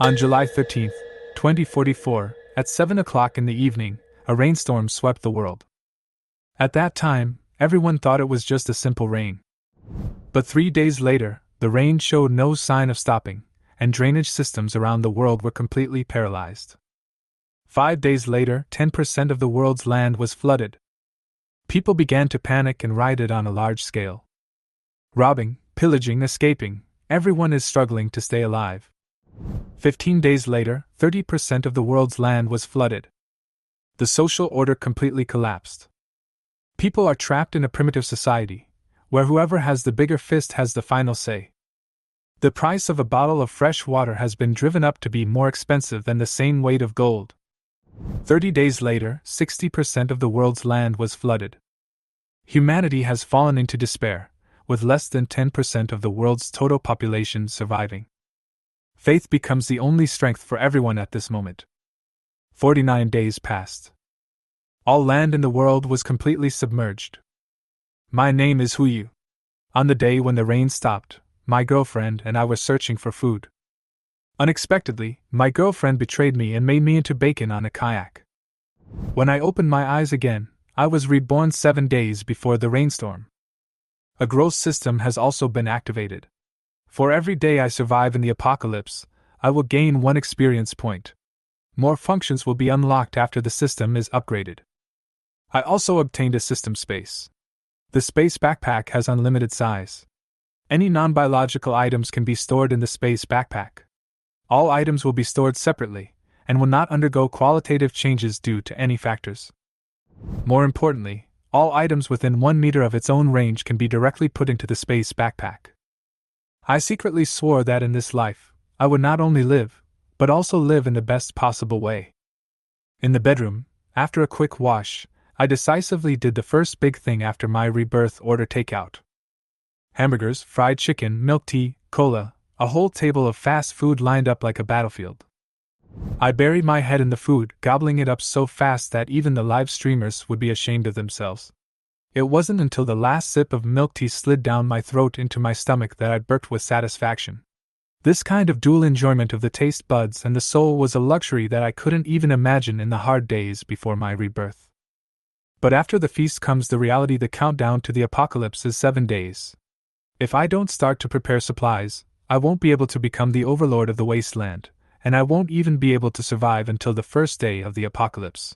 On July 13th, 2044, at 7 o'clock in the evening, a rainstorm swept the world. At that time, everyone thought it was just a simple rain. But 3 days later, the rain showed no sign of stopping, and drainage systems around the world were completely paralyzed. 5 days later, 10% of the world's land was flooded. People began to panic and rioted on a large scale. Robbing, pillaging, escaping, everyone is struggling to stay alive. 15 days later, 30% of the world's land was flooded. The social order completely collapsed. People are trapped in a primitive society, where whoever has the bigger fist has the final say. The price of a bottle of fresh water has been driven up to be more expensive than the same weight of gold. 30 days later, 60% of the world's land was flooded. Humanity has fallen into despair, with less than 10% of the world's total population surviving. Faith becomes the only strength for everyone at this moment. 49 days passed. All land in the world was completely submerged. My name is Huyu. On the day when the rain stopped, my girlfriend and I were searching for food. Unexpectedly, my girlfriend betrayed me and made me into bacon on a kayak. When I opened my eyes again, I was reborn 7 days before the rainstorm. A growth system has also been activated. For every day I survive in the apocalypse, I will gain 1 experience point. More functions will be unlocked after the system is upgraded. I also obtained a system space. The space backpack has unlimited size. Any non-biological items can be stored in the space backpack. All items will be stored separately, and will not undergo qualitative changes due to any factors. More importantly, all items within 1 meter of its own range can be directly put into the space backpack. I secretly swore that in this life, I would not only live, but also live in the best possible way. In the bedroom, after a quick wash, I decisively did the first big thing after my rebirth: order takeout. Hamburgers, fried chicken, milk tea, cola, a whole table of fast food lined up like a battlefield. I buried my head in the food, gobbling it up so fast that even the live streamers would be ashamed of themselves. It wasn't until the last sip of milk tea slid down my throat into my stomach that I burped with satisfaction. This kind of dual enjoyment of the taste buds and the soul was a luxury that I couldn't even imagine in the hard days before my rebirth. But after the feast comes the reality: the countdown to the apocalypse is 7 days. If I don't start to prepare supplies, I won't be able to become the overlord of the wasteland, and I won't even be able to survive until the first day of the apocalypse.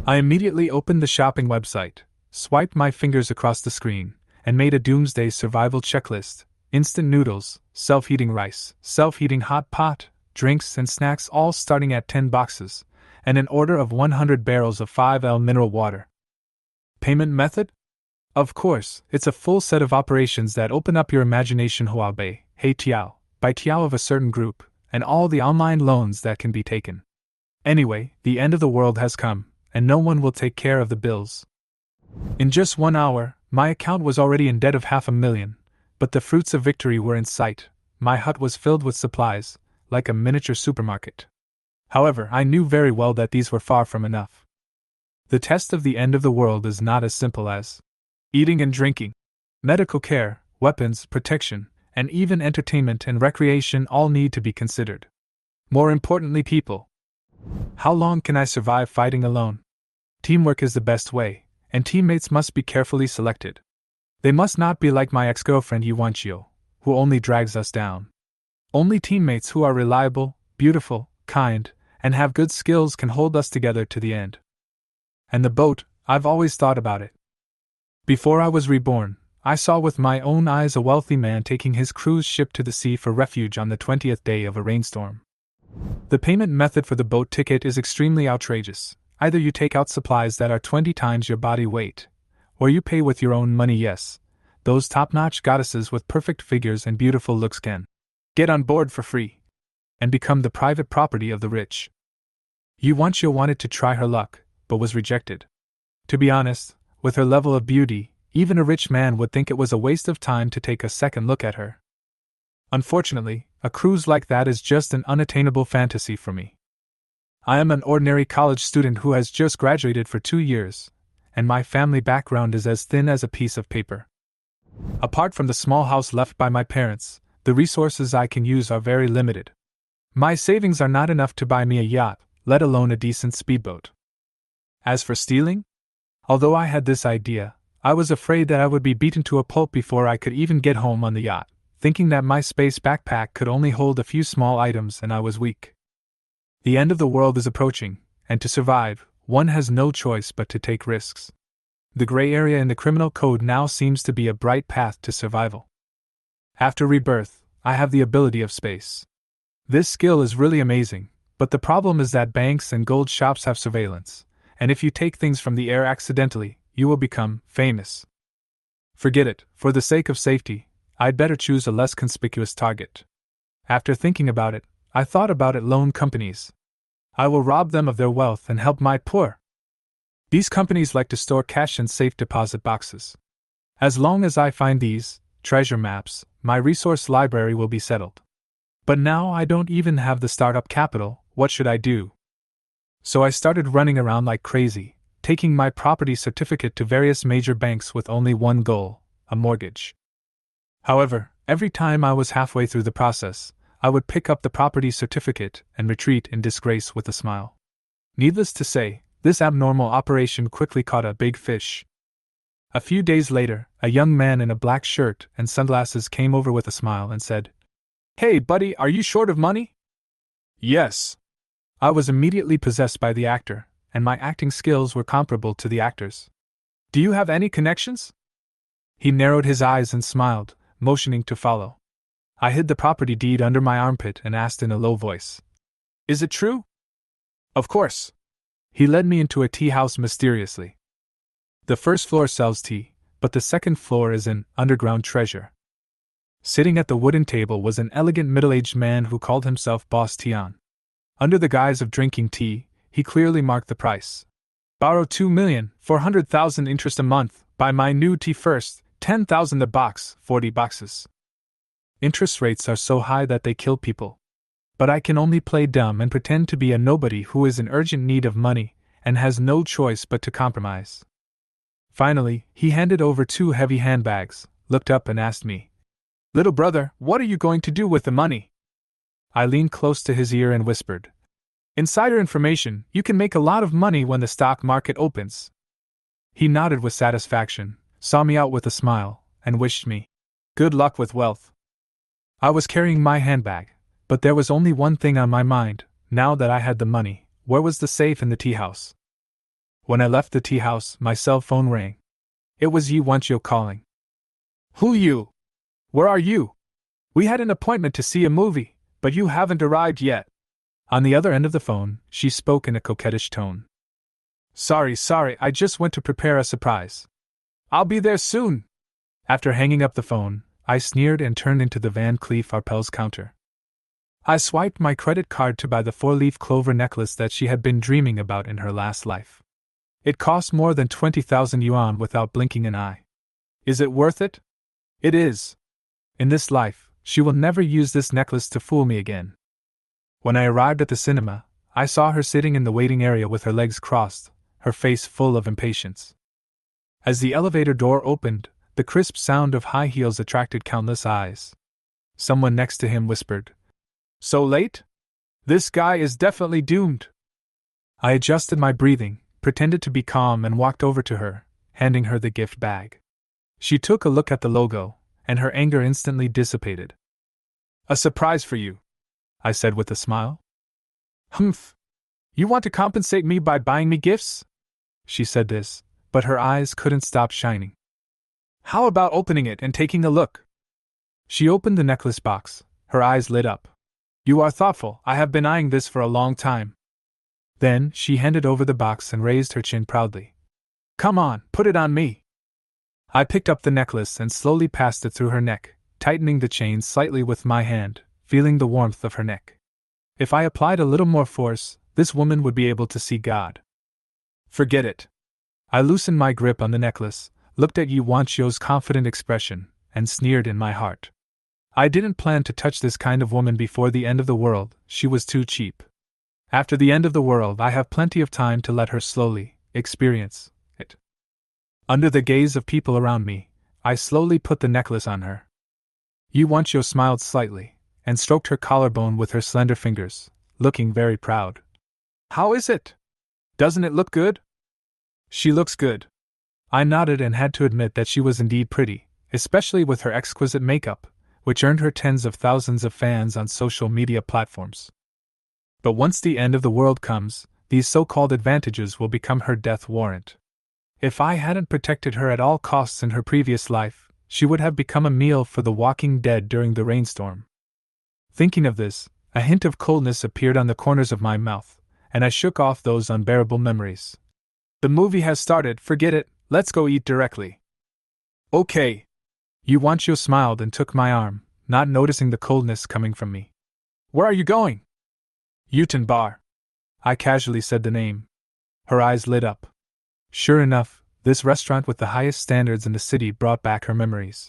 I immediately opened the shopping website, swiped my fingers across the screen, and made a doomsday survival checklist: instant noodles, self-heating rice, self-heating hot pot, drinks and snacks, all starting at 10 boxes, and an order of 100 barrels of 5L mineral water. Payment method? Of course, it's a full set of operations that open up your imagination: Huawei, Hey Tiao, by Tiao of a certain group, and all the online loans that can be taken. Anyway, the end of the world has come, and no one will take care of the bills. In just 1 hour, my account was already in debt of $500,000, but the fruits of victory were in sight. My hut was filled with supplies, like a miniature supermarket. However, I knew very well that these were far from enough. The test of the end of the world is not as simple as eating and drinking. Medical care, weapons, protection, and even entertainment and recreation all need to be considered. More importantly, people. How long can I survive fighting alone? Teamwork is the best way, and teammates must be carefully selected. They must not be like my ex-girlfriend Yuanchio, who only drags us down. Only teammates who are reliable, beautiful, kind, and have good skills can hold us together to the end. And the boat, I've always thought about it. Before I was reborn, I saw with my own eyes a wealthy man taking his cruise ship to the sea for refuge on the 20th day of a rainstorm. The payment method for the boat ticket is extremely outrageous. Either you take out supplies that are 20 times your body weight, or you pay with your own money. Yes, those top-notch goddesses with perfect figures and beautiful looks can get on board for free and become the private property of the rich. Yuanchio wanted to try her luck, but was rejected. To be honest, with her level of beauty, even a rich man would think it was a waste of time to take a second look at her. Unfortunately, a cruise like that is just an unattainable fantasy for me. I am an ordinary college student who has just graduated for 2 years, and my family background is as thin as a piece of paper. Apart from the small house left by my parents, the resources I can use are very limited. My savings are not enough to buy me a yacht, let alone a decent speedboat. As for stealing? Although I had this idea, I was afraid that I would be beaten to a pulp before I could even get home on the yacht, thinking that my space backpack could only hold a few small items and I was weak. The end of the world is approaching, and to survive, one has no choice but to take risks. The gray area in the criminal code now seems to be a bright path to survival. After rebirth, I have the ability of space. This skill is really amazing, but the problem is that banks and gold shops have surveillance, and if you take things from the air accidentally, you will become famous. Forget it, for the sake of safety, I'd better choose a less conspicuous target. After thinking about it, I thought about it: loan companies. I will rob them of their wealth and help my poor. These companies like to store cash in safe deposit boxes. As long as I find these treasure maps, my resource library will be settled. But now I don't even have the startup capital. What should I do? So I started running around like crazy, taking my property certificate to various major banks with only one goal: a mortgage. However, every time I was halfway through the process, I would pick up the property certificate and retreat in disgrace with a smile. Needless to say, this abnormal operation quickly caught a big fish. A few days later, a young man in a black shirt and sunglasses came over with a smile and said, "Hey, buddy, are you short of money?" "Yes." I was immediately possessed by the actor, and my acting skills were comparable to the actor's. "Do you have any connections?" He narrowed his eyes and smiled, motioning to follow. I hid the property deed under my armpit and asked in a low voice, "Is it true?" "Of course." He led me into a tea house mysteriously. The first floor sells tea, but the second floor is an underground treasure. Sitting at the wooden table was an elegant middle-aged man who called himself Boss Tian. Under the guise of drinking tea, he clearly marked the price. "Borrow 2,400,000 interest a month, buy my new tea first, 10,000 a box, 40 boxes. Interest rates are so high that they kill people. But I can only play dumb and pretend to be a nobody who is in urgent need of money, and has no choice but to compromise." Finally, he handed over 2 heavy handbags, looked up and asked me, "Little brother, what are you going to do with the money?" I leaned close to his ear and whispered, "Insider information, you can make a lot of money when the stock market opens." He nodded with satisfaction, saw me out with a smile, and wished me good luck with wealth. I was carrying my handbag, but there was only one thing on my mind. Now that I had the money, where was the safe in the tea house? When I left the tea house, my cell phone rang. It was Yi Wanqiu calling. "Who you? Where are you? We had an appointment to see a movie, but you haven't arrived yet." On the other end of the phone, she spoke in a coquettish tone. Sorry, I just went to prepare a surprise. I'll be there soon." After hanging up the phone, I sneered and turned into the Van Cleef Arpels counter. I swiped my credit card to buy the 4-leaf clover necklace that she had been dreaming about in her last life. It cost more than 20,000 yuan without blinking an eye. Is it worth it? It is. In this life, she will never use this necklace to fool me again. When I arrived at the cinema, I saw her sitting in the waiting area with her legs crossed, her face full of impatience. As the elevator door opened, the crisp sound of high heels attracted countless eyes. Someone next to him whispered, "So late? This guy is definitely doomed." I adjusted my breathing, pretended to be calm and walked over to her, handing her the gift bag. She took a look at the logo, and her anger instantly dissipated. "A surprise for you," I said with a smile. "Humph! You want to compensate me by buying me gifts?" She said this, but her eyes couldn't stop shining. "How about opening it and taking a look?" She opened the necklace box, her eyes lit up. "You are thoughtful, I have been eyeing this for a long time." Then, she handed over the box and raised her chin proudly. "Come on, put it on me." I picked up the necklace and slowly passed it through her neck, tightening the chain slightly with my hand, feeling the warmth of her neck. If I applied a little more force, this woman would be able to see God. Forget it. I loosened my grip on the necklace, looked at Yi Wanqiu's confident expression, and sneered in my heart. I didn't plan to touch this kind of woman before the end of the world, she was too cheap. After the end of the world, I have plenty of time to let her slowly experience it. Under the gaze of people around me, I slowly put the necklace on her. Yi Wanqiu smiled slightly, and stroked her collarbone with her slender fingers, looking very proud. How is it? Doesn't it look good? She looks good. I nodded and had to admit that she was indeed pretty, especially with her exquisite makeup, which earned her tens of thousands of fans on social media platforms. But once the end of the world comes, these so-called advantages will become her death warrant. If I hadn't protected her at all costs in her previous life, she would have become a meal for the walking dead during the rainstorm. Thinking of this, a hint of coldness appeared on the corners of my mouth, and I shook off those unbearable memories. The movie has started, forget it, let's go eat directly. Okay. Yuanqiu smiled and took my arm, not noticing the coldness coming from me. Where are you going? Yuten Bar. I casually said the name. Her eyes lit up. Sure enough, this restaurant with the highest standards in the city brought back her memories.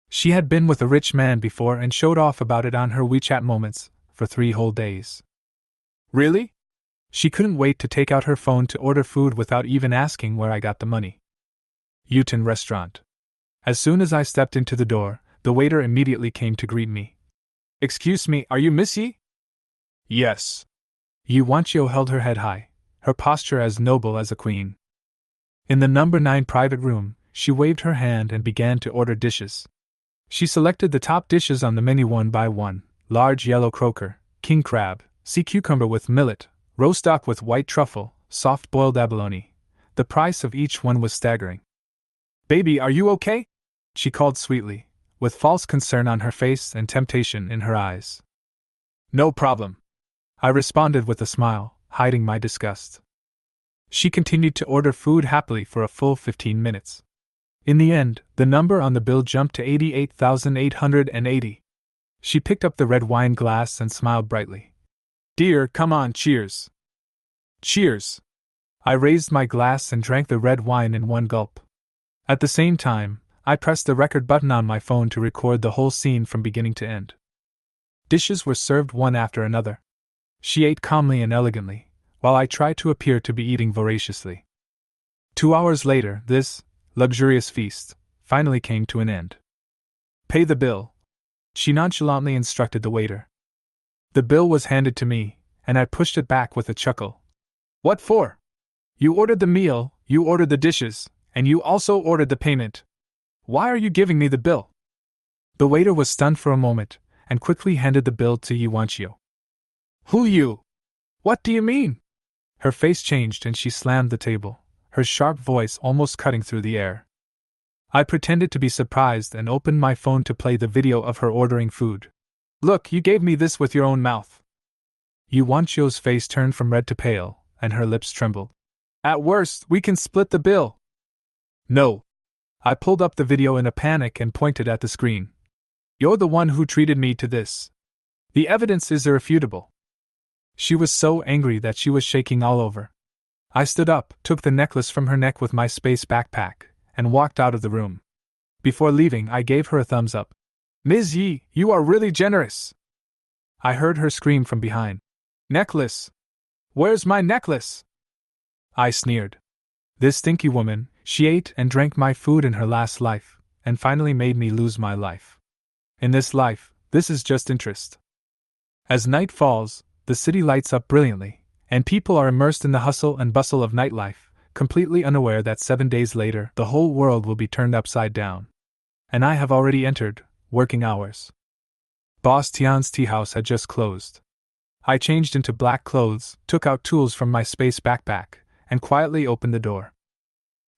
She had been with a rich man before and showed off about it on her WeChat moments for 3 whole days. Really? She couldn't wait to take out her phone to order food without even asking where I got the money. Yuten Restaurant. As soon as I stepped into the door, the waiter immediately came to greet me. Excuse me, are you Miss Yi? Yes. Yuanqiu held her head high, her posture as noble as a queen. In the number 9 private room, she waved her hand and began to order dishes. She selected the top dishes on the menu one by one: large yellow croaker, king crab, sea cucumber with millet, roast duck with white truffle, soft boiled abalone. The price of each one was staggering. Baby, are you okay? She called sweetly, with false concern on her face and temptation in her eyes. No problem, I responded with a smile, hiding my disgust. She continued to order food happily for a full 15 minutes. In the end, the number on the bill jumped to 88,880. She picked up the red wine glass and smiled brightly. Dear, come on, cheers. Cheers. I raised my glass and drank the red wine in one gulp. At the same time, I pressed the record button on my phone to record the whole scene from beginning to end. Dishes were served one after another. She ate calmly and elegantly, while I tried to appear to be eating voraciously. 2 hours later, this luxurious feast finally came to an end. Pay the bill, she nonchalantly instructed the waiter. The bill was handed to me, and I pushed it back with a chuckle. What for? You ordered the meal, you ordered the dishes, and you also ordered the payment. Why are you giving me the bill? The waiter was stunned for a moment, and quickly handed the bill to Yuanqiu. Who you? What do you mean? Her face changed and she slammed the table, her sharp voice almost cutting through the air. I pretended to be surprised and opened my phone to play the video of her ordering food. Look, you gave me this with your own mouth. Yuanqiu's face turned from red to pale, and her lips trembled. At worst, we can split the bill. No. I pulled up the video in a panic and pointed at the screen. You're the one who treated me to this. The evidence is irrefutable. She was so angry that she was shaking all over. I stood up, took the necklace from her neck with my space backpack, and walked out of the room. Before leaving, I gave her a thumbs up. Ms. Yi, you are really generous. I heard her scream from behind. Necklace! Where's my necklace? I sneered. This stinky woman, she ate and drank my food in her last life, and finally made me lose my life. In this life, this is just interest. As night falls, the city lights up brilliantly, and people are immersed in the hustle and bustle of nightlife, completely unaware that 7 days later the whole world will be turned upside down. And I have already entered working hours. Boss Tian's tea house had just closed. I changed into black clothes, took out tools from my space backpack, and quietly opened the door.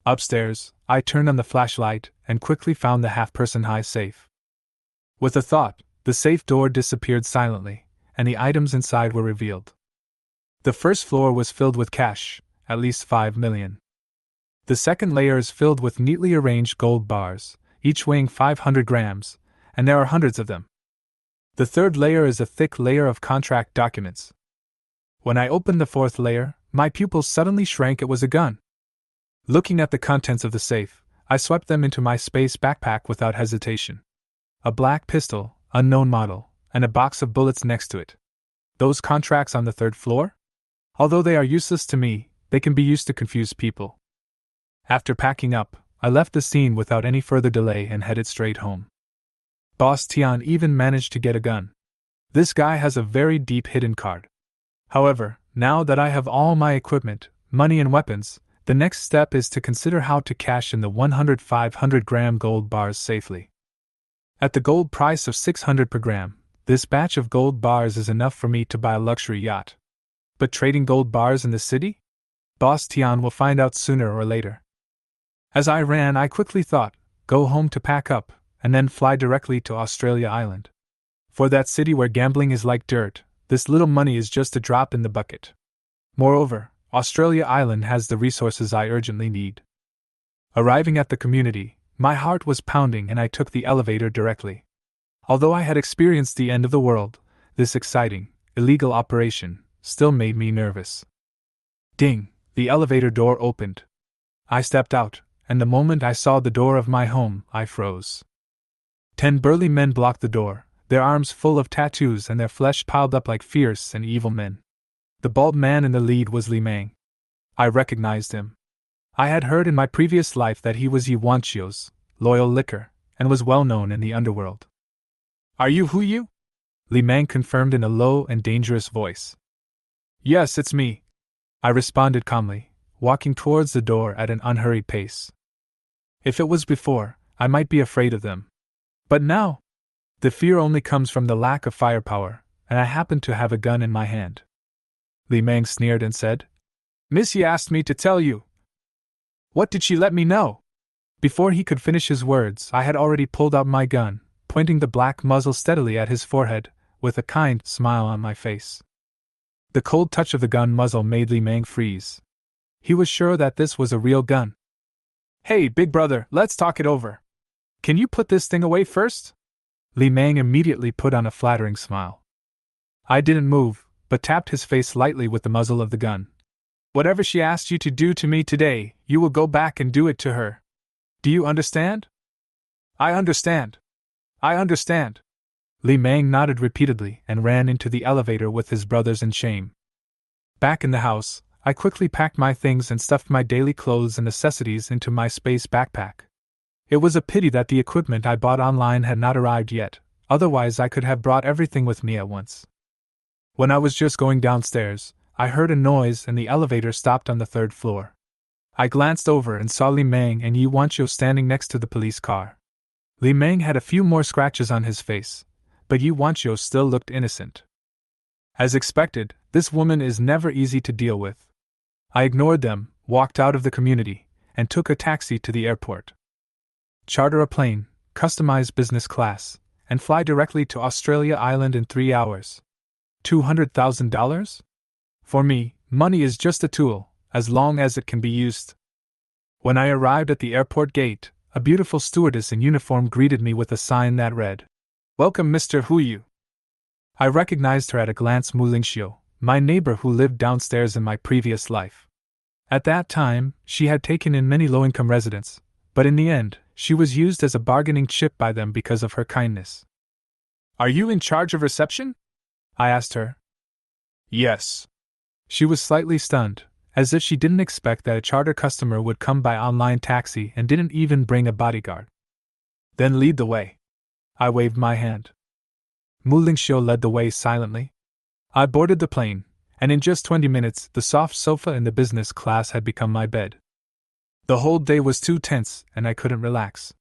Upstairs, I turned on the flashlight and quickly found the half-person high safe. With a thought, the safe door disappeared silently, and the items inside were revealed. The first floor was filled with cash, at least 5 million. The second layer is filled with neatly arranged gold bars, each weighing 500 grams, and there are hundreds of them. The third layer is a thick layer of contract documents. When I opened the fourth layer, my pupils suddenly shrank. It was a gun. Looking at the contents of the safe, I swept them into my space backpack without hesitation. A black pistol, unknown model, and a box of bullets next to it. Those contracts on the third floor? Although they are useless to me, they can be used to confuse people. After packing up, I left the scene without any further delay and headed straight home. Boss Tian even managed to get a gun. This guy has a very deep hidden card. However, now that I have all my equipment, money and weapons, the next step is to consider how to cash in the 500-gram gold bars safely. At the gold price of 600 per gram, this batch of gold bars is enough for me to buy a luxury yacht. But trading gold bars in the city? Boss Tian will find out sooner or later. As I ran, I quickly thought, go home to pack up, and then fly directly to Australia Island. For that city where gambling is like dirt, this little money is just a drop in the bucket. Moreover, Australia Island has the resources I urgently need. Arriving at the community, my heart was pounding and I took the elevator directly. Although I had experienced the end of the world, this exciting, illegal operation still made me nervous. Ding! The elevator door opened. I stepped out, and the moment I saw the door of my home, I froze. 10 burly men blocked the door, their arms full of tattoos and their flesh piled up like fierce and evil men. The bald man in the lead was Li Meng. I recognized him. I had heard in my previous life that he was Yi Wanqiu's loyal licker, and was well known in the underworld. Are you Hu Yu? Li Meng confirmed in a low and dangerous voice. Yes, it's me, I responded calmly, walking towards the door at an unhurried pace. If it was before, I might be afraid of them. But now, the fear only comes from the lack of firepower, and I happen to have a gun in my hand. Li Meng sneered and said, Miss Yi asked me to tell you. What did she let me know? Before he could finish his words, I had already pulled out my gun, pointing the black muzzle steadily at his forehead, with a kind smile on my face. The cold touch of the gun muzzle made Li Meng freeze. He was sure that this was a real gun. Hey, big brother, let's talk it over. Can you put this thing away first? Li Meng immediately put on a flattering smile. I didn't move, but tapped his face lightly with the muzzle of the gun. Whatever she asked you to do to me today, you will go back and do it to her. Do you understand? I understand. I understand. Li Meng nodded repeatedly and ran into the elevator with his brothers in shame. Back in the house, I quickly packed my things and stuffed my daily clothes and necessities into my space backpack. It was a pity that the equipment I bought online had not arrived yet, otherwise I could have brought everything with me at once. When I was just going downstairs, I heard a noise and the elevator stopped on the 3rd floor. I glanced over and saw Li Meng and Yi Wanqiu standing next to the police car. Li Meng had a few more scratches on his face, but Yi Wanqiu still looked innocent. As expected, this woman is never easy to deal with. I ignored them, walked out of the community, and took a taxi to the airport. Charter a plane, customize business class, and fly directly to Australia Island in 3 hours. $200,000? For me, money is just a tool, as long as it can be used. When I arrived at the airport gate, a beautiful stewardess in uniform greeted me with a sign that read, Welcome, Mr. Hu Yu. I recognized her at a glance. Mu Lingxiu, my neighbor who lived downstairs in my previous life. At that time, she had taken in many low-income residents, but in the end, she was used as a bargaining chip by them because of her kindness. Are you in charge of reception? I asked her. Yes. She was slightly stunned, as if she didn't expect that a charter customer would come by online taxi and didn't even bring a bodyguard. Then lead the way. I waved my hand. Mu Lingxiu led the way silently. I boarded the plane, and in just 20 minutes the soft sofa in the business class had become my bed. The whole day was too tense, and I couldn't relax.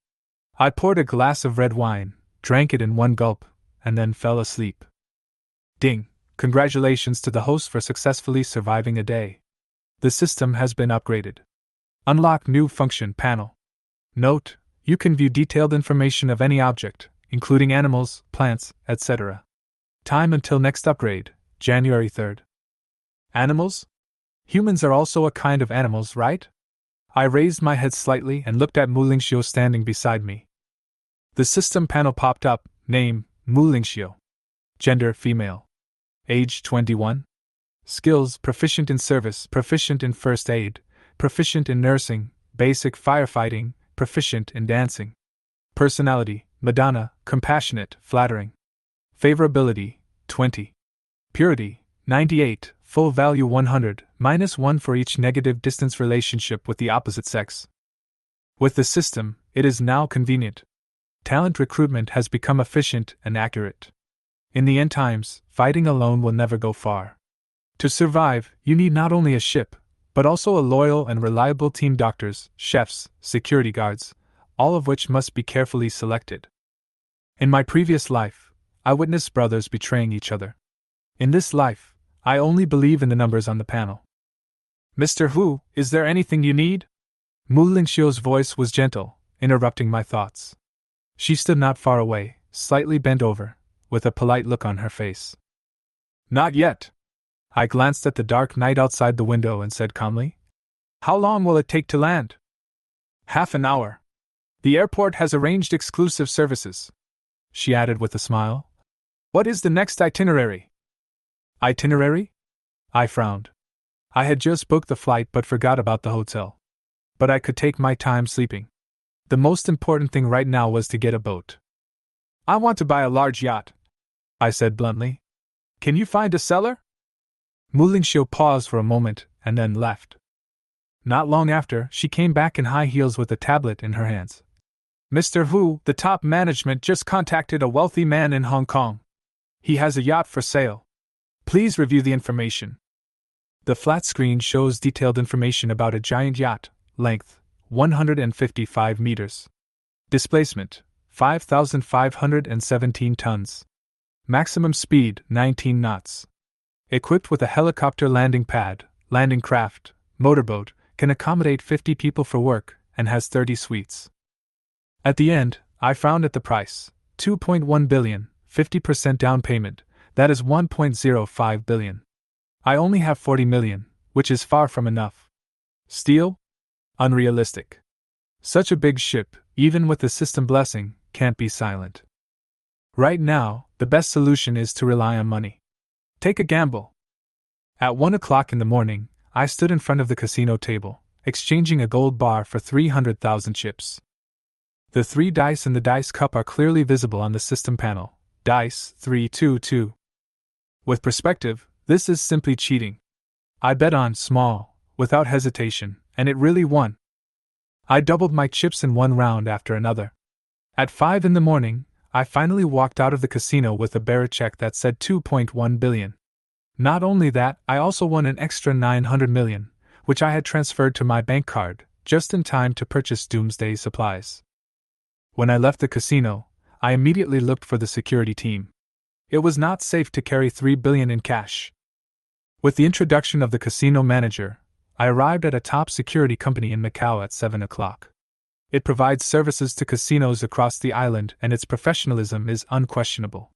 I poured a glass of red wine, drank it in one gulp, and then fell asleep. Ding! Congratulations to the host for successfully surviving a day. The system has been upgraded. Unlock new function panel. Note: you can view detailed information of any object, including animals, plants, etc. Time until next upgrade, January 3rd. Animals? Humans are also a kind of animals, right? I raised my head slightly and looked at Mu Lingxiu standing beside me. The system panel popped up. Name: Mu Lingxiu. Gender: female. Age: 21. Skills: proficient in service, proficient in first aid, proficient in nursing, basic firefighting, proficient in dancing. Personality: Madonna, compassionate, flattering. Favorability: 20. Purity: 98, full value 100, -1 for each negative distance relationship with the opposite sex. With the system, it is now convenient. Talent recruitment has become efficient and accurate. In the end times, fighting alone will never go far. To survive, you need not only a ship, but also a loyal and reliable team: doctors, chefs, security guards, all of which must be carefully selected. In my previous life, I witnessed brothers betraying each other. In this life, I only believe in the numbers on the panel. Mr. Hu, is there anything you need? Mu Lingxiu's voice was gentle, interrupting my thoughts. She stood not far away, slightly bent over, with a polite look on her face. Not yet. I glanced at the dark night outside the window and said calmly, How long will it take to land? Half an hour. The airport has arranged exclusive services. She added with a smile. What is the next itinerary? Itinerary? I frowned. I had just booked the flight but forgot about the hotel. But I could take my time sleeping. The most important thing right now was to get a boat. I want to buy a large yacht, I said bluntly. Can you find a seller? Mu Lingxiu paused for a moment and then left. Not long after, she came back in high heels with a tablet in her hands. Mr. Hu, the top management just contacted a wealthy man in Hong Kong. He has a yacht for sale. Please review the information. The flat screen shows detailed information about a giant yacht: length, 155 meters. Displacement, 5,517 tons. Maximum speed, 19 knots. Equipped with a helicopter landing pad, landing craft, motorboat, can accommodate 50 people for work, and has 30 suites. At the end, I frowned at the price: 2.1 billion, 50% down payment, that is 1.05 billion. I only have 40 million, which is far from enough. Steel? Unrealistic. Such a big ship, even with the system blessing, can't be silent. Right now, the best solution is to rely on money. Take a gamble. At 1 o'clock in the morning, I stood in front of the casino table, exchanging a gold bar for 300,000 chips. The 3 dice in the dice cup are clearly visible on the system panel. Dice 322. With perspective, this is simply cheating. I bet on small, without hesitation, and it really won. I doubled my chips in one round after another. At 5 in the morning, I finally walked out of the casino with a bearer check that said 2.1 billion. Not only that, I also won an extra 900 million, which I had transferred to my bank card, just in time to purchase doomsday supplies. When I left the casino, I immediately looked for the security team. It was not safe to carry 3 billion in cash. With the introduction of the casino manager, I arrived at a top security company in Macau at 7 o'clock. It provides services to casinos across the island and its professionalism is unquestionable.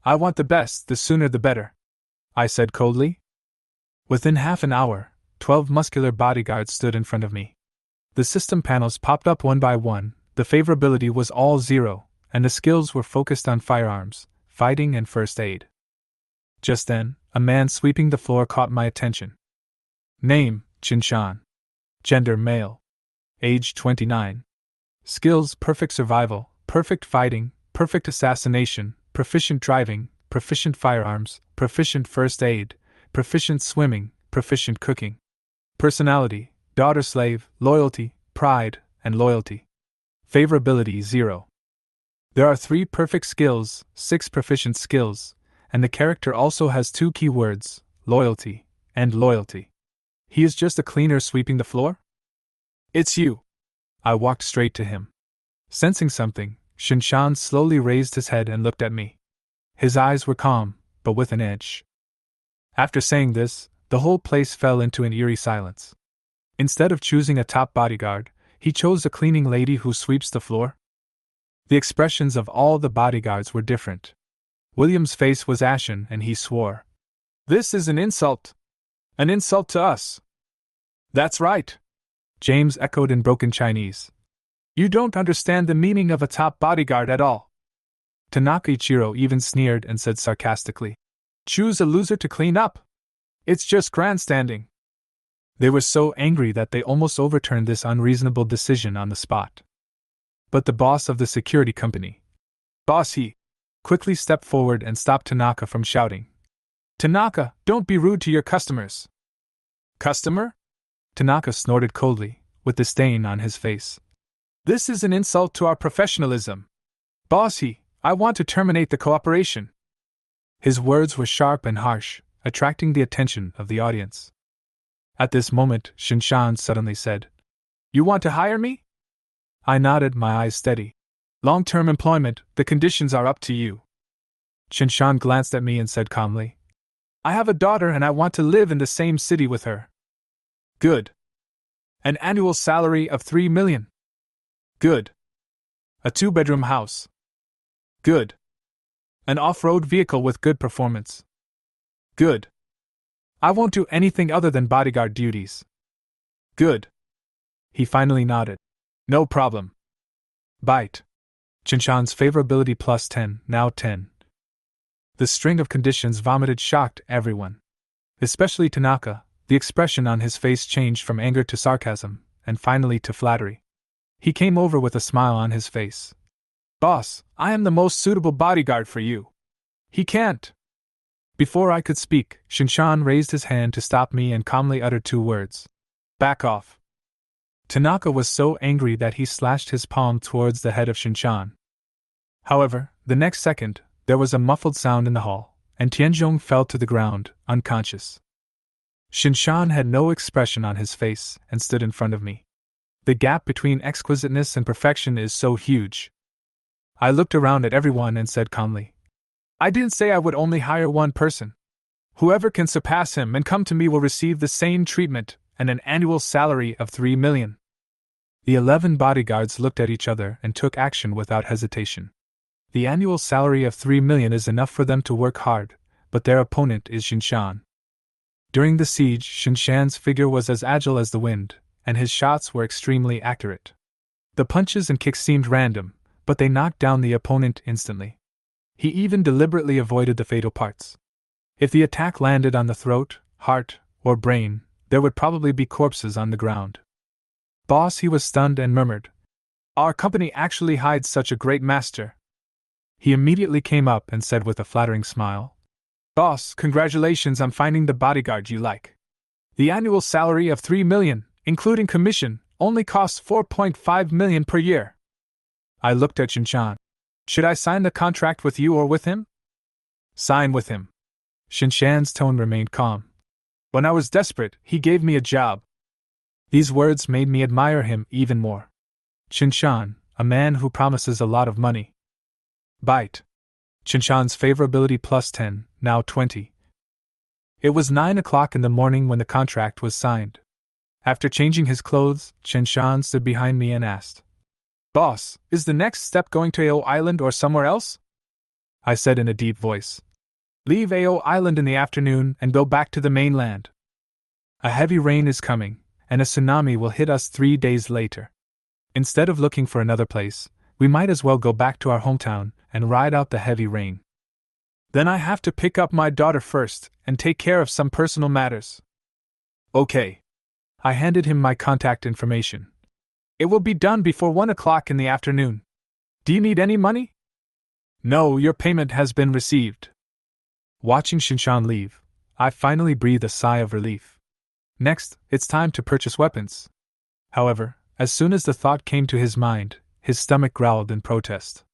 I want the best, the sooner the better, I said coldly. Within half an hour, 12 muscular bodyguards stood in front of me. The system panels popped up one by one, the favorability was all 0, and the skills were focused on firearms, fighting and first aid. Just then, a man sweeping the floor caught my attention. Name, Qinshan. Gender, male. Age 29. Skills: perfect survival, perfect fighting, perfect assassination, proficient driving, proficient firearms, proficient first aid, proficient swimming, proficient cooking. Personality: daughter slave, loyalty, pride, and loyalty. Favorability 0. There are 3 perfect skills, 6 proficient skills, and the character also has 2 keywords, loyalty and loyalty. He is just a cleaner sweeping the floor? It's you. I walked straight to him. Sensing something, Qinshan slowly raised his head and looked at me. His eyes were calm, but with an edge. After saying this, the whole place fell into an eerie silence. Instead of choosing a top bodyguard, he chose a cleaning lady who sweeps the floor. The expressions of all the bodyguards were different. William's face was ashen and he swore. This is an insult. An insult to us. That's right. James echoed in broken Chinese. You don't understand the meaning of a top bodyguard at all. Tanaka Ichiro even sneered and said sarcastically, Choose a loser to clean up. It's just grandstanding. They were so angry that they almost overturned this unreasonable decision on the spot. But the boss of the security company, Boss He, quickly stepped forward and stopped Tanaka from shouting. Tanaka, don't be rude to your customers. Customer? Tanaka snorted coldly, with disdain on his face. This is an insult to our professionalism. Boss He, I want to terminate the cooperation. His words were sharp and harsh, attracting the attention of the audience. At this moment, Shinshan suddenly said, "You want to hire me?" I nodded, my eyes steady. "Long-term employment, the conditions are up to you." Shinshan glanced at me and said calmly, "I have a daughter and I want to live in the same city with her." "Good. An annual salary of 3 million. Good. A 2-bedroom house. Good. An off-road vehicle with good performance. Good. I won't do anything other than bodyguard duties. Good." He finally nodded. "No problem. Bite." Shinshan's favorability plus 10, now 10. The string of conditions vomited shocked everyone. Especially Tanaka. The expression on his face changed from anger to sarcasm, and finally to flattery. He came over with a smile on his face. "Boss, I am the most suitable bodyguard for you." "He can't." Before I could speak, Shinshan raised his hand to stop me and calmly uttered 2 words. "Back off." Tanaka was so angry that he slashed his palm towards the head of Shinshan. However, the next second, there was a muffled sound in the hall, and Tianzhong fell to the ground, unconscious. Shinshan had no expression on his face and stood in front of me. The gap between exquisiteness and perfection is so huge. I looked around at everyone and said calmly, "I didn't say I would only hire one person. Whoever can surpass him and come to me will receive the same treatment and an annual salary of 3 million. The 11 bodyguards looked at each other and took action without hesitation. The annual salary of 3 million is enough for them to work hard, but their opponent is Shinshan. During the siege, Shinshan's figure was as agile as the wind, and his shots were extremely accurate. The punches and kicks seemed random, but they knocked down the opponent instantly. He even deliberately avoided the fatal parts. If the attack landed on the throat, heart, or brain, there would probably be corpses on the ground. "Boss," he was stunned and murmured, "Our company actually hides such a great master." He immediately came up and said with a flattering smile, "Boss, congratulations on finding the bodyguard you like. The annual salary of 3 million, including commission, only costs 4.5 million per year." I looked at Shinshan. "Should I sign the contract with you or with him?" "Sign with him." Shinshan's tone remained calm. "When I was desperate, he gave me a job." These words made me admire him even more. Shinshan, a man who promises a lot of money. Bite. Shinshan's favorability plus 10, now 20. It was 9 o'clock in the morning when the contract was signed. After changing his clothes, Shinshan stood behind me and asked, "Boss, is the next step going to Ao Island or somewhere else?" I said in a deep voice, "Leave Ao Island in the afternoon and go back to the mainland. A heavy rain is coming, and a tsunami will hit us 3 days later. Instead of looking for another place, we might as well go back to our hometown and ride out the heavy rain. Then I have to pick up my daughter first and take care of some personal matters." "Okay." I handed him my contact information. "It will be done before 1 o'clock in the afternoon. Do you need any money?" "No, your payment has been received." Watching Shinshan leave, I finally breathed a sigh of relief. Next, it's time to purchase weapons. However, as soon as the thought came to his mind, his stomach growled in protest.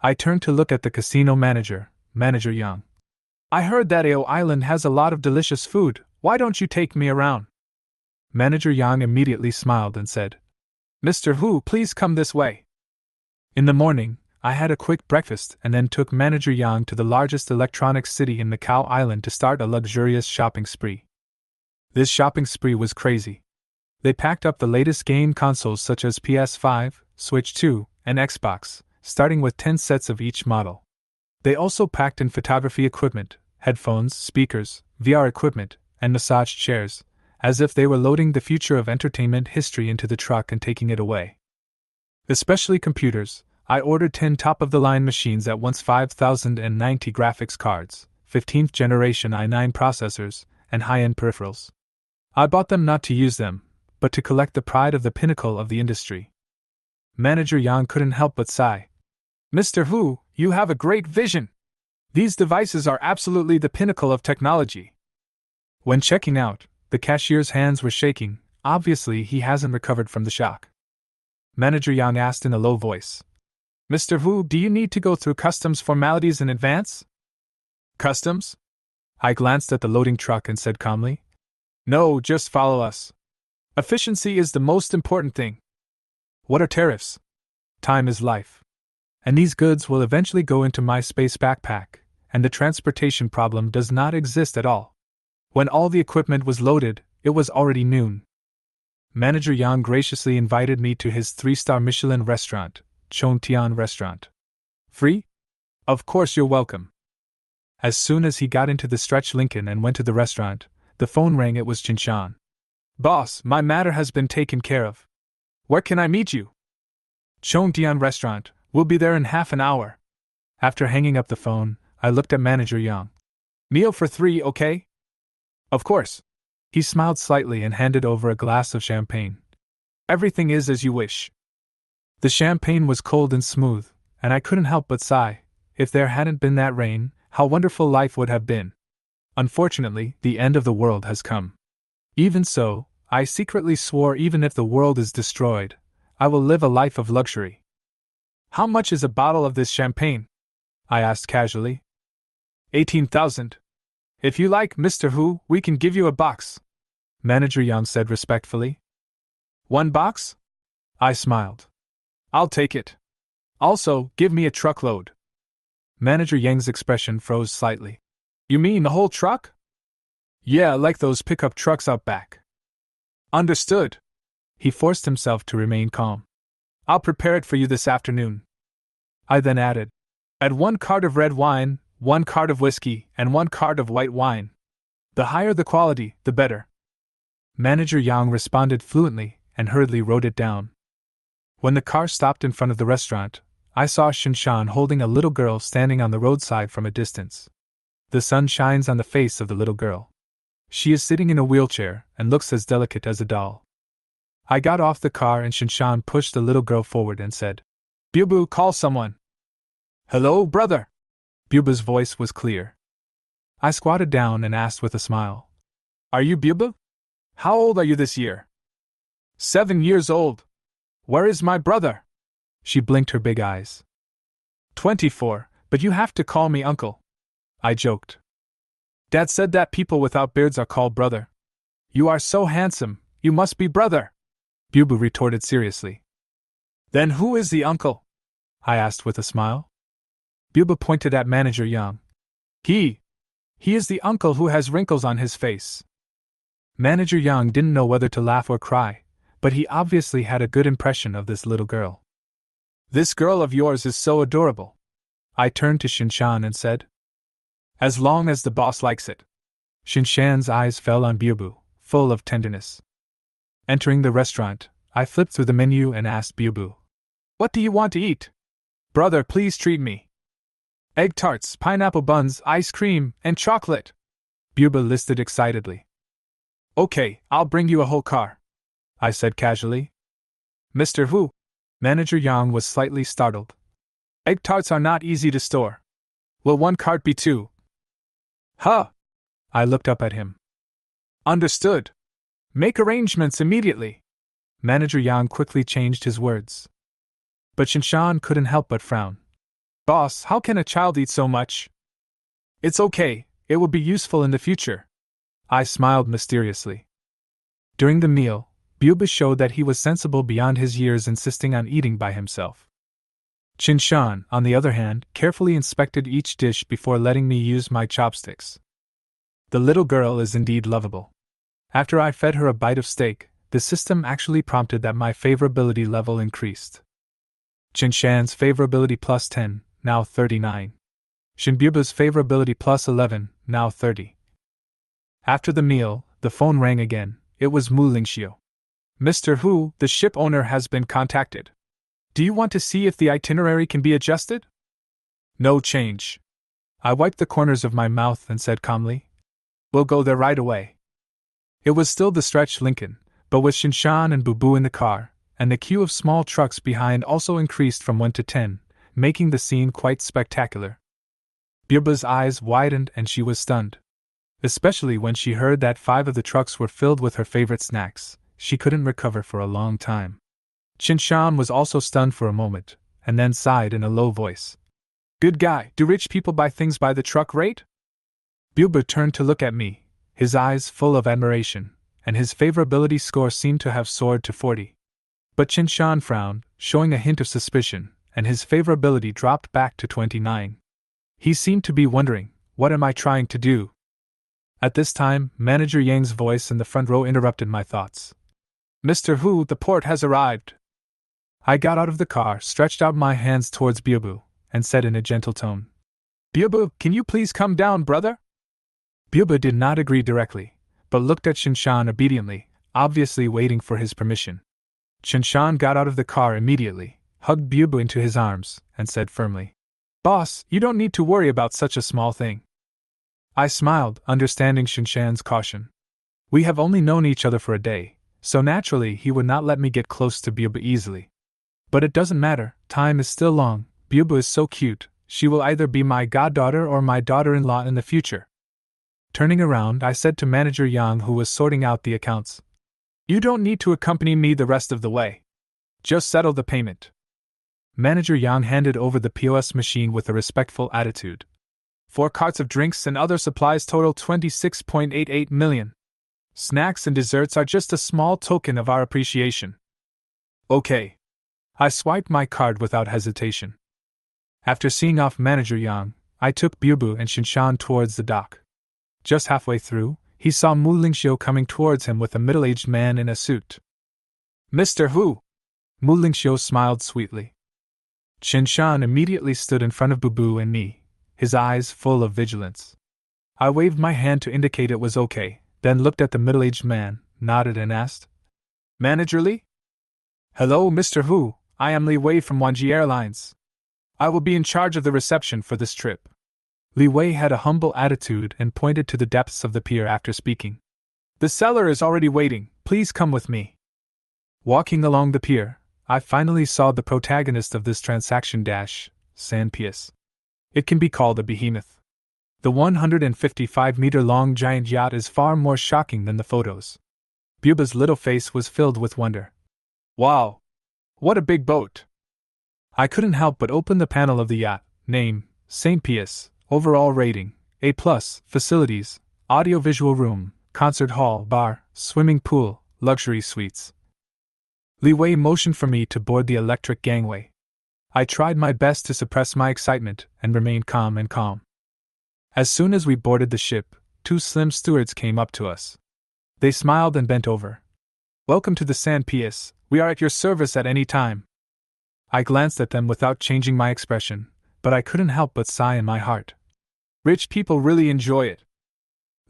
I turned to look at the casino manager, Manager Yang. "I heard that Ao Island has a lot of delicious food, why don't you take me around?" Manager Yang immediately smiled and said, "Mr. Hu, please come this way." In the morning, I had a quick breakfast and then took Manager Yang to the largest electronics city in Macau Island to start a luxurious shopping spree. This shopping spree was crazy. They packed up the latest game consoles such as PS5, Switch 2, and Xbox, starting with 10 sets of each model. They also packed in photography equipment, headphones, speakers, VR equipment, and massage chairs, as if they were loading the future of entertainment history into the truck and taking it away. Especially computers, I ordered 10 top-of-the-line machines at once, 5090 graphics cards, 15th generation i9 processors, and high-end peripherals. I bought them not to use them, but to collect the pride of the pinnacle of the industry. Manager Yang couldn't help but sigh. "Mr. Hu, you have a great vision. These devices are absolutely the pinnacle of technology." When checking out, the cashier's hands were shaking. Obviously, he hasn't recovered from the shock. Manager Yang asked in a low voice, "Mr. Hu, do you need to go through customs formalities in advance?" Customs? I glanced at the loading truck and said calmly. No, just follow us. Efficiency is the most important thing. What are tariffs? Time is life. And these goods will eventually go into my space backpack, and the transportation problem does not exist at all. When all the equipment was loaded, it was already noon. Manager Yang graciously invited me to his 3-star Michelin restaurant, Chongtian Restaurant. Free? Of course you're welcome. As soon as he got into the stretch Lincoln and went to the restaurant, the phone rang. It was Qinshan. Boss, my matter has been taken care of. Where can I meet you? Chongtian Restaurant. We'll be there in half an hour. After hanging up the phone, I looked at Manager Yang. Meal for 3, okay? Of course. He smiled slightly and handed over a glass of champagne. Everything is as you wish. The champagne was cold and smooth, and I couldn't help but sigh. If there hadn't been that rain, how wonderful life would have been. Unfortunately, the end of the world has come. Even so, I secretly swore even if the world is destroyed, I will live a life of luxury. How much is a bottle of this champagne? I asked casually. 18,000. If you like, Mr. Hu, we can give you a box. Manager Yang said respectfully. 1 box? I smiled. I'll take it. Also, give me a truckload. Manager Yang's expression froze slightly. You mean the whole truck? Yeah, like those pickup trucks out back. Understood. He forced himself to remain calm. I'll prepare it for you this afternoon. I then added, add 1 cart of red wine, 1 cart of whiskey, and 1 cart of white wine. The higher the quality, the better. Manager Yang responded fluently and hurriedly wrote it down. When the car stopped in front of the restaurant, I saw Qinshan holding a little girl standing on the roadside from a distance. The sun shines on the face of the little girl. She is sitting in a wheelchair and looks as delicate as a doll. I got off the car and Qinshan pushed the little girl forward and said, Bubu, call someone. Hello, brother. Bubu's voice was clear. I squatted down and asked with a smile. Are you Bubu? How old are you this year? 7 years old. Where is my brother? She blinked her big eyes. 24, but you have to call me uncle. I joked. Dad said that people without beards are called brother. You are so handsome, you must be brother. Bubu retorted seriously. Then who is the uncle? I asked with a smile. Bubu pointed at Manager Yang. He is the uncle who has wrinkles on his face. Manager Yang didn't know whether to laugh or cry, but he obviously had a good impression of this little girl. This girl of yours is so adorable. I turned to Qinshan and said, as long as the boss likes it. Qinshan's eyes fell on Bubu, full of tenderness. Entering the restaurant, I flipped through the menu and asked Bubu, what do you want to eat? Brother, please treat me. Egg tarts, pineapple buns, ice cream, and chocolate. Bubu listed excitedly. Okay, I'll bring you a whole car, I said casually. Mr. Hu? Manager Yang was slightly startled. Egg tarts are not easy to store. Will 1 cart be 2? Huh? I looked up at him. Understood. Make arrangements immediately. Manager Yang quickly changed his words. But Qinshan couldn't help but frown. Boss, how can a child eat so much? It's okay, it will be useful in the future. I smiled mysteriously. During the meal, Bubu showed that he was sensible beyond his years, insisting on eating by himself. Qinshan, on the other hand, carefully inspected each dish before letting me use my chopsticks. The little girl is indeed lovable. After I fed her a bite of steak, the system actually prompted that my favorability level increased. Qinshan's favorability plus 10, now 39. Shinbubu's favorability plus 11, now 30. After the meal, the phone rang again. It was Mu Lingxiu. Mr. Hu, the ship owner has been contacted. Do you want to see if the itinerary can be adjusted? No change. I wiped the corners of my mouth and said calmly, we'll go there right away. It was still the stretch Lincoln, but with Qinshan and Bubu in the car, and the queue of small trucks behind also increased from 1 to 10, making the scene quite spectacular. Bubu's eyes widened and she was stunned. Especially when she heard that 5 of the trucks were filled with her favorite snacks. She couldn't recover for a long time. Qinshan was also stunned for a moment, and then sighed in a low voice. Good guy, do rich people buy things by the truck rate? Buba turned to look at me, his eyes full of admiration, and his favorability score seemed to have soared to 40. But Qinshan frowned, showing a hint of suspicion, and his favorability dropped back to 29. He seemed to be wondering, what am I trying to do? At this time, Manager Yang's voice in the front row interrupted my thoughts. Mr. Hu, the port has arrived. I got out of the car, stretched out my hands towards Bubu, and said in a gentle tone, Bubu, can you please come down, brother? Bubu did not agree directly, but looked at Qinshan obediently, obviously waiting for his permission. Qinshan got out of the car immediately, hugged Bubu into his arms, and said firmly, Boss, you don't need to worry about such a small thing. I smiled, understanding Qinshan's caution. We have only known each other for a day, so naturally he would not let me get close to Bubu easily. But it doesn't matter, time is still long. Bubu is so cute, she will either be my goddaughter or my daughter-in-law in the future. Turning around, I said to Manager Yang, who was sorting out the accounts, You don't need to accompany me the rest of the way. Just settle the payment. Manager Yang handed over the POS machine with a respectful attitude. 4 carts of drinks and other supplies total 26.88 million. Snacks and desserts are just a small token of our appreciation. Okay. I swiped my card without hesitation. After seeing off Manager Yang, I took Bubu and Qinshan towards the dock. Just halfway through, he saw Mu Lingxiu coming towards him with a middle-aged man in a suit. Mr. Hu! Mu Lingxiu smiled sweetly. Qinshan immediately stood in front of Bubu and me, his eyes full of vigilance. I waved my hand to indicate it was okay, then looked at the middle-aged man, nodded and asked, Manager Li? Hello, Mr. Hu, I am Li Wei from Wanji Airlines. I will be in charge of the reception for this trip. Li Wei had a humble attitude and pointed to the depths of the pier after speaking. The cellar is already waiting, please come with me. Walking along the pier, I finally saw the protagonist of this transaction San Pius. It can be called a behemoth. The 155-meter-long giant yacht is far more shocking than the photos. Buba's little face was filled with wonder. Wow! What a big boat! I couldn't help but open the panel of the yacht. Name, St. Pius, overall rating, A+, facilities, audio-visual room, concert hall, bar, swimming pool, luxury suites. Li Wei motioned for me to board the electric gangway. I tried my best to suppress my excitement and remain calm. As soon as we boarded the ship, 2 slim stewards came up to us. They smiled and bent over. Welcome to the San Pius, we are at your service at any time. I glanced at them without changing my expression, but I couldn't help but sigh in my heart. Rich people really enjoy it.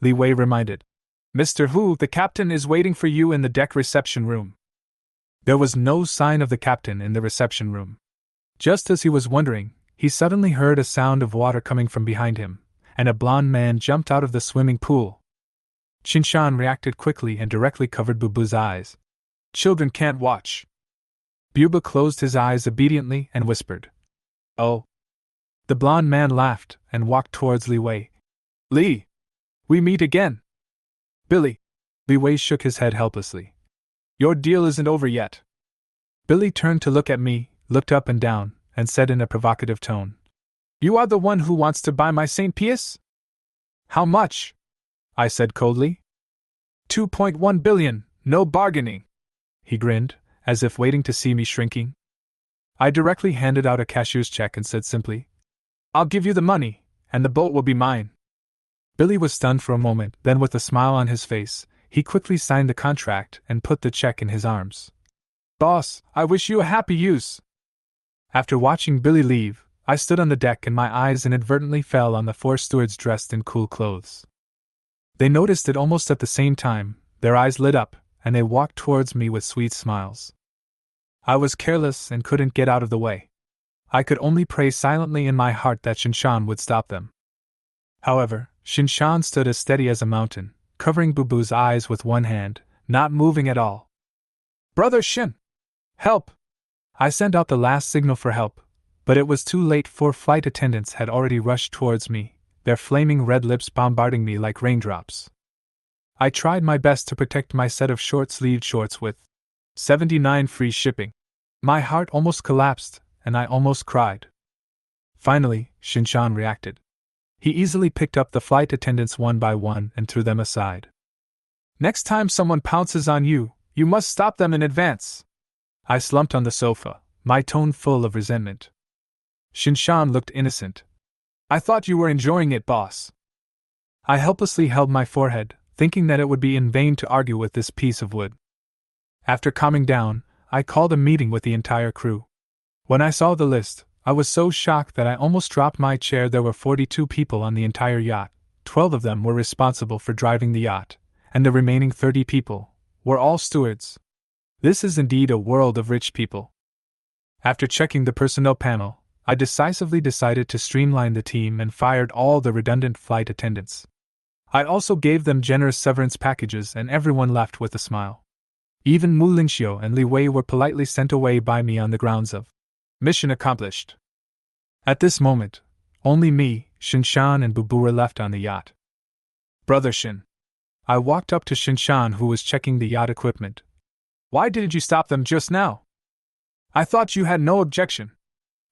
Li Wei reminded. Mr. Hu, the captain is waiting for you in the deck reception room. There was no sign of the captain in the reception room. Just as he was wondering, he suddenly heard a sound of water coming from behind him, and a blond man jumped out of the swimming pool. Qinshan reacted quickly and directly covered Bubu's eyes. Children can't watch. Bubu closed his eyes obediently and whispered, Oh. The blond man laughed and walked towards Li Wei. Li! We meet again! Billy! Li Wei shook his head helplessly. Your deal isn't over yet. Billy turned to look at me, looked up and down, and said in a provocative tone, You are the one who wants to buy my St. Pius? How much? I said coldly. 2.1 billion, no bargaining. He grinned, as if waiting to see me shrinking. I directly handed out a cashier's check and said simply, I'll give you the money, and the boat will be mine. Billy was stunned for a moment, then with a smile on his face, he quickly signed the contract and put the check in his arms. Boss, I wish you a happy use. After watching Billy leave, I stood on the deck and my eyes inadvertently fell on the 4 stewards dressed in cool clothes. They noticed it almost at the same time, their eyes lit up, and they walked towards me with sweet smiles. I was careless and couldn't get out of the way. I could only pray silently in my heart that Qinshan would stop them. However, Qinshan stood as steady as a mountain, covering Bubu's eyes with one hand, not moving at all. Brother Shin! Help! I sent out the last signal for help, but it was too late. 4 flight attendants had already rushed towards me, their flaming red lips bombarding me like raindrops. I tried my best to protect my set of short-sleeved shorts with 79 free shipping. My heart almost collapsed, and I almost cried. Finally, Qinshan reacted. He easily picked up the flight attendants one by one and threw them aside. Next time someone pounces on you, you must stop them in advance. I slumped on the sofa, my tone full of resentment. Shinshan looked innocent. I thought you were enjoying it, boss. I helplessly held my forehead, thinking that it would be in vain to argue with this piece of wood. After calming down, I called a meeting with the entire crew. When I saw the list, I was so shocked that I almost dropped my chair. There were 42 people on the entire yacht, 12 of them were responsible for driving the yacht, and the remaining 30 people were all stewards. This is indeed a world of rich people. After checking the personnel panel, I decisively decided to streamline the team and fired all the redundant flight attendants. I also gave them generous severance packages and everyone left with a smile. Even Mu Lingxiu and Li Wei were politely sent away by me on the grounds of mission accomplished. At this moment, only me, Shinshan and Bubu were left on the yacht. Brother Shin. I walked up to Shinshan, who was checking the yacht equipment. Why didn't you stop them just now? I thought you had no objection,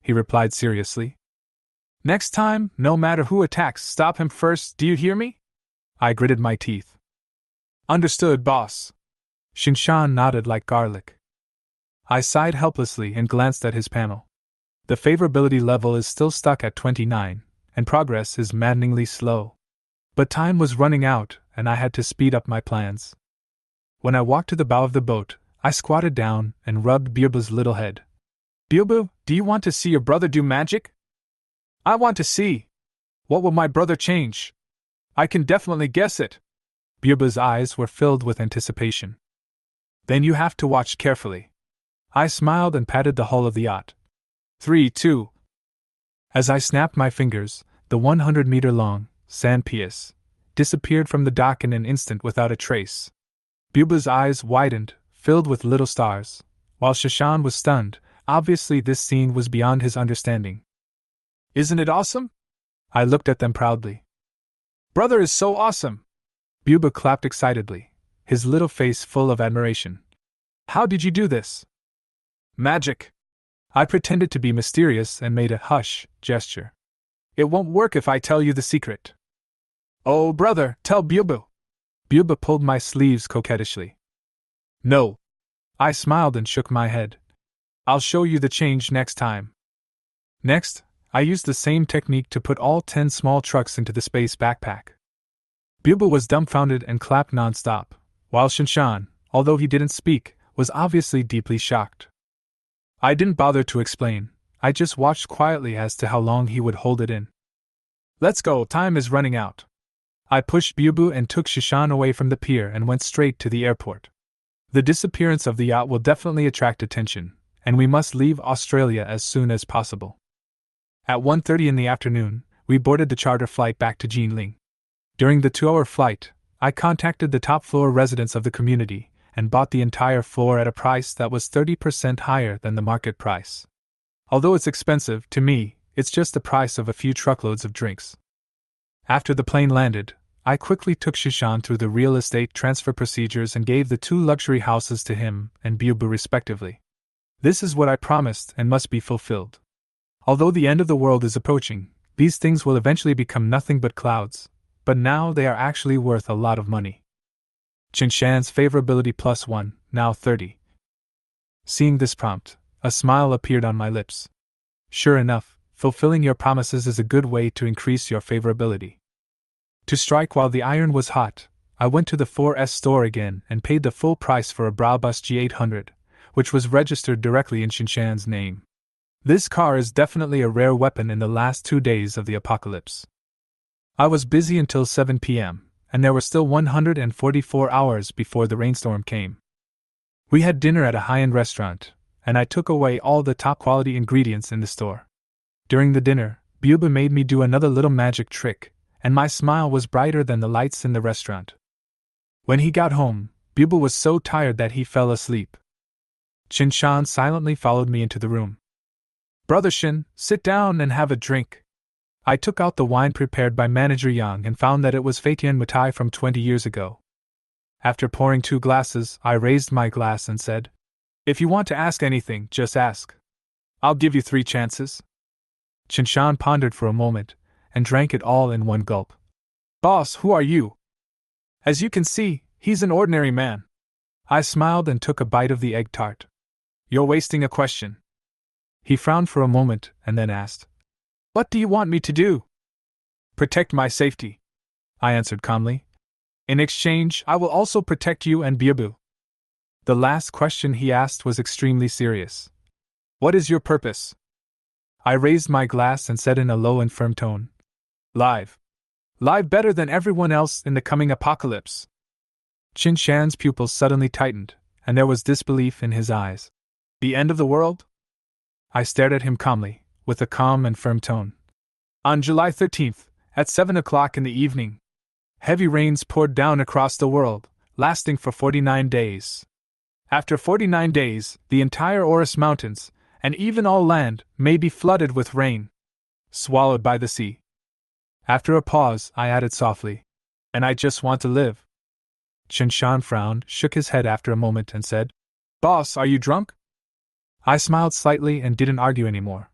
he replied seriously. Next time, no matter who attacks, stop him first, do you hear me? I gritted my teeth. Understood, boss. Shinshan nodded like garlic. I sighed helplessly and glanced at his panel. The favorability level is still stuck at 29, and progress is maddeningly slow. But time was running out, and I had to speed up my plans. When I walked to the bow of the boat, I squatted down and rubbed Bilbo's little head. Bilbo, do you want to see your brother do magic? I want to see. What will my brother change? I can definitely guess it. Bilbo's eyes were filled with anticipation. Then you have to watch carefully. I smiled and patted the hull of the yacht. 3, 2. As I snapped my fingers, the 100-meter-long sand piece disappeared from the dock in an instant without a trace. Bilbo's eyes widened, filled with little stars, while Shashan was stunned. Obviously this scene was beyond his understanding. Isn't it awesome? I looked at them proudly. Brother is so awesome! Bilbo clapped excitedly, his little face full of admiration. How did you do this? Magic! I pretended to be mysterious and made a hush gesture. It won't work if I tell you the secret. Oh, brother, tell Bilbo! Bilbo pulled my sleeves coquettishly. No. I smiled and shook my head. I'll show you the change next time. Next, I used the same technique to put all 10 small trucks into the space backpack. Bilbo was dumbfounded and clapped non-stop, while Shinshan, although he didn't speak, was obviously deeply shocked. I didn't bother to explain, I just watched quietly as to how long he would hold it in. Let's go, time is running out. I pushed Bilbo and took Shinshan away from the pier and went straight to the airport. The disappearance of the yacht will definitely attract attention, and we must leave Australia as soon as possible. At 1:30 in the afternoon, we boarded the charter flight back to Jinling. During the 2-hour flight, I contacted the top-floor residents of the community and bought the entire floor at a price that was 30% higher than the market price. Although it's expensive, to me, it's just the price of a few truckloads of drinks. After the plane landed, I quickly took Shishan through the real estate transfer procedures and gave the 2 luxury houses to him and Bilbo respectively. This is what I promised and must be fulfilled. Although the end of the world is approaching, these things will eventually become nothing but clouds, but now they are actually worth a lot of money. Chinshan's favorability +1, now 30. Seeing this prompt, a smile appeared on my lips. Sure enough, fulfilling your promises is a good way to increase your favorability. To strike while the iron was hot, I went to the 4S store again and paid the full price for a Brabus G800, which was registered directly in Shinshan's name. This car is definitely a rare weapon in the last 2 days of the apocalypse. I was busy until 7 p.m., and there were still 144 hours before the rainstorm came. We had dinner at a high-end restaurant, and I took away all the top-quality ingredients in the store. During the dinner, Bilbo made me do another little magic trick, and my smile was brighter than the lights in the restaurant. When he got home, Bilbo was so tired that he fell asleep. Shinshan silently followed me into the room. Brother Shin, sit down and have a drink. I took out the wine prepared by Manager Yang and found that it was Feitian Mutai from 20 years ago. After pouring 2 glasses, I raised my glass and said, If you want to ask anything, just ask. I'll give you 3 chances. Shinshan pondered for a moment, and drank it all in one gulp. Boss, who are you? As you can see, he's an ordinary man. I smiled and took a bite of the egg tart. You're wasting a question. He frowned for a moment and then asked, What do you want me to do? Protect my safety, I answered calmly. In exchange, I will also protect you and Byabu. The last question he asked was extremely serious. What is your purpose? I raised my glass and said in a low and firm tone, Live. Live better than everyone else in the coming apocalypse. Qin Shan's pupils suddenly tightened, and there was disbelief in his eyes. The end of the world? I stared at him calmly, with a calm and firm tone. On July 13th, at 7 o'clock in the evening, heavy rains poured down across the world, lasting for 49 days. After 49 days, the entire Orus Mountains, and even all land, may be flooded with rain, swallowed by the sea. After a pause, I added softly, And I just want to live. Qin Shan frowned, shook his head after a moment, and said, Boss, are you drunk? I smiled slightly and didn't argue anymore.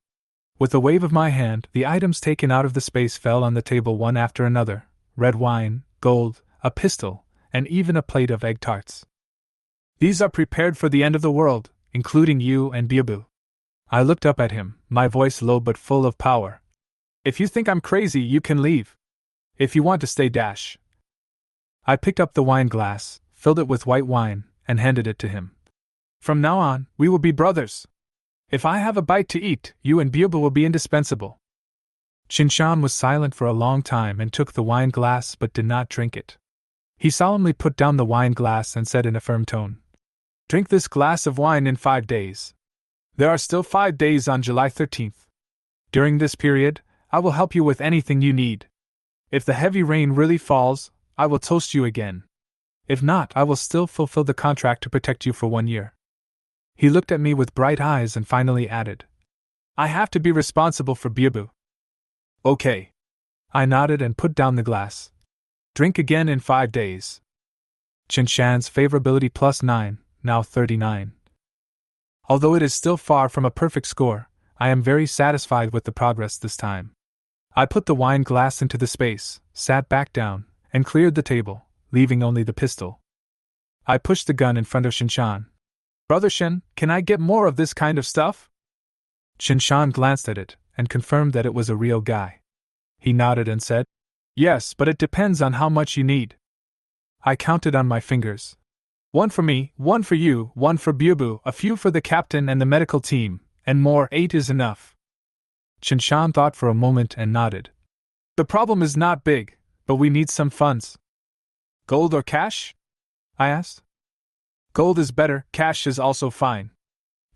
With a wave of my hand, the items taken out of the space fell on the table one after another: red wine, gold, a pistol, and even a plate of egg tarts. These are prepared for the end of the world, including you and Byabu. I looked up at him, my voice low but full of power. If you think I'm crazy, you can leave. If you want to stay, dash. I picked up the wine glass, filled it with white wine, and handed it to him. From now on, we will be brothers. If I have a bite to eat, you and Byabu will be indispensable. Qin Shan was silent for a long time and took the wine glass but did not drink it. He solemnly put down the wine glass and said in a firm tone, Drink this glass of wine in 5 days. There are still 5 days on July 13th. During this period, I will help you with anything you need. If the heavy rain really falls, I will toast you again. If not, I will still fulfill the contract to protect you for 1 year. He looked at me with bright eyes and finally added, I have to be responsible for Byabu. Okay. I nodded and put down the glass. Drink again in 5 days. Qin Shan's favorability +9, now 39. Although it is still far from a perfect score, I am very satisfied with the progress this time. I put the wine glass into the space, sat back down, and cleared the table, leaving only the pistol. I pushed the gun in front of Qin Shan. Brother Shen, can I get more of this kind of stuff? Qin Shan glanced at it, and confirmed that it was a real guy. He nodded and said, Yes, but it depends on how much you need. I counted on my fingers. 1 for me, 1 for you, 1 for Byabu, a few for the captain and the medical team, and more. 8 is enough. Qin Shan thought for a moment and nodded. The problem is not big, but we need some funds. Gold or cash? I asked. Gold is better, cash is also fine,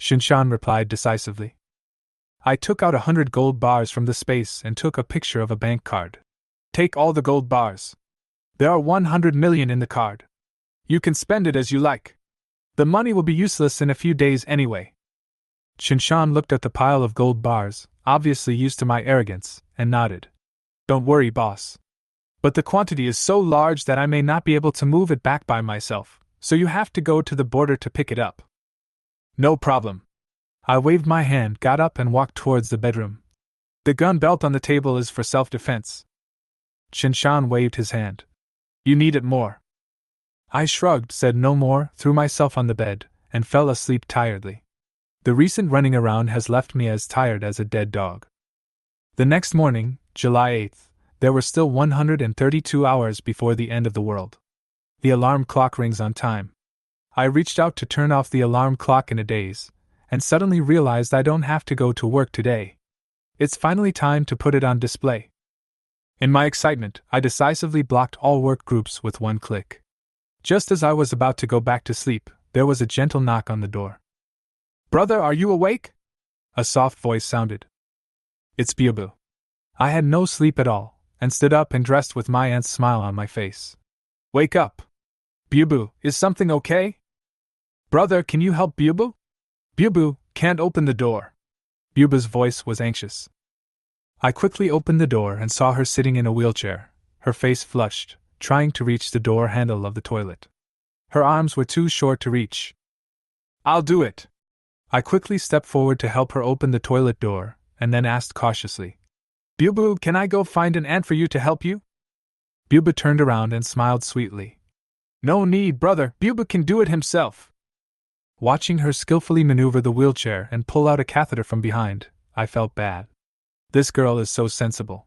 Qin Shan replied decisively. I took out 100 gold bars from the space and took a picture of a bank card. Take all the gold bars. There are 100 million in the card. You can spend it as you like. The money will be useless in a few days anyway. Qin Shan looked at the pile of gold bars, obviously used to my arrogance, and nodded. Don't worry, boss. But the quantity is so large that I may not be able to move it back by myself, so you have to go to the border to pick it up. No problem. I waved my hand, got up, and walked towards the bedroom. The gun belt on the table is for self-defense. Qin Shan waved his hand. You need it more. I shrugged, said no more, threw myself on the bed, and fell asleep tiredly. The recent running around has left me as tired as a dead dog. The next morning, July 8th, there were still 132 hours before the end of the world. The alarm clock rings on time. I reached out to turn off the alarm clock in a daze, and suddenly realized I don't have to go to work today. It's finally time to put it on display. In my excitement, I decisively blocked all work groups with one click. Just as I was about to go back to sleep, there was a gentle knock on the door. Brother, are you awake? A soft voice sounded. It's Byabu. I had no sleep at all, and stood up and dressed with my aunt's smile on my face. Wake up. Byabu, is something okay? Brother, can you help Byabu? Byabu, can't open the door. Byabu's voice was anxious. I quickly opened the door and saw her sitting in a wheelchair, her face flushed, trying to reach the door handle of the toilet. Her arms were too short to reach. I'll do it. I quickly stepped forward to help her open the toilet door, and then asked cautiously, Bubu, can I go find an ant for you to help you? Bubu turned around and smiled sweetly. No need, brother, Bubu can do it himself. Watching her skillfully maneuver the wheelchair and pull out a catheter from behind, I felt bad. This girl is so sensible.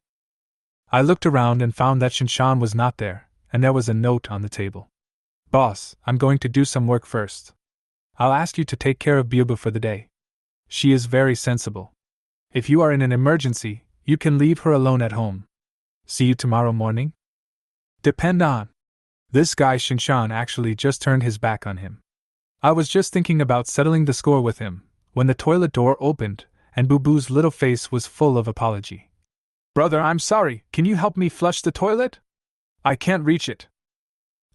I looked around and found that Shinshan was not there, and there was a note on the table. Boss, I'm going to do some work first. I'll ask you to take care of Bubu for the day. She is very sensible. If you are in an emergency, you can leave her alone at home. See you tomorrow morning? Depend on. This guy Shinshan actually just turned his back on him. I was just thinking about settling the score with him, when the toilet door opened, and Bubu's little face was full of apology. Brother, I'm sorry, can you help me flush the toilet? I can't reach it.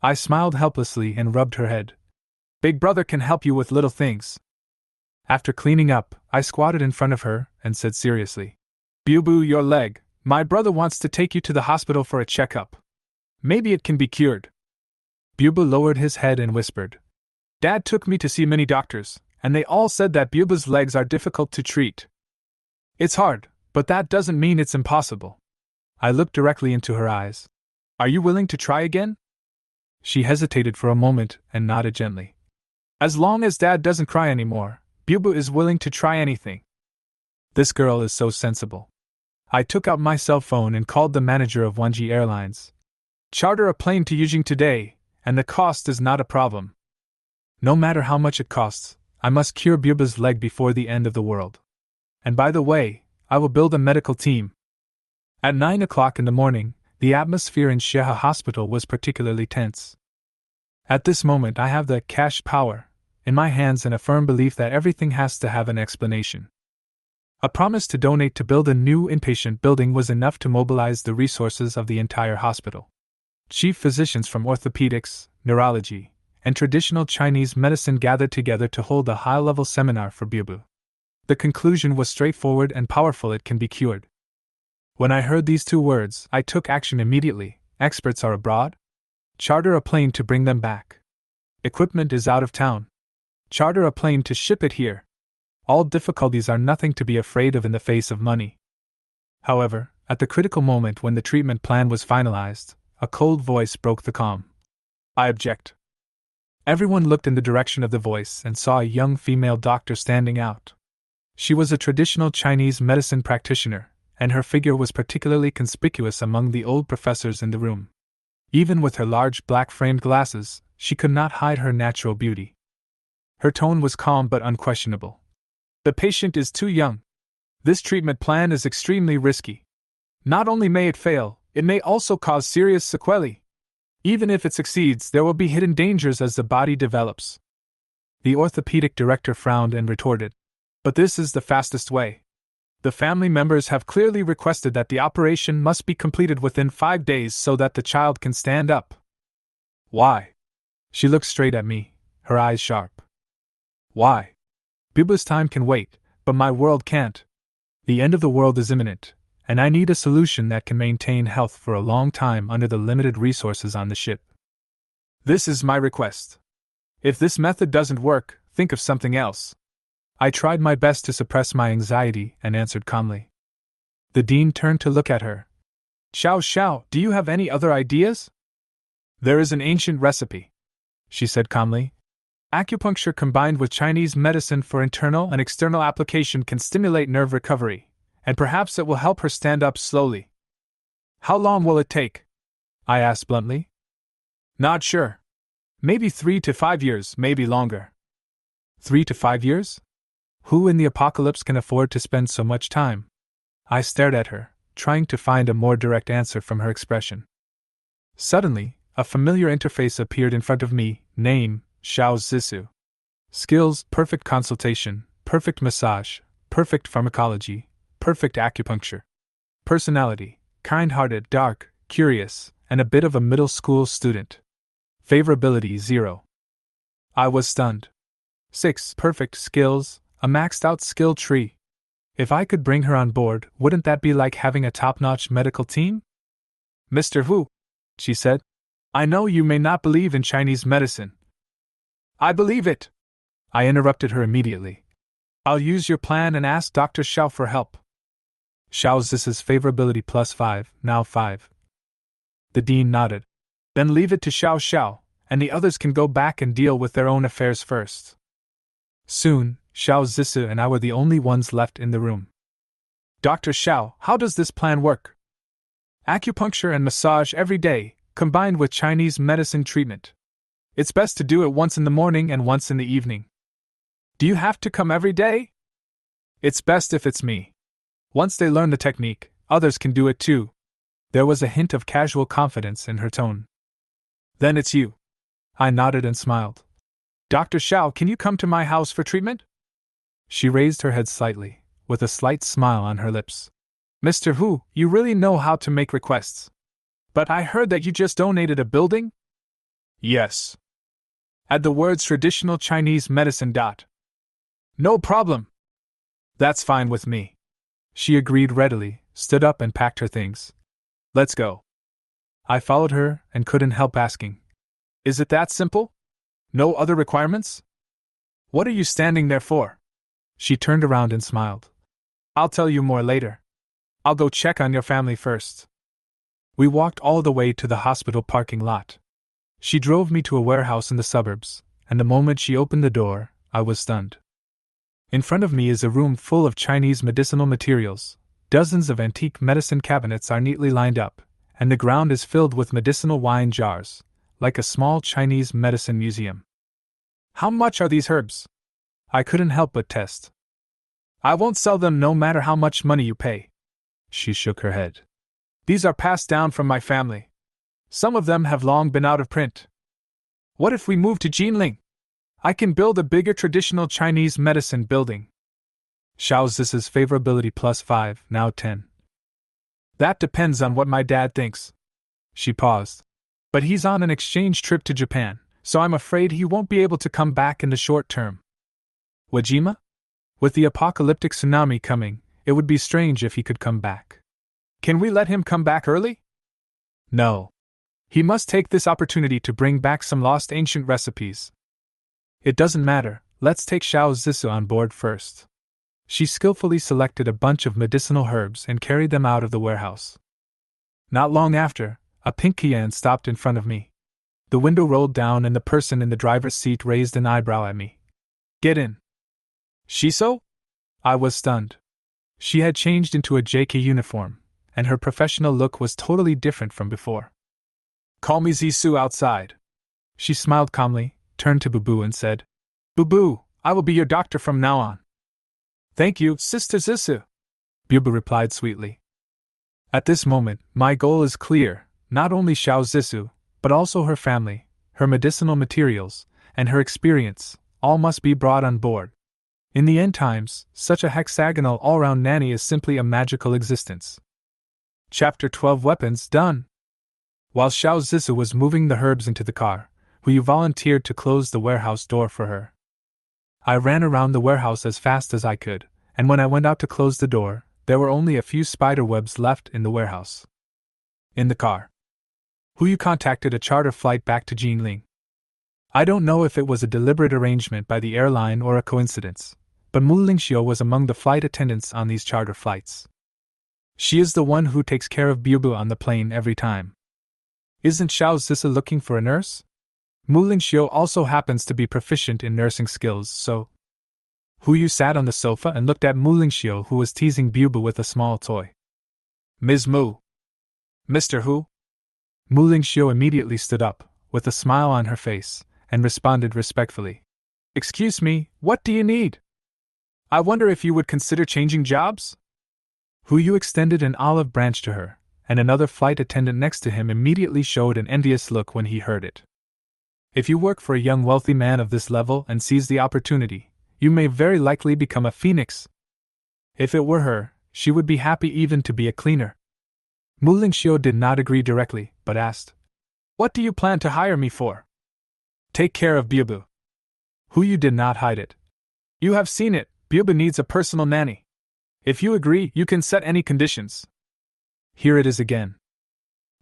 I smiled helplessly and rubbed her head. Big brother can help you with little things. After cleaning up, I squatted in front of her and said seriously, Bubu, your leg, my brother wants to take you to the hospital for a checkup. Maybe it can be cured. Bubu lowered his head and whispered, Dad took me to see many doctors, and they all said that Bubu's legs are difficult to treat. It's hard, but that doesn't mean it's impossible. I looked directly into her eyes. Are you willing to try again? She hesitated for a moment and nodded gently. As long as Dad doesn't cry anymore, Bubu is willing to try anything. This girl is so sensible. I took out my cell phone and called the manager of Wanji Airlines. Charter a plane to Yijing today, and the cost is not a problem. No matter how much it costs, I must cure Bubu's leg before the end of the world. And by the way, I will build a medical team. At 9 o'clock in the morning, the atmosphere in Sheha Hospital was particularly tense. At this moment I have the cash power in my hands and a firm belief that everything has to have an explanation. A promise to donate to build a new inpatient building was enough to mobilize the resources of the entire hospital. Chief physicians from orthopedics, neurology, and traditional Chinese medicine gathered together to hold a high-level seminar for Bubu. The conclusion was straightforward and powerful: it can be cured. When I heard these two words, I took action immediately. Experts are abroad? Charter a plane to bring them back. Equipment is out of town. Charter a plane to ship it here. All difficulties are nothing to be afraid of in the face of money. However, at the critical moment when the treatment plan was finalized, a cold voice broke the calm. I object. Everyone looked in the direction of the voice and saw a young female doctor standing out. She was a traditional Chinese medicine practitioner, and her figure was particularly conspicuous among the old professors in the room. Even with her large black-framed glasses, she could not hide her natural beauty. Her tone was calm but unquestionable. The patient is too young. This treatment plan is extremely risky. Not only may it fail, it may also cause serious sequelae. Even if it succeeds, there will be hidden dangers as the body develops. The orthopedic director frowned and retorted, But this is the fastest way. The family members have clearly requested that the operation must be completed within 5 days so that the child can stand up. Why? She looked straight at me, her eyes sharp. Why? Bubu's time can wait, but my world can't. The end of the world is imminent, and I need a solution that can maintain health for a long time under the limited resources on the ship. This is my request. If this method doesn't work, think of something else. I tried my best to suppress my anxiety and answered calmly. The dean turned to look at her. Xiao, do you have any other ideas? There is an ancient recipe, she said calmly. Acupuncture combined with Chinese medicine for internal and external application can stimulate nerve recovery, and perhaps it will help her stand up slowly. How long will it take? I asked bluntly. Not sure. Maybe 3 to 5 years, maybe longer. 3 to 5 years? Who in the apocalypse can afford to spend so much time? I stared at her, trying to find a more direct answer from her expression. Suddenly, a familiar interface appeared in front of me. Name, Xiao Zissou. Skills, perfect consultation, perfect massage, perfect pharmacology, perfect acupuncture. Personality, kind-hearted, dark, curious, and a bit of a middle school student. Favorability 0. I was stunned. 6 perfect skills, a maxed-out skill tree. If I could bring her on board, wouldn't that be like having a top-notch medical team? Mr. Wu, she said, I know you may not believe in Chinese medicine. I believe it. I interrupted her immediately. I'll use your plan and ask Dr. Xiao for help. Xiao Zis's favorability +5, now 5. The dean nodded. Then leave it to Xiao Xiao, and the others can go back and deal with their own affairs first. Soon, Xiao Zisu and I were the only ones left in the room. Dr. Xiao, how does this plan work? Acupuncture and massage every day, combined with Chinese medicine treatment. It's best to do it once in the morning and once in the evening. Do you have to come every day? It's best if it's me. Once they learn the technique, others can do it too. There was a hint of casual confidence in her tone. Then it's you. I nodded and smiled. Dr. Xiao, can you come to my house for treatment? She raised her head slightly, with a slight smile on her lips. Mr. Hu, you really know how to make requests. But I heard that you just donated a building? Yes. Add the words traditional Chinese medicine. No problem. That's fine with me. She agreed readily, stood up and packed her things. Let's go. I followed her and couldn't help asking. Is it that simple? No other requirements? What are you standing there for? She turned around and smiled. I'll tell you more later. I'll go check on your family first. We walked all the way to the hospital parking lot. She drove me to a warehouse in the suburbs, and the moment she opened the door, I was stunned. In front of me is a room full of Chinese medicinal materials. Dozens of antique medicine cabinets are neatly lined up, and the ground is filled with medicinal wine jars, like a small Chinese medicine museum. How much are these herbs? I couldn't help but test. I won't sell them no matter how much money you pay. She shook her head. These are passed down from my family. Some of them have long been out of print. What if we move to Jinling? I can build a bigger traditional Chinese medicine building. Xiao Zis's favorability +5, now 10. That depends on what my dad thinks. She paused. But he's on an exchange trip to Japan, so I'm afraid he won't be able to come back in the short term. Wajima? With the apocalyptic tsunami coming, it would be strange if he could come back. Can we let him come back early? No. He must take this opportunity to bring back some lost ancient recipes. It doesn't matter, let's take Xiao Zisu on board first. She skillfully selected a bunch of medicinal herbs and carried them out of the warehouse. Not long after, a pink Kian stopped in front of me. The window rolled down and the person in the driver's seat raised an eyebrow at me. Get in. Shiso? I was stunned. She had changed into a JK uniform, and her professional look was totally different from before. Call me Zisu outside. She smiled calmly, turned to Bubu and said, Bubu, I will be your doctor from now on. Thank you, Sister Zisu, Bubu replied sweetly. At this moment, my goal is clear, not only Xiao Zisu, but also her family, her medicinal materials, and her experience, all must be brought on board. In the end times, such a hexagonal all-round nanny is simply a magical existence. Chapter 12 Weapons done. While Xiao Zisu was moving the herbs into the car, Hu volunteered to close the warehouse door for her. I ran around the warehouse as fast as I could, and when I went out to close the door, there were only a few spider webs left in the warehouse. In the car, Hu contacted a charter flight back to Jinling. I don't know if it was a deliberate arrangement by the airline or a coincidence, but Mu Lingxiu was among the flight attendants on these charter flights. She is the one who takes care of Bubu on the plane every time. Isn't Xiao Zisu looking for a nurse? Mu Lingxiu also happens to be proficient in nursing skills, so... Hu sat on the sofa and looked at Mu Lingxiu, who was teasing Bubu with a small toy. Ms. Mu. Mr. Hu? Mu Lingxiu immediately stood up, with a smile on her face, and responded respectfully. Excuse me, what do you need? I wonder if you would consider changing jobs? Hu extended an olive branch to her, and another flight attendant next to him immediately showed an envious look when he heard it. If you work for a young wealthy man of this level and seize the opportunity, you may very likely become a phoenix. If it were her, she would be happy even to be a cleaner. Mu Lingxiu did not agree directly, but asked, What do you plan to hire me for? Take care of Bubu. Hu did not hide it. You have seen it, Bubu needs a personal nanny. If you agree, you can set any conditions. Here it is again.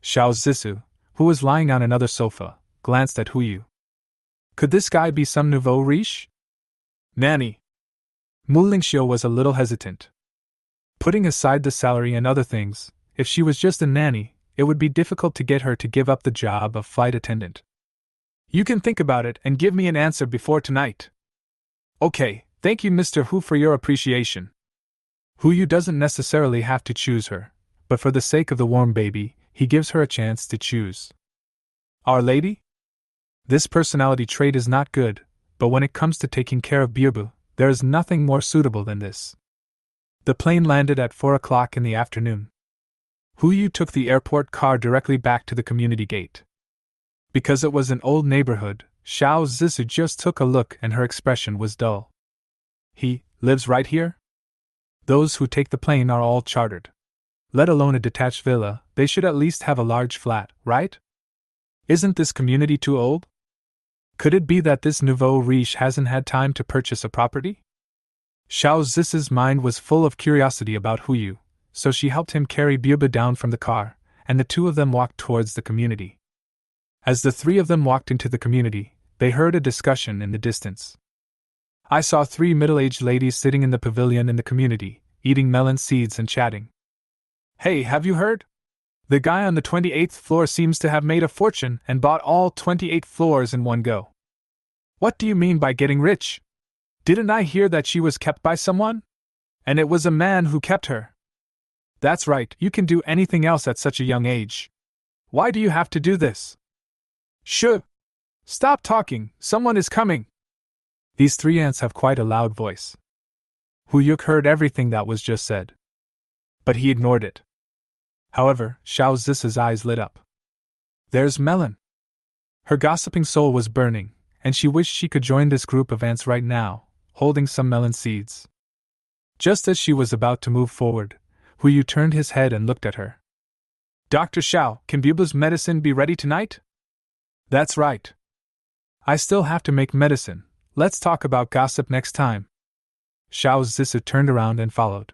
Xiao Zisu, who was lying on another sofa, glanced at Hu. Could this guy be some nouveau riche? Nanny. Mu Lingxiu was a little hesitant. Putting aside the salary and other things, if she was just a nanny, it would be difficult to get her to give up the job of flight attendant. You can think about it and give me an answer before tonight. Okay, thank you, Mr. Hu, for your appreciation. Hu doesn't necessarily have to choose her, but for the sake of the warm baby, he gives her a chance to choose. Our Lady? This personality trait is not good, but when it comes to taking care of Byobu, there is nothing more suitable than this. The plane landed at 4 o'clock in the afternoon. Hu took the airport car directly back to the community gate. Because it was an old neighborhood, Xiao Zissou just took a look and her expression was dull. He lives right here? Those who take the plane are all chartered. Let alone a detached villa, they should at least have a large flat, right? Isn't this community too old? Could it be that this nouveau riche hasn't had time to purchase a property? Xiao Zissou's mind was full of curiosity about Hu, so she helped him carry Byobu down from the car, and the two of them walked towards the community. As the three of them walked into the community, they heard a discussion in the distance. I saw 3 middle-aged ladies sitting in the pavilion in the community, eating melon seeds and chatting. Hey, have you heard? The guy on the 28th floor seems to have made a fortune and bought all 28 floors in one go. What do you mean by getting rich? Didn't I hear that she was kept by someone? And it was a man who kept her. That's right, you can do anything else at such a young age. Why do you have to do this? Shh! Stop talking, someone is coming! These 3 ants have quite a loud voice. Hu heard everything that was just said. But he ignored it. However, Xiao Zissou's eyes lit up. There's Melon! Her gossiping soul was burning, and she wished she could join this group of ants right now, holding some melon seeds. Just as she was about to move forward, Hu turned his head and looked at her. Dr. Xiao, can Byobu's medicine be ready tonight? That's right. I still have to make medicine. Let's talk about gossip next time. Xiao Zissou turned around and followed.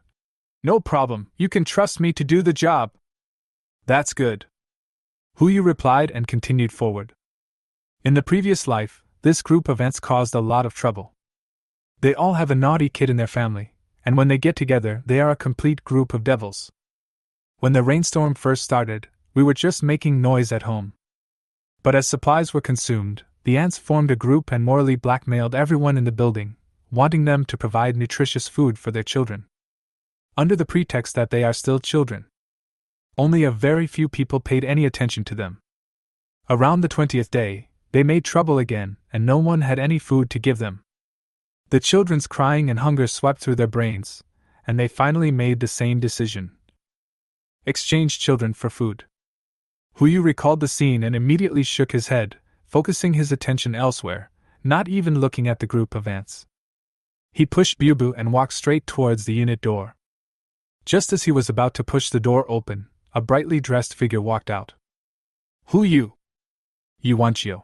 No problem, you can trust me to do the job. That's good. Hu replied and continued forward. In the previous life, this group of ants caused a lot of trouble. They all have a naughty kid in their family, and when they get together, they are a complete group of devils. When the rainstorm first started, we were just making noise at home. But as supplies were consumed, the ants formed a group and morally blackmailed everyone in the building, wanting them to provide nutritious food for their children. Under the pretext that they are still children. Only a very few people paid any attention to them. Around the 20th day, they made trouble again, and no one had any food to give them. The children's crying and hunger swept through their brains, and they finally made the same decision. Exchange children for food. Hu recalled the scene and immediately shook his head, focusing his attention elsewhere, not even looking at the group of ants. He pushed Byobu and walked straight towards the unit door. Just as he was about to push the door open, a brightly dressed figure walked out. Hu Yu Wanchio.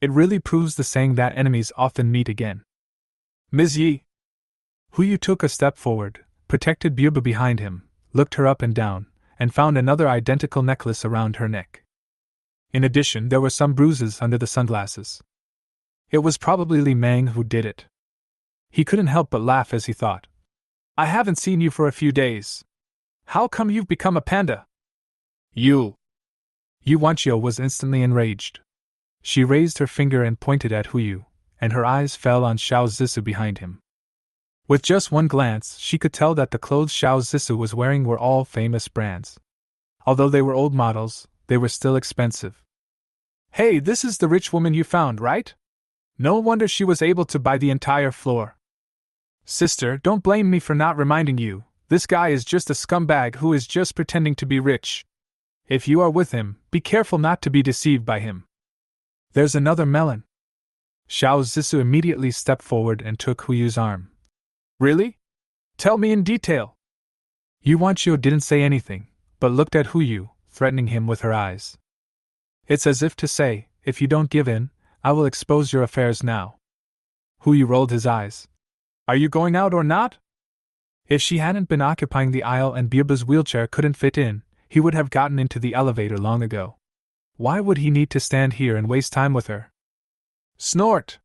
It really proves the saying that enemies often meet again. Ms. Yi. Hu took a step forward, protected Byobu behind him, looked her up and down, and found another identical necklace around her neck. In addition, there were some bruises under the sunglasses. It was probably Li Meng who did it. He couldn't help but laugh as he thought. I haven't seen you for a few days. How come you've become a panda? Yu Wanchio was instantly enraged. She raised her finger and pointed at Hu, and her eyes fell on Xiao Zissou behind him. With just one glance, she could tell that the clothes Xiao Zissou was wearing were all famous brands. Although they were old models, they were still expensive. Hey, this is the rich woman you found, right? No wonder she was able to buy the entire floor. Sister, don't blame me for not reminding you, this guy is just a scumbag who is just pretending to be rich. If you are with him, be careful not to be deceived by him. There's another melon. Xiao Zissou immediately stepped forward and took Hu's arm. Really? Tell me in detail. Yu Wanchio didn't say anything, but looked at Hu, threatening him with her eyes. It's as if to say, if you don't give in, I will expose your affairs now. Hu rolled his eyes. Are you going out or not? If she hadn't been occupying the aisle and Byobu's wheelchair couldn't fit in, he would have gotten into the elevator long ago. Why would he need to stand here and waste time with her? Snort!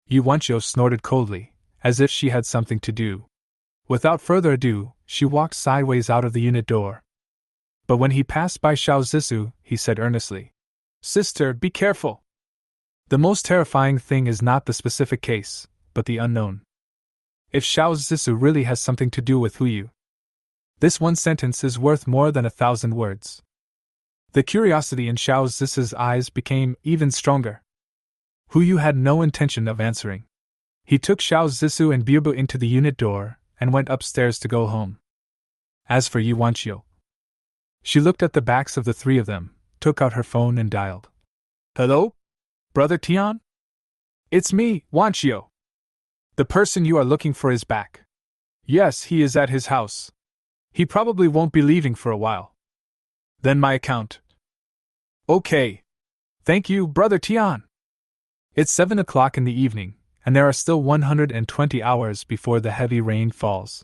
Yu Wanchio snorted coldly, as if she had something to do. Without further ado, she walked sideways out of the unit door. But when he passed by Xiao Zissou, he said earnestly, "Sister, be careful. The most terrifying thing is not the specific case, but the unknown. If Xiao Zissou really has something to do with Huyu, this one sentence is worth more than 1,000 words." The curiosity in Xiao Zissou's eyes became even stronger. Huyu had no intention of answering. He took Xiao Zissou and Biubu into the unit door and went upstairs to go home. As for Yu Wanqiu, she looked at the backs of the three of them, took out her phone and dialed. "Hello? Brother Tian? It's me, Wanqiu. The person you are looking for is back. Yes, he is at his house. He probably won't be leaving for a while. Then my account." "Okay. Thank you, Brother Tian." It's 7 o'clock in the evening, and there are still 120 hours before the heavy rain falls.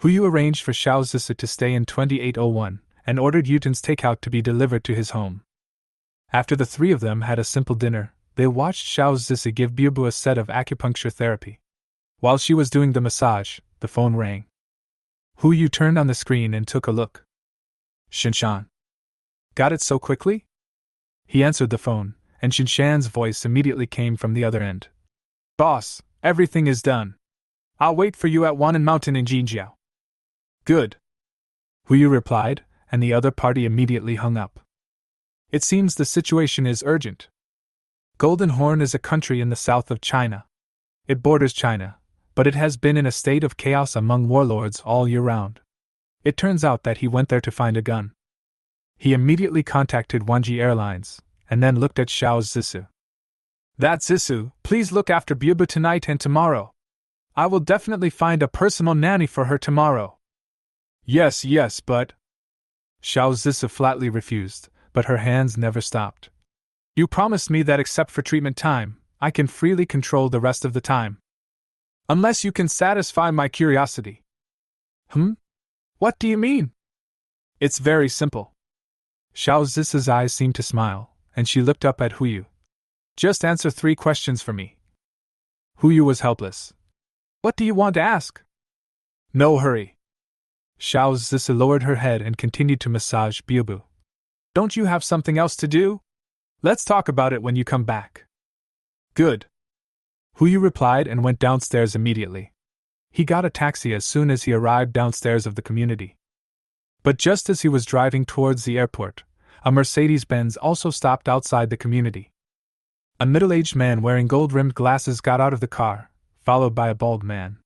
Huyu arranged for Xiao Zissou to stay in 2801 and ordered Yutin's takeout to be delivered to his home. After the three of them had a simple dinner, they watched Xiao Zissou give Biubu a set of acupuncture therapy. While she was doing the massage, the phone rang. Huyu turned on the screen and took a look. "Shinshan. Got it so quickly?" He answered the phone, and Shinshan's voice immediately came from the other end. "Boss, everything is done. I'll wait for you at Wanan Mountain in Jinjiao." "Good," Huyu replied, and the other party immediately hung up. It seems the situation is urgent. Golden Horn is a country in the south of China. It borders China, but it has been in a state of chaos among warlords all year round. It turns out that he went there to find a gun. He immediately contacted Wanji Airlines, and then looked at Xiao Zissou. "That Zissou, please look after Biubu tonight and tomorrow. I will definitely find a personal nanny for her tomorrow." Yes, but..." Xiao Zissou flatly refused, but her hands never stopped. "You promised me that except for treatment time, I can freely control the rest of the time. Unless you can satisfy my curiosity." What do you mean?" "It's very simple." Xiao Zissou's eyes seemed to smile, and she looked up at Huyu. "Just answer 3 questions for me." Huyu was helpless. "What do you want to ask?" "No hurry." Xiao Zissou lowered her head and continued to massage Biubu. "Don't you have something else to do? Let's talk about it when you come back." "Good," Huyu replied and went downstairs immediately. He got a taxi as soon as he arrived downstairs of the community. But just as he was driving towards the airport, a Mercedes-Benz also stopped outside the community. A middle-aged man wearing gold-rimmed glasses got out of the car, followed by a bald man.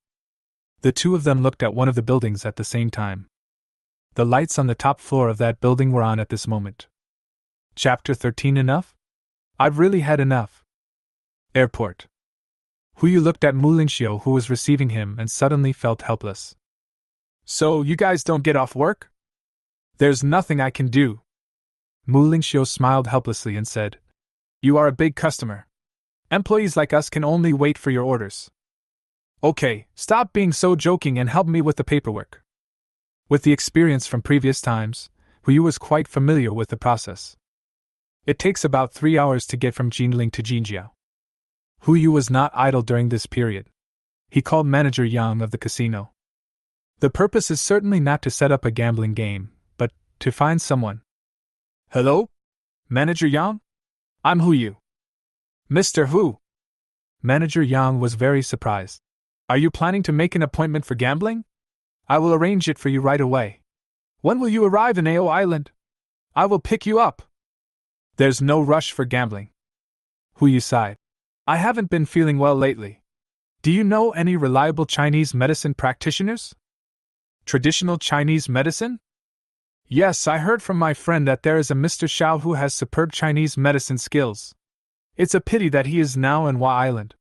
The two of them looked at one of the buildings at the same time. The lights on the top floor of that building were on at this moment. Chapter 13. Enough? I've really had enough. Airport. Huyu looked at Mu Lingxiu, who was receiving him, and suddenly felt helpless. "So, you guys don't get off work?" "There's nothing I can do." Mu Lingxiu smiled helplessly and said, "You are a big customer. Employees like us can only wait for your orders." "Okay, stop being so joking and help me with the paperwork." With the experience from previous times, Huyu was quite familiar with the process. It takes about 3 hours to get from Jinling to Jinjiao. Huyu was not idle during this period. He called Manager Yang of the casino. The purpose is certainly not to set up a gambling game, but to find someone. "Hello? Manager Yang? I'm Huyu." "Mr. Hu?" Manager Yang was very surprised. "Are you planning to make an appointment for gambling? I will arrange it for you right away. When will you arrive in Ao Island? I will pick you up." "There's no rush for gambling." Huyu sighed. "I haven't been feeling well lately. Do you know any reliable Chinese medicine practitioners?" "Traditional Chinese medicine?" "Yes, I heard from my friend that there is a Mr. Xiao who has superb Chinese medicine skills. It's a pity that he is now in Wa Island.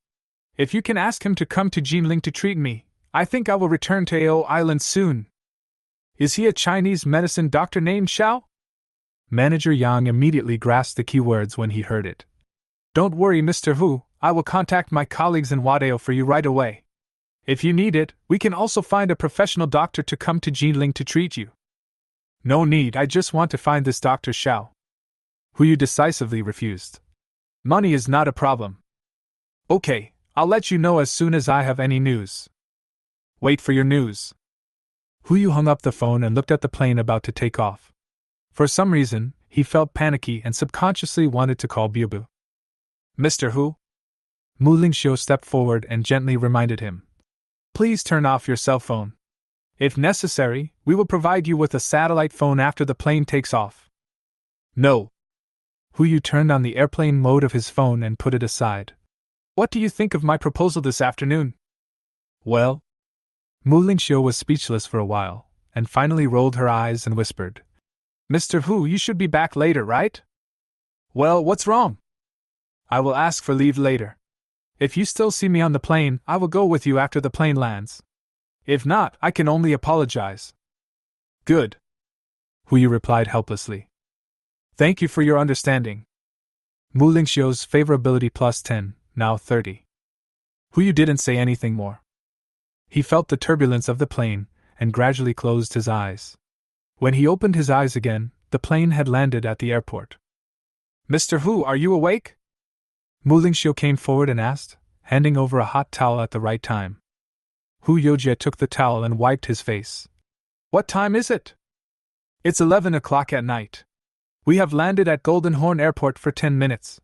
If you can ask him to come to Jinling to treat me, I think I will return to Ao Island soon." "Is he a Chinese medicine doctor named Xiao?" Manager Yang immediately grasped the key words when he heard it. "Don't worry, Mr. Hu, I will contact my colleagues in Wadao for you right away. If you need it, we can also find a professional doctor to come to Jinling to treat you." "No need, I just want to find this Dr. Xiao." Huyu decisively refused. "Money is not a problem." "Okay, I'll let you know as soon as I have any news." "Wait for your news." Hu Yu hung up the phone and looked at the plane about to take off. For some reason, he felt panicky and subconsciously wanted to call Biubu. Mr. Hu? Mu Lingxiu stepped forward and gently reminded him. Please turn off your cell phone. If necessary, we will provide you with a satellite phone after the plane takes off. No. Hu Yu turned on the airplane mode of his phone and put it aside. What do you think of my proposal this afternoon? Well? Mu Lingxiu was speechless for a while, and finally rolled her eyes and whispered. Mr. Hu, you should be back later, right? Well, what's wrong? I will ask for leave later. If you still see me on the plane, I will go with you after the plane lands. If not, I can only apologize. Good. Hu Yu replied helplessly. Thank you for your understanding. Mu Lingxiu's favorability plus 10, now 30. Hu Yu didn't say anything more. He felt the turbulence of the plane, and gradually closed his eyes. When he opened his eyes again, the plane had landed at the airport. Mr. Hu, are you awake? Mu Lingxiu came forward and asked, handing over a hot towel at the right time. Hu Youjie took the towel and wiped his face. What time is it? It's 11 o'clock at night. We have landed at Golden Horn Airport for 10 minutes.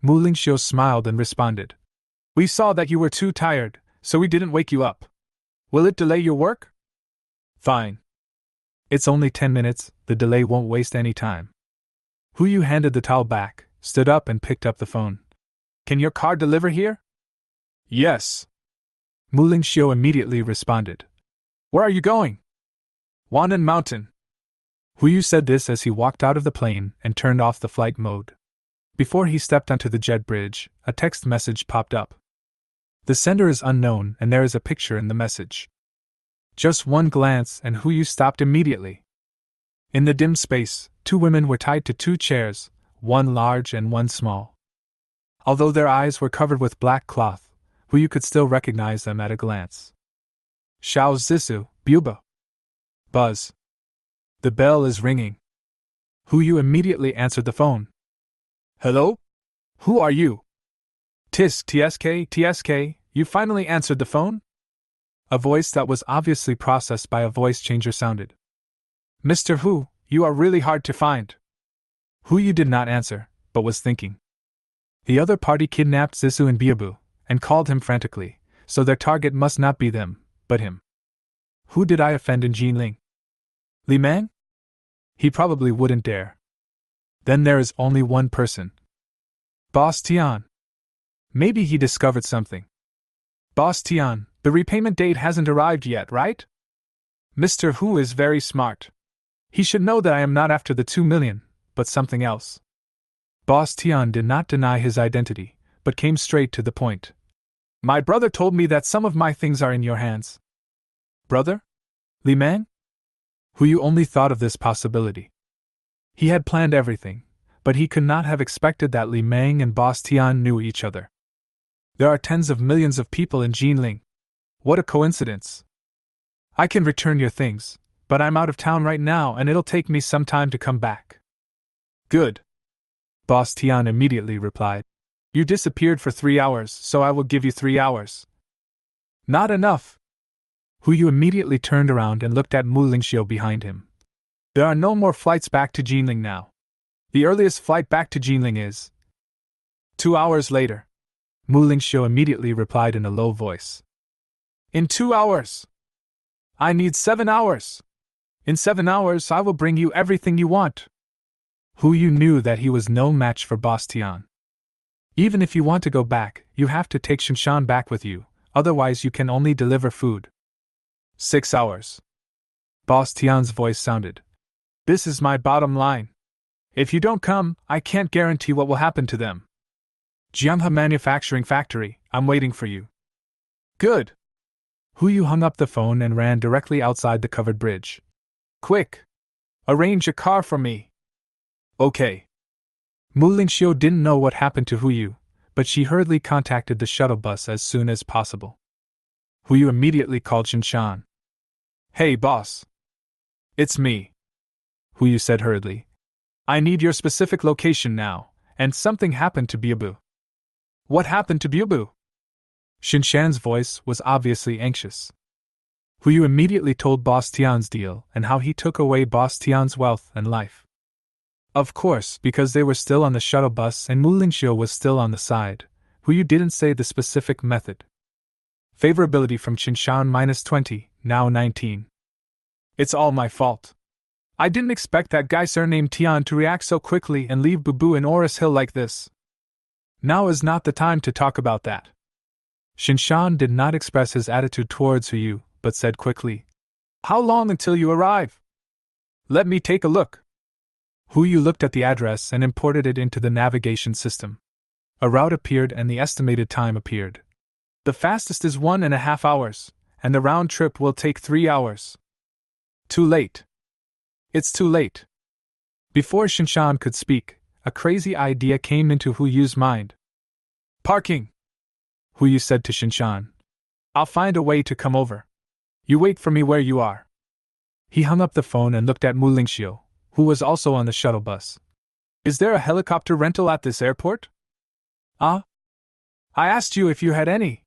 Mu Lingxiu smiled and responded. We saw that you were too tired, so we didn't wake you up. Will it delay your work? Fine. It's only 10 minutes, the delay won't waste any time. Hu Yu handed the towel back, stood up and picked up the phone. Can your car deliver here? Yes. Mu Lingxiu immediately responded. Where are you going? Wannan Mountain. Hu Yu said this as he walked out of the plane and turned off the flight mode. Before he stepped onto the jet bridge, a text message popped up. The sender is unknown and there is a picture in the message. Just one glance and Hu Yu stopped immediately. In the dim space, two women were tied to two chairs, one large and one small. Although their eyes were covered with black cloth, Hu Yu could still recognize them at a glance. Xiao Zisu, Buba. Buzz. The bell is ringing. Hu Yu immediately answered the phone. Hello? Who are you? Tisk TSK, you finally answered the phone? A voice that was obviously processed by a voice changer sounded. Mr. Hu, you are really hard to find. Hu Yu did not answer, but was thinking. The other party kidnapped Zisu and Biabu, and called him frantically, so their target must not be them, but him. Who did I offend in Jinling? Li Mang? He probably wouldn't dare. Then there is only one person. Boss Tian. Maybe he discovered something. Boss Tian, the repayment date hasn't arrived yet, right? Mr. Hu is very smart. He should know that I am not after the 2 million, but something else. Boss Tian did not deny his identity, but came straight to the point. My brother told me that some of my things are in your hands. Brother? Li Mang? Hu Yu only thought of this possibility. He had planned everything, but he could not have expected that Li Mang and Boss Tian knew each other. There are tens of millions of people in Jinling. What a coincidence. I can return your things, but I'm out of town right now and it'll take me some time to come back. Good. Boss Tian immediately replied. You disappeared for 3 hours, so I will give you 3 hours. Not enough. Hu Yu immediately turned around and looked at Mu Lingxiu behind him. There are no more flights back to Jinling now. The earliest flight back to Jinling is 2 hours later. Mu Lingxiu immediately replied in a low voice. In 2 hours. I need 7 hours. In 7 hours I will bring you everything you want. Hu Yu knew that he was no match for Boss Tian. Even if you want to go back, you have to take Shinshan back with you, otherwise you can only deliver food. 6 hours. Boss Tian's voice sounded. This is my bottom line. If you don't come, I can't guarantee what will happen to them. Jianghe Manufacturing Factory, I'm waiting for you. Good. Hu Yu hung up the phone and ran directly outside the covered bridge. Quick! Arrange a car for me. Okay. Mu Lingxiu didn't know what happened to Hu Yu, but she hurriedly contacted the shuttle bus as soon as possible. Hu Yu immediately called Shinshan. Hey boss. It's me. Hu Yu said hurriedly. I need your specific location now, and something happened to Biabu. What happened to Biabu? Shinshan's voice was obviously anxious. Yu immediately told Boss Tian's deal and how he took away Boss Tian's wealth and life. Of course, because they were still on the shuttle bus and Mu Lingxiu was still on the side, Yu didn't say the specific method. Favorability from Qinshan -20, now 19. It's all my fault. I didn't expect that guy surnamed Tian to react so quickly and leave Bubu in Oris Hill like this. Now is not the time to talk about that. Qinshan did not express his attitude towards Yu, but said quickly, "How long until you arrive? Let me take a look." Yu looked at the address and imported it into the navigation system. A route appeared and the estimated time appeared. The fastest is 1.5 hours, and the round trip will take 3 hours. Too late. It's too late. Before Qinshan could speak, a crazy idea came into Yu's mind. Parking! Yu said to Qinshan. I'll find a way to come over. You wait for me where you are. He hung up the phone and looked at Mu Lingxiu, who was also on the shuttle bus. Is there a helicopter rental at this airport? I asked you if you had any.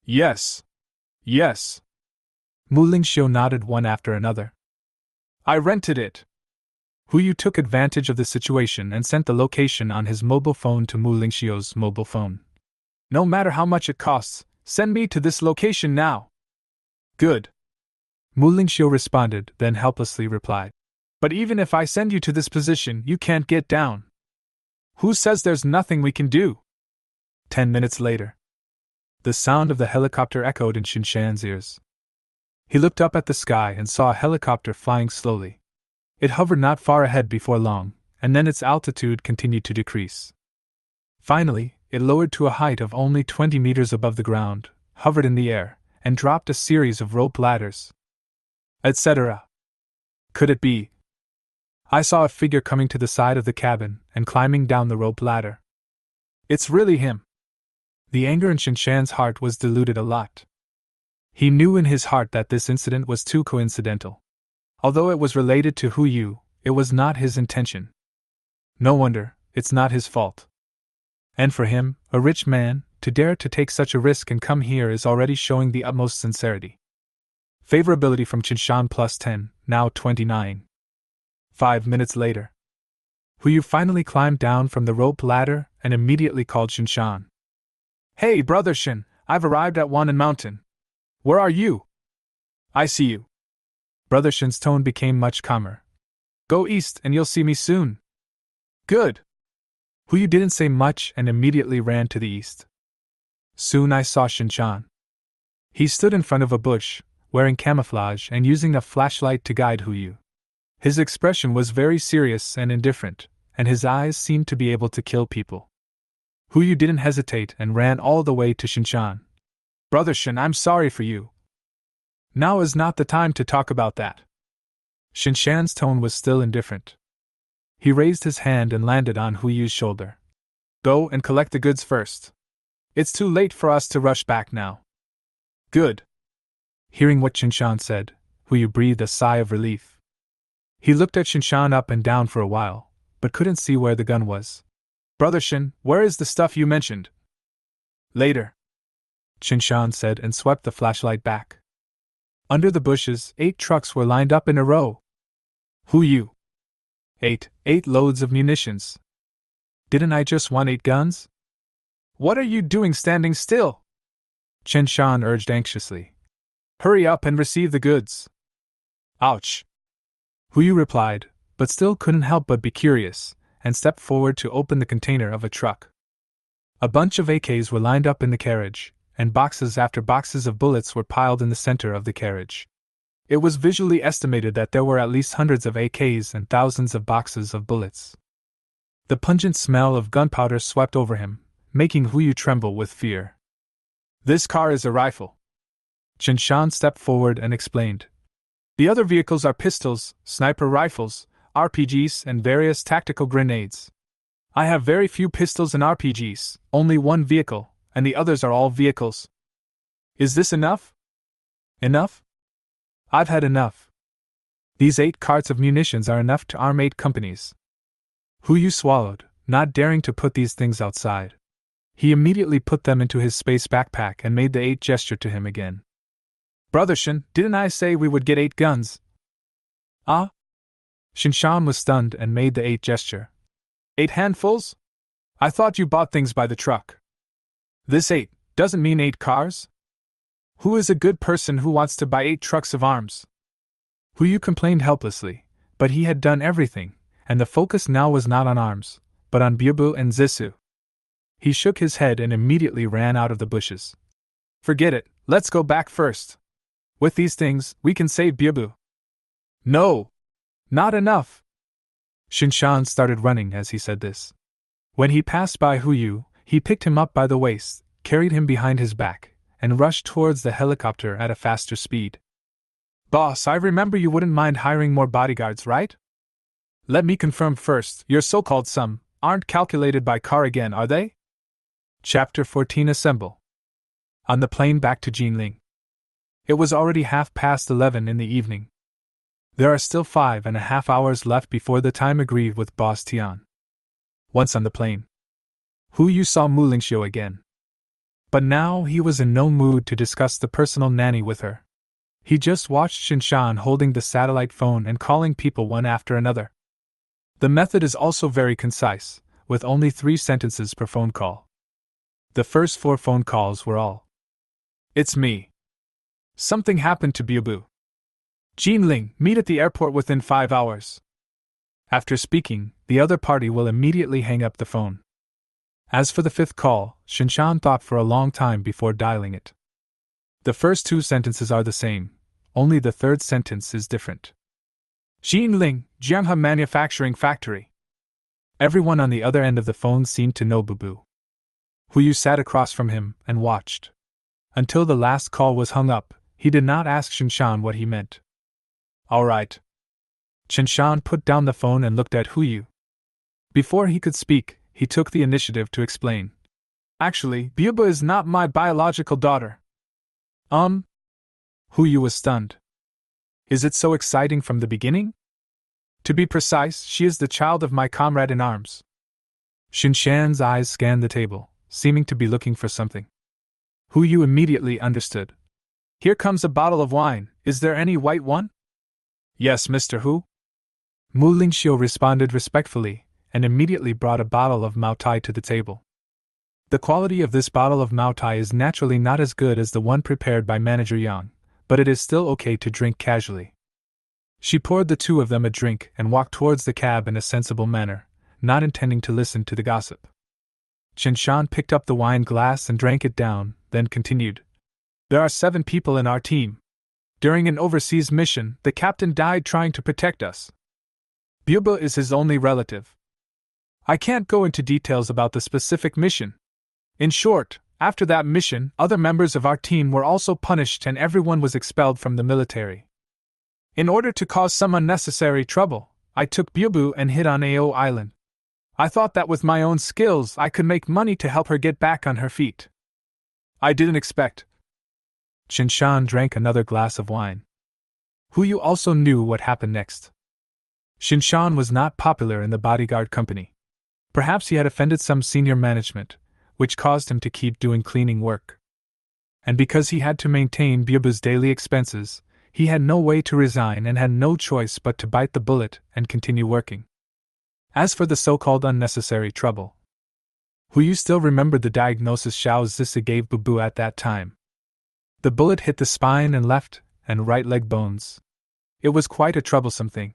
Yes. Yes. Mu Lingxiu nodded one after another. I rented it. Yu took advantage of the situation and sent the location on his mobile phone to Mu Lingxiu's mobile phone. No matter how much it costs, send me to this location now. Good. Mu Lingxiu responded, then helplessly replied. But even if I send you to this position, you can't get down. Who says there's nothing we can do? 10 minutes later. The sound of the helicopter echoed in Qinshan's ears. He looked up at the sky and saw a helicopter flying slowly. It hovered not far ahead before long, and then its altitude continued to decrease. Finally, it lowered to a height of only 20 meters above the ground, hovered in the air, and dropped a series of rope ladders. Etc. Could it be? I saw a figure coming to the side of the cabin and climbing down the rope ladder. It's really him. The anger in Qinshan's heart was diluted a lot. He knew in his heart that this incident was too coincidental. Although it was related to Yu, it was not his intention. No wonder, it's not his fault. And for him, a rich man, to dare to take such a risk and come here is already showing the utmost sincerity. Favorability from Qinshan +10, now 29. 5 minutes later. Yu finally climbed down from the rope ladder and immediately called Qinshan. Hey, brother Shin, I've arrived at Wanan Mountain. Where are you? I see you. Brother Shin's tone became much calmer. Go east and you'll see me soon. Good. Yu didn't say much and immediately ran to the east. Soon I saw Qinshan. He stood in front of a bush, wearing camouflage and using a flashlight to guide Yu. His expression was very serious and indifferent, and his eyes seemed to be able to kill people. Yu didn't hesitate and ran all the way to Qinshan. Brother Shin, I'm sorry for you. Now is not the time to talk about that. Qinshan's tone was still indifferent. He raised his hand and landed on Yu's shoulder. Go and collect the goods first. It's too late for us to rush back now. Good. Hearing what Qinshan said, Yu breathed a sigh of relief. He looked at Qinshan up and down for a while, but couldn't see where the gun was. Brother Shin, where is the stuff you mentioned? Later, Qinshan said and swept the flashlight back. Under the bushes, 8 trucks were lined up in a row. Yu. 8 loads of munitions. Didn't I just want 8 guns? What are you doing standing still? Qinshan urged anxiously. Hurry up and receive the goods. Ouch. Yu replied, but still couldn't help but be curious, and stepped forward to open the container of a truck. A bunch of AKs were lined up in the carriage, and boxes after boxes of bullets were piled in the center of the carriage. It was visually estimated that there were at least hundreds of AKs and thousands of boxes of bullets. The pungent smell of gunpowder swept over him, making Yu tremble with fear. This car is a rifle. Qinshan stepped forward and explained. The other vehicles are pistols, sniper rifles, RPGs, and various tactical grenades. I have very few pistols and RPGs, only one vehicle, and the others are all vehicles. Is this enough? Enough? I've had enough. These 8 carts of munitions are enough to arm 8 companies. Yu swallowed, not daring to put these things outside. He immediately put them into his space backpack and made the 8 gesture to him again. Brother Shin, didn't I say we would get 8 guns? Ah? Shinshan was stunned and made the 8 gesture. 8 handfuls? I thought you bought things by the truck. This 8 doesn't mean 8 cars? Who is a good person who wants to buy 8 trucks of arms? Huyu complained helplessly, but he had done everything, and the focus now was not on arms, but on Byabu and Zisu. He shook his head and immediately ran out of the bushes. Forget it, let's go back first. With these things, we can save Byabu. No! Not enough! Shinshan started running as he said this. When he passed by Huyu, he picked him up by the waist, carried him behind his back, and rushed towards the helicopter at a faster speed. Boss, I remember you wouldn't mind hiring more bodyguards, right? Let me confirm first, your so-called sum aren't calculated by car again, are they? Chapter 14 Assemble. On the plane back to Jinling. It was already 11:30 in the evening. There are still 5.5 hours left before the time agreed with Boss Tian. Once on the plane, Huyu saw Mu Lingxiu again. But now he was in no mood to discuss the personal nanny with her. He just watched Shinshan holding the satellite phone and calling people one after another. The method is also very concise, with only 3 sentences per phone call. The first 4 phone calls were all, "It's me. Something happened to Byabu. Jinling, meet at the airport within 5 hours." After speaking, the other party will immediately hang up the phone. As for the 5th call, Shinshan thought for a long time before dialing it. The first 2 sentences are the same, only the 3rd sentence is different. Jinling, Jianghe Manufacturing Factory. Everyone on the other end of the phone seemed to know Bubu. Huyu sat across from him and watched. Until the last call was hung up, he did not ask Shinshan what he meant. All right. Shinshan put down the phone and looked at Huyu. Before he could speak, he took the initiative to explain. Actually, Byabu is not my biological daughter. Huyu was stunned. Is it so exciting from the beginning? To be precise, she is the child of my comrade in arms. Shinshan's eyes scanned the table, seeming to be looking for something. Huyu immediately understood. Here comes a bottle of wine, is there any white one? Yes, Mr. Hu. Mu Lingxiu responded respectfully, and immediately brought a bottle of Maotai to the table. The quality of this bottle of Maotai is naturally not as good as the one prepared by Manager Yang, but it is still okay to drink casually. She poured the 2 of them a drink and walked towards the cab in a sensible manner, not intending to listen to the gossip. Shinshan picked up the wine glass and drank it down, then continued. There are 7 people in our team. During an overseas mission, the captain died trying to protect us. Byabu is his only relative. I can't go into details about the specific mission. In short, after that mission, other members of our team were also punished and everyone was expelled from the military. In order to cause some unnecessary trouble, I took Byabu and hid on Ao Island. I thought that with my own skills I could make money to help her get back on her feet. I didn't expect. Shinshan drank another glass of wine. Huyu also knew what happened next. Shinshan was not popular in the bodyguard company. Perhaps he had offended some senior management, which caused him to keep doing cleaning work. And because he had to maintain Byabu's daily expenses, he had no way to resign and had no choice but to bite the bullet and continue working. As for the so-called unnecessary trouble, Huyu still remembered the diagnosis Xiao Zisi gave Bubu at that time. The bullet hit the spine and left and right leg bones. It was quite a troublesome thing.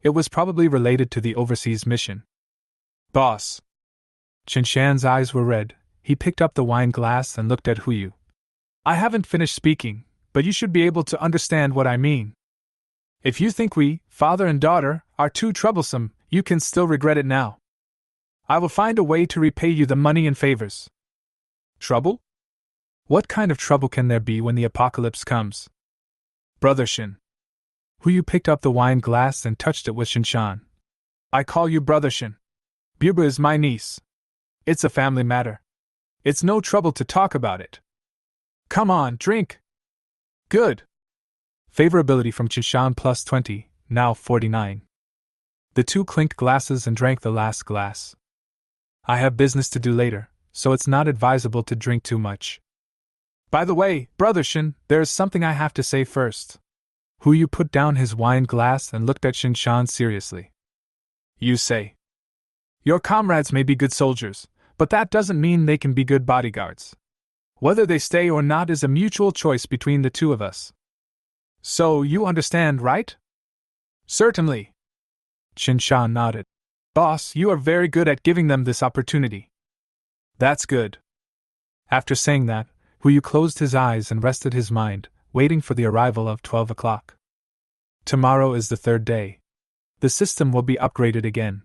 It was probably related to the overseas mission. Boss. Shinshan's eyes were red. He picked up the wine glass and looked at Huyu. I haven't finished speaking, but you should be able to understand what I mean. If you think we, father and daughter, are too troublesome, you can still regret it now. I will find a way to repay you the money and favors. Trouble? What kind of trouble can there be when the apocalypse comes? Brother Shin. Huyu picked up the wine glass and touched it with Shinshan. I call you Brother Shin. Byabu is my niece. It's a family matter. It's no trouble to talk about it. Come on, drink. Good. Favorability from Shinshan plus 20, now 49. The 2 clinked glasses and drank the last glass. I have business to do later, so it's not advisable to drink too much. By the way, Brother Shin, there is something I have to say first. Hu Yu put down his wine glass and looked at Shin Shan seriously. You say. Your comrades may be good soldiers, but that doesn't mean they can be good bodyguards. Whether they stay or not is a mutual choice between the two of us. So you understand, right? Certainly. Shin Shan nodded. Boss, you are very good at giving them this opportunity. That's good. After saying that, Hu Yu closed his eyes and rested his mind, waiting for the arrival of 12 o'clock. Tomorrow is the third day. The system will be upgraded again.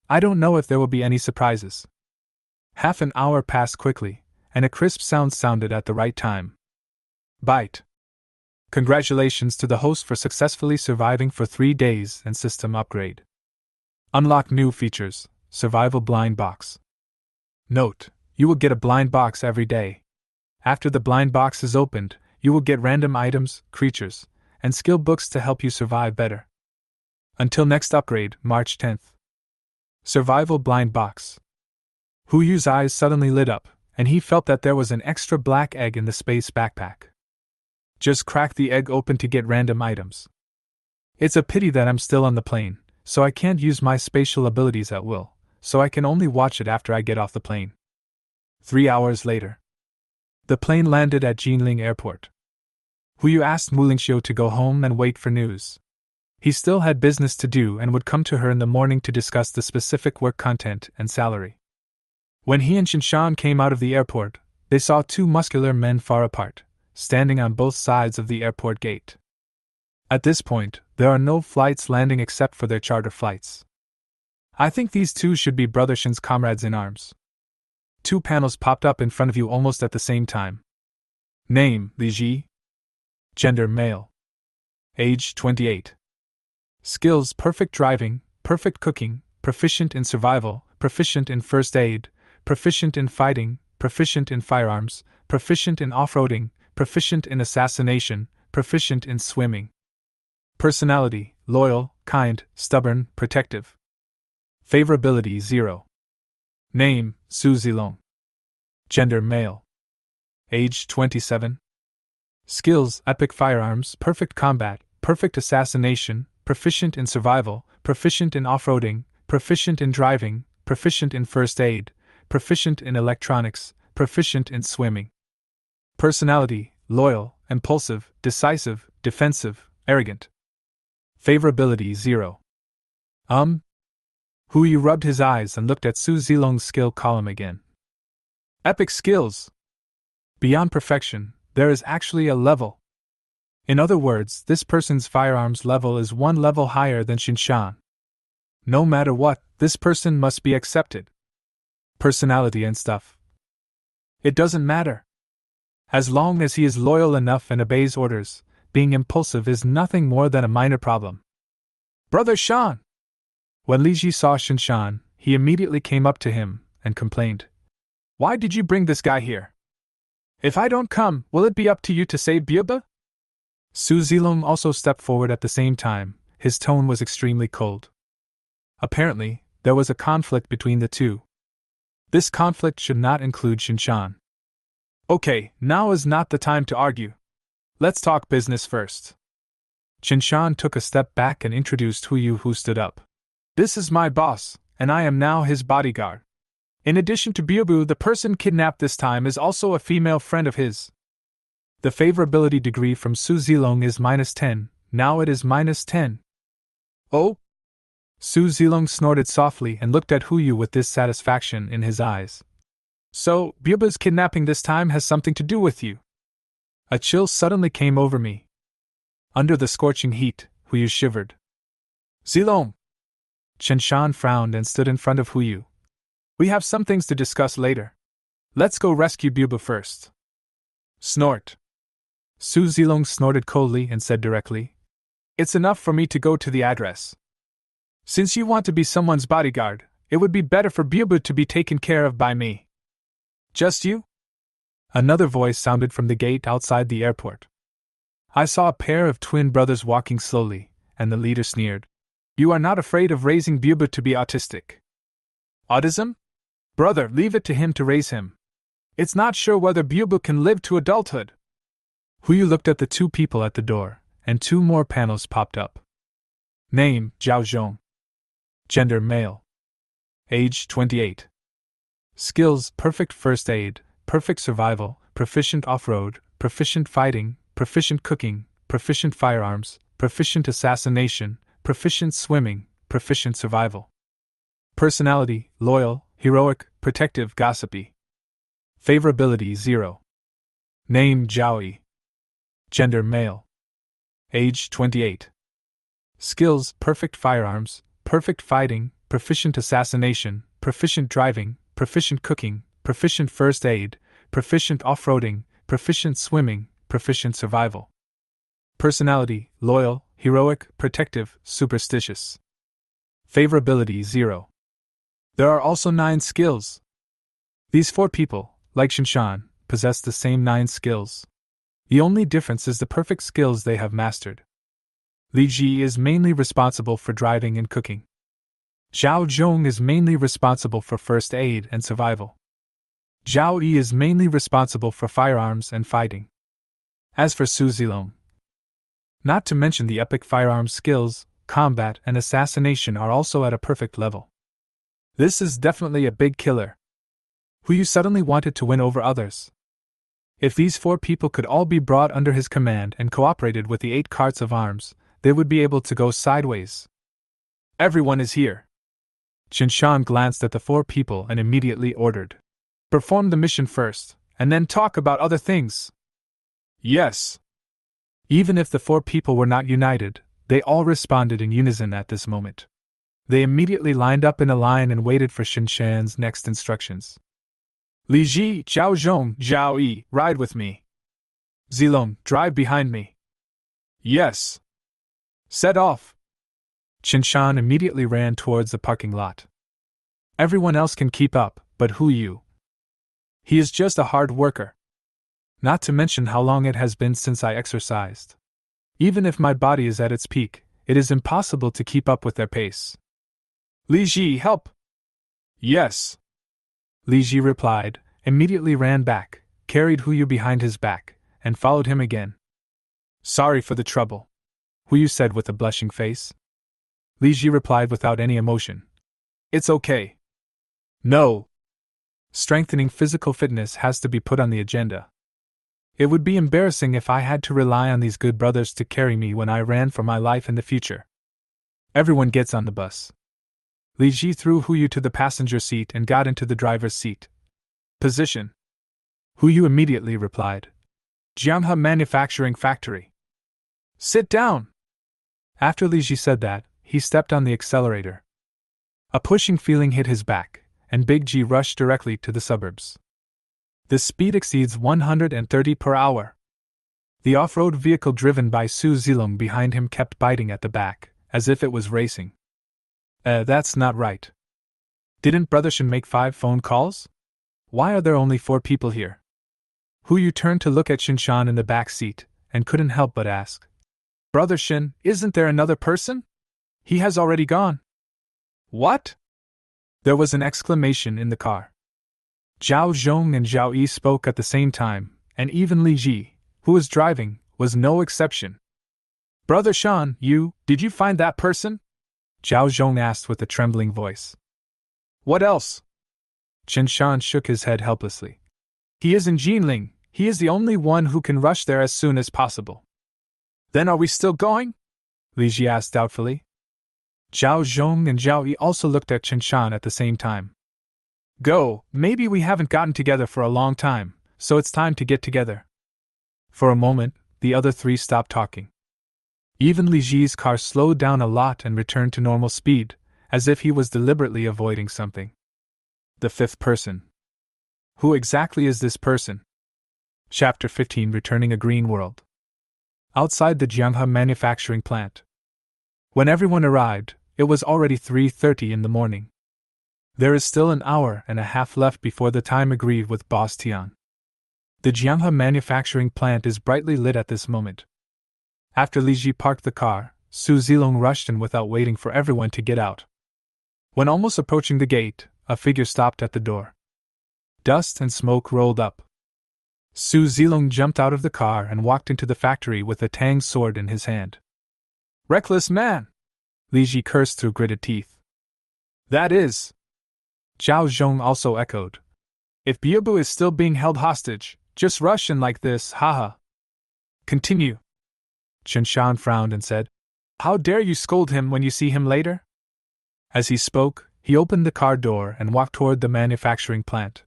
I don't know if there will be any surprises. Half an hour passed quickly, and a crisp sound sounded at the right time. Bite. Congratulations to the host for successfully surviving for 3 days and system upgrade. Unlock new features, survival blind box. Note, you will get a blind box every day. After the blind box is opened, you will get random items, creatures, and skill books to help you survive better. Until next upgrade, March 10th. Survival blind box. Hu Yu's eyes suddenly lit up, and he felt that there was an extra black egg in the space backpack. Just crack the egg open to get random items. It's a pity that I'm still on the plane, so I can't use my spatial abilities at will, so I can only watch it after I get off the plane. 3 hours later. The plane landed at Jinling Airport. Hu Yu asked Mulingxiu to go home and wait for news. He still had business to do and would come to her in the morning to discuss the specific work content and salary. When he and Shinshan came out of the airport, they saw 2 muscular men far apart, standing on both sides of the airport gate. At this point, there are no flights landing except for their charter flights. I think these 2 should be Brother Shin's comrades in arms. 2 panels popped up in front of you almost at the same time. Name, Li Ji. Gender, male. Age, 28. Skills, perfect driving, perfect cooking, proficient in survival, proficient in first aid, proficient in fighting, proficient in firearms, proficient in off-roading, proficient in assassination, proficient in swimming. Personality, loyal, kind, stubborn, protective. Favorability, 0. Name, Su Zilong. Gender, male. Age, 27. Skills, epic firearms, perfect combat, perfect assassination, proficient in survival, proficient in off-roading, proficient in driving, proficient in first aid, proficient in electronics, proficient in swimming. Personality, loyal, impulsive, decisive, defensive, arrogant. Favorability, 0. Hu Yu rubbed his eyes and looked at Su Zilong's skill column again. Epic skills. Beyond perfection, there is actually a level. In other words, this person's firearms level is 1 level higher than Shinshan. No matter what, this person must be accepted. Personality and stuff. It doesn't matter. As long as he is loyal enough and obeys orders, being impulsive is nothing more than a minor problem. Brother Shan! When Li Ji saw Shinshan, he immediately came up to him and complained. Why did you bring this guy here? If I don't come, will it be up to you to save Biaba? Su Zilong also stepped forward at the same time. His tone was extremely cold. Apparently, there was a conflict between the 2. This conflict should not include Shinshan. Okay, now is not the time to argue. Let's talk business first. Shinshan took a step back and introduced Hu Yu, who stood up. This is my boss, and I am now his bodyguard. In addition to Biabu, the person kidnapped this time is also a female friend of his. The favorability degree from Su Zilong is -10, now it is -10. Oh? Su Zilong snorted softly and looked at Hu Yu with dissatisfaction in his eyes. So, Biabu's kidnapping this time has something to do with you. A chill suddenly came over me. Under the scorching heat, Hu Yu shivered. Zilong! Shinshan frowned and stood in front of Hu Yu. We have some things to discuss later. Let's go rescue Biabu first. Snort. Su Zilong snorted coldly and said directly. It's enough for me to go to the address. Since you want to be someone's bodyguard, it would be better for Biabu to be taken care of by me. Just you? Another voice sounded from the gate outside the airport. I saw a pair of twin brothers walking slowly, and the leader sneered. You are not afraid of raising Biabu to be autistic. Autism? Brother, leave it to him to raise him. It's not sure whether Bubu can live to adulthood. Huyu looked at the two people at the door, and two more panels popped up. Name, Zhao Zhong. Gender, male. Age, 28. Skills, perfect first aid, perfect survival, proficient off-road, proficient fighting, proficient cooking, proficient firearms, proficient assassination, proficient swimming, proficient survival. Personality, loyal, heroic, protective, gossipy. Favorability, 0. Name, Zhaoyi. Gender, male. Age, 28. Skills, perfect firearms, perfect fighting, proficient assassination, proficient driving, proficient cooking, proficient first aid, proficient off-roading, proficient swimming, proficient survival. Personality, loyal, heroic, protective, superstitious. Favorability, 0. There are also 9 skills. These 4 people, like Shinshan, possess the same 9 skills. The only difference is the perfect skills they have mastered. Li Ji is mainly responsible for driving and cooking. Zhao Zhong is mainly responsible for first aid and survival. Zhao Yi is mainly responsible for firearms and fighting. As for Su Zilong, not to mention the epic firearms skills, combat and assassination are also at a perfect level. This is definitely a big killer. Huyu suddenly wanted to win over others. If these 4 people could all be brought under his command and cooperated with the 8 carts of arms, they would be able to go sideways. Everyone is here. Shinshan glanced at the 4 people and immediately ordered, "Perform the mission first, and then talk about other things." Yes. Even if the 4 people were not united, they all responded in unison at this moment. They immediately lined up in a line and waited for Shinshan's next instructions. Li Ji, Zhao Zhong, Zhao Yi, ride with me. Zilong, drive behind me. Yes. Set off. Shinshan immediately ran towards the parking lot. Everyone else can keep up, but Huyu? He is just a hard worker. Not to mention how long it has been since I exercised. Even if my body is at its peak, it is impossible to keep up with their pace. Li Ji, help! Yes. Li Ji replied, immediately ran back, carried Huyu behind his back, and followed him again. Sorry for the trouble, Huyu said with a blushing face. Li Ji replied without any emotion. It's okay. No. Strengthening physical fitness has to be put on the agenda. It would be embarrassing if I had to rely on these good brothers to carry me when I ran for my life in the future. Everyone gets on the bus. Li Ji threw Huyu to the passenger seat and got into the driver's seat. Position. Huyu immediately replied. Jianghe Manufacturing Factory. Sit down. After Li Ji said that, he stepped on the accelerator. A pushing feeling hit his back, and Big G rushed directly to the suburbs. The speed exceeds 130 per hour. The off-road vehicle driven by Su Zilong behind him kept biting at the back, as if it was racing. That's not right. Didn't Brother Shin make 5 phone calls? Why are there only 4 people here? Huyu turned to look at Shinshan in the back seat, and couldn't help but ask. Brother Shin, isn't there another person? He has already gone. What? There was an exclamation in the car. Zhao Zhong and Zhao Yi spoke at the same time, and even Li Ji, who was driving, was no exception. Brother Shan, did you find that person? Zhao Zhong asked with a trembling voice. What else? Shinshan shook his head helplessly. He is in Jinling. He is the only one who can rush there as soon as possible. Then are we still going? Li Ji asked doubtfully. Zhao Zhong and Zhao Yi also looked at Shinshan at the same time. Go, maybe we haven't gotten together for a long time, so it's time to get together. For a moment, the other 3 stopped talking. Even Li Ji's car slowed down a lot and returned to normal speed, as if he was deliberately avoiding something. The 5th person. Who exactly is this person? Chapter 15, Returning a Green World. Outside the Jianghe manufacturing plant. When everyone arrived, it was already 3:30 in the morning. There is still an hour and a half left before the time agreed with Boss Tian. The Jianghe manufacturing plant is brightly lit at this moment. After Li Ji parked the car, Su Zilong rushed in without waiting for everyone to get out. When almost approaching the gate, a figure stopped at the door. Dust and smoke rolled up. Su Zilong jumped out of the car and walked into the factory with a Tang sword in his hand. "Reckless man!" Li Ji cursed through gritted teeth. "That is," Zhao Zhong also echoed. "If Biabu is still being held hostage, just rush in like this, haha." "Continue." Chen Shan frowned and said, "How dare you scold him when you see him later?" As he spoke, he opened the car door and walked toward the manufacturing plant.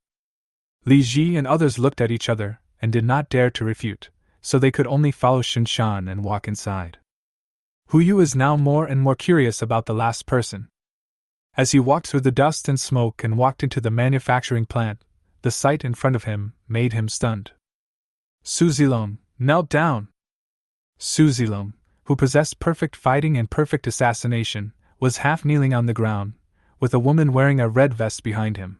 Li Ji and others looked at each other and did not dare to refute, so they could only follow Chen Shan and walk inside. Hu Yu is now more and more curious about the last person. As he walked through the dust and smoke and walked into the manufacturing plant, the sight in front of him made him stunned. Su Zilong knelt down. Su Zilong, who possessed perfect fighting and perfect assassination, was half kneeling on the ground, with a woman wearing a red vest behind him.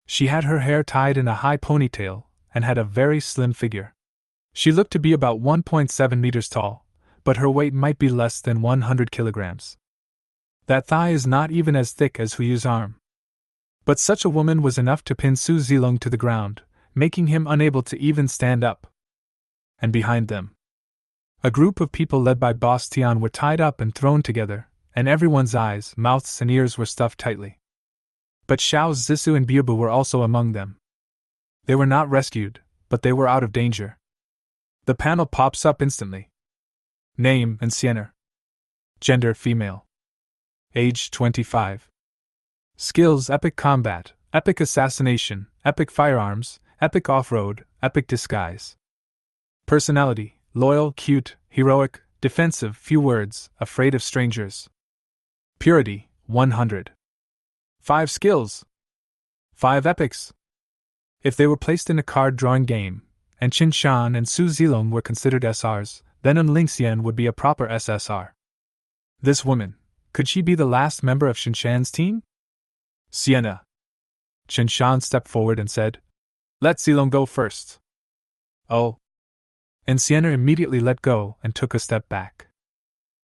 She had her hair tied in a high ponytail and had a very slim figure. She looked to be about 1.7 meters tall, but her weight might be less than 100 kilograms. That thigh is not even as thick as Hu Yu's arm. But such a woman was enough to pin Su Zilong to the ground, making him unable to even stand up. And behind them, a group of people led by Boss Tian were tied up and thrown together, and everyone's eyes, mouths, and ears were stuffed tightly. But Xiao Zissou and Biabu were also among them. They were not rescued, but they were out of danger. The panel pops up instantly. Name: Ancienner. Gender: female. Age: 25. Skills: epic combat, epic assassination, epic firearms, epic off-road, epic disguise. Personality: loyal, cute, heroic, defensive, few words, afraid of strangers. Purity: 100. 5 skills. 5 epics. If they were placed in a card-drawing game, and Qin Shan and Su Zilong were considered SRs, then Ling Xian would be a proper SSR. This woman, could she be the last member of Shen Shan's team? Sienna. Chen Shan stepped forward and said, "Let Zilong go first." "Oh." And Sienna immediately let go and took a step back.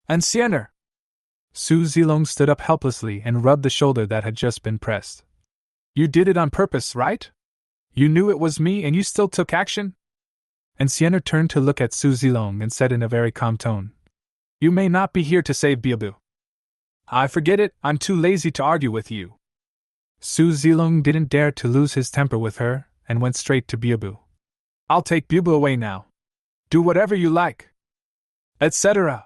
"And Sienna!" Su Zilong stood up helplessly and rubbed the shoulder that had just been pressed. "You did it on purpose, right? You knew it was me and you still took action?" And Sienna turned to look at Su Zilong and said in a very calm tone, "You may not be here to save Biabu." "I forget it, I'm too lazy to argue with you." Su Zilong didn't dare to lose his temper with her and went straight to Biabu. "I'll take Biabu away now. Do whatever you like," etc.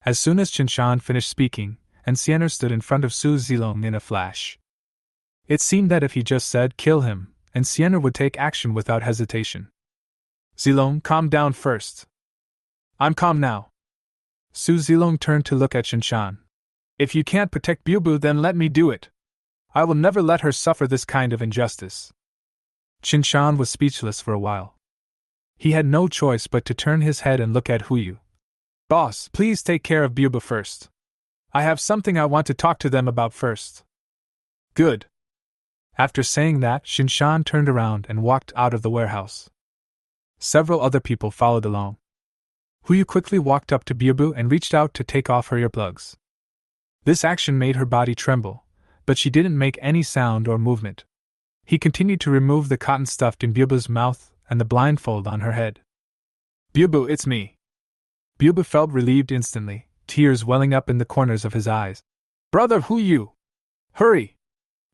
As soon as Chen Shan finished speaking, and Sienna stood in front of Su Zilong in a flash. It seemed that if he just said, "Kill him," and Sienna would take action without hesitation. "Zilong, calm down first." "I'm calm now." Su Zilong turned to look at Chen Shan. "If you can't protect Biabu, then let me do it. I will never let her suffer this kind of injustice." Chen Shan was speechless for a while. He had no choice but to turn his head and look at Hu Yu. "Boss, please take care of Biabu first. I have something I want to talk to them about first." "Good." After saying that, Chen Shan turned around and walked out of the warehouse. Several other people followed along. Hu Yu quickly walked up to Biabu and reached out to take off her earplugs. This action made her body tremble, but she didn't make any sound or movement. He continued to remove the cotton stuffed in Biabu's mouth and the blindfold on her head. "Biabu, it's me." Biabu felt relieved instantly, tears welling up in the corners of his eyes. "Brother Hu Yu! Hurry!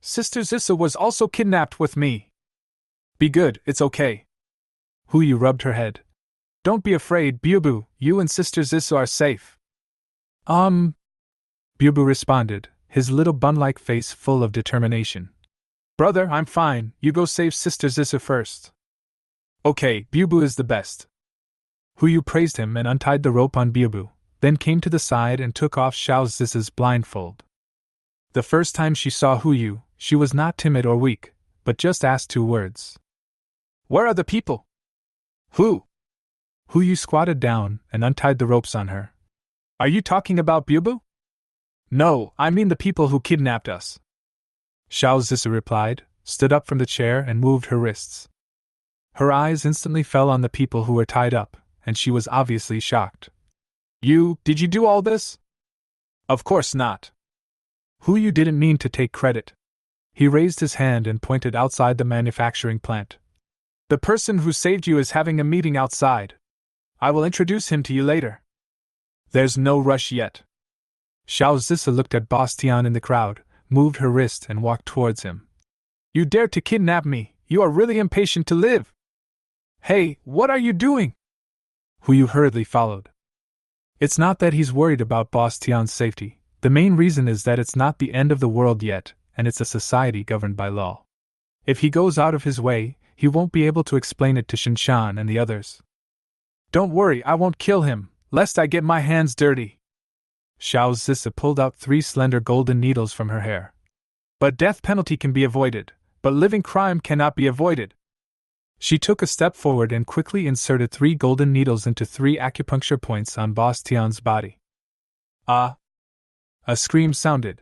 Sister Zissa was also kidnapped with me." "Be good, it's okay." Hu Yu rubbed her head. "Don't be afraid, Biabu, you and Sister Zissa are safe." Biabu responded, his little bun-like face full of determination. "Brother, I'm fine, you go save Sister Zissa first." "Okay, Biabu is the best." Hu Yu praised him and untied the rope on Biabu, then came to the side and took off Xiao Zissa's blindfold. The first time she saw Hu Yu, she was not timid or weak, but just asked 2 words. "Where are the people?" "Who?" Hu Yu squatted down and untied the ropes on her. "Are you talking about Biabu?" "No, I mean the people who kidnapped us." Xiao Zissa replied, stood up from the chair and moved her wrists. Her eyes instantly fell on the people who were tied up, and she was obviously shocked. Did you do all this?" "Of course not." Hu Yu didn't mean to take credit. He raised his hand and pointed outside the manufacturing plant. The person who saved you is having a meeting outside. I will introduce him to you later. There's no rush yet. Xiao Zissa looked at Boss Tian in the crowd, moved her wrist and walked towards him. You dared to kidnap me, you are really impatient to live. Hey, what are you doing? Hu Yu hurriedly followed. It's not that he's worried about Boss Tian's safety, the main reason is that it's not the end of the world yet, and it's a society governed by law. If he goes out of his way, he won't be able to explain it to Shinshan and the others. Don't worry, I won't kill him, lest I get my hands dirty. Xiao Zissa pulled out 3 slender golden needles from her hair. But death penalty can be avoided, but living crime cannot be avoided. She took a step forward and quickly inserted 3 golden needles into 3 acupuncture points on Boss Tian's body. Ah! A scream sounded.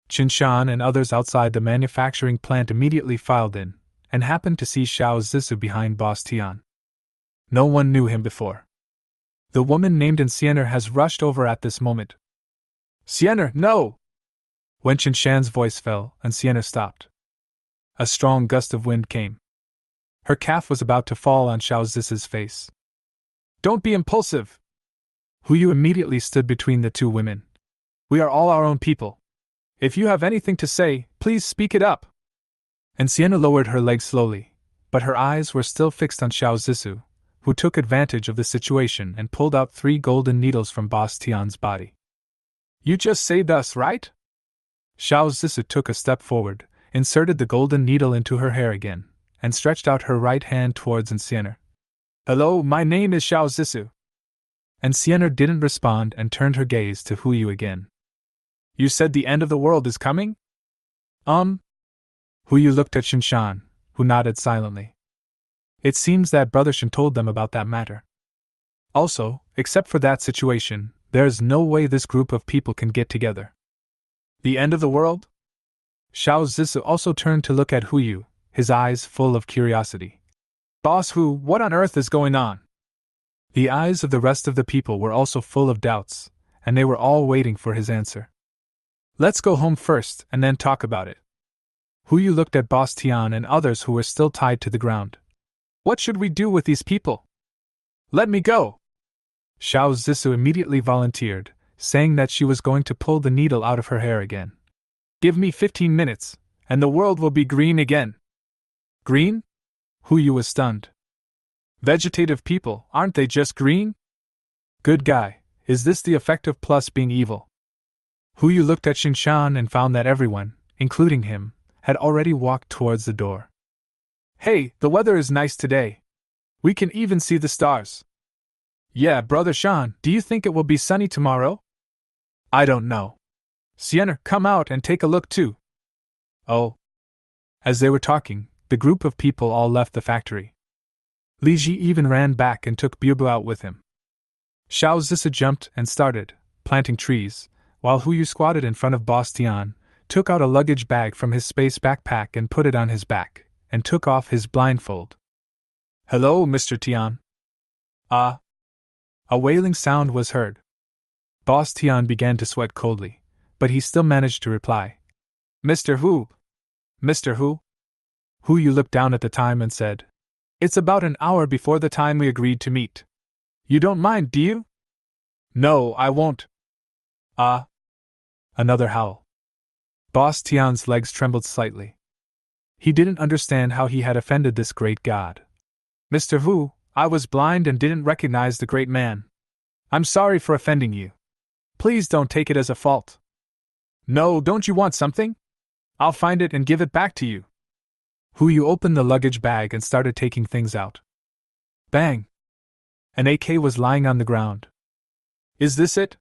Shinshan and others outside the manufacturing plant immediately filed in, and happened to see Xiao Zissa behind Boss Tian. No one knew him before. The woman named Xianer has rushed over at this moment. Xianer, no! When Shinshan's voice fell, and Xianer stopped. A strong gust of wind came. Her calf was about to fall on Xiao Zissa's face. Don't be impulsive! Hu Yu immediately stood between the 2 women. We are all our own people. If you have anything to say, please speak it up. And Xianer lowered her legs slowly, but her eyes were still fixed on Xiao Zissu, who took advantage of the situation and pulled out 3 golden needles from Boss Tian's body. You just saved us, right? Xiao Zissu took a step forward, inserted the golden needle into her hair again, and stretched out her right hand towards Xianer. Hello, my name is Xiao Zissu. And Xianer didn't respond and turned her gaze to Hu Yu again. You said the end of the world is coming? Hu Yu looked at Shinshan, who nodded silently. It seems that Brother Shin told them about that matter. Also, except for that situation, there's no way this group of people can get together. The end of the world? Xiao Zissa also turned to look at Hu Yu, his eyes full of curiosity. Boss Hu, what on earth is going on? The eyes of the rest of the people were also full of doubts, and they were all waiting for his answer. Let's go home first and then talk about it. Hu Yu looked at Boss Tian and others who were still tied to the ground. What should we do with these people? Let me go! Xiao Zissu immediately volunteered, saying that she was going to pull the needle out of her hair again. Give me 15 minutes, and the world will be green again. Green? Hu Yu was stunned. Vegetative people, aren't they just green? Good guy, is this the effect of plus being evil? Hu Yu looked at Shinshan and found that everyone, including him, had already walked towards the door. Hey, the weather is nice today. We can even see the stars. Yeah, Brother Shan, do you think it will be sunny tomorrow? I don't know. Xianer, come out and take a look too. Oh. As they were talking, the group of people all left the factory. Li Ji even ran back and took Bubu out with him. Xiao Zissa jumped and started planting trees, while Hu Yu squatted in front of Boss Tian, took out a luggage bag from his space backpack and put it on his back, and took off his blindfold. Hello, Mr. Tian. Ah. A wailing sound was heard. Boss Tian began to sweat coldly, but he still managed to reply. Mr. Hu? Mr. Hu? Hu Yu looked down at the time and said, It's about an hour before the time we agreed to meet. You don't mind, do you? No, I won't. Ah. Another howl. Boss Tian's legs trembled slightly. He didn't understand how he had offended this great god. Mr. Hu, I was blind and didn't recognize the great man. I'm sorry for offending you. Please don't take it as a fault. No, don't you want something? I'll find it and give it back to you. Hu Yu opened the luggage bag and started taking things out. Bang! An AK was lying on the ground. Is this it?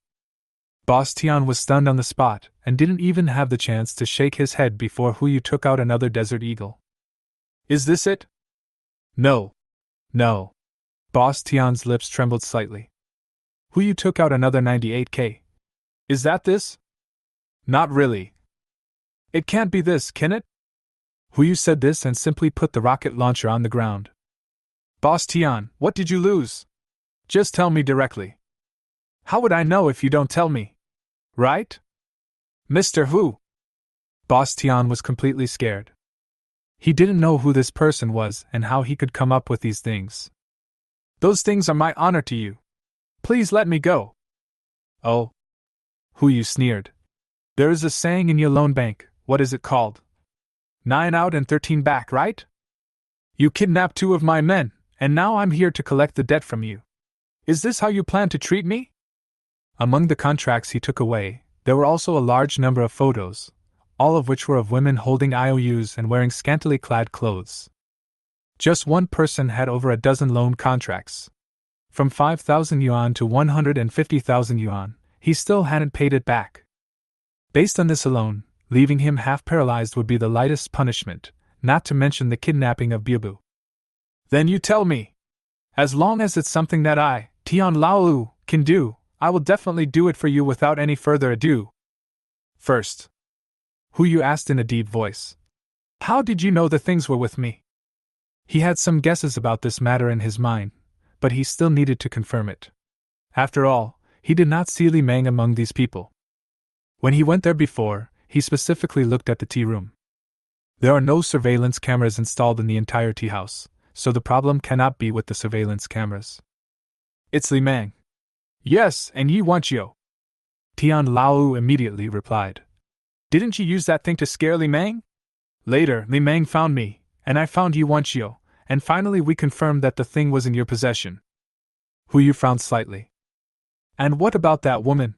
Boss Tian was stunned on the spot and didn't even have the chance to shake his head before Hu Yu took out another Desert Eagle. Is this it? No. No. Boss Tian's lips trembled slightly. Hu Yu took out another 98K. Is that this? Not really. It can't be this, can it? Hu Yu said this and simply put the rocket launcher on the ground. Boss Tian, what did you lose? Just tell me directly. How would I know if you don't tell me? Right? Mr. Hu. Boss Tian was completely scared. He didn't know who this person was and how he could come up with these things. Those things are my honor to you. Please let me go. Oh. Hu Yu sneered. There is a saying in your loan bank, what is it called? 9 out and 13 back, right? You kidnapped 2 of my men, and now I'm here to collect the debt from you. Is this how you plan to treat me? Among the contracts he took away, there were also a large number of photos, all of which were of women holding IOUs and wearing scantily clad clothes. Just one person had over a dozen loan contracts. From 5,000 yuan to 150,000 yuan, he still hadn't paid it back. Based on this alone, leaving him half paralyzed would be the lightest punishment, not to mention the kidnapping of Biabu. Then you tell me. As long as it's something that I, Tian Laolu, can do, I will definitely do it for you without any further ado. First, Hu Yu asked in a deep voice. How did you know the things were with me? He had some guesses about this matter in his mind, but he still needed to confirm it. After all, he did not see Li Meng among these people. When he went there before, he specifically looked at the tea room. There are no surveillance cameras installed in the entire tea house, so the problem cannot be with the surveillance cameras. It's Li Meng. Yes, and Yi Wanqiu. Tian Laolu immediately replied. Didn't you use that thing to scare Li Meng? Later, Li Meng found me, and I found Yi Wanqiu, and finally we confirmed that the thing was in your possession. Hu Yu frowned slightly. And what about that woman?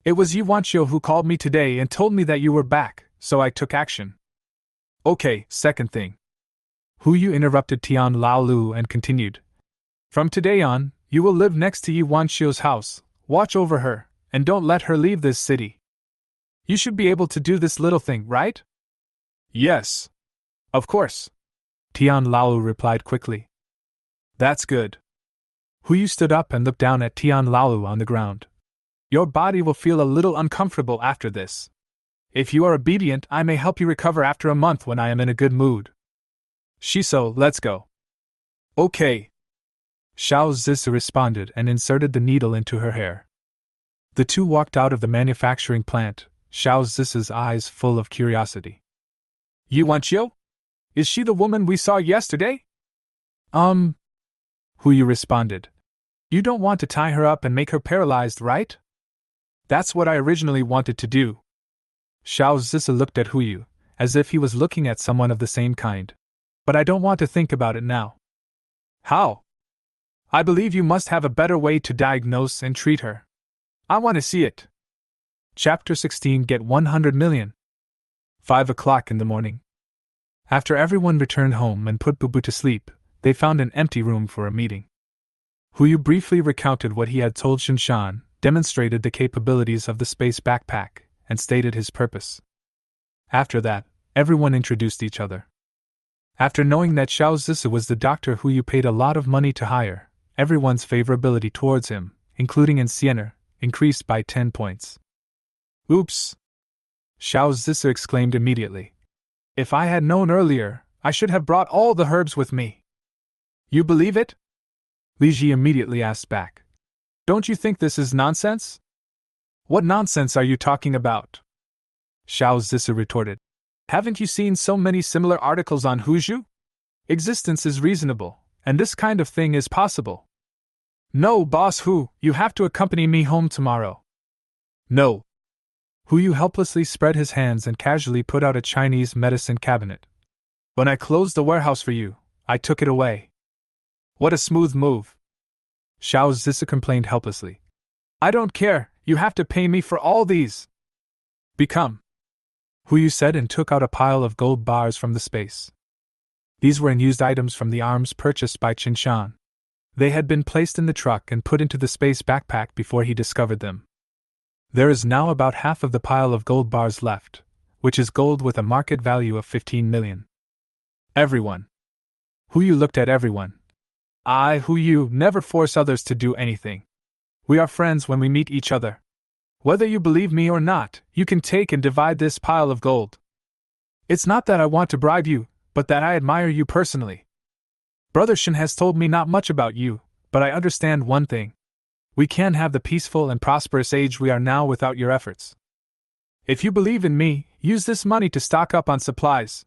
It was Yi Wanqiu who called me today and told me that you were back, so I took action. Okay, second thing. Hu Yu interrupted Tian Laolu and continued. From today on, you will live next to Yi Wanqiu's house, watch over her, and don't let her leave this city. You should be able to do this little thing, right? Yes. Of course. Tian Laolu replied quickly. That's good. Hu Yu stood up and looked down at Tian Laolu on the ground. Your body will feel a little uncomfortable after this. If you are obedient, I may help you recover after a month when I am in a good mood. Shiso, let's go. Okay. Xiao Zizi responded and inserted the needle into her hair. The two walked out of the manufacturing plant, Xiao Zizi's eyes full of curiosity. Yi Wanqiu? Is she the woman we saw yesterday? Hu Yu responded. You don't want to tie her up and make her paralyzed, right? That's what I originally wanted to do. Xiao Zizi looked at Hu Yu, as if he was looking at someone of the same kind. But I don't want to think about it now. How? I believe you must have a better way to diagnose and treat her. I want to see it. Chapter 16 Get 100 million. 5 o'clock in the morning. After everyone returned home and put Bubu to sleep, they found an empty room for a meeting. Hu Yu briefly recounted what he had told Shinshan, demonstrated the capabilities of the space backpack, and stated his purpose. After that, everyone introduced each other. After knowing that Xiao Zizi was the doctor Hu Yu paid a lot of money to hire, everyone's favorability towards him, including in Sienna, increased by 10 points. Oops! Xiao Zizi exclaimed immediately. If I had known earlier, I should have brought all the herbs with me. You believe it? Li Ji immediately asked back. Don't you think this is nonsense? What nonsense are you talking about? Xiao Zizi retorted. Haven't you seen so many similar articles on Huzhu? Existence is reasonable, and this kind of thing is possible. No, Boss Hu, you have to accompany me home tomorrow. No. Hu Yu helplessly spread his hands and casually put out a Chinese medicine cabinet. When I closed the warehouse for you, I took it away. What a smooth move. Xiao Zizi complained helplessly. I don't care, you have to pay me for all these. Become. Hu Yu said and took out a pile of gold bars from the space. These were unused items from the arms purchased by Qinshan. They had been placed in the truck and put into the space backpack before he discovered them. There is now about half of the pile of gold bars left, which is gold with a market value of 15 million. Everyone. Hu Yu looked at everyone. I, Hu Yu, never force others to do anything. We are friends when we meet each other. Whether you believe me or not, you can take and divide this pile of gold. It's not that I want to bribe you, but that I admire you personally. Brother Shin has told me not much about you, but I understand one thing. We can't have the peaceful and prosperous age we are now without your efforts. If you believe in me, use this money to stock up on supplies.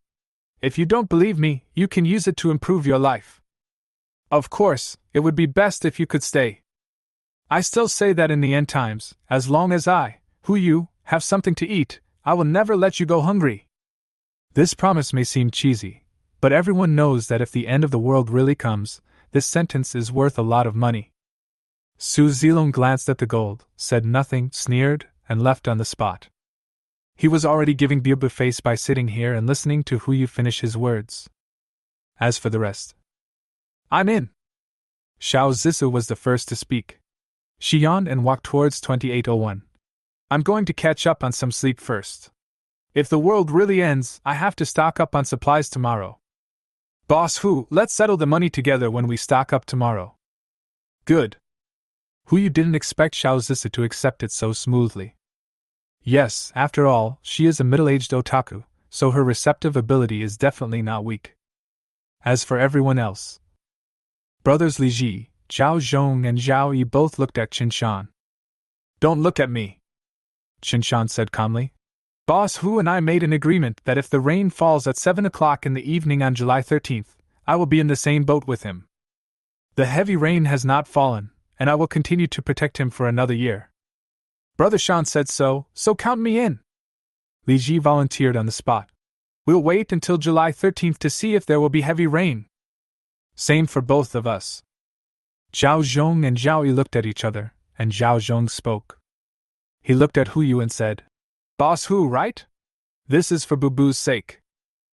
If you don't believe me, you can use it to improve your life. Of course, it would be best if you could stay. I still say that in the end times, as long as I, you, have something to eat, I will never let you go hungry. This promise may seem cheesy, but everyone knows that if the end of the world really comes, this sentence is worth a lot of money. Su Zilong glanced at the gold, said nothing, sneered, and left on the spot. He was already giving Biuba face by sitting here and listening to Huyu finish his words. As for the rest, I'm in. Xiao Zisu was the first to speak. She yawned and walked towards 2801. I'm going to catch up on some sleep first. If the world really ends, I have to stock up on supplies tomorrow. Boss Hu, let's settle the money together when we stock up tomorrow. Good. Huyu didn't expect Xiao Zisu to accept it so smoothly. Yes, after all, she is a middle-aged otaku, so her receptive ability is definitely not weak. As for everyone else, brothers Li Ji, Zhao Zhong and Zhao Yi both looked at Qinshan. Don't look at me, Qinshan said calmly. Boss Hu and I made an agreement that if the rain falls at 7 o'clock in the evening on July 13th, I will be in the same boat with him. The heavy rain has not fallen, and I will continue to protect him for another year. Brother Shan said so count me in. Li Ji volunteered on the spot. We'll wait until July 13th to see if there will be heavy rain. Same for both of us. Zhao Zhong and Zhao Yi looked at each other, and Zhao Zhong spoke. He looked at Huyu and said, Boss Hu, right? This is for Bubu's sake.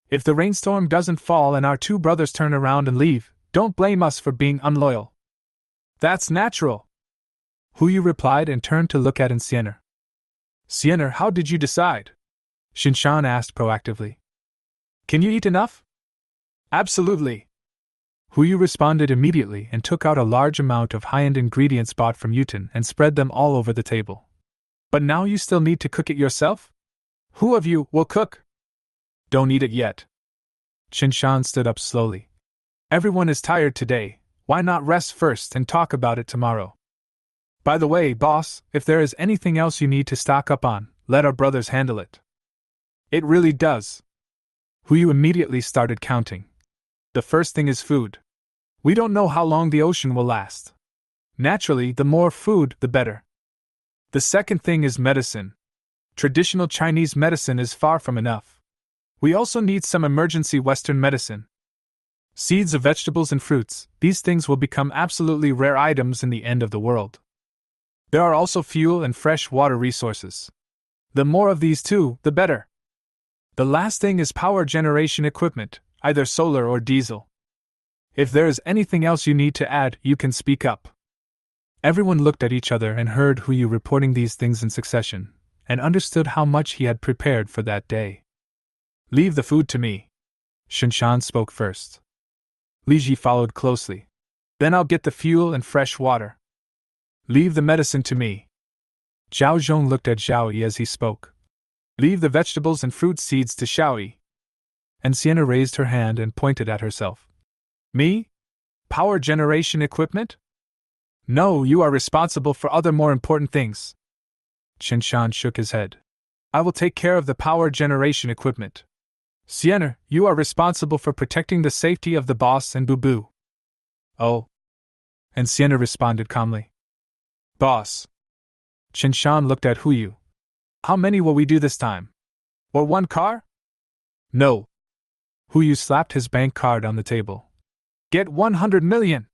If the rainstorm doesn't fall and our two brothers turn around and leave, don't blame us for being unloyal. That's natural. Huyu replied and turned to look at Xianer. Xianer, how did you decide? Qinshan asked proactively. Can you eat enough? Absolutely. Huyu responded immediately and took out a large amount of high-end ingredients bought from Yuten and spread them all over the table. But now you still need to cook it yourself? Who of you will cook? Don't eat it yet. Qinshan stood up slowly. Everyone is tired today, why not rest first and talk about it tomorrow? By the way, boss, if there is anything else you need to stock up on, let our brothers handle it. It really does. Huyu immediately started counting. The first thing is food. We don't know how long the ocean will last. Naturally, the more food, the better. The second thing is medicine. Traditional Chinese medicine is far from enough. We also need some emergency Western medicine. Seeds of vegetables and fruits, these things will become absolutely rare items in the end of the world. There are also fuel and fresh water resources. The more of these too, the better. The last thing is power generation equipment, either solar or diesel. If there is anything else you need to add, you can speak up. Everyone looked at each other and heard Huyu reporting these things in succession, and understood how much he had prepared for that day. Leave the food to me. Qinshan spoke first. Li Ji followed closely. Then I'll get the fuel and fresh water. Leave the medicine to me. Zhao Zhong looked at Zhao Yi as he spoke. Leave the vegetables and fruit seeds to Xiao Yi. And Sienna raised her hand and pointed at herself. Me? Power generation equipment? No, you are responsible for other more important things. Qinshan shook his head. I will take care of the power generation equipment. Sienna, you are responsible for protecting the safety of the boss and Bubu. Oh. And Sienna responded calmly. Boss. Qinshan looked at Huyu. How many will we do this time? Or one car? No. Huyu slapped his bank card on the table. Get 100 million!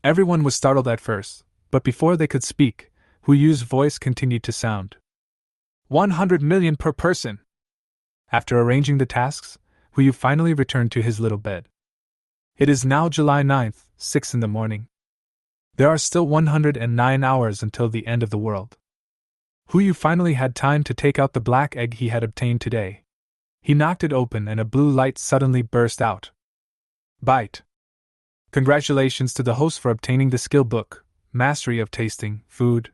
Everyone was startled at first, but before they could speak, Huyu's voice continued to sound. 100 million per person! After arranging the tasks, Huyu finally returned to his little bed. It is now July 9th, 6 in the morning. There are still 109 hours until the end of the world. Huyu finally had time to take out the black egg he had obtained today. He knocked it open and a blue light suddenly burst out. Bite. Congratulations to the host for obtaining the skill book, Mastery of Tasting Food.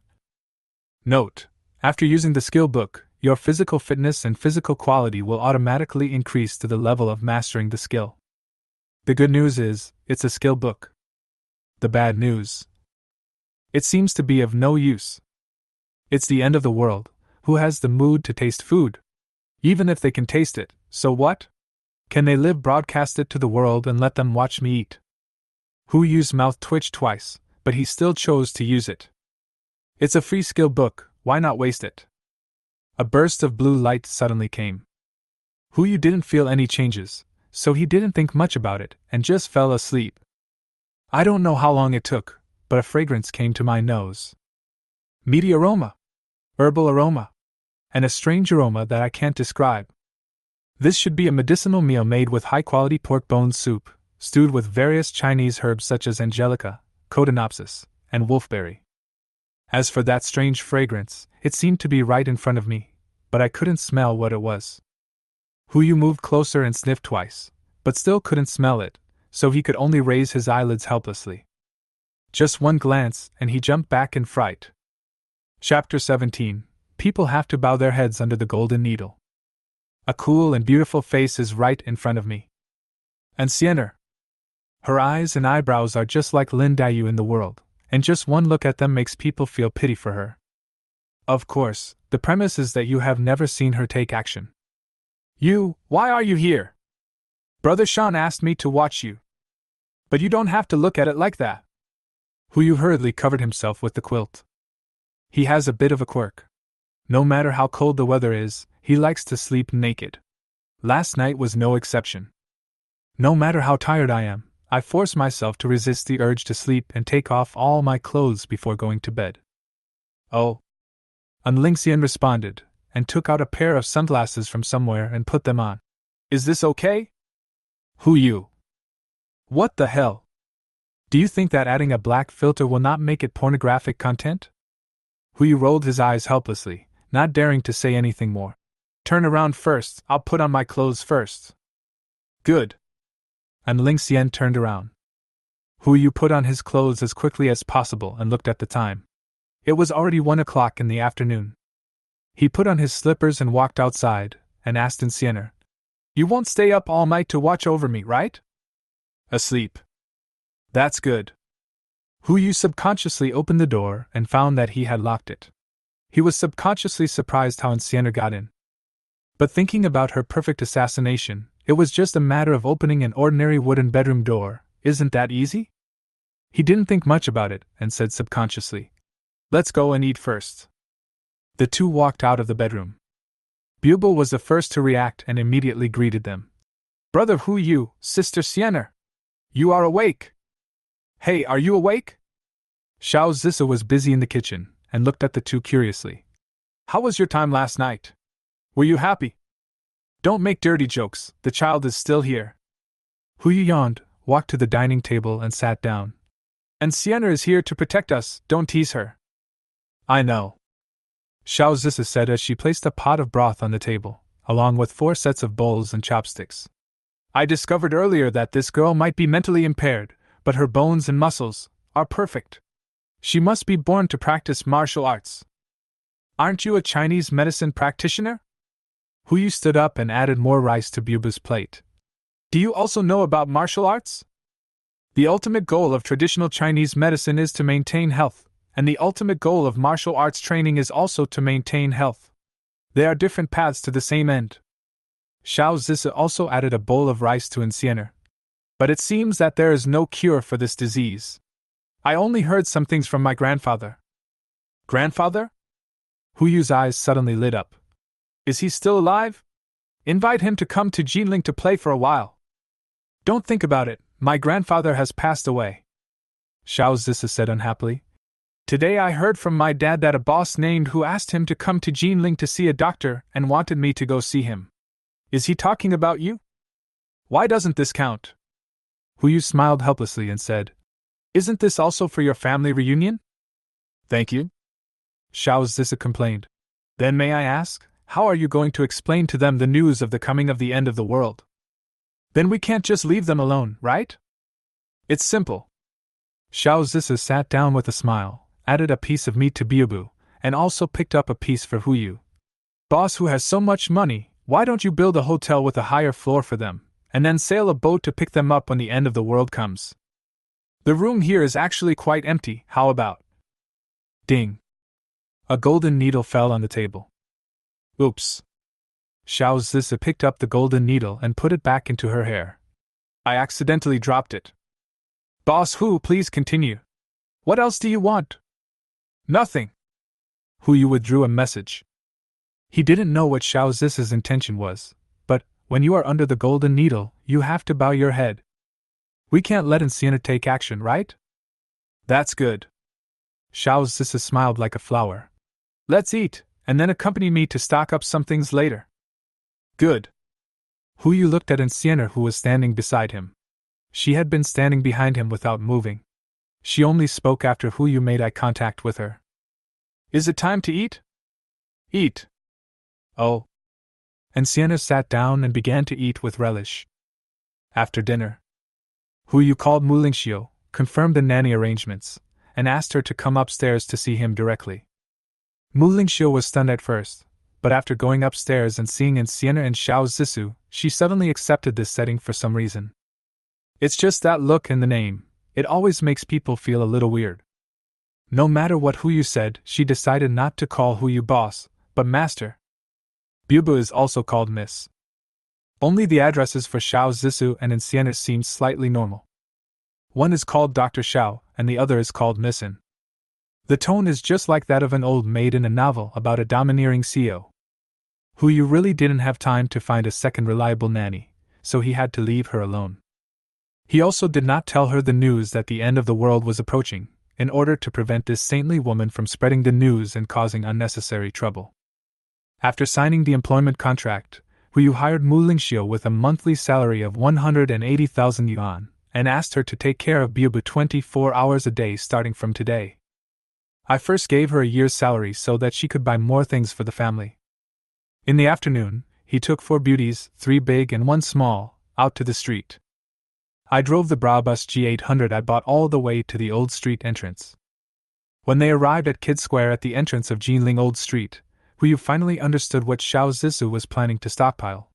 Note: after using the skill book, your physical fitness and physical quality will automatically increase to the level of mastering the skill. The good news is, it's a skill book. The bad news: it seems to be of no use. It's the end of the world. Who has the mood to taste food? Even if they can taste it, so what? Can they live broadcast it to the world and let them watch me eat? Hu Yu's mouth twitched twice, but he still chose to use it. It's a free skill book, why not waste it? A burst of blue light suddenly came. Hu Yu didn't feel any changes, so he didn't think much about it and just fell asleep. I don't know how long it took, but a fragrance came to my nose. Meaty aroma, herbal aroma, and a strange aroma that I can't describe. This should be a medicinal meal made with high-quality pork bone soup, stewed with various Chinese herbs such as angelica, codonopsis, and wolfberry. As for that strange fragrance, it seemed to be right in front of me, but I couldn't smell what it was. Hu Yu moved closer and sniffed twice, but still couldn't smell it, so he could only raise his eyelids helplessly. Just one glance, and he jumped back in fright. Chapter 17. People have to bow their heads under the golden needle. A cool and beautiful face is right in front of me. And Sienna. Her eyes and eyebrows are just like Lin Dayu in the world, and just one look at them makes people feel pity for her. Of course, the premise is that you have never seen her take action. Why are you here? Brother Shan asked me to watch you. But you don't have to look at it like that. Hu Yu hurriedly covered himself with the quilt. He has a bit of a quirk. No matter how cold the weather is, he likes to sleep naked. Last night was no exception. No matter how tired I am, I force myself to resist the urge to sleep and take off all my clothes before going to bed. Oh. Lingxian responded, and took out a pair of sunglasses from somewhere and put them on. Is this okay? Hu Yu. What the hell? Do you think that adding a black filter will not make it pornographic content? Hu Yu rolled his eyes helplessly, not daring to say anything more. Turn around first, I'll put on my clothes first. Good. And Lingxian turned around. Hu Yu put on his clothes as quickly as possible and looked at the time. It was already 1 o'clock in the afternoon. He put on his slippers and walked outside, and asked in Sienna, You won't stay up all night to watch over me, right? Asleep. That's good. Hu Yu subconsciously opened the door and found that he had locked it. He was subconsciously surprised how Sienna got in. But thinking about her perfect assassination, it was just a matter of opening an ordinary wooden bedroom door. Isn't that easy? He didn't think much about it and said subconsciously, Let's go and eat first. The two walked out of the bedroom. Bubel was the first to react and immediately greeted them. Brother Hu Yu, Sister Sienna. You are awake. Hey, are you awake? Xiao Zissa was busy in the kitchen and looked at the two curiously. How was your time last night? Were you happy? Don't make dirty jokes, the child is still here. Hu Yu yawned, walked to the dining table and sat down. And Sienna is here to protect us, don't tease her. I know. Xiao Zissa said as she placed a pot of broth on the table, along with 4 sets of bowls and chopsticks. I discovered earlier that this girl might be mentally impaired, but her bones and muscles are perfect. She must be born to practice martial arts. Aren't you a Chinese medicine practitioner? Hu Yu stood up and added more rice to Bubu's plate. Do you also know about martial arts? The ultimate goal of traditional Chinese medicine is to maintain health, and the ultimate goal of martial arts training is also to maintain health. They are different paths to the same end. Xiao Zissa also added a bowl of rice to Sienna. But it seems that there is no cure for this disease. I only heard some things from my grandfather. Grandfather? Hu Yu's eyes suddenly lit up. Is he still alive? Invite him to come to Jinling to play for a while. Don't think about it, my grandfather has passed away. Xiao Zissa said unhappily. Today I heard from my dad that a boss named Hu asked him to come to Jinling to see a doctor and wanted me to go see him. Is he talking about you? Why doesn't this count? Hu Yu smiled helplessly and said, Isn't this also for your family reunion? Thank you. Xiao Zissa complained. Then may I ask, how are you going to explain to them the news of the coming of the end of the world? Then we can't just leave them alone, right? It's simple. Xiao Zissa sat down with a smile, added a piece of meat to Biubu, and also picked up a piece for Hu Yu. Boss who has so much money, why don't you build a hotel with a higher floor for them, and then sail a boat to pick them up when the end of the world comes? The room here is actually quite empty, how about? Ding. A golden needle fell on the table. Oops. Xiao Zizi picked up the golden needle and put it back into her hair. I accidentally dropped it. Boss Hu, please continue. What else do you want? Nothing. Hu Yu withdrew a message. He didn't know what Xiao Zizi's intention was, but, when you are under the golden needle, you have to bow your head. We can't let Anciana take action, right? That's good. Xiao Zizi smiled like a flower. Let's eat, and then accompany me to stock up some things later. Good. Hu Yu looked at Anciana, who was standing beside him. She had been standing behind him without moving. She only spoke after Hu Yu made eye contact with her. Is it time to eat? Eat. Oh. Anciana sat down and began to eat with relish. After dinner, Hu Yu called Mu Lingxiu, confirmed the nanny arrangements, and asked her to come upstairs to see him directly. Mu Lingxiu was stunned at first, but after going upstairs and seeing Anciana and Xiao Zizi, she suddenly accepted this setting for some reason. It's just that look in the name, it always makes people feel a little weird. No matter what Hu Yu said, she decided not to call Hu Yu boss, but master. Bubu is also called Miss. Only the addresses for Xiao Zizi and Anciana seemed slightly normal. One is called Dr. Xiao, and the other is called Missin. The tone is just like that of an old maid in a novel about a domineering CEO. Hu Yu really didn't have time to find a second reliable nanny, so he had to leave her alone. He also did not tell her the news that the end of the world was approaching, in order to prevent this saintly woman from spreading the news and causing unnecessary trouble. After signing the employment contract, Hu Yu hired Mu Lingxiu with a monthly salary of 180,000 yuan, and asked her to take care of Bubu 24 hours a day starting from today. I first gave her a year's salary so that she could buy more things for the family. In the afternoon, he took 4 beauties, 3 big and 1 small, out to the street. I drove the Brabus G800 I bought all the way to the Old Street entrance. When they arrived at Kid Square at the entrance of Jinling Old Street, Hu Yu finally understood what Xiao Zizi was planning to stockpile.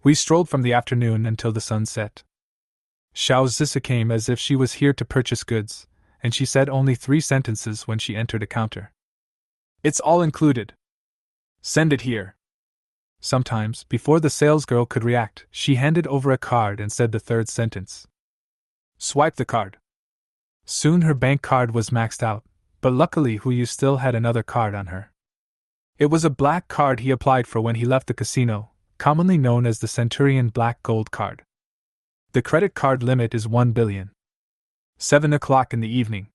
We strolled from the afternoon until the sun set. Xiao Zizi came as if she was here to purchase goods, and she said only 3 sentences when she entered a counter. It's all included. Send it here. Sometimes, before the salesgirl could react, she handed over a card and said the 3rd sentence. Swipe the card. Soon her bank card was maxed out, but luckily Hu Yu still had another card on her. It was a black card he applied for when he left the casino, commonly known as the Centurion Black Gold Card. The credit card limit is 1 billion. 7 o'clock in the evening.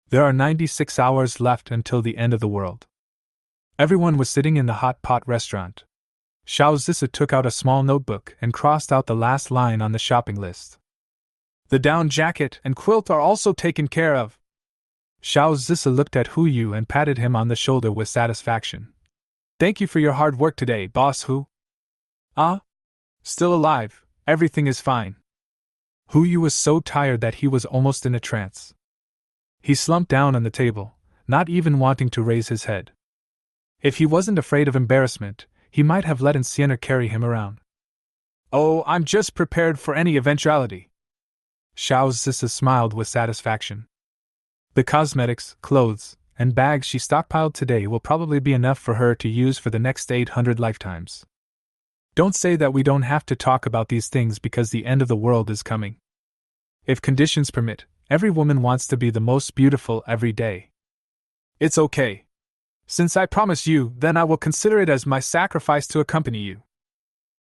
There are 96 hours left until the end of the world. Everyone was sitting in the hot pot restaurant. Xiao Zizi took out a small notebook and crossed out the last line on the shopping list. The down jacket and quilt are also taken care of. Xiao Zizi looked at Hu Yu and patted him on the shoulder with satisfaction. Thank you for your hard work today, Boss Hu. Ah? Still alive, everything is fine. Hu Yu was so tired that he was almost in a trance. He slumped down on the table, not even wanting to raise his head. If he wasn't afraid of embarrassment, he might have let Anciana carry him around. Oh, I'm just prepared for any eventuality. Xiao Zizi smiled with satisfaction. The cosmetics, clothes, and bags she stockpiled today will probably be enough for her to use for the next 800 lifetimes. Don't say that we don't have to talk about these things because the end of the world is coming. If conditions permit, every woman wants to be the most beautiful every day. It's okay. Since I promise you, then I will consider it as my sacrifice to accompany you.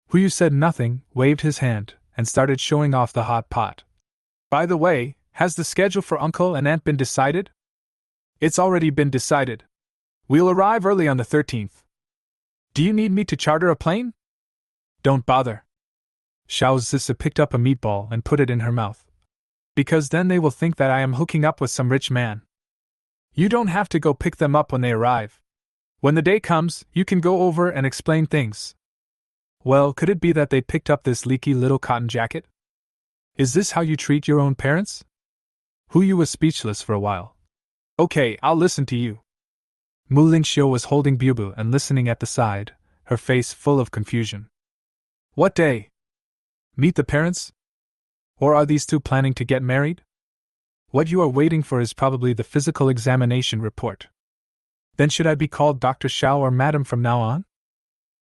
Hu Yu said nothing, waved his hand, and started showing off the hot pot. By the way, has the schedule for Uncle and Aunt been decided? It's already been decided. We'll arrive early on the 13th. Do you need me to charter a plane? Don't bother. Xiao Zizi picked up a meatball and put it in her mouth. Because then they will think that I am hooking up with some rich man. You don't have to go pick them up when they arrive. When the day comes, you can go over and explain things. Well, could it be that they picked up this leaky little cotton jacket? Is this how you treat your own parents? Hu Yu was speechless for a while. Okay, I'll listen to you. Mu Lingxiu was holding Bubu and listening at the side, her face full of confusion. What day? Meet the parents? Or are these two planning to get married? What you are waiting for is probably the physical examination report. Then should I be called Dr. Xiao or Madam from now on?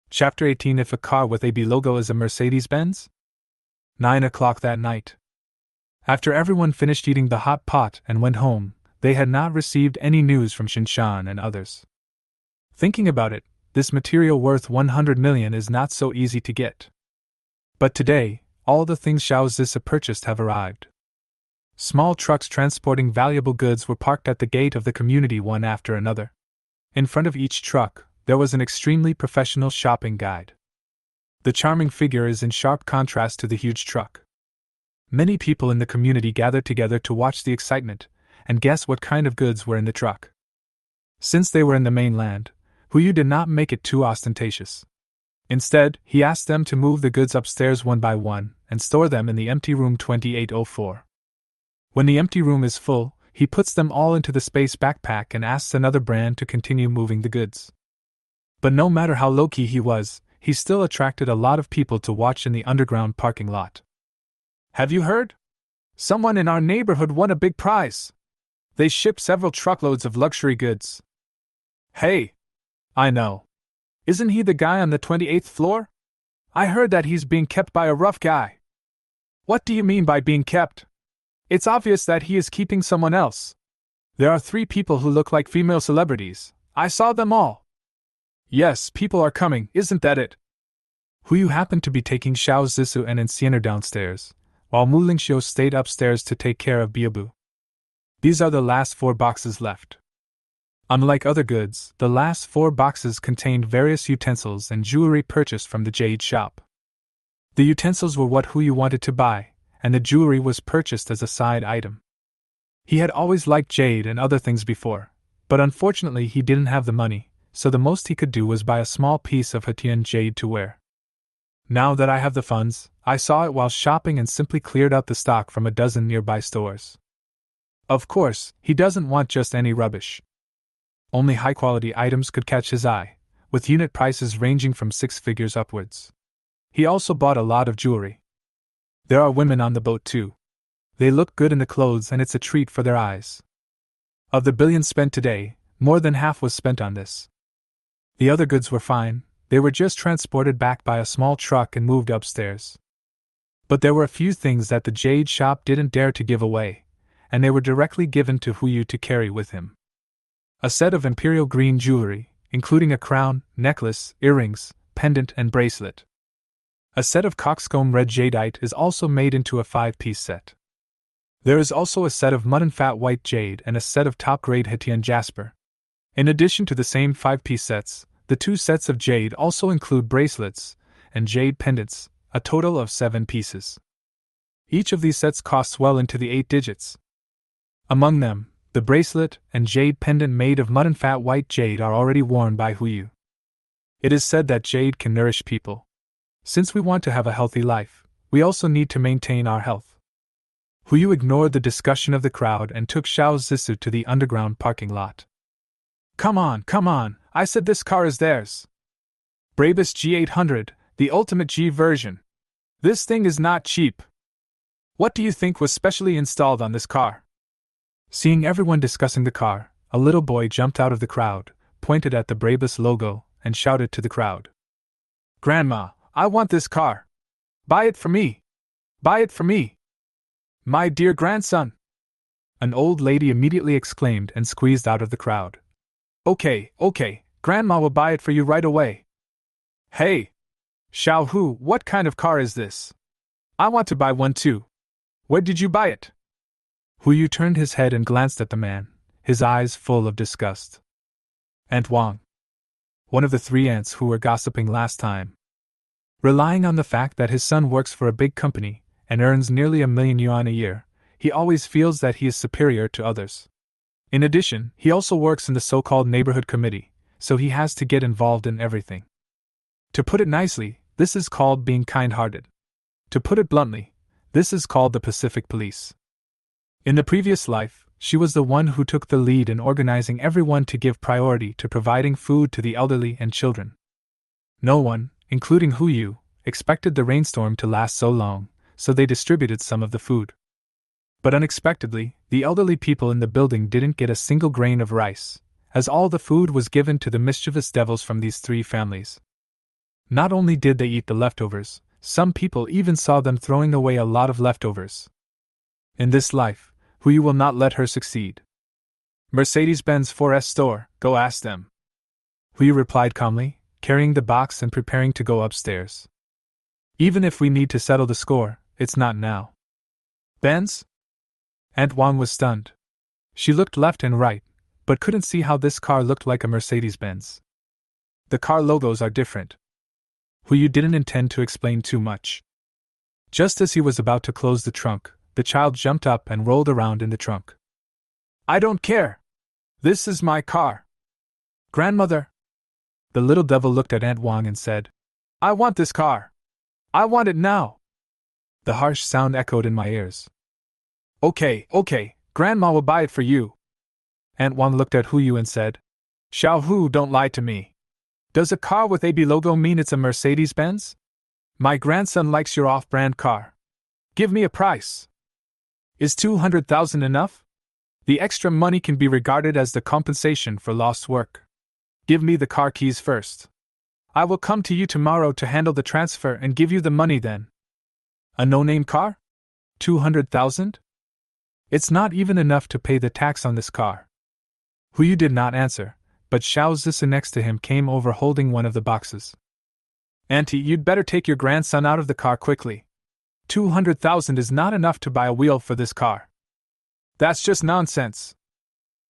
Chapter 18. If a car with a B logo is a Mercedes-Benz? 9 o'clock that night. After everyone finished eating the hot pot and went home, they had not received any news from Shinshan and others. Thinking about it, this material worth 100 million is not so easy to get. But today, all the things Xiao Zisa purchased have arrived. Small trucks transporting valuable goods were parked at the gate of the community one after another. In front of each truck, there was an extremely professional shopping guide. The charming figure is in sharp contrast to the huge truck. Many people in the community gathered together to watch the excitement and guess what kind of goods were in the truck. Since they were in the mainland, Huyu did not make it too ostentatious. Instead, he asked them to move the goods upstairs one by one and store them in the empty room 2804. When the empty room is full, he puts them all into the space backpack and asks another brand to continue moving the goods. But no matter how low-key he was, he still attracted a lot of people to watch in the underground parking lot. Have you heard? Someone in our neighborhood won a big prize. They shipped several truckloads of luxury goods. Hey! I know. Isn't he the guy on the 28th floor? I heard that he's being kept by a rough guy. What do you mean by being kept? It's obvious that he is keeping someone else. There are 3 people who look like female celebrities. I saw them all. Yes, people are coming, isn't that it? Huyu happened to be taking Xiao Zissou and Enciener downstairs, while Mu Lingxiu stayed upstairs to take care of Biabu. These are the last 4 boxes left. Unlike other goods, the last 4 boxes contained various utensils and jewelry purchased from the jade shop. The utensils were what Huyu wanted to buy, and the jewelry was purchased as a side item. He had always liked jade and other things before, but unfortunately he didn't have the money, so the most he could do was buy a small piece of Hetian jade to wear. Now that I have the funds, I saw it while shopping and simply cleared out the stock from a dozen nearby stores. Of course, he doesn't want just any rubbish. Only high-quality items could catch his eye, with unit prices ranging from 6 figures upwards. He also bought a lot of jewelry. There are women on the boat too. They look good in the clothes and it's a treat for their eyes. Of the billions spent today, more than half was spent on this. The other goods were fine, they were just transported back by a small truck and moved upstairs. But there were a few things that the jade shop didn't dare to give away, and they were directly given to Huyu to carry with him. A set of imperial green jewelry, including a crown, necklace, earrings, pendant and bracelet. A set of coxcomb red jadeite is also made into a 5-piece set. There is also a set of mutton fat white jade and a set of top-grade Hetian jasper. In addition to the same 5-piece sets, the 2 sets of jade also include bracelets and jade pendants, a total of 7 pieces. Each of these sets costs well into the 8 digits. Among them, the bracelet and jade pendant made of mutton fat white jade are already worn by Huyu. It is said that jade can nourish people. Since we want to have a healthy life, we also need to maintain our health. Huyu ignored the discussion of the crowd and took Xiao Zissou to the underground parking lot. Come on, I said this car is theirs. Brabus G800, the ultimate G version. This thing is not cheap. What do you think was specially installed on this car? Seeing everyone discussing the car, a little boy jumped out of the crowd, pointed at the Brabus logo, and shouted to the crowd. Grandma, I want this car. Buy it for me. Buy it for me. My dear grandson. An old lady immediately exclaimed and squeezed out of the crowd. Okay, Grandma will buy it for you right away. Hey! Xiao Hu, what kind of car is this? I want to buy one too. Where did you buy it? Huyu turned his head and glanced at the man, his eyes full of disgust. Aunt Wang. One of the 3 aunts who were gossiping last time. Relying on the fact that his son works for a big company and earns nearly 1 million yuan a year, he always feels that he is superior to others. In addition, he also works in the so-called neighborhood committee, so he has to get involved in everything. To put it nicely, this is called being kind-hearted. To put it bluntly, this is called the Pacific Police. In the previous life, she was the one who took the lead in organizing everyone to give priority to providing food to the elderly and children. No one, including Huyu, expected the rainstorm to last so long, so they distributed some of the food. But unexpectedly, the elderly people in the building didn't get a single grain of rice, as all the food was given to the mischievous devils from these 3 families. Not only did they eat the leftovers, some people even saw them throwing away a lot of leftovers. In this life, Huyu will not let her succeed. Mercedes-Benz 4S store, go ask them. Huyu replied calmly, carrying the box and preparing to go upstairs. Even if we need to settle the score, it's not now. Benz? Aunt Wang was stunned. She looked left and right, but couldn't see how this car looked like a Mercedes-Benz. The car logos are different. Huyu didn't intend to explain too much. Just as he was about to close the trunk, the child jumped up and rolled around in the trunk. I don't care. This is my car. Grandmother. The little devil looked at Aunt Wang and said, I want this car. I want it now. The harsh sound echoed in my ears. Okay, Grandma will buy it for you. Aunt Wang looked at Huyu and said, Xiao Hu, don't lie to me. Does a car with AB logo mean it's a Mercedes-Benz? My grandson likes your off-brand car. Give me a price. Is 200,000 enough? The extra money can be regarded as the compensation for lost work. Give me the car keys first. I will come to you tomorrow to handle the transfer and give you the money then. A no-name car? 200,000? It's not even enough to pay the tax on this car. Huyu did not answer, but Xiao Zisu next to him came over holding one of the boxes. Auntie, you'd better take your grandson out of the car quickly. 200,000 is not enough to buy a wheel for this car. That's just nonsense.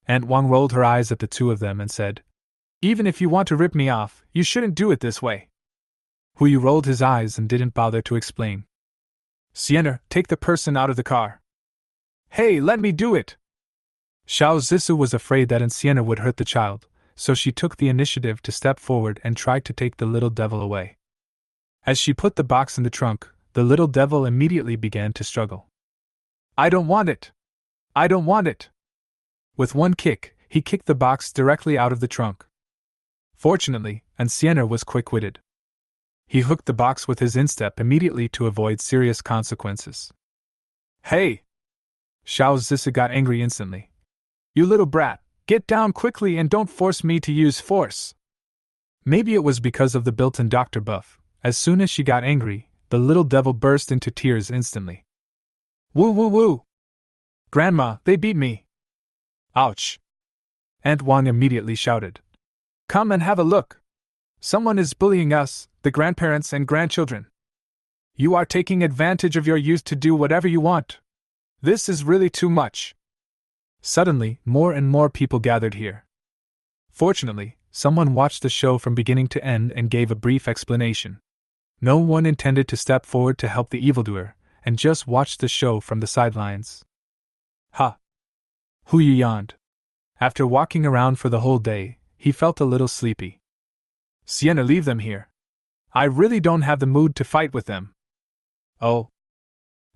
Aunt Wang rolled her eyes at the two of them and said, Even if you want to rip me off, you shouldn't do it this way. Huyu rolled his eyes and didn't bother to explain. Sienna, take the person out of the car. Hey, let me do it! Xiao Zisu was afraid that Sienna would hurt the child, so she took the initiative to step forward and tried to take the little devil away. As she put the box in the trunk, the little devil immediately began to struggle. I don't want it! I don't want it! With one kick, he kicked the box directly out of the trunk. Fortunately, Sienna was quick-witted. He hooked the box with his instep immediately to avoid serious consequences. Hey! Xiao Zisu got angry instantly. You little brat, get down quickly and don't force me to use force! Maybe it was because of the built-in doctor buff. As soon as she got angry, the little devil burst into tears instantly. Woo woo woo! Grandma, they beat me! Ouch! Aunt Wang immediately shouted. Come and have a look! Someone is bullying us, the grandparents and grandchildren. You are taking advantage of your youth to do whatever you want. This is really too much. Suddenly, more and more people gathered here. Fortunately, someone watched the show from beginning to end and gave a brief explanation. No one intended to step forward to help the evildoer, and just watched the show from the sidelines. Ha! Huyu yawned. After walking around for the whole day, he felt a little sleepy. Sienna, leave them here. I really don't have the mood to fight with them. Oh.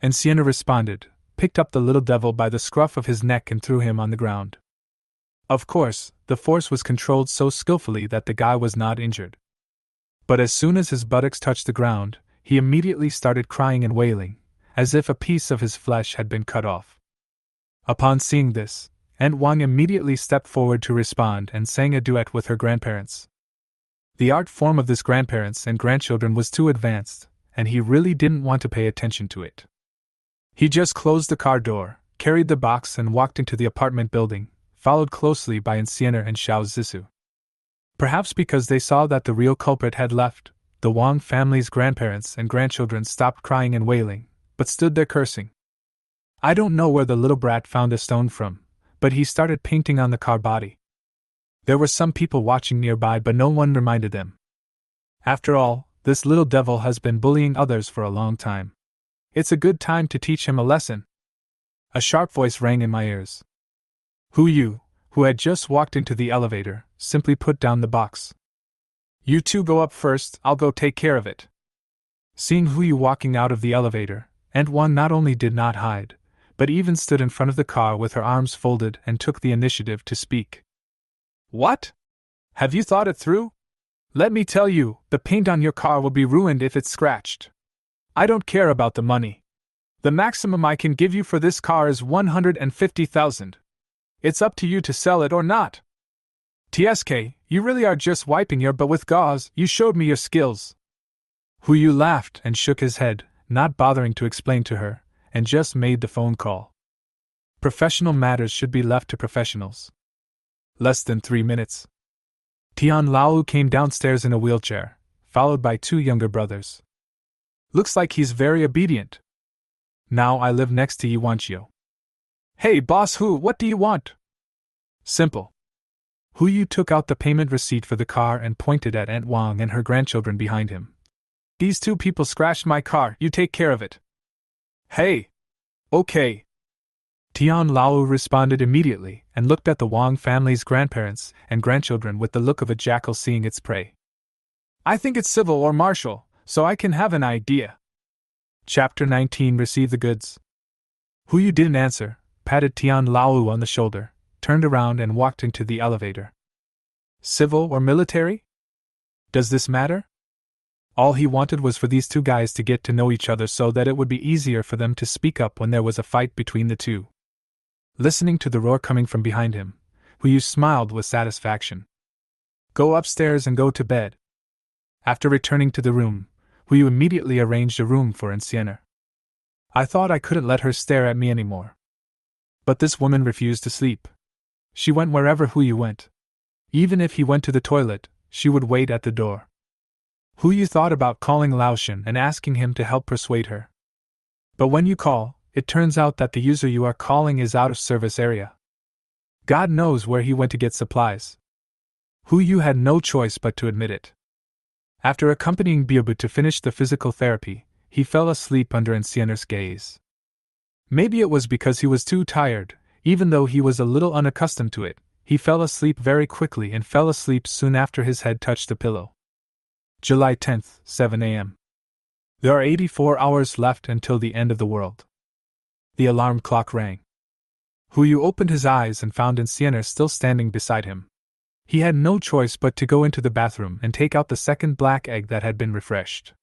And Sienna responded, picked up the little devil by the scruff of his neck and threw him on the ground. Of course, the force was controlled so skillfully that the guy was not injured. But as soon as his buttocks touched the ground, he immediately started crying and wailing, as if a piece of his flesh had been cut off. Upon seeing this, Aunt Wang immediately stepped forward to respond and sang a duet with her grandparents. The art form of this grandparents and grandchildren was too advanced, and he really didn't want to pay attention to it. He just closed the car door, carried the box and walked into the apartment building, followed closely by Sienna and Xiao Zisu. Perhaps because they saw that the real culprit had left, the Wang family's grandparents and grandchildren stopped crying and wailing, but stood there cursing. I don't know where the little brat found a stone from, but he started painting on the car body. There were some people watching nearby, but no one reminded them. After all, this little devil has been bullying others for a long time. It's a good time to teach him a lesson. A sharp voice rang in my ears. Huyu, who had just walked into the elevator, simply put down the box. You two go up first, I'll go take care of it. Seeing Huyu walking out of the elevator, Aunt Wang not only did not hide, but even stood in front of the car with her arms folded and took the initiative to speak. What? Have you thought it through? Let me tell you, the paint on your car will be ruined if it's scratched. I don't care about the money. The maximum I can give you for this car is 150,000. It's up to you to sell it or not. TSK, you really are just wiping your butt with gauze. You showed me your skills. Hu Yu laughed and shook his head, not bothering to explain to her, and just made the phone call. Professional matters should be left to professionals. Less than 3 minutes. Tian Lao came downstairs in a wheelchair, followed by 2 younger brothers. Looks like he's very obedient. Now I live next to Yuanqiu. Hey boss Hu, what do you want? Simple. Hu Yu took out the payment receipt for the car and pointed at Aunt Wang and her grandchildren behind him. These 2 people scratched my car, you take care of it. Hey! Okay. Tian Lao responded immediately and looked at the Wang family's grandparents and grandchildren with the look of a jackal seeing its prey. I think it's civil or martial, so I can have an idea. Chapter 19. Receive the goods. Hu Yu didn't answer, patted Tian Lao on the shoulder, turned around and walked into the elevator. Civil or military? Does this matter? All he wanted was for these 2 guys to get to know each other so that it would be easier for them to speak up when there was a fight between the 2. Listening to the roar coming from behind him, Hu Yu smiled with satisfaction. Go upstairs and go to bed. After returning to the room, Hu Yu immediately arranged a room for Ancienne. I thought I couldn't let her stare at me anymore. But this woman refused to sleep. She went wherever Hu Yu went. Even if he went to the toilet, she would wait at the door. Hu Yu thought about calling Laoshan and asking him to help persuade her. But when you call, it turns out that the user you are calling is out of service area. God knows where he went to get supplies. Hu Yu had no choice but to admit it. After accompanying Biobu to finish the physical therapy, he fell asleep under Ancienne's gaze. Maybe it was because he was too tired, even though he was a little unaccustomed to it, he fell asleep very quickly and fell asleep soon after his head touched the pillow. July 10th, 7 a.m. There are 84 hours left until the end of the world. The alarm clock rang. Hu Yu opened his eyes and found Ancienne still standing beside him. He had no choice but to go into the bathroom and take out the second black egg that had been refreshed.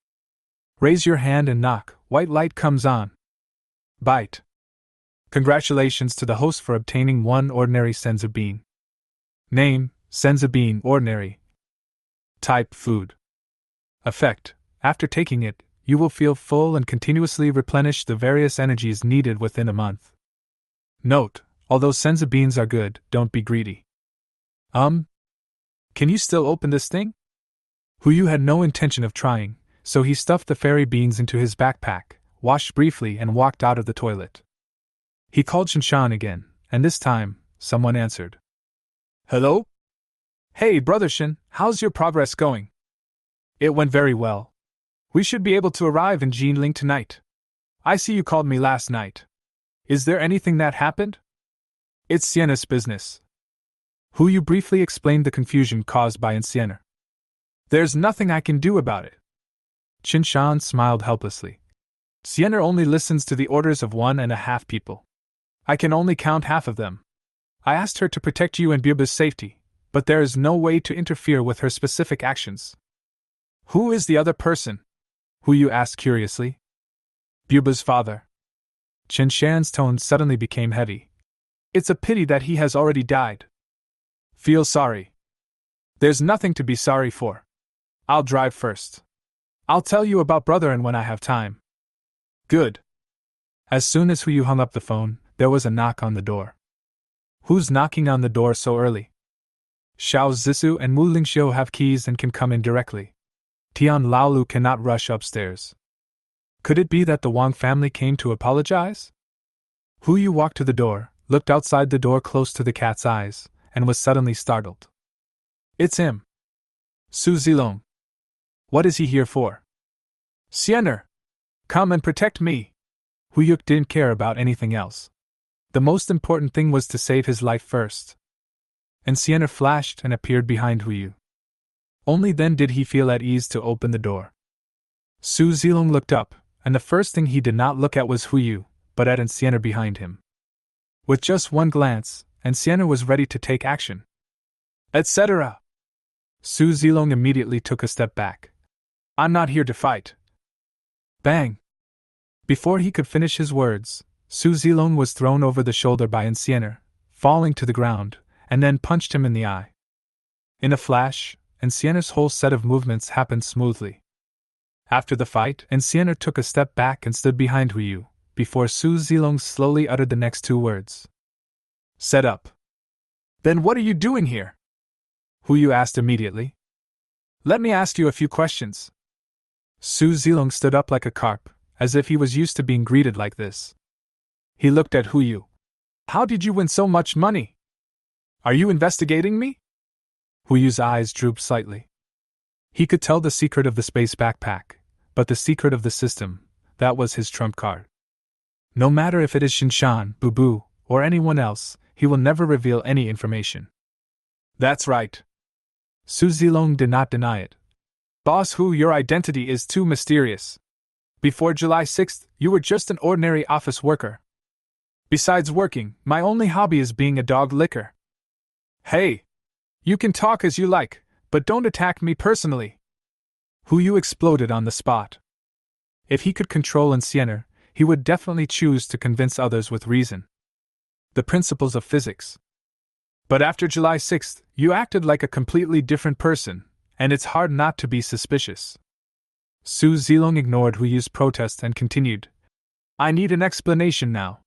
Raise your hand and knock, white light comes on. Bite. Congratulations to the host for obtaining 1 ordinary senza bean. Name, senza bean ordinary. Type, food. Effect, after taking it, you will feel full and continuously replenish the various energies needed within a month. Note, although senza beans are good, don't be greedy. Can you still open this thing? Hu Yu had no intention of trying, so he stuffed the fairy beans into his backpack, washed briefly and walked out of the toilet. He called Shanshan again, and this time, someone answered. Hello? Hey brother Shin, how's your progress going? It went very well. We should be able to arrive in Jinling tonight. I see you called me last night. Is there anything that happened? It's Sienna's business. Hu Yu briefly explained the confusion caused by Ancienne. There's nothing I can do about it. Qinshan smiled helplessly. Sienna only listens to the orders of 1.5 people. I can only count half of them. I asked her to protect you and Bioba's safety, but there is no way to interfere with her specific actions. Who is the other person? Hu Yu asked curiously. Bioba's father. Qinshan's tone suddenly became heavy. It's a pity that he has already died. Feel sorry. There's nothing to be sorry for. I'll drive first. I'll tell you about brother and when I have time. Good. As soon as Hu Yu hung up the phone, there was a knock on the door. Who's knocking on the door so early? Xiao Zisu and Mu Lingxiu have keys and can come in directly. Tian Laolu cannot rush upstairs. Could it be that the Wang family came to apologize? Hu Yu walked to the door, looked outside the door close to the cat's eyes, and was suddenly startled. It's him. Su Zilong. What is he here for? Sienner! Come and protect me! Hu Yu didn't care about anything else. The most important thing was to save his life first. And Sienner flashed and appeared behind Hu Yu. Only then did he feel at ease to open the door. Su Zilong looked up, and the first thing he did not look at was Hu Yu, but at Ancienne behind him. With just one glance, Ancienne was ready to take action. Etc. Su Zilong immediately took a step back. I'm not here to fight. Bang! Before he could finish his words, Su Zilong was thrown over the shoulder by Ancienne, falling to the ground, and then punched him in the eye. In a flash, Ancienne's whole set of movements happened smoothly. After the fight, Sienna took a step back and stood behind Huyu, before Su Zilong slowly uttered the next two words. Set up. Then what are you doing here? Huyu asked immediately. Let me ask you a few questions. Su Zilong stood up like a carp, as if he was used to being greeted like this. He looked at Huyu. How did you win so much money? Are you investigating me? Huyu's eyes drooped slightly. He could tell the secret of the space backpack, but the secret of the system, that was his trump card. No matter if it is Shinshan, Bubu, or anyone else, he will never reveal any information. That's right. Su Zilong did not deny it. Boss Hu, your identity is too mysterious. Before July 6th, you were just an ordinary office worker. Besides working, my only hobby is being a dog licker. Hey! You can talk as you like, but don't attack me personally. Huyu exploded on the spot. If he could control Sienna, he would definitely choose to convince others with reason. The principles of physics. But after July 6th, you acted like a completely different person, and it's hard not to be suspicious. Su Zilong ignored Huyu's protest and continued. I need an explanation now.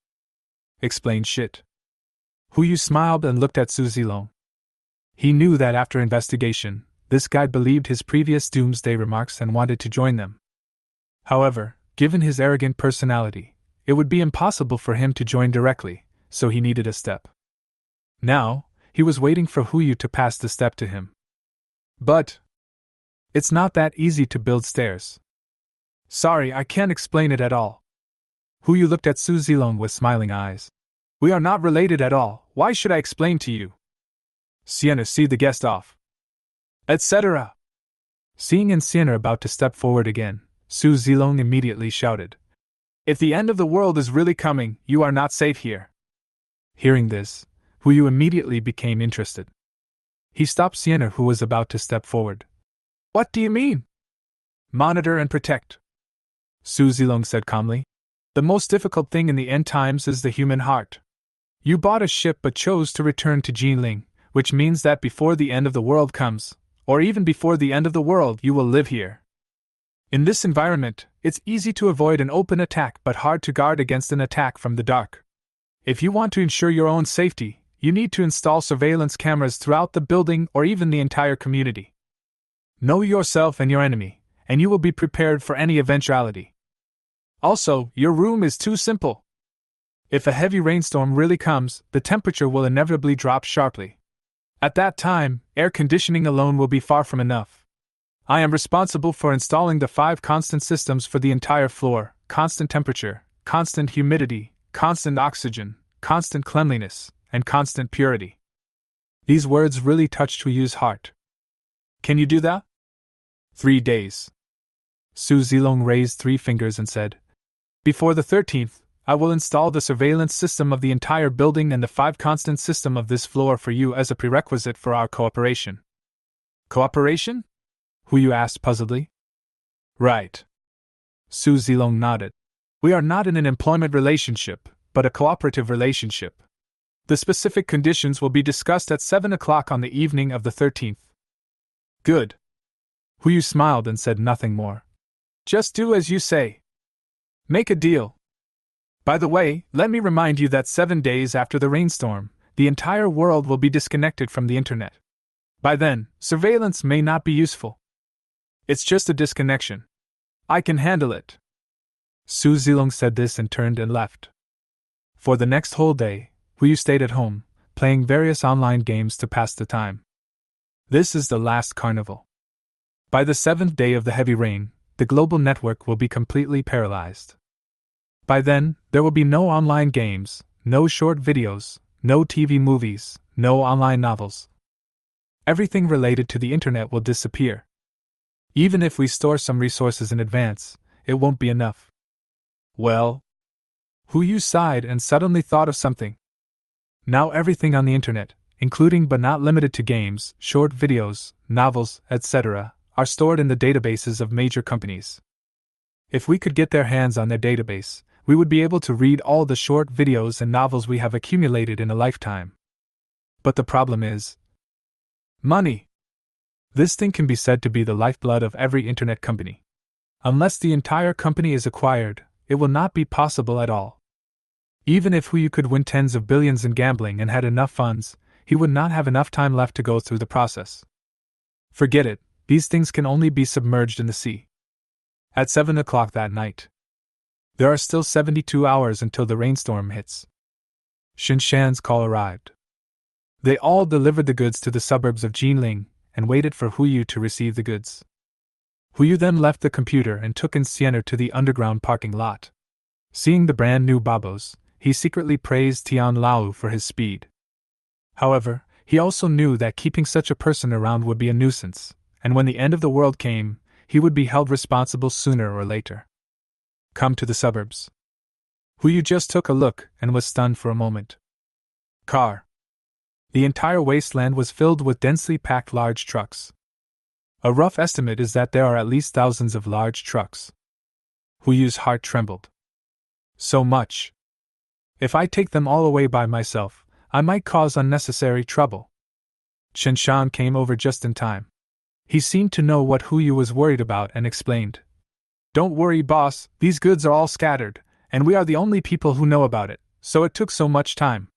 Explain shit. Huyu smiled and looked at Su Zilong. He knew that after investigation, this guy believed his previous doomsday remarks and wanted to join them. However, given his arrogant personality, it would be impossible for him to join directly, so he needed a step. Now, he was waiting for Huyu to pass the step to him. But it's not that easy to build stairs. Sorry, I can't explain it at all. Huyu looked at Su Zilong with smiling eyes. We are not related at all, why should I explain to you? Sienna, see the guest off. Etc. Seeing Sienna about to step forward again, Su Zilong immediately shouted. If the end of the world is really coming, you are not safe here. Hearing this, Huyu immediately became interested. He stopped Sienna, who was about to step forward. What do you mean? Monitor and protect. Su Zilong said calmly. The most difficult thing in the end times is the human heart. You bought a ship but chose to return to Jinling, which means that before the end of the world comes, or even before the end of the world, you will live here. In this environment, it's easy to avoid an open attack but hard to guard against an attack from the dark. If you want to ensure your own safety, you need to install surveillance cameras throughout the building or even the entire community. Know yourself and your enemy, and you will be prepared for any eventuality. Also, your room is too simple. If a heavy rainstorm really comes, the temperature will inevitably drop sharply. At that time, air conditioning alone will be far from enough. I am responsible for installing the 5 constant systems for the entire floor: constant temperature, constant humidity, constant oxygen, constant cleanliness, and constant purity. These words really touched Huyu's heart. Can you do that? 3 days. Su Zilong raised 3 fingers and said, Before the 13th, I will install the surveillance system of the entire building and the 5 constant system of this floor for you as a prerequisite for our cooperation. Cooperation? Huyu asked puzzledly. Right. Su Zilong nodded. We are not in an employment relationship, but a cooperative relationship. The specific conditions will be discussed at 7 o'clock on the evening of the 13th. Good. Huyu smiled and said nothing more. Just do as you say. Make a deal. By the way, let me remind you that 7 days after the rainstorm, the entire world will be disconnected from the internet. By then, surveillance may not be useful. It's just a disconnection. I can handle it. Su Zilong said this and turned and left. For the next whole day, Huyu stayed at home, playing various online games to pass the time. This is the last carnival. By the 7th day of the heavy rain, the global network will be completely paralyzed. By then, there will be no online games, no short videos, no TV movies, no online novels. Everything related to the internet will disappear. Even if we store some resources in advance, it won't be enough. Well, Huyu sighed and suddenly thought of something. Now everything on the internet, including but not limited to games, short videos, novels, etc., are stored in the databases of major companies. If we could get their hands on their database, we would be able to read all the short videos and novels we have accumulated in a lifetime. But the problem is money. This thing can be said to be the lifeblood of every internet company. Unless the entire company is acquired, it will not be possible at all. Even if Huyu could win tens of billions in gambling and had enough funds, he would not have enough time left to go through the process. Forget it, these things can only be submerged in the sea. At 7 o'clock that night. There are still 72 hours until the rainstorm hits. Xinshan's call arrived. They all delivered the goods to the suburbs of Jinling and waited for Huyu to receive the goods. Huyu then left the computer and took in Sienna to the underground parking lot. Seeing the brand new babos, he secretly praised Tian Lao for his speed. However, he also knew that keeping such a person around would be a nuisance, and when the end of the world came, he would be held responsible sooner or later. Come to the suburbs. Huyu just took a look and was stunned for a moment. Car. The entire wasteland was filled with densely packed large trucks. A rough estimate is that there are at least thousands of large trucks. Huyu's heart trembled. So much. If I take them all away by myself, I might cause unnecessary trouble. Qinshan came over just in time. He seemed to know what Huyu was worried about and explained. Don't worry, boss, these goods are all scattered, and we are the only people who know about it, so it took so much time.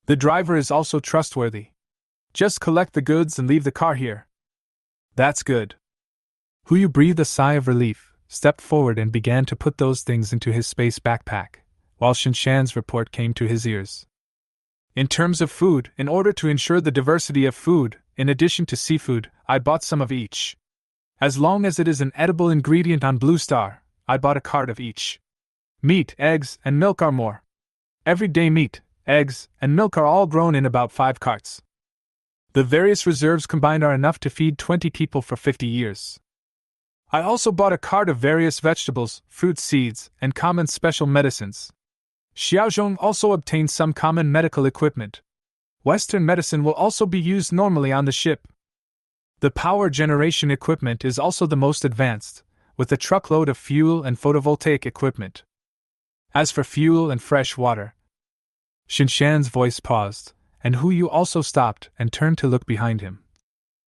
The driver is also trustworthy. Just collect the goods and leave the car here. That's good. Huyu breathed a sigh of relief, stepped forward and began to put those things into his space backpack, while Xinshan's report came to his ears. In terms of food, in order to ensure the diversity of food, in addition to seafood, I bought some of each. As long as it is an edible ingredient on Blue Star, I bought a cart of each. Meat, eggs, and milk are more. Everyday meat, eggs, and milk are all grown in about 5 carts. The various reserves combined are enough to feed 20 people for 50 years. I also bought a cart of various vegetables, fruit seeds, and common special medicines. Xiaozhong also obtained some common medical equipment. Western medicine will also be used normally on the ship. The power generation equipment is also the most advanced, with a truckload of fuel and photovoltaic equipment. As for fuel and fresh water, Xinshan's voice paused, and Huyu also stopped and turned to look behind him.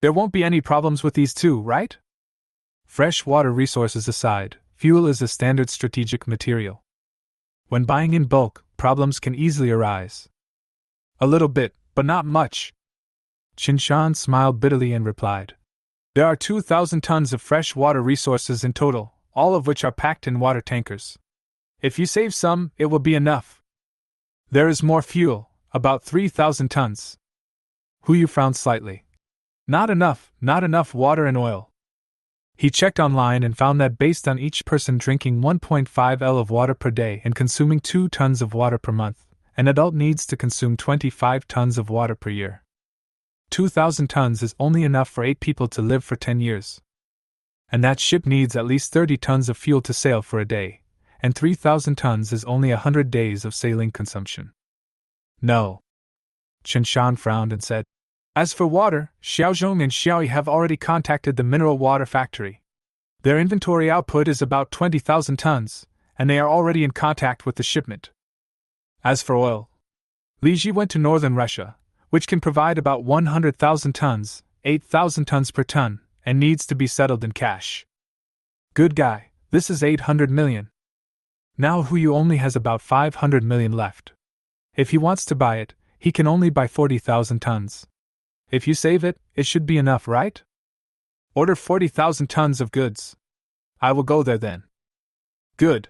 There won't be any problems with these two, right? Fresh water resources aside, fuel is a standard strategic material. When buying in bulk, problems can easily arise. A little bit, but not much. Qinshan smiled bitterly and replied. There are 2,000 tons of fresh water resources in total, all of which are packed in water tankers. If you save some, it will be enough. There is more fuel, about 3,000 tons. Huyu frowned slightly. Not enough water and oil. He checked online and found that based on each person drinking 1.5 L of water per day and consuming 2 tons of water per month, an adult needs to consume 25 tons of water per year. 2,000 tons is only enough for 8 people to live for 10 years. And that ship needs at least 30 tons of fuel to sail for a day, and 3,000 tons is only 100 days of sailing consumption. No. Qinshan frowned and said, As for water, Xiaozhong and Xiaoyi have already contacted the mineral water factory. Their inventory output is about 20,000 tons, and they are already in contact with the shipment. As for oil, Li Ji went to northern Russia, which can provide about 100,000 tons, 8,000 tons per ton, and needs to be settled in cash. Good guy, this is 800 million. Now Huyu only has about 500 million left. If he wants to buy it, he can only buy 40,000 tons. If you save it, it should be enough, right? Order 40,000 tons of goods. I will go there then. Good.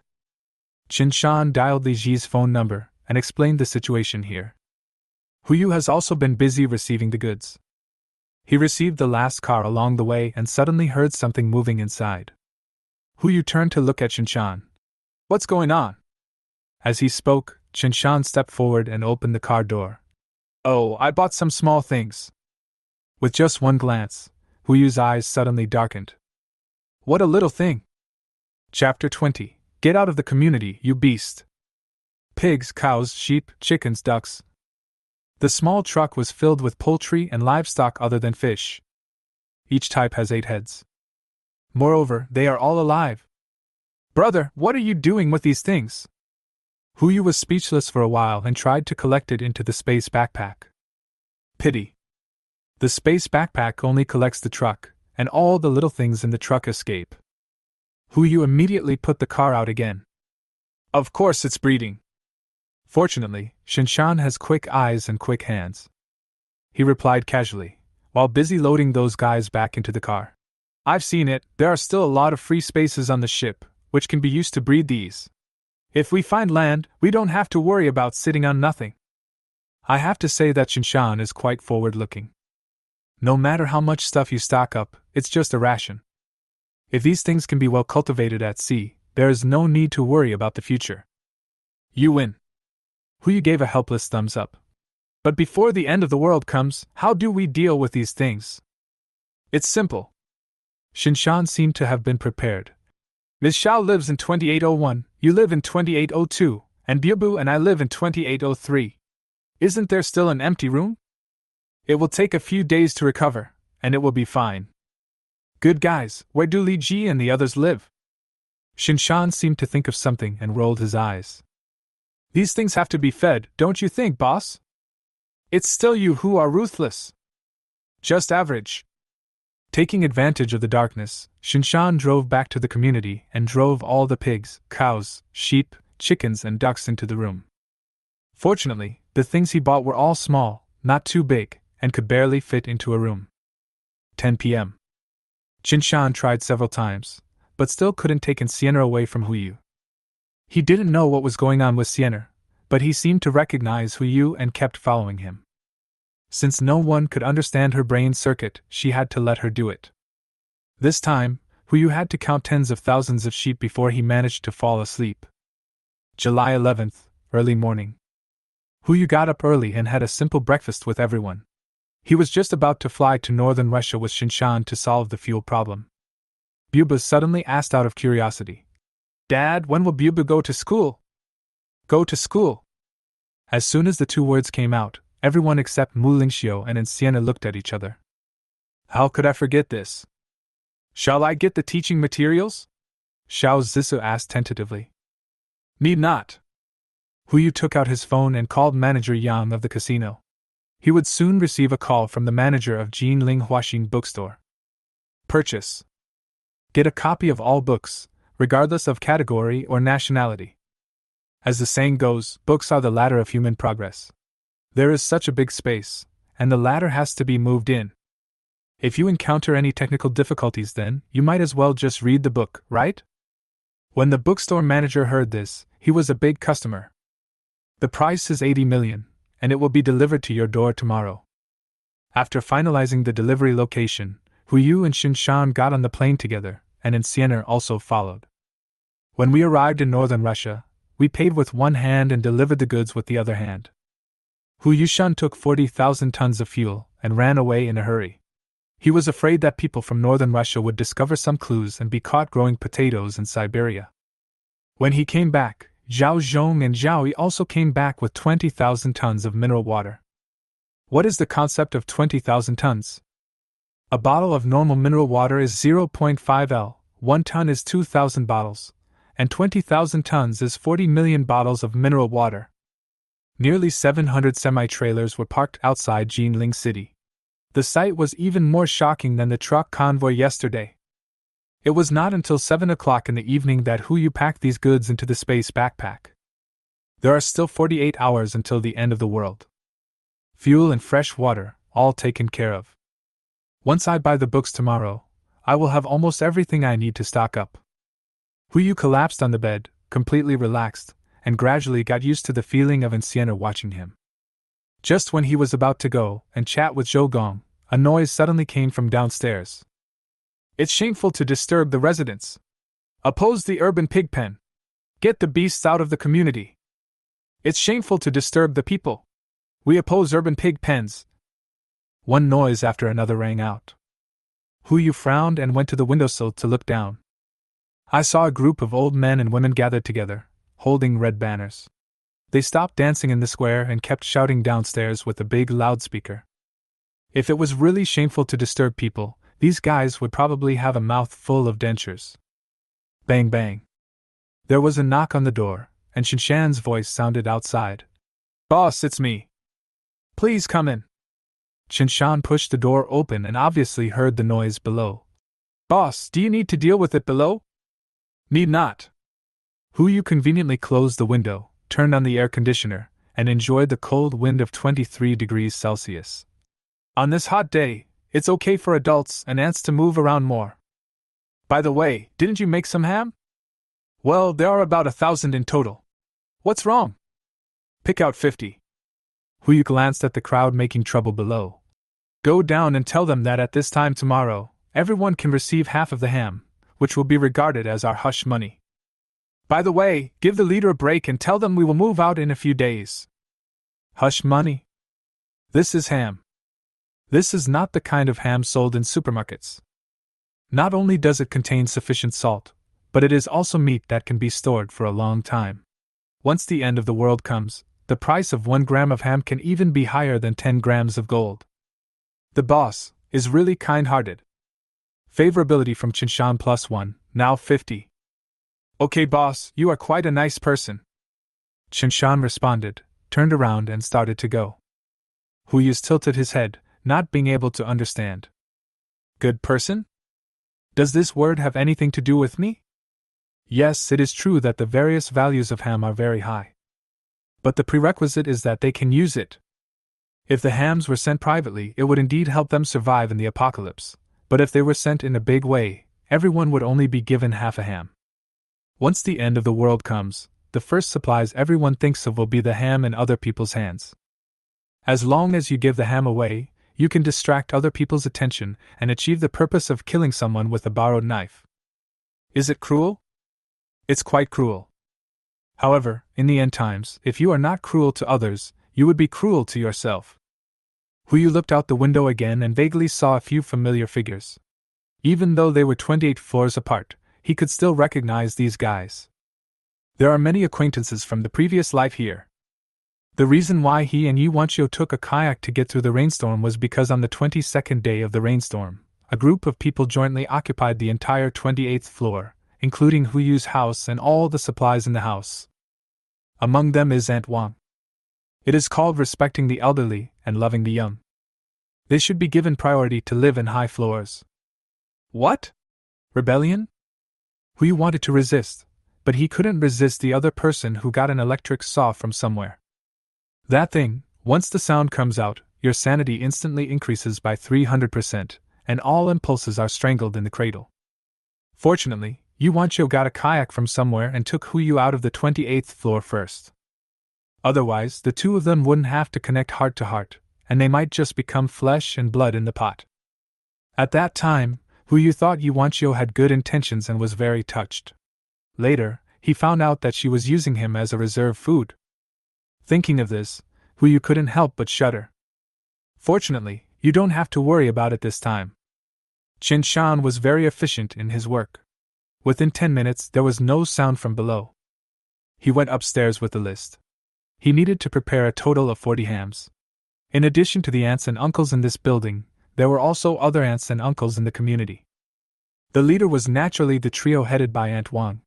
Qinshan dialed Li Ji's phone number and explained the situation here. Huyu has also been busy receiving the goods. He received the last car along the way and suddenly heard something moving inside. Huyu turned to look at Qinshan. What's going on? As he spoke, Qinshan stepped forward and opened the car door. Oh, I bought some small things. With just one glance, Huyu's eyes suddenly darkened. What a little thing! Chapter 20. Get out of the community, you beast! Pigs, cows, sheep, chickens, ducks. The small truck was filled with poultry and livestock other than fish. Each type has 8 heads. Moreover, they are all alive. Brother, what are you doing with these things? Huyu was speechless for a while and tried to collect it into the space backpack. Pity. The space backpack only collects the truck, and all the little things in the truck escape. Hu Yu immediately put the car out again. Of course it's breeding. Fortunately, Shinshan has quick eyes and quick hands. He replied casually, while busy loading those guys back into the car. I've seen it, there are still a lot of free spaces on the ship, which can be used to breed these. If we find land, we don't have to worry about sitting on nothing. I have to say that Shinshan is quite forward-looking. No matter how much stuff you stock up, it's just a ration. If these things can be well cultivated at sea, there is no need to worry about the future. You win. Hu Yu gave a helpless thumbs up. But before the end of the world comes, how do we deal with these things? It's simple. Shinshan seemed to have been prepared. Ms. Xiao lives in 2801, you live in 2802, and Bubu and I live in 2803. Isn't there still an empty room? It will take a few days to recover, and it will be fine. Good guys, where do Li Ji and the others live? Shinshan seemed to think of something and rolled his eyes. These things have to be fed, don't you think, boss? It's still you who are ruthless. Just average. Taking advantage of the darkness, Shinshan drove back to the community and drove all the pigs, cows, sheep, chickens, and ducks into the room. Fortunately, the things he bought were all small, not too big, and could barely fit into a room. 10 p.m. Shinshan tried several times, but still couldn't take Sienna away from Hu Yu. He didn't know what was going on with Sienna, but he seemed to recognize Hu Yu and kept following him. Since no one could understand her brain circuit, she had to let her do it. This time, Hu Yu had to count tens of thousands of sheep before he managed to fall asleep. July 11th, early morning. Hu Yu got up early and had a simple breakfast with everyone. He was just about to fly to northern Russia with Shinshan to solve the fuel problem. Bubu suddenly asked out of curiosity, Dad, when will Bubu go to school? Go to school. As soon as the two words came out, everyone except Mu Lingxiu and Sienna looked at each other. How could I forget this? Shall I get the teaching materials? Xiao Zisu asked tentatively. Need not. Hu Yu took out his phone and called Manager Yang of the casino. He would soon receive a call from the manager of Jinling Huaxin bookstore. Purchase. Get a copy of all books, regardless of category or nationality. As the saying goes, books are the ladder of human progress. There is such a big space, and the ladder has to be moved in. If you encounter any technical difficulties, then you might as well just read the book, right? When the bookstore manager heard this, he was a big customer. The price is 80 million, and it will be delivered to your door tomorrow. After finalizing the delivery location, Hu Yu and Shinshan got on the plane together, and Sienna also followed. When we arrived in northern Russia, we paid with one hand and delivered the goods with the other hand. Hu Yushun took 40,000 tons of fuel and ran away in a hurry. He was afraid that people from northern Russia would discover some clues and be caught growing potatoes in Siberia. When he came back, Zhao Zhong and Zhao Yi also came back with 20,000 tons of mineral water. What is the concept of 20,000 tons? A bottle of normal mineral water is 0.5 L, 1 ton is 2,000 bottles, and 20,000 tons is 40 million bottles of mineral water. Nearly 700 semi-trailers were parked outside Jinling City. The sight was even more shocking than the truck convoy yesterday. It was not until 7 o'clock in the evening that Hu Yu packed these goods into the space backpack. There are still 48 hours until the end of the world. Fuel and fresh water, all taken care of. Once I buy the books tomorrow, I will have almost everything I need to stock up. Hu Yu collapsed on the bed, completely relaxed, and gradually got used to the feeling of Sienna watching him. Just when he was about to go and chat with Zhou Gong, a noise suddenly came from downstairs. It's shameful to disturb the residents. Oppose the urban pig pen. Get the beasts out of the community. It's shameful to disturb the people. We oppose urban pig pens. One noise after another rang out. Hu Yu frowned and went to the windowsill to look down. I saw a group of old men and women gathered together, holding red banners. They stopped dancing in the square and kept shouting downstairs with a big loudspeaker. If it was really shameful to disturb people, these guys would probably have a mouth full of dentures. Bang bang. There was a knock on the door, and Shinshan's voice sounded outside. Boss, it's me. Please come in. Shinshan pushed the door open and obviously heard the noise below. Boss, do you need to deal with it below? Need not. Yu conveniently closed the window, turned on the air conditioner, and enjoyed the cold wind of 23 degrees Celsius. On this hot day, it's okay for adults and ants to move around more. By the way, didn't you make some ham? Well, there are about 1,000 in total. What's wrong? Pick out 50. Yu glanced at the crowd making trouble below. Go down and tell them that at this time tomorrow, everyone can receive half of the ham, which will be regarded as our hush money. By the way, give the leader a break and tell them we will move out in a few days. Hush money? This is ham. This is not the kind of ham sold in supermarkets. Not only does it contain sufficient salt, but it is also meat that can be stored for a long time. Once the end of the world comes, the price of 1 gram of ham can even be higher than 10 grams of gold. The boss is really kind-hearted. Favorability from Qinshan +1, now 50. Okay, boss, you are quite a nice person. Qinshan responded, turned around and started to go. Yu tilted his head, not being able to understand. Good person? Does this word have anything to do with me? Yes, it is true that the various values of ham are very high. But the prerequisite is that they can use it. If the hams were sent privately, it would indeed help them survive in the apocalypse, but if they were sent in a big way, everyone would only be given half a ham. Once the end of the world comes, the first supplies everyone thinks of will be the ham in other people's hands. As long as you give the ham away, you can distract other people's attention and achieve the purpose of killing someone with a borrowed knife. Is it cruel? It's quite cruel. However, in the end times, if you are not cruel to others, you would be cruel to yourself. Yu looked out the window again and vaguely saw a few familiar figures. Even though they were 28 floors apart, he could still recognize these guys. There are many acquaintances from the previous life here. The reason why he and Yu Wanqiu took a kayak to get through the rainstorm was because on the 22nd day of the rainstorm, a group of people jointly occupied the entire 28th floor, including Yu's house and all the supplies in the house. Among them is Aunt Wang. It is called respecting the elderly and loving the young. They should be given priority to live in high floors. What? Rebellion? Yu wanted to resist, but he couldn't resist the other person who got an electric saw from somewhere. That thing, once the sound comes out, your sanity instantly increases by 300%, and all impulses are strangled in the cradle. Fortunately, Yu Wanqiu got a kayak from somewhere and took Yu out of the 28th floor first. Otherwise, the two of them wouldn't have to connect heart to heart, and they might just become flesh and blood in the pot. At that time, Yu thought Yu Wanqiu had good intentions and was very touched. Later, he found out that she was using him as a reserve food. Thinking of this, Yu couldn't help but shudder. Fortunately, you don't have to worry about it this time. Qinshan was very efficient in his work. Within 10 minutes, there was no sound from below. He went upstairs with the list. He needed to prepare a total of 40 hams. In addition to the aunts and uncles in this building, there were also other aunts and uncles in the community. The leader was naturally the trio headed by Aunt Wang.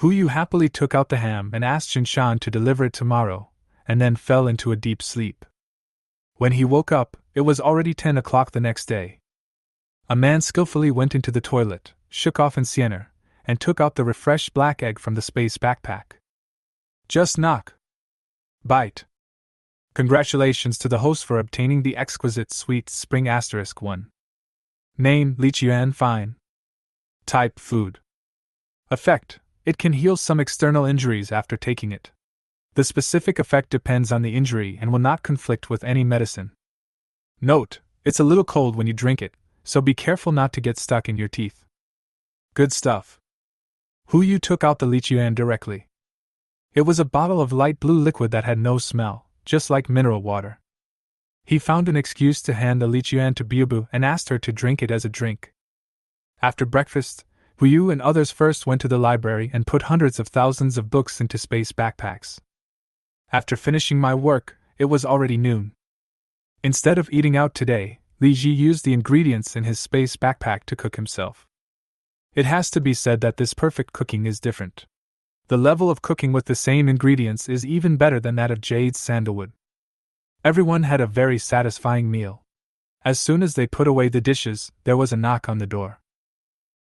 Yu happily took out the ham and asked Qinshan to deliver it tomorrow, and then fell into a deep sleep. When he woke up, it was already 10 o'clock the next day. A man skillfully went into the toilet, shook off an sienna, and took out the refreshed black egg from the space backpack. Just knock. Bite. Congratulations to the host for obtaining the exquisite sweet spring *1. Name: Li Qian Fine. Type: food. Effect: it can heal some external injuries after taking it. The specific effect depends on the injury and will not conflict with any medicine. Note: it's a little cold when you drink it, so be careful not to get stuck in your teeth. Good stuff. Yu took out the Li Qian directly. It was a bottle of light blue liquid that had no smell, just like mineral water. He found an excuse to hand the Li Qian to Bubu and asked her to drink it as a drink. After breakfast, Yu and others first went to the library and put hundreds of thousands of books into space backpacks. After finishing my work, it was already noon. Instead of eating out today, Li Ji used the ingredients in his space backpack to cook himself. It has to be said that this perfect cooking is different. The level of cooking with the same ingredients is even better than that of Jade's sandalwood. Everyone had a very satisfying meal. As soon as they put away the dishes, there was a knock on the door.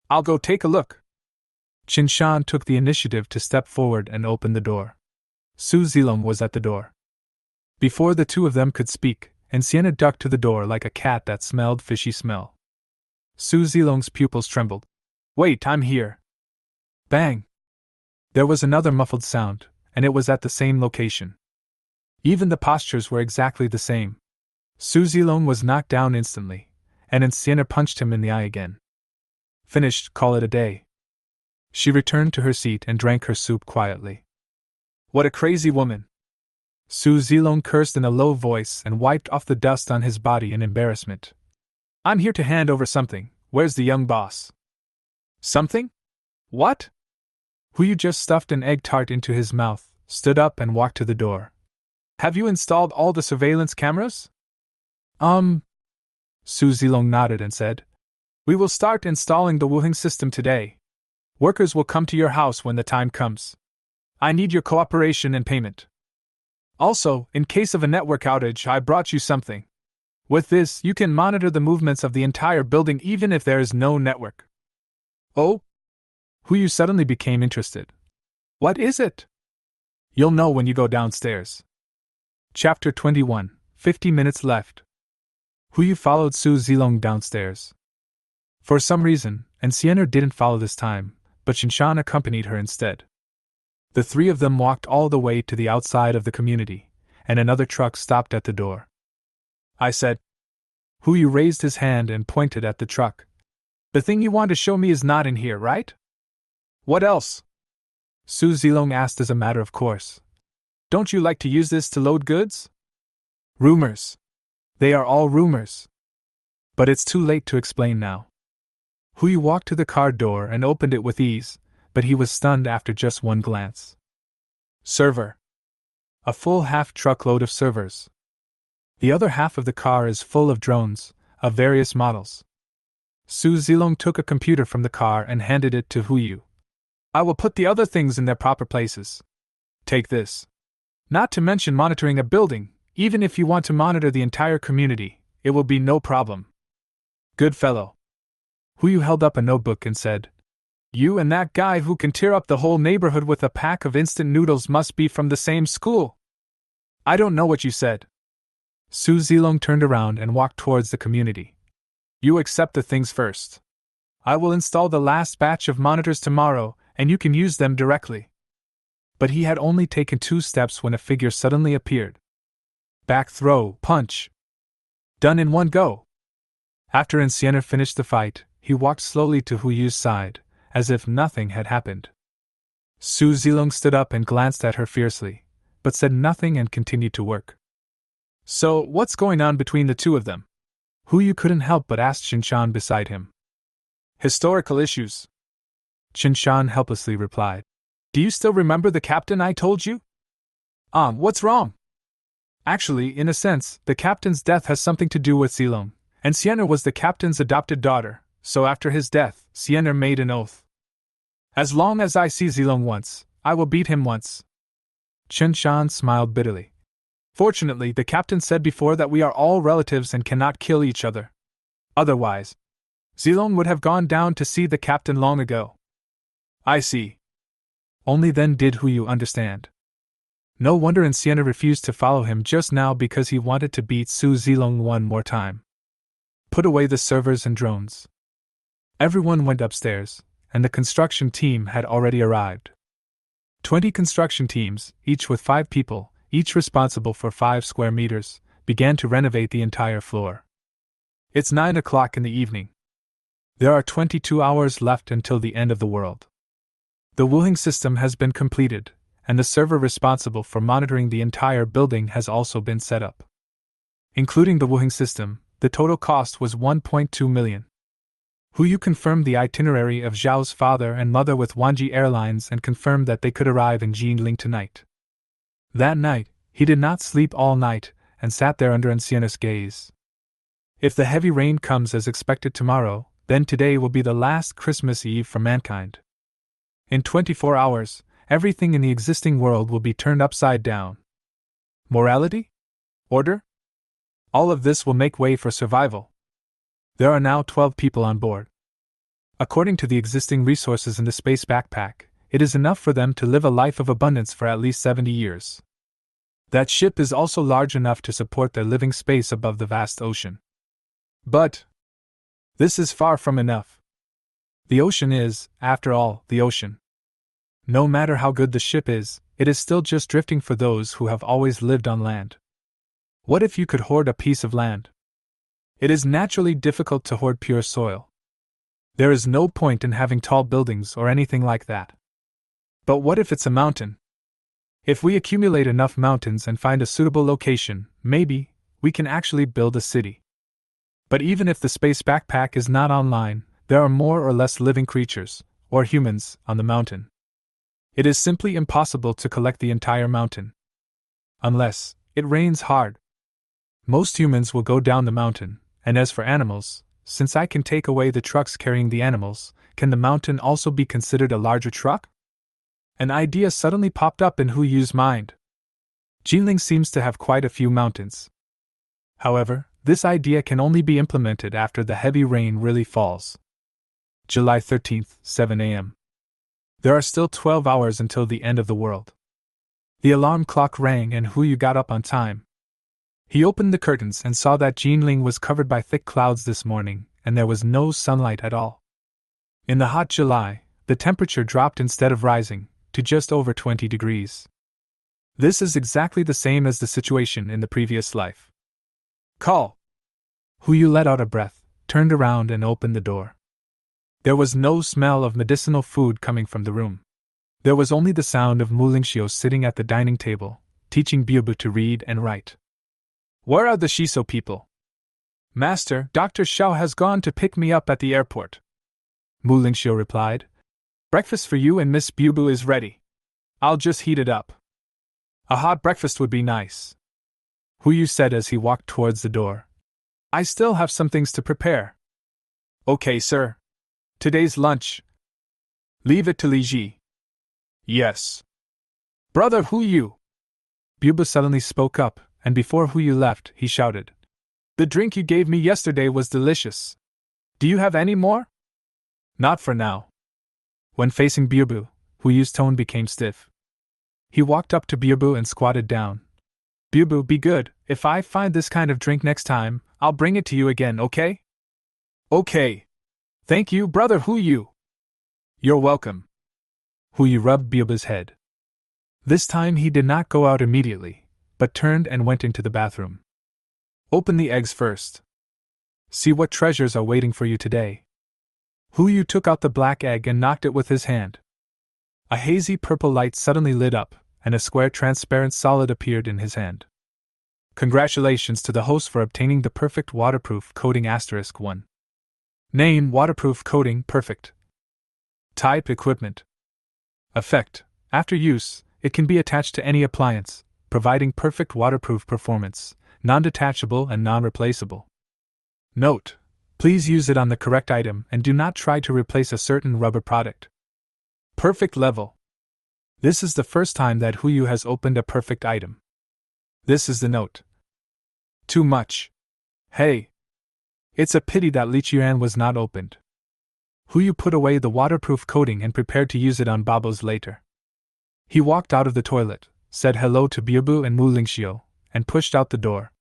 I'll go take a look. Qinshan took the initiative to step forward and open the door. Su Zilong was at the door. Before the two of them could speak, Sienna ducked to the door like a cat that smelled fishy smell. Su Zilong's pupils trembled. Wait, I'm here. Bang! There was another muffled sound, and it was at the same location. Even the postures were exactly the same. Su Zilong was knocked down instantly, and Sienna punched him in the eye again. Finished, call it a day. She returned to her seat and drank her soup quietly. What a crazy woman! Su Zilong cursed in a low voice and wiped off the dust on his body in embarrassment. I'm here to hand over something. Where's the young boss? Something? What? Huyu just stuffed an egg tart into his mouth, stood up and walked to the door. Have you installed all the surveillance cameras? Su Zilong nodded and said, We will start installing the Wuheng system today. Workers will come to your house when the time comes. I need your cooperation and payment. Also, in case of a network outage, I brought you something. With this, you can monitor the movements of the entire building even if there is no network. Oh? Huyu suddenly became interested. What is it? You'll know when you go downstairs. Chapter 21, 50 minutes left. Huyu followed Su Zilong downstairs. For some reason, Sienna didn't follow this time, but Qinshan accompanied her instead. The three of them walked all the way to the outside of the community, and another truck stopped at the door. I said. Huyu raised his hand and pointed at the truck. The thing you want to show me is not in here, right? What else? Su Zilong asked as a matter of course. Don't you like to use this to load goods? Rumors. They are all rumors. But it's too late to explain now. Huyu walked to the car door and opened it with ease, but he was stunned after just one glance. Server. A full half-truckload of servers. The other half of the car is full of drones, of various models. Su Zilong took a computer from the car and handed it to Huyu. I will put the other things in their proper places. Take this. Not to mention monitoring a building, even if you want to monitor the entire community, it will be no problem. Good fellow. Huyu held up a notebook and said, You and that guy who can tear up the whole neighborhood with a pack of instant noodles must be from the same school. I don't know what you said. Su Zilong turned around and walked towards the community. You accept the things first. I will install the last batch of monitors tomorrow, and you can use them directly. But he had only taken 2 steps when a figure suddenly appeared. Back throw, punch. Done in one go. After Sienna finished the fight, he walked slowly to Huyu's side, as if nothing had happened. Su Zilong stood up and glanced at her fiercely, but said nothing and continued to work. So, what's going on between the two of them? Huyu couldn't help but ask Qinshan beside him. Historical issues. Qinshan helplessly replied. Do you still remember the captain I told you? What's wrong? Actually, in a sense, the captain's death has something to do with Zilong, and Sienna was the captain's adopted daughter, so after his death, Sienna made an oath. As long as I see Zilong once, I will beat him once. Qinshan smiled bitterly. Fortunately, the captain said before that we are all relatives and cannot kill each other. Otherwise, Zilong would have gone down to see the captain long ago. I see. Only then did Huyu understand. No wonder Sienna refused to follow him just now because he wanted to beat Su Zilong one more time. Put away the servers and drones. Everyone went upstairs, and the construction team had already arrived. 20 construction teams, each with 5 people, each responsible for 5 square meters, began to renovate the entire floor. It's 9 o'clock in the evening. There are 22 hours left until the end of the world. The Wuheng system has been completed, and the server responsible for monitoring the entire building has also been set up. Including the Wuheng system, the total cost was 1.2 million. Huyu confirmed the itinerary of Zhao's father and mother with Wanji Airlines and confirmed that they could arrive in Jinling tonight. That night, he did not sleep all night and sat there under Sienna's gaze. If the heavy rain comes as expected tomorrow, then today will be the last Christmas Eve for mankind. In 24 hours, everything in the existing world will be turned upside down. Morality? Order? All of this will make way for survival. There are now 12 people on board. According to the existing resources in the space backpack, it is enough for them to live a life of abundance for at least 70 years. That ship is also large enough to support their living space above the vast ocean. But this is far from enough. The ocean is, after all, the ocean. No matter how good the ship is, it is still just drifting for those who have always lived on land. What if you could hoard a piece of land? It is naturally difficult to hoard pure soil. There is no point in having tall buildings or anything like that. But what if it's a mountain? If we accumulate enough mountains and find a suitable location, maybe we can actually build a city. But even if the space backpack is not online, there are more or less living creatures, or humans, on the mountain. It is simply impossible to collect the entire mountain. Unless it rains hard. Most humans will go down the mountain, and as for animals, since I can take away the trucks carrying the animals, can the mountain also be considered a larger truck? An idea suddenly popped up in Hu Yu's mind. Jinling seems to have quite a few mountains. However, this idea can only be implemented after the heavy rain really falls. July 13th, 7 a.m. There are still 12 hours until the end of the world. The alarm clock rang and Hu Yu got up on time. He opened the curtains and saw that Jinling was covered by thick clouds this morning, and there was no sunlight at all. In the hot July, the temperature dropped instead of rising, to just over 20 degrees. This is exactly the same as the situation in the previous life. Call! Hu Yu let out a breath, turned around and opened the door. There was no smell of medicinal food coming from the room. There was only the sound of Mu Lingxiu sitting at the dining table, teaching Biubu to read and write. Where are the Shiso people? Master, Dr. Xiao has gone to pick me up at the airport. Mu Lingxiu replied. Breakfast for you and Miss Biubu is ready. I'll just heat it up. A hot breakfast would be nice. Hu Yu said as he walked towards the door. I still have some things to prepare. Okay, sir. Today's lunch. Leave it to Li Ji. Yes. Brother Hu Yu. Biubu suddenly spoke up, and before Hu Yu left, he shouted. The drink you gave me yesterday was delicious. Do you have any more? Not for now. When facing Biubu, Hu Yu's tone became stiff. He walked up to Biubu and squatted down. Biubu, be good. If I find this kind of drink next time, I'll bring it to you again, okay? Okay. Thank you, brother Hu Yu. You're welcome. Hu Yu rubbed Biubu's head. This time he did not go out immediately, but turned and went into the bathroom. Open the eggs first. See what treasures are waiting for you today. Hu Yu took out the black egg and knocked it with his hand. A hazy purple light suddenly lit up, and a square transparent solid appeared in his hand. Congratulations to the host for obtaining the perfect waterproof coating *1. Name: waterproof coating perfect. Type: equipment. Effect: after use, it can be attached to any appliance, providing perfect waterproof performance, non-detachable and non-replaceable. Note: please use it on the correct item and do not try to replace a certain rubber product. Perfect level. This is the first time that Hu Yu has opened a perfect item. This is the note. Too much. Hey. It's a pity that Li Qian was not opened. Hu Yu put away the waterproof coating and prepared to use it on Babos later. He walked out of the toilet, said hello to Biubu and Mu Lingxiu, and pushed out the door.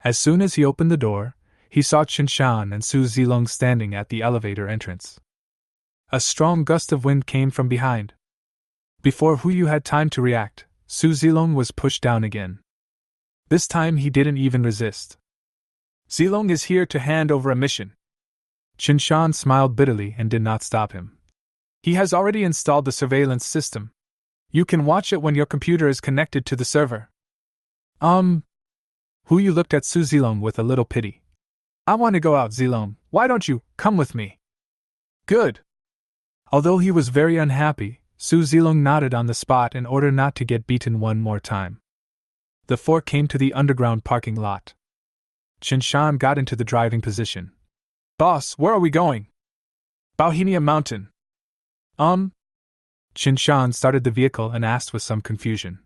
As soon as he opened the door, he saw Qinshan and Su Zilong standing at the elevator entrance. A strong gust of wind came from behind. Before Hu Yu had time to react, Su Zilong was pushed down again. This time he didn't even resist. Zilong is here to hand over a mission. Qinshan smiled bitterly and did not stop him. He has already installed the surveillance system. You can watch it when your computer is connected to the server. Hu Yu looked at Su Zilong with a little pity. I want to go out, Zilong. Why don't you come with me? Good. Although he was very unhappy, Su Zilong nodded on the spot in order not to get beaten one more time. The four came to the underground parking lot. Qinshan got into the driving position. Boss, where are we going? Bauhinia Mountain. Qinshan started the vehicle and asked with some confusion.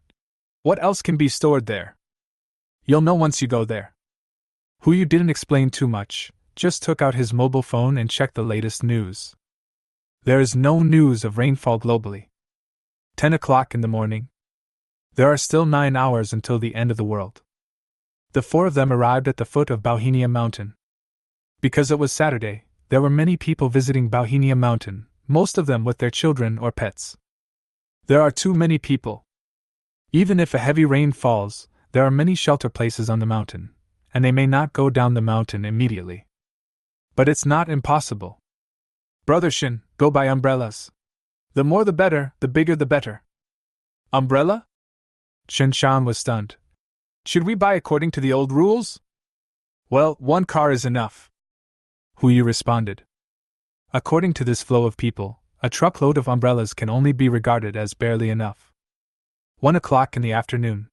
What else can be stored there? You'll know once you go there. Hu Yu didn't explain too much, just took out his mobile phone and checked the latest news. There is no news of rainfall globally. 10 o'clock in the morning. There are still 9 hours until the end of the world. The four of them arrived at the foot of Bauhinia Mountain. Because it was Saturday, there were many people visiting Bauhinia Mountain, most of them with their children or pets. There are too many people. Even if a heavy rain falls, there are many shelter places on the mountain, and they may not go down the mountain immediately. But it's not impossible. Brother Shin, go buy umbrellas. The more the better, the bigger the better. Umbrella? Shin Shan was stunned. Should we buy according to the old rules? Well, one car is enough. Huyu responded. According to this flow of people, a truckload of umbrellas can only be regarded as barely enough. 1 o'clock in the afternoon.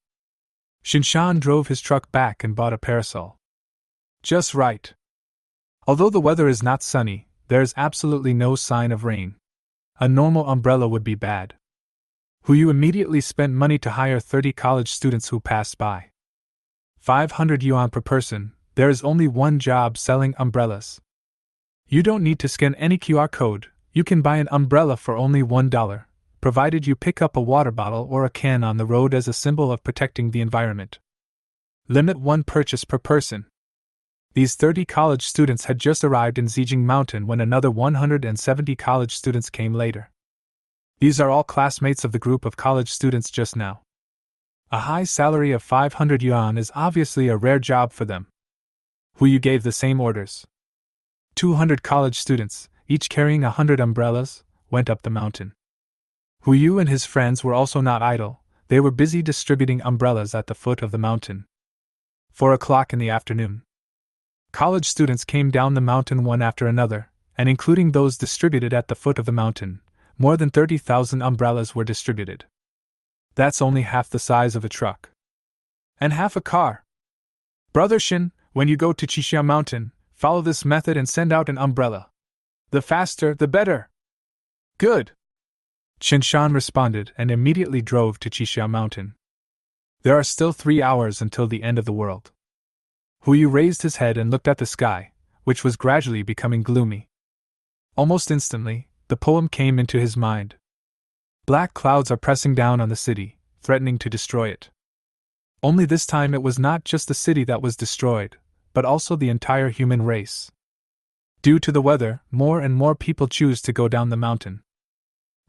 Shinshan drove his truck back and bought a parasol. Just right. Although the weather is not sunny, there is absolutely no sign of rain. A normal umbrella would be bad. Huyu immediately spent money to hire 30 college students who passed by. 500 yuan per person. There is only one job selling umbrellas. You don't need to scan any QR code, you can buy an umbrella for only $1, provided you pick up a water bottle or a can on the road as a symbol of protecting the environment. Limit 1 purchase per person. These 30 college students had just arrived in Zijing Mountain when another 170 college students came later. These are all classmates of the group of college students just now. A high salary of 500 yuan is obviously a rare job for them. Huyu gave the same orders. 200 college students, each carrying 100 umbrellas, went up the mountain. Huyu and his friends were also not idle, they were busy distributing umbrellas at the foot of the mountain. 4 o'clock in the afternoon. College students came down the mountain one after another, and including those distributed at the foot of the mountain, more than 30,000 umbrellas were distributed. That's only half the size of a truck. And half a car. Brother Shin, when you go to Qixia Mountain, follow this method and send out an umbrella. The faster, the better. Good. Qinshan responded and immediately drove to Qixia Mountain. There are still 3 hours until the end of the world. Huyu raised his head and looked at the sky, which was gradually becoming gloomy. Almost instantly, the poem came into his mind. Black clouds are pressing down on the city, threatening to destroy it. Only this time it was not just the city that was destroyed, but also the entire human race. Due to the weather, more and more people choose to go down the mountain.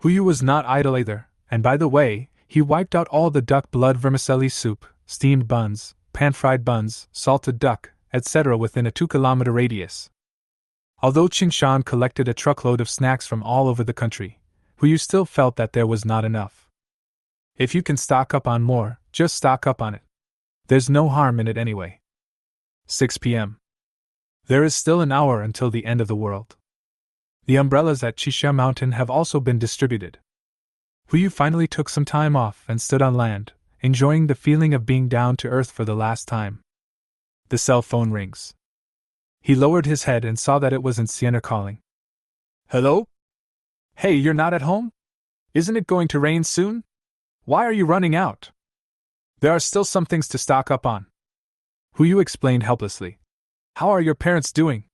Huyu was not idle either, and by the way, he wiped out all the duck blood vermicelli soup, steamed buns, pan-fried buns, salted duck, etc. within a 2-kilometer radius. Although Qingshan collected a truckload of snacks from all over the country, Huyu still felt that there was not enough. If you can stock up on more, just stock up on it. There's no harm in it anyway. 6 p.m. There is still an hour until the end of the world. The umbrellas at Qixia Mountain have also been distributed. Huyu finally took some time off and stood on land, enjoying the feeling of being down to earth for the last time. The cell phone rings. He lowered his head and saw that it was Sienna calling. Hello? Hey, you're not at home? Isn't it going to rain soon? Why are you running out? There are still some things to stock up on. Huyu explained helplessly. How are your parents doing?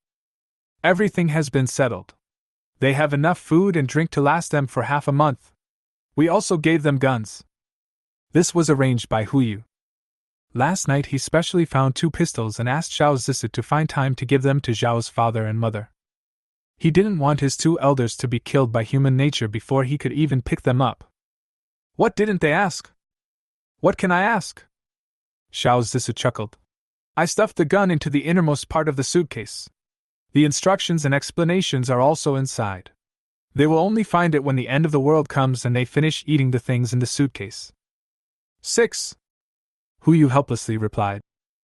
Everything has been settled. They have enough food and drink to last them for half a month. We also gave them guns. This was arranged by Huyu. Last night he specially found 2 pistols and asked Xiao Zisu to find time to give them to Zhao's father and mother. He didn't want his 2 elders to be killed by human nature before he could even pick them up. What didn't they ask? What can I ask? Xiao Zisu chuckled. I stuffed the gun into the innermost part of the suitcase. The instructions and explanations are also inside. They will only find it when the end of the world comes and they finish eating the things in the suitcase. 6. Huyu helplessly replied.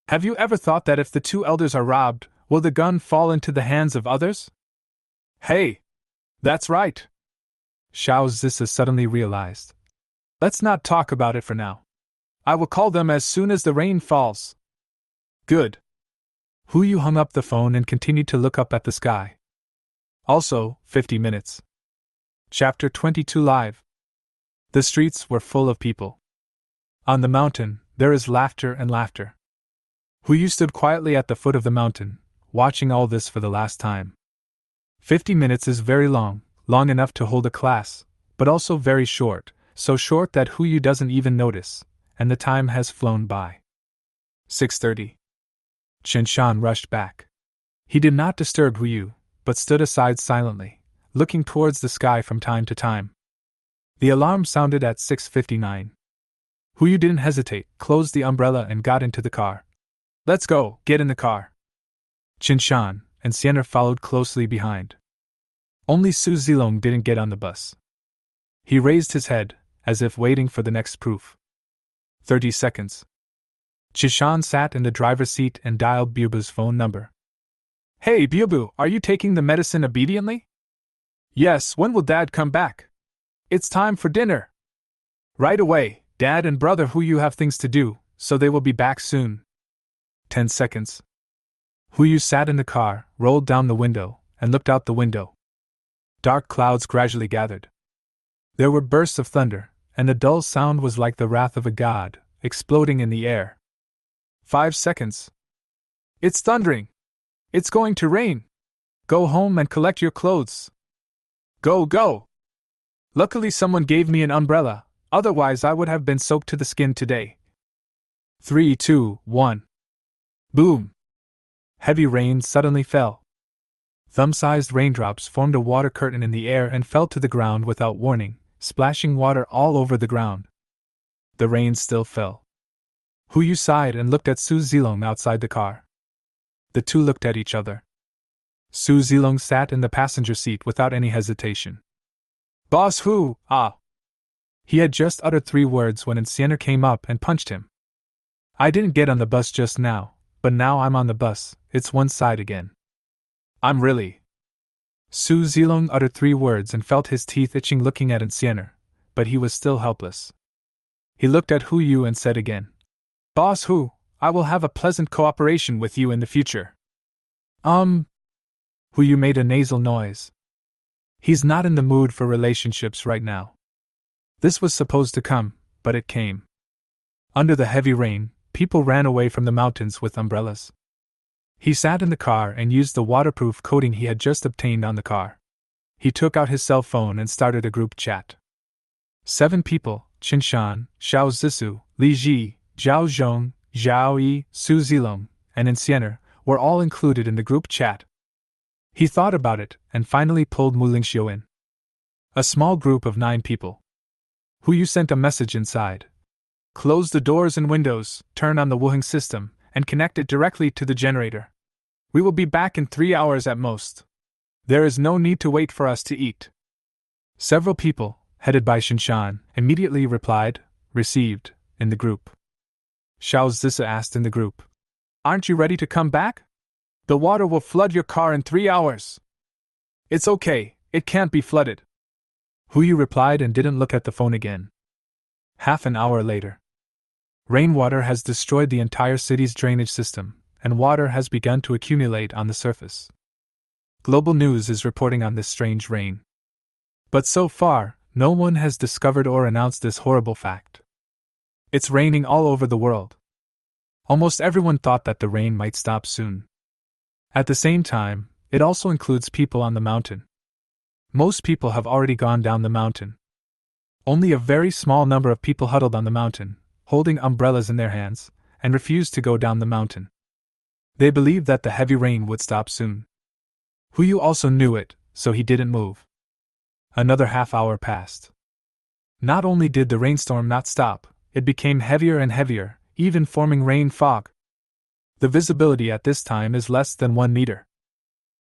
Have you ever thought that if the 2 elders are robbed, will the gun fall into the hands of others? Hey! That's right! Xiao Zisu suddenly realized. Let's not talk about it for now. I will call them as soon as the rain falls. Good. Huyu hung up the phone and continued to look up at the sky. Also, 50 minutes. Chapter 22 Live. The streets were full of people. On the mountain, there is laughter and laughter. Huyu stood quietly at the foot of the mountain, watching all this for the last time. 50 minutes is very long, long enough to hold a class, but also very short, so short that Huyu doesn't even notice, and the time has flown by. 6:30. Qinshan rushed back. He did not disturb Huyu, but stood aside silently, looking towards the sky from time to time. The alarm sounded at 6:59. Huyu didn't hesitate, closed the umbrella and got into the car. "Let's go, get in the car." Qinshan and Sienna followed closely behind. Only Su Zilong didn't get on the bus. He raised his head, as if waiting for the next proof. 30 seconds. Qinshan sat in the driver's seat and dialed Bubu's phone number. "Hey Bubu, are you taking the medicine obediently?" "Yes, when will Dad come back?" "It's time for dinner." "Right away, Dad and brother Huyu have things to do, so they will be back soon." 10 seconds. Huyu sat in the car, rolled down the window, and looked out the window. Dark clouds gradually gathered. There were bursts of thunder, and the dull sound was like the wrath of a god, exploding in the air. 5 seconds. "It's thundering! It's going to rain! Go home and collect your clothes! Go, go!" Luckily someone gave me an umbrella, otherwise I would have been soaked to the skin today. 3, 2, 1. Boom! Heavy rain suddenly fell. Thumb-sized raindrops formed a water curtain in the air and fell to the ground without warning, splashing water all over the ground. The rain still fell. Huyu sighed and looked at Su Zilong outside the car. The two looked at each other. Su Zilong sat in the passenger seat without any hesitation. "Boss Hu, ah!" He had just uttered 3 words when Sienna came up and punched him. "I didn't get on the bus just now, but now I'm on the bus, it's one side again. I'm really..." Su Zilong uttered 3 words and felt his teeth itching looking at Sienna, but he was still helpless. He looked at Huyu and said again, "Boss Hu, I will have a pleasant cooperation with you in the future." Huyu made a nasal noise. He's not in the mood for relationships right now. This was supposed to come, but it came. Under the heavy rain, people ran away from the mountains with umbrellas. He sat in the car and used the waterproof coating he had just obtained on the car. He took out his cell phone and started a group chat. 7 people, Qinshan, Xiao Zisu, Li Ji, Zhao Zhong, Zhao Yi, Su Zilong, and Sienna were all included in the group chat. He thought about it and finally pulled Mu Lingxiu in. A small group of 9 people. Huyu sent a message inside. "Close the doors and windows, turn on the Wuheng system, and connect it directly to the generator. We will be back in 3 hours at most. There is no need to wait for us to eat." Several people, headed by Qinshan, immediately replied, "Received," in the group. Xiao Zisa asked in the group, "Aren't you ready to come back? The water will flood your car in 3 hours." "It's okay, it can't be flooded." Huyu replied and didn't look at the phone again. Half an hour later. Rainwater has destroyed the entire city's drainage system, and water has begun to accumulate on the surface. Global News is reporting on this strange rain. But so far, no one has discovered or announced this horrible fact. It's raining all over the world. Almost everyone thought that the rain might stop soon. At the same time, it also includes people on the mountain. Most people have already gone down the mountain. Only a very small number of people huddled on the mountain, holding umbrellas in their hands, and refused to go down the mountain. They believed that the heavy rain would stop soon. Huyu also knew it, so he didn't move. Another half hour passed. Not only did the rainstorm not stop, it became heavier and heavier, even forming rain fog. The visibility at this time is less than 1 meter.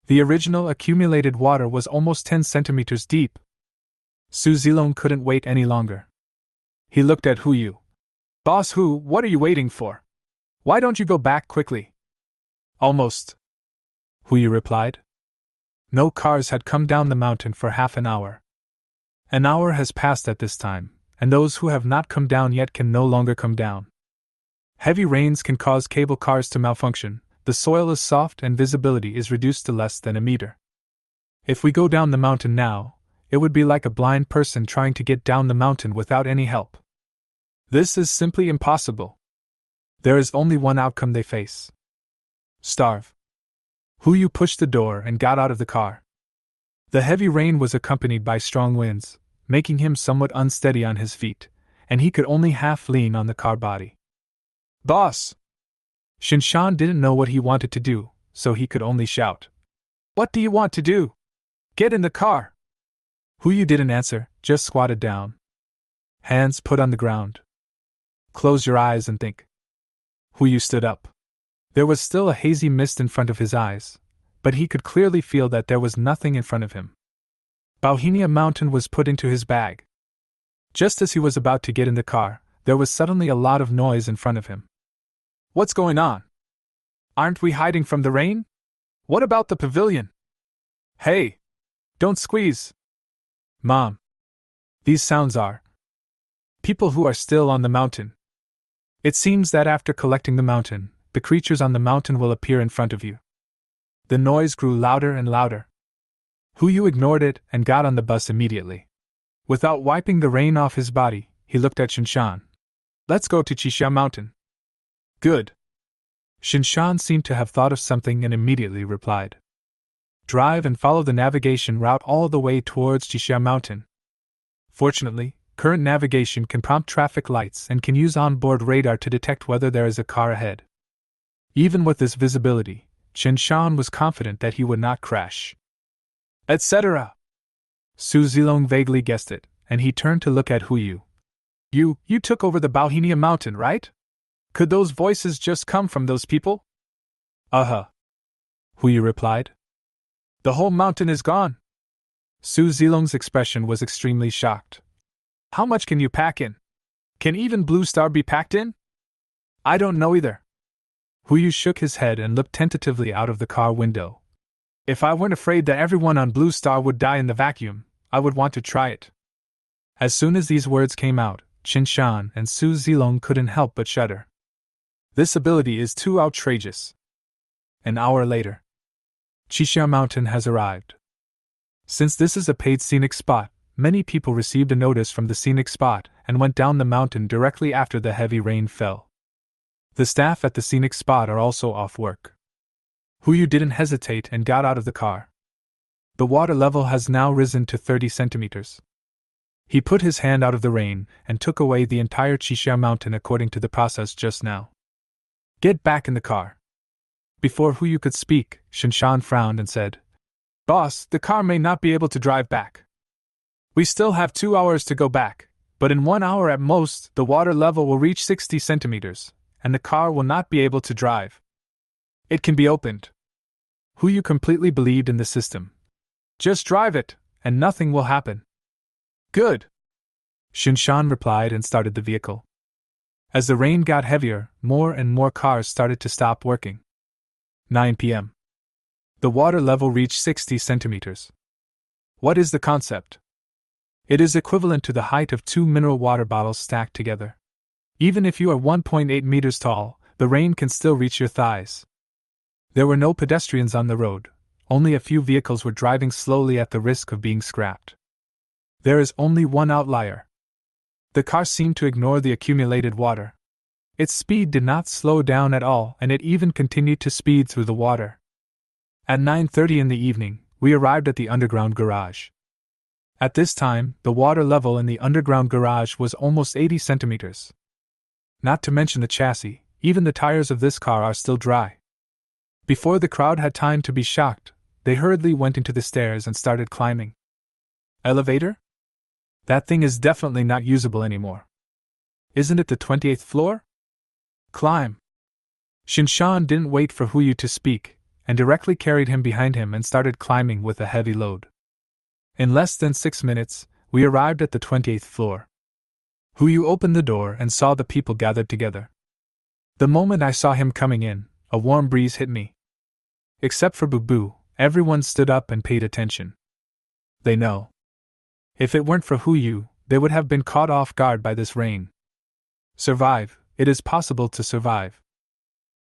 The original accumulated water was almost 10 centimeters deep. Su Zilong couldn't wait any longer. He looked at Huyu. "Boss Hu, what are you waiting for? Why don't you go back quickly?" "Almost," Huyu replied. No cars had come down the mountain for half an hour. An hour has passed at this time, and those who have not come down yet can no longer come down. Heavy rains can cause cable cars to malfunction, the soil is soft and visibility is reduced to less than a meter. If we go down the mountain now, it would be like a blind person trying to get down the mountain without any help. This is simply impossible. There is only one outcome they face. Starve. Huyu pushed the door and got out of the car. The heavy rain was accompanied by strong winds, making him somewhat unsteady on his feet, and he could only half lean on the car body. "Boss!" Shinshan didn't know what he wanted to do, so he could only shout. "What do you want to do? Get in the car!" Huyu didn't answer, just squatted down. Hands put on the ground. "Close your eyes and think." Huyu stood up. There was still a hazy mist in front of his eyes, but he could clearly feel that there was nothing in front of him. Bauhinia Mountain was put into his bag. Just as he was about to get in the car, there was suddenly a lot of noise in front of him. "What's going on? Aren't we hiding from the rain? What about the pavilion? Hey! Don't squeeze! Mom! These sounds are people who are still on the mountain. It seems that after collecting the mountain, the creatures on the mountain will appear in front of you." The noise grew louder and louder. Huyu ignored it and got on the bus immediately. Without wiping the rain off his body, he looked at Shinshan. "Let's go to Qixia Mountain." "Good." Shinshan seemed to have thought of something and immediately replied. "Drive and follow the navigation route all the way towards Qixia Mountain." Fortunately, current navigation can prompt traffic lights and can use onboard radar to detect whether there is a car ahead. Even with this visibility, Shinshan was confident that he would not crash. "Etc." Su Zilong vaguely guessed it, and he turned to look at Huyu. You took over the Bauhinia Mountain, right? Could those voices just come from those people?" "Uh-huh," Huyu replied. "The whole mountain is gone." Su Zilong's expression was extremely shocked. "How much can you pack in? Can even Blue Star be packed in?" "I don't know either." Huyu shook his head and looked tentatively out of the car window. "If I weren't afraid that everyone on Blue Star would die in the vacuum, I would want to try it." As soon as these words came out, Shinshan and Su Zilong couldn't help but shudder. This ability is too outrageous. An hour later, Qixia Mountain has arrived. Since this is a paid scenic spot, many people received a notice from the scenic spot and went down the mountain directly after the heavy rain fell. The staff at the scenic spot are also off work. Huyu didn't hesitate and got out of the car. The water level has now risen to 30 centimeters. He put his hand out of the rain and took away the entire Qixia Mountain according to the process just now. "Get back in the car." Before Huyu could speak, Shinshan frowned and said, "Boss, the car may not be able to drive back. We still have 2 hours to go back, but in 1 hour at most, the water level will reach 60 centimeters, and the car will not be able to drive. It can be opened." Huyu completely believed in the system. "Just drive it, and nothing will happen." "Good," Shinshan replied and started the vehicle. As the rain got heavier, more and more cars started to stop working. 9 p.m. The water level reached 60 centimeters. What is the concept? It is equivalent to the height of 2 mineral water bottles stacked together. Even if you are 1.8 meters tall, the rain can still reach your thighs. There were no pedestrians on the road, only a few vehicles were driving slowly at the risk of being scrapped. There is only one outlier. The car seemed to ignore the accumulated water. Its speed did not slow down at all, and it even continued to speed through the water. At 9:30 in the evening, we arrived at the underground garage. At this time, the water level in the underground garage was almost 80 centimeters. Not to mention the chassis, even the tires of this car are still dry. Before the crowd had time to be shocked, they hurriedly went into the stairs and started climbing. Elevator? That thing is definitely not usable anymore. Isn't it the 28th floor? Climb. Shinshan didn't wait for Huyu to speak, and directly carried him behind him and started climbing with a heavy load. In less than 6 minutes, we arrived at the 28th floor. Huyu opened the door and saw the people gathered together. The moment I saw him coming in, a warm breeze hit me. Except for Boo, everyone stood up and paid attention. They know. If it weren't for Huyu, they would have been caught off guard by this rain. Survive, it is possible to survive.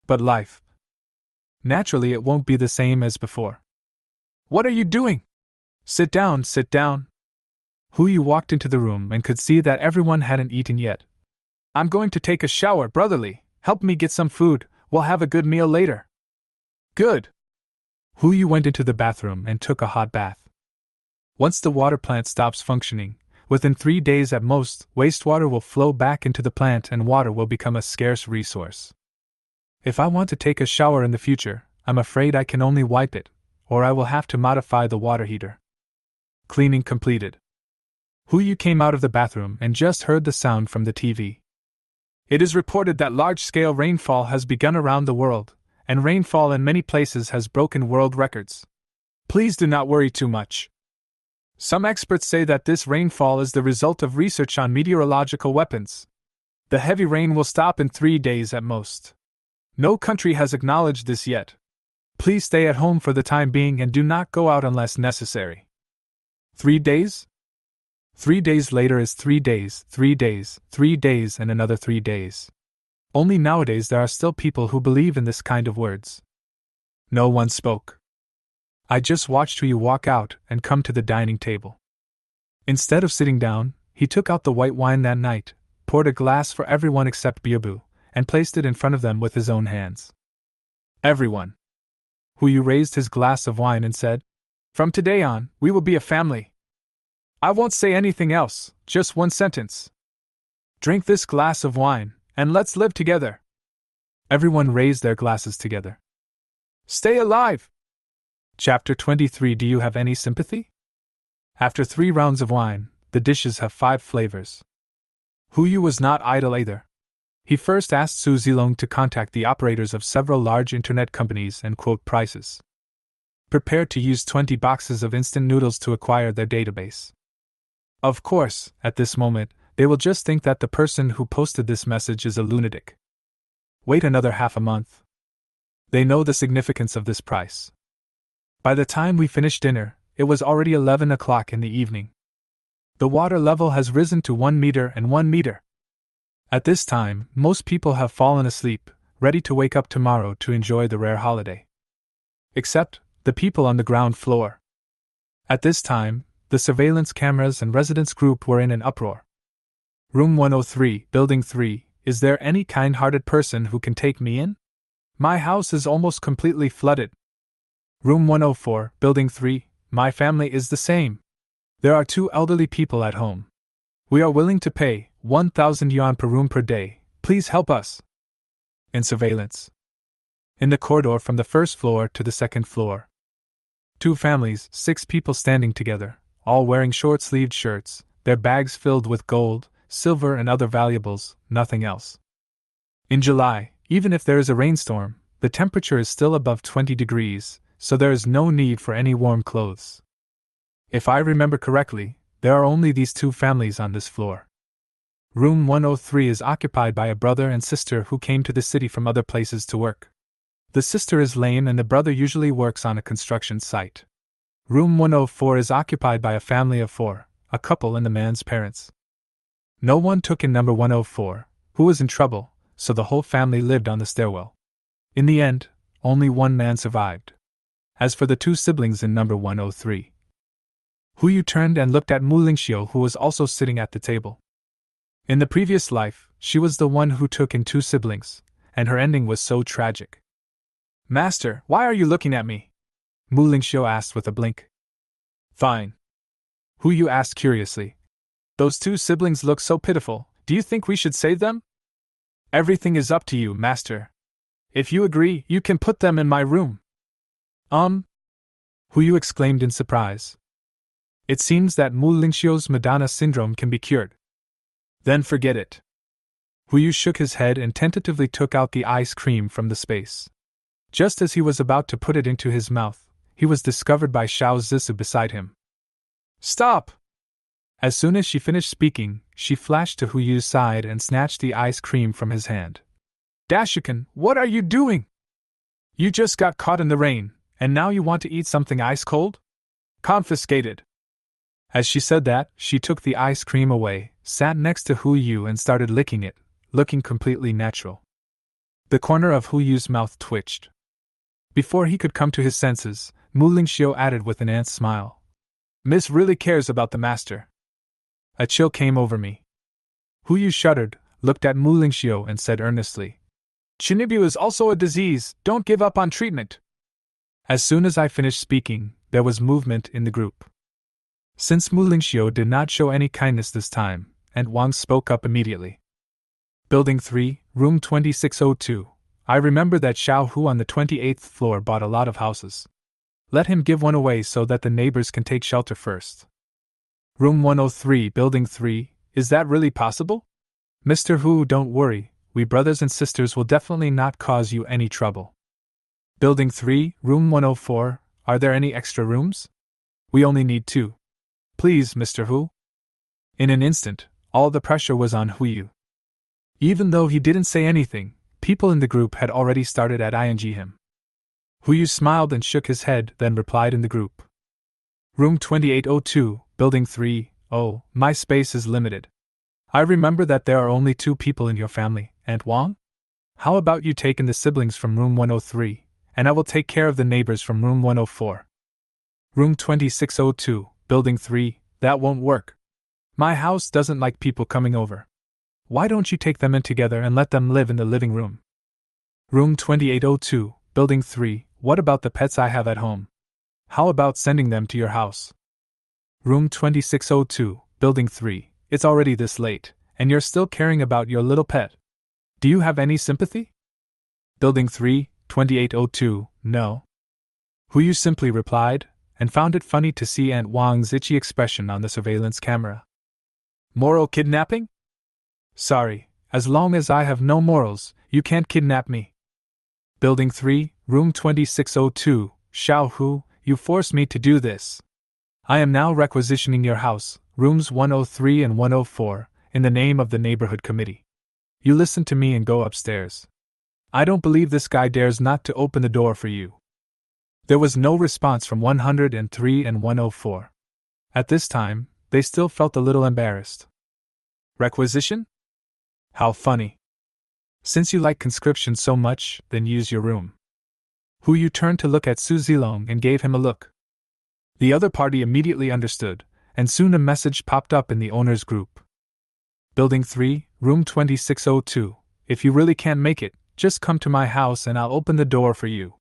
But life. Naturally, it won't be the same as before. What are you doing? Sit down, sit down. Huyu walked into the room and could see that everyone hadn't eaten yet. I'm going to take a shower, brotherly. Help me get some food, we'll have a good meal later. Good. Huyu went into the bathroom and took a hot bath. Once the water plant stops functioning, within 3 days at most, wastewater will flow back into the plant and water will become a scarce resource. If I want to take a shower in the future, I'm afraid I can only wipe it, or I will have to modify the water heater. Cleaning completed. Huyu came out of the bathroom and just heard the sound from the TV. It is reported that large-scale rainfall has begun around the world, and rainfall in many places has broken world records. Please do not worry too much. Some experts say that this rainfall is the result of research on meteorological weapons. The heavy rain will stop in 3 days at most. No country has acknowledged this yet. Please stay at home for the time being and do not go out unless necessary. 3 days? 3 days later is 3 days, 3 days, 3 days, and another 3 days. Only nowadays there are still people who believe in this kind of words. No one spoke. I just watched Huyu walk out and come to the dining table. Instead of sitting down, he took out the white wine that night, poured a glass for everyone except Biabu, and placed it in front of them with his own hands. Everyone. Huyu raised his glass of wine and said, "From today on, we will be a family. I won't say anything else, just one sentence. Drink this glass of wine, and let's live together." Everyone raised their glasses together. Stay alive! Chapter 23. Do you have any sympathy? After 3 rounds of wine, the dishes have 5 flavors. Huyu was not idle either. He first asked Su Zilong to contact the operators of several large internet companies and quote prices. Prepared to use 20 boxes of instant noodles to acquire their database. Of course, at this moment, they will just think that the person who posted this message is a lunatic. Wait another half a month. They know the significance of this price. By the time we finished dinner, it was already 11 o'clock in the evening. The water level has risen to 1 meter and 1 meter. At this time, most people have fallen asleep, ready to wake up tomorrow to enjoy the rare holiday. Except the people on the ground floor. At this time, the surveillance cameras and residence group were in an uproar. Room 103, Building 3, is there any kind-hearted person who can take me in? My house is almost completely flooded. Room 104, Building 3, my family is the same. There are 2 elderly people at home. We are willing to pay 1,000 yuan per room per day. Please help us. In surveillance. In the corridor from the first floor to the second floor. 2 families, 6 people standing together, all wearing short-sleeved shirts, their bags filled with gold, silver and other valuables, nothing else. In July, even if there is a rainstorm, the temperature is still above 20 degrees, so there is no need for any warm clothes. If I remember correctly, there are only these 2 families on this floor. Room 103 is occupied by a brother and sister who came to the city from other places to work. The sister is lame and the brother usually works on a construction site. Room 104 is occupied by a family of 4, a couple and the man's parents. No one took in number 104, who was in trouble, so the whole family lived on the stairwell. In the end, only one man survived. As for the 2 siblings in number 103, Huyu turned and looked at Mu Lingxiu, who was also sitting at the table. In the previous life, she was the one who took in 2 siblings, and her ending was so tragic. Master, why are you looking at me? Mu Lingxiu asked with a blink. Fine. Huyu asked curiously. Those 2 siblings look so pitiful, do you think we should save them? Everything is up to you, master. If you agree, you can put them in my room. Huyu exclaimed in surprise. It seems that Mu Lingxiu's Madonna syndrome can be cured. Then forget it. Huyu shook his head and tentatively took out the ice cream from the space. Just as he was about to put it into his mouth, he was discovered by Xiao Zisu beside him. Stop! As soon as she finished speaking, she flashed to Huyu's side and snatched the ice cream from his hand. Dashukan, what are you doing? You just got caught in the rain, and now you want to eat something ice cold? Confiscated. As she said that, she took the ice cream away, sat next to Huyu and started licking it, looking completely natural. The corner of Huyu's mouth twitched. Before he could come to his senses, Mu Lingxiu added with an aunt's smile. Miss really cares about the master. A chill came over me. Huyu shuddered, looked at Mu Lingxiu and said earnestly, Chinibu is also a disease, don't give up on treatment. As soon as I finished speaking, there was movement in the group. Since Mu Lingxiu did not show any kindness this time, Aunt Wang spoke up immediately. Building 3, room 2602. I remember that Xiao Hu on the 28th floor bought a lot of houses. Let him give one away so that the neighbors can take shelter first. Room 103, Building 3, is that really possible? Mr. Hu, don't worry, we brothers and sisters will definitely not cause you any trouble. Building 3, room 104, are there any extra rooms? We only need 2. Please, Mr. Hu. In an instant, all the pressure was on Huiyu. Even though he didn't say anything, people in the group had already started at ing him. Huiyu smiled and shook his head, then replied in the group. Room 2802, Building 3, oh, my space is limited. I remember that there are only 2 people in your family, Aunt Wang? How about you take in the siblings from room 103, and I will take care of the neighbors from room 104. Room 2602, Building 3, that won't work. My house doesn't like people coming over. Why don't you take them in together and let them live in the living room? Room 2802, Building 3, what about the pets I have at home? How about sending them to your house? Room 2602, Building 3, it's already this late, and you're still caring about your little pet. Do you have any sympathy? Building 3, 2802, no. Huiyu simply replied, and found it funny to see Aunt Wang's itchy expression on the surveillance camera. Moral kidnapping? Sorry, as long as I have no morals, you can't kidnap me. Building 3, room 2602, Xiao Hu, you forced me to do this. I am now requisitioning your house, rooms 103 and 104, in the name of the neighborhood committee. You listen to me and go upstairs. I don't believe this guy dares not to open the door for you. There was no response from 103 and 104. At this time, they still felt a little embarrassed. Requisition? How funny. Since you like conscription so much, then use your room. Huiyu turned to look at Su Zilong and gave him a look. The other party immediately understood, and soon a message popped up in the owner's group. Building 3, room 2602, if you really can't make it, just come to my house and I'll open the door for you.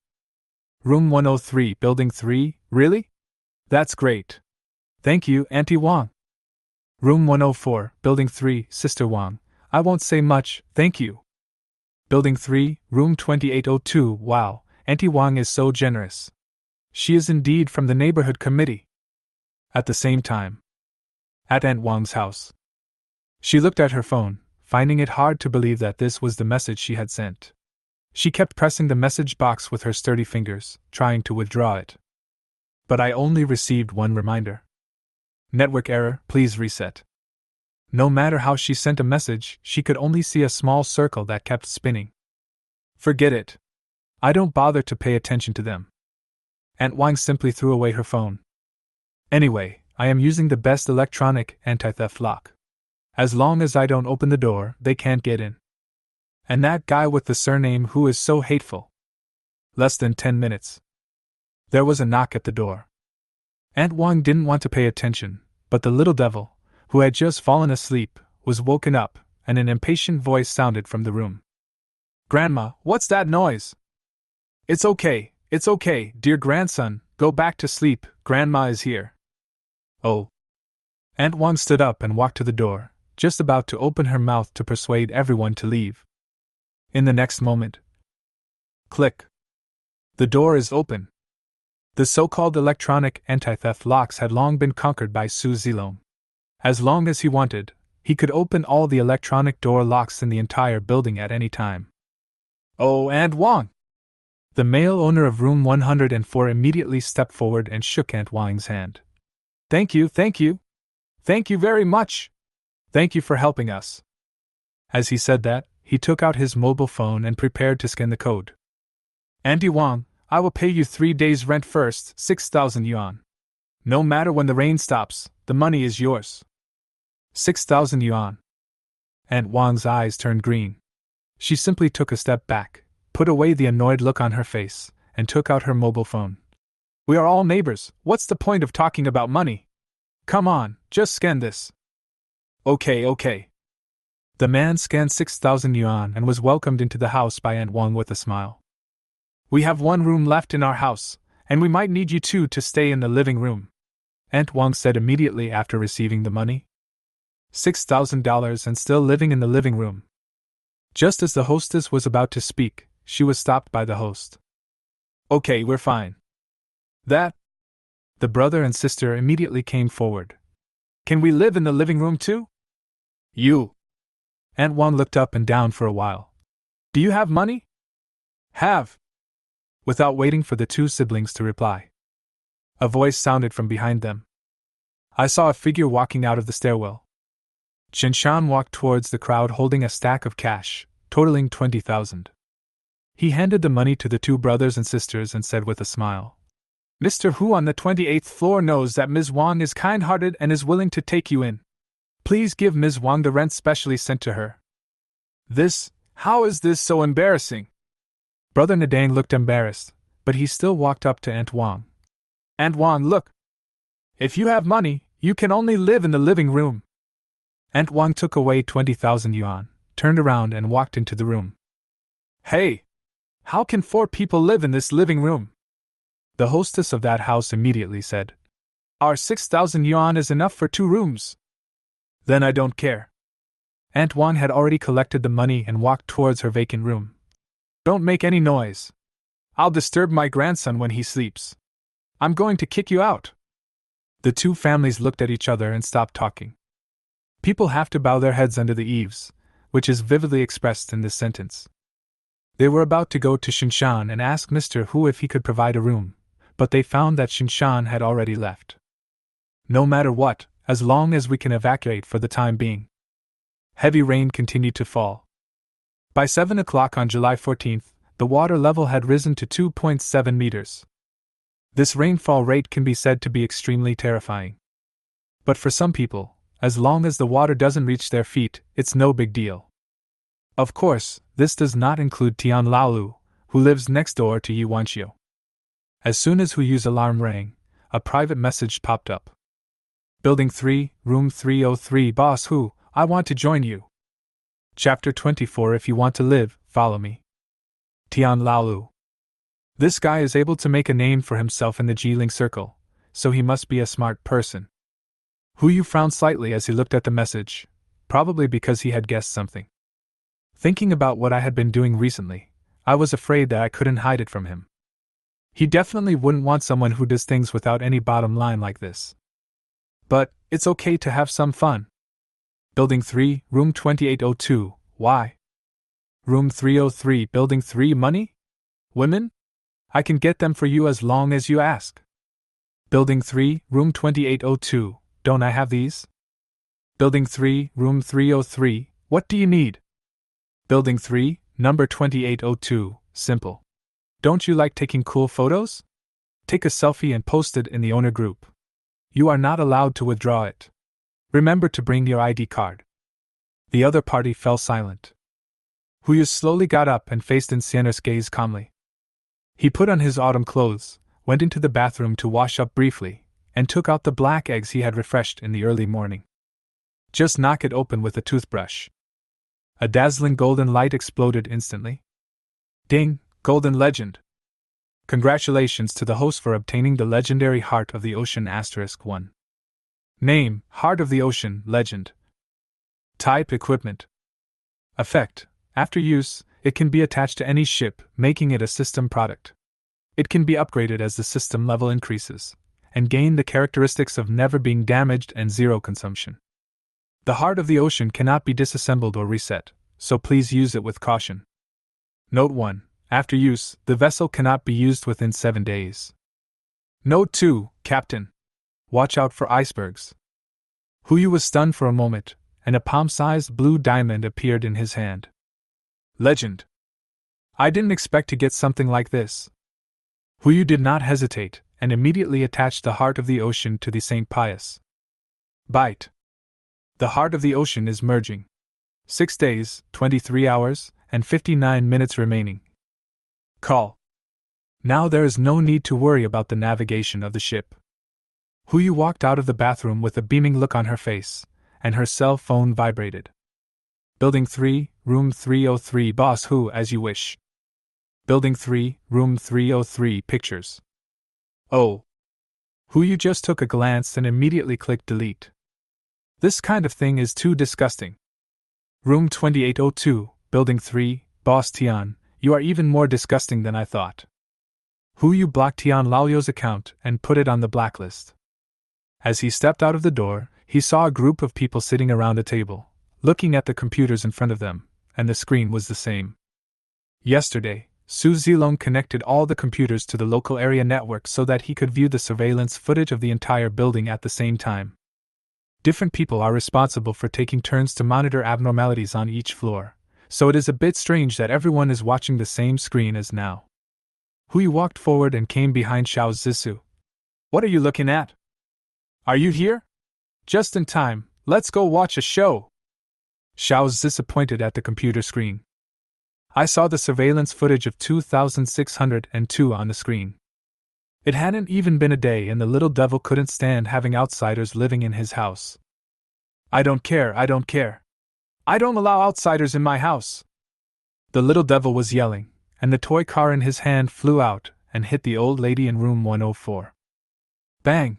Room 103, Building 3, really? That's great. Thank you, Auntie Wang. Room 104, Building 3, Sister Wang, I won't say much, thank you. Building 3, room 2802, wow, Auntie Wang is so generous. She is indeed from the neighborhood committee. At the same time, at Aunt Wang's house, she looked at her phone, finding it hard to believe that this was the message she had sent. She kept pressing the message box with her sturdy fingers, trying to withdraw it. But I only received one reminder. Network error, please reset. No matter how she sent a message, she could only see a small circle that kept spinning. Forget it. I don't bother to pay attention to them. Aunt Wang simply threw away her phone. Anyway, I am using the best electronic anti-theft lock. As long as I don't open the door, they can't get in. And that guy with the surname who is so hateful. Less than 10 minutes. There was a knock at the door. Aunt Wang didn't want to pay attention, but the little devil, who had just fallen asleep, was woken up, and an impatient voice sounded from the room. Grandma, what's that noise? It's okay, dear grandson, go back to sleep, Grandma is here. Oh. Aunt Wang stood up and walked to the door, just about to open her mouth to persuade everyone to leave. In the next moment, click. The door is open. The so-called electronic anti-theft locks had long been conquered by Su Zilong. As long as he wanted, he could open all the electronic door locks in the entire building at any time. Oh, Aunt Wang! The male owner of room 104 immediately stepped forward and shook Aunt Wang's hand. Thank you. Thank you very much. Thank you for helping us. As he said that, he took out his mobile phone and prepared to scan the code. Auntie Wang, I will pay you 3 days' rent first, 6,000 yuan. No matter when the rain stops, the money is yours. 6,000 yuan. Aunt Wang's eyes turned green. She simply took a step back, put away the annoyed look on her face, and took out her mobile phone. We are all neighbors, what's the point of talking about money? Come on, just scan this. Okay. The man scanned 6,000 yuan and was welcomed into the house by Aunt Wang with a smile. We have one room left in our house, and we might need you two to stay in the living room. Aunt Wang said immediately after receiving the money. $6,000 and still living in the living room. Just as the hostess was about to speak, she was stopped by the host. Okay, we're fine. That? The brother and sister immediately came forward. Can we live in the living room too? You. Aunt Wang looked up and down for a while. Do you have money? Have. Without waiting for the two siblings to reply, a voice sounded from behind them. I saw a figure walking out of the stairwell. Shinshan walked towards the crowd holding a stack of cash, totaling 20,000. He handed the money to the two brothers and sisters and said with a smile, Mr. Hu on the 28th floor knows that Ms. Wang is kind-hearted and is willing to take you in. Please give Ms. Wang the rent specially sent to her. How is this so embarrassing? Brother Nadang looked embarrassed, but he still walked up to Aunt Wang. Aunt Wang, look. If you have money, you can only live in the living room. Aunt Wang took away 20,000 yuan, turned around and walked into the room. Hey! How can 4 people live in this living room? The hostess of that house immediately said. Our 6,000 yuan is enough for 2 rooms. Then I don't care. Aunt Wang had already collected the money and walked towards her vacant room. Don't make any noise. I'll disturb my grandson when he sleeps. I'm going to kick you out. The two families looked at each other and stopped talking. People have to bow their heads under the eaves, which is vividly expressed in this sentence. They were about to go to Shinshan and ask Mr. Hu if he could provide a room, but they found that Shinshan had already left. No matter what, as long as we can evacuate for the time being. Heavy rain continued to fall. By 7 o'clock on July 14th, the water level had risen to 2.7 meters. This rainfall rate can be said to be extremely terrifying. But for some people, as long as the water doesn't reach their feet, it's no big deal. Of course, this does not include Tian Laolu, who lives next door to Yi Wanxiu. As soon as Huyu's alarm rang, a private message popped up. Building 3, Room 303, Boss Hu, I want to join you. Chapter 24. If you want to live, follow me. Tian Laolu. This guy is able to make a name for himself in the Jiling circle, so he must be a smart person. Huyu frowned slightly as he looked at the message, probably because he had guessed something. Thinking about what I had been doing recently, I was afraid that I couldn't hide it from him. He definitely wouldn't want someone who does things without any bottom line like this. But it's okay to have some fun. Building 3, Room 2802, why? Room 303, Building 3, money? Women? I can get them for you as long as you ask. Building 3, Room 2802, don't I have these? Building 3, Room 303, what do you need? Building 3, Number 2802, simple. Don't you like taking cool photos? Take a selfie and post it in the owner group. You are not allowed to withdraw it. Remember to bring your ID card. The other party fell silent. Huyu slowly got up and faced Insiener's gaze calmly. He put on his autumn clothes, went into the bathroom to wash up briefly, and took out the black eggs he had refreshed in the early morning. Just knock it open with a toothbrush. A dazzling golden light exploded instantly. Ding, golden legend! Congratulations to the host for obtaining the legendary Heart of the Ocean *1. Name, Heart of the Ocean, Legend. Type, Equipment. Effect, after use, it can be attached to any ship, making it a system product. It can be upgraded as the system level increases, and gain the characteristics of never being damaged and zero consumption. The Heart of the Ocean cannot be disassembled or reset, so please use it with caution. Note 1. After use, the vessel cannot be used within 7 days. Note 2. Captain. Watch out for icebergs. Huyu was stunned for a moment, and a palm-sized blue diamond appeared in his hand. Legend. I didn't expect to get something like this. Huyu did not hesitate, and immediately attached the Heart of the Ocean to the St. Pius. Byte. The Heart of the Ocean is merging. 6 days, 23 hours, and 59 minutes remaining. Call. Now there is no need to worry about the navigation of the ship. Huyu walked out of the bathroom with a beaming look on her face, and her cell phone vibrated. Building 3, Room 303, Boss Hu, as you wish. Building 3, Room 303, Pictures. Oh. Hu Yu just took a glance and immediately clicked delete. This kind of thing is too disgusting. Room 2802, Building 3, Boss Tian, you are even more disgusting than I thought. Hu Yu blocked Tian Laoyu's account and put it on the blacklist. As he stepped out of the door, he saw a group of people sitting around a table, looking at the computers in front of them, and the screen was the same. Yesterday, Su Zilong connected all the computers to the local area network so that he could view the surveillance footage of the entire building at the same time. Different people are responsible for taking turns to monitor abnormalities on each floor, so it is a bit strange that everyone is watching the same screen as now. Hui walked forward and came behind Xiao Zisu. What are you looking at? Are you here? Just in time, let's go watch a show. Xiao Zisu pointed at the computer screen. I saw the surveillance footage of 2602 on the screen. It hadn't even been a day and the little devil couldn't stand having outsiders living in his house. I don't care. I don't allow outsiders in my house. The little devil was yelling, and the toy car in his hand flew out and hit the old lady in room 104. Bang!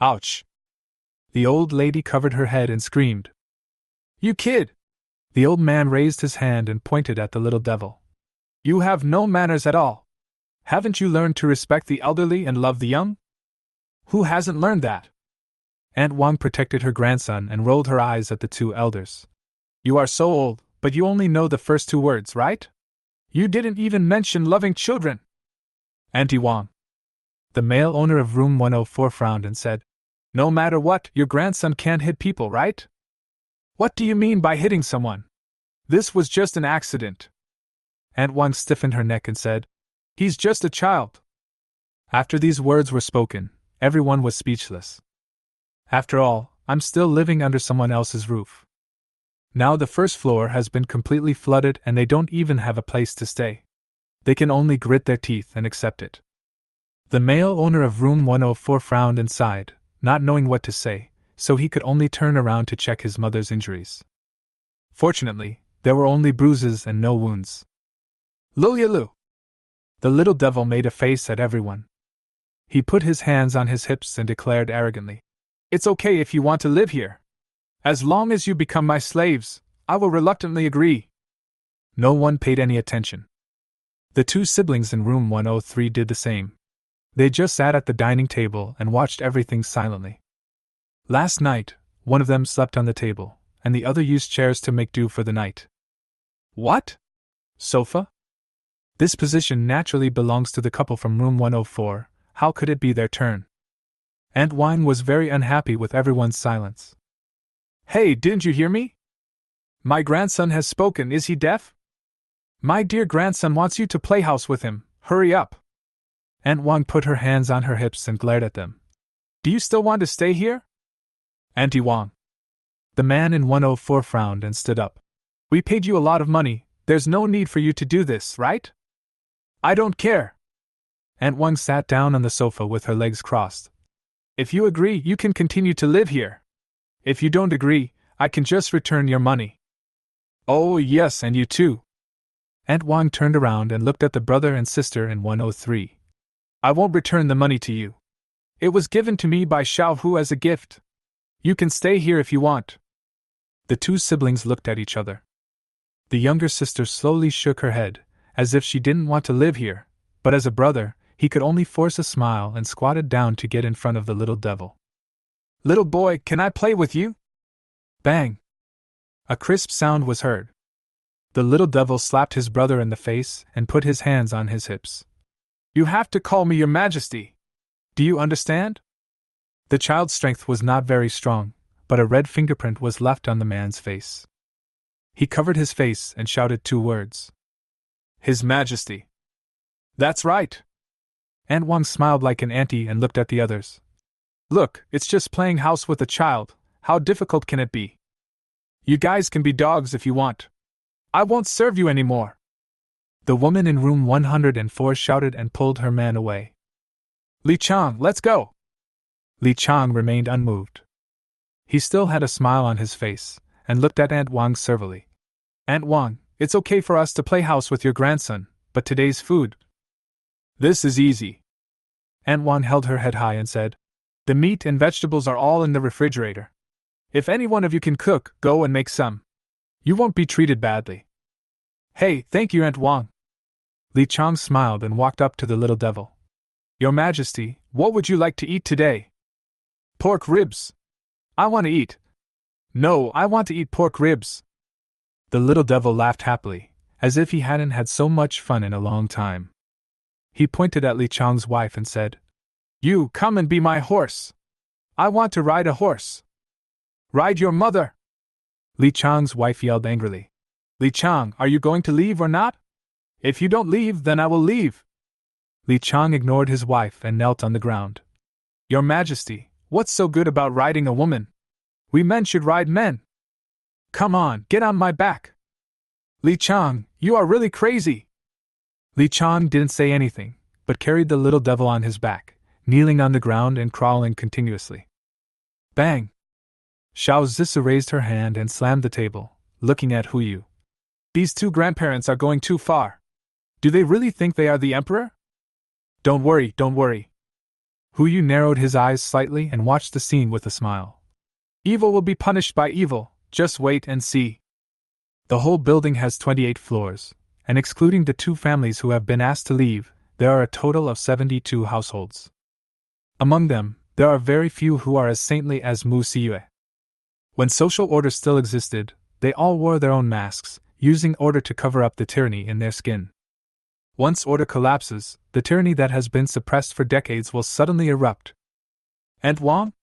Ouch! The old lady covered her head and screamed. You kid! The old man raised his hand and pointed at the little devil. You have no manners at all. Haven't you learned to respect the elderly and love the young? Who hasn't learned that? Aunt Wang protected her grandson and rolled her eyes at the two elders. You are so old, but you only know the first two words, right? You didn't even mention loving children. Auntie Wang. The male owner of room 104 frowned and said, No matter what, your grandson can't hit people, right? What do you mean by hitting someone? This was just an accident. Aunt Wang stiffened her neck and said, He's just a child. After these words were spoken, everyone was speechless. After all, I'm still living under someone else's roof. Now the first floor has been completely flooded and they don't even have a place to stay. They can only grit their teeth and accept it. The male owner of room 104 frowned and sighed, not knowing what to say, so he could only turn around to check his mother's injuries. Fortunately, there were only bruises and no wounds. Lulu! The little devil made a face at everyone. He put his hands on his hips and declared arrogantly, It's okay if you want to live here. As long as you become my slaves, I will reluctantly agree. No one paid any attention. The two siblings in room 103 did the same. They just sat at the dining table and watched everything silently. Last night, one of them slept on the table, and the other used chairs to make do for the night. What? Sofa? This position naturally belongs to the couple from room 104, how could it be their turn? Aunt Wine was very unhappy with everyone's silence. Hey, didn't you hear me? My grandson has spoken, is he deaf? My dear grandson wants you to play house with him, hurry up. Aunt Wang put her hands on her hips and glared at them. Do you still want to stay here? Auntie Wang. The man in 104 frowned and stood up. We paid you a lot of money, there's no need for you to do this, right? I don't care. Aunt Wang sat down on the sofa with her legs crossed. If you agree, you can continue to live here. If you don't agree, I can just return your money. Oh yes, and you too. Aunt Wang turned around and looked at the brother and sister in 103. I won't return the money to you. It was given to me by Xiao Hu as a gift. You can stay here if you want. The two siblings looked at each other. The younger sister slowly shook her head, as if she didn't want to live here, but as a brother, he could only force a smile and squatted down to get in front of the little devil. Little boy, can I play with you? Bang! A crisp sound was heard. The little devil slapped his brother in the face and put his hands on his hips. You have to call me your majesty. Do you understand? The child's strength was not very strong, but a red fingerprint was left on the man's face. He covered his face and shouted two words. His Majesty. That's right. Aunt Wang smiled like an auntie and looked at the others. Look, it's just playing house with a child, how difficult can it be? You guys can be dogs if you want. I won't serve you anymore. The woman in room 104 shouted and pulled her man away. Li Chang, let's go! Li Chang remained unmoved. He still had a smile on his face, and looked at Aunt Wang servilely. Aunt Wang, it's okay for us to play house with your grandson, but today's food. This is easy. Aunt Juan held her head high and said, "The meat and vegetables are all in the refrigerator. If any one of you can cook, go and make some. You won't be treated badly." "Hey, thank you, Aunt Wang." Li Chang smiled and walked up to the little devil. "Your Majesty, what would you like to eat today?" "Pork ribs. I want to eat." "No, I want to eat pork ribs." The little devil laughed happily, as if he hadn't had so much fun in a long time. He pointed at Li Chang's wife and said, "You, come and be my horse. I want to ride a horse." "Ride your mother!" Li Chang's wife yelled angrily. "Li Chang, are you going to leave or not? If you don't leave, then I will leave." Li Chang ignored his wife and knelt on the ground. "Your Majesty, what's so good about riding a woman? We men should ride men. Come on, get on my back." "Li Chang, you are really crazy." Li Chang didn't say anything, but carried the little devil on his back, kneeling on the ground and crawling continuously. Bang! Xiao Zissa raised her hand and slammed the table, looking at Hu Yu. "These two grandparents are going too far. Do they really think they are the emperor?" Don't worry. Hu Yu narrowed his eyes slightly and watched the scene with a smile. "Evil will be punished by evil, just wait and see." The whole building has 28 floors, and excluding the two families who have been asked to leave, there are a total of 72 households. Among them, there are very few who are as saintly as Mu Siyue. When social order still existed, they all wore their own masks, using order to cover up the tyranny in their skin. Once order collapses, the tyranny that has been suppressed for decades will suddenly erupt. Aunt Wang?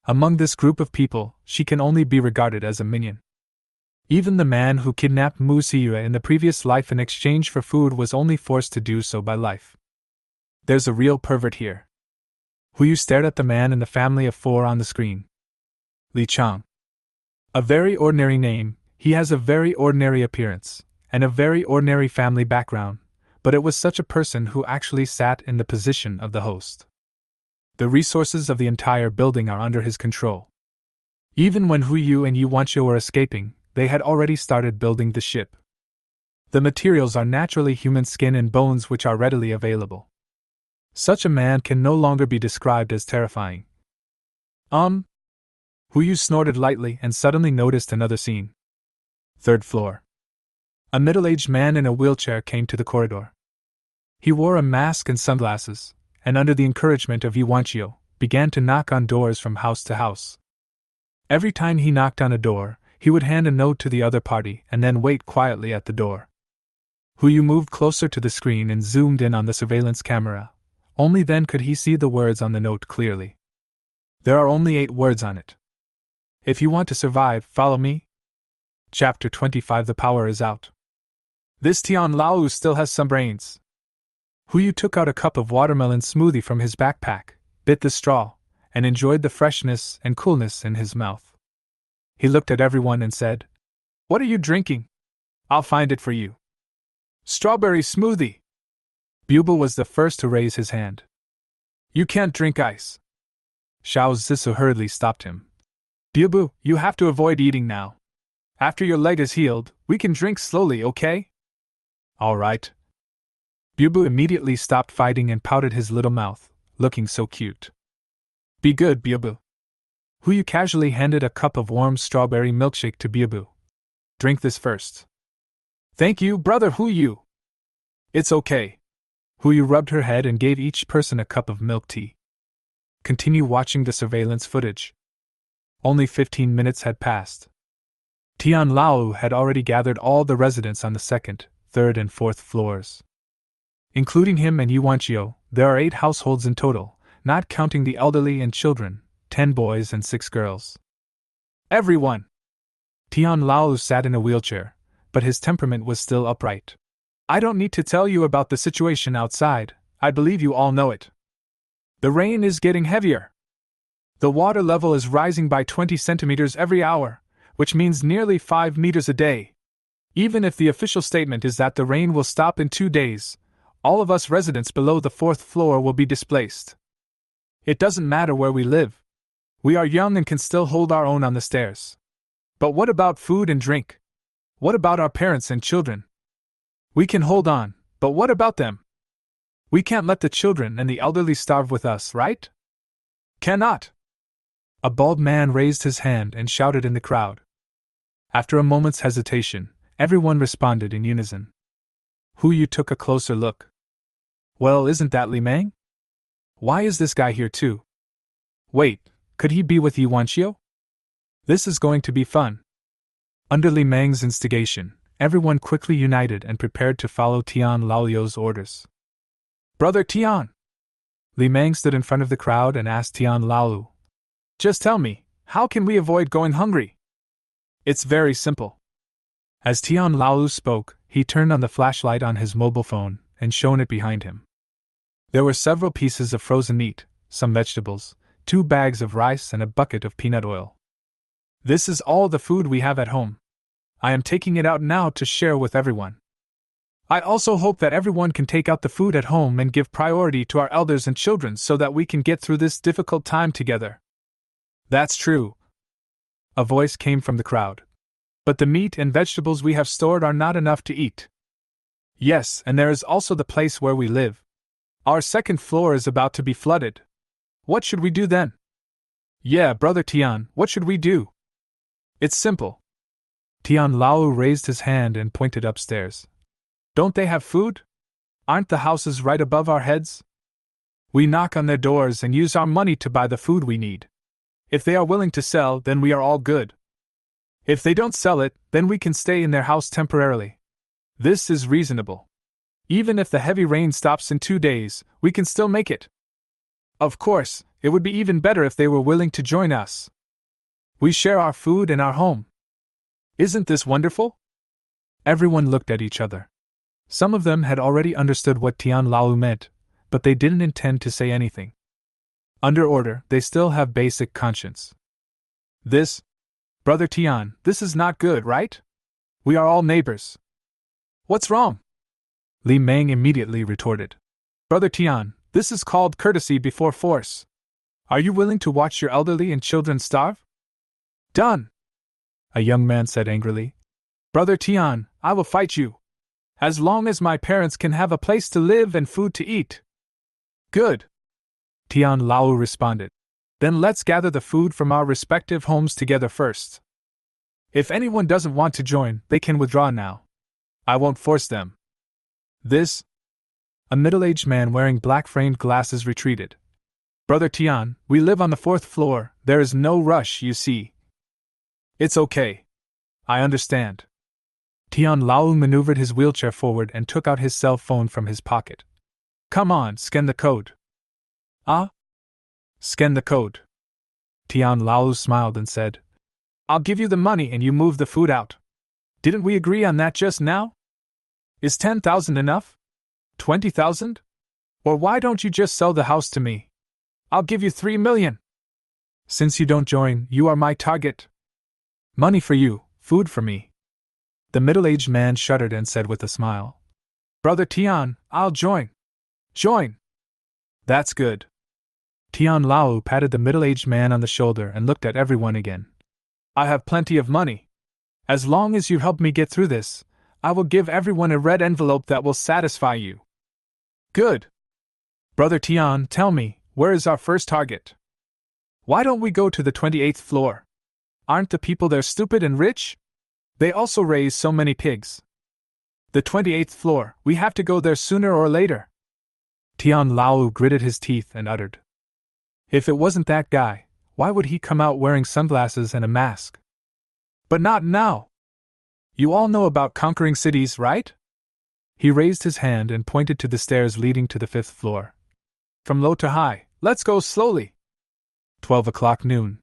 Among this group of people, she can only be regarded as a minion. Even the man who kidnapped Mu Siyue in the previous life in exchange for food was only forced to do so by life. There's a real pervert here. Hu Yu stared at the man in the family of 4 on the screen. Li Chang. A very ordinary name, he has a very ordinary appearance, and a very ordinary family background, but it was such a person who actually sat in the position of the host. The resources of the entire building are under his control. Even when Hu Yu and Yu Wanqiu were escaping, they had already started building the ship. The materials are naturally human skin and bones which are readily available. Such a man can no longer be described as terrifying. Hu Yu snorted lightly and suddenly noticed another scene. 3rd floor. A middle-aged man in a wheelchair came to the corridor. He wore a mask and sunglasses, and under the encouragement of Yu Wanqiu, began to knock on doors from house to house. Every time he knocked on a door, he would hand a note to the other party and then wait quietly at the door. Hu Yu moved closer to the screen and zoomed in on the surveillance camera. Only then could he see the words on the note clearly. There are only 8 words on it. If you want to survive, follow me. Chapter 25. The power is out. This Tian Lao still has some brains. Hu Yu took out a cup of watermelon smoothie from his backpack, bit the straw, and enjoyed the freshness and coolness in his mouth. He looked at everyone and said, "What are you drinking? I'll find it for you." "Strawberry smoothie." Bubel was the first to raise his hand. "You can't drink ice." Xiao Zissou hurriedly stopped him. "Bubel, you have to avoid eating now. After your leg is healed, we can drink slowly, okay?" "All right." Bubel immediately stopped fighting and pouted his little mouth, looking so cute. "Be good, Bubel." Hu Yu casually handed a cup of warm strawberry milkshake to Bubel. "Drink this first." "Thank you, brother Hu Yu." "It's okay." Hu Yu rubbed her head and gave each person a cup of milk tea. Continue watching the surveillance footage. Only 15 minutes had passed. Tian Lao had already gathered all the residents on the 2nd, 3rd, and 4th floors. Including him and Yu Wanqiu, there are 8 households in total, not counting the elderly and children, 10 boys and 6 girls. "Everyone!" Tian Lao sat in a wheelchair, but his temperament was still upright. "I don't need to tell you about the situation outside, I believe you all know it. The rain is getting heavier. The water level is rising by 20 centimeters every hour, which means nearly 5 meters a day. Even if the official statement is that the rain will stop in 2 days, all of us residents below the 4th floor will be displaced. It doesn't matter where we live. We are young and can still hold our own on the stairs. But what about food and drink? What about our parents and children? We can hold on, but what about them? We can't let the children and the elderly starve with us, right? Cannot! A bald man raised his hand and shouted in the crowd. After a moment's hesitation, everyone responded in unison. Who you took a closer look? Well, isn't that Li Meng? Why is this guy here too? Wait, could he be with Yuanqiu? This is going to be fun. Under Li Meng's instigation, everyone quickly united and prepared to follow Tian Lao's orders. Brother Tian! Li Meng stood in front of the crowd and asked Tian Lao. Just tell me, how can we avoid going hungry? It's very simple. As Tian Lao spoke, he turned on the flashlight on his mobile phone and shone it behind him. There were several pieces of frozen meat, some vegetables, 2 bags of rice and a bucket of peanut oil. This is all the food we have at home. I am taking it out now to share with everyone. I also hope that everyone can take out the food at home and give priority to our elders and children so that we can get through this difficult time together. That's true. A voice came from the crowd. But the meat and vegetables we have stored are not enough to eat. Yes, and there is also the place where we live. Our second floor is about to be flooded. What should we do then? Yeah, Brother Tian, what should we do? It's simple. Tian Lao raised his hand and pointed upstairs. Don't they have food? Aren't the houses right above our heads? We knock on their doors and use our money to buy the food we need. If they are willing to sell, then we are all good. If they don't sell it, then we can stay in their house temporarily. This is reasonable. Even if the heavy rain stops in 2 days, we can still make it. Of course, it would be even better if they were willing to join us. We share our food and our home. Isn't this wonderful? Everyone looked at each other. Some of them had already understood what Tian Lao meant, but they didn't intend to say anything. Under order, they still have basic conscience. This, Brother Tian, this is not good, right? We are all neighbors. What's wrong? Li Meng immediately retorted. Brother Tian, this is called courtesy before force. Are you willing to watch your elderly and children starve? Done! A young man said angrily. Brother Tian, I will fight you. As long as my parents can have a place to live and food to eat. Good! Tian Lao responded. Then let's gather the food from our respective homes together first. If anyone doesn't want to join, they can withdraw now. I won't force them. This? A middle-aged man wearing black-framed glasses retreated. Brother Tian, we live on the 4th floor, there is no rush, you see. It's okay. I understand. Tian Lao maneuvered his wheelchair forward and took out his cell phone from his pocket. Come on, scan the code. Ah? Scan the code. Tian Lao smiled and said, I'll give you the money and you move the food out. Didn't we agree on that just now? Is 10,000 enough? 20,000? Or why don't you just sell the house to me? I'll give you 3 million. Since you don't join, you are my target. Money for you, food for me. The middle-aged man shuddered and said with a smile, Brother Tian, I'll join. Join! That's good. Tian Lao patted the middle-aged man on the shoulder and looked at everyone again. I have plenty of money. As long as you help me get through this, I will give everyone a red envelope that will satisfy you. Good. Brother Tian, tell me, where is our first target? Why don't we go to the 28th floor? Aren't the people there stupid and rich? They also raise so many pigs. The 28th floor, we have to go there sooner or later. Tian Lao gritted his teeth and uttered. If it wasn't that guy, why would he come out wearing sunglasses and a mask? But not now. You all know about conquering cities, right? He raised his hand and pointed to the stairs leading to the 5th floor. From low to high, let's go slowly. 12 o'clock noon.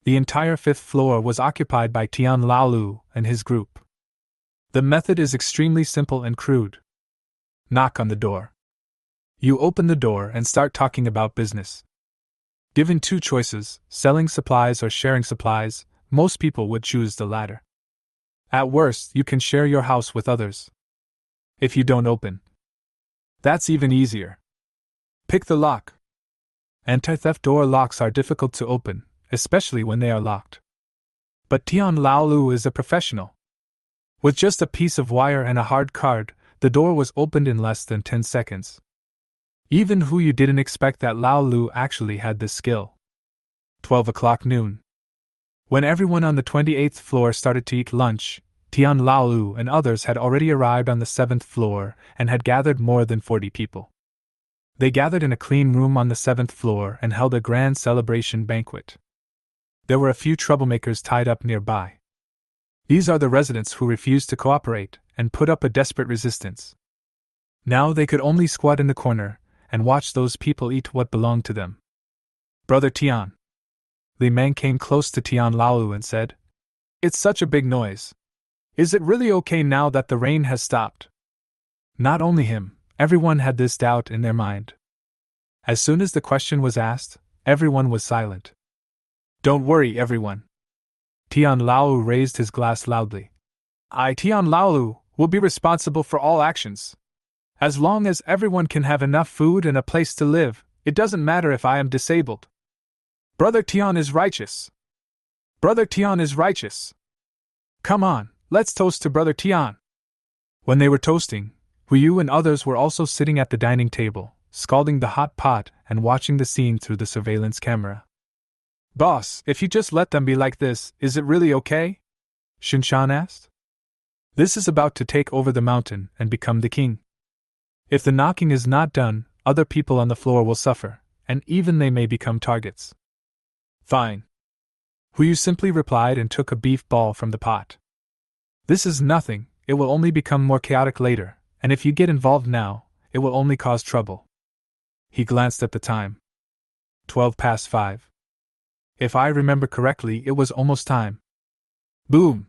The entire 5th floor was occupied by Tian Lao and his group. The method is extremely simple and crude. Knock on the door. You open the door and start talking about business. Given 2 choices, selling supplies or sharing supplies, most people would choose the latter. At worst, you can share your house with others. If you don't open, that's even easier. Pick the lock. Anti-theft door locks are difficult to open, especially when they are locked. But Tian Lao is a professional. With just a piece of wire and a hard card, the door was opened in less than 10 seconds. Even Hu Yu didn't expect that Lao Lu actually had this skill. 12 o'clock noon. When everyone on the 28th floor started to eat lunch, Tian Lao Lu and others had already arrived on the 7th floor and had gathered more than 40 people. They gathered in a clean room on the 7th floor and held a grand celebration banquet. There were a few troublemakers tied up nearby. These are the residents who refused to cooperate and put up a desperate resistance. Now they could only squat in the corner and watch those people eat what belonged to them. Brother Tian. Li Meng came close to Tian Laolu and said, "It's such a big noise. Is it really okay now that the rain has stopped?" Not only him, everyone had this doubt in their mind. As soon as the question was asked, everyone was silent. "Don't worry, everyone." Tian Laolu raised his glass loudly. "I, Tian Laolu, will be responsible for all actions. As long as everyone can have enough food and a place to live, it doesn't matter if I am disabled. Brother Tian is righteous. Brother Tian is righteous. Come on, let's toast to Brother Tian." When they were toasting, Hu Yu and others were also sitting at the dining table, scalding the hot pot and watching the scene through the surveillance camera. "Boss, if you just let them be like this, is it really okay?" Shinshan asked. "This is about to take over the mountain and become the king. If the knocking is not done, other people on the floor will suffer, and even they may become targets." "Fine." Hu Yu simply replied and took a beef ball from the pot. "This is nothing, it will only become more chaotic later, and if you get involved now, it will only cause trouble." He glanced at the time. 5:12. If I remember correctly, it was almost time. Boom!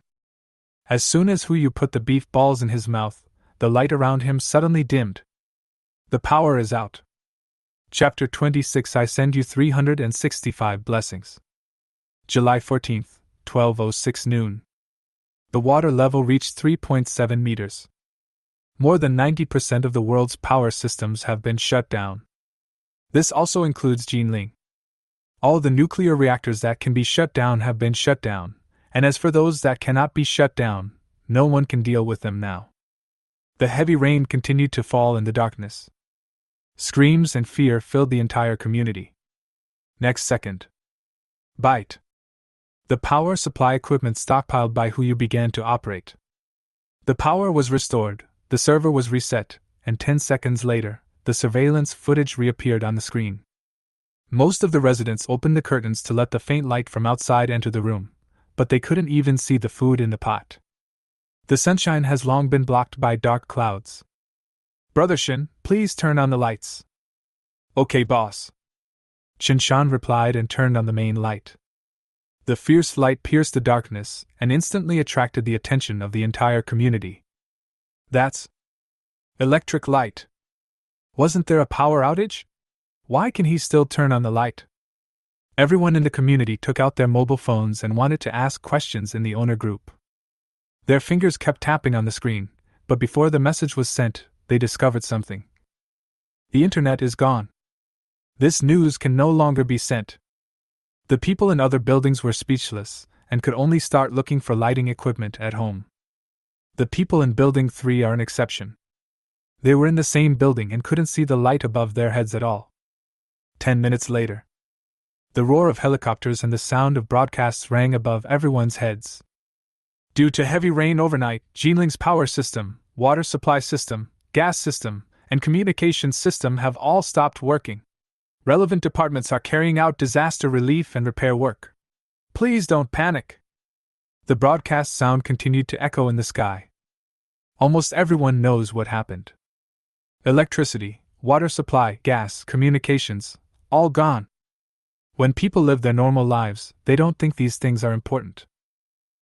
As soon as Hu Yu put the beef balls in his mouth, the light around him suddenly dimmed. The power is out. Chapter 26. I send you 365 blessings. July 14th, 12:06 noon. The water level reached 3.7 meters. More than 90% of the world's power systems have been shut down. This also includes Jinling. All the nuclear reactors that can be shut down have been shut down, and as for those that cannot be shut down, no one can deal with them now. The heavy rain continued to fall in the darkness. Screams and fear filled the entire community. Next second. Bite. The power supply equipment stockpiled by Hu Yu began to operate. The power was restored, the server was reset, and 10 seconds later, the surveillance footage reappeared on the screen. Most of the residents opened the curtains to let the faint light from outside enter the room, but they couldn't even see the food in the pot. The sunshine has long been blocked by dark clouds. "Brother Shin, please turn on the lights." "Okay, boss." Shinshan replied and turned on the main light. The fierce light pierced the darkness and instantly attracted the attention of the entire community. "That's electric light. Wasn't there a power outage? Why can he still turn on the light?" Everyone in the community took out their mobile phones and wanted to ask questions in the owner group. Their fingers kept tapping on the screen, but before the message was sent, they discovered something. The internet is gone. This news can no longer be sent. The people in other buildings were speechless and could only start looking for lighting equipment at home. The people in Building 3 are an exception. They were in the same building and couldn't see the light above their heads at all. 10 minutes later. The roar of helicopters and the sound of broadcasts rang above everyone's heads. Due to heavy rain overnight, Jinling's power system, water supply system, gas system, and communications system have all stopped working. Relevant departments are carrying out disaster relief and repair work. Please don't panic. The broadcast sound continued to echo in the sky. Almost everyone knows what happened. Electricity, water supply, gas, communications, all gone. When people live their normal lives, they don't think these things are important.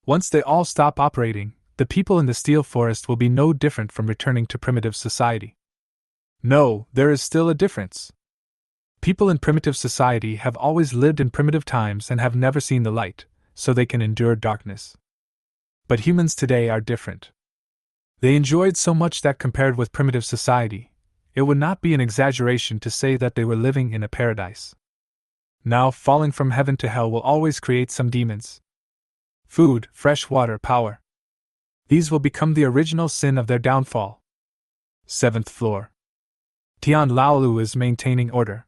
Once they all stop operating, the people in the steel forest will be no different from returning to primitive society. No, there is still a difference. People in primitive society have always lived in primitive times and have never seen the light, so they can endure darkness. But humans today are different. They enjoyed so much that compared with primitive society, it would not be an exaggeration to say that they were living in a paradise. Now, falling from heaven to hell will always create some demons. Food, fresh water, power. These will become the original sin of their downfall. 7th floor. Tian Laolu is maintaining order.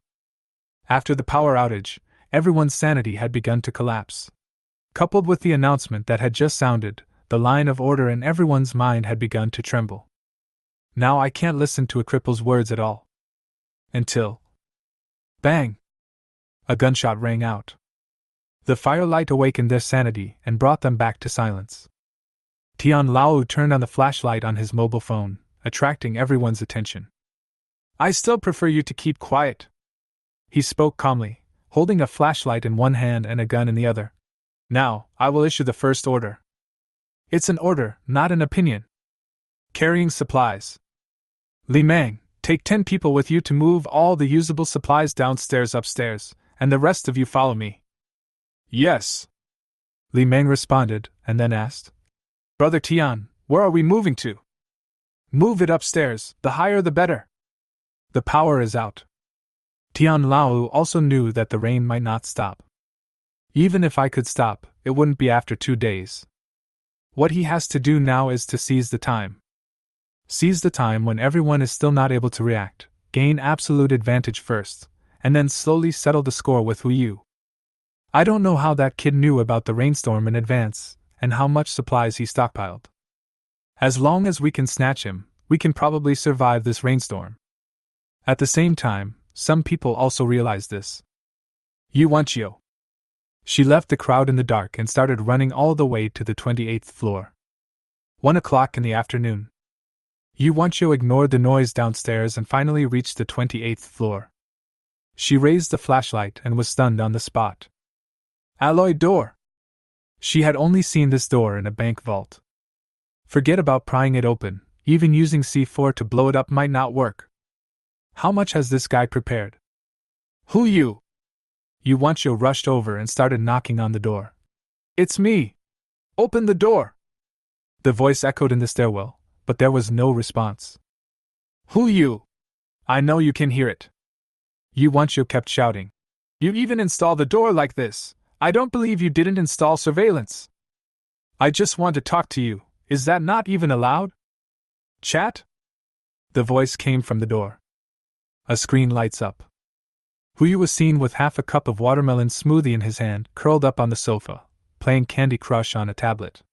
After the power outage, everyone's sanity had begun to collapse. Coupled with the announcement that had just sounded, the line of order in everyone's mind had begun to tremble. Now I can't listen to a cripple's words at all. Until. Bang! A gunshot rang out. The firelight awakened their sanity and brought them back to silence. Tian Lao turned on the flashlight on his mobile phone, attracting everyone's attention. I still prefer you to keep quiet. He spoke calmly, holding a flashlight in one hand and a gun in the other. Now, I will issue the first order. It's an order, not an opinion. Carrying supplies. Li Mang, take 10 people with you to move all the usable supplies downstairs upstairs, and the rest of you follow me. Yes. Li Mang responded, and then asked, Brother Tian, where are we moving to? Move it upstairs, the higher the better. The power is out. Tian Lao also knew that the rain might not stop. Even if I could stop, it wouldn't be after 2 days. What he has to do now is to seize the time. Seize the time when everyone is still not able to react, gain absolute advantage first, and then slowly settle the score with Hu Yu. I don't know how that kid knew about the rainstorm in advance, and how much supplies he stockpiled. As long as we can snatch him, we can probably survive this rainstorm. At the same time, some people also realize this. Yu Wanchio. She left the crowd in the dark and started running all the way to the 28th floor. 1 o'clock in the afternoon. Yu Wanchio ignored the noise downstairs and finally reached the 28th floor. She raised the flashlight and was stunned on the spot. Alloy door! She had only seen this door in a bank vault. Forget about prying it open, even using C4 to blow it up might not work. How much has this guy prepared? Who you? Yu Wanchio rushed over and started knocking on the door. It's me! Open the door! The voice echoed in the stairwell, but there was no response. Who you? I know you can hear it. Yu Wanchio kept shouting. You even install the door like this. I don't believe you didn't install surveillance. I just want to talk to you. Is that not even allowed? Chat? The voice came from the door. A screen lights up. Hu Yu was seen with half a cup of watermelon smoothie in his hand, curled up on the sofa, playing Candy Crush on a tablet.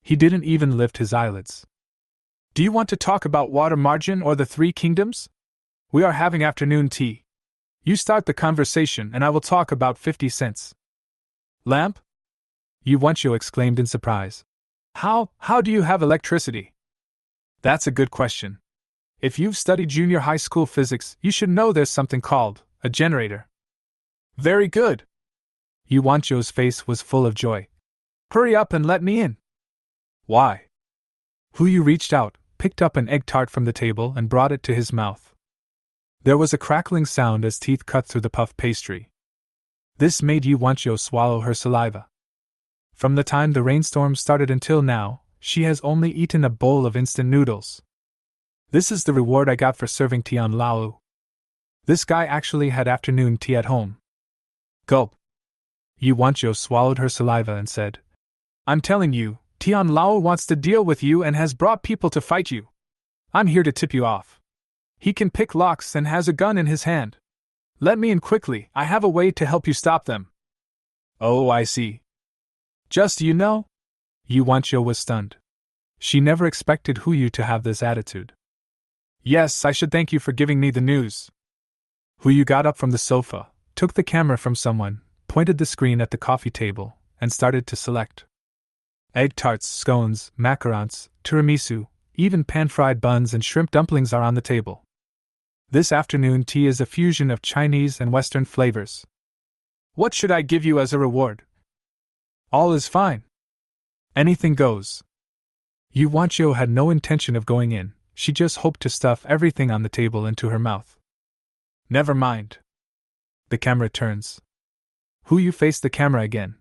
He didn't even lift his eyelids. Do you want to talk about water margin or the Three Kingdoms? We are having afternoon tea. You start the conversation and I will talk about 50 cents. Lamp? Yu Wanchio exclaimed in surprise. How do you have electricity? That's a good question. If you've studied junior high school physics, you should know there's something called a generator. Very good. Yu Wanchio's face was full of joy. Hurry up and let me in. Why? Hu Yu reached out, picked up an egg tart from the table and brought it to his mouth. There was a crackling sound as teeth cut through the puff pastry. This made Yu Wanchio swallow her saliva. From the time the rainstorm started until now, she has only eaten a bowl of instant noodles. This is the reward I got for serving Tian Lao. This guy actually had afternoon tea at home. Gulp. Yu Wanchio swallowed her saliva and said, I'm telling you, Tian Lao wants to deal with you and has brought people to fight you. I'm here to tip you off. He can pick locks and has a gun in his hand. Let me in quickly, I have a way to help you stop them. Oh, I see. Just you know? Yu Wanchio was stunned. She never expected Hu Yu to have this attitude. Yes, I should thank you for giving me the news. Hu Yu got up from the sofa, took the camera from someone, pointed the screen at the coffee table, and started to select. Egg tarts, scones, macarons, tiramisu, even pan-fried buns and shrimp dumplings are on the table. This afternoon tea is a fusion of Chinese and Western flavors. What should I give you as a reward? All is fine. Anything goes. Yu Wanchio had no intention of going in, she just hoped to stuff everything on the table into her mouth. Never mind. The camera turns. Hu Yu faced the camera again.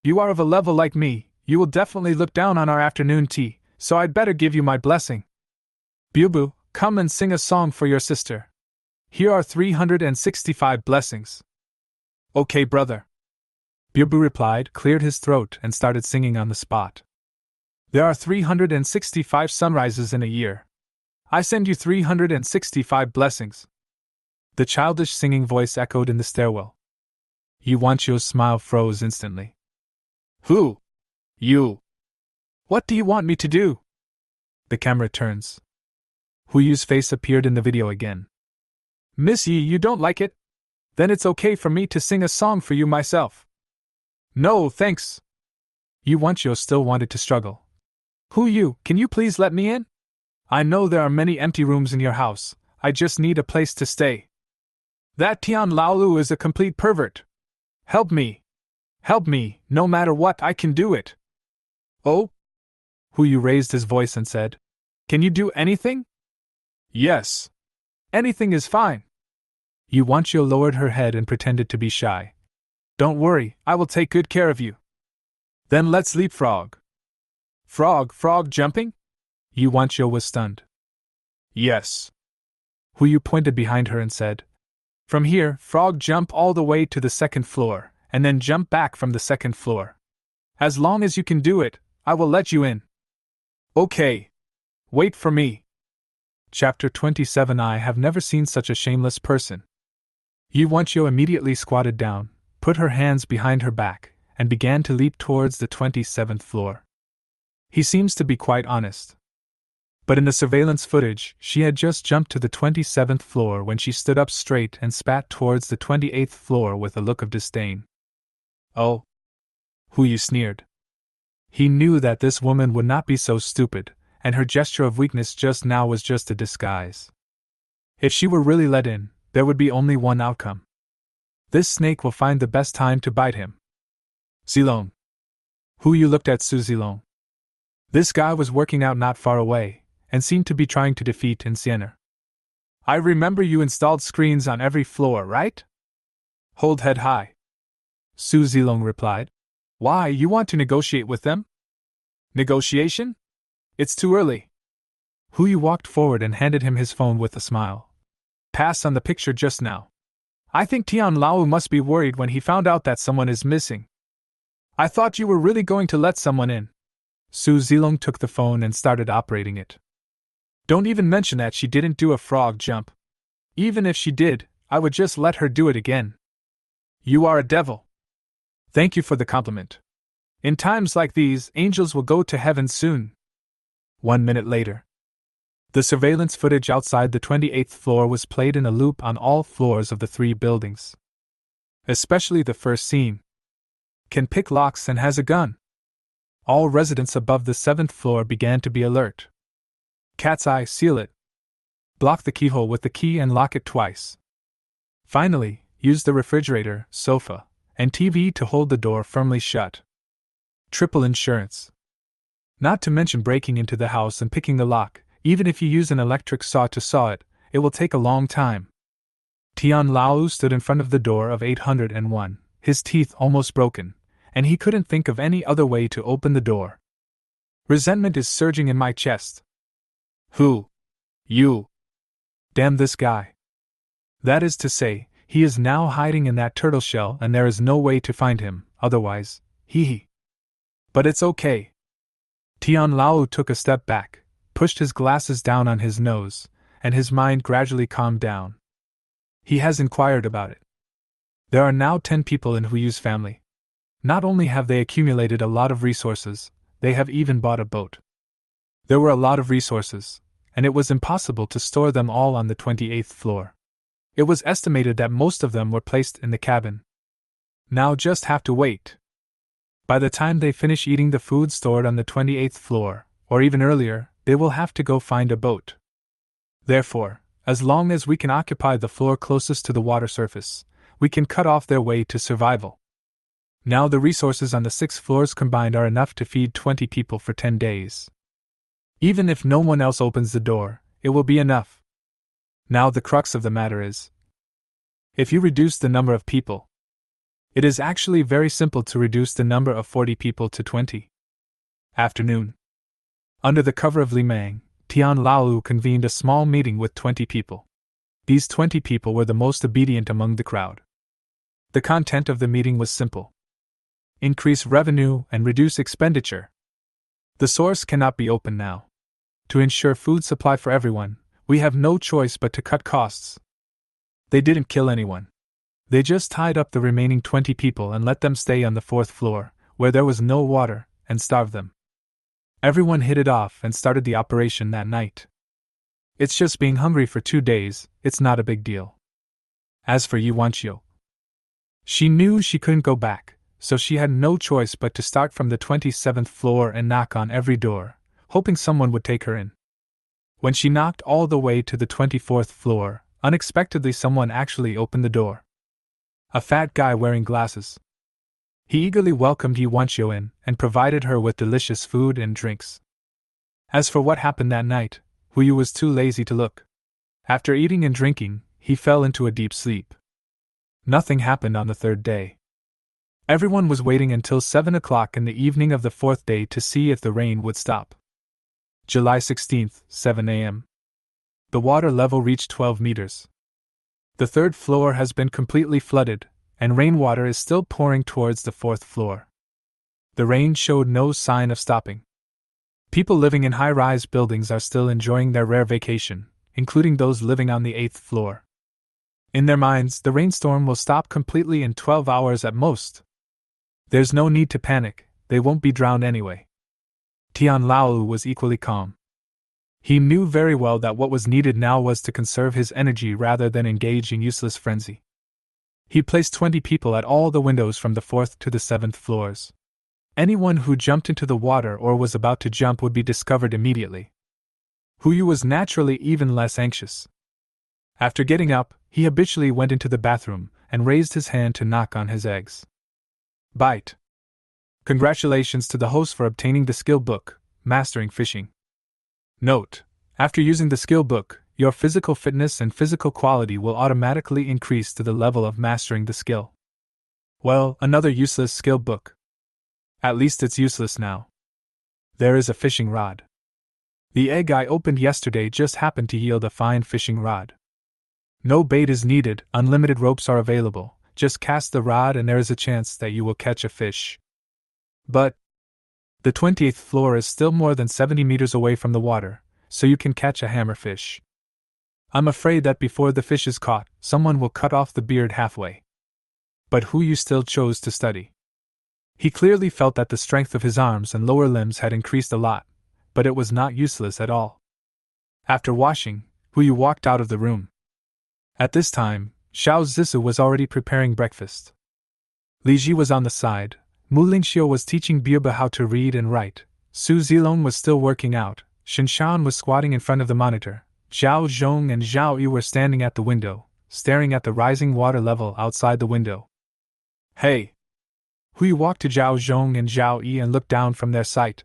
You are of a level like me, you will definitely look down on our afternoon tea, so I'd better give you my blessing. Bubu, come and sing a song for your sister. Here are 365 blessings. Okay, brother. Bubu replied, cleared his throat, and started singing on the spot. There are 365 sunrises in a year. I send you 365 blessings. The childish singing voice echoed in the stairwell. Yuanchio's smile froze instantly. Who? You. What do you want me to do? The camera turns. Huyu's face appeared in the video again. Miss Yi, you don't like it? Then it's okay for me to sing a song for you myself. No, thanks. Yuanchio still wanted to struggle. Huyu, can you please let me in? I know there are many empty rooms in your house, I just need a place to stay. That Tian Laolu is a complete pervert. Help me. Help me, no matter what, I can do it. Oh? Huyu raised his voice and said, Can you do anything? Yes. Anything is fine. Yuanchio lowered her head and pretended to be shy. Don't worry, I will take good care of you. Then let's leapfrog. Frog jumping? Yuanchio was stunned. Yes. Huyu pointed behind her and said, From here, frog jump all the way to the second floor, and then jump back from the second floor. As long as you can do it, I will let you in. Okay. Wait for me. Chapter 27. I have never seen such a shameless person. Yuanchio immediately squatted down, put her hands behind her back, and began to leap towards the 27th floor. He seems to be quite honest. But in the surveillance footage, she had just jumped to the 27th floor when she stood up straight and spat towards the 28th floor with a look of disdain. Oh. Huyu sneered. He knew that this woman would not be so stupid, and her gesture of weakness just now was just a disguise. If she were really let in, there would be only one outcome. This snake will find the best time to bite him. Zilong. Huyu looked at Su Zilong. This guy was working out not far away, and seemed to be trying to defeat Insienner. I remember you installed screens on every floor, right? Hold head high. Su Zilong replied. Why, you want to negotiate with them? Negotiation? It's too early. Huyu walked forward and handed him his phone with a smile. Pass on the picture just now. I think Tian Lao must be worried when he found out that someone is missing. I thought you were really going to let someone in. Su Zilong took the phone and started operating it. Don't even mention that she didn't do a frog jump. Even if she did, I would just let her do it again. You are a devil. Thank you for the compliment. In times like these, angels will go to heaven soon. 1 minute later. The surveillance footage outside the 28th floor was played in a loop on all floors of the 3 buildings. Especially the first scene. Can pick locks and has a gun. All residents above the 7th floor began to be alert. Cat's eye, seal it. Block the keyhole with the key and lock it twice. Finally, use the refrigerator, sofa, and TV to hold the door firmly shut. Triple insurance. Not to mention breaking into the house and picking the lock. Even if you use an electric saw to saw it, it will take a long time. Tian Lao stood in front of the door of 801, his teeth almost broken, and he couldn't think of any other way to open the door. Resentment is surging in my chest. Who? You. Damn this guy. That is to say, he is now hiding in that turtle shell and there is no way to find him, otherwise, hee. But it's okay. Tian Lao took a step back, pushed his glasses down on his nose, and his mind gradually calmed down. He has inquired about it. There are now 10 people in Huyu's family. Not only have they accumulated a lot of resources, they have even bought a boat. There were a lot of resources, and it was impossible to store them all on the 28th floor. It was estimated that most of them were placed in the cabin. Now just have to wait. By the time they finish eating the food stored on the 28th floor, or even earlier, they will have to go find a boat. Therefore, as long as we can occupy the floor closest to the water surface, we can cut off their way to survival. Now the resources on the 6 floors combined are enough to feed 20 people for 10 days. Even if no one else opens the door, it will be enough. Now the crux of the matter is, if you reduce the number of people, it is actually very simple to reduce the number of 40 people to 20. Afternoon. Under the cover of Limang, Tian Laolu convened a small meeting with 20 people. These 20 people were the most obedient among the crowd. The content of the meeting was simple. Increase revenue and reduce expenditure. The source cannot be open now. To ensure food supply for everyone, We have no choice but to cut costs. They didn't kill anyone. They just tied up the remaining 20 people and let them stay on the 4th floor, where there was no water, and starved them. Everyone hit it off and started the operation that night. It's just being hungry for 2 days, it's not a big deal. As for Yuanqiu, she knew she couldn't go back, so she had no choice but to start from the 27th floor and knock on every door, hoping someone would take her in. When she knocked all the way to the 24th floor, unexpectedly someone actually opened the door. A fat guy wearing glasses. He eagerly welcomed Yuanqiu in and provided her with delicious food and drinks. As for what happened that night, Huyu was too lazy to look. After eating and drinking, he fell into a deep sleep. Nothing happened on the 3rd day. Everyone was waiting until 7 o'clock in the evening of the 4th day to see if the rain would stop. July 16th, 7 a.m. The water level reached 12 meters. The 3rd floor has been completely flooded, and rainwater is still pouring towards the 4th floor. The rain showed no sign of stopping. People living in high-rise buildings are still enjoying their rare vacation, including those living on the 8th floor. In their minds, the rainstorm will stop completely in 12 hours at most. There's no need to panic, they won't be drowned anyway. Tian Laolu was equally calm. He knew very well that what was needed now was to conserve his energy rather than engage in useless frenzy. He placed 20 people at all the windows from the 4th to the 7th floors. Anyone who jumped into the water or was about to jump would be discovered immediately. Huyu was naturally even less anxious. After getting up, he habitually went into the bathroom and raised his hand to knock on his eggs. Bite. Congratulations to the host for obtaining the skill book, Mastering Fishing. Note: after using the skill book, your physical fitness and physical quality will automatically increase to the level of mastering the skill. Well, another useless skill book. At least it's useless now. There is a fishing rod. The egg I opened yesterday just happened to yield a fine fishing rod. No bait is needed, unlimited ropes are available, just cast the rod and there is a chance that you will catch a fish. But the 28th floor is still more than 70 meters away from the water, so you can catch a hammerfish. I'm afraid that before the fish is caught, someone will cut off the beard halfway. But Huyu still chose to study. He clearly felt that the strength of his arms and lower limbs had increased a lot, but it was not useless at all. After washing, Huyu walked out of the room. At this time, Xiao Zissou was already preparing breakfast. Li Ji was on the side, Mu Lingxiu was teaching Biuba how to read and write, Su Zilong was still working out, Shinshan was squatting in front of the monitor, Zhao Zhong and Zhao Yu were standing at the window, staring at the rising water level outside the window. Hey! Huyu walked to Zhao Zhong and Zhao Yi and looked down from their sight.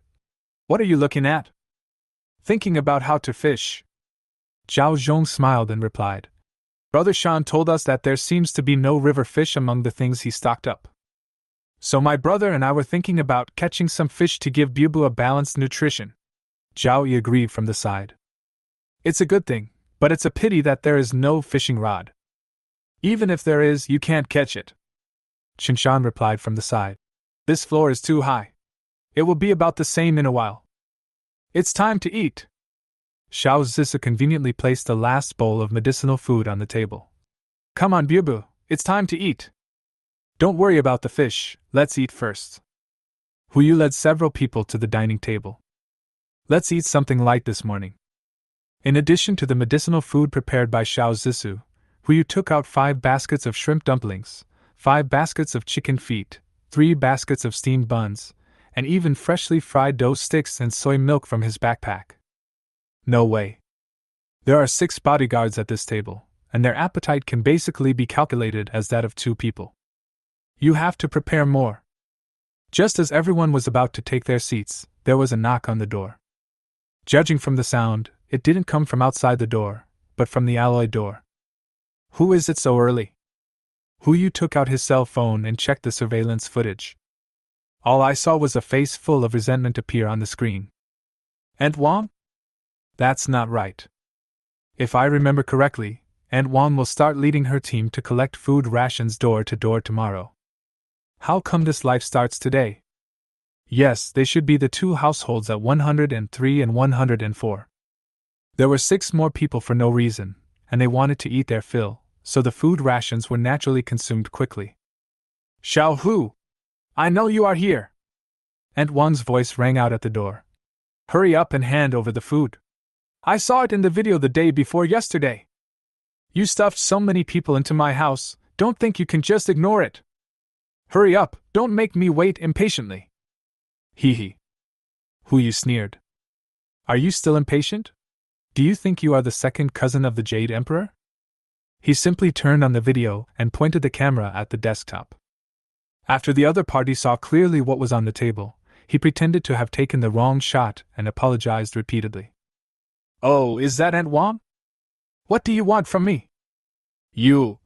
What are you looking at? Thinking about how to fish. Zhao Zhong smiled and replied. Brother Shan told us that there seems to be no river fish among the things he stocked up. So my brother and I were thinking about catching some fish to give Bubu a balanced nutrition. Zhao Yi agreed from the side. It's a good thing, but it's a pity that there is no fishing rod. Even if there is, you can't catch it. Shinshan replied from the side. This floor is too high. It will be about the same in a while. It's time to eat. Xiao Zissou conveniently placed the last bowl of medicinal food on the table. Come on, Bubu, it's time to eat. Don't worry about the fish, let's eat first. Huyu led several people to the dining table. Let's eat something light this morning. In addition to the medicinal food prepared by Xiao Zissou, Huyu took out 5 baskets of shrimp dumplings, 5 baskets of chicken feet, 3 baskets of steamed buns, and even freshly fried dough sticks and soy milk from his backpack. No way. There are 6 bodyguards at this table, and their appetite can basically be calculated as that of 2 people. You have to prepare more. Just as everyone was about to take their seats, there was a knock on the door. Judging from the sound, it didn't come from outside the door, but from the alloy door. Who is it so early? Huyu took out his cell phone and checked the surveillance footage. All I saw was a face full of resentment appear on the screen. Aunt Wang? That's not right. If I remember correctly, Aunt Wang will start leading her team to collect food rations door to door tomorrow. How come this life starts today? Yes, they should be the 2 households at 103 and 104. There were 6 more people for no reason, and they wanted to eat their fill, so the food rations were naturally consumed quickly. Xiao Hu! I know you are here! Aunt Wang's voice rang out at the door. Hurry up and hand over the food. I saw it in the video the day before yesterday. You stuffed so many people into my house, don't think you can just ignore it. Hurry up, don't make me wait impatiently. Hee hee. Hu Yu sneered. Are you still impatient? Do you think you are the second cousin of the Jade Emperor? He simply turned on the video and pointed the camera at the desktop. After the other party saw clearly what was on the table, he pretended to have taken the wrong shot and apologized repeatedly. Oh, is that Aunt Wang? What do you want from me? You.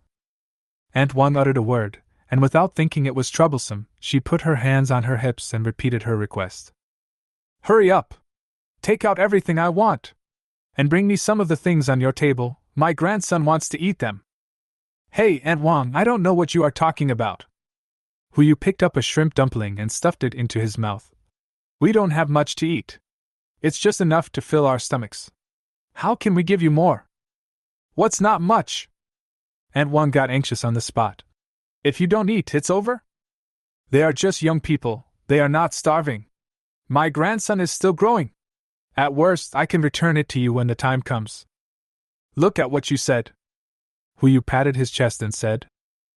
Aunt Wang uttered a word, and without thinking it was troublesome, she put her hands on her hips and repeated her request. Hurry up! Take out everything I want! And bring me some of the things on your table, my grandson wants to eat them. Hey, Aunt Wang, I don't know what you are talking about. Hu Yu picked up a shrimp dumpling and stuffed it into his mouth. We don't have much to eat. It's just enough to fill our stomachs. How can we give you more? What's not much? Aunt Wang got anxious on the spot. If you don't eat, it's over? They are just young people, they are not starving. My grandson is still growing. At worst, I can return it to you when the time comes. Look at what you said. Hu Yu patted his chest and said,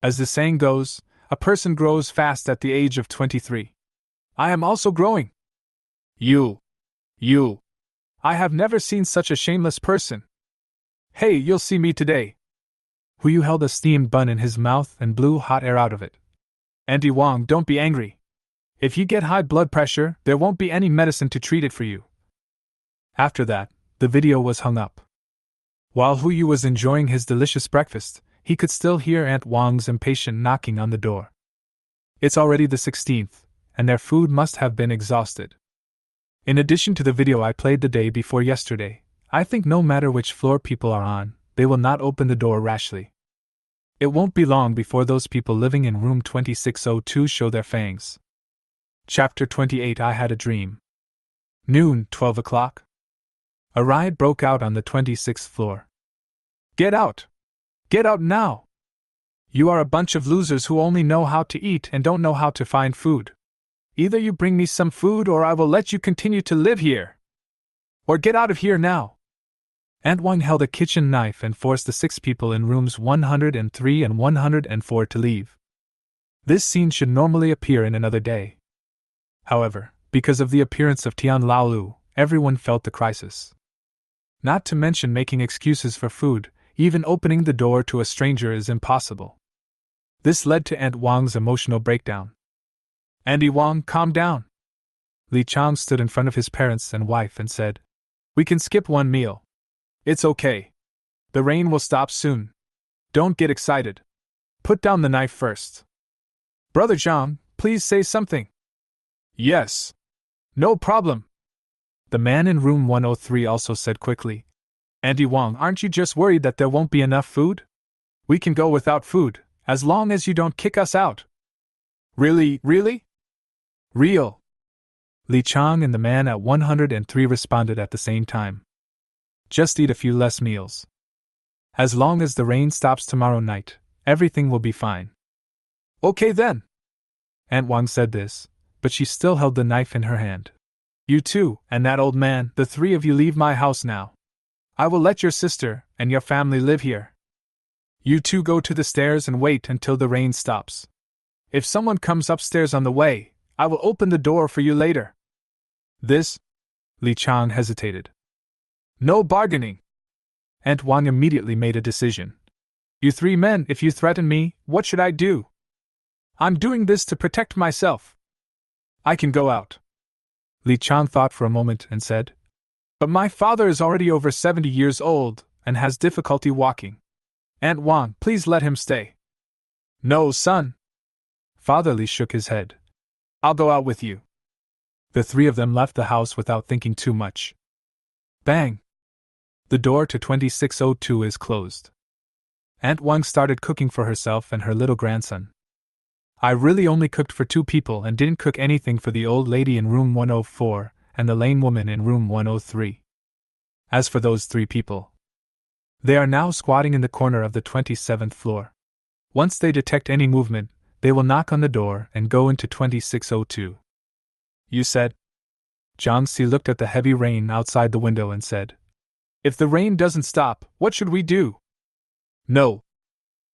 as the saying goes, a person grows fast at the age of 23. I am also growing. You. I have never seen such a shameless person. Hey, you'll see me today. Hu Yu held a steamed bun in his mouth and blew hot air out of it. Auntie Wang, don't be angry. If you get high blood pressure, there won't be any medicine to treat it for you. After that, the video was hung up. While Hu Yu was enjoying his delicious breakfast, he could still hear Aunt Wang's impatient knocking on the door. It's already the 16th, and their food must have been exhausted. In addition to the video I played the day before yesterday, I think no matter which floor people are on, they will not open the door rashly. It won't be long before those people living in room 2602 show their fangs. Chapter 28 I Had a Dream. Noon, 12 o'clock. A riot broke out on the 26th floor. Get out! Get out now! You are a bunch of losers who only know how to eat and don't know how to find food. Either you bring me some food or I will let you continue to live here. Or get out of here now. Aunt Wang held a kitchen knife and forced the 6 people in rooms 103 and 104 to leave. This scene should normally appear in another day. However, because of the appearance of Tian Laolu, everyone felt the crisis. Not to mention making excuses for food, even opening the door to a stranger is impossible. This led to Aunt Wang's emotional breakdown. Auntie Wang, calm down. Li Chang stood in front of his parents and wife and said, we can skip one meal. It's okay. The rain will stop soon. Don't get excited. Put down the knife first. Brother Zhang, please say something. Yes. No problem. The man in room 103 also said quickly, Auntie Wang, aren't you just worried that there won't be enough food? We can go without food, as long as you don't kick us out. Really? Real. Li Chang and the man at 103 responded at the same time. Just eat a few less meals. As long as the rain stops tomorrow night, everything will be fine. Okay then. Aunt Wang said this, but she still held the knife in her hand. You two, and that old man, the 3 of you leave my house now. I will let your sister and your family live here. You two go to the stairs and wait until the rain stops. If someone comes upstairs on the way, I will open the door for you later. This? Li Chang hesitated. No bargaining. Aunt Wang immediately made a decision. You 3 men, if you threaten me, what should I do? I'm doing this to protect myself. I can go out. Li Chang thought for a moment and said, but my father is already over 70 years old and has difficulty walking. Aunt Wang, please let him stay. No, son. Father Li shook his head. I'll go out with you. The 3 of them left the house without thinking too much. Bang! The door to 2602 is closed. Aunt Wang started cooking for herself and her little grandson. I really only cooked for 2 people and didn't cook anything for the old lady in room 104 and the lame woman in room 103. As for those 3 people, they are now squatting in the corner of the 27th floor. Once they detect any movement, they will knock on the door and go into 2602. You said? John C. looked at the heavy rain outside the window and said, If the rain doesn't stop, what should we do? No.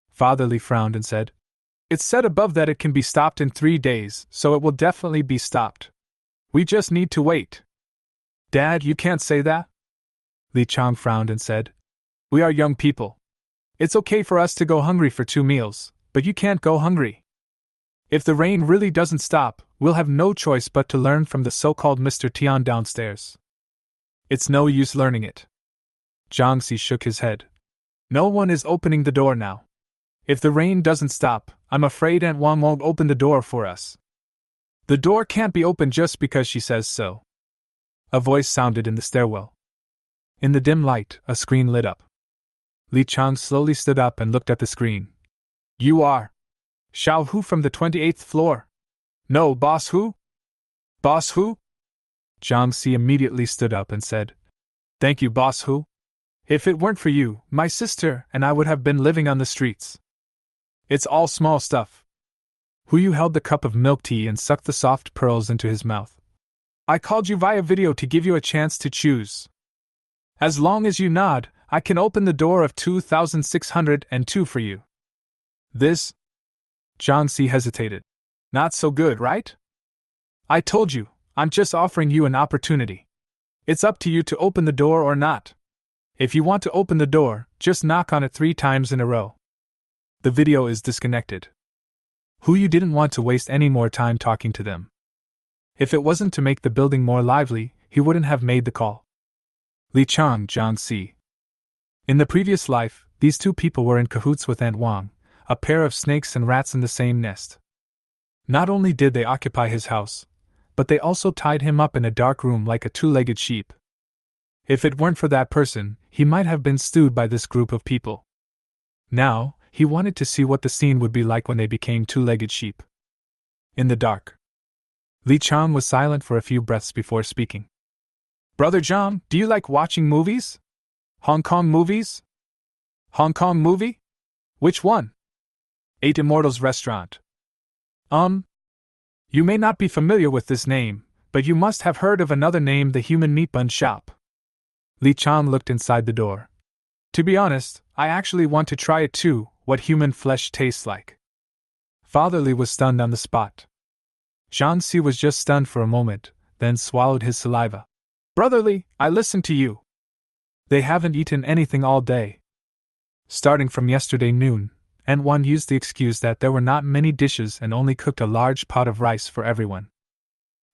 Father Lee frowned and said, It's said above that it can be stopped in 3 days, so it will definitely be stopped. We just need to wait. Dad, you can't say that? Li Chang frowned and said, We are young people. It's okay for us to go hungry for 2 meals, but you can't go hungry. If the rain really doesn't stop, we'll have no choice but to learn from the so-called Mr. Tian downstairs. It's no use learning it. Zhang Si shook his head. No one is opening the door now. If the rain doesn't stop, I'm afraid Aunt Wang won't open the door for us. The door can't be opened just because she says so. A voice sounded in the stairwell. In the dim light, a screen lit up. Li Chang slowly stood up and looked at the screen. You are Xiao Hu from the 28th floor? No, Boss Hu? Boss Hu? Zhang Si immediately stood up and said, Thank you, Boss Hu. If it weren't for you, my sister and I would have been living on the streets. It's all small stuff. Hu Yu held the cup of milk tea and sucked the soft pearls into his mouth. I called you via video to give you a chance to choose. As long as you nod, I can open the door of 2602 for you. This? Zhang Si hesitated. Not so good, right? I told you, I'm just offering you an opportunity. It's up to you to open the door or not. If you want to open the door, just knock on it 3 times in a row. The video is disconnected. Hu Yu didn't want to waste any more time talking to them. If it wasn't to make the building more lively, he wouldn't have made the call. Li Chang, Zhang Si. In the previous life, these 2 people were in cahoots with Aunt Wang, a pair of snakes and rats in the same nest. Not only did they occupy his house, but they also tied him up in a dark room like a 2-legged sheep. If it weren't for that person, he might have been stewed by this group of people. Now, he wanted to see what the scene would be like when they became 2-legged sheep. In the dark, Li Chang was silent for a few breaths before speaking. Brother Zhang, do you like watching movies? Hong Kong movies? Hong Kong movie? Which one? 8 Immortals Restaurant. You may not be familiar with this name, but you must have heard of another name, the Human Meat Bun Shop. Li Chang looked inside the door. To be honest, I actually want to try it too, what human flesh tastes like. Father Li was stunned on the spot. Zhang Si was just stunned for a moment, then swallowed his saliva. Brother Li, I listen to you. They haven't eaten anything all day. Starting from yesterday noon, Aunt Wan used the excuse that there were not many dishes and only cooked a large pot of rice for everyone.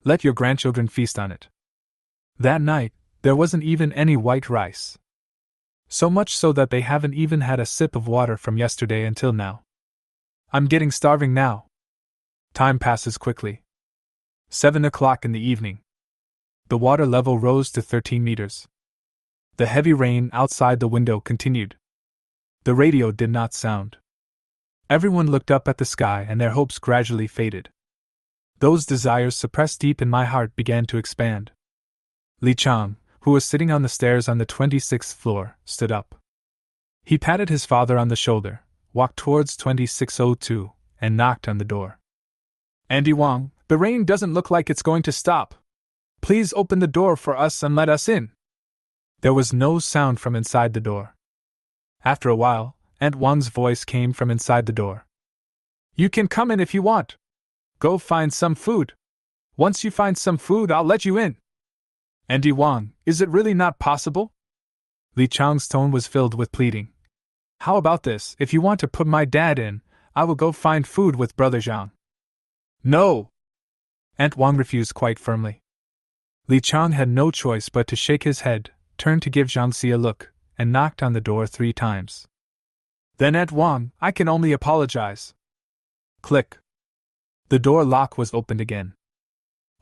Let your grandchildren feast on it. That night, there wasn't even any white rice. So much so that they haven't even had a sip of water from yesterday until now. I'm getting starving now. Time passes quickly. 7 o'clock in the evening. The water level rose to 13 meters. The heavy rain outside the window continued. The radio did not sound. Everyone looked up at the sky and their hopes gradually faded. Those desires suppressed deep in my heart began to expand. Li Chang, who was sitting on the stairs on the 26th floor, stood up. He patted his father on the shoulder, walked towards 2602, and knocked on the door. Andy Wang, the rain doesn't look like it's going to stop. Please open the door for us and let us in. There was no sound from inside the door. After a while, Aunt Wang's voice came from inside the door. You can come in if you want. Go find some food. Once you find some food, I'll let you in. Andy Wang, is it really not possible? Li Chang's tone was filled with pleading. How about this, if you want to put my dad in, I will go find food with Brother Zhang. No! Aunt Wang refused quite firmly. Li Chang had no choice but to shake his head, turned to give Zhang Si a look, and knocked on the door 3 times. Then Aunt Wang, I can only apologize. Click. The door lock was opened again.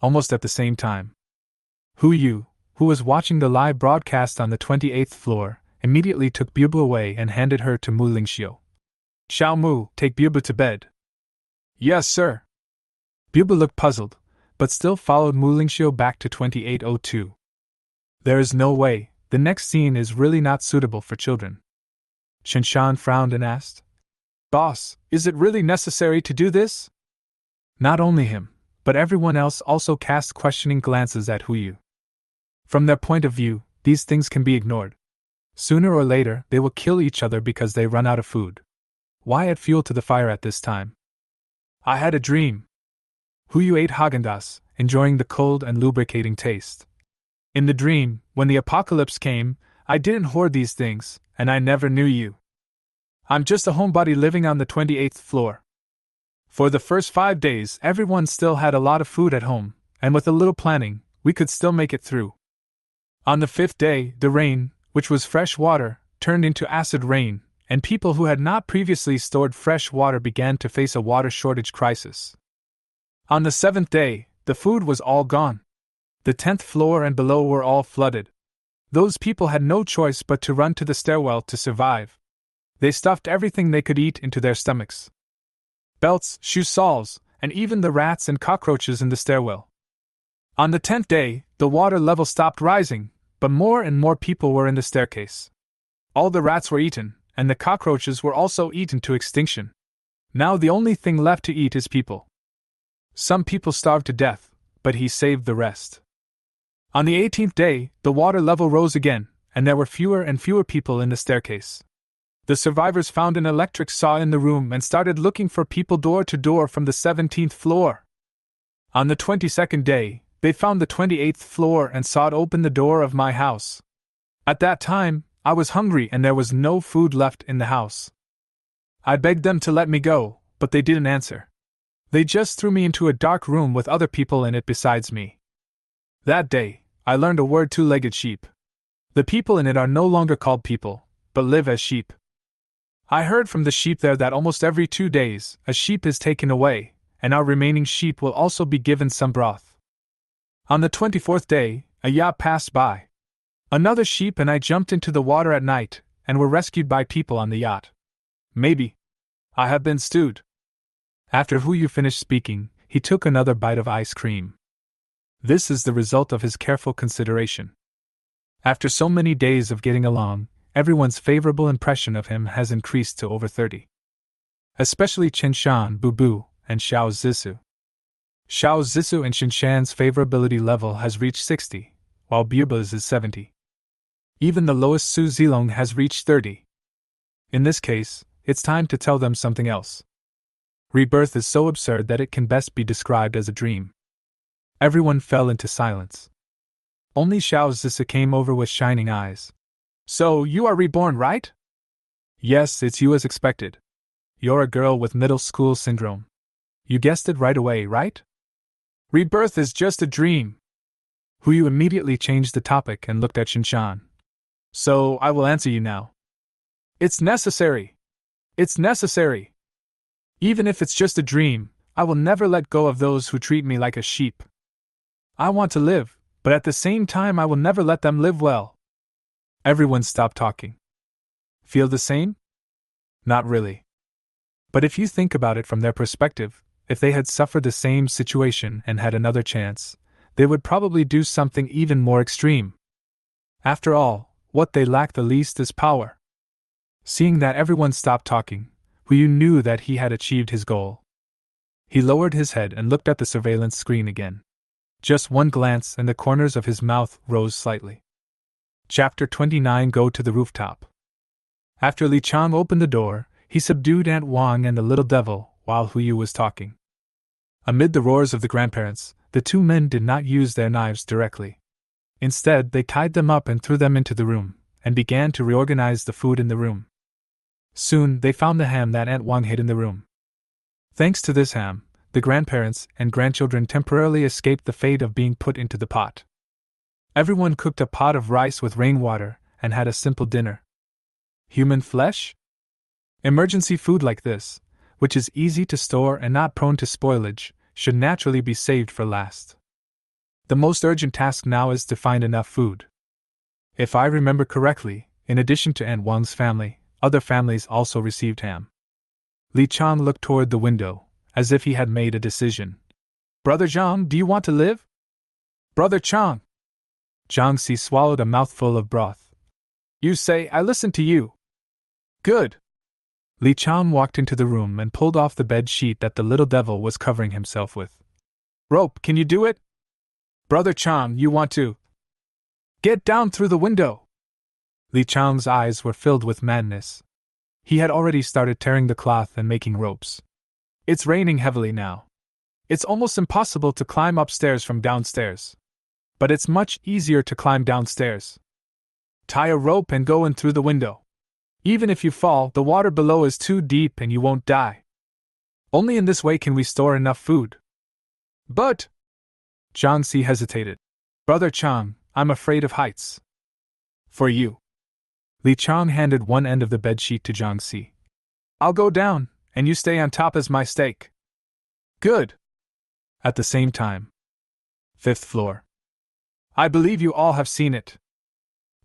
Almost at the same time. Hu Yu, who was watching the live broadcast on the 28th floor, immediately took Biubu away and handed her to Mu Lingxiu. Xiao Mu, take Biubu to bed. Yes, sir. Biubu looked puzzled, but still followed Mu Lingxiu back to 2802. There is no way, The next scene is really not suitable for children. Qinshan frowned and asked, Boss, is it really necessary to do this? Not only him, but everyone else also cast questioning glances at Huyu. From their point of view, these things can be ignored. Sooner or later, they will kill each other because they run out of food. Why add fuel to the fire at this time? I had a dream. Huyu ate Haagen-Dazs, enjoying the cold and lubricating taste. In the dream, when the apocalypse came, I didn't hoard these things, and I never knew you. I'm just a homebody living on the 28th floor. For the first 5 days, everyone still had a lot of food at home, and with a little planning, we could still make it through. On the 5th day, the rain, which was fresh water, turned into acid rain, and people who had not previously stored fresh water began to face a water shortage crisis. On the 7th day, the food was all gone. The 10th floor and below were all flooded. Those people had no choice but to run to the stairwell to survive. They stuffed everything they could eat into their stomachs. Belts, shoe soles, and even the rats and cockroaches in the stairwell. On the 10th day, the water level stopped rising, but more and more people were in the staircase. All the rats were eaten, and the cockroaches were also eaten to extinction. Now the only thing left to eat is people. Some people starved to death, but he saved the rest. On the 18th day, the water level rose again, and there were fewer and fewer people in the staircase. The survivors found an electric saw in the room and started looking for people door to door from the 17th floor. On the 22nd day, they found the 28th floor and sawed open the door of my house. At that time, I was hungry and there was no food left in the house. I begged them to let me go, but they didn't answer. They just threw me into a dark room with other people in it besides me. That day, I learned a word: two-legged sheep. The people in it are no longer called people, but live as sheep. I heard from the sheep there that almost every 2 days, a sheep is taken away, and our remaining sheep will also be given some broth. On the 24th day, a yacht passed by. Another sheep and I jumped into the water at night, and were rescued by people on the yacht. Maybe I have been stewed. After Huyu finished speaking, he took another bite of ice cream. This is the result of his careful consideration. After so many days of getting along, everyone's favorable impression of him has increased to over 30. Especially Qinshan, Bubu, and Xiao Zissou. Xiao Zissou and Qinshan's favorability level has reached 60, while Bubu's is 70. Even the lowest Su Zilong has reached 30. In this case, it's time to tell them something else. Rebirth is so absurd that it can best be described as a dream. Everyone fell into silence. Only Xiao Zissou came over with shining eyes. So, you are reborn, right? Yes, it's you as expected. You're a girl with middle school syndrome. You guessed it right away, right? Rebirth is just a dream. Huyu immediately changed the topic and looked at Qinshan. So, I will answer you now. It's necessary. It's necessary. Even if it's just a dream, I will never let go of those who treat me like a sheep. I want to live, but at the same time I will never let them live well. Everyone stopped talking. Feel the same? Not really. But if you think about it from their perspective, if they had suffered the same situation and had another chance, they would probably do something even more extreme. After all, what they lack the least is power. Seeing that everyone stopped talking, Huyu knew that he had achieved his goal. He lowered his head and looked at the surveillance screen again. Just one glance and the corners of his mouth rose slightly. Chapter 29. Go to the rooftop. After Li Chang opened the door, he subdued Aunt Wang and the little devil while Huyu was talking. Amid the roars of the grandparents, the two men did not use their knives directly. Instead, they tied them up and threw them into the room, and began to reorganize the food in the room. Soon, they found the ham that Aunt Wang hid in the room. Thanks to this ham, the grandparents and grandchildren temporarily escaped the fate of being put into the pot. Everyone cooked a pot of rice with rainwater and had a simple dinner. Human flesh? Emergency food like this, which is easy to store and not prone to spoilage, should naturally be saved for last. The most urgent task now is to find enough food. If I remember correctly, in addition to Aunt Wang's family, other families also received ham. Li Chang looked toward the window, as if he had made a decision. Brother Zhang, do you want to live? Brother Chang! Zhang Si swallowed a mouthful of broth. You say I listen to you. Good. Li Chang walked into the room and pulled off the bed sheet that the little devil was covering himself with. Rope, can you do it? Brother Chang, you want to get down through the window. Li Chang's eyes were filled with madness. He had already started tearing the cloth and making ropes. It's raining heavily now. It's almost impossible to climb upstairs from downstairs. But it's much easier to climb downstairs. Tie a rope and go in through the window. Even if you fall, the water below is too deep and you won't die. Only in this way can we store enough food. But Zhang Si hesitated. Brother Chang, I'm afraid of heights. For you. Li Chang handed one end of the bedsheet to Zhang Si. I'll go down, and you stay on top as my stake. Good. At the same time. 5th floor. I believe you all have seen it.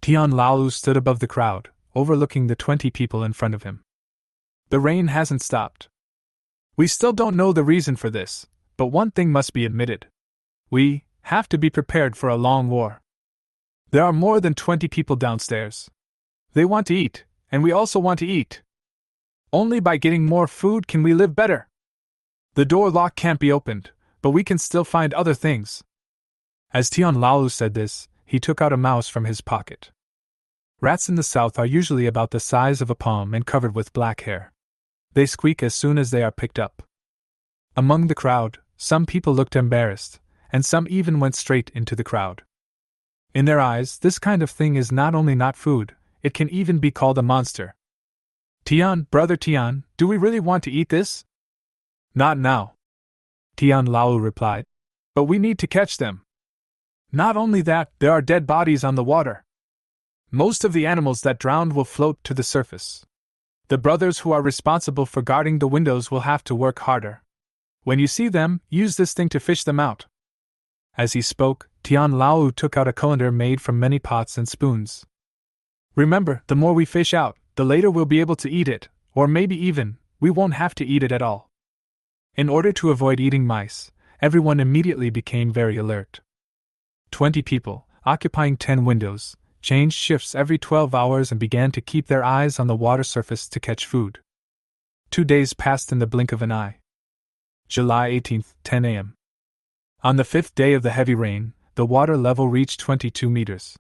Tian Laolu stood above the crowd, overlooking the 20 people in front of him. The rain hasn't stopped. We still don't know the reason for this, but one thing must be admitted. We have to be prepared for a long war. There are more than 20 people downstairs. They want to eat, and we also want to eat. Only by getting more food can we live better. The door lock can't be opened, but we can still find other things. As Tian Laolu said this, he took out a mouse from his pocket. Rats in the south are usually about the size of a palm and covered with black hair. They squeak as soon as they are picked up. Among the crowd, some people looked embarrassed, and some even went straight into the crowd. In their eyes, this kind of thing is not only not food, it can even be called a monster. Tian, brother Tian, do we really want to eat this? Not now. Tian Lao replied. But we need to catch them. Not only that, there are dead bodies on the water. Most of the animals that drowned will float to the surface. The brothers who are responsible for guarding the windows will have to work harder. When you see them, use this thing to fish them out. As he spoke, Tian Lao took out a colander made from many pots and spoons. Remember, the more we fish out, the later we'll be able to eat it, or maybe even, we won't have to eat it at all. In order to avoid eating mice, everyone immediately became very alert. 20 people, occupying 10 windows, changed shifts every 12 hours and began to keep their eyes on the water surface to catch food. 2 days passed in the blink of an eye. July 18th, 10 a.m. On the 5th day of the heavy rain, the water level reached 22 meters.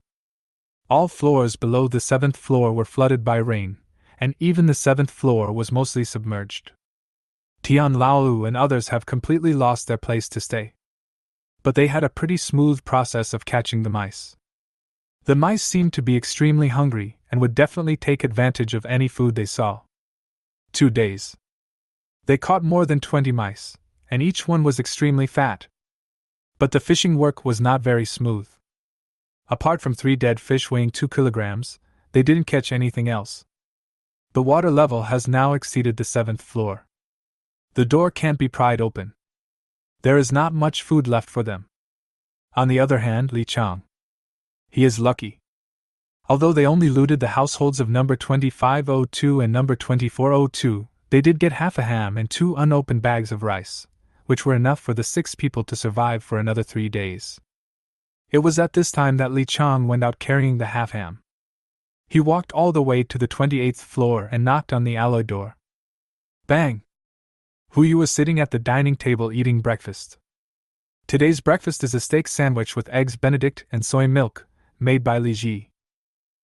All floors below the 7th floor were flooded by rain, and even the 7th floor was mostly submerged. Tian Laolu and others have completely lost their place to stay. But they had a pretty smooth process of catching the mice. The mice seemed to be extremely hungry and would definitely take advantage of any food they saw. 2 days. They caught more than 20 mice, and each one was extremely fat. But the fishing work was not very smooth. Apart from 3 dead fish weighing 2 kilograms, they didn't catch anything else. The water level has now exceeded the 7th floor. The door can't be pried open. There is not much food left for them. On the other hand, Li Chang. He is lucky. Although they only looted the households of number 2502 and number 2402, they did get half a ham and 2 unopened bags of rice, which were enough for the 6 people to survive for another 3 days. It was at this time that Li Chang went out carrying the half ham. He walked all the way to the 28th floor and knocked on the alloy door. Bang! Huyu was sitting at the dining table eating breakfast. Today's breakfast is a steak sandwich with eggs Benedict and soy milk, made by Li Ji.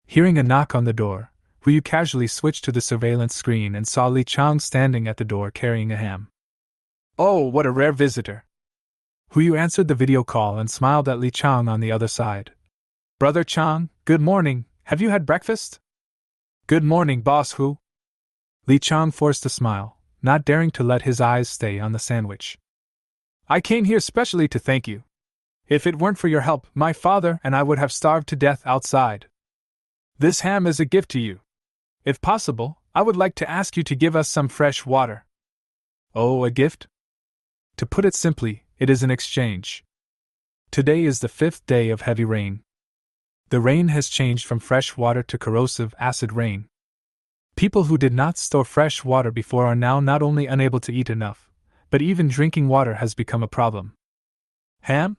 Hearing a knock on the door, Huyu casually switched to the surveillance screen and saw Li Chang standing at the door carrying a ham. Oh, what a rare visitor! Huyu answered the video call and smiled at Li Chang on the other side. Brother Chang, good morning, have you had breakfast? Good morning, boss Hu. Li Chang forced a smile, not daring to let his eyes stay on the sandwich. I came here specially to thank you. If it weren't for your help, my father and I would have starved to death outside. This ham is a gift to you. If possible, I would like to ask you to give us some fresh water. Oh, a gift? To put it simply, it is an exchange. Today is the 5th day of heavy rain. The rain has changed from fresh water to corrosive acid rain. People who did not store fresh water before are now not only unable to eat enough, but even drinking water has become a problem. Ham?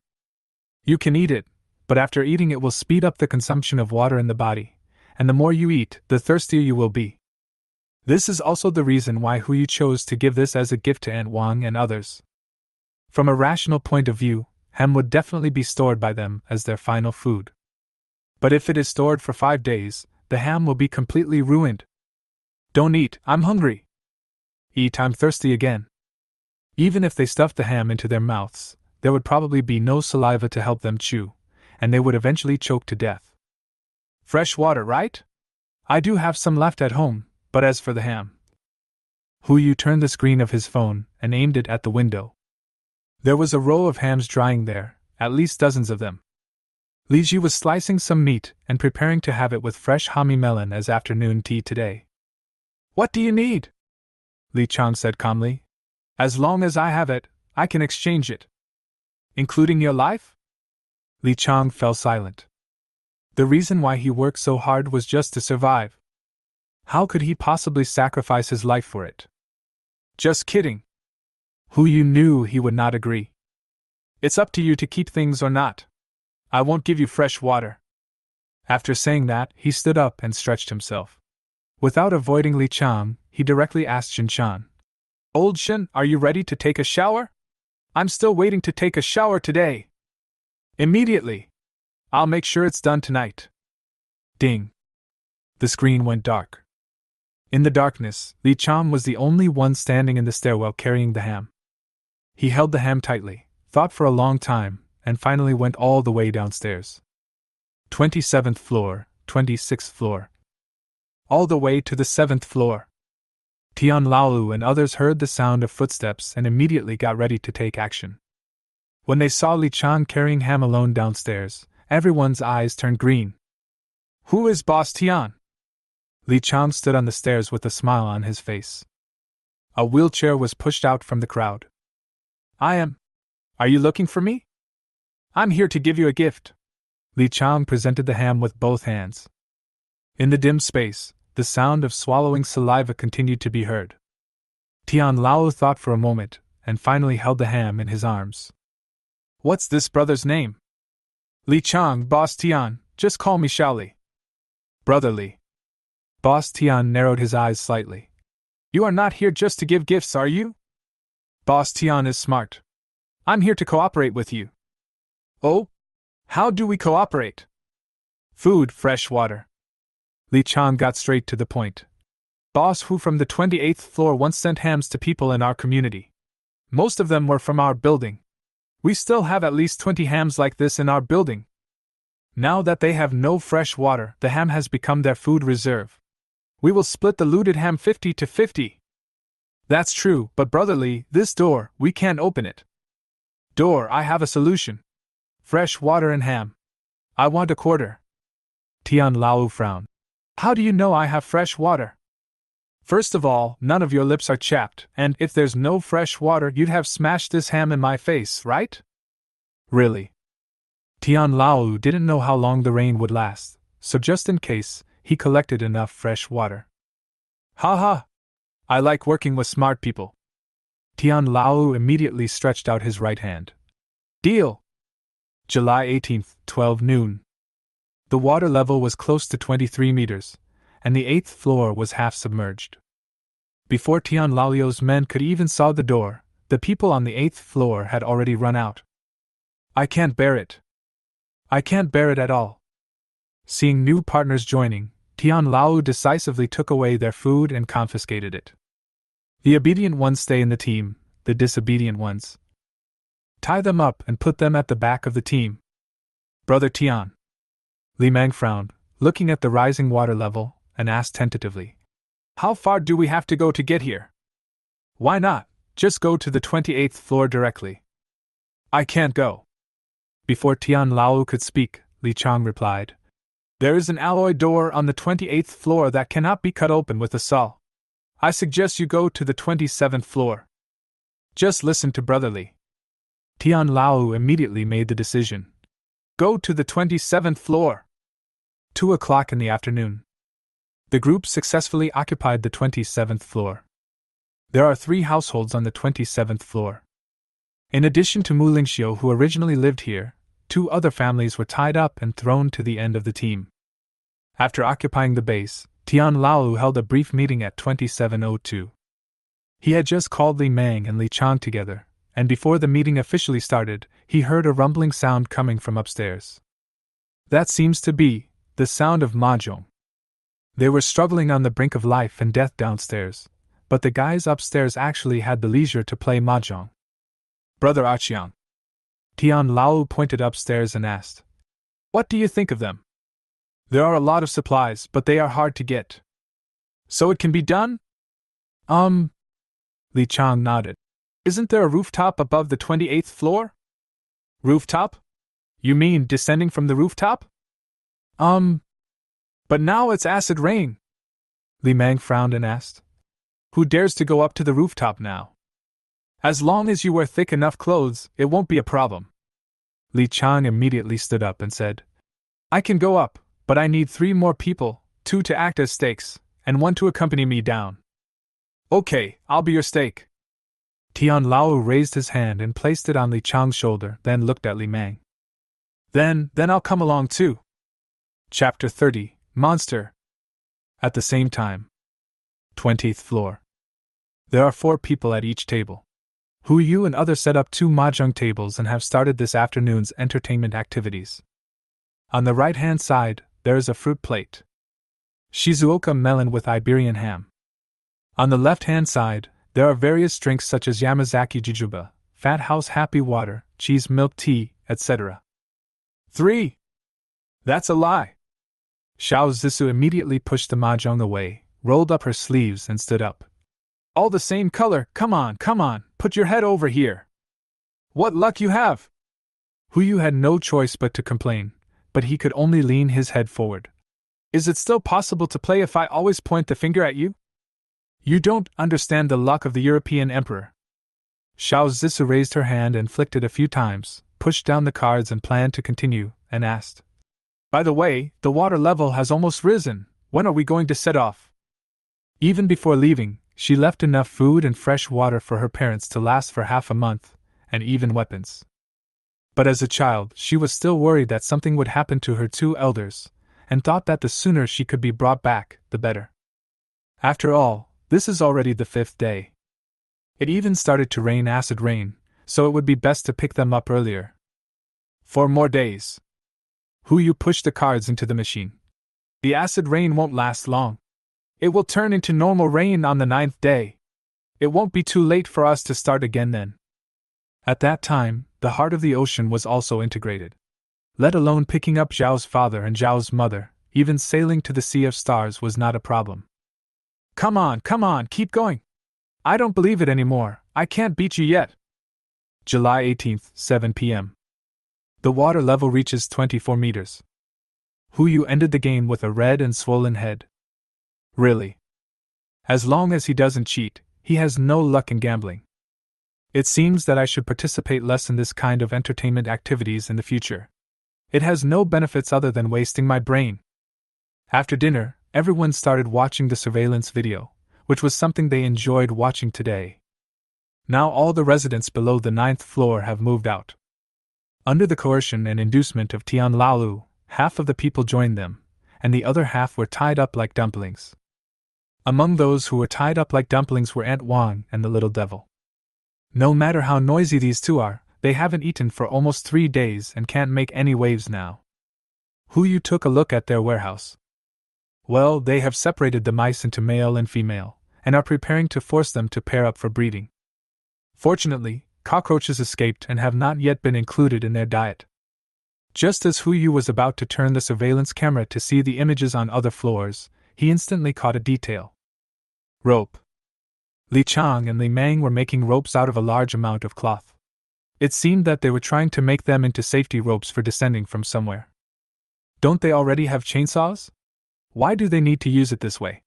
You can eat it, but after eating it will speed up the consumption of water in the body, and the more you eat, the thirstier you will be. This is also the reason why Hu Yu chose to give this as a gift to Aunt Wang and others. From a rational point of view, ham would definitely be stored by them as their final food. But if it is stored for 5 days, the ham will be completely ruined. Don't eat, I'm hungry. Eat, I'm thirsty again. Even if they stuffed the ham into their mouths, there would probably be no saliva to help them chew, and they would eventually choke to death. Fresh water, right? I do have some left at home, but as for the ham. Hu Yu turned the screen of his phone and aimed it at the window. There was a row of hams drying there, at least dozens of them. Li Ji was slicing some meat and preparing to have it with fresh hami melon as afternoon tea today. What do you need? Li Chang said calmly. As long as I have it, I can exchange it. Including your life? Li Chang fell silent. The reason why he worked so hard was just to survive. How could he possibly sacrifice his life for it? Just kidding. Hu Yu knew he would not agree. It's up to you to keep things or not. I won't give you fresh water. After saying that, he stood up and stretched himself. Without avoiding Li Chang, he directly asked Shin Shan. Old Shin, are you ready to take a shower? I'm still waiting to take a shower today. Immediately. I'll make sure it's done tonight. Ding. The screen went dark. In the darkness, Li Chang was the only one standing in the stairwell carrying the ham. He held the ham tightly, thought for a long time, and finally went all the way downstairs. 27th floor, 26th floor. All the way to the 7th floor. Tian Laolu and others heard the sound of footsteps and immediately got ready to take action. When they saw Li Chang carrying ham alone downstairs, everyone's eyes turned green. Who is Boss Tian? Li Chang stood on the stairs with a smile on his face. A wheelchair was pushed out from the crowd. I am. Are you looking for me? I'm here to give you a gift. Li Chang presented the ham with both hands. In the dim space, the sound of swallowing saliva continued to be heard. Tian Lao thought for a moment, and finally held the ham in his arms. What's this brother's name? Li Chang, Boss Tian, just call me Shaoli. Brother Li. Boss Tian narrowed his eyes slightly. You are not here just to give gifts, are you? Boss Tian is smart. I'm here to cooperate with you. Oh? How do we cooperate? Food, fresh water. Li Chang got straight to the point. Boss Hu from the 28th floor once sent hams to people in our community. Most of them were from our building. We still have at least 20 hams like this in our building. Now that they have no fresh water, the ham has become their food reserve. We will split the looted ham 50 to 50. That's true, but Brother Li, this door, we can't open it. Door, I have a solution. Fresh water and ham. I want a quarter. Tian Lao frowned. How do you know I have fresh water? First of all, none of your lips are chapped, and if there's no fresh water, you'd have smashed this ham in my face, right? Really? Tian Lao didn't know how long the rain would last, so just in case, he collected enough fresh water. Ha ha! I like working with smart people. Tian Lao immediately stretched out his right hand. Deal! July 18th, 12 noon. The water level was close to 23 meters, and the 8th floor was half submerged. Before Tian Lao's men could even saw the door, the people on the 8th floor had already run out. I can't bear it. I can't bear it at all. Seeing new partners joining, Tian Lao decisively took away their food and confiscated it. The obedient ones stay in the team, the disobedient ones. Tie them up and put them at the back of the team. Brother Tian. Li Mang frowned, looking at the rising water level, and asked tentatively. How far do we have to go to get here? Why not, just go to the 28th floor directly. I can't go. Before Tian Lao could speak, Li Chang replied. There is an alloy door on the 28th floor that cannot be cut open with a saw. I suggest you go to the 27th floor. Just listen to Brother Li. Tian Lao immediately made the decision. Go to the 27th floor. 2 o'clock in the afternoon. The group successfully occupied the 27th floor. There are 3 households on the 27th floor. In addition to Mu Lingxiu, who originally lived here, 2 other families were tied up and thrown to the end of the team. After occupying the base, Tian Lao held a brief meeting at 2702. He had just called Li Mang and Li Chang together, and before the meeting officially started, he heard a rumbling sound coming from upstairs. That seems to be the sound of mahjong. They were struggling on the brink of life and death downstairs, but the guys upstairs actually had the leisure to play mahjong. Brother Aqiang. Tian Lao pointed upstairs and asked, "What do you think of them? There are a lot of supplies, but they are hard to get. So it can be done?" Li Chang nodded. "Isn't there a rooftop above the 28th floor?" "Rooftop? You mean descending from the rooftop?" But now it's acid rain." Li Mang frowned and asked, "Who dares to go up to the rooftop now?" "As long as you wear thick enough clothes, it won't be a problem." Li Chang immediately stood up and said, "I can go up, but I need 3 more people, 2 to act as stakes, and 1 to accompany me down." "Okay, I'll be your stake." Tian Lao raised his hand and placed it on Li Chang's shoulder, then looked at Li Mang. Then I'll come along too." Chapter 30, Monster. At the same time. 20th floor. There are 4 people at each table. Hu Yu and others set up 2 mahjong tables and have started this afternoon's entertainment activities. On the right-hand side, there is a fruit plate. Shizuoka melon with Iberian ham. On the left-hand side, there are various drinks such as Yamazaki Jujuba, Fat House Happy Water, Cheese Milk Tea, etc. 3. That's a lie. Xiao Zissou immediately pushed the mahjong away, rolled up her sleeves and stood up. "All the same color, come on, put your head over here. What luck you have!" Hu Yu had no choice but to complain, but he could only lean his head forward. "Is it still possible to play if I always point the finger at you? You don't understand the luck of the European emperor." Xiao Zissou raised her hand and flicked it a few times, pushed down the cards and planned to continue, and asked, "By the way, the water level has almost risen. When are we going to set off?" Even before leaving, she left enough food and fresh water for her parents to last for half a month, and even weapons. But as a child, she was still worried that something would happen to her 2 elders, and thought that the sooner she could be brought back, the better. After all, this is already the 5th day. It even started to rain acid rain, so it would be best to pick them up earlier. 4 more days. Hu Yu pushed the cards into the machine. "The acid rain won't last long. It will turn into normal rain on the 9th day. It won't be too late for us to start again then." At that time, the heart of the ocean was also integrated. Let alone picking up Zhao's father and Zhao's mother, even sailing to the Sea of Stars was not a problem. Come on, keep going. I don't believe it anymore, I can't beat you yet." July 18th, 7 p.m. The water level reaches 24 meters. Hu Yu ended the game with a red and swollen head. Really? As long as he doesn't cheat, he has no luck in gambling. It seems that I should participate less in this kind of entertainment activities in the future. It has no benefits other than wasting my brain. After dinner, everyone started watching the surveillance video, which was something they enjoyed watching today. Now all the residents below the 9th floor have moved out. Under the coercion and inducement of Tian Laolu, half of the people joined them, and the other half were tied up like dumplings. Among those who were tied up like dumplings were Aunt Wang and the little devil. No matter how noisy these 2 are, they haven't eaten for almost 3 days and can't make any waves now. Hu Yu took a look at their warehouse. Well, they have separated the mice into male and female, and are preparing to force them to pair up for breeding. Fortunately, cockroaches escaped and have not yet been included in their diet. Just as Hu Yu was about to turn the surveillance camera to see the images on other floors, he instantly caught a detail. Rope. Li Chang and Li Mang were making ropes out of a large amount of cloth. It seemed that they were trying to make them into safety ropes for descending from somewhere. Don't they already have chainsaws? Why do they need to use it this way?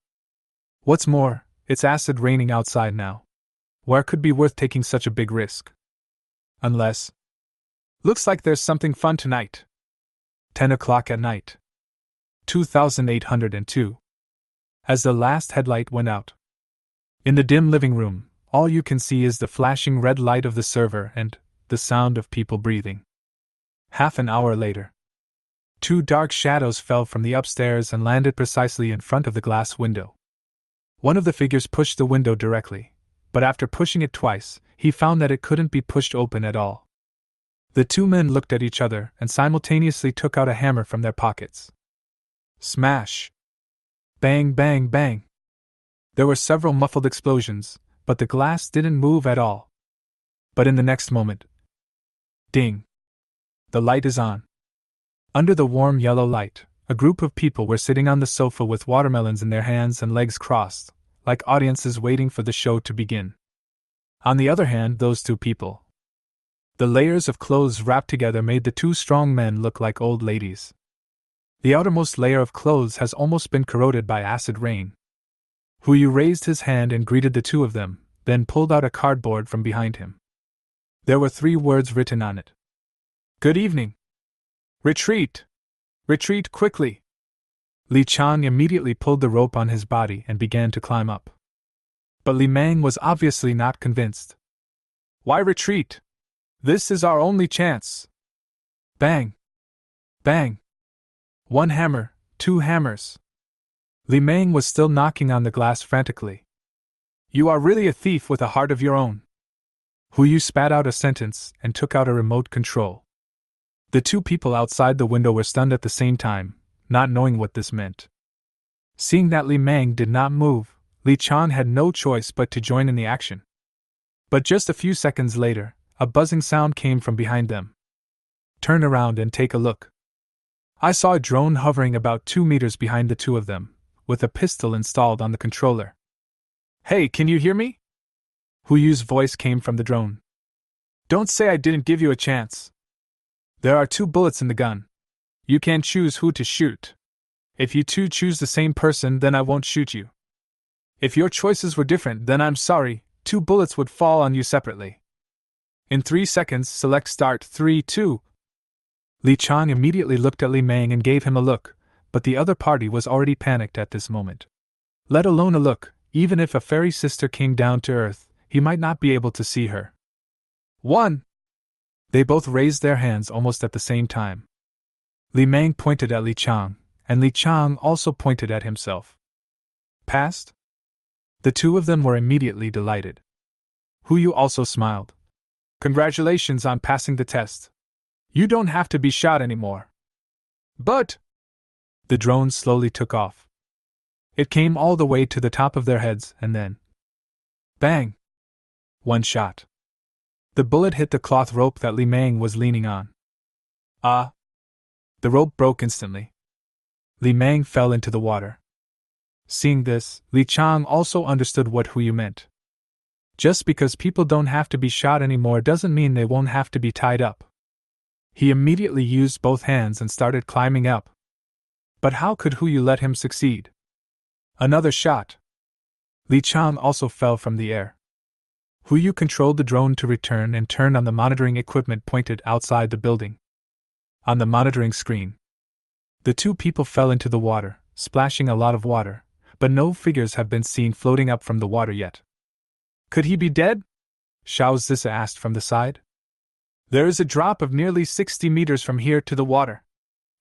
What's more, it's acid raining outside now. Where could be worth taking such a big risk? Unless. Looks like there's something fun tonight. 10 o'clock at night. 2802. As the last headlight went out. In the dim living room, all you can see is the flashing red light of the server and the sound of people breathing. Half an hour later. Two dark shadows fell from the upstairs and landed precisely in front of the glass window. One of the figures pushed the window directly, but after pushing it twice, he found that it couldn't be pushed open at all. The two men looked at each other and simultaneously took out a hammer from their pockets. Smash! Bang, bang, bang! There were several muffled explosions, but the glass didn't move at all. But in the next moment, ding! The light is on. Under the warm yellow light, a group of people were sitting on the sofa with watermelons in their hands and legs crossed, like audiences waiting for the show to begin. On the other hand, those two people. The layers of clothes wrapped together made the two strong men look like old ladies. The outermost layer of clothes has almost been corroded by acid rain. Huyu raised his hand and greeted the two of them, then pulled out a cardboard from behind him. There were 3 words written on it. Good evening. Retreat! Retreat quickly! Li Chang immediately pulled the rope on his body and began to climb up. But Li Meng was obviously not convinced. Why retreat? This is our only chance. Bang! Bang! 1 hammer, 2 hammers. Li Meng was still knocking on the glass frantically. You are really a thief with a heart of your own. Huyu spat out a sentence and took out a remote control. The two people outside the window were stunned at the same time, not knowing what this meant. Seeing that Li Meng did not move, Li Chang had no choice but to join in the action. But just a few seconds later, a buzzing sound came from behind them. Turn around and take a look. I saw a drone hovering about 2 meters behind the two of them, with a pistol installed on the controller. Hey, can you hear me? Huyu's voice came from the drone. Don't say I didn't give you a chance. There are 2 bullets in the gun. You can choose who to shoot. If you two choose the same person, then I won't shoot you. If your choices were different, then I'm sorry, 2 bullets would fall on you separately. In 3 seconds, select start 3, 2. Li Chang immediately looked at Li Meng and gave him a look, but the other party was already panicked at this moment. Let alone a look, even if a fairy sister came down to earth, he might not be able to see her. 1. They both raised their hands almost at the same time. Li Meng pointed at Li Chang, and Li Chang also pointed at himself. Passed? The two of them were immediately delighted. Huyu also smiled. Congratulations on passing the test. You don't have to be shot anymore. But the drone slowly took off. It came all the way to the top of their heads and then bang! 1 shot. The bullet hit the cloth rope that Li Meng was leaning on. Ah! The rope broke instantly. Li Meng fell into the water. Seeing this, Li Chang also understood what Huyu meant. Just because people don't have to be shot anymore doesn't mean they won't have to be tied up. He immediately used both hands and started climbing up. But how could Huyu let him succeed? Another shot. Li Chang also fell from the air. Huyu controlled the drone to return and turned on the monitoring equipment pointed outside the building. On the monitoring screen, the 2 people fell into the water, splashing a lot of water, but no figures have been seen floating up from the water yet. Could he be dead? Xiao Zissa asked from the side. There is a drop of nearly 60 meters from here to the water.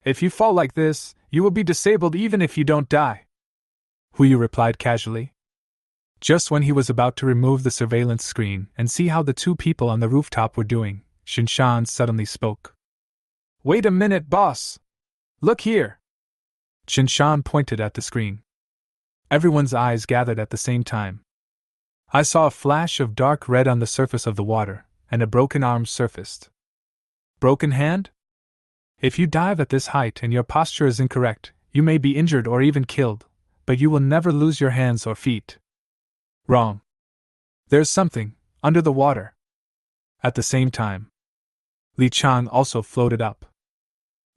If you fall like this, you will be disabled even if you don't die. Huyu replied casually. Just when he was about to remove the surveillance screen and see how the 2 people on the rooftop were doing, Xinshan suddenly spoke. Wait a minute, boss! Look here! Xinshan pointed at the screen. Everyone's eyes gathered at the same time. I saw a flash of dark red on the surface of the water, and a broken arm surfaced. Broken hand? If you dive at this height and your posture is incorrect, you may be injured or even killed, but you will never lose your hands or feet. Wrong. There's something under the water. At the same time, Li Chang also floated up.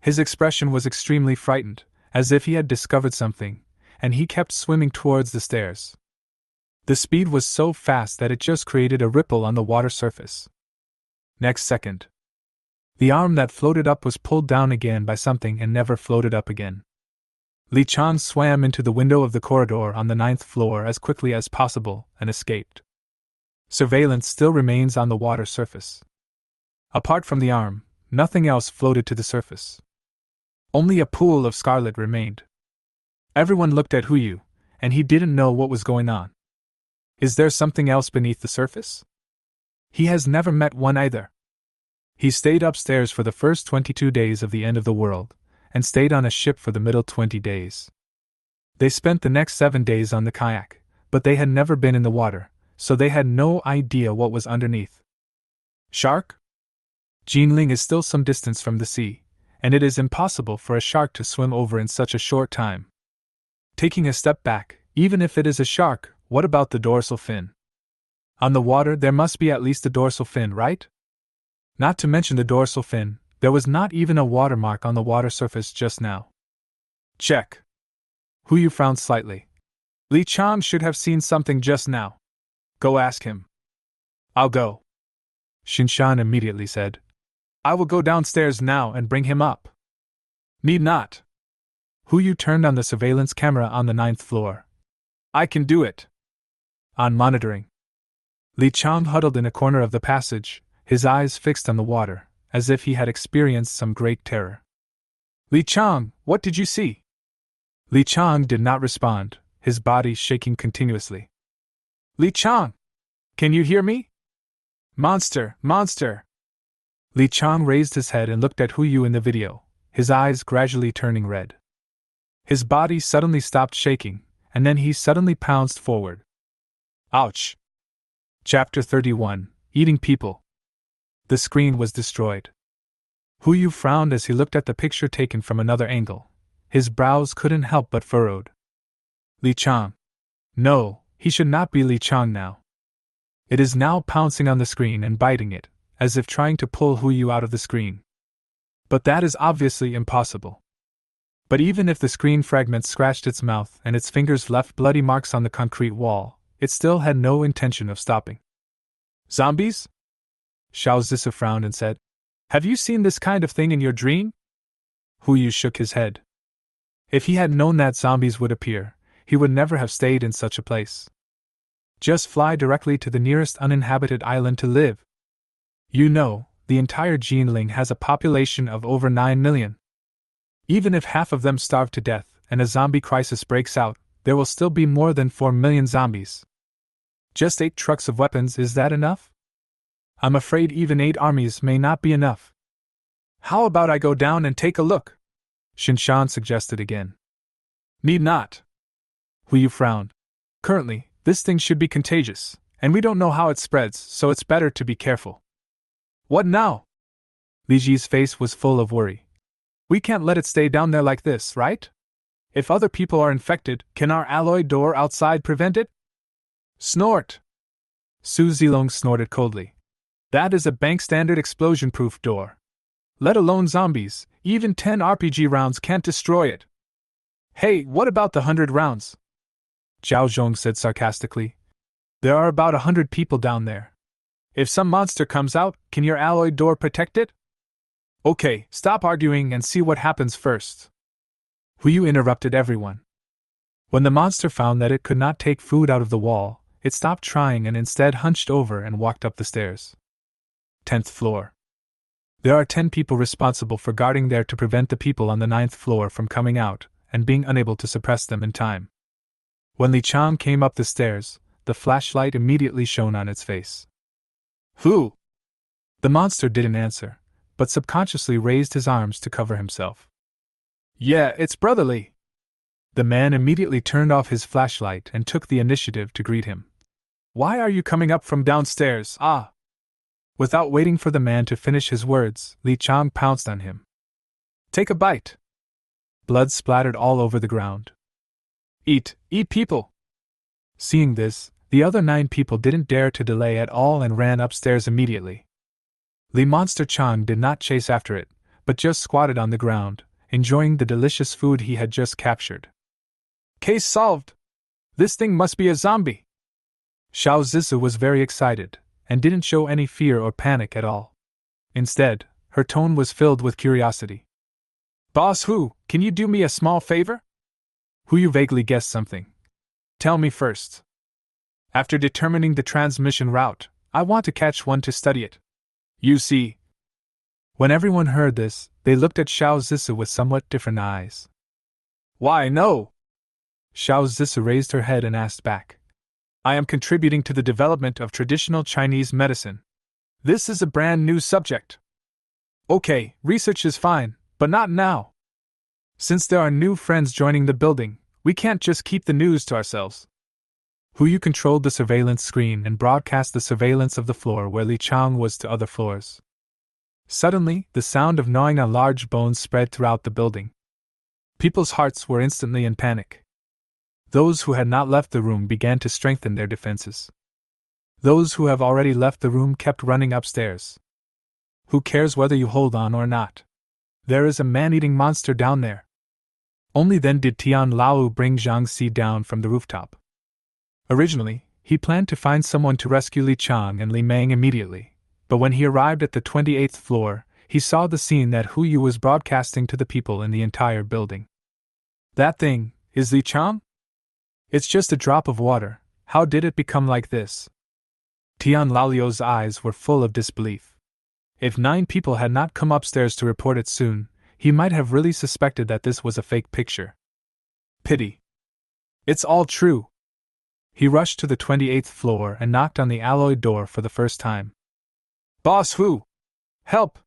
His expression was extremely frightened, as if he had discovered something, and he kept swimming towards the stairs. The speed was so fast that it just created a ripple on the water surface. Next second, the arm that floated up was pulled down again by something and never floated up again. Li Chang swam into the window of the corridor on the 9th floor as quickly as possible and escaped. Surveillance still remains on the water surface. Apart from the arm, nothing else floated to the surface. Only a pool of scarlet remained. Everyone looked at Huyu, and he didn't know what was going on. Is there something else beneath the surface? He has never met one either. He stayed upstairs for the first 22 days of the end of the world, and stayed on a ship for the middle 20 days. They spent the next 7 days on the kayak, but they had never been in the water, so they had no idea what was underneath. Shark? Jinling is still some distance from the sea, and it is impossible for a shark to swim over in such a short time. Taking a step back, even if it is a shark, what about the dorsal fin? On the water there must be at least a dorsal fin, right? Not to mention the dorsal fin, there was not even a watermark on the water surface just now. Check. Huyu frowned slightly. Li Chang should have seen something just now. Go ask him. I'll go. Shinshan immediately said. I will go downstairs now and bring him up. Need not. Huyu turned on the surveillance camera on the 9th floor. I can do it. On monitoring. Li Chang huddled in a corner of the passage, his eyes fixed on the water, as if he had experienced some great terror. Li Chang, what did you see? Li Chang did not respond, his body shaking continuously. Li Chang! Can you hear me? Monster! Monster! Li Chang raised his head and looked at Huyu in the video, his eyes gradually turning red. His body suddenly stopped shaking, and then he suddenly pounced forward. Ouch! Chapter 31, Eating People. The screen was destroyed. Huyu frowned as he looked at the picture taken from another angle. His brows couldn't help but furrowed. Li Chang. No, he should not be Li Chang now. It is now pouncing on the screen and biting it, as if trying to pull Huyu out of the screen. But that is obviously impossible. But even if the screen fragments scratched its mouth and its fingers left bloody marks on the concrete wall, it still had no intention of stopping. Zombies? Xiao Zisa frowned and said, Have you seen this kind of thing in your dream? Huyu shook his head. If he had known that zombies would appear, he would never have stayed in such a place. Just fly directly to the nearest uninhabited island to live. You know, the entire Jinling has a population of over 9 million. Even if half of them starve to death and a zombie crisis breaks out, there will still be more than 4 million zombies. Just 8 trucks of weapons, is that enough? I'm afraid even 8 armies may not be enough. How about I go down and take a look? Shinshan suggested again. Need not. Huyu frowned. Currently, this thing should be contagious, and we don't know how it spreads, so it's better to be careful. What now? Li Ji's face was full of worry. We can't let it stay down there like this, right? If other people are infected, can our alloy door outside prevent it? Snort! Su Zilong snorted coldly. That is a bank-standard explosion-proof door. Let alone zombies, even 10 RPG rounds can't destroy it. Hey, what about the 100 rounds? Zhao Zhong said sarcastically. There are about 100 people down there. If some monster comes out, can your alloy door protect it? Okay, stop arguing and see what happens first. Huyu interrupted everyone. When the monster found that it could not take food out of the wall, it stopped trying and instead hunched over and walked up the stairs. 10th floor. There are 10 people responsible for guarding there to prevent the people on the 9th floor from coming out and being unable to suppress them in time. When Li Chang came up the stairs, the flashlight immediately shone on its face. Who? The monster didn't answer, but subconsciously raised his arms to cover himself. Yeah, it's brotherly. The man immediately turned off his flashlight and took the initiative to greet him. Why are you coming up from downstairs, ah? Without waiting for the man to finish his words, Li Chang pounced on him. Take a bite. Blood splattered all over the ground. Eat people! Seeing this, the other 9 people didn't dare to delay at all and ran upstairs immediately. Li Monster Chang did not chase after it, but just squatted on the ground, enjoying the delicious food he had just captured. Case solved! This thing must be a zombie! Xiao Zisa was very excited, and didn't show any fear or panic at all. Instead, her tone was filled with curiosity. Boss Hu, can you do me a small favor? Huyu vaguely guessed something. Tell me first. After determining the transmission route, I want to catch one to study it. You see. When everyone heard this, they looked at Xiao Zissou with somewhat different eyes. Why, no! Xiao Zissou raised her head and asked back. I am contributing to the development of traditional Chinese medicine. This is a brand new subject. Okay, research is fine, but not now. Since there are new friends joining the building, we can't just keep the news to ourselves. Hu Yu controlled the surveillance screen and broadcast the surveillance of the floor where Li Chang was to other floors. Suddenly, the sound of gnawing on large bones spread throughout the building. People's hearts were instantly in panic. Those who had not left the room began to strengthen their defenses. Those who have already left the room kept running upstairs. Who cares whether you hold on or not? There is a man-eating monster down there. Only then did Tian Lao bring Zhang Si down from the rooftop. Originally, he planned to find someone to rescue Li Chang and Li Meng immediately, but when he arrived at the 28th floor, he saw the scene that Hu Yu was broadcasting to the people in the entire building. That thing, is Li Chang? It's just a drop of water, how did it become like this? Tian Laolio's eyes were full of disbelief. If 9 people had not come upstairs to report it soon, he might have really suspected that this was a fake picture. Pity. It's all true. He rushed to the 28th floor and knocked on the alloy door for the first time. Boss Hu! Help!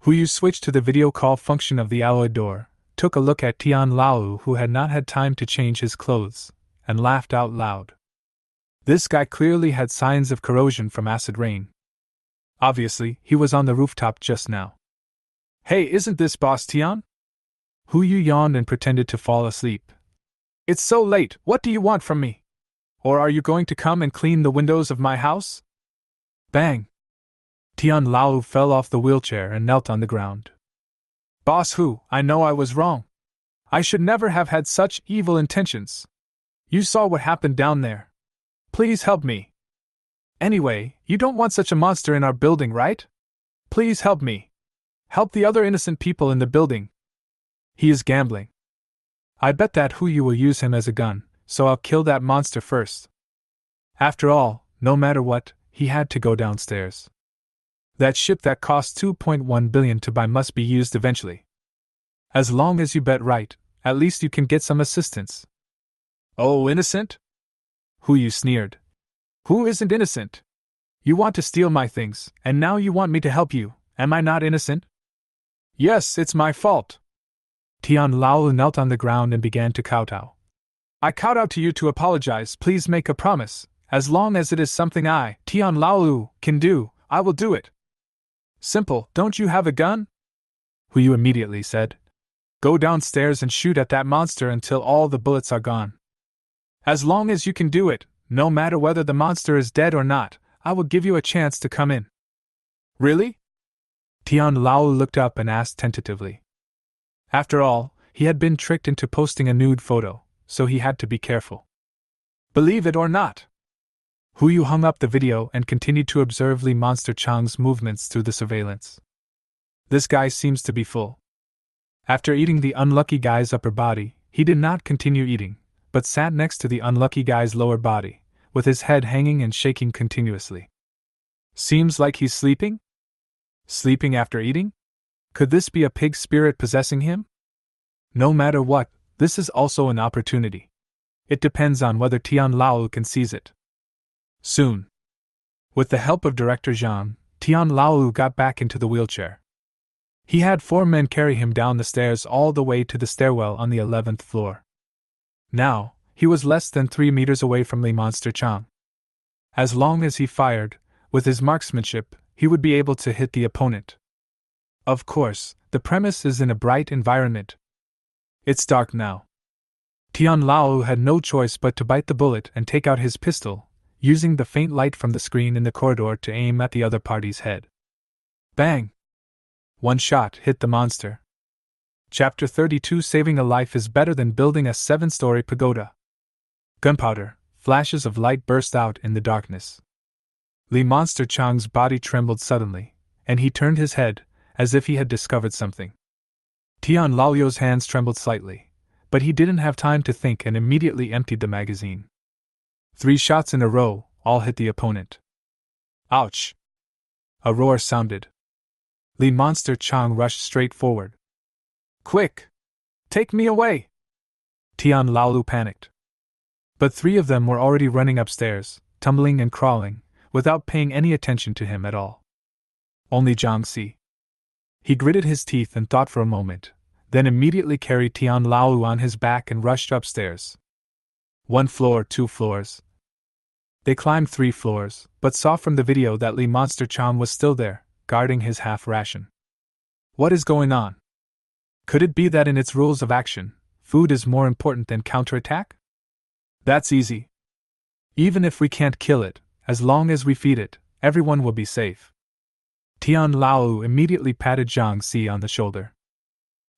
Hu Yu switched to the video call function of the alloy door, took a look at Tian Lao who had not had time to change his clothes, and laughed out loud. This guy clearly had signs of corrosion from acid rain. Obviously, he was on the rooftop just now. Hey, isn't this Boss Tian? Hu Yu yawned and pretended to fall asleep. It's so late, what do you want from me? Or are you going to come and clean the windows of my house? Bang! Tian Lao fell off the wheelchair and knelt on the ground. Boss Hu, I know I was wrong. I should never have had such evil intentions. You saw what happened down there. Please help me. Anyway, you don't want such a monster in our building, right? Please help me. Help the other innocent people in the building. He is gambling. I bet that Hu Yu will use him as a gun, so I'll kill that monster first. After all, no matter what, he had to go downstairs. That ship that cost 2.1 billion to buy must be used eventually. As long as you bet right, at least you can get some assistance. Oh, innocent? Hu Yu sneered. Who isn't innocent? You want to steal my things, and now you want me to help you. Am I not innocent? Yes, it's my fault. Tian Lao knelt on the ground and began to kowtow. I kowtow to you to apologize. Please make a promise. As long as it is something I, Tian Lao, can do, I will do it. Simple, don't you have a gun? Hu Yu immediately said. Go downstairs and shoot at that monster until all the bullets are gone. As long as you can do it, no matter whether the monster is dead or not, I will give you a chance to come in. Really? Tian Lao looked up and asked tentatively. After all, he had been tricked into posting a nude photo, so he had to be careful. Believe it or not. Hu Yu hung up the video and continued to observe Li Monster Chang's movements through the surveillance. This guy seems to be full. After eating the unlucky guy's upper body, he did not continue eating, but sat next to the unlucky guy's lower body, with his head hanging and shaking continuously. Seems like he's sleeping? Sleeping after eating? Could this be a pig spirit possessing him? No matter what, this is also an opportunity. It depends on whether Tian Lao can seize it. Soon. With the help of Director Zhang, Tian Lao got back into the wheelchair. He had 4 men carry him down the stairs all the way to the stairwell on the 11th floor. Now, he was less than 3 meters away from Li Monster Chang. As long as he fired, with his marksmanship, he would be able to hit the opponent. Of course, the premise is in a bright environment. It's dark now. Tian Lao had no choice but to bite the bullet and take out his pistol, using the faint light from the screen in the corridor to aim at the other party's head. Bang! One shot hit the monster. Chapter 32. Saving a life is better than building a 7-story pagoda. Gunpowder, flashes of light burst out in the darkness. Li Monster Chang's body trembled suddenly, and he turned his head, as if he had discovered something. Tian Laolio's hands trembled slightly, but he didn't have time to think and immediately emptied the magazine. 3 shots in a row, all hit the opponent. Ouch! A roar sounded. Li Monster Chang rushed straight forward. Quick! Take me away! Tian Laolu panicked. But three of them were already running upstairs, tumbling and crawling, without paying any attention to him at all. Only Jiang Si. He gritted his teeth and thought for a moment, then immediately carried Tian Laolu on his back and rushed upstairs. 1 floor, 2 floors. They climbed 3 floors, but saw from the video that Li Monster Chang was still there, guarding his half ration. What is going on? Could it be that in its rules of action, food is more important than counterattack? That's easy. Even if we can't kill it, as long as we feed it, everyone will be safe. Tian Laolu immediately patted Jiang Si on the shoulder.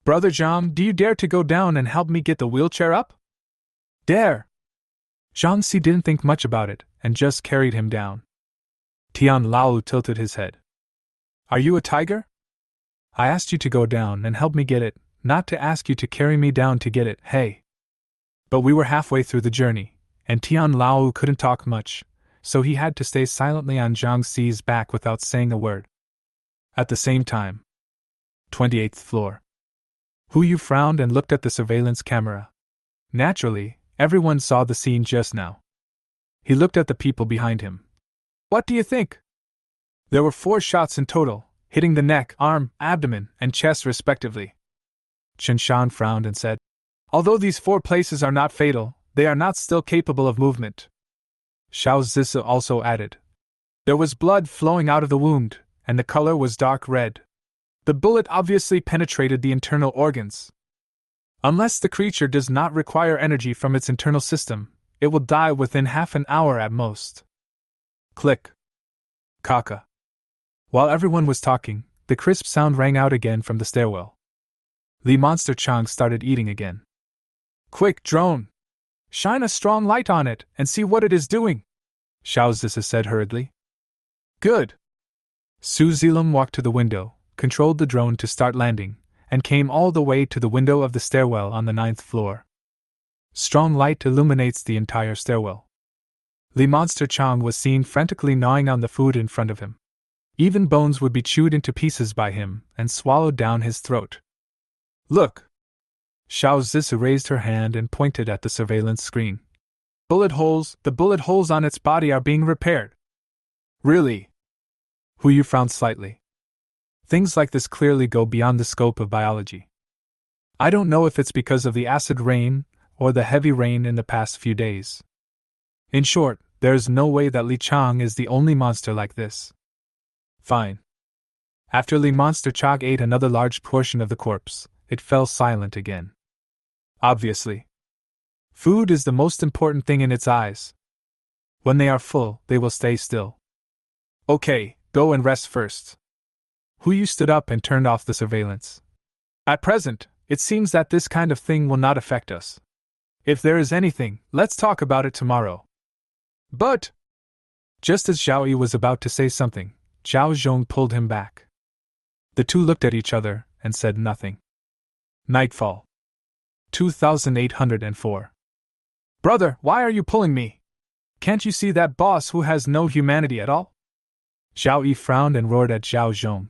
Brother Jiang, do you dare to go down and help me get the wheelchair up? Dare! Jiang Si didn't think much about it, and just carried him down. Tian Laolu tilted his head. Are you a tiger? I asked you to go down and help me get it, not to ask you to carry me down to get it, hey. But we were halfway through the journey, and Tian Laolu couldn't talk much, so he had to stay silently on Jiang Si's back without saying a word. At the same time. 28th floor. Hu Yu frowned and looked at the surveillance camera. Naturally, everyone saw the scene just now. He looked at the people behind him. What do you think? There were 4 shots in total, hitting the neck, arm, abdomen, and chest respectively. Chen Shan frowned and said, although these 4 places are not fatal, they are not still capable of movement. Xiao Zisi also added. There was blood flowing out of the wound, and the color was dark red. The bullet obviously penetrated the internal organs. Unless the creature does not require energy from its internal system, it will die within half an hour at most. Click. Kaka. While everyone was talking, the crisp sound rang out again from the stairwell. Li Monster Chang started eating again. Quick, drone! Shine a strong light on it and see what it is doing, Xiao Zisi said hurriedly. Good. Su Zilum walked to the window, controlled the drone to start landing, and came all the way to the window of the stairwell on the 9th floor. Strong light illuminates the entire stairwell. Li Monster Chang was seen frantically gnawing on the food in front of him. Even bones would be chewed into pieces by him and swallowed down his throat. Look! Xiao Zisi raised her hand and pointed at the surveillance screen. The bullet holes on its body are being repaired. Really? Hu Yu frowned slightly. Things like this clearly go beyond the scope of biology. I don't know if it's because of the acid rain or the heavy rain in the past few days. In short, there's no way that Li Chang is the only monster like this. Fine. After Li Monster Chang ate another large portion of the corpse, it fell silent again. Obviously. Food is the most important thing in its eyes. When they are full, they will stay still. Okay, go and rest first. Hu Yu stood up and turned off the surveillance. At present, it seems that this kind of thing will not affect us. If there is anything, let's talk about it tomorrow. But... Just as Zhao Yi was about to say something, Zhao Zhong pulled him back. The two looked at each other and said nothing. Nightfall. 2804. Brother, why are you pulling me? Can't you see that boss who has no humanity at all? Zhao Yi frowned and roared at Zhao Zhong.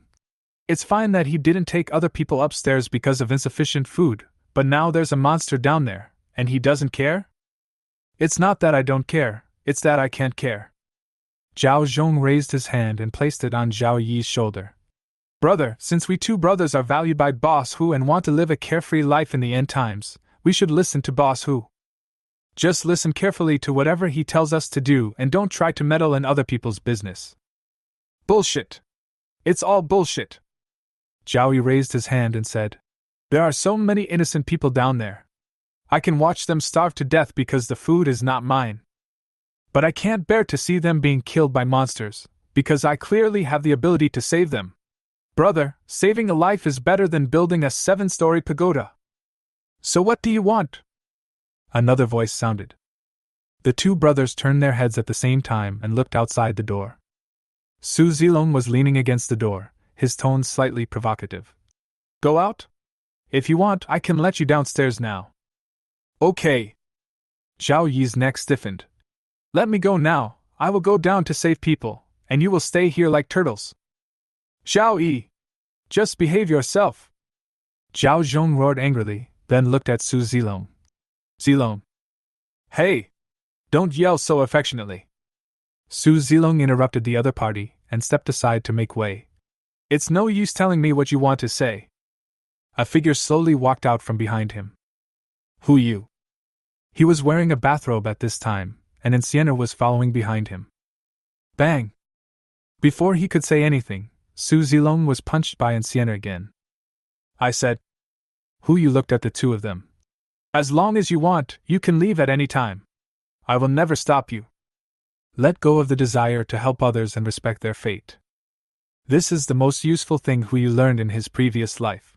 It's fine that he didn't take other people upstairs because of insufficient food, but now there's a monster down there, and he doesn't care? It's not that I don't care, it's that I can't care. Zhao Zhong raised his hand and placed it on Zhao Yi's shoulder. Brother, since we 2 brothers are valued by Boss Hu and want to live a carefree life in the end times, we should listen to Boss Hu. Just listen carefully to whatever he tells us to do and don't try to meddle in other people's business. Bullshit. It's all bullshit. Zhao Yi raised his hand and said, there are so many innocent people down there. I can watch them starve to death because the food is not mine. But I can't bear to see them being killed by monsters, because I clearly have the ability to save them. Brother, saving a life is better than building a 7-story pagoda. So what do you want? Another voice sounded. The 2 brothers turned their heads at the same time and looked outside the door. Su Zilong was leaning against the door, his tone slightly provocative. Go out? If you want, I can let you downstairs now. Okay. Zhao Yi's neck stiffened. Let me go now, I will go down to save people, and you will stay here like turtles. Zhao Yi! Just behave yourself! Zhao Zhong roared angrily, then looked at Su Zilong. Zilong! Hey! Don't yell so affectionately! Su Zilong interrupted the other party and stepped aside to make way. It's no use telling me what you want to say. A figure slowly walked out from behind him. Who you? He was wearing a bathrobe at this time, and Enciena was following behind him. Bang! Before he could say anything, Su Zilong was punched by Enciena again. I said, Who you? Looked at the two of them. As long as you want, you can leave at any time. I will never stop you. Let go of the desire to help others and respect their fate. This is the most useful thing Hu Yu learned in his previous life.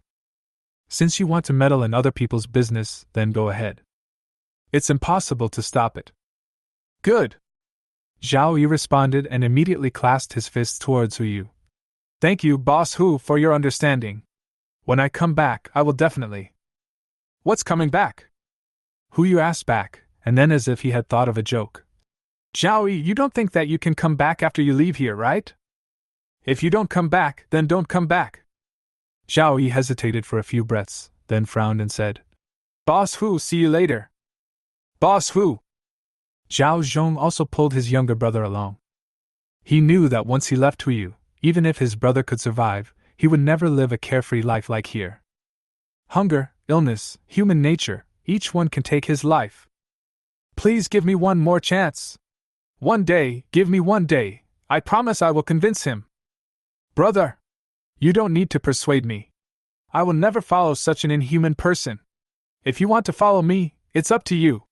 Since you want to meddle in other people's business, then go ahead. It's impossible to stop it. Good! Zhao Yi responded and immediately clasped his fists towards Hu Yu. Thank you, Boss Hu, for your understanding. When I come back, I will definitely. What's coming back? Hu Yu asked back, and then as if he had thought of a joke. Zhao Yi, you don't think that you can come back after you leave here, right? If you don't come back, then don't come back. Zhao Yi hesitated for a few breaths, then frowned and said, Boss Hu, see you later. Boss Hu! Zhao Zhong also pulled his younger brother along. He knew that once he left Hu Yu, even if his brother could survive, he would never live a carefree life like here. Hunger, illness, human nature, each one can take his life. Please give me one more chance. One day, give me one day, I promise I will convince him. Brother! You don't need to persuade me. I will never follow such an inhuman person. If you want to follow me, it's up to you.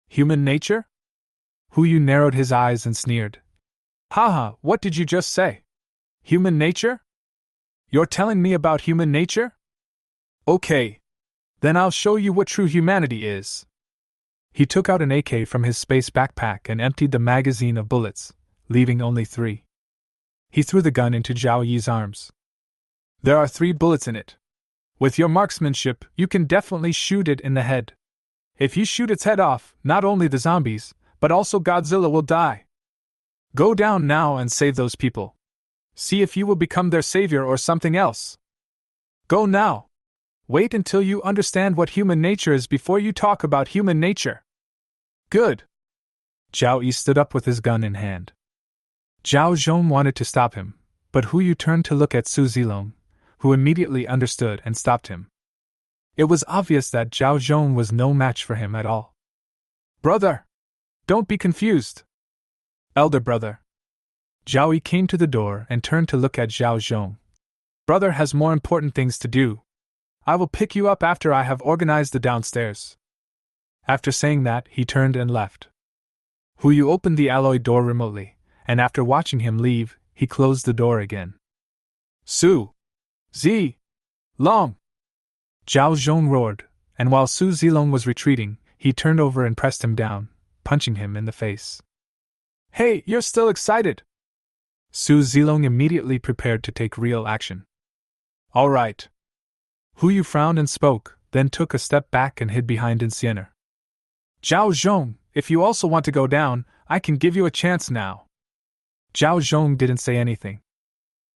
Human nature? Hu Yu narrowed his eyes and sneered. Haha, what did you just say? Human nature? You're telling me about human nature? Okay. Then I'll show you what true humanity is. He took out an AK from his space backpack and emptied the magazine of bullets, leaving only 3. He threw the gun into Zhao Yi's arms. There are 3 bullets in it. With your marksmanship, you can definitely shoot it in the head. If you shoot its head off, not only the zombies, but also Godzilla will die. Go down now and save those people. See if you will become their savior or something else. Go now. Wait until you understand what human nature is before you talk about human nature. Good. Zhao Yi stood up with his gun in hand. Zhao Zhong wanted to stop him, but Hu Yu turned to look at Su Zilong, who immediately understood and stopped him. It was obvious that Zhao Zhong was no match for him at all. Brother! Don't be confused. Elder brother. Zhao Yi came to the door and turned to look at Zhao Zhong. Brother has more important things to do. I will pick you up after I have organized the downstairs. After saying that, he turned and left. Hu Yu opened the alloy door remotely, and after watching him leave, he closed the door again. Su! Zi! Long! Zhao Zhong roared, and while Su Zilong was retreating, he turned over and pressed him down, punching him in the face. Hey, you're still excited! Su Zilong immediately prepared to take real action. All right. Hu Yu frowned and spoke, then took a step back and hid behind Enciena. Zhao Zhong, if you also want to go down, I can give you a chance now. Zhao Zhong didn't say anything.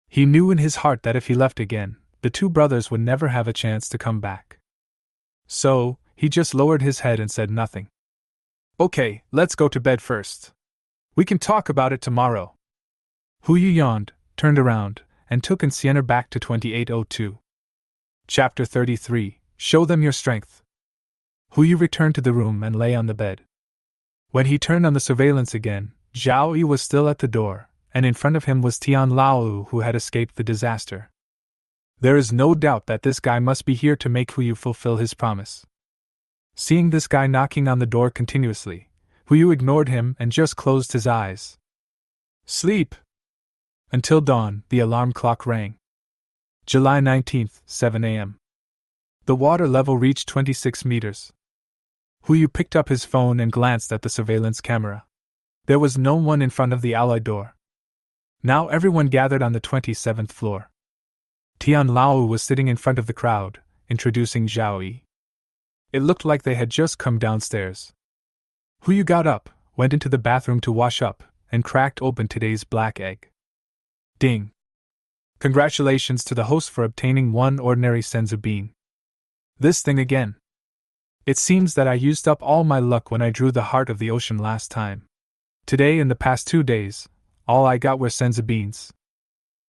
He knew in his heart that if he left again, the 2 brothers would never have a chance to come back. So, he just lowered his head and said nothing. Okay, let's go to bed first. We can talk about it tomorrow. Hu Yu yawned, turned around, and took Enciena back to 2802. Chapter 33, Show Them Your Strength. Hu Yu returned to the room and lay on the bed. When he turned on the surveillance again, Zhao Yi was still at the door, and in front of him was Tian Lao, who had escaped the disaster. There is no doubt that this guy must be here to make Hu Yu fulfill his promise. Seeing this guy knocking on the door continuously, Hu Yu ignored him and just closed his eyes. Sleep! Until dawn, the alarm clock rang. July 19th, 7 a.m. The water level reached 26 meters. Hu Yu picked up his phone and glanced at the surveillance camera. There was no one in front of the alloy door. Now everyone gathered on the 27th floor. Tian Lao was sitting in front of the crowd, introducing Zhao Yi. It looked like they had just come downstairs. Hu Yu got up, went into the bathroom to wash up, and cracked open today's black egg. Ding! Congratulations to the host for obtaining one ordinary senzu bean. This thing again. It seems that I used up all my luck when I drew the heart of the ocean last time. Today, in the past 2 days, all I got were senzu beans.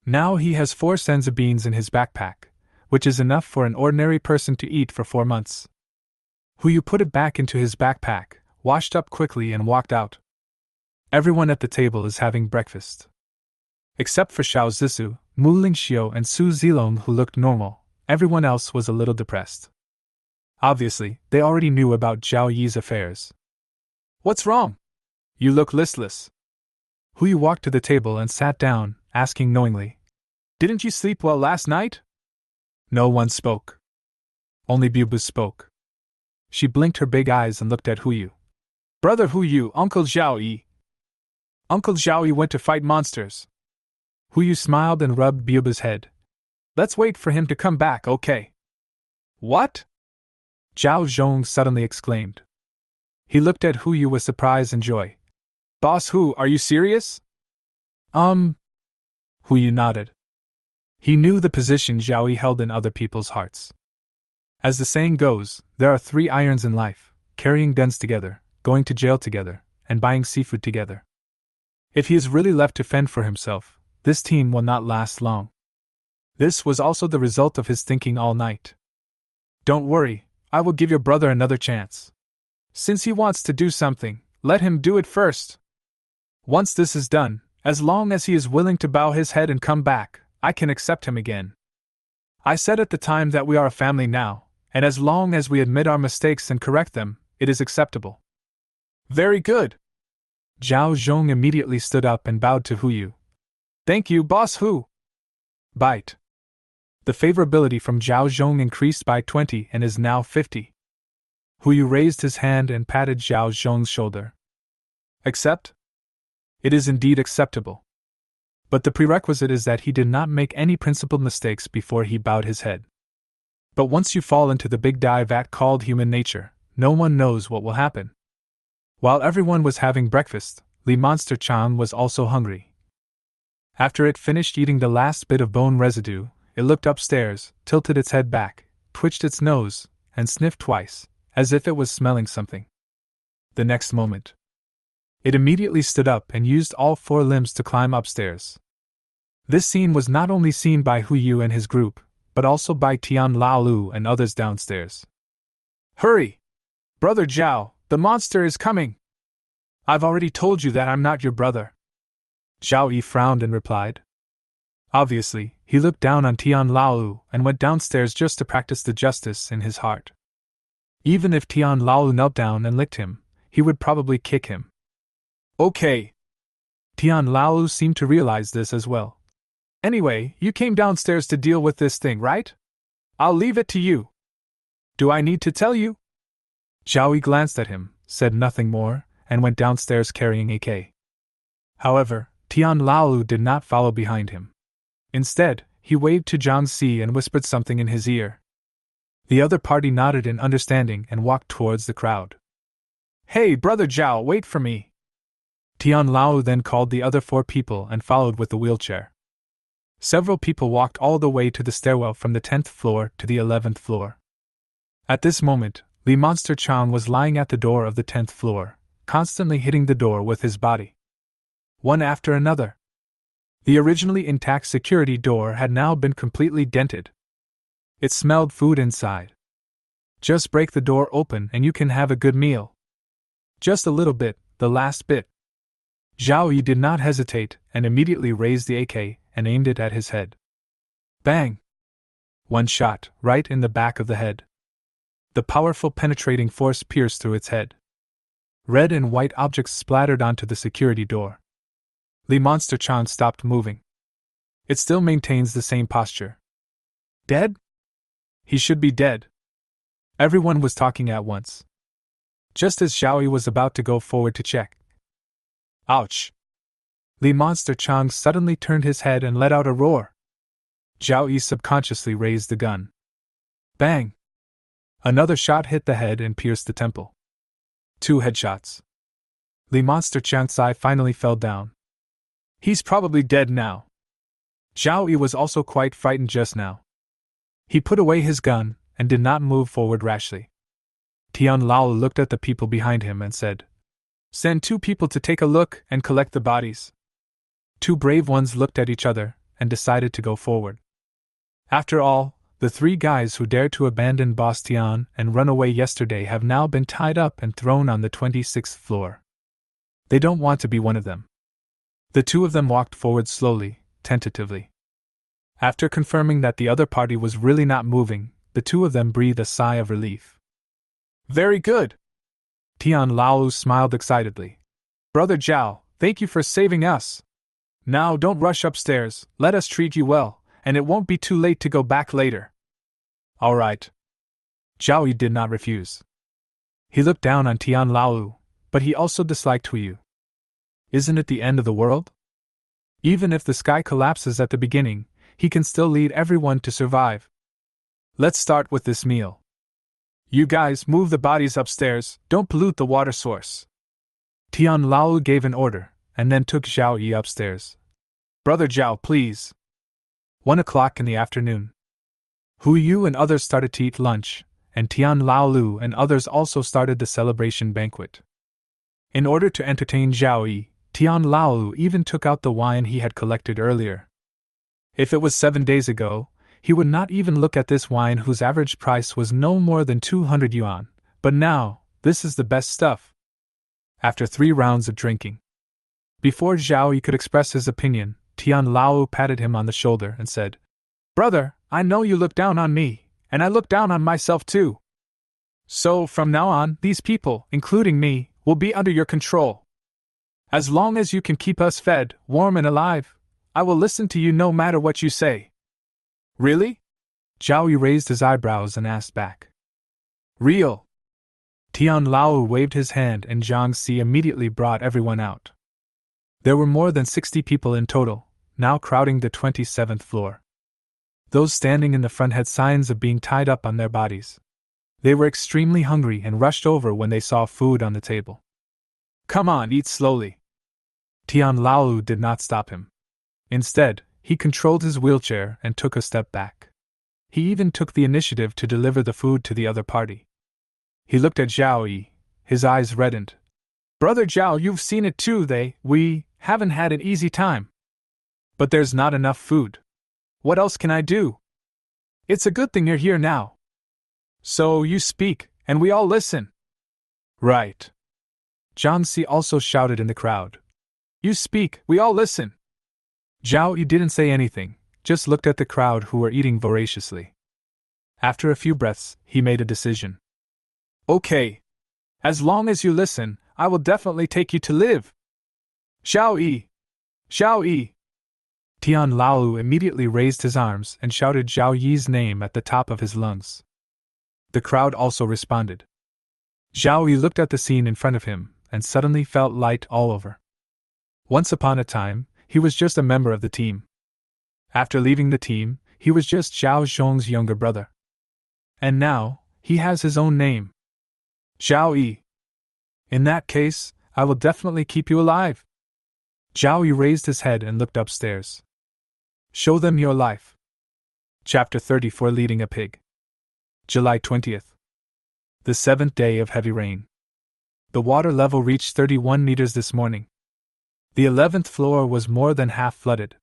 Now he has 4 senzu beans in his backpack, which is enough for an ordinary person to eat for 4 months. Huyu put it back into his backpack, washed up quickly and walked out. Everyone at the table is having breakfast. Except for Xiao Zisu, Mu Lingxiu and Su Zilong, who looked normal, everyone else was a little depressed. Obviously, they already knew about Zhao Yi's affairs. What's wrong? You look listless. Huyu walked to the table and sat down, asking knowingly, Didn't you sleep well last night? No one spoke. Only Bubu spoke. She blinked her big eyes and looked at Huyu. Brother Huyu, Uncle Zhao Yi. Uncle Zhao Yi went to fight monsters. Huyu smiled and rubbed Bubu's head. Let's wait for him to come back, okay? What? Zhao Zhong suddenly exclaimed. He looked at Huyu with surprise and joy. Boss Hu, are you serious? Huyu nodded. He knew the position Zhao Yi held in other people's hearts. As the saying goes, there are 3 irons in life: carrying guns together, going to jail together, and buying seafood together. If he is really left to fend for himself, this team will not last long. This was also the result of his thinking all night. Don't worry, I will give your brother another chance. Since he wants to do something, let him do it first. Once this is done, as long as he is willing to bow his head and come back, I can accept him again. I said at the time that we are a family now, and as long as we admit our mistakes and correct them, it is acceptable. Very good. Zhao Zhong immediately stood up and bowed to Huyu. Thank you, Boss Hu. Bite. The favorability from Zhao Zhong increased by 20 and is now 50. Huyu raised his hand and patted Zhao Zhong's shoulder. Accept? It is indeed acceptable. But the prerequisite is that he did not make any principled mistakes before he bowed his head. But once you fall into the big dive vat called human nature, no one knows what will happen. While everyone was having breakfast, Li Monster Chan was also hungry. After it finished eating the last bit of bone residue, it looked upstairs, tilted its head back, twitched its nose, and sniffed twice, as if it was smelling something. The next moment, it immediately stood up and used all 4 limbs to climb upstairs. This scene was not only seen by Huyu and his group, but also by Tian Laolu and others downstairs. Hurry! Brother Zhao, the monster is coming! I've already told you that I'm not your brother. Zhao Yi frowned and replied. Obviously, he looked down on Tian Laolu and went downstairs just to practice the justice in his heart. Even if Tian Laolu knelt down and licked him, he would probably kick him. Okay. Tian Laolu seemed to realize this as well. Anyway, you came downstairs to deal with this thing, right? I'll leave it to you. Do I need to tell you? Zhao Yi glanced at him, said nothing more, and went downstairs carrying AK. However, Tian Laolu did not follow behind him. Instead, he waved to Zhang Si and whispered something in his ear. The other party nodded in understanding and walked towards the crowd. Hey, Brother Zhao, wait for me. Tian Laolu then called the other 4 people and followed with the wheelchair. Several people walked all the way to the stairwell from the 10th floor to the 11th floor. At this moment, Li Monster Chan was lying at the door of the 10th floor, constantly hitting the door with his body. One after another. The originally intact security door had now been completely dented. It smelled food inside. Just break the door open and you can have a good meal. Just a little bit, the last bit. Zhao Yi did not hesitate and immediately raised the AK and aimed it at his head. Bang! One shot, right in the back of the head. The powerful penetrating force pierced through its head. Red and white objects splattered onto the security door. Li Monster Chan stopped moving. It still maintains the same posture. Dead? He should be dead. Everyone was talking at once. Just as Zhao Yi was about to go forward to check. Ouch! Li Monster Chan suddenly turned his head and let out a roar. Zhao Yi subconsciously raised the gun. Bang! Another shot hit the head and pierced the temple. 2 headshots. Li Monster Chan's eye finally fell down. He's probably dead now. Zhao Yi was also quite frightened just now. He put away his gun and did not move forward rashly. Tian Lao looked at the people behind him and said, "Send 2 people to take a look and collect the bodies." 2 brave ones looked at each other and decided to go forward. After all, the 3 guys who dared to abandon Boss Tian and run away yesterday have now been tied up and thrown on the 26th floor. They don't want to be one of them. The 2 of them walked forward slowly, tentatively. After confirming that the other party was really not moving, the 2 of them breathed a sigh of relief. "Very good!" Tian Lao smiled excitedly. "Brother Zhao, thank you for saving us. Now don't rush upstairs, let us treat you well, and it won't be too late to go back later." "All right." Zhao Yi did not refuse. He looked down on Tian Lao, but he also disliked Huiyu. Isn't it the end of the world? Even if the sky collapses at the beginning, he can still lead everyone to survive. Let's start with this meal. You guys move the bodies upstairs, don't pollute the water source. Tian Lao gave an order, and then took Zhao Yi upstairs. Brother Zhao, please. 1 o'clock in the afternoon. Hu Yu and others started to eat lunch, and Tian Lao Lu and others also started the celebration banquet. In order to entertain Zhao Yi, Tian Lao Lu even took out the wine he had collected earlier. If it was 7 days ago, he would not even look at this wine whose average price was no more than 200 yuan, but now, this is the best stuff. After 3 rounds of drinking. Before Zhao Yi could express his opinion, Tian Lao patted him on the shoulder and said, "Brother, I know you look down on me, and I look down on myself too. So, from now on, these people, including me, will be under your control. As long as you can keep us fed, warm and alive, I will listen to you no matter what you say." "Really?" Zhao Yi raised his eyebrows and asked back. "Real." Tian Lao waved his hand and Zhang Si immediately brought everyone out. There were more than 60 people in total, now crowding the 27th floor. Those standing in the front had signs of being tied up on their bodies. They were extremely hungry and rushed over when they saw food on the table. "Come on, eat slowly." Tian Lao did not stop him. Instead, he controlled his wheelchair and took a step back. He even took the initiative to deliver the food to the other party. He looked at Zhao Yi, his eyes reddened. "Brother Zhao, you've seen it too, we haven't had an easy time. But there's not enough food. What else can I do? It's a good thing you're here now. So you speak, and we all listen." "Right." Zhang Si also shouted in the crowd. "You speak, we all listen." Zhao Yi didn't say anything, just looked at the crowd who were eating voraciously. After a few breaths, he made a decision. "Okay. As long as you listen, I will definitely take you to live. Zhao Yi! Zhao Yi!" Tian Lao immediately raised his arms and shouted Zhao Yi's name at the top of his lungs. The crowd also responded. Zhao Yi looked at the scene in front of him and suddenly felt light all over. Once upon a time, he was just a member of the team. After leaving the team, he was just Zhao Zhong's younger brother. And now, he has his own name. Zhao Yi. In that case, I will definitely keep you alive. Zhao Yi raised his head and looked upstairs. Show them your life. Chapter 34 Leading a Pig. July 20th. The 7th day of heavy rain. The water level reached 31 meters this morning. The 11th floor was more than half flooded.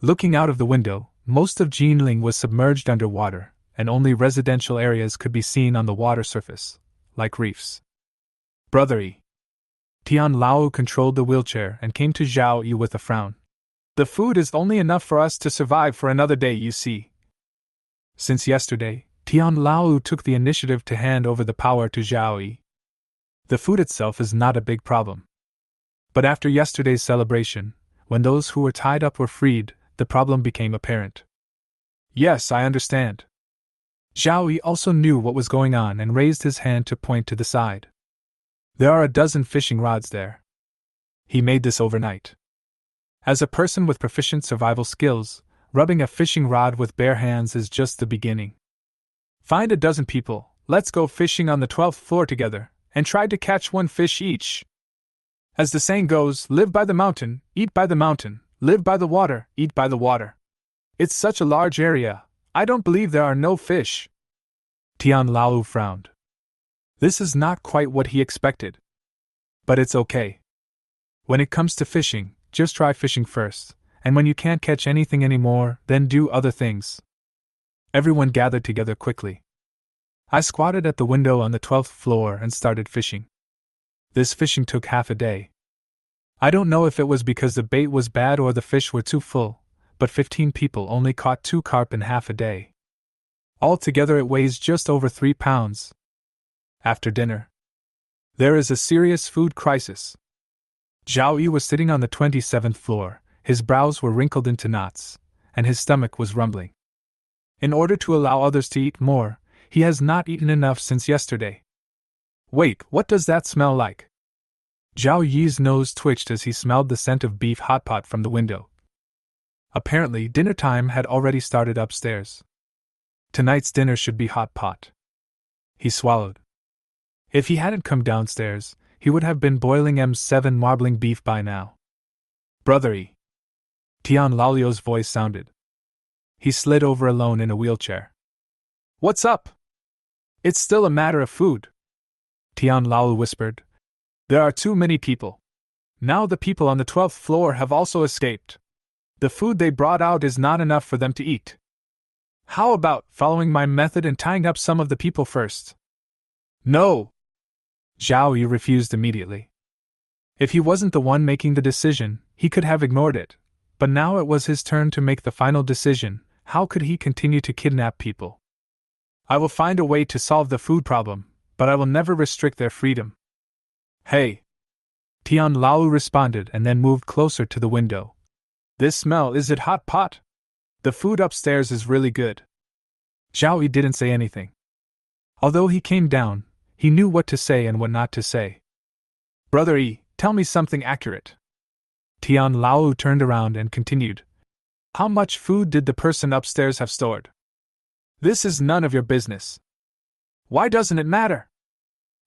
Looking out of the window, most of Jinling was submerged under water, and only residential areas could be seen on the water surface, like reefs. Brother Yi. Tian Lao controlled the wheelchair and came to Zhao Yi with a frown. The food is only enough for us to survive for another day, you see. Since yesterday, Tian Lao took the initiative to hand over the power to Zhao Yi. The food itself is not a big problem. But after yesterday's celebration, when those who were tied up were freed, the problem became apparent. Yes, I understand. Zhao Yi also knew what was going on and raised his hand to point to the side. There are a dozen fishing rods there. He made this overnight. As a person with proficient survival skills, rubbing a fishing rod with bare hands is just the beginning. Find a dozen people, let's go fishing on the 12th floor together, and try to catch 1 fish each. As the saying goes, live by the mountain, eat by the mountain, live by the water, eat by the water. It's such a large area, I don't believe there are no fish. Tian Lao frowned. This is not quite what he expected. But it's okay. When it comes to fishing, just try fishing first, and when you can't catch anything anymore, then do other things. Everyone gathered together quickly. I squatted at the window on the 12th floor and started fishing. This fishing took half a day. I don't know if it was because the bait was bad or the fish were too full, but 15 people only caught 2 carp in half a day. Altogether it weighs just over 3 pounds. After dinner, there is a serious food crisis. Zhao Yi was sitting on the 27th floor, his brows were wrinkled into knots, and his stomach was rumbling. In order to allow others to eat more, he has not eaten enough since yesterday. Wait, what does that smell like? Zhao Yi's nose twitched as he smelled the scent of beef hot pot from the window. Apparently, dinner time had already started upstairs. Tonight's dinner should be hot pot. He swallowed. If he hadn't come downstairs, he would have been boiling M7 marbling beef by now. Brother Yi. Tian Lalio's voice sounded. He slid over alone in a wheelchair. What's up? It's still a matter of food. Tian Lao whispered. There are too many people. Now the people on the 12th floor have also escaped. The food they brought out is not enough for them to eat. How about following my method and tying up some of the people first? No! Zhao Yi refused immediately. If he wasn't the one making the decision, he could have ignored it, but now it was his turn to make the final decision. How could he continue to kidnap people? I will find a way to solve the food problem, but I will never restrict their freedom. Hey! Tian Lao responded and then moved closer to the window. This smell, is it hot pot? The food upstairs is really good. Zhao Yi didn't say anything. Although he came down, he knew what to say and what not to say. Brother Yi, tell me something accurate. Tian Lao turned around and continued. How much food did the person upstairs have stored? This is none of your business. Why doesn't it matter?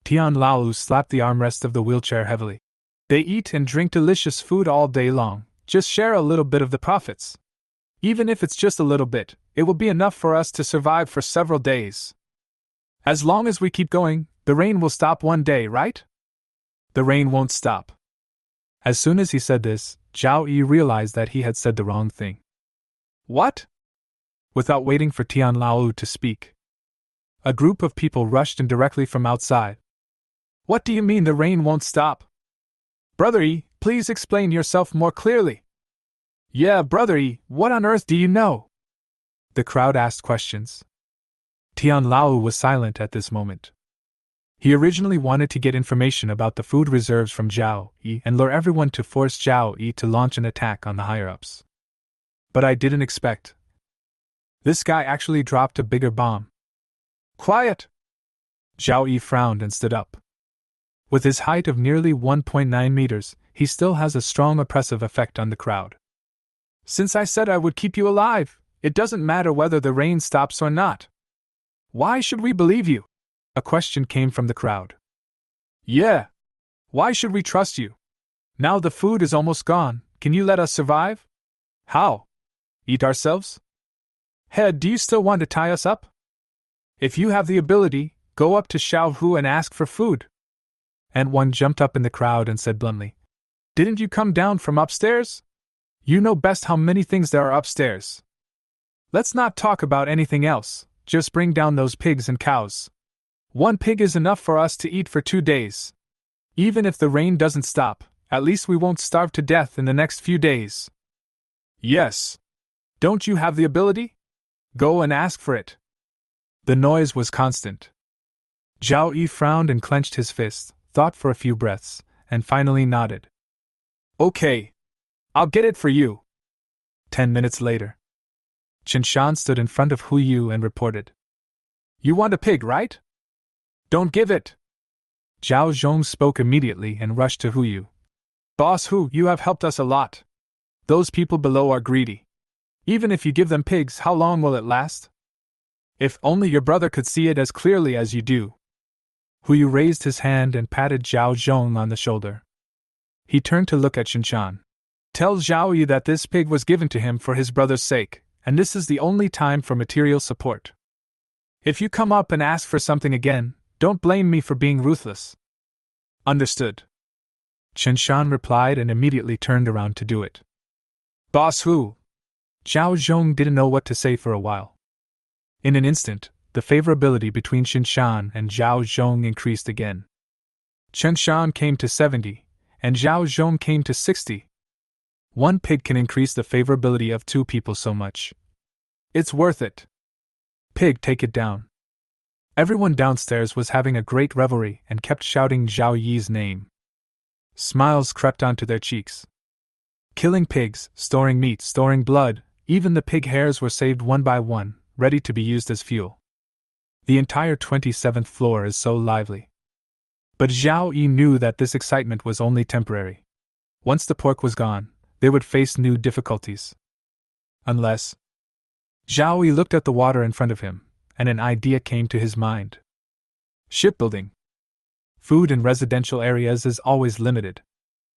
Tian Lao slapped the armrest of the wheelchair heavily. They eat and drink delicious food all day long, just share a little bit of the profits. Even if it's just a little bit, it will be enough for us to survive for several days. As long as we keep going, the rain will stop one day, right? The rain won't stop. As soon as he said this, Zhao Yi realized that he had said the wrong thing. What? Without waiting for Tian Lao to speak, a group of people rushed in directly from outside. What do you mean the rain won't stop? Brother Yi, please explain yourself more clearly. Yeah, Brother Yi, what on earth do you know? The crowd asked questions. Tian Lao was silent at this moment. He originally wanted to get information about the food reserves from Zhao Yi and lure everyone to force Zhao Yi to launch an attack on the higher-ups. But I didn't expect. This guy actually dropped a bigger bomb. Quiet! Zhao Yi frowned and stood up. With his height of nearly 1.9 meters, he still has a strong oppressive effect on the crowd. Since I said I would keep you alive, it doesn't matter whether the rain stops or not. Why should we believe you? A question came from the crowd. Yeah. Why should we trust you? Now the food is almost gone, can you let us survive? How? Eat ourselves? Head, do you still want to tie us up? If you have the ability, go up to Xiao Hu and ask for food. And one jumped up in the crowd and said bluntly, Didn't you come down from upstairs? You know best how many things there are upstairs. Let's not talk about anything else, just bring down those pigs and cows. 1 pig is enough for us to eat for 2 days. Even if the rain doesn't stop, at least we won't starve to death in the next few days. Yes. Don't you have the ability? Go and ask for it. The noise was constant. Zhao Yi frowned and clenched his fist, thought for a few breaths, and finally nodded. Okay. I'll get it for you. 10 minutes later. Chen Shan stood in front of Hu Yu and reported. You want a pig, right? Don't give it. Zhao Zhong spoke immediately and rushed to Hu Yu. Boss Hu, you have helped us a lot. Those people below are greedy. Even if you give them pigs, how long will it last? If only your brother could see it as clearly as you do. Hu Yu raised his hand and patted Zhao Zhong on the shoulder. He turned to look at Chen Shan. Tell Zhao Yi that this pig was given to him for his brother's sake, and this is the only time for material support. If you come up and ask for something again, don't blame me for being ruthless. Understood. Qinshan replied and immediately turned around to do it. Boss who? Zhao Zhong didn't know what to say for a while. In an instant, the favorability between Qinshan and Zhao Zhong increased again. Qinshan came to 70, and Zhao Zhong came to 60. One pig can increase the favorability of two people so much. It's worth it. Pig, take it down. Everyone downstairs was having a great revelry and kept shouting Zhao Yi's name. Smiles crept onto their cheeks. Killing pigs, storing meat, storing blood, even the pig hairs were saved one by one, ready to be used as fuel. The entire 27th floor is so lively. But Zhao Yi knew that this excitement was only temporary. Once the pork was gone, they would face new difficulties. Unless... Zhao Yi looked at the water in front of him, and an idea came to his mind. Shipbuilding. Food in residential areas is always limited.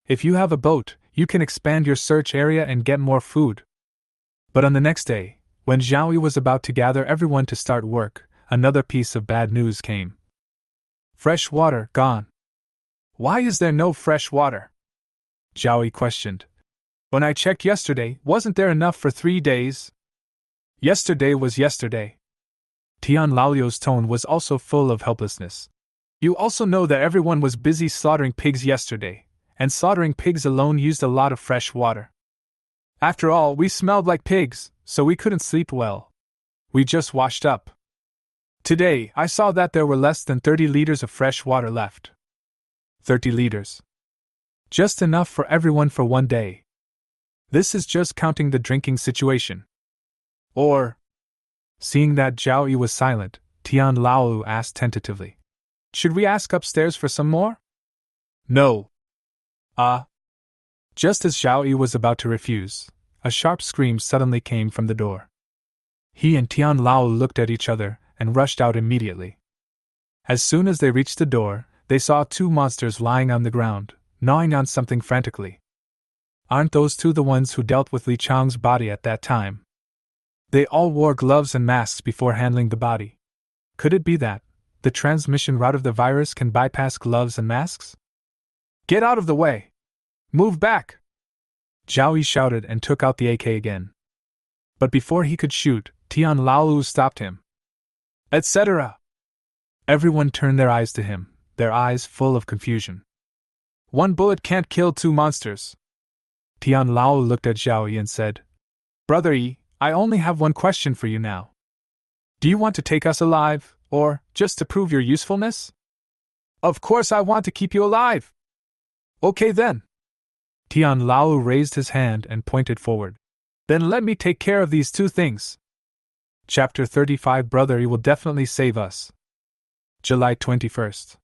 If you have a boat, you can expand your search area and get more food. But on the next day, when Zhao Yi was about to gather everyone to start work, another piece of bad news came. Fresh water gone. Why is there no fresh water? Zhao Yi questioned. When I checked yesterday, wasn't there enough for 3 days? Yesterday was yesterday. Tian Laolio's tone was also full of helplessness. You also know that everyone was busy slaughtering pigs yesterday, and slaughtering pigs alone used a lot of fresh water. After all, we smelled like pigs, so we couldn't sleep well. We just washed up. Today, I saw that there were less than 30 liters of fresh water left. 30 liters. Just enough for everyone for 1 day. This is just counting the drinking situation. Or... Seeing that Zhao Yi was silent, Tian Laolu asked tentatively. Should we ask upstairs for some more? No. Just as Zhao Yi was about to refuse, a sharp scream suddenly came from the door. He and Tian Laolu looked at each other and rushed out immediately. As soon as they reached the door, they saw 2 monsters lying on the ground, gnawing on something frantically. Aren't those 2 the ones who dealt with Li Chang's body at that time? They all wore gloves and masks before handling the body. Could it be that the transmission route of the virus can bypass gloves and masks? Get out of the way! Move back! Zhao Yi shouted and took out the AK again. But before he could shoot, Tian Laolu stopped him. Etc. Everyone turned their eyes to him, their eyes full of confusion. 1 bullet can't kill 2 monsters. Tian Lao looked at Zhao Yi and said, Brother Yi, I only have 1 question for you now. Do you want to take us alive, or just to prove your usefulness? Of course I want to keep you alive. Okay then. Tian Lao raised his hand and pointed forward. Then let me take care of these 2 things. Chapter 35 Brother Yi will definitely save us. July 21st.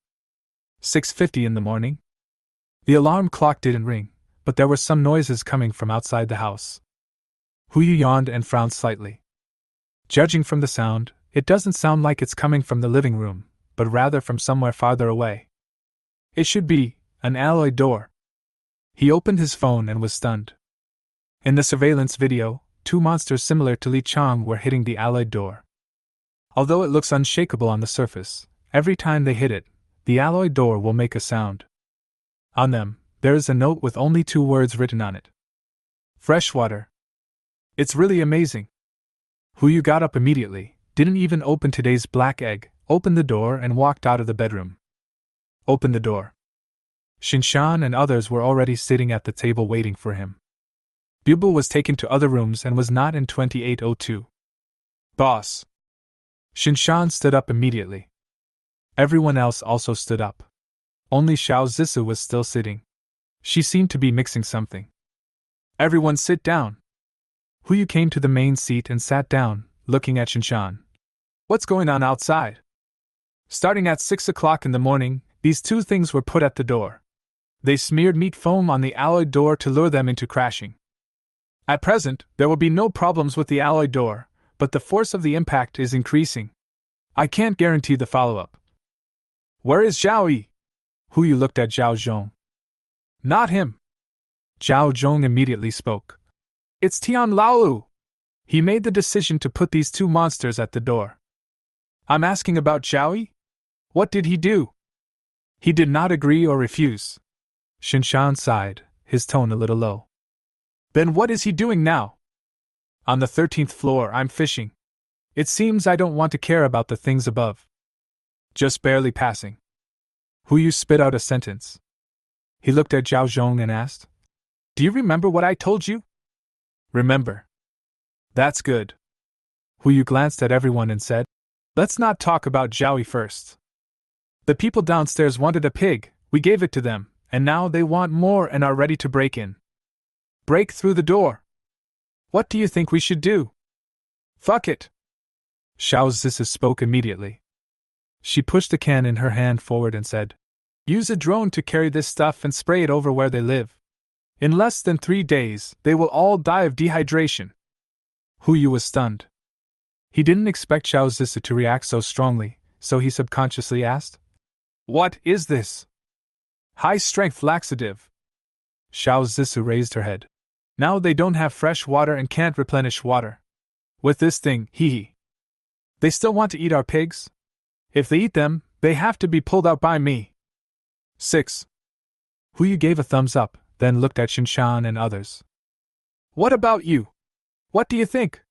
6:50 in the morning. The alarm clock didn't ring, but there were some noises coming from outside the house. Hu Yu yawned and frowned slightly. Judging from the sound, it doesn't sound like it's coming from the living room, but rather from somewhere farther away. It should be an alloy door. He opened his phone and was stunned. In the surveillance video, 2 monsters similar to Li Chang were hitting the alloy door. Although it looks unshakable on the surface, every time they hit it, the alloy door will make a sound. On them, there is a note with only 2 words written on it. Freshwater. It's really amazing. Hu Yu got up immediately, didn't even open today's black egg, opened the door and walked out of the bedroom. Open the door. Qinshan and others were already sitting at the table waiting for him. Bubel was taken to other rooms and was not in 2802. Boss. Qinshan stood up immediately. Everyone else also stood up. Only Xiao Zissou was still sitting. She seemed to be mixing something. Everyone sit down. Hu Yu came to the main seat and sat down, looking at Qinshan. What's going on outside? Starting at 6 o'clock in the morning, these 2 things were put at the door. They smeared meat foam on the alloy door to lure them into crashing. At present, there will be no problems with the alloy door, but the force of the impact is increasing. I can't guarantee the follow-up. Where is Zhao Yi? Hu Yu looked at Zhao Zhong. Not him. Zhao Zhong immediately spoke. It's Tian Laolu. He made the decision to put these two monsters at the door. I'm asking about Zhao. What did he do? He did not agree or refuse. Shinshan sighed, his tone a little low. Then what is he doing now? On the 13th floor, I'm fishing. It seems I don't want to care about the things above. Just barely passing. Huyu spit out a sentence. He looked at Zhao Zhong and asked, Do you remember what I told you? Remember. That's good. Huyu glanced at everyone and said, Let's not talk about Zhao first. The people downstairs wanted a pig, we gave it to them, and now they want more and are ready to break in. Break through the door. What do you think we should do? Fuck it. Xiao Zisi spoke immediately. She pushed the can in her hand forward and said, Use a drone to carry this stuff and spray it over where they live. In less than 3 days, they will all die of dehydration. Huyu was stunned. He didn't expect Xiao Zisi to react so strongly, so he subconsciously asked, What is this? High-strength laxative. Xiao Zisi raised her head. Now they don't have fresh water and can't replenish water. With this thing, hee. They still want to eat our pigs? If they eat them, they have to be pulled out by me. 6. Huyu gave a thumbs up, then looked at Shinshan and others. What about you? What do you think?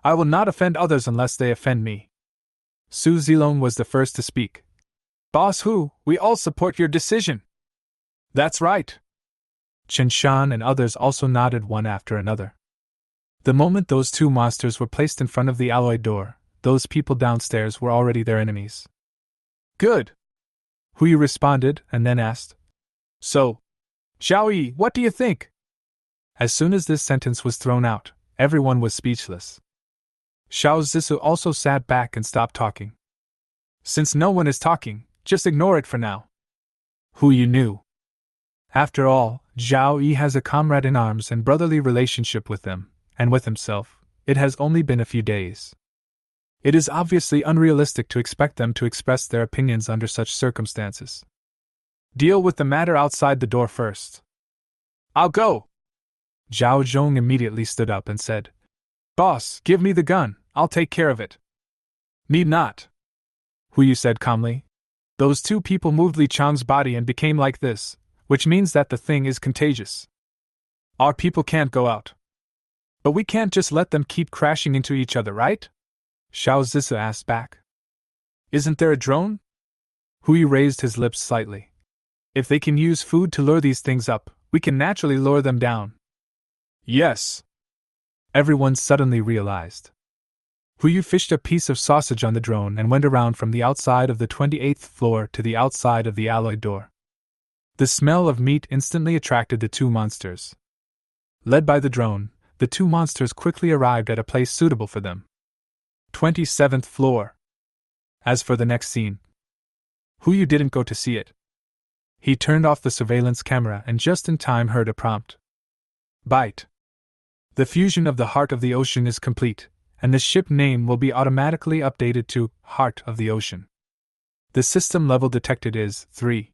I will not offend others unless they offend me. Su Zilong was the first to speak. Boss Hu, we all support your decision. That's right. Shinshan and others also nodded one after another. The moment those two monsters were placed in front of the alloy door, those people downstairs were already their enemies. Good. Huyu responded and then asked, So, Zhao, what do you think? As soon as this sentence was thrown out, everyone was speechless. Xiao Zisi also sat back and stopped talking. Since no one is talking, just ignore it for now. Huyu knew. After all, Zhao Yi has a comrade in arms and brotherly relationship with them, and with himself, it has only been a few days. It is obviously unrealistic to expect them to express their opinions under such circumstances. Deal with the matter outside the door first. I'll go. Zhao Zhong immediately stood up and said, Boss, give me the gun, I'll take care of it. Need not. Huyu said calmly. Those two people moved Li Chang's body and became like this, which means that the thing is contagious. Our people can't go out. But we can't just let them keep crashing into each other, right? Xiao Zisi asked back. Isn't there a drone? Huyu raised his lips slightly. If they can use food to lure these things up, we can naturally lure them down. Yes. Everyone suddenly realized. Huyu fished a piece of sausage on the drone and went around from the outside of the 28th floor to the outside of the alloy door. The smell of meat instantly attracted the two monsters. Led by the drone, the two monsters quickly arrived at a place suitable for them. 27th floor. As for the next scene, Huyu didn't go to see it. He turned off the surveillance camera and just in time heard a prompt. Bite. The fusion of the Heart of the Ocean is complete, and the ship name will be automatically updated to Heart of the Ocean. The system level detected is 3.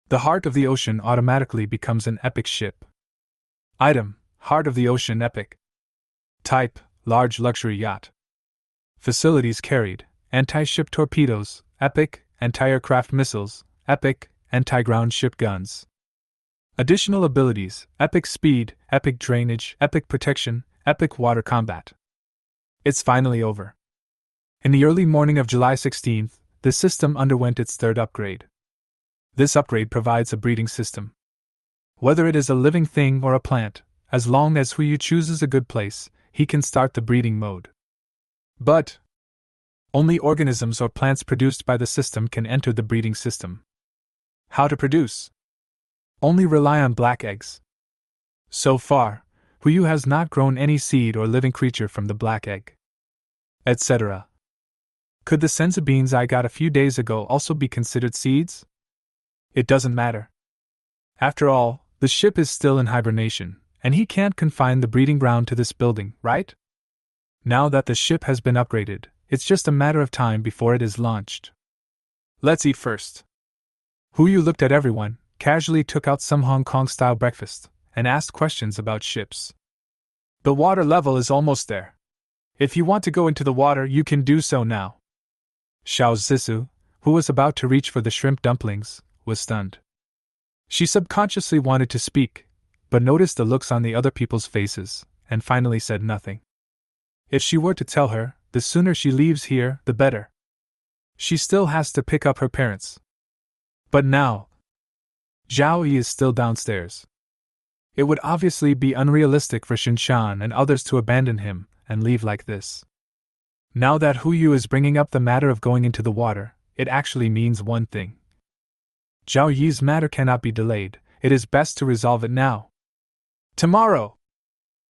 The Heart of the Ocean automatically becomes an epic ship. Item: Heart of the Ocean Epic. Type: Large luxury yacht. Facilities carried: anti-ship torpedoes, Epic; anti-aircraft missiles, Epic; anti-ground ship guns. Additional abilities: Epic Speed, Epic Drainage, Epic Protection, Epic Water Combat. It's finally over. In the early morning of July 16th, the system underwent its third upgrade. This upgrade provides a breeding system. Whether it is a living thing or a plant, as long as Huyu chooses a good place, he can start the breeding mode. But only organisms or plants produced by the system can enter the breeding system. How to produce? Only rely on black eggs. So far, Huyu has not grown any seed or living creature from the black egg. Etc. Could the senza beans I got a few days ago also be considered seeds? It doesn't matter. After all, the ship is still in hibernation, and he can't confine the breeding ground to this building, right? Now that the ship has been upgraded, it's just a matter of time before it is launched. Let's eat first. Huyu looked at everyone, casually took out some Hong Kong-style breakfast, and asked questions about ships. The water level is almost there. If you want to go into the water, you can do so now. Xiao Zixu, who was about to reach for the shrimp dumplings, was stunned. She subconsciously wanted to speak, but noticed the looks on the other people's faces, and finally said nothing. If she were to tell her, the sooner she leaves here, the better. She still has to pick up her parents. But now, Zhao Yi is still downstairs. It would obviously be unrealistic for Shinshan and others to abandon him and leave like this. Now that Hu Yu is bringing up the matter of going into the water, it actually means one thing. Zhao Yi's matter cannot be delayed, it is best to resolve it now. Tomorrow!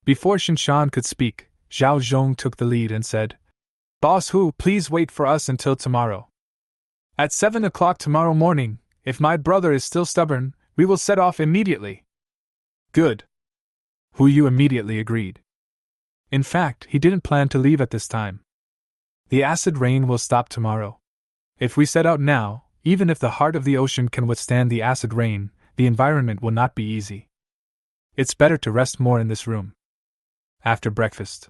Before Shinshan could speak, Zhao Zhong took the lead and said, Boss Hu, please wait for us until tomorrow. At 7 o'clock tomorrow morning, if my brother is still stubborn, we will set off immediately. Good. Hu Yu immediately agreed. In fact, he didn't plan to leave at this time. The acid rain will stop tomorrow. If we set out now, even if the heart of the ocean can withstand the acid rain, the environment will not be easy. It's better to rest more in this room. After breakfast,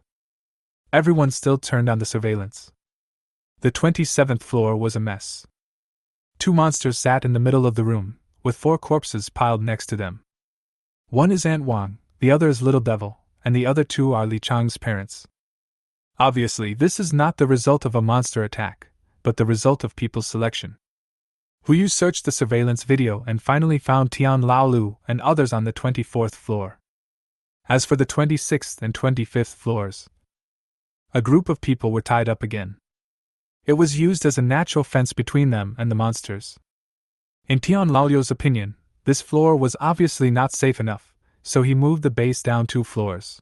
everyone still turned on the surveillance. The 27th floor was a mess. 2 monsters sat in the middle of the room, with 4 corpses piled next to them. One is Aunt Wang, the other is Little Devil, and the other 2 are Li Chang's parents. Obviously, this is not the result of a monster attack, but the result of people's selection. Hu Yu searched the surveillance video and finally found Tian Laolu and others on the 24th floor. As for the 26th and 25th floors, a group of people were tied up again. It was used as a natural fence between them and the monsters. In Tian Laolu's opinion, this floor was obviously not safe enough, so he moved the base down 2 floors.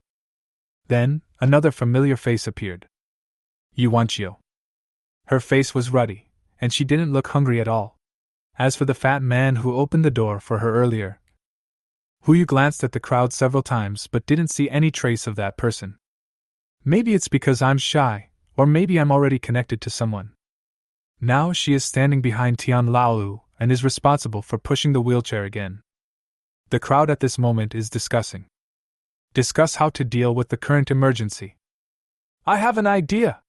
Then, another familiar face appeared. Yuanqiu. Her face was ruddy, and she didn't look hungry at all. As for the fat man who opened the door for her earlier, Hu Yu glanced at the crowd several times but didn't see any trace of that person. Maybe it's because I'm shy, or maybe I'm already connected to someone. Now she is standing behind Tian Laolu and is responsible for pushing the wheelchair again. The crowd at this moment is discuss how to deal with the current emergency. I have an idea!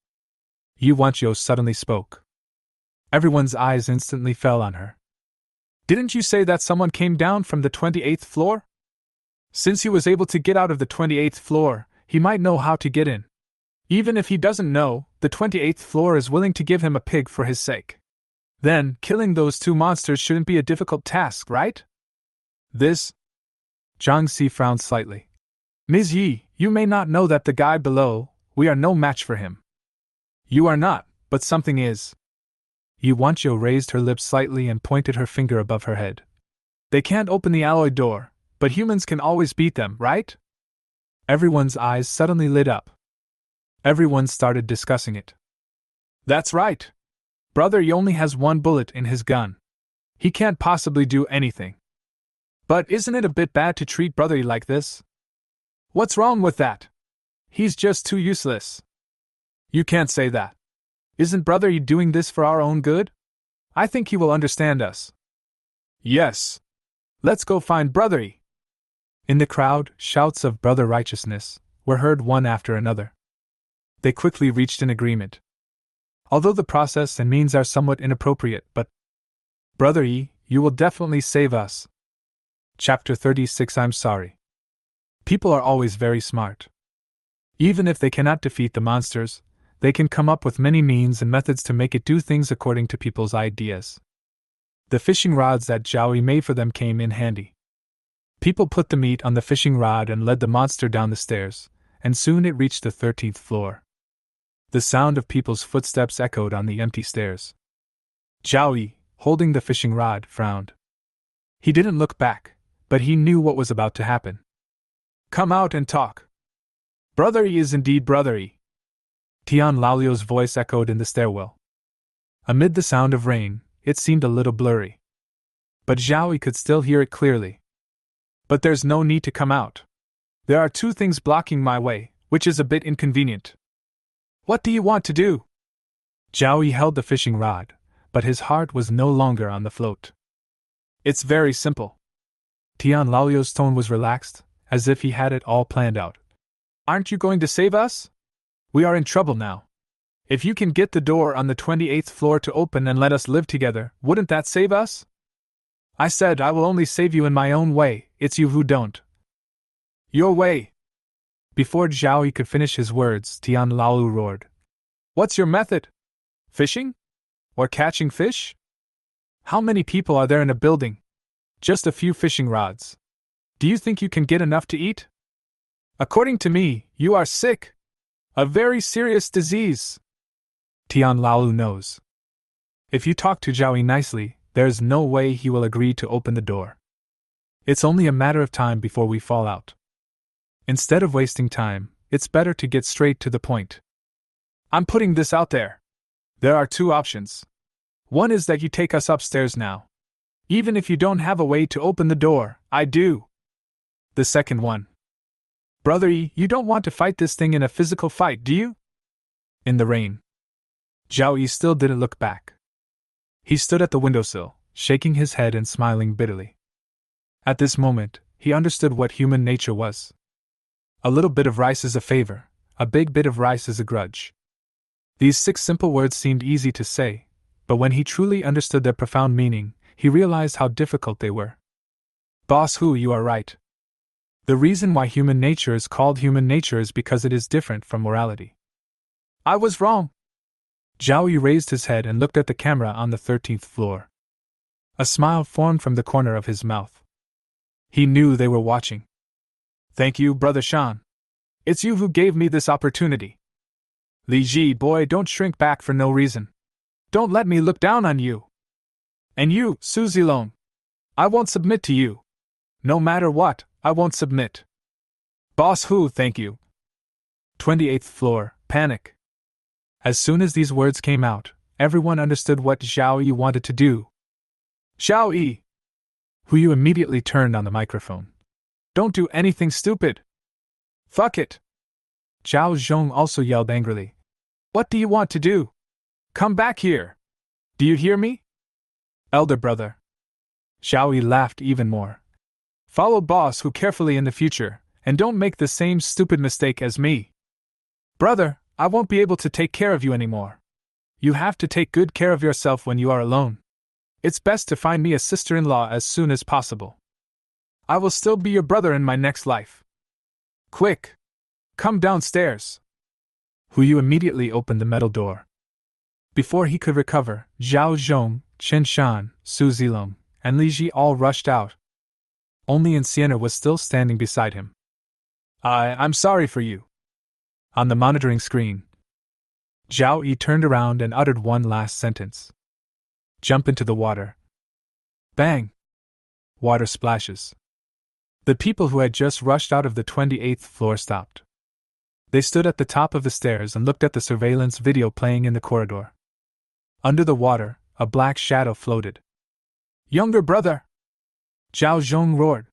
Yuanqiu suddenly spoke. Everyone's eyes instantly fell on her. Didn't you say that someone came down from the 28th floor? Since he was able to get out of the 28th floor, he might know how to get in. Even if he doesn't know, the 28th floor is willing to give him a pig for his sake. Then, killing those 2 monsters shouldn't be a difficult task, right? This? Zhang Si frowned slightly. Ms. Yi, you may not know that the guy below, we are no match for him. You are not, but something is. Yuanqiu raised her lips slightly and pointed her finger above her head. They can't open the alloy door, but humans can always beat them, right? Everyone's eyes suddenly lit up. Everyone started discussing it. That's right. Brother Yi only has 1 bullet in his gun. He can't possibly do anything. But isn't it a bit bad to treat Brother Yi like this? What's wrong with that? He's just too useless. You can't say that. Isn't Brother Yi doing this for our own good? I think he will understand us. Yes. Let's go find Brother Yi. In the crowd, shouts of Brother Righteousness were heard one after another. They quickly reached an agreement. Although the process and means are somewhat inappropriate, but Brother Yi, you will definitely save us. Chapter 36. I'm sorry. People are always very smart. Even if they cannot defeat the monsters, they can come up with many means and methods to make it do things according to people's ideas. The fishing rods that Zhao Yi made for them came in handy. People put the meat on the fishing rod and led the monster down the stairs, and soon it reached the 13th floor. The sound of people's footsteps echoed on the empty stairs. Zhao Yi, holding the fishing rod, frowned. He didn't look back, but he knew what was about to happen. Come out and talk. Brother Yi is indeed Brother Yi. Tian Laolu's voice echoed in the stairwell. Amid the sound of rain, it seemed a little blurry. But Zhao Yi could still hear it clearly. But there's no need to come out. There are 2 things blocking my way, which is a bit inconvenient. What do you want to do? Zhao Yi held the fishing rod, but his heart was no longer on the float. It's very simple. Tian Laolu's tone was relaxed, as if he had it all planned out. Aren't you going to save us? We are in trouble now. If you can get the door on the 28th floor to open and let us live together, wouldn't that save us? I said I will only save you in my own way, it's you who don't. Your way! Before Zhao Yi could finish his words, Tian Lao roared. What's your method? Fishing? Or catching fish? How many people are there in a building? Just a few fishing rods. Do you think you can get enough to eat? According to me, you are sick. A very serious disease. Tian Lao knows. If you talk to Zhao Yi nicely, there's no way he will agree to open the door. It's only a matter of time before we fall out. Instead of wasting time, it's better to get straight to the point. I'm putting this out there. There are two options. One is that you take us upstairs now. Even if you don't have a way to open the door, I do. The second one. Brother Yi, you don't want to fight this thing in a physical fight, do you? In the rain. Zhao Yi still didn't look back. He stood at the windowsill, shaking his head and smiling bitterly. At this moment, he understood what human nature was. A little bit of rice is a favor, a big bit of rice is a grudge. These 6 simple words seemed easy to say, but when he truly understood their profound meaning, he realized how difficult they were. Boss Hu, you are right. The reason why human nature is called human nature is because it is different from morality. I was wrong. Zhao Yi raised his head and looked at the camera on the 13th floor. A smile formed from the corner of his mouth. He knew they were watching. Thank you, Brother Shan. It's you who gave me this opportunity. Li Ji, boy, don't shrink back for no reason. Don't let me look down on you. And you, Su Zilong. I won't submit to you. No matter what, I won't submit. Boss Hu, thank you. 28th floor, panic. As soon as these words came out, everyone understood what Zhao Yi wanted to do. Zhao Yi! Hu Yu immediately turned on the microphone. Don't do anything stupid. Fuck it. Zhao Zhong also yelled angrily. What do you want to do? Come back here. Do you hear me? Elder brother. Zhao Yi laughed even more. Follow Boss Hu carefully in the future, and don't make the same stupid mistake as me. Brother, I won't be able to take care of you anymore. You have to take good care of yourself when you are alone. It's best to find me a sister-in-law as soon as possible. I will still be your brother in my next life. Quick! Come downstairs. Hu Yu immediately opened the metal door. Before he could recover, Zhao Zhong, Chen Shan, Su Zilong, and Li Ji all rushed out. Only Sienna was still standing beside him. I'm sorry for you. On the monitoring screen, Zhao Yi turned around and uttered one last sentence. Jump into the water. Bang! Water splashes. The people who had just rushed out of the 28th floor stopped. They stood at the top of the stairs and looked at the surveillance video playing in the corridor. Under the water, a black shadow floated. Younger brother! Zhao Zhong roared.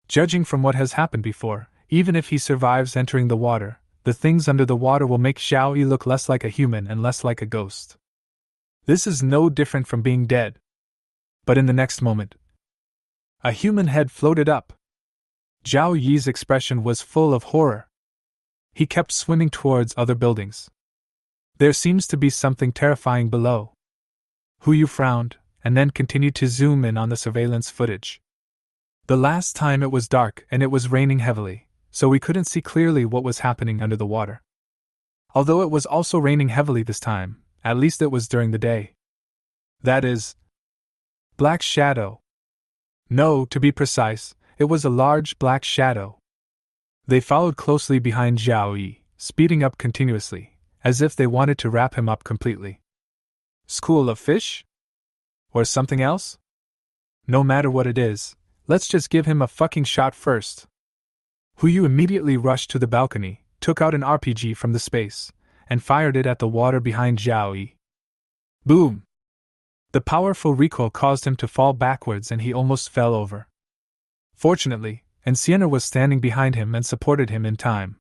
Judging from what has happened before, even if he survives entering the water, the things under the water will make Zhao Yi look less like a human and less like a ghost. This is no different from being dead. But in the next moment, a human head floated up. Zhao Yi's expression was full of horror. He kept swimming towards other buildings. There seems to be something terrifying below. Hu Yu frowned, and then continued to zoom in on the surveillance footage. The last time it was dark and it was raining heavily, so we couldn't see clearly what was happening under the water. Although it was also raining heavily this time, at least it was during the day. That is, black shadow. No, to be precise, it was a large black shadow. They followed closely behind Zhao Yi, speeding up continuously, as if they wanted to wrap him up completely. School of fish? Or something else? No matter what it is, let's just give him a fucking shot first. Hu Yu immediately rushed to the balcony, took out an RPG from the space, and fired it at the water behind Zhao Yi. Boom! The powerful recoil caused him to fall backwards and he almost fell over. Fortunately, Sienna was standing behind him and supported him in time.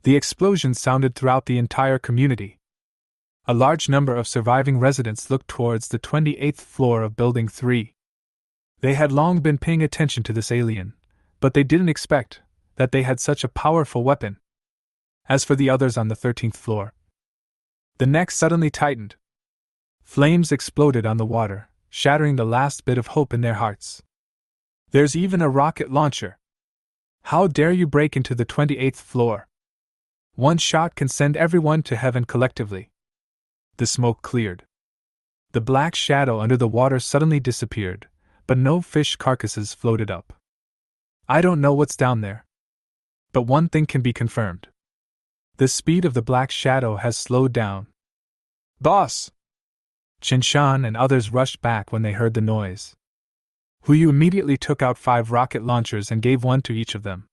The explosion sounded throughout the entire community. A large number of surviving residents looked towards the 28th floor of Building 3. They had long been paying attention to this alien, but they didn't expect that they had such a powerful weapon. As for the others on the 13th floor, the neck suddenly tightened. Flames exploded on the water, shattering the last bit of hope in their hearts. There's even a rocket launcher. How dare you break into the 28th floor? One shot can send everyone to heaven collectively. The smoke cleared. The black shadow under the water suddenly disappeared, but no fish carcasses floated up. I don't know what's down there. But one thing can be confirmed. The speed of the black shadow has slowed down. Boss! Qinshan and others rushed back when they heard the noise. Huyu immediately took out 5 rocket launchers and gave one to each of them.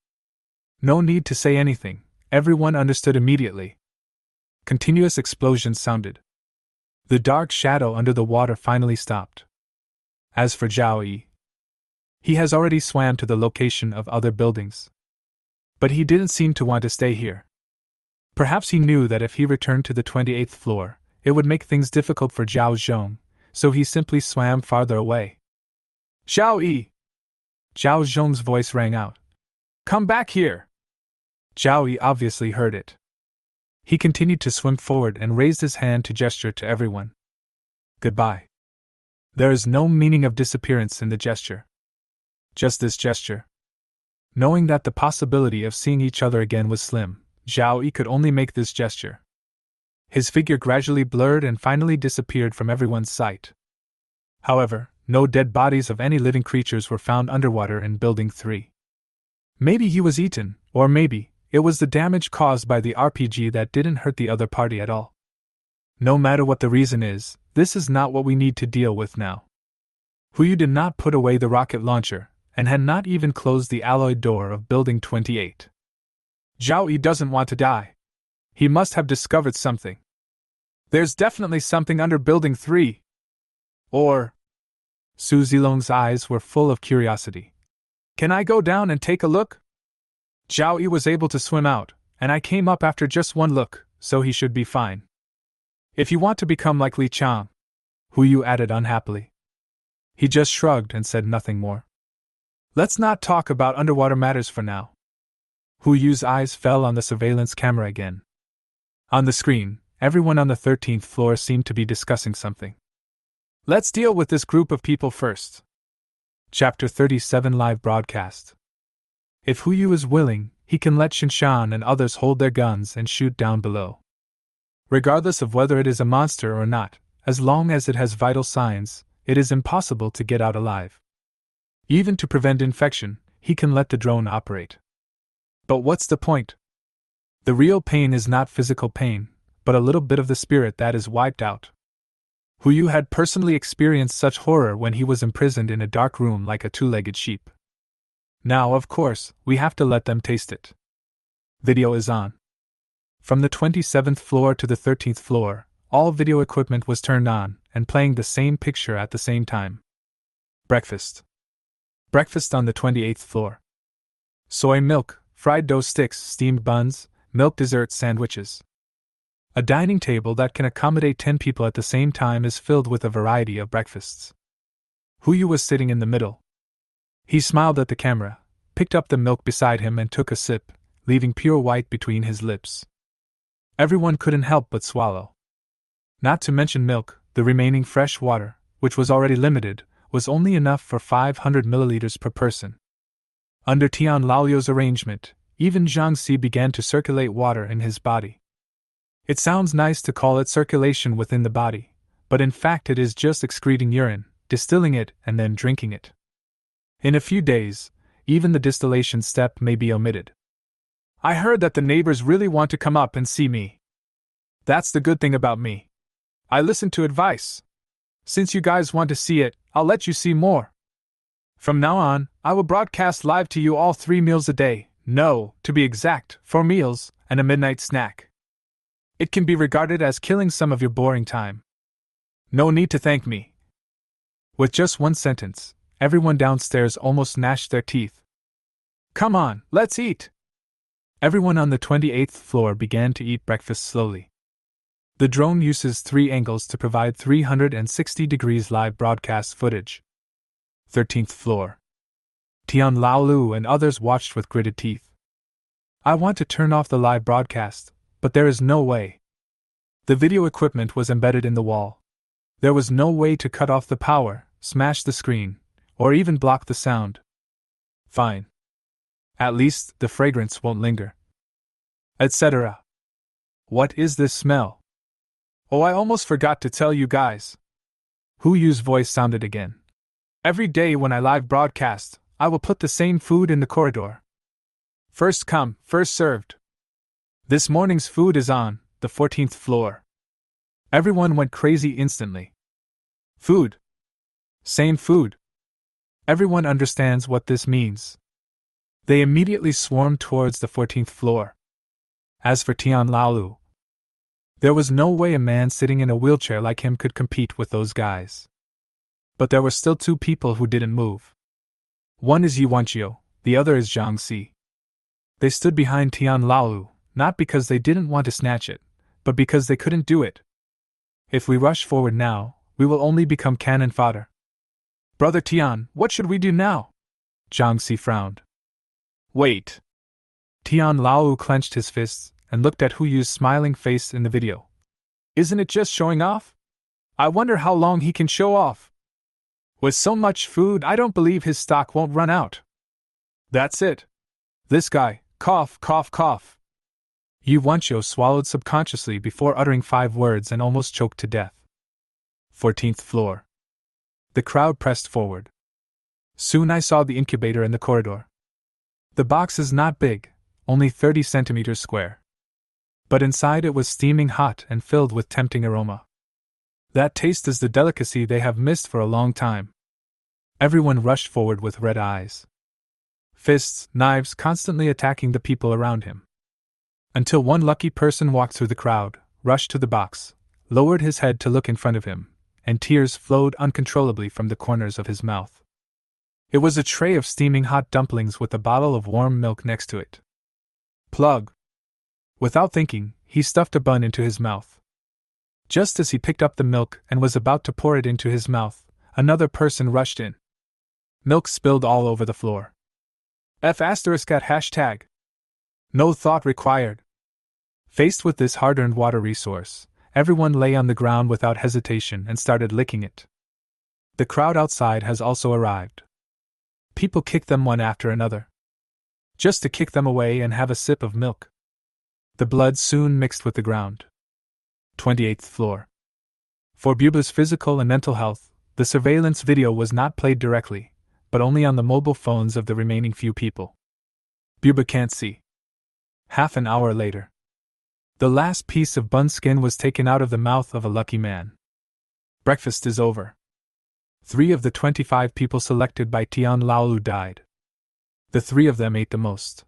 No need to say anything, everyone understood immediately. Continuous explosions sounded. The dark shadow under the water finally stopped. As for Zhao Yi, he has already swam to the location of other buildings. But he didn't seem to want to stay here. Perhaps he knew that if he returned to the 28th floor, it would make things difficult for Zhao Zhong, so he simply swam farther away. Zhao Yi! Zhao Zhong's voice rang out. Come back here! Zhao Yi obviously heard it. He continued to swim forward and raised his hand to gesture to everyone. Goodbye. There is no meaning of disappearance in the gesture. Just this gesture. Knowing that the possibility of seeing each other again was slim, Zhao Yi could only make this gesture. His figure gradually blurred and finally disappeared from everyone's sight. However, no dead bodies of any living creatures were found underwater in Building 3. Maybe he was eaten, or maybe it was the damage caused by the RPG that didn't hurt the other party at all. No matter what the reason is, this is not what we need to deal with now. Huyu did not put away the rocket launcher, and had not even closed the alloy door of Building 28. Zhao Yi doesn't want to die. He must have discovered something. There's definitely something under Building 3. Or... Su Zilong's eyes were full of curiosity. Can I go down and take a look? Zhao Yi was able to swim out, and I came up after just one look, so he should be fine. If you want to become like Li Chang, Huyu added unhappily. He just shrugged and said nothing more. Let's not talk about underwater matters for now. Huyu's eyes fell on the surveillance camera again. On the screen, everyone on the 13th floor seemed to be discussing something. Let's deal with this group of people first. Chapter 37 Live Broadcast. If Huyu is willing, he can let Qinshan and others hold their guns and shoot down below. Regardless of whether it is a monster or not, as long as it has vital signs, it is impossible to get out alive. Even to prevent infection, he can let the drone operate. But what's the point? The real pain is not physical pain, but a little bit of the spirit that is wiped out. Huyu had personally experienced such horror when he was imprisoned in a dark room like a 2-legged sheep. Now, of course, we have to let them taste it. Video is on. From the 27th floor to the 13th floor, all video equipment was turned on and playing the same picture at the same time. Breakfast. Breakfast on the 28th floor. Soy milk, fried dough sticks, steamed buns, milk dessert sandwiches. A dining table that can accommodate 10 people at the same time is filled with a variety of breakfasts. Huyu was sitting in the middle. He smiled at the camera, picked up the milk beside him and took a sip, leaving pure white between his lips. Everyone couldn't help but swallow. Not to mention milk, the remaining fresh water, which was already limited, was only enough for 500 milliliters per person. Under Tian Laolio's arrangement, even Zhang Si began to circulate water in his body. It sounds nice to call it circulation within the body, but in fact it is just excreting urine, distilling it, and then drinking it. In a few days, even the distillation step may be omitted. I heard that the neighbors really want to come up and see me. That's the good thing about me. I listen to advice. Since you guys want to see it, I'll let you see more. From now on, I will broadcast live to you all 3 meals a day, no, to be exact, 4 meals, and a midnight snack. It can be regarded as killing some of your boring time. No need to thank me. With just one sentence, everyone downstairs almost gnashed their teeth. Come on, let's eat! Everyone on the 28th floor began to eat breakfast slowly. The drone uses 3 angles to provide 360 degrees live broadcast footage. 13th floor. Tian Laolu and others watched with gritted teeth. I want to turn off the live broadcast, but there is no way. The video equipment was embedded in the wall. There was no way to cut off the power, smash the screen, or even block the sound. Fine. At least the fragrance won't linger. Etc. What is this smell? Oh, I almost forgot to tell you guys. Hu Yu's voice sounded again. Every day when I live broadcast, I will put the same food in the corridor. First come, first served. This morning's food is on the 14th floor. Everyone went crazy instantly. Food. Same food. Everyone understands what this means. They immediately swarmed towards the 14th floor. As for Tian Laolu, there was no way a man sitting in a wheelchair like him could compete with those guys. But there were still two people who didn't move. One is Yuanqiu, the other is Zhang Si. They stood behind Tian Laolu, not because they didn't want to snatch it, but because they couldn't do it. If we rush forward now, we will only become cannon fodder. Brother Tian, what should we do now? Zhang Si frowned. Wait. Tian Laolu clenched his fists and looked at Hu Yu's smiling face in the video. Isn't it just showing off? I wonder how long he can show off. With so much food, I don't believe his stock won't run out. That's it. This guy, cough, cough, cough. Yuanqiu swallowed subconsciously before uttering 5 words and almost choked to death. 14th floor. The crowd pressed forward. Soon I saw the incubator in the corridor. The box is not big, only 30 centimeters square. But inside it was steaming hot and filled with tempting aroma. That taste is the delicacy they have missed for a long time. Everyone rushed forward with red eyes. Fists, knives constantly attacking the people around him. Until one lucky person walked through the crowd, rushed to the box, lowered his head to look in front of him, and tears flowed uncontrollably from the corners of his mouth. It was a tray of steaming hot dumplings with a bottle of warm milk next to it. Plug! Without thinking, he stuffed a bun into his mouth. Just as he picked up the milk and was about to pour it into his mouth, another person rushed in. Milk spilled all over the floor. F*** at hashtag. No thought required. Faced with this hard-earned water resource, everyone lay on the ground without hesitation and started licking it. The crowd outside has also arrived. People kick them one after another, just to kick them away and have a sip of milk. The blood soon mixed with the ground. 28th floor. For Buba's physical and mental health, the surveillance video was not played directly, but only on the mobile phones of the remaining few people. Buba can't see. Half an hour later, the last piece of bun skin was taken out of the mouth of a lucky man. Breakfast is over. 3 of the 25 people selected by Tian Laolu died. The 3 of them ate the most.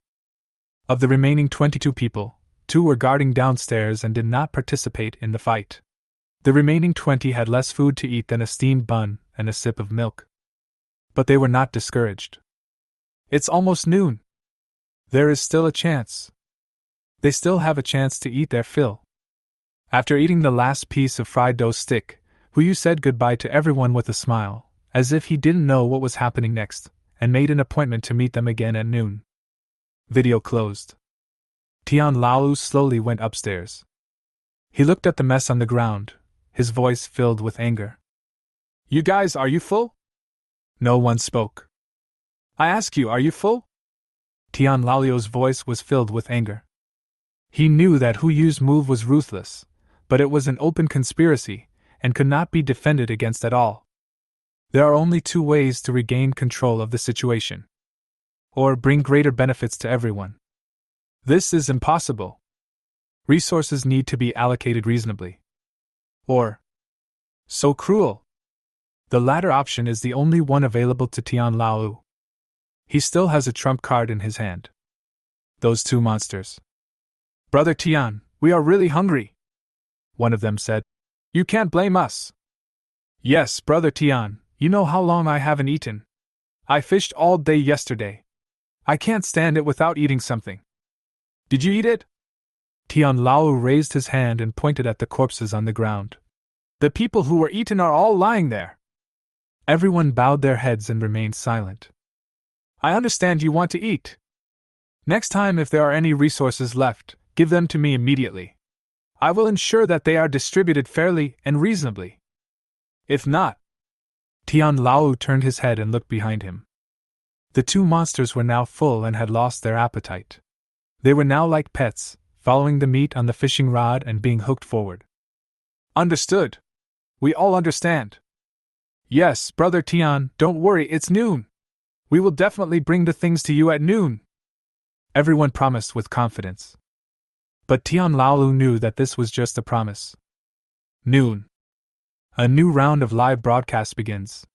Of the remaining 22 people, 2 were guarding downstairs and did not participate in the fight. The remaining 20 had less food to eat than a steamed bun and a sip of milk. But they were not discouraged. It's almost noon. There is still a chance. They still have a chance to eat their fill. After eating the last piece of fried dough stick, Hu Yu said goodbye to everyone with a smile, as if he didn't know what was happening next, and made an appointment to meet them again at noon. Video closed. Tian Laolu slowly went upstairs. He looked at the mess on the ground, his voice filled with anger. You guys, are you full? No one spoke. I ask you, are you full? Tian Laolu's voice was filled with anger. He knew that Hu Yu's move was ruthless, but it was an open conspiracy, and could not be defended against at all. There are only 2 ways to regain control of the situation. Or bring greater benefits to everyone. This is impossible. Resources need to be allocated reasonably. Or so cruel. The latter option is the only one available to Tian Laolu. He still has a trump card in his hand. Those 2 monsters. Brother Tian, we are really hungry, one of them said. You can't blame us. Yes, Brother Tian, you know how long I haven't eaten. I fished all day yesterday. I can't stand it without eating something. Did you eat it? Tian Laolu raised his hand and pointed at the corpses on the ground. The people who were eaten are all lying there. Everyone bowed their heads and remained silent. I understand you want to eat. Next time, if there are any resources left, give them to me immediately. I will ensure that they are distributed fairly and reasonably. If not. Tian Lao turned his head and looked behind him. The two monsters were now full and had lost their appetite. They were now like pets, following the meat on the fishing rod and being hooked forward. Understood. We all understand. Yes, Brother Tian, don't worry, it's noon. We will definitely bring the things to you at noon. Everyone promised with confidence. But Tian Laolu knew that this was just a promise. Noon. A new round of live broadcasts begins.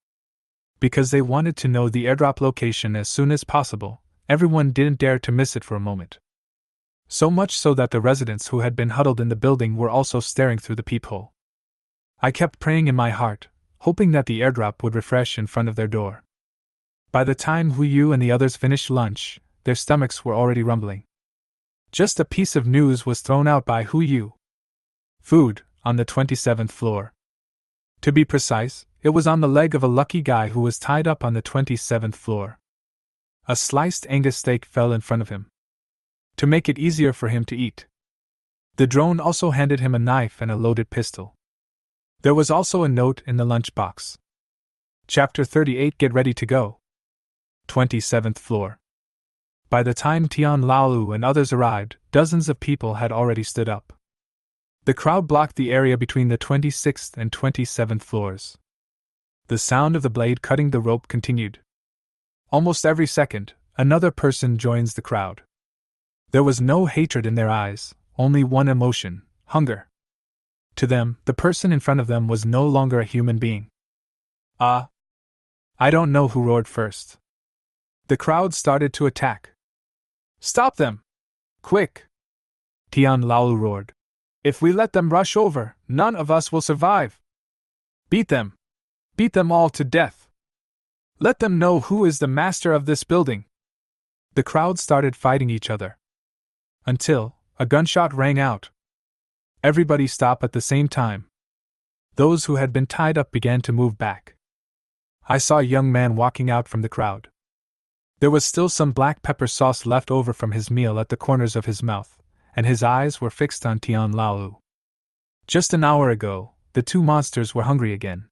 Because they wanted to know the airdrop location as soon as possible, everyone didn't dare to miss it for a moment. So much so that the residents who had been huddled in the building were also staring through the peephole. I kept praying in my heart, hoping that the airdrop would refresh in front of their door. By the time Hu Yu and the others finished lunch, their stomachs were already rumbling. Just a piece of news was thrown out by Hu Yu. Food, on the 27th floor. To be precise, it was on the leg of a lucky guy who was tied up on the 27th floor. A sliced Angus steak fell in front of him. To make it easier for him to eat. The drone also handed him a knife and a loaded pistol. There was also a note in the lunchbox. Chapter 38, Get ready to go. 27th floor. By the time Tian Laolu and others arrived, dozens of people had already stood up. The crowd blocked the area between the 26th and 27th floors. The sound of the blade cutting the rope continued. Almost every second, another person joins the crowd. There was no hatred in their eyes, only one emotion: hunger. To them, the person in front of them was no longer a human being. I don't know who roared first. The crowd started to attack. Stop them! Quick! Tian Lao roared. If we let them rush over, none of us will survive. Beat them! Beat them all to death! Let them know who is the master of this building! The crowd started fighting each other. Until a gunshot rang out. Everybody stopped at the same time. Those who had been tied up began to move back. I saw a young man walking out from the crowd. There was still some black pepper sauce left over from his meal at the corners of his mouth, and his eyes were fixed on Tian Lao. Just an hour ago, the two monsters were hungry again.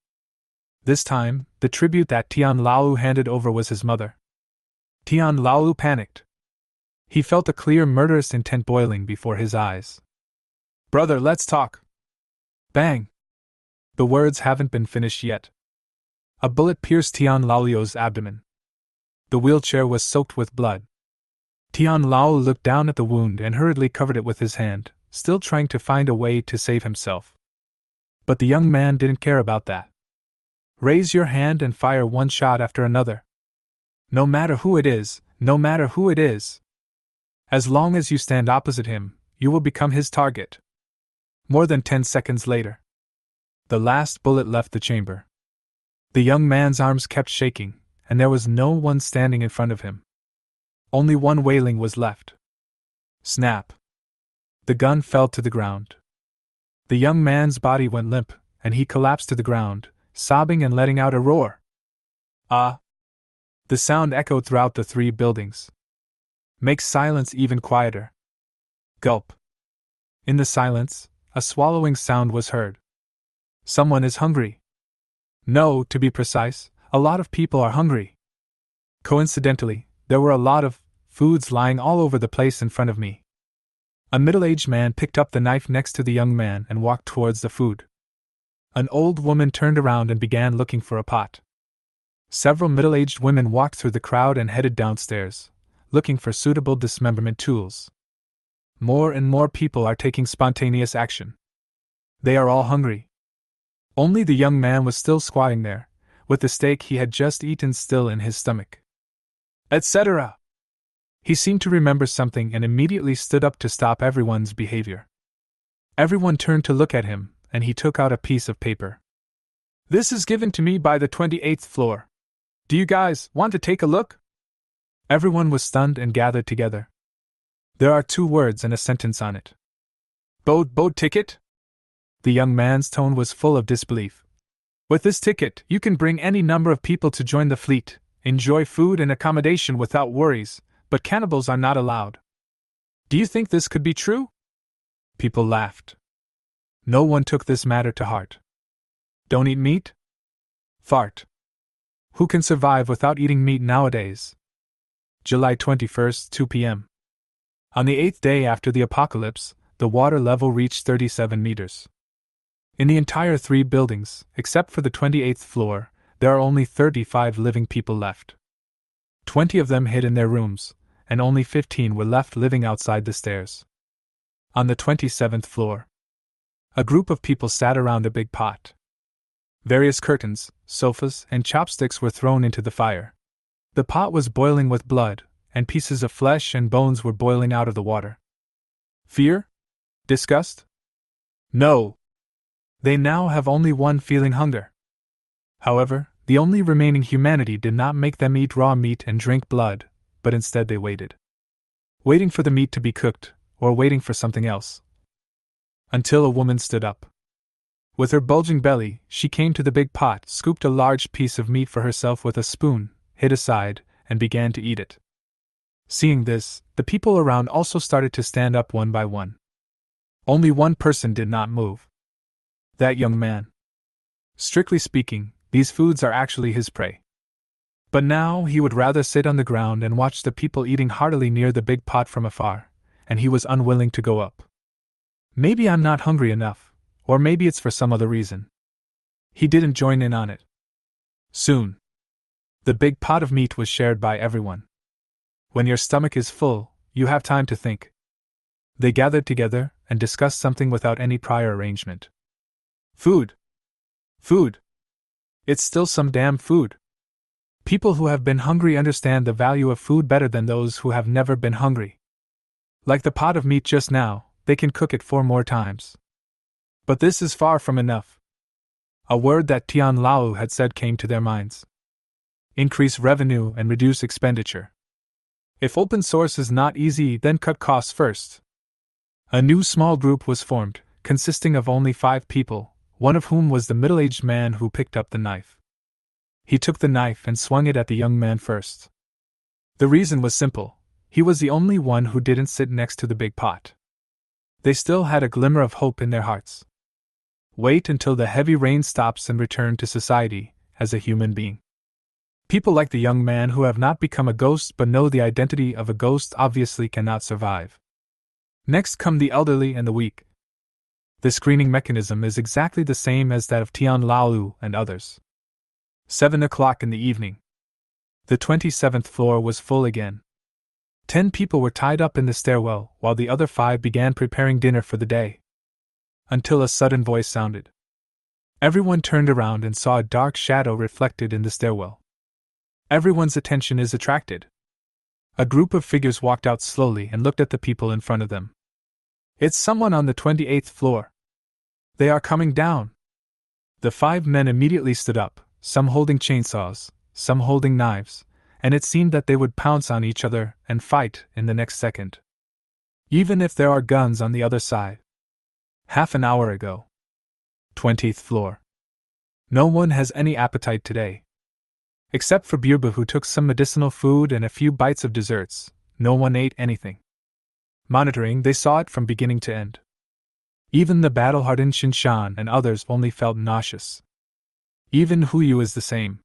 This time, the tribute that Tian Lao handed over was his mother. Tian Lao panicked. He felt a clear murderous intent boiling before his eyes. Brother, let's talk. Bang! The words haven't been finished yet. A bullet pierced Tian Lao's abdomen. The wheelchair was soaked with blood. Tian Lao looked down at the wound and hurriedly covered it with his hand, still trying to find a way to save himself. But the young man didn't care about that. Raise your hand and fire one shot after another. No matter who it is, no matter who it is. As long as you stand opposite him, you will become his target. More than 10 seconds later, the last bullet left the chamber. The young man's arms kept shaking, and there was no one standing in front of him. Only one wailing was left. Snap! The gun fell to the ground. The young man's body went limp, and he collapsed to the ground, sobbing and letting out a roar. Ah! The sound echoed throughout the 3 buildings. Makes silence even quieter. Gulp! In the silence, a swallowing sound was heard. Someone is hungry. No, to be precise, a lot of people are hungry. Coincidentally, there were a lot of foods lying all over the place in front of me. A middle-aged man picked up the knife next to the young man and walked towards the food. An old woman turned around and began looking for a pot. Several middle-aged women walked through the crowd and headed downstairs, looking for suitable dismemberment tools. More and more people are taking spontaneous action. They are all hungry. Only the young man was still squatting there, with the steak he had just eaten still in his stomach. Etc. He seemed to remember something and immediately stood up to stop everyone's behavior. Everyone turned to look at him, and he took out a piece of paper. This is given to me by the 28th floor. Do you guys want to take a look? Everyone was stunned and gathered together. There are 2 words and a sentence on it. Boat ticket? The young man's tone was full of disbelief. With this ticket, you can bring any number of people to join the fleet, enjoy food and accommodation without worries, But cannibals are not allowed. Do you think this could be true? People laughed. No one took this matter to heart. Don't eat meat? Fart. Who can survive without eating meat nowadays? July 21st, 2 p.m. On the 8th day after the apocalypse, the water level reached 37 meters. In the entire 3 buildings, except for the 28th floor, there are only 35 living people left. 20 of them hid in their rooms, and only 15 were left living outside the stairs. On the 27th floor, a group of people sat around a big pot. Various curtains, sofas, and chopsticks were thrown into the fire. The pot was boiling with blood, and pieces of flesh and bones were boiling out of the water. Fear? Disgust? No. They now have only one feeling: hunger. However, the only remaining humanity did not make them eat raw meat and drink blood, but instead they waited. Waiting for the meat to be cooked, or waiting for something else. Until a woman stood up. With her bulging belly, she came to the big pot, scooped a large piece of meat for herself with a spoon, hid aside, and began to eat it. Seeing this, the people around also started to stand up one by one. Only one person did not move. That young man. Strictly speaking, these foods are actually his prey. But now he would rather sit on the ground and watch the people eating heartily near the big pot from afar, and he was unwilling to go up. Maybe I'm not hungry enough, or maybe it's for some other reason. He didn't join in on it. Soon, the big pot of meat was shared by everyone. When your stomach is full, you have time to think. They gathered together and discussed something without any prior arrangement. Food. Food. It's still some damn food. People who have been hungry understand the value of food better than those who have never been hungry. Like the pot of meat just now, they can cook it 4 more times. But this is far from enough. A word that Tian Lao had said came to their minds. Increase revenue and reduce expenditure. If open source is not easy, then cut costs first. A new small group was formed, consisting of only 5 people, one of whom was the middle-aged man who picked up the knife. He took the knife and swung it at the young man first. The reason was simple: he was the only one who didn't sit next to the big pot. They still had a glimmer of hope in their hearts. Wait until the heavy rain stops and return to society, as a human being. People like the young man who have not become a ghost but know the identity of a ghost obviously cannot survive. Next come the elderly and the weak. The screening mechanism is exactly the same as that of Tian Laolu and others. 7 o'clock in the evening. The 27th floor was full again. 10 people were tied up in the stairwell, while the other 5 began preparing dinner for the day. Until a sudden voice sounded. Everyone turned around and saw a dark shadow reflected in the stairwell. Everyone's attention is attracted. A group of figures walked out slowly and looked at the people in front of them. It's someone on the 28th floor. They are coming down. The 5 men immediately stood up, some holding chainsaws, some holding knives, and it seemed that they would pounce on each other and fight in the next second. Even if there are guns on the other side. Half an hour ago. 20th floor. No one has any appetite today. Except for Birba, who took some medicinal food and a few bites of desserts, no one ate anything. Monitoring, they saw it from beginning to end. Even the battle-hardened Shinshan and others only felt nauseous. Even Huyu is the same.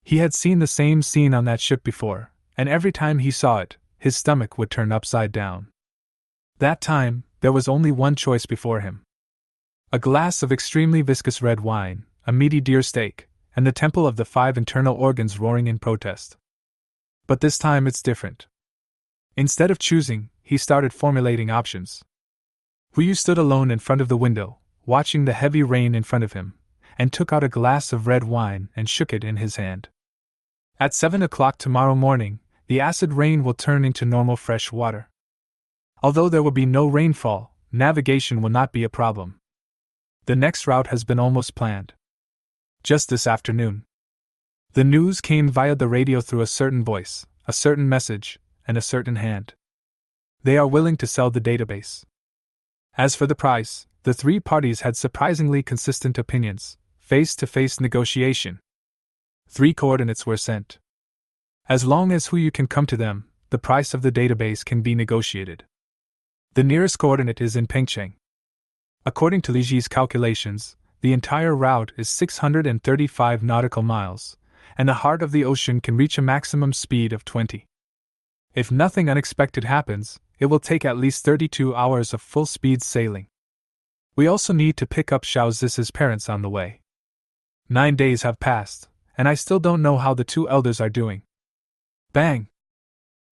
He had seen the same scene on that ship before, and every time he saw it, his stomach would turn upside down. That time, there was only one choice before him. A glass of extremely viscous red wine, a meaty deer steak, and the temple of the 5 internal organs roaring in protest. But this time it's different. Instead of choosing, he started formulating options. Huyu stood alone in front of the window, watching the heavy rain in front of him, and took out a glass of red wine and shook it in his hand. At 7 o'clock tomorrow morning, the acid rain will turn into normal fresh water. Although there will be no rainfall, navigation will not be a problem. The next route has been almost planned. Just this afternoon. The news came via the radio through a certain voice, a certain message, and a certain hand. They are willing to sell the database. As for the price, the 3 parties had surprisingly consistent opinions. Face-to-face negotiation. 3 coordinates were sent. As long as Huyu can come to them, the price of the database can be negotiated. The nearest coordinate is in Pengcheng. According to Li Ji's calculations, the entire route is 635 nautical miles, and the heart of the ocean can reach a maximum speed of 20. If nothing unexpected happens, it will take at least 32 hours of full-speed sailing. We also need to pick up Xiao Zis's parents on the way. 9 days have passed, and I still don't know how the two elders are doing. Bang!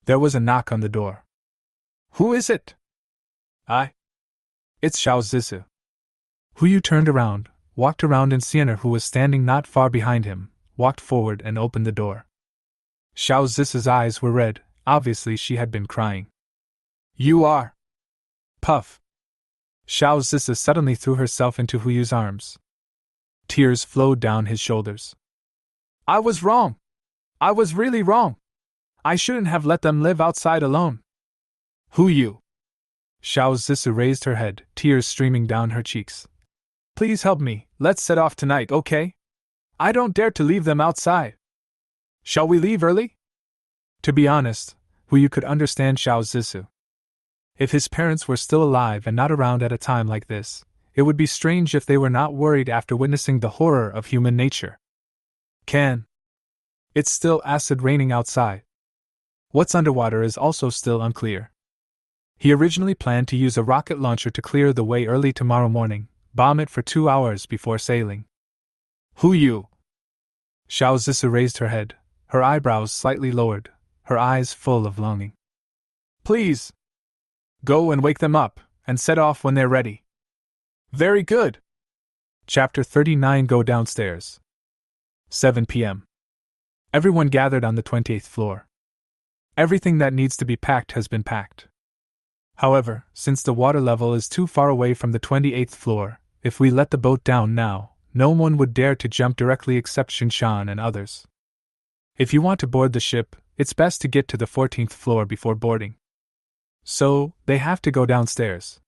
There was a knock on the door. Who is it? It's Xiao Zisu. Hu Yu turned around, walked around, and Sienna, who was standing not far behind him, walked forward and opened the door. Xiao Zis's eyes were red, obviously she had been crying. You are... Puff. Xiao Zisi suddenly threw herself into Hu Yu's arms. Tears flowed down his shoulders. I was wrong. I was really wrong. I shouldn't have let them live outside alone. Hu Yu. Xiao Zisi raised her head, tears streaming down her cheeks. Please help me, let's set off tonight, okay? I don't dare to leave them outside. Shall we leave early? To be honest, Hu Yu could understand Xiao Zisi. If his parents were still alive and not around at a time like this, it would be strange if they were not worried after witnessing the horror of human nature. It's still acid raining outside. What's underwater is also still unclear. He originally planned to use a rocket launcher to clear the way early tomorrow morning, bomb it for 2 hours before sailing. Hu Yu. Xiao Zisi raised her head, her eyebrows slightly lowered, her eyes full of longing. Please! Go and wake them up, and set off when they're ready. Very good! Chapter 39. Go downstairs. 7 p.m. Everyone gathered on the 28th floor. Everything that needs to be packed has been packed. However, since the water level is too far away from the 28th floor, if we let the boat down now, no one would dare to jump directly except Shinshan and others. If you want to board the ship, it's best to get to the 14th floor before boarding. So, they have to go downstairs.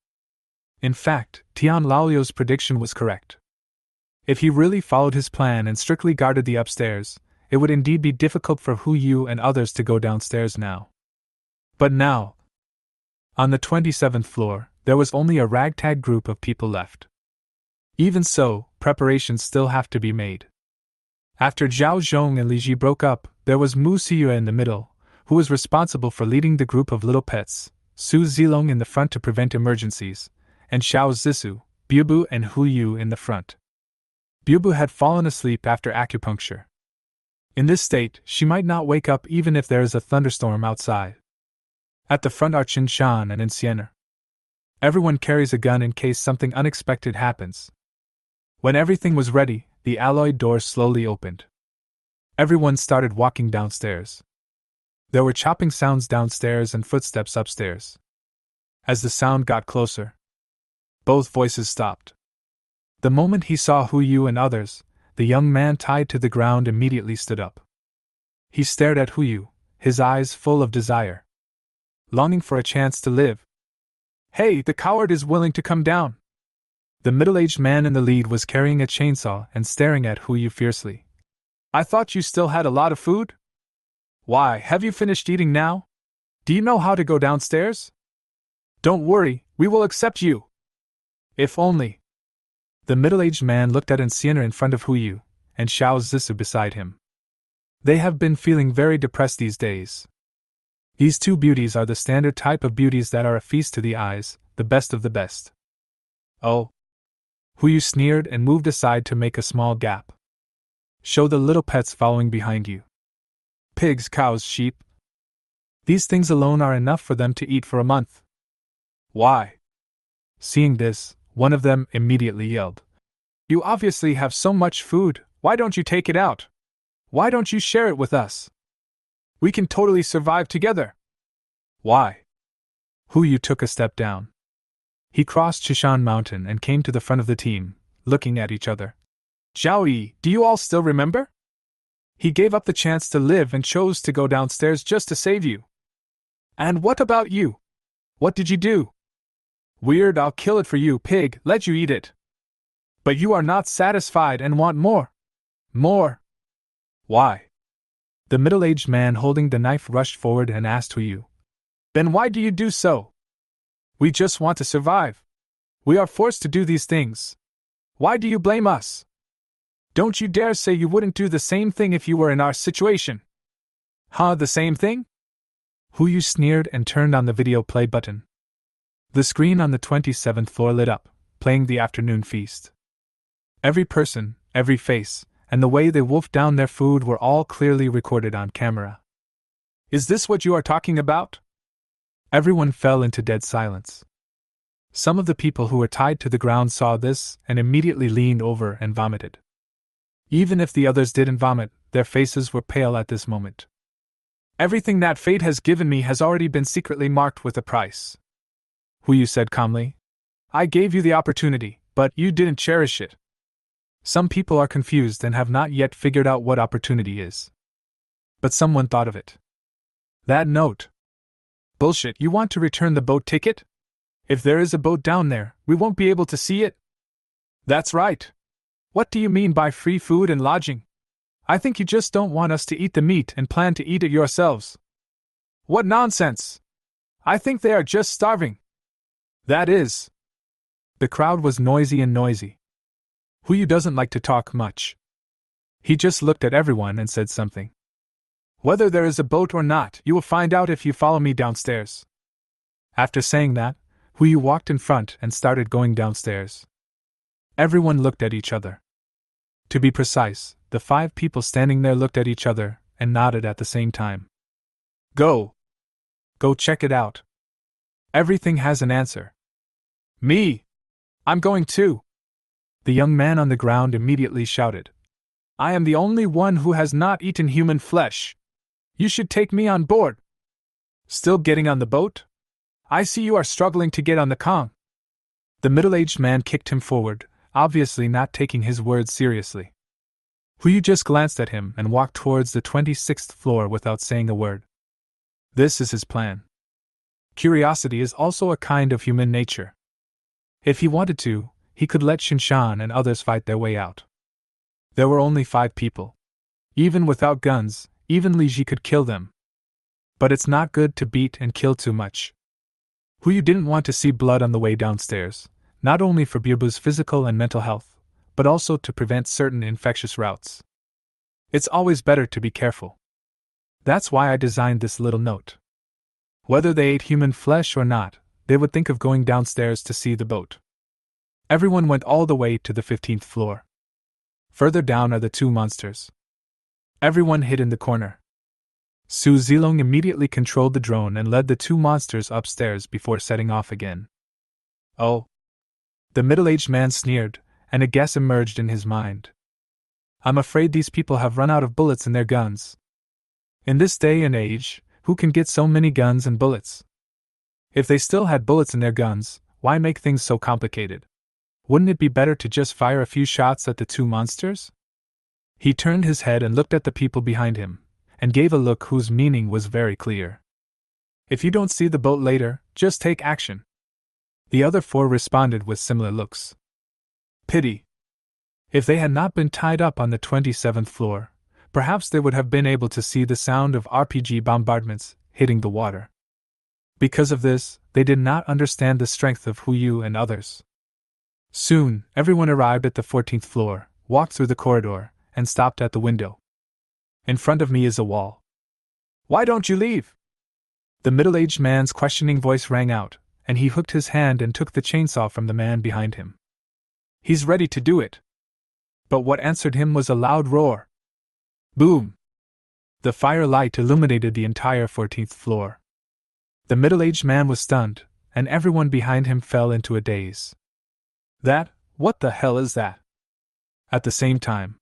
In fact, Tian Laolio's prediction was correct. If he really followed his plan and strictly guarded the upstairs, it would indeed be difficult for Hu Yu and others to go downstairs now. But now, on the 27th floor, there was only a ragtag group of people left. Even so, preparations still have to be made. After Zhao Zhong and Li Ji broke up, there was Mu Siyue in the middle, who was responsible for leading the group of little pets, Su Zilong in the front to prevent emergencies, and Xiao Zisu, Bubu and Hu Yu in the front. Bubu had fallen asleep after acupuncture. In this state, she might not wake up even if there is a thunderstorm outside. At the front are Qin Shan and Sienna. Everyone carries a gun in case something unexpected happens. When everything was ready, the alloy doors slowly opened. Everyone started walking downstairs. There were chopping sounds downstairs and footsteps upstairs. As the sound got closer, both voices stopped. The moment he saw Hu Yu and others, the young man tied to the ground immediately stood up. He stared at Hu Yu, his eyes full of desire. Longing for a chance to live. Hey, the coward is willing to come down! The middle-aged man in the lead was carrying a chainsaw and staring at Hu Yu fiercely. I thought you still had a lot of food? Why, have you finished eating now? Do you know how to go downstairs? Don't worry, we will accept you. If only. The middle-aged man looked at Sienna in front of Hu Yu, and Xiao Zisu beside him. They have been feeling very depressed these days. These two beauties are the standard type of beauties that are a feast to the eyes, the best of the best. Oh. Hu Yu sneered and moved aside to make a small gap. Show the little pets following behind you. Pigs, cows, sheep. These things alone are enough for them to eat for a month. Why? Seeing this, one of them immediately yelled. You obviously have so much food, why don't you take it out? Why don't you share it with us? We can totally survive together. Why? Hu Yu took a step down. He crossed Chishan Mountain and came to the front of the team, looking at each other. Zhao Yi, do you all still remember? He gave up the chance to live and chose to go downstairs just to save you. And what about you? What did you do? Weird, I'll kill it for you, pig, let you eat it. But you are not satisfied and want more. More. Why? The middle-aged man holding the knife rushed forward and asked Hu Yu. Then why do you do so? We just want to survive. We are forced to do these things. Why do you blame us? Don't you dare say you wouldn't do the same thing if you were in our situation. Huh, the same thing? Hu Yu sneered and turned on the video play button. The screen on the 27th floor lit up, playing the afternoon feast. Every person, every face, and the way they wolfed down their food were all clearly recorded on camera. Is this what you are talking about? Everyone fell into dead silence. Some of the people who were tied to the ground saw this and immediately leaned over and vomited. Even if the others didn't vomit, their faces were pale at this moment. Everything that fate has given me has already been secretly marked with a price, Hu Yu said calmly. I gave you the opportunity, but you didn't cherish it. Some people are confused and have not yet figured out what opportunity is. But someone thought of it. That note. Bullshit, you want to return the boat ticket? If there is a boat down there, we won't be able to see it? That's right. What do you mean by free food and lodging? I think you just don't want us to eat the meat and plan to eat it yourselves. What nonsense! I think they are just starving. That is. The crowd was noisy and noisy. Hu Yu doesn't like to talk much. He just looked at everyone and said something. Whether there is a boat or not, you will find out if you follow me downstairs. After saying that, Hu Yu walked in front and started going downstairs. Everyone looked at each other. To be precise, the 5 people standing there looked at each other and nodded at the same time. Go! Go check it out. Everything has an answer. Me! I'm going too! The young man on the ground immediately shouted. I am the only one who has not eaten human flesh. You should take me on board. Still getting on the boat? I see you are struggling to get on the Kong. The middle-aged man kicked him forward, obviously not taking his words seriously. Hu Yu just glanced at him and walked towards the 26th floor without saying a word. This is his plan. Curiosity is also a kind of human nature. If he wanted to, he could let Shinshan and others fight their way out. There were only 5 people. Even without guns, even Li Ji could kill them. But it's not good to beat and kill too much. Hu Yu didn't want to see blood on the way downstairs, not only for Birbu's physical and mental health, but also to prevent certain infectious routes. It's always better to be careful. That's why I designed this little note. Whether they ate human flesh or not, they would think of going downstairs to see the boat. Everyone went all the way to the 15th floor. Further down are the 2 monsters. Everyone hid in the corner. Su Zilong immediately controlled the drone and led the 2 monsters upstairs before setting off again. Oh! The middle-aged man sneered, and a guess emerged in his mind. I'm afraid these people have run out of bullets in their guns. In this day and age, who can get so many guns and bullets? If they still had bullets in their guns, why make things so complicated? Wouldn't it be better to just fire a few shots at the 2 monsters? He turned his head and looked at the people behind him, and gave a look whose meaning was very clear. If you don't see the boat later, just take action. The other 4 responded with similar looks. Pity. If they had not been tied up on the 27th floor, perhaps they would have been able to see the sound of RPG bombardments hitting the water. Because of this, they did not understand the strength of Hu Yu and others. Soon, everyone arrived at the 14th floor, walked through the corridor, and stopped at the window. In front of me is a wall. Why don't you leave? The middle-aged man's questioning voice rang out, and he hooked his hand and took the chainsaw from the man behind him. He's ready to do it. But what answered him was a loud roar. Boom! The firelight illuminated the entire 14th floor. The middle-aged man was stunned, and everyone behind him fell into a daze. What the hell is that? At the same time,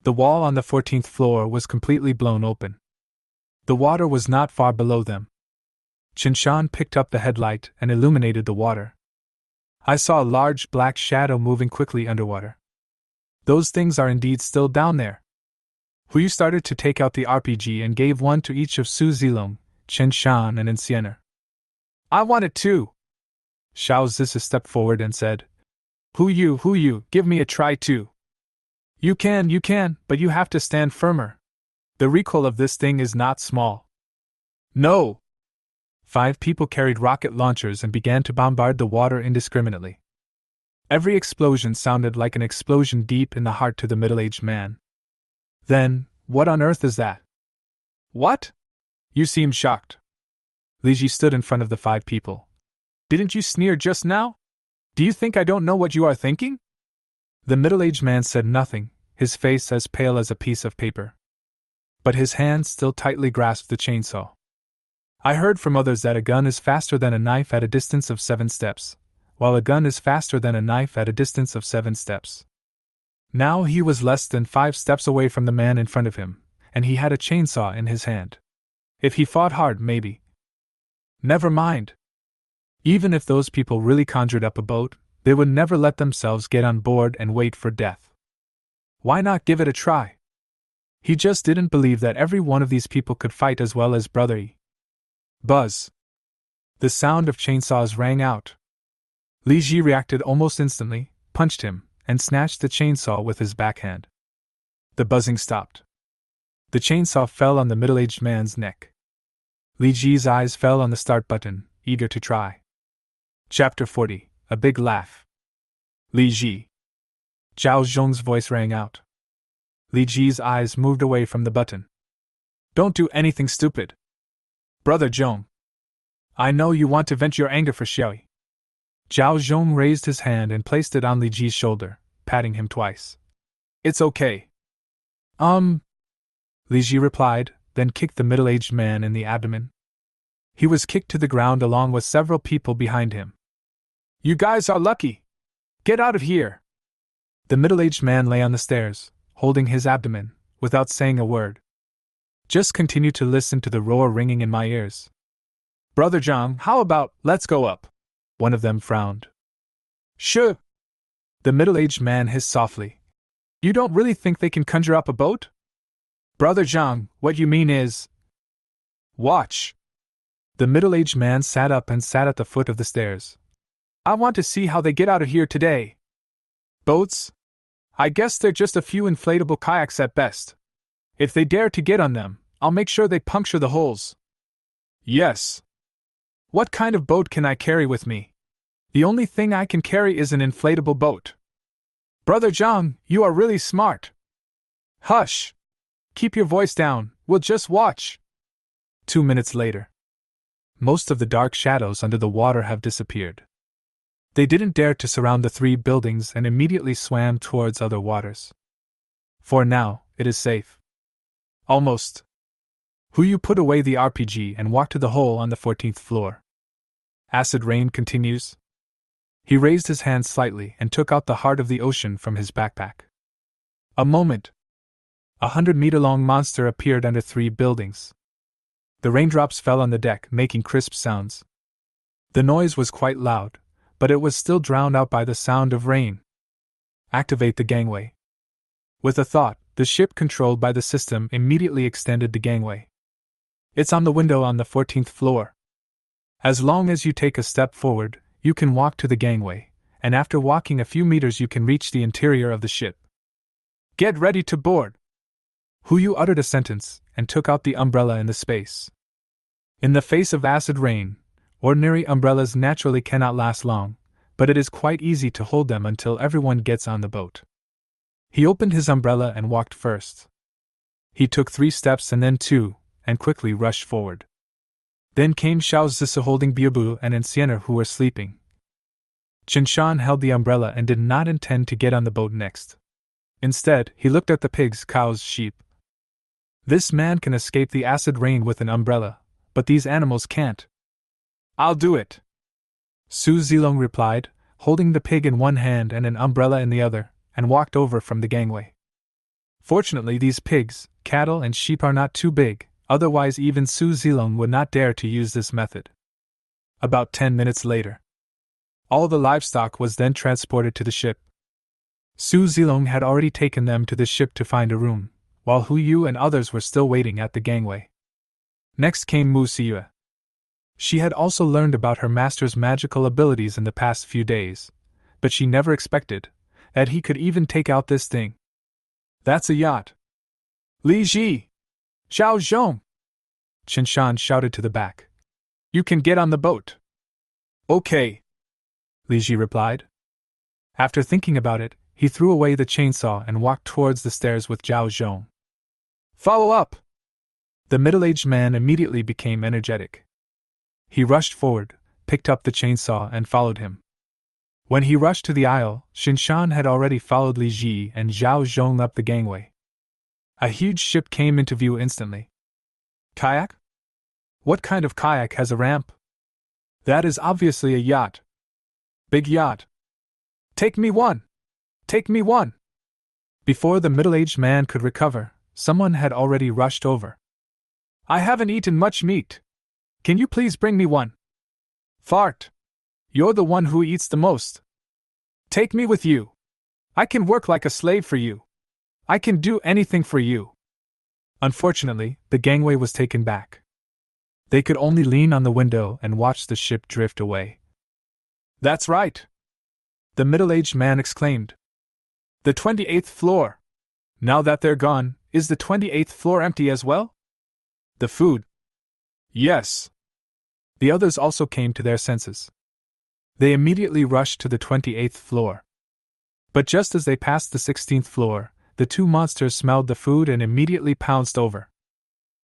the wall on the 14th floor was completely blown open. The water was not far below them. Qinshan picked up the headlight and illuminated the water. I saw a large black shadow moving quickly underwater. Those things are indeed still down there. Hu Yu started to take out the RPG and gave one to each of Su Zilong, Qinshan, and Insiener. I want it too! Xiao Zisa stepped forward and said, Hu Yu, give me a try too. You can, but you have to stand firmer. The recoil of this thing is not small. No! 5 people carried rocket launchers and began to bombard the water indiscriminately. Every explosion sounded like an explosion deep in the heart to the middle-aged man. Then, what on earth is that? What? You seem shocked. Li Ji stood in front of the 5 people. Didn't you sneer just now? Do you think I don't know what you are thinking? The middle-aged man said nothing, his face as pale as a piece of paper. But his hand still tightly grasped the chainsaw. I heard from others that a gun is faster than a knife at a distance of 7 steps, while a gun is faster than a knife at a distance of 7 steps. Now he was less than 5 steps away from the man in front of him, and he had a chainsaw in his hand. If he fought hard, maybe. Never mind. Even if those people really conjured up a boat, they would never let themselves get on board and wait for death. Why not give it a try? He just didn't believe that every one of these people could fight as well as Brother Yi. Buzz! The sound of chainsaws rang out. Li Ji reacted almost instantly, punched him, and snatched the chainsaw with his backhand. The buzzing stopped. The chainsaw fell on the middle-aged man's neck. Li Ji's eyes fell on the start button, eager to try. Chapter 40. A Big Laugh. Li Ji. Zhao Zhong's voice rang out. Li Ji's eyes moved away from the button. Don't do anything stupid. Brother Zhong. I know you want to vent your anger for Xiaoyi. Zhao Zhong raised his hand and placed it on Li Ji's shoulder, patting him twice. It's okay. Li Ji replied, then kicked the middle-aged man in the abdomen. He was kicked to the ground along with several people behind him. You guys are lucky! Get out of here! The middle-aged man lay on the stairs, holding his abdomen, without saying a word. Just continue to listen to the roar ringing in my ears. Brother Zhang, how about, let's go up? One of them frowned. Sure. The middle-aged man hissed softly. You don't really think they can conjure up a boat? Brother Zhang, what you mean is... Watch. The middle-aged man sat up and sat at the foot of the stairs. I want to see how they get out of here today. Boats? I guess they're just a few inflatable kayaks at best. If they dare to get on them, I'll make sure they puncture the holes. Yes. What kind of boat can I carry with me? The only thing I can carry is an inflatable boat. Brother Zhang, you are really smart. Hush! Keep your voice down, we'll just watch. 2 minutes later. Most of the dark shadows under the water have disappeared. They didn't dare to surround the 3 buildings and immediately swam towards other waters. For now, it is safe. Almost. Huyu put away the RPG and walked to the hole on the 14th floor. Acid rain continues. He raised his hand slightly and took out the heart of the ocean from his backpack. A moment. 100-meter-long monster appeared under 3 buildings. The raindrops fell on the deck, making crisp sounds. The noise was quite loud, but it was still drowned out by the sound of rain. Activate the gangway. With a thought, the ship controlled by the system immediately extended the gangway. It's on the window on the 14th floor. As long as you take a step forward, you can walk to the gangway, and after walking a few meters you can reach the interior of the ship. Get ready to board! Huyu uttered a sentence, and took out the umbrella in the space. In the face of acid rain, ordinary umbrellas naturally cannot last long, but it is quite easy to hold them until everyone gets on the boat. He opened his umbrella and walked first. He took 3 steps and then 2, and quickly rushed forward. Then came Xiao Zisi holding Biabu and Ancienna who were sleeping. Qinshan held the umbrella and did not intend to get on the boat next. Instead, he looked at the pigs, cows, sheep. This man can escape the acid rain with an umbrella, but these animals can't. I'll do it, Su Zilong replied, holding the pig in one hand and an umbrella in the other, and walked over from the gangway. Fortunately, these pigs, cattle, and sheep are not too big, otherwise even Su Zilong would not dare to use this method. About 10 minutes later, all the livestock was then transported to the ship. Su Zilong had already taken them to the ship to find a room, while Huyu and others were still waiting at the gangway. Next came Mu Siyue. She had also learned about her master's magical abilities in the past few days, but she never expected that he could even take out this thing. That's a yacht. Li Ji! Zhao Zhong! Qinshan shouted to the back. You can get on the boat. Okay, Li Ji replied. After thinking about it, he threw away the chainsaw and walked towards the stairs with Zhao Zhong. Follow up! The middle-aged man immediately became energetic. He rushed forward, picked up the chainsaw and followed him. When he rushed to the aisle, Qinshan had already followed Li Ji and Zhao Zhong up the gangway. A huge ship came into view instantly. Kayak? What kind of kayak has a ramp? That is obviously a yacht. Big yacht. Take me one! Take me one! Before the middle-aged man could recover, someone had already rushed over. I haven't eaten much meat. Can you please bring me one? Fart! You're the one who eats the most. Take me with you. I can work like a slave for you. I can do anything for you. Unfortunately, the gangway was taken back. They could only lean on the window and watch the ship drift away. That's right! The middle-aged man exclaimed. The 28th floor! Now that they're gone, is the 28th floor empty as well? The food? Yes. The others also came to their senses. They immediately rushed to the 28th floor. But just as they passed the 16th floor, the two monsters smelled the food and immediately pounced over.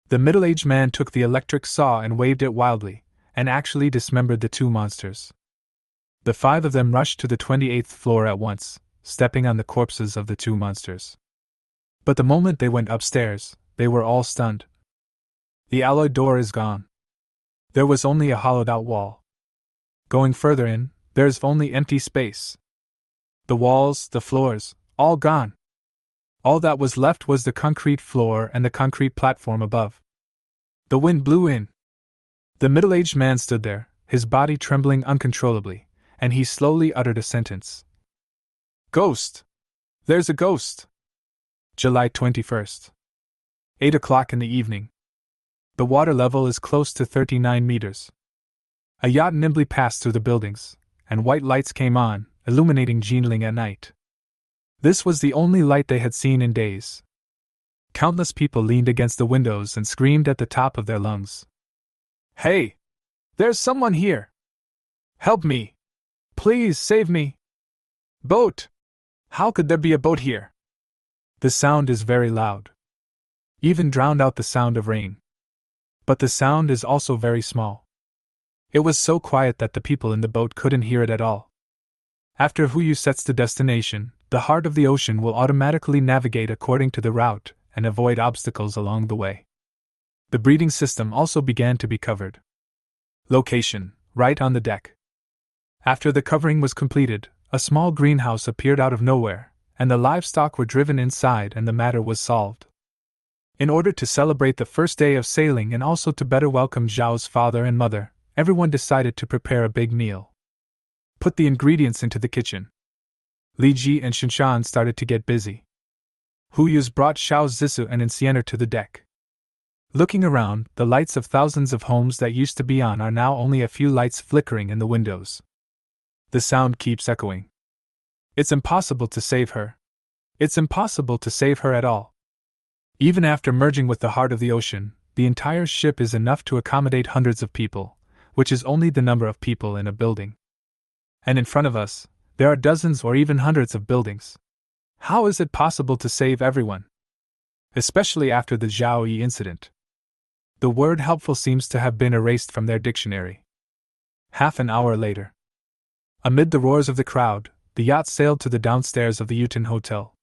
The middle-aged man took the electric saw and waved it wildly, and actually dismembered the two monsters. The five of them rushed to the 28th floor at once, stepping on the corpses of the two monsters. But the moment they went upstairs, they were all stunned. The alloy door is gone. There was only a hollowed-out wall. Going further in, there's only empty space. The walls, the floors, all gone. All that was left was the concrete floor and the concrete platform above. The wind blew in. The middle-aged man stood there, his body trembling uncontrollably, and he slowly uttered a sentence. Ghost! There's a ghost! July 21st. 8 o'clock in the evening. The water level is close to 39 meters. A yacht nimbly passed through the buildings, and white lights came on, illuminating Jinling at night. This was the only light they had seen in days. Countless people leaned against the windows and screamed at the top of their lungs. Hey! There's someone here! Help me! Please save me! Boat! How could there be a boat here? The sound is very loud. Even drowned out the sound of rain. But the sound is also very small. It was so quiet that the people in the boat couldn't hear it at all. After Huyu sets the destination, the heart of the ocean will automatically navigate according to the route and avoid obstacles along the way. The breeding system also began to be covered. Location: right on the deck. After the covering was completed, a small greenhouse appeared out of nowhere, and the livestock were driven inside and the matter was solved. In order to celebrate the first day of sailing and also to better welcome Zhao's father and mother, everyone decided to prepare a big meal. Put the ingredients into the kitchen. Li Ji and Qinshan started to get busy. Huyu's brought Xiao Zisu and Incienner to the deck. Looking around, the lights of thousands of homes that used to be on are now only a few lights flickering in the windows. The sound keeps echoing. It's impossible to save her. It's impossible to save her at all. Even after merging with the heart of the ocean, the entire ship is enough to accommodate hundreds of people, which is only the number of people in a building. And in front of us, there are dozens or even hundreds of buildings. How is it possible to save everyone? Especially after the Zhao Yi incident. The word helpful seems to have been erased from their dictionary. Half an hour later. Amid the roars of the crowd, the yacht sailed to the downstairs of the Yuten Hotel.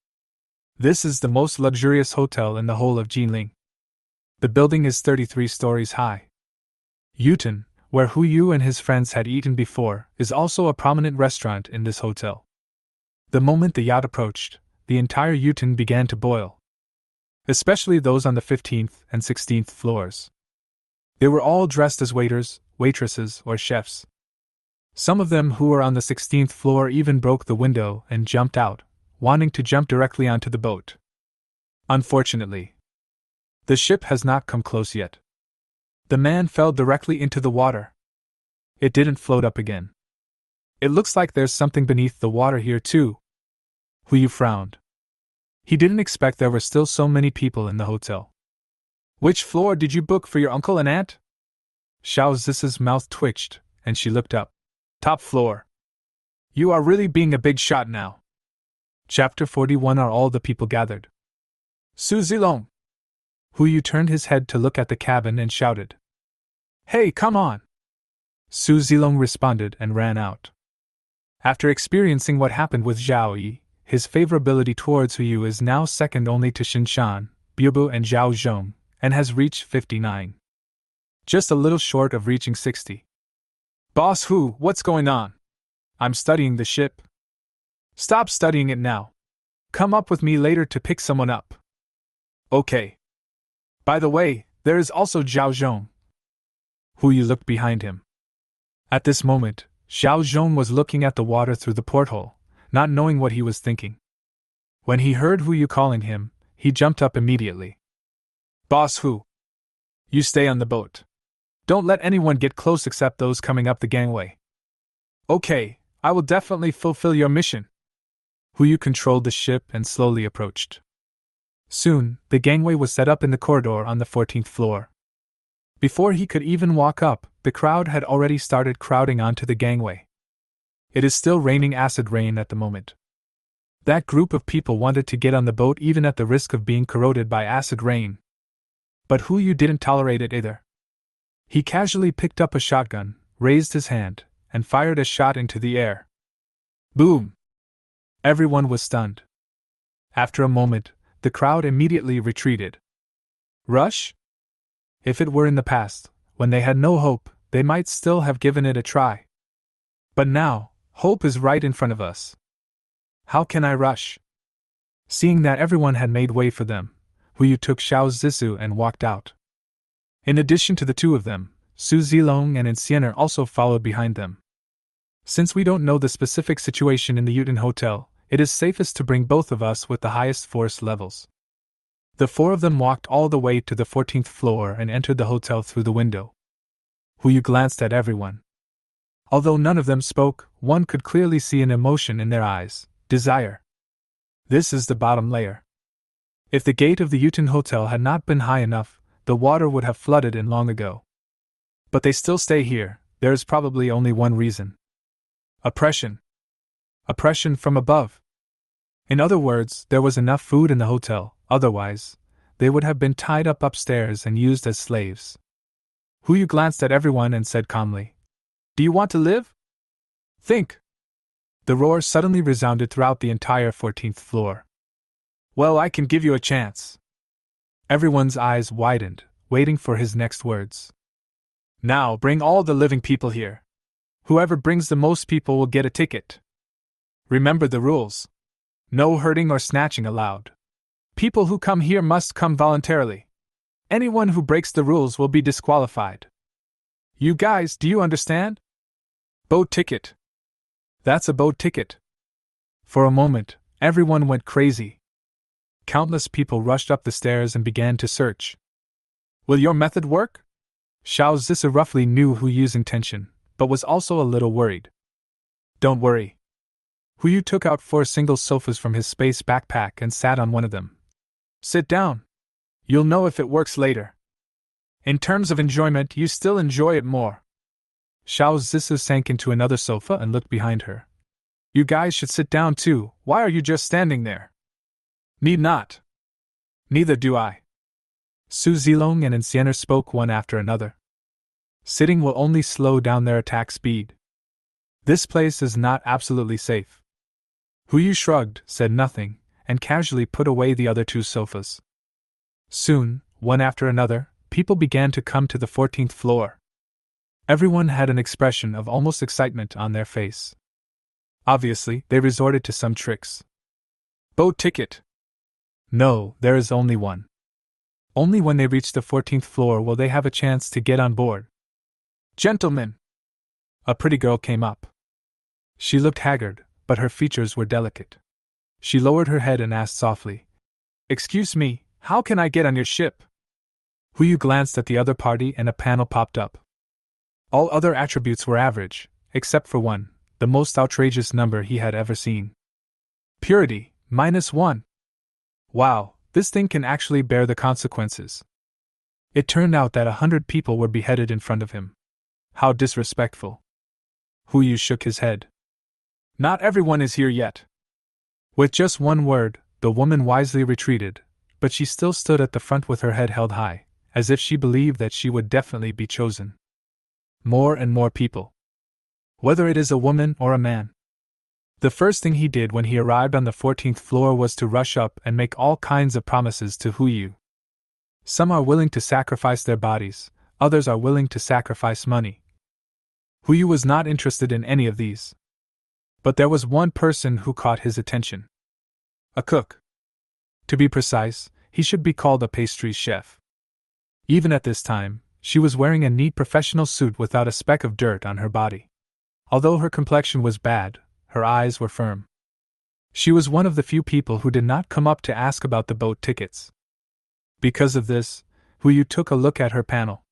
This is the most luxurious hotel in the whole of Jinling. The building is 33 stories high. Yuten, where Huyu and his friends had eaten before, is also a prominent restaurant in this hotel. The moment the yacht approached, the entire Yuten began to boil. Especially those on the 15th and 16th floors. They were all dressed as waiters, waitresses, or chefs. Some of them who were on the 16th floor even broke the window and jumped out, wanting to jump directly onto the boat. Unfortunately, the ship has not come close yet. The man fell directly into the water. It didn't float up again. It looks like there's something beneath the water here too. Huyu frowned. He didn't expect there were still so many people in the hotel. Which floor did you book for your uncle and aunt? Xiao Zis's mouth twitched, and she looked up. Top floor. You are really being a big shot now. Chapter 41. Are all the people gathered? Su Zilong. Hu Yu turned his head to look at the cabin and shouted. Hey, come on! Su Zilong responded and ran out. After experiencing what happened with Zhao Yi, his favorability towards Hu Yu is now second only to Shinshan, Biubu and Zhao Zhong, and has reached 59. Just a little short of reaching 60. Boss Hu, what's going on? I'm studying the ship. Stop studying it now. Come up with me later to pick someone up. Okay. By the way, there is also Zhao Zhong. Hu Yu looked behind him. At this moment, Zhao Zhong was looking at the water through the porthole, not knowing what he was thinking. When he heard Hu Yu calling him, he jumped up immediately. Boss Hu. You stay on the boat. Don't let anyone get close except those coming up the gangway. Okay, I will definitely fulfill your mission. Hu Yu controlled the ship and slowly approached. Soon, the gangway was set up in the corridor on the 14th floor. Before he could even walk up, the crowd had already started crowding onto the gangway. It is still raining acid rain at the moment. That group of people wanted to get on the boat even at the risk of being corroded by acid rain. But Hu Yu didn't tolerate it either. He casually picked up a shotgun, raised his hand, and fired a shot into the air. Boom! Everyone was stunned. After a moment, the crowd immediately retreated. Rush? If it were in the past, when they had no hope, they might still have given it a try. But now, hope is right in front of us. How can I rush? Seeing that everyone had made way for them, Hu Yu took Xiao Zisu and walked out. In addition to the two of them, Su Zilong and Insiener also followed behind them. Since we don't know the specific situation in the Yuten Hotel, it is safest to bring both of us with the highest force levels. The four of them walked all the way to the 14th floor and entered the hotel through the window. Hu Yu glanced at everyone. Although none of them spoke, one could clearly see an emotion in their eyes, desire. This is the bottom layer. If the gate of the Yuten Hotel had not been high enough, the water would have flooded in long ago. But they still stay here. There is probably only one reason. Oppression. Oppression from above. In other words, there was enough food in the hotel, otherwise, they would have been tied up upstairs and used as slaves. Hu Yu glanced at everyone and said calmly, Do you want to live? Think. The roar suddenly resounded throughout the entire 14th floor. Well, I can give you a chance. Everyone's eyes widened, waiting for his next words. Now bring all the living people here. Whoever brings the most people will get a ticket. Remember the rules. No hurting or snatching allowed. People who come here must come voluntarily. Anyone who breaks the rules will be disqualified. You guys, do you understand? Boat ticket. That's a boat ticket. For a moment, everyone went crazy. Countless people rushed up the stairs and began to search. Will your method work? Xiao Zisa roughly knew Hu Yu's intention, but was also a little worried. Don't worry. Hu Yu took out 4 single sofas from his space backpack and sat on one of them. Sit down. You'll know if it works later. In terms of enjoyment, you still enjoy it more. Xiao Zisa sank into another sofa and looked behind her. You guys should sit down too. Why are you just standing there? Need not. Neither do I. Su Zilong and Insiener spoke one after another. Sitting will only slow down their attack speed. This place is not absolutely safe. Hu Yu shrugged, said nothing, and casually put away the other 2 sofas. Soon, one after another, people began to come to the 14th floor. Everyone had an expression of almost excitement on their face. Obviously, they resorted to some tricks. Boat ticket. No, there is only one. Only when they reach the 14th floor will they have a chance to get on board. Gentlemen! A pretty girl came up. She looked haggard, but her features were delicate. She lowered her head and asked softly, Excuse me, how can I get on your ship? Hu Yu glanced at the other party and a panel popped up. All other attributes were average, except for one, the most outrageous number he had ever seen. Purity, -1. Wow, this thing can actually bear the consequences. It turned out that 100 people were beheaded in front of him. How disrespectful. Hu Yu shook his head. Not everyone is here yet. With just one word, the woman wisely retreated, but she still stood at the front with her head held high, as if she believed that she would definitely be chosen. More and more people. Whether it is a woman or a man. The first thing he did when he arrived on the 14th floor was to rush up and make all kinds of promises to Hu Yu. Some are willing to sacrifice their bodies, others are willing to sacrifice money. Hu Yu was not interested in any of these. But there was one person who caught his attention. A cook. To be precise, he should be called a pastry chef. Even at this time, she was wearing a neat professional suit without a speck of dirt on her body. Although her complexion was bad, her eyes were firm. She was one of the few people who did not come up to ask about the boat tickets. Because of this, Hu Yu took a look at her panel.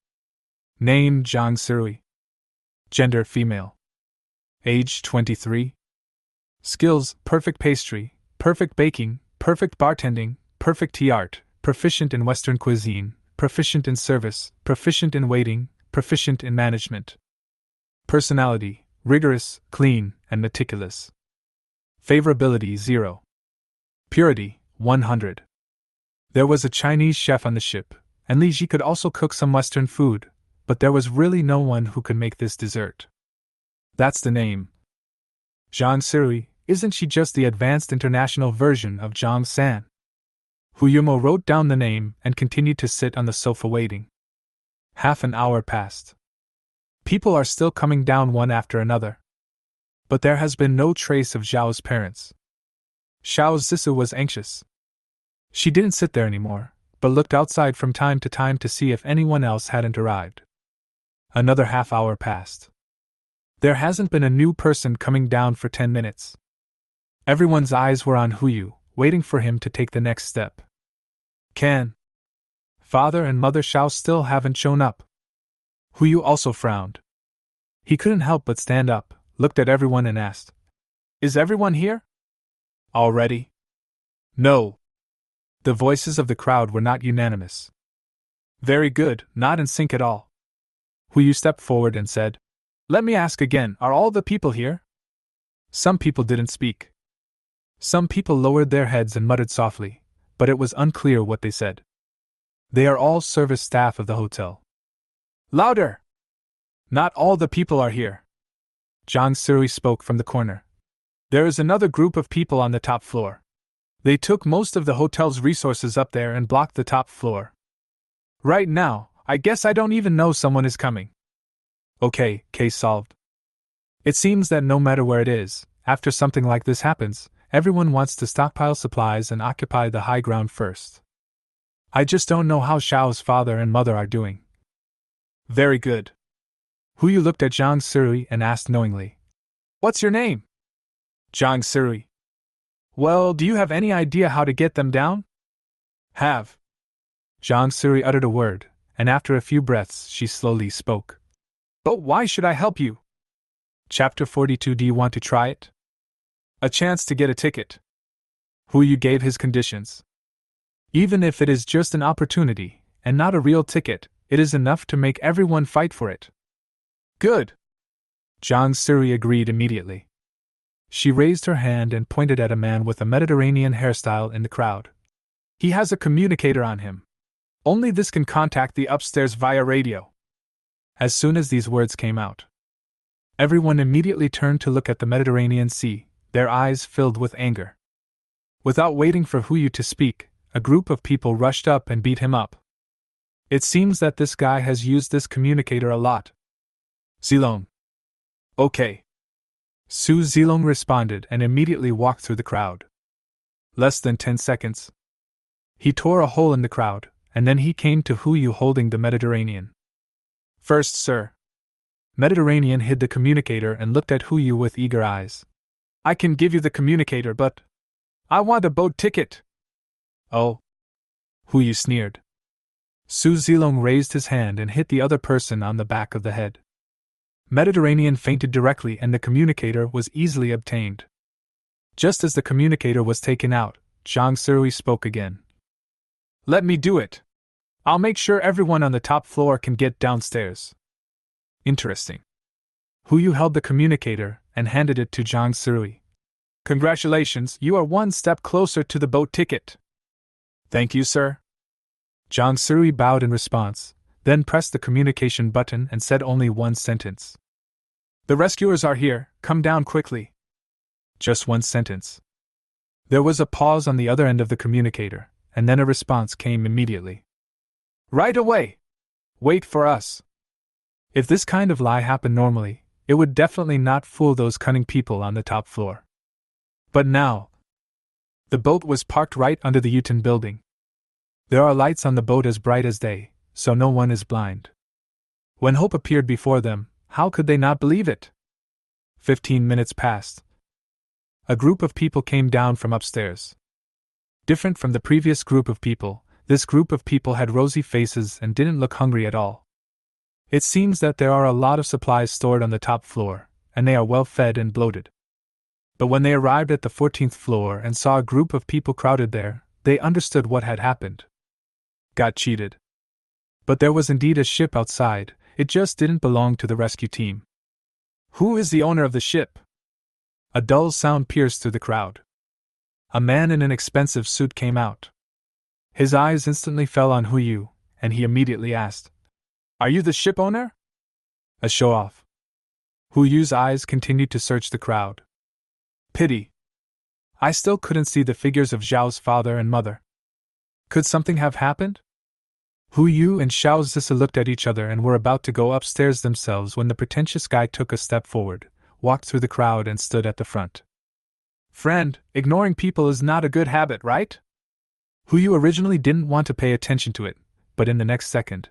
Name Zhang Sirui. Gender female. Age 23. Skills perfect pastry, perfect baking, perfect bartending, perfect tea art, proficient in Western cuisine, proficient in service, proficient in waiting, proficient in management. Personality rigorous, clean, and meticulous. Favorability 0. Purity 100. There was a Chinese chef on the ship, and Li Ji could also cook some Western food, but there was really no one who could make this dessert. That's the name. Zhang Sirui, isn't she just the advanced international version of Zhang San? Hu Yumo wrote down the name and continued to sit on the sofa waiting. Half an hour passed. People are still coming down one after another. But there has been no trace of Zhao's parents. Xiao Zissou was anxious. She didn't sit there anymore, but looked outside from time to time to see if anyone else hadn't arrived. Another half hour passed. There hasn't been a new person coming down for 10 minutes. Everyone's eyes were on Hu Yu, waiting for him to take the next step. Father and Mother Xiao still haven't shown up. Hu Yu also frowned. He couldn't help but stand up, looked at everyone and asked, Is everyone here? Already? No. The voices of the crowd were not unanimous. Very good, not in sync at all. Hu Yu stepped forward and said, Let me ask again, are all the people here? Some people didn't speak. Some people lowered their heads and muttered softly, but it was unclear what they said. They are all service staff of the hotel. Louder! Not all the people are here. Zhang Sirui spoke from the corner. There is another group of people on the top floor. They took most of the hotel's resources up there and blocked the top floor. Right now, I guess I don't even know someone is coming. Okay, case solved. It seems that no matter where it is, after something like this happens, everyone wants to stockpile supplies and occupy the high ground first. I just don't know how Xiao's father and mother are doing. Very good. Hu Yu looked at Zhang Sirui and asked knowingly, What's your name? Zhang Sirui. Well, do you have any idea how to get them down? Have. Zhang Sirui uttered a word, and after a few breaths she slowly spoke. But why should I help you? Chapter 42. Do you want to try it? A chance to get a ticket. Hu Yu gave his conditions. Even if it is just an opportunity, and not a real ticket, it is enough to make everyone fight for it. Good. Zhang Sirui agreed immediately. She raised her hand and pointed at a man with a Mediterranean hairstyle in the crowd. He has a communicator on him. Only this can contact the upstairs via radio. As soon as these words came out, everyone immediately turned to look at the Mediterranean Sea, their eyes filled with anger. Without waiting for Hu Yu to speak, a group of people rushed up and beat him up. It seems that this guy has used this communicator a lot. Zilong. Okay. Su Zilong responded and immediately walked through the crowd. Less than 10 seconds. He tore a hole in the crowd, and then he came to Hu Yu holding the Mediterranean. First, sir. Mediterranean hid the communicator and looked at Hu Yu with eager eyes. I can give you the communicator, but I want a boat ticket. Oh. Hu Yu sneered. Su Zilong raised his hand and hit the other person on the back of the head. Mediterranean fainted directly and the communicator was easily obtained. Just as the communicator was taken out, Zhang Sirui spoke again. Let me do it. I'll make sure everyone on the top floor can get downstairs. Interesting. Huyu held the communicator and handed it to Jiang Sirui. Congratulations, you are one step closer to the boat ticket. Thank you, sir. Jiang Sirui bowed in response, then pressed the communication button and said only one sentence. The rescuers are here, come down quickly. Just one sentence. There was a pause on the other end of the communicator, and then a response came immediately. Right away! Wait for us. If this kind of lie happened normally, it would definitely not fool those cunning people on the top floor. But now, the boat was parked right under the Uton building. There are lights on the boat as bright as day, so no one is blind. When hope appeared before them, how could they not believe it? 15 minutes passed. A group of people came down from upstairs. Different from the previous group of people, this group of people had rosy faces and didn't look hungry at all. It seems that there are a lot of supplies stored on the top floor, and they are well fed and bloated. But when they arrived at the 14th floor and saw a group of people crowded there, they understood what had happened. Got cheated. But there was indeed a ship outside, it just didn't belong to the rescue team. Who is the owner of the ship? A dull sound pierced through the crowd. A man in an expensive suit came out. His eyes instantly fell on Huyu, and he immediately asked, Are you the ship owner? A show-off. Huyu's eyes continued to search the crowd. Pity. I still couldn't see the figures of Zhao's father and mother. Could something have happened? Huyu and Xiao Zisa looked at each other and were about to go upstairs themselves when the pretentious guy took a step forward, walked through the crowd and stood at the front. Friend, ignoring people is not a good habit, right? Huyu originally didn't want to pay attention to it, but in the next second,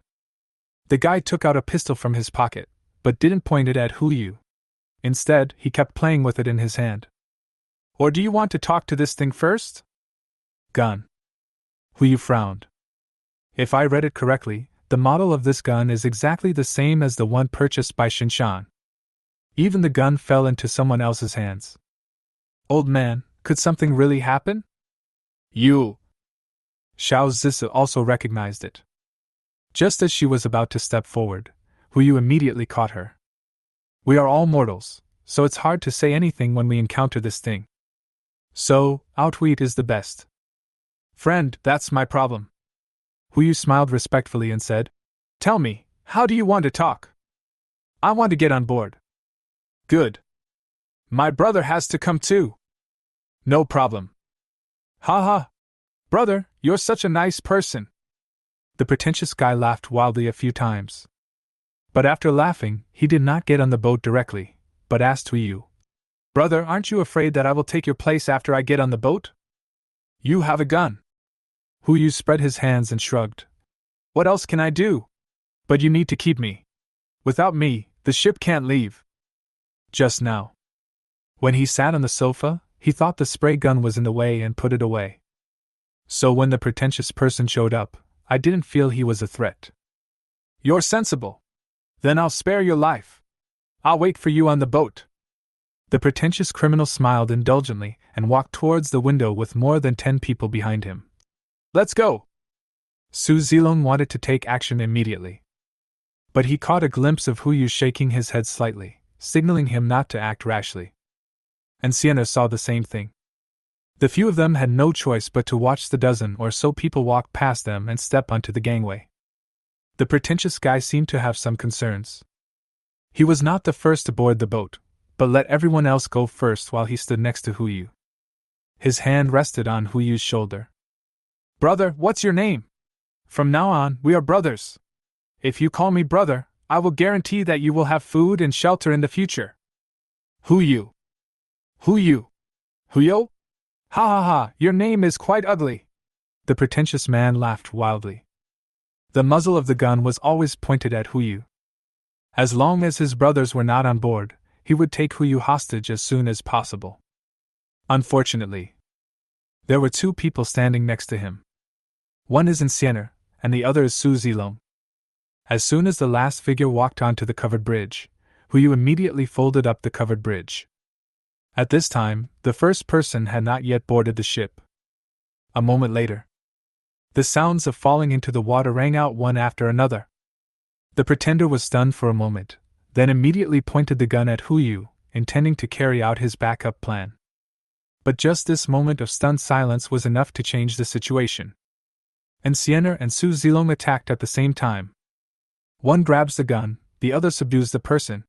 the guy took out a pistol from his pocket, but didn't point it at Huyu. Instead, he kept playing with it in his hand. Or do you want to talk to this thing first? Gun. Huyu frowned. If I read it correctly, the model of this gun is exactly the same as the one purchased by Shinshan. Even the gun fell into someone else's hands. Old man, could something really happen? You! Xiao Zisa also recognized it. Just as she was about to step forward, Huyu immediately caught her. We are all mortals, so it's hard to say anything when we encounter this thing. So, outwit is the best. Friend, that's my problem. Huyu smiled respectfully and said, Tell me, how do you want to talk? I want to get on board. Good. My brother has to come too. No problem. Ha ha. Brother, you're such a nice person. The pretentious guy laughed wildly a few times. But after laughing, he did not get on the boat directly, but asked Huyu, Brother, aren't you afraid that I will take your place after I get on the boat? You have a gun. Huyu spread his hands and shrugged. What else can I do? But you need to keep me. Without me, the ship can't leave. Just now, when he sat on the sofa, he thought the spray gun was in the way and put it away. So when the pretentious person showed up, I didn't feel he was a threat. You're sensible. Then I'll spare your life. I'll wait for you on the boat. The pretentious criminal smiled indulgently and walked towards the window with more than 10 people behind him. Let's go! Su Zilong wanted to take action immediately. But he caught a glimpse of Huyu shaking his head slightly, signaling him not to act rashly. And Sienna saw the same thing. The few of them had no choice but to watch the dozen or so people walk past them and step onto the gangway. The pretentious guy seemed to have some concerns. He was not the first to board the boat, but let everyone else go first while he stood next to Huyu. His hand rested on Huyu's shoulder. Brother, what's your name? From now on, we are brothers. If you call me brother, I will guarantee that you will have food and shelter in the future. Huyu. Huyu. Huyo? Ha ha ha, your name is quite ugly. The pretentious man laughed wildly. The muzzle of the gun was always pointed at Huyu. As long as his brothers were not on board, he would take Huyu hostage as soon as possible. Unfortunately, there were 2 people standing next to him. One is Sienna, and the other is Su Zilong. As soon as the last figure walked onto the covered bridge, Huyu immediately folded up the covered bridge. At this time, the first person had not yet boarded the ship. A moment later, The sounds of falling into the water rang out one after another. The pretender was stunned for a moment, then immediately pointed the gun at Huyu, intending to carry out his backup plan. But just this moment of stunned silence was enough to change the situation. Ancienner and Su Zilong attacked at the same time. One grabs the gun, the other subdues the person.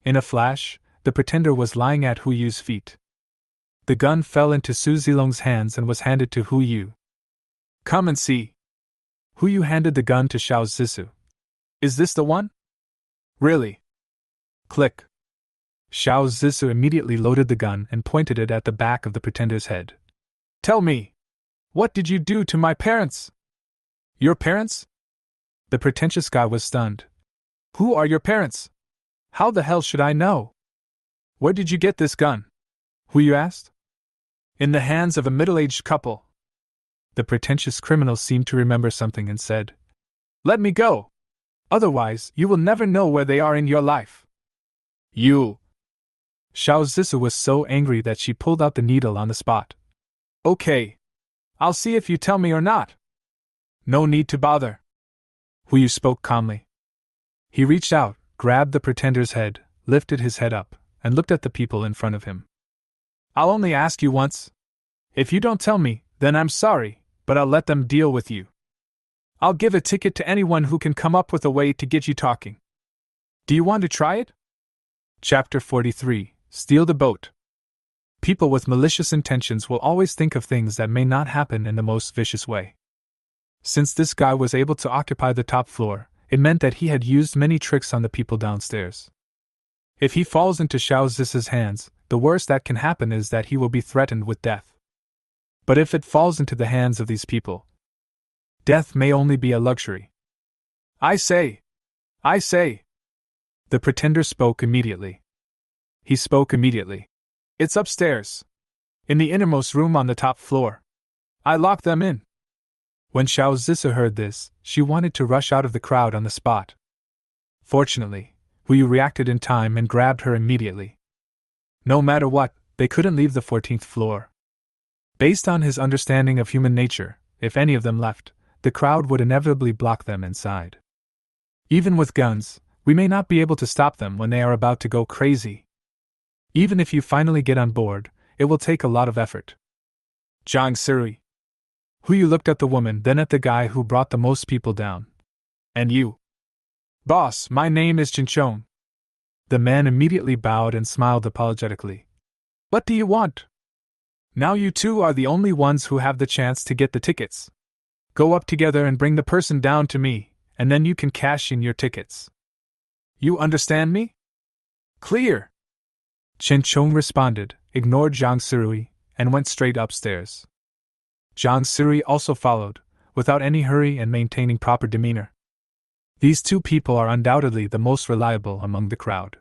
In a flash, the pretender was lying at Huyu's feet. The gun fell into Su Zilong's hands and was handed to Huyu. Come and see. Huyu handed the gun to Xiao Zisu. Is this the one? Really? Click. Xiao Zisu immediately loaded the gun and pointed it at the back of the pretender's head. Tell me, what did you do to my parents? Your parents? The pretentious guy was stunned. Who are your parents? How the hell should I know? Where did you get this gun? Huyu asked. In the hands of a middle-aged couple. The pretentious criminal seemed to remember something and said, Let me go. Otherwise, you will never know where they are in your life. You. Xiao Zisu was so angry that she pulled out the needle on the spot. Okay. I'll see if you tell me or not. No need to bother. Huyu spoke calmly. He reached out, grabbed the pretender's head, lifted his head up, and looked at the people in front of him. I'll only ask you once. If you don't tell me, then I'm sorry, but I'll let them deal with you. I'll give a ticket to anyone who can come up with a way to get you talking. Do you want to try it? Chapter 43. Steal the boat. People with malicious intentions will always think of things that may not happen in the most vicious way. Since this guy was able to occupy the top floor, it meant that he had used many tricks on the people downstairs. If he falls into Xiao Zisu's hands, the worst that can happen is that he will be threatened with death. But if it falls into the hands of these people, death may only be a luxury. I say! The pretender spoke immediately. He spoke immediately. It's upstairs. In the innermost room on the top floor. I locked them in. When Xiao Zisu heard this, she wanted to rush out of the crowd on the spot. Fortunately, Huyu reacted in time and grabbed her immediately. No matter what, they couldn't leave the 14th floor. Based on his understanding of human nature, if any of them left, the crowd would inevitably block them inside. Even with guns, we may not be able to stop them when they are about to go crazy. Even if you finally get on board, it will take a lot of effort. Zhang Siri. Huyu looked at the woman, then at the guy who brought the most people down. And you? Boss, my name is Chinchong. The man immediately bowed and smiled apologetically. What do you want? Now you two are the only ones who have the chance to get the tickets. Go up together and bring the person down to me, and then you can cash in your tickets. You understand me? Clear. Chen Chong responded, ignored Zhang Sirui, and went straight upstairs. Zhang Sirui also followed, without any hurry and maintaining proper demeanor. These two people are undoubtedly the most reliable among the crowd.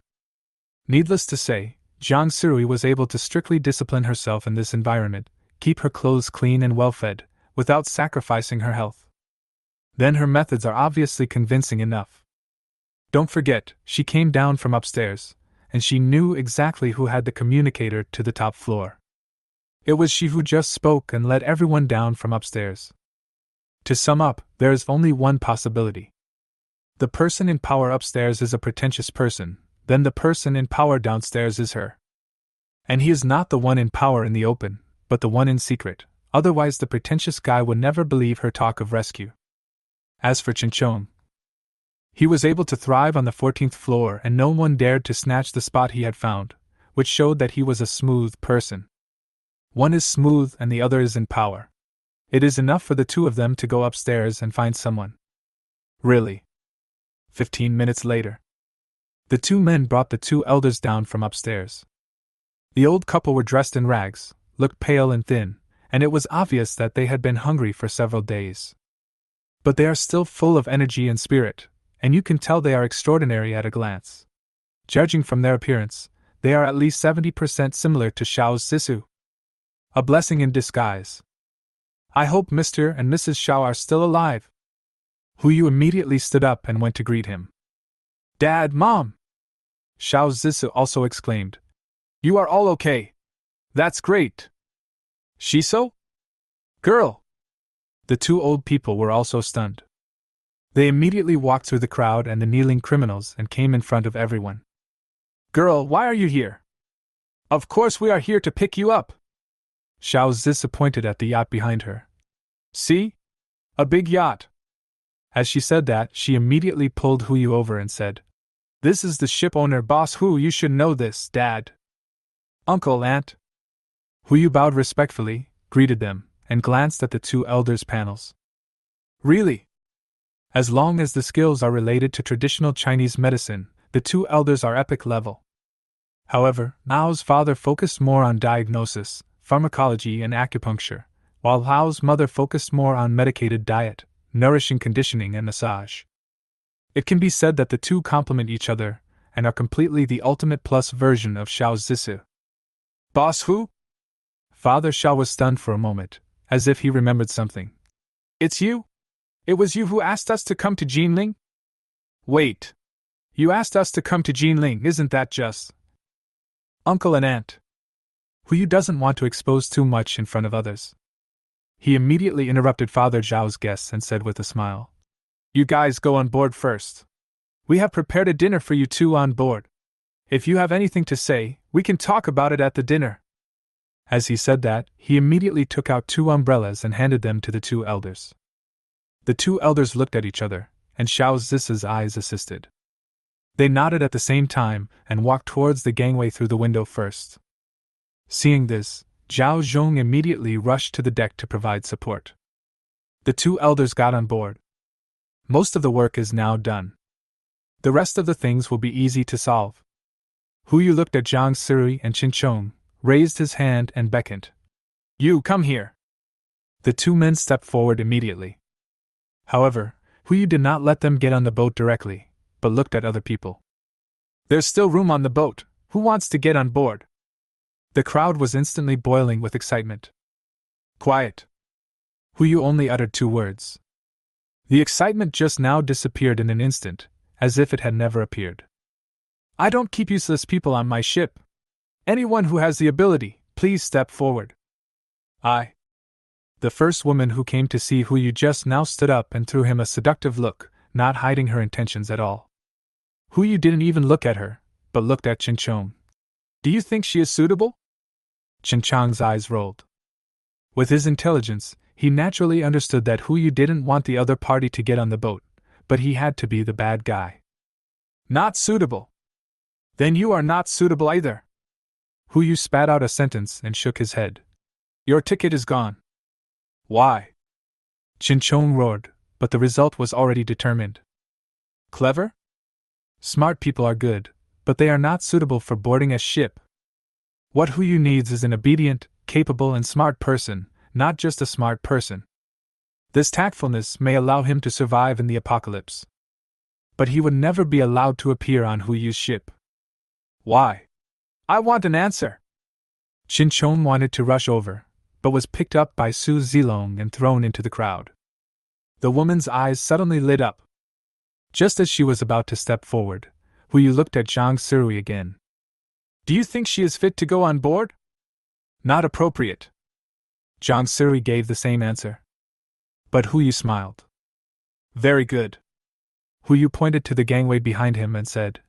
Needless to say, Zhang Sirui was able to strictly discipline herself in this environment, keep her clothes clean and well-fed, without sacrificing her health. Then her methods are obviously convincing enough. Don't forget, she came down from upstairs, and she knew exactly who had the communicator to the top floor. It was she who just spoke and led everyone down from upstairs. To sum up, there is only one possibility. The person in power upstairs is a pretentious person, then the person in power downstairs is her. And he is not the one in power in the open, but the one in secret, otherwise the pretentious guy would never believe her talk of rescue. As for Chinchong, he was able to thrive on the 14th floor and no one dared to snatch the spot he had found, which showed that he was a smooth person. One is smooth and the other is in power. It is enough for the two of them to go upstairs and find someone. Really. 15 minutes later, the two men brought the two elders down from upstairs. The old couple were dressed in rags, looked pale and thin, and it was obvious that they had been hungry for several days. But they are still full of energy and spirit, and you can tell they are extraordinary at a glance. Judging from their appearance, they are at least 70% similar to Xiao Zisu. A blessing in disguise. I hope Mr. and Mrs. Xiao are still alive. Huyu immediately stood up and went to greet him. Dad, Mom! Xiao Zisu also exclaimed. You are all okay. That's great. Shiso? Girl! The two old people were also stunned. They immediately walked through the crowd and the kneeling criminals and came in front of everyone. Girl, why are you here? Of course we are here to pick you up. Xiao Zisa pointed at the yacht behind her. See? A big yacht. As she said that, she immediately pulled Huyu over and said, This is the ship owner, Boss Hu. You should know this, Dad. Uncle, Aunt. Huyu bowed respectfully, greeted them, and glanced at the two elders' panels. Really? As long as the skills are related to traditional Chinese medicine, the two elders are epic level. However, Mao's father focused more on diagnosis, pharmacology, and acupuncture, while Hao's mother focused more on medicated diet, nourishing conditioning, and massage. It can be said that the two complement each other, and are completely the ultimate plus version of Xiao Zisi. Boss Hu? Father Xiao was stunned for a moment, as if he remembered something. It's you? It was you who asked us to come to Jinling? Wait. You asked us to come to Jinling, isn't that just? Uncle and Aunt. Huyu doesn't want to expose too much in front of others. He immediately interrupted Father Zhao's guests and said with a smile, You guys go on board first. We have prepared a dinner for you two on board. If you have anything to say, we can talk about it at the dinner. As he said that, he immediately took out two umbrellas and handed them to the two elders. The two elders looked at each other, and Xiao Zisa's eyes assisted. They nodded at the same time and walked towards the gangway through the window first. Seeing this, Zhao Zhong immediately rushed to the deck to provide support. The two elders got on board. Most of the work is now done. The rest of the things will be easy to solve. Huyu looked at Zhang Siri and Qin Chong, raised his hand and beckoned. You come here. The two men stepped forward immediately. However, Huyu did not let them get on the boat directly, but looked at other people. There's still room on the boat. Who wants to get on board? The crowd was instantly boiling with excitement. Quiet. Huyu only uttered two words. The excitement just now disappeared in an instant, as if it had never appeared. I don't keep useless people on my ship. Anyone who has the ability, please step forward. The first woman who came to see Huyu just now stood up and threw him a seductive look, not hiding her intentions at all. Huyu didn't even look at her, but looked at Qin Chong. Do you think she is suitable? Qin Chong's eyes rolled. With his intelligence, he naturally understood that Huyu didn't want the other party to get on the boat, but he had to be the bad guy. Not suitable. Then you are not suitable either. Huyu spat out a sentence and shook his head. Your ticket is gone. Why? Qin Chong roared, but the result was already determined. Clever? Smart people are good, but they are not suitable for boarding a ship. What Huyu needs is an obedient, capable, and smart person, not just a smart person. This tactfulness may allow him to survive in the apocalypse. But he would never be allowed to appear on Huyu's ship. Why? I want an answer. Qin Chong wanted to rush over, but was picked up by Su Zilong and thrown into the crowd. The woman's eyes suddenly lit up. Just as she was about to step forward, Huyu looked at Zhang Siri again. Do you think she is fit to go on board? Not appropriate. Zhang Siri gave the same answer. But Huyu smiled. Very good. Huyu pointed to the gangway behind him and said,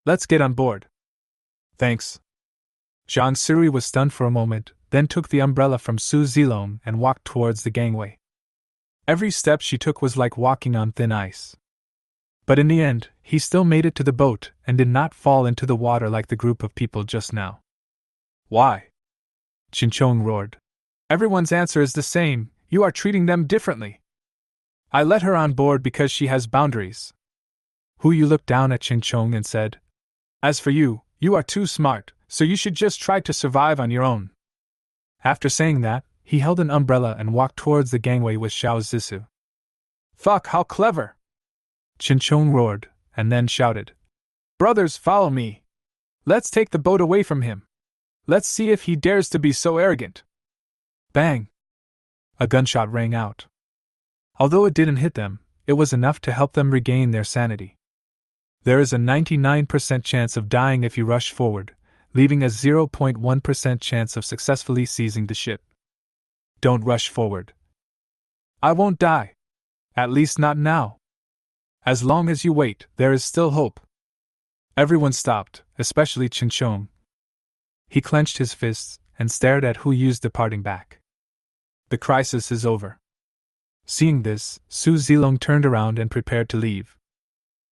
Let's get on board. Thanks. Zhang Siri was stunned for a moment, then took the umbrella from Su Zilong and walked towards the gangway. Every step she took was like walking on thin ice. But in the end, he still made it to the boat and did not fall into the water like the group of people just now. Why? Qin Chong roared. Everyone's answer is the same, you are treating them differently. I let her on board because she has boundaries. Huyu looked down at Qin Chong and said, As for you, you are too smart, so you should just try to survive on your own. After saying that, he held an umbrella and walked towards the gangway with Xiao Zisu. Fuck, how clever! Qin Chong roared, and then shouted. Brothers, follow me. Let's take the boat away from him. Let's see if he dares to be so arrogant. Bang! A gunshot rang out. Although it didn't hit them, it was enough to help them regain their sanity. There is a 99% chance of dying if you rush forward, leaving a 0.1% chance of successfully seizing the ship. Don't rush forward. I won't die. At least not now. As long as you wait, there is still hope. Everyone stopped, especially Chinchong. He clenched his fists and stared at Hu Yu's departing back. The crisis is over. Seeing this, Su Zilong turned around and prepared to leave.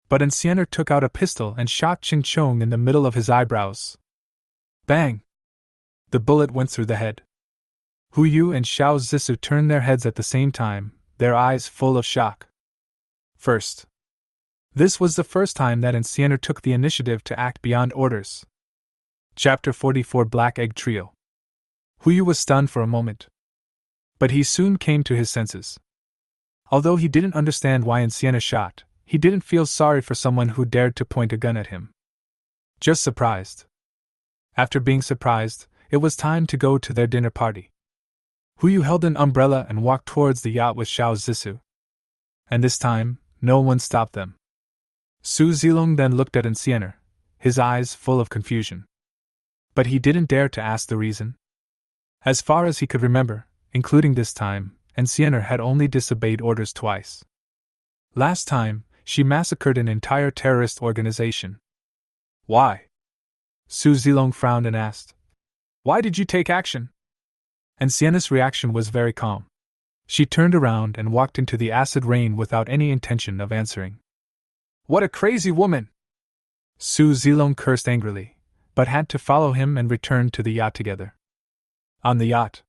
But Enciener took out a pistol and shot Chinchong in the middle of his eyebrows. Bang! The bullet went through the head. Hu Yu and Xiao Zissou turned their heads at the same time, their eyes full of shock. First. This was the first time that Enciener took the initiative to act beyond orders. Chapter 44 Black Egg Trio. Hu Yu was stunned for a moment. But he soon came to his senses. Although he didn't understand why Enciener shot, he didn't feel sorry for someone who dared to point a gun at him. Just surprised. After being surprised, it was time to go to their dinner party. Hu Yu held an umbrella and walked towards the yacht with Xiao Zissou. And this time, no one stopped them. Su Zilong then looked at Enciener, his eyes full of confusion. But he didn't dare to ask the reason. As far as he could remember, including this time, Enciener had only disobeyed orders twice. Last time, she massacred an entire terrorist organization. Why? Su Zilong frowned and asked. Why did you take action? Enciener's reaction was very calm. She turned around and walked into the acid rain without any intention of answering. What a crazy woman! Su Zilong cursed angrily, but had to follow him and return to the yacht together. On the yacht,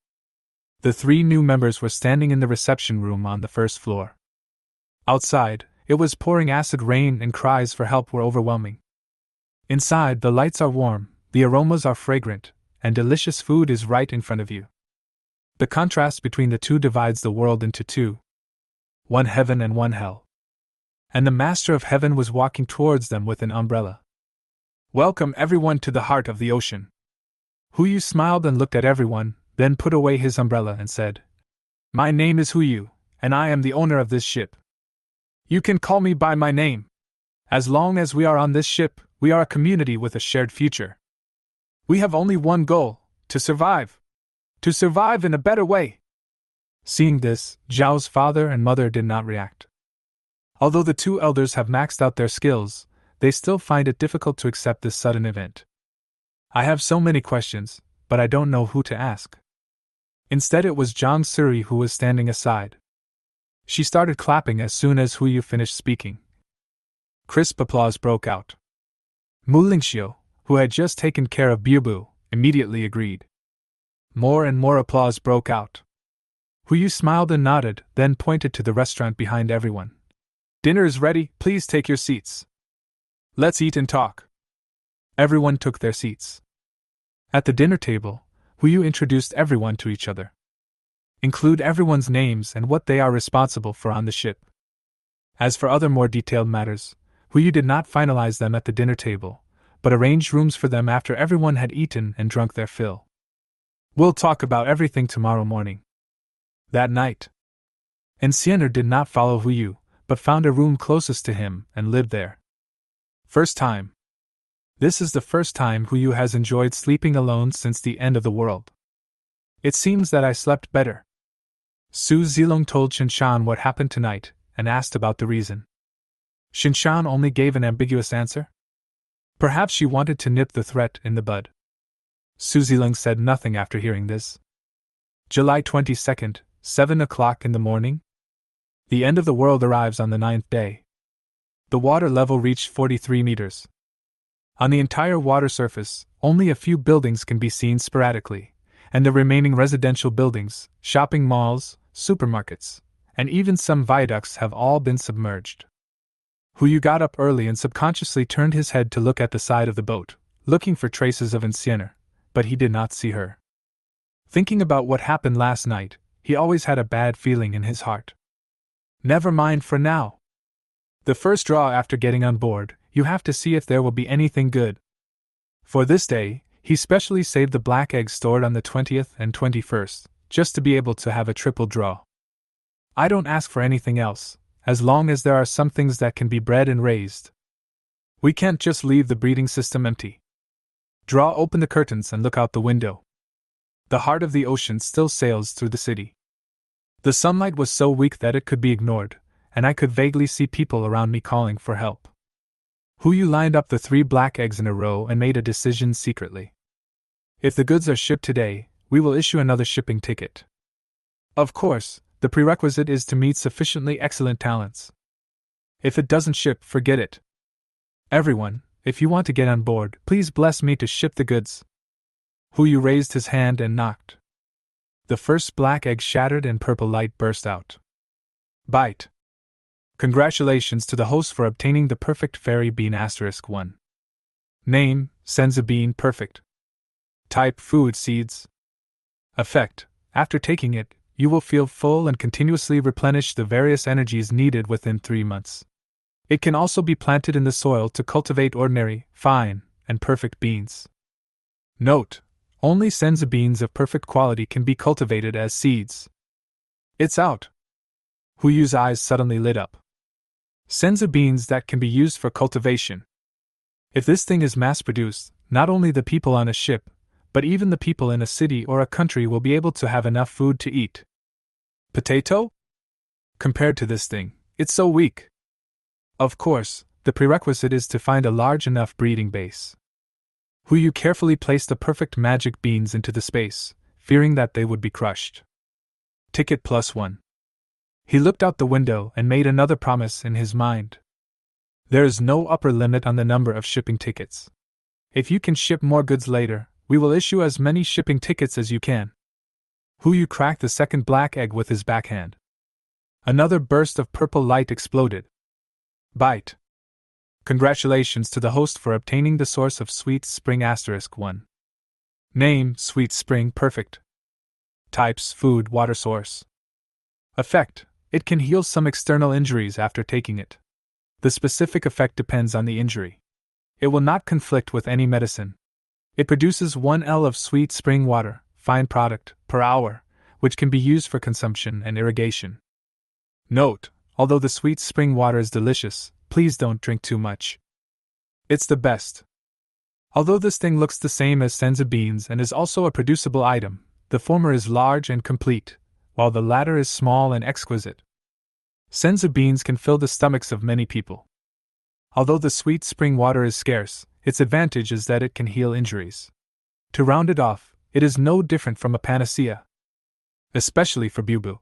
the three new members were standing in the reception room on the first floor. Outside, it was pouring acid rain and cries for help were overwhelming. Inside, the lights are warm, the aromas are fragrant, and delicious food is right in front of you. The contrast between the two divides the world into two. One heaven and one hell. And the Master of Heaven was walking towards them with an umbrella. Welcome everyone to the heart of the ocean. Hu Yu smiled and looked at everyone, then put away his umbrella and said, My name is Hu Yu, and I am the owner of this ship. You can call me by my name. As long as we are on this ship, we are a community with a shared future. We have only one goal, to survive. To survive in a better way. Seeing this, Zhao's father and mother did not react. Although the two elders have maxed out their skills, they still find it difficult to accept this sudden event. I have so many questions, but I don't know who to ask. Instead it was Zhang Suri who was standing aside. She started clapping as soon as Hu Yu finished speaking. Crisp applause broke out. Mu Lingxiu, who had just taken care of Biubu, immediately agreed. More and more applause broke out. Hu Yu smiled and nodded, then pointed to the restaurant behind everyone. Dinner is ready, please take your seats. Let's eat and talk. Everyone took their seats. At the dinner table, Hu Yu introduced everyone to each other. Include everyone's names and what they are responsible for on the ship. As for other more detailed matters, Hu Yu did not finalize them at the dinner table, but arranged rooms for them after everyone had eaten and drunk their fill. We'll talk about everything tomorrow morning. That night, Enciener did not follow Hu Yu, but found a room closest to him and lived there. First time. This is the first time Hu Yu has enjoyed sleeping alone since the end of the world. It seems that I slept better. Su Zilong told Shinshan what happened tonight, and asked about the reason. Shinshan only gave an ambiguous answer. Perhaps she wanted to nip the threat in the bud. Su Zilong said nothing after hearing this. July 22nd, 7 o'clock in the morning. The end of the world arrives on the 9th day. The water level reached 43 meters. On the entire water surface, only a few buildings can be seen sporadically, and the remaining residential buildings, shopping malls, supermarkets, and even some viaducts have all been submerged. Hu Yu got up early and subconsciously turned his head to look at the side of the boat, looking for traces of Enciener, but he did not see her. Thinking about what happened last night, he always had a bad feeling in his heart. Never mind for now. The first draw after getting on board, you have to see if there will be anything good. For this day, he specially saved the black eggs stored on the 20th and 21st, just to be able to have a triple draw. I don't ask for anything else, as long as there are some things that can be bred and raised. We can't just leave the breeding system empty. Draw open the curtains and look out the window. The heart of the ocean still sails through the city. The sunlight was so weak that it could be ignored, and I could vaguely see people around me calling for help. Hu Yu lined up the 3 black eggs in a row and made a decision secretly. If the goods are shipped today, we will issue another shipping ticket. Of course, the prerequisite is to meet sufficiently excellent talents. If it doesn't ship, forget it. Everyone, if you want to get on board, please bless me to ship the goods. Hu Yu raised his hand and knocked. The first black egg shattered and purple light burst out. Bite. Congratulations to the host for obtaining the perfect fairy bean *1. Name, Senzu bean perfect. Type, food seeds. Effect, after taking it, you will feel full and continuously replenish the various energies needed within 3 months. It can also be planted in the soil to cultivate ordinary, fine, and perfect beans. Note, only Senzu beans of perfect quality can be cultivated as seeds. It's out. Hu Yu's eyes suddenly lit up. Senzu beans that can be used for cultivation. If this thing is mass-produced, not only the people on a ship, but even the people in a city or a country will be able to have enough food to eat. Potato? Compared to this thing, it's so weak. Of course, the prerequisite is to find a large enough breeding base. Hu Yu carefully placed the perfect magic beans into the space, fearing that they would be crushed. Ticket +1. He looked out the window and made another promise in his mind. There is no upper limit on the number of shipping tickets. If you can ship more goods later, we will issue as many shipping tickets as you can. Hu Yu cracked the second black egg with his backhand. Another burst of purple light exploded. Bite. Congratulations to the host for obtaining the source of Sweet Spring *1. Name, Sweet Spring perfect. Types, food, water source. Effect, it can heal some external injuries after taking it. The specific effect depends on the injury. It will not conflict with any medicine. It produces 1 L of sweet spring water, fine product, per hour, which can be used for consumption and irrigation. Note, although the sweet spring water is delicious, please don't drink too much. It's the best. Although this thing looks the same as Senzu beans and is also a producible item, the former is large and complete, while the latter is small and exquisite. Senzu beans can fill the stomachs of many people. Although the sweet spring water is scarce, its advantage is that it can heal injuries. To round it off, it is no different from a panacea. Especially for Bubu.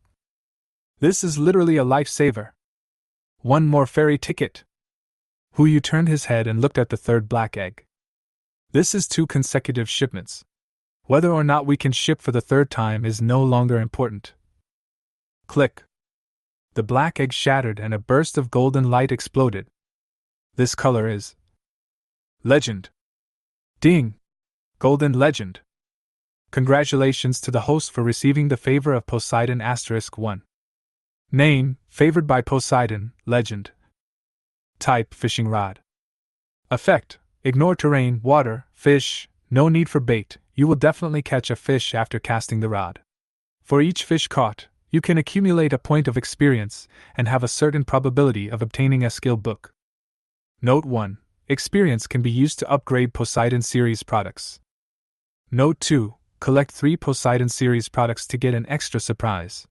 This is literally a lifesaver. 1 more fairy ticket. Hu Yu turned his head and looked at the third black egg. This is 2 consecutive shipments. Whether or not we can ship for the 3rd time is no longer important. Click. The black egg shattered and a burst of golden light exploded. This color is legend. Ding! Golden legend. Congratulations to the host for receiving the favor of Poseidon *1. Name, favored by Poseidon, legend. Type, fishing rod. Effect, ignore terrain, water, fish, no need for bait, you will definitely catch a fish after casting the rod. For each fish caught, you can accumulate a point of experience and have a certain probability of obtaining a skill book. Note 1. Experience can be used to upgrade Poseidon series products. Note 2. Collect 3 Poseidon series products to get an extra surprise.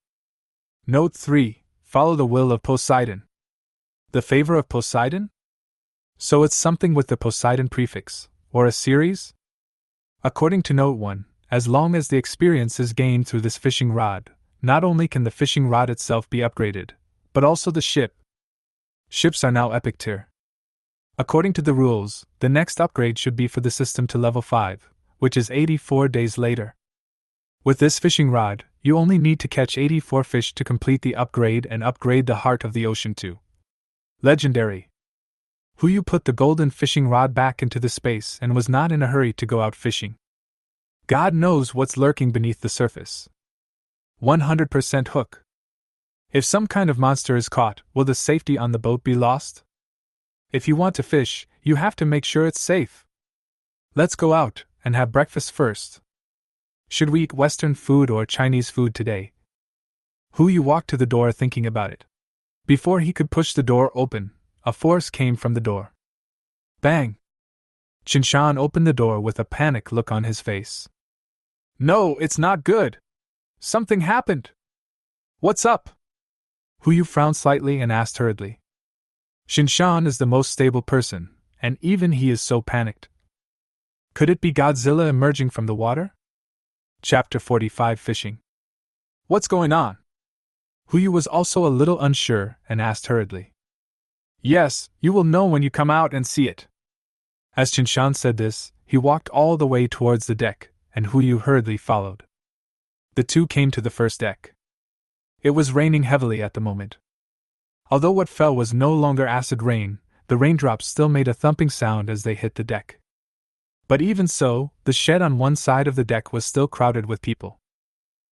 Note 3. Follow the will of Poseidon. The favor of Poseidon? So it's something with the Poseidon prefix, or a series? According to Note 1, as long as the experience is gained through this fishing rod, not only can the fishing rod itself be upgraded, but also the ship. Ships are now epic tier. According to the rules, the next upgrade should be for the system to level 5, which is 84 days later. With this fishing rod, you only need to catch 84 fish to complete the upgrade and upgrade the heart of the ocean to legendary. Hu Yu put the golden fishing rod back into the space and was not in a hurry to go out fishing. God knows what's lurking beneath the surface. 100% hook. If some kind of monster is caught, will the safety on the boat be lost? If you want to fish, you have to make sure it's safe. Let's go out and have breakfast first. Should we eat Western food or Chinese food today? Hu Yu walked to the door thinking about it. Before he could push the door open, a force came from the door. Bang! Qinshan opened the door with a panic look on his face. No, it's not good! Something happened! What's up? Huyu frowned slightly and asked hurriedly. Shinshan is the most stable person, and even he is so panicked. Could it be Godzilla emerging from the water? Chapter 45 Fishing. What's going on? Huyu was also a little unsure and asked hurriedly. Yes, you will know when you come out and see it. As Shinshan said this, he walked all the way towards the deck, and Huyu hurriedly followed. The two came to the first deck. It was raining heavily at the moment. Although what fell was no longer acid rain, the raindrops still made a thumping sound as they hit the deck. But even so, the shed on one side of the deck was still crowded with people.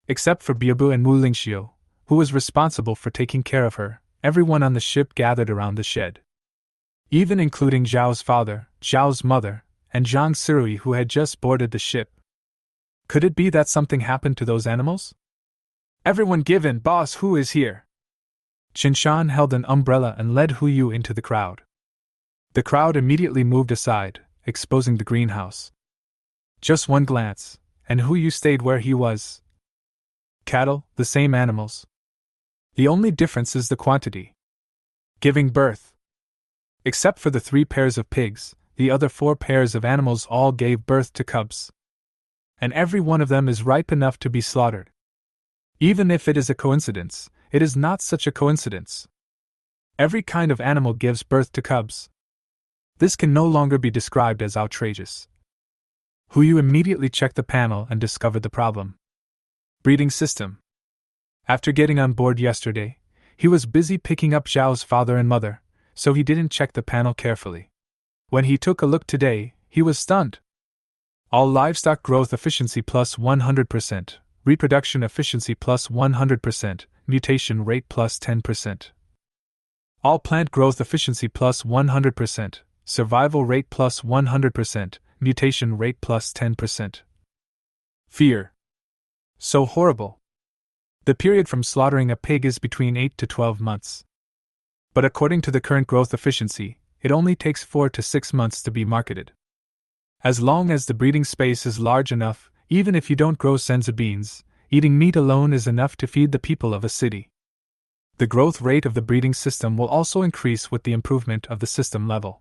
Except for Byabu and Mu Lingxiu, who was responsible for taking care of her, everyone on the ship gathered around the shed. Even including Zhao's father, Zhao's mother, and Zhang Sirui, who had just boarded the ship. Could it be that something happened to those animals? Everyone give in, boss Hu is here. Shinshan held an umbrella and led Huyu into the crowd. The crowd immediately moved aside, exposing the greenhouse. Just one glance, and Huyu stayed where he was. Cattle, the same animals. The only difference is the quantity. Giving birth. Except for the 3 pairs of pigs, the other 4 pairs of animals all gave birth to cubs. And every one of them is ripe enough to be slaughtered. Even if it is a coincidence, it is not such a coincidence. Every kind of animal gives birth to cubs. This can no longer be described as outrageous. Huyu immediately checked the panel and discovered the problem. Breeding system. After getting on board yesterday, he was busy picking up Zhao's father and mother, so he didn't check the panel carefully. When he took a look today, he was stunned. All livestock growth efficiency plus 100%, reproduction efficiency plus 100%, mutation rate plus 10%. All plant growth efficiency plus 100%, survival rate plus 100%, mutation rate plus 10%. Fear. So horrible. The period from slaughtering a pig is between 8 to 12 months. But according to the current growth efficiency, it only takes 4 to 6 months to be marketed. As long as the breeding space is large enough, even if you don't grow senzu beans, eating meat alone is enough to feed the people of a city. The growth rate of the breeding system will also increase with the improvement of the system level.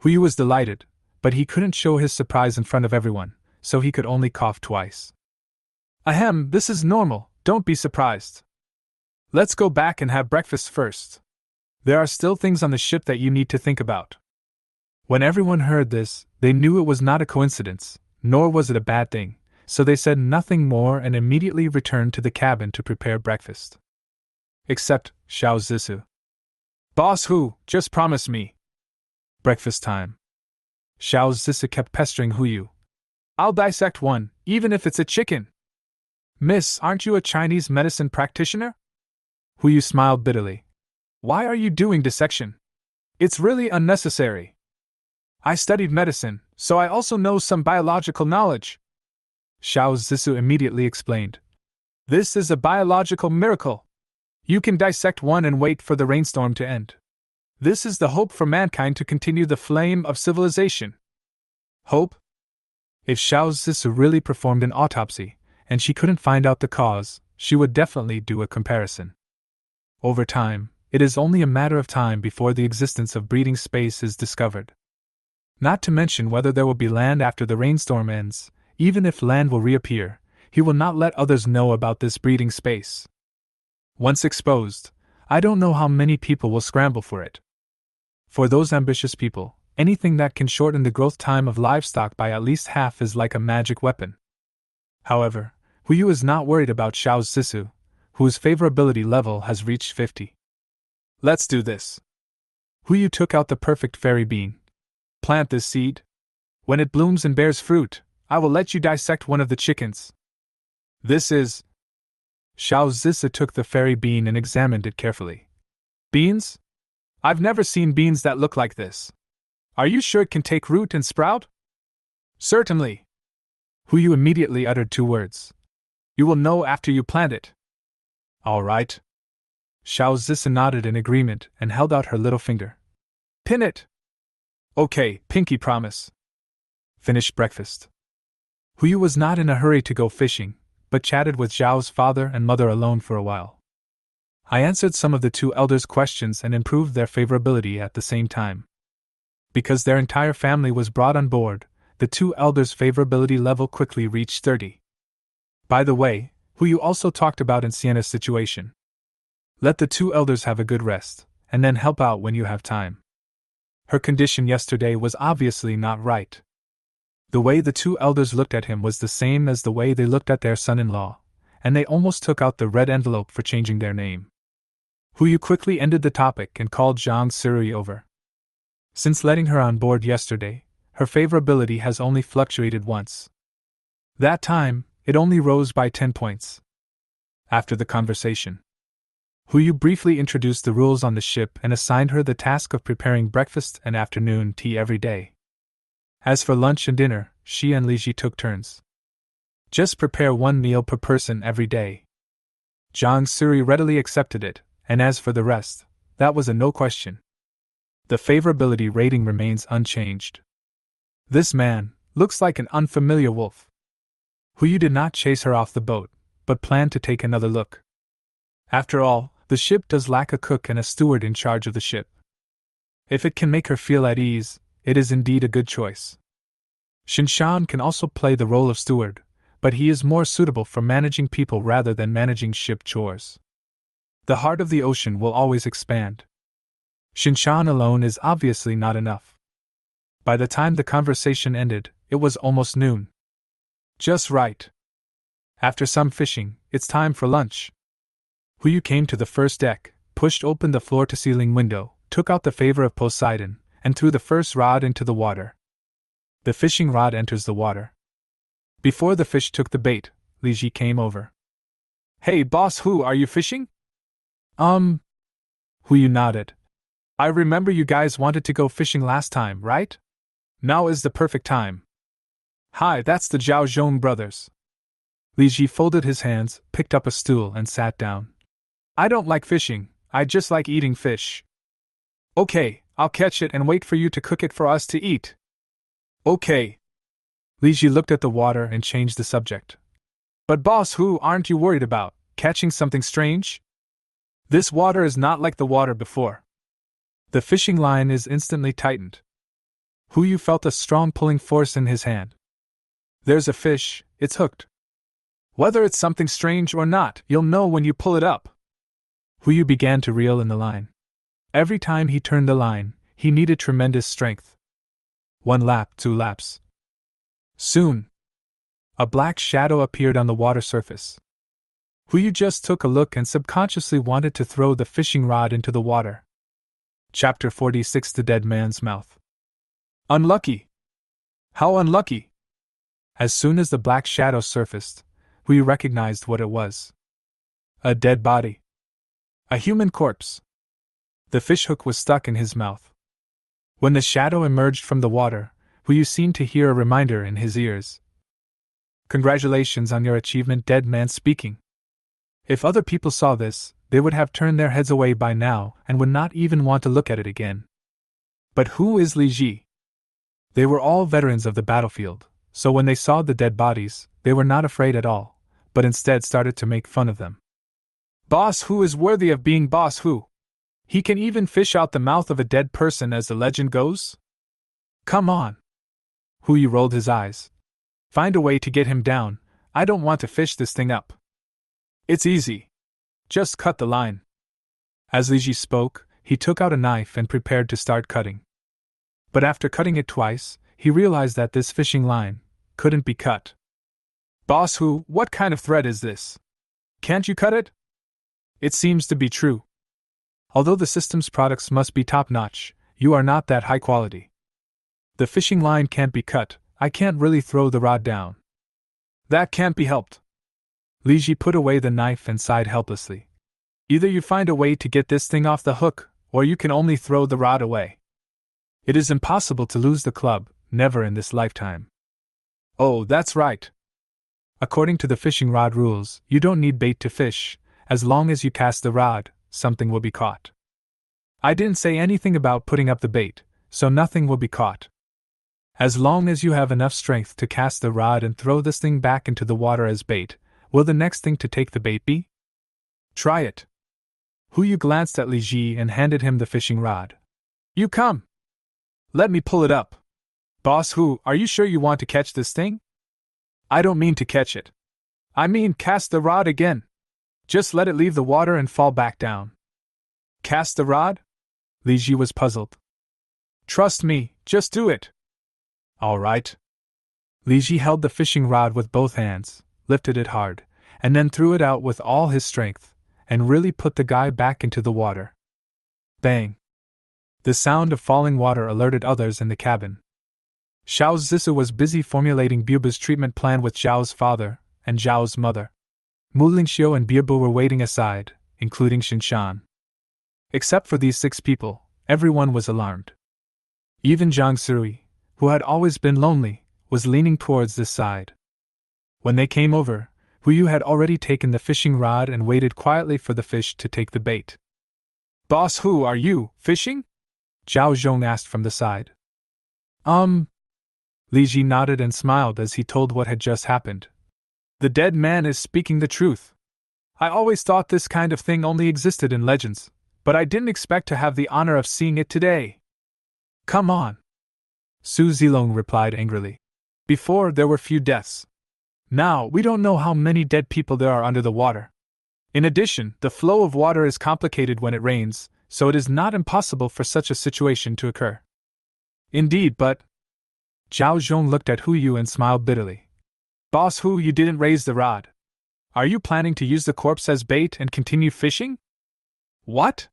Huyu was delighted, but he couldn't show his surprise in front of everyone, so he could only cough twice. Ahem, this is normal, don't be surprised. Let's go back and have breakfast first. There are still things on the ship that you need to think about. When everyone heard this, they knew it was not a coincidence, nor was it a bad thing, so they said nothing more and immediately returned to the cabin to prepare breakfast. Except Xiao Zisu. Boss Hu, just promise me. Breakfast time. Xiao Zisu kept pestering Huyu. I'll dissect one, even if it's a chicken. Miss, aren't you a Chinese medicine practitioner? Huyu smiled bitterly. Why are you doing dissection? It's really unnecessary. I studied medicine, so I also know some biological knowledge. Xiao Zisu immediately explained. This is a biological miracle. You can dissect one and wait for the rainstorm to end. This is the hope for mankind to continue the flame of civilization. Hope? If Xiao Zisu really performed an autopsy, and she couldn't find out the cause, she would definitely do a comparison. Over time, it is only a matter of time before the existence of breeding space is discovered. Not to mention whether there will be land after the rainstorm ends. Even if land will reappear, he will not let others know about this breeding space. Once exposed, I don't know how many people will scramble for it. For those ambitious people, anything that can shorten the growth time of livestock by at least half is like a magic weapon. However, Huyu is not worried about Xiao Zisu, whose favorability level has reached 50. Let's do this. Huyu took out the perfect fairy bean. Plant this seed. When it blooms and bears fruit, I will let you dissect one of the chickens. This is... Xiao Zisu took the fairy bean and examined it carefully. Beans? I've never seen beans that look like this. Are you sure it can take root and sprout? Certainly. Huyu immediately uttered 2 words. You will know after you plant it. All right. Xiao Zisu nodded in agreement and held out her little finger. Pin it. Okay, pinky promise. Finished breakfast. Huyu was not in a hurry to go fishing, but chatted with Zhao's father and mother alone for a while. I answered some of the two elders' questions and improved their favorability at the same time. Because their entire family was brought on board, the two elders' favorability level quickly reached 30. By the way, who you also talked about in Sienna's situation. Let the two elders have a good rest, and then help out when you have time. Her condition yesterday was obviously not right. The way the two elders looked at him was the same as the way they looked at their son-in-law, and they almost took out the red envelope for changing their name. Huyu quickly ended the topic and called Zhang Suri over. Since letting her on board yesterday, her favorability has only fluctuated once. That time, it only rose by 10 points. After the conversation, Huyu briefly introduced the rules on the ship and assigned her the task of preparing breakfast and afternoon tea every day. As for lunch and dinner, she and Li Ji took turns. Just prepare one meal per person every day. Zhang Suri readily accepted it, and as for the rest, that was a no question. The favorability rating remains unchanged. This man looks like an unfamiliar wolf. Huyu did not chase her off the boat, but planned to take another look. After all, the ship does lack a cook and a steward in charge of the ship. If it can make her feel at ease, it is indeed a good choice. Shinshan can also play the role of steward, but he is more suitable for managing people rather than managing ship chores. The heart of the ocean will always expand. Shinshan alone is obviously not enough. By the time the conversation ended, it was almost noon. Just right. After some fishing, it's time for lunch. Huyu came to the first deck, pushed open the floor-to-ceiling window, took out the favor of Poseidon, and threw the first rod into the water. The fishing rod enters the water. Before the fish took the bait, Li Ji came over. Hey boss, Hu, are you fishing? Huyu nodded. I remember you guys wanted to go fishing last time, right? Now is the perfect time. Hi, that's the Zhao Zhong brothers. Li Ji folded his hands, picked up a stool, and sat down. I don't like fishing, I just like eating fish. Okay, I'll catch it and wait for you to cook it for us to eat. Okay. Li Ji looked at the water and changed the subject. But boss, Hu, aren't you worried about catching something strange? This water is not like the water before. The fishing line is instantly tightened. Huyu felt a strong pulling force in his hand. There's a fish, it's hooked. Whether it's something strange or not, you'll know when you pull it up. Huyu began to reel in the line. Every time he turned the line, he needed tremendous strength. 1 lap, 2 laps. Soon, a black shadow appeared on the water surface. Huyu just took a look and subconsciously wanted to throw the fishing rod into the water. Chapter 46: The Dead Man's Mouth. Unlucky! How unlucky! As soon as the black shadow surfaced, Huyu recognized what it was. A dead body. A human corpse. The fishhook was stuck in his mouth. When the shadow emerged from the water, Huyu seemed to hear a reminder in his ears. Congratulations on your achievement, dead man speaking. If other people saw this, they would have turned their heads away by now and would not even want to look at it again. But who is Li Ji? They were all veterans of the battlefield, so when they saw the dead bodies, they were not afraid at all, but instead started to make fun of them. Boss Hu is worthy of being Boss Hu. He can even fish out the mouth of a dead person, as the legend goes. Come on. Huyu rolled his eyes. Find a way to get him down. I don't want to fish this thing up. It's easy. Just cut the line. As Li Ji spoke, he took out a knife and prepared to start cutting. But after cutting it twice, he realized that this fishing line couldn't be cut. Boss Hu, what kind of thread is this? Can't you cut it? It seems to be true. Although the system's products must be top-notch, you are not that high quality. The fishing line can't be cut. I can't really throw the rod down. That can't be helped. Li Ji put away the knife and sighed helplessly. Either you find a way to get this thing off the hook, or you can only throw the rod away. It is impossible to lose the club, never in this lifetime. Oh, that's right. According to the fishing rod rules, you don't need bait to fish. As long as you cast the rod, something will be caught. I didn't say anything about putting up the bait, so nothing will be caught. As long as you have enough strength to cast the rod and throw this thing back into the water as bait, will the next thing to take the bait be? Try it. Hu Yu glanced at Li Ji and handed him the fishing rod. You come! Let me pull it up. Boss Hu, are you sure you want to catch this thing? I don't mean to catch it. I mean cast the rod again. Just let it leave the water and fall back down. Cast the rod? Li Ji was puzzled. Trust me, just do it. All right. Li Ji held the fishing rod with both hands, lifted it hard, and then threw it out with all his strength, and really put the guy back into the water. Bang! The sound of falling water alerted others in the cabin. Xiao Zissou was busy formulating Buba's treatment plan with Zhao's father and Zhao's mother. Mu Lingxiu and Biabu were waiting aside, including Xinshan. Except for these 6 people, everyone was alarmed. Even Zhang Sirui, who had always been lonely, was leaning towards this side. When they came over, Hu Yu had already taken the fishing rod and waited quietly for the fish to take the bait. Boss Hu, are you fishing? Zhao Zhong asked from the side. Li Ji nodded and smiled as he told what had just happened. The dead man is speaking the truth. I always thought this kind of thing only existed in legends, but I didn't expect to have the honor of seeing it today. Come on. Su Zilong replied angrily. Before, there were few deaths. Now, we don't know how many dead people there are under the water. In addition, the flow of water is complicated when it rains, so it is not impossible for such a situation to occur. Indeed, but... Zhao Zhong looked at Hu Yu and smiled bitterly. Boss Hu, you didn't raise the rod. Are you planning to use the corpse as bait and continue fishing? What?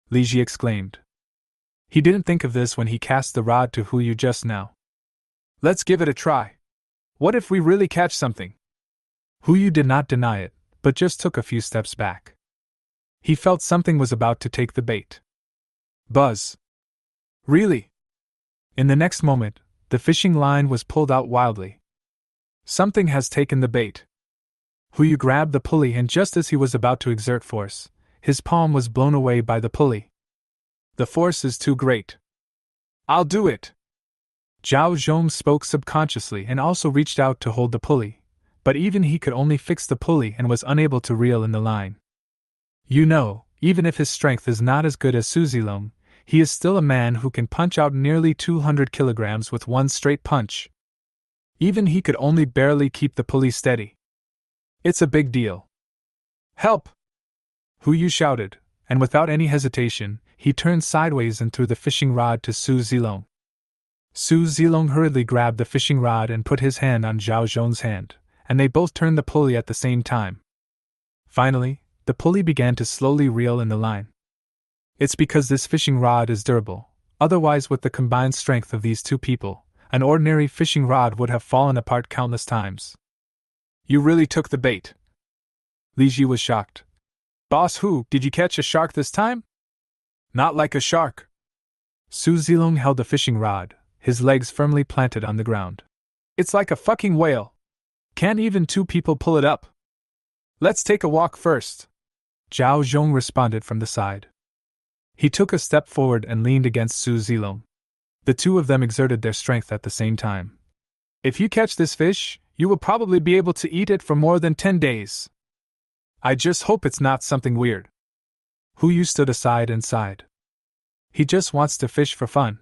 Li Ji exclaimed. He didn't think of this when he cast the rod to Hu Yu just now. Let's give it a try. What if we really catch something? Hu Yu did not deny it, but just took a few steps back. He felt something was about to take the bait. Buzz. Really? In the next moment, the fishing line was pulled out wildly. Something has taken the bait. Hu Yu grabbed the pulley, and just as he was about to exert force, his palm was blown away by the pulley. The force is too great. I'll do it. Zhao Zhong spoke subconsciously and also reached out to hold the pulley, but even he could only fix the pulley and was unable to reel in the line. You know, even if his strength is not as good as Su Zilong, he is still a man who can punch out nearly 200 kilograms with one straight punch. Even he could only barely keep the pulley steady. It's a big deal. Help! Hu Yu shouted, and without any hesitation, he turned sideways and threw the fishing rod to Su Zilong. Su Zilong hurriedly grabbed the fishing rod and put his hand on Zhao Zhong's hand, and they both turned the pulley at the same time. Finally, the pulley began to slowly reel in the line. It's because this fishing rod is durable, otherwise with the combined strength of these 2 people, an ordinary fishing rod would have fallen apart countless times. You really took the bait. Li Ji was shocked. Boss Hu, did you catch a shark this time? Not like a shark. Su Zilong held the fishing rod, his legs firmly planted on the ground. It's like a fucking whale. Can't even 2 people pull it up. Let's take a walk first. Zhao Zhong responded from the side. He took a step forward and leaned against Su Zilong. The 2 of them exerted their strength at the same time. If you catch this fish, you will probably be able to eat it for more than 10 days. I just hope it's not something weird. Hu Yu stood aside and sighed. He just wants to fish for fun.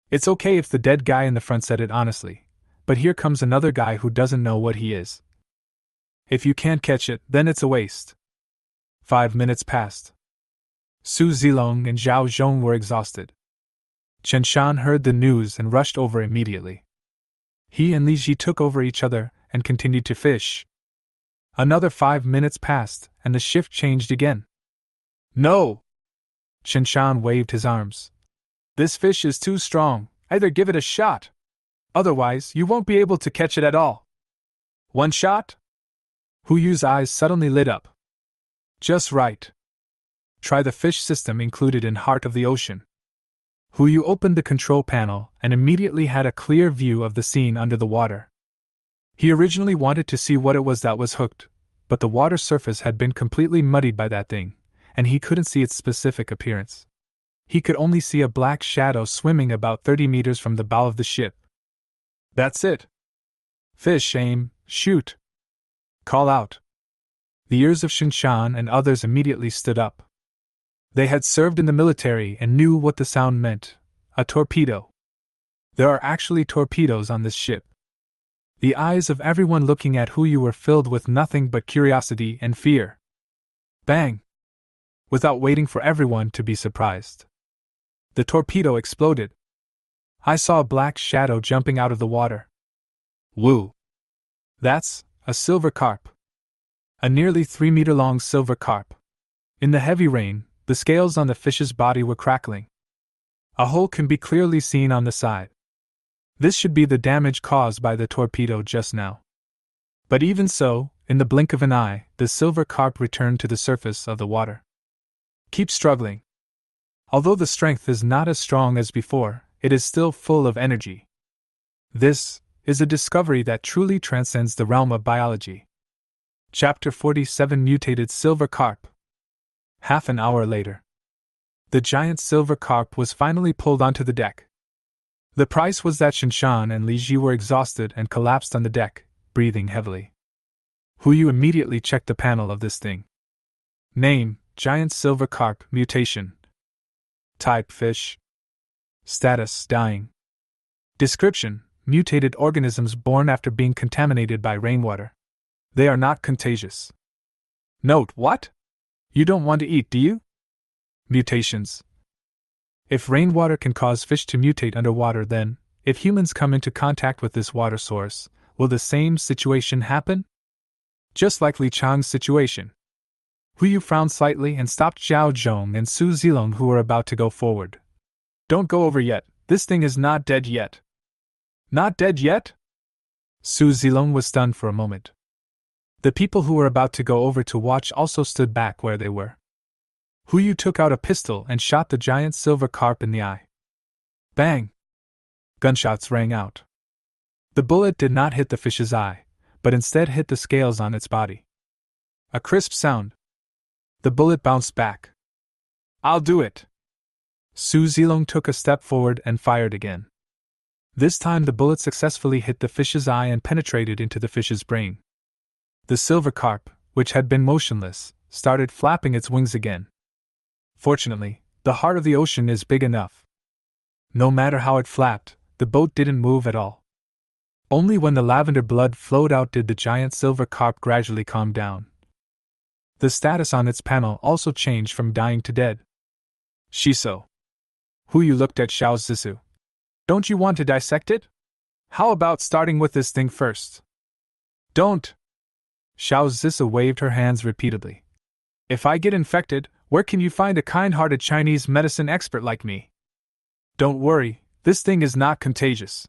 It's okay if the dead guy in the front said it honestly, but here comes another guy who doesn't know what he is. If you can't catch it, then it's a waste. 5 minutes passed. Su Zilong and Zhao Zhong were exhausted. Chen Shan heard the news and rushed over immediately. He and Li Ji took over each other and continued to fish. Another 5 minutes passed, and the shift changed again. No! Chen Shan waved his arms. This fish is too strong, either give it a shot. Otherwise, you won't be able to catch it at all. One shot? Hu Yu's eyes suddenly lit up. Just right. Try the fish system included in Heart of the Ocean. Hu Yu opened the control panel and immediately had a clear view of the scene under the water. He originally wanted to see what it was that was hooked, but the water surface had been completely muddied by that thing, and he couldn't see its specific appearance. He could only see a black shadow swimming about 30 meters from the bow of the ship. That's it. Fish, aim, shoot. Call out. The ears of Xinshan and others immediately stood up. They had served in the military and knew what the sound meant. A torpedo. There are actually torpedoes on this ship. The eyes of everyone looking at Hu Yu were filled with nothing but curiosity and fear. Bang! Without waiting for everyone to be surprised, the torpedo exploded. I saw a black shadow jumping out of the water. Woo! That's a silver carp. A nearly 3-meter-long silver carp. In the heavy rain, the scales on the fish's body were crackling. A hole can be clearly seen on the side. This should be the damage caused by the torpedo just now. But even so, in the blink of an eye, the silver carp returned to the surface of the water. Keep struggling. Although the strength is not as strong as before, it is still full of energy. This is a discovery that truly transcends the realm of biology. Chapter 47 Mutated Silver Carp. Half an hour later, the giant silver carp was finally pulled onto the deck. The price was that Shinshan and Li Ji were exhausted and collapsed on the deck, breathing heavily. Hu Yu immediately checked the panel of this thing. Name: Giant Silver Carp, Mutation. Type: Fish. Status: Dying. Description: Mutated organisms born after being contaminated by rainwater. They are not contagious. Note: What? You don't want to eat, do you? Mutations. If rainwater can cause fish to mutate underwater, then, if humans come into contact with this water source, will the same situation happen? Just like Li Chang's situation. Hu Yu frowned slightly and stopped Zhao Zhong and Su Zilong, who were about to go forward. Don't go over yet, this thing is not dead yet. Not dead yet? Su Zilong was stunned for a moment. The people who were about to go over to watch also stood back where they were. Hu Yu took out a pistol and shot the giant silver carp in the eye. Bang! Gunshots rang out. The bullet did not hit the fish's eye, but instead hit the scales on its body. A crisp sound. The bullet bounced back. I'll do it! Su Zilong took a step forward and fired again. This time the bullet successfully hit the fish's eye and penetrated into the fish's brain. The silver carp, which had been motionless, started flapping its wings again. Fortunately, the heart of the ocean is big enough. No matter how it flapped, the boat didn't move at all. Only when the lavender blood flowed out did the giant silver carp gradually calm down. The status on its panel also changed from dying to dead. Shiso. Hu Yu looked at Xiao Zisu. Don't you want to dissect it? How about starting with this thing first? Don't! Xiao Zisu waved her hands repeatedly. If I get infected, where can you find a kind-hearted Chinese medicine expert like me? Don't worry, this thing is not contagious.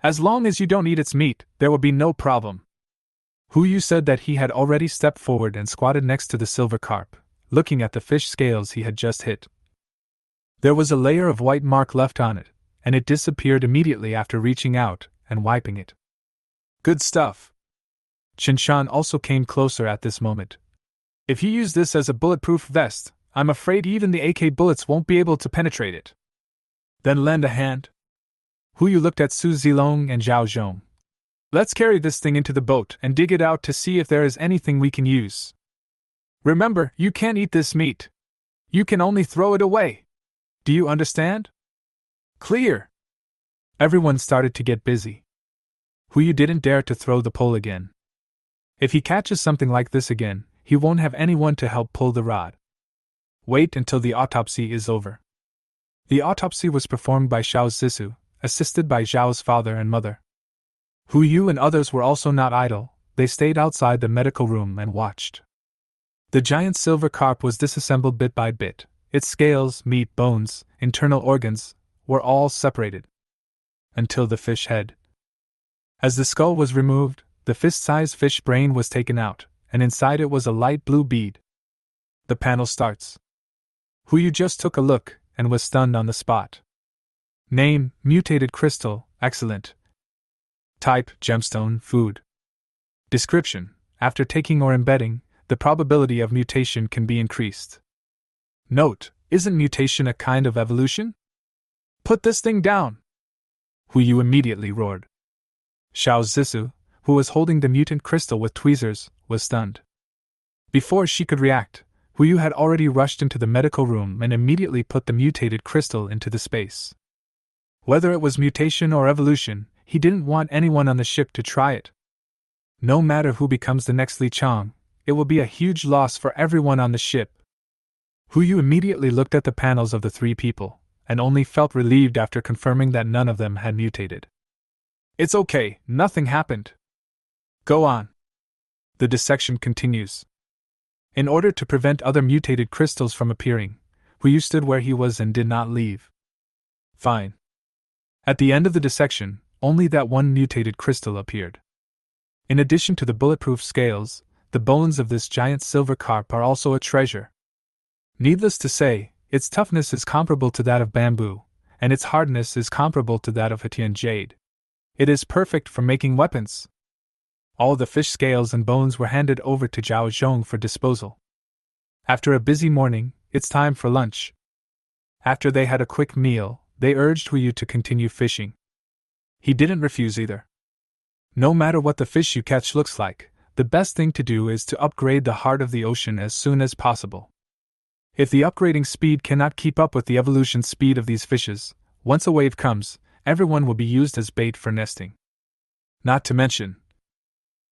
As long as you don't eat its meat, there will be no problem. Hu Yu said that he had already stepped forward and squatted next to the silver carp, looking at the fish scales he had just hit. There was a layer of white mark left on it, and it disappeared immediately after reaching out and wiping it. Good stuff. Qinshan also came closer at this moment. If you use this as a bulletproof vest, I'm afraid even the AK bullets won't be able to penetrate it. Then lend a hand. Hu Yu looked at Su Zilong and Zhao Zhong. Let's carry this thing into the boat and dig it out to see if there is anything we can use. Remember, you can't eat this meat. You can only throw it away. Do you understand? Clear. Everyone started to get busy. Hu Yu didn't dare to throw the pole again. If he catches something like this again, he won't have anyone to help pull the rod. Wait until the autopsy is over. The autopsy was performed by Xiao Zisu, assisted by Zhao's father and mother. Hu Yu and others were also not idle, they stayed outside the medical room and watched. The giant silver carp was disassembled bit by bit, its scales, meat, bones, internal organs, were all separated. Until the fish head. As the skull was removed, the fist-sized fish brain was taken out, and inside it was a light blue bead. The panel starts. Hu Yu just took a look, and was stunned on the spot. Name: Mutated Crystal, excellent. Type: Gemstone, food. Description: After taking or embedding, the probability of mutation can be increased. Note: Isn't mutation a kind of evolution? Put this thing down! Hu Yu immediately roared. Xiao Zisu, who was holding the mutant crystal with tweezers, was stunned. Before she could react, Yu had already rushed into the medical room and immediately put the mutated crystal into the space. Whether it was mutation or evolution, he didn't want anyone on the ship to try it. No matter who becomes the next Li Chang, it will be a huge loss for everyone on the ship. Yu immediately looked at the panels of the three people, and only felt relieved after confirming that none of them had mutated. It's okay, nothing happened. Go on. The dissection continues. In order to prevent other mutated crystals from appearing, Yu stood where he was and did not leave. Fine. At the end of the dissection, only that one mutated crystal appeared. In addition to the bulletproof scales, the bones of this giant silver carp are also a treasure. Needless to say, its toughness is comparable to that of bamboo, and its hardness is comparable to that of Hetian jade. It is perfect for making weapons. All the fish scales and bones were handed over to Zhao Zhong for disposal. After a busy morning, it's time for lunch. After they had a quick meal, they urged Yu to continue fishing. He didn't refuse either. No matter what the fish you catch looks like, the best thing to do is to upgrade the heart of the ocean as soon as possible. If the upgrading speed cannot keep up with the evolution speed of these fishes, once a wave comes, everyone will be used as bait for nesting. Not to mention,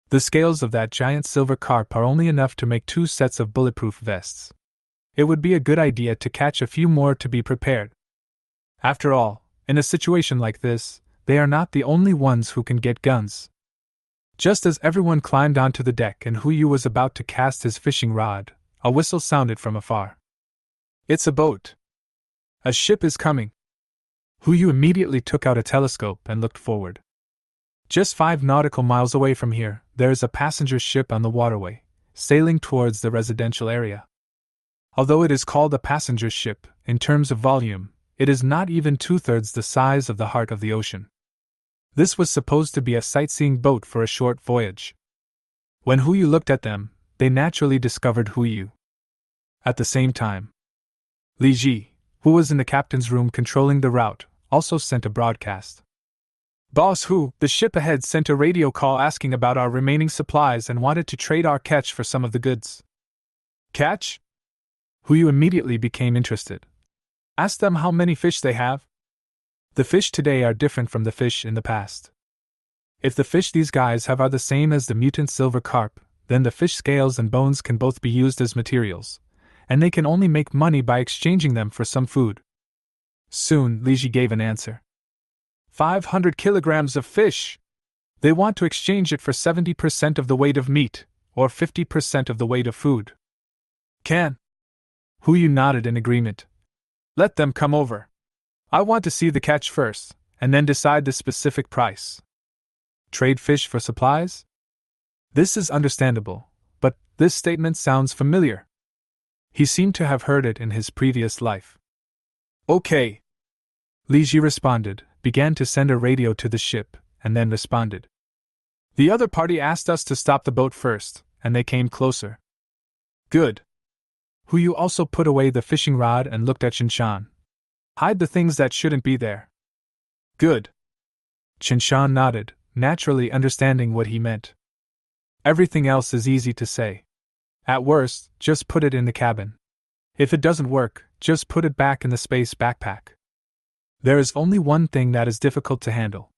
the scales of that giant silver carp are only enough to make 2 sets of bulletproof vests. It would be a good idea to catch a few more to be prepared. After all, in a situation like this, they are not the only ones who can get guns. Just as everyone climbed onto the deck and Yu was about to cast his fishing rod, a whistle sounded from afar. It's a boat. A ship is coming. Yu immediately took out a telescope and looked forward. Just 5 nautical miles away from here, there is a passenger ship on the waterway, sailing towards the residential area. Although it is called a passenger ship, in terms of volume, it is not even 2/3 the size of the heart of the ocean. This was supposed to be a sightseeing boat for a short voyage. When Yu looked at them, they naturally discovered Yu. At the same time, Li Ji, who was in the captain's room controlling the route, also sent a broadcast. Boss Hu, the ship ahead sent a radio call asking about our remaining supplies and wanted to trade our catch for some of the goods. Catch? Yu immediately became interested. Ask them how many fish they have. The fish today are different from the fish in the past. If the fish these guys have are the same as the mutant silver carp, then the fish scales and bones can both be used as materials, and they can only make money by exchanging them for some food. Soon, Li Ji gave an answer. 500 kilograms of fish! They want to exchange it for 70% of the weight of meat, or 50% of the weight of food. Can? Yu nodded in agreement. Let them come over. I want to see the catch first, and then decide the specific price. Trade fish for supplies? This is understandable, but this statement sounds familiar. He seemed to have heard it in his previous life. Okay. Li Ji responded, began to send a radio to the ship, and then responded. The other party asked us to stop the boat first, and they came closer. Good. Yu also put away the fishing rod and looked at Qinshan. Hide the things that shouldn't be there. Good. Qinshan nodded, naturally understanding what he meant. Everything else is easy to say. At worst, just put it in the cabin. If it doesn't work, just put it back in the space backpack. There is only one thing that is difficult to handle.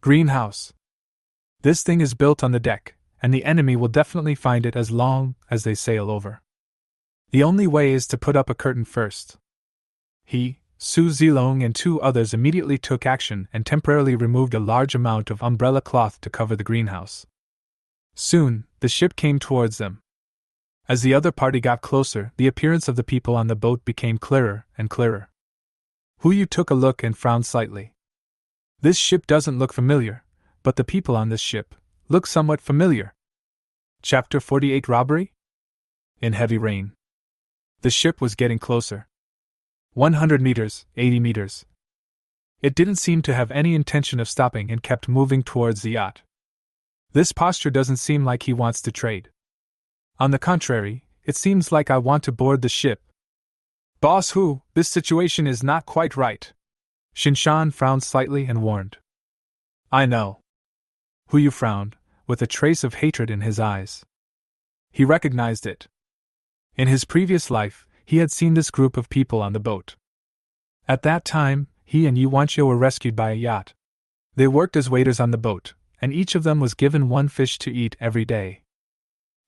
Greenhouse. This thing is built on the deck, and the enemy will definitely find it as long as they sail over. The only way is to put up a curtain first. He, Su Zilong and 2 others immediately took action and temporarily removed a large amount of umbrella cloth to cover the greenhouse. Soon, the ship came towards them. As the other party got closer, the appearance of the people on the boat became clearer and clearer. Yu took a look and frowned slightly. This ship doesn't look familiar, but the people on this ship look somewhat familiar. Chapter 48 Robbery? In heavy rain. The ship was getting closer. 100 meters, 80 meters. It didn't seem to have any intention of stopping and kept moving towards the yacht. This posture doesn't seem like he wants to trade. On the contrary, it seems like I want to board the ship. Boss Hu, this situation is not quite right. Qinshan frowned slightly and warned. I know. Yu frowned, with a trace of hatred in his eyes. He recognized it. In his previous life, he had seen this group of people on the boat. At that time, he and Yuanchio were rescued by a yacht. They worked as waiters on the boat, and each of them was given one fish to eat every day.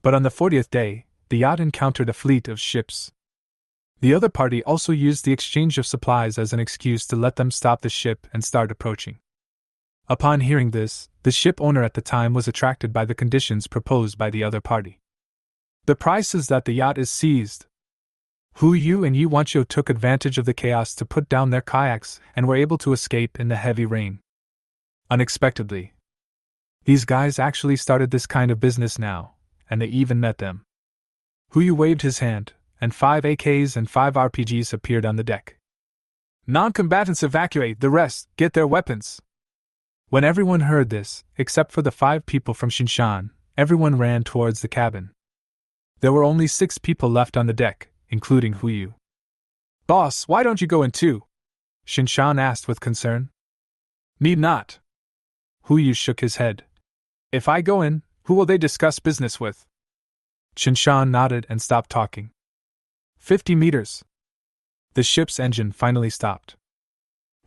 But on the 40th day, the yacht encountered a fleet of ships. The other party also used the exchange of supplies as an excuse to let them stop the ship and start approaching. Upon hearing this, the ship owner at the time was attracted by the conditions proposed by the other party. The price is that the yacht is seized. Yu and Yuanchio took advantage of the chaos to put down their kayaks and were able to escape in the heavy rain. Unexpectedly. These guys actually started this kind of business now, and they even met them. Yu waved his hand, and 5 AKs and 5 RPGs appeared on the deck. Non-combatants evacuate, the rest get their weapons. When everyone heard this, except for the 5 people from Shinshan, everyone ran towards the cabin. There were only 6 people left on the deck, including Yu. Boss, why don't you go in too? Shinshan asked with concern. Need not. Yu shook his head. If I go in, who will they discuss business with? Shinshan nodded and stopped talking. 50 meters. The ship's engine finally stopped.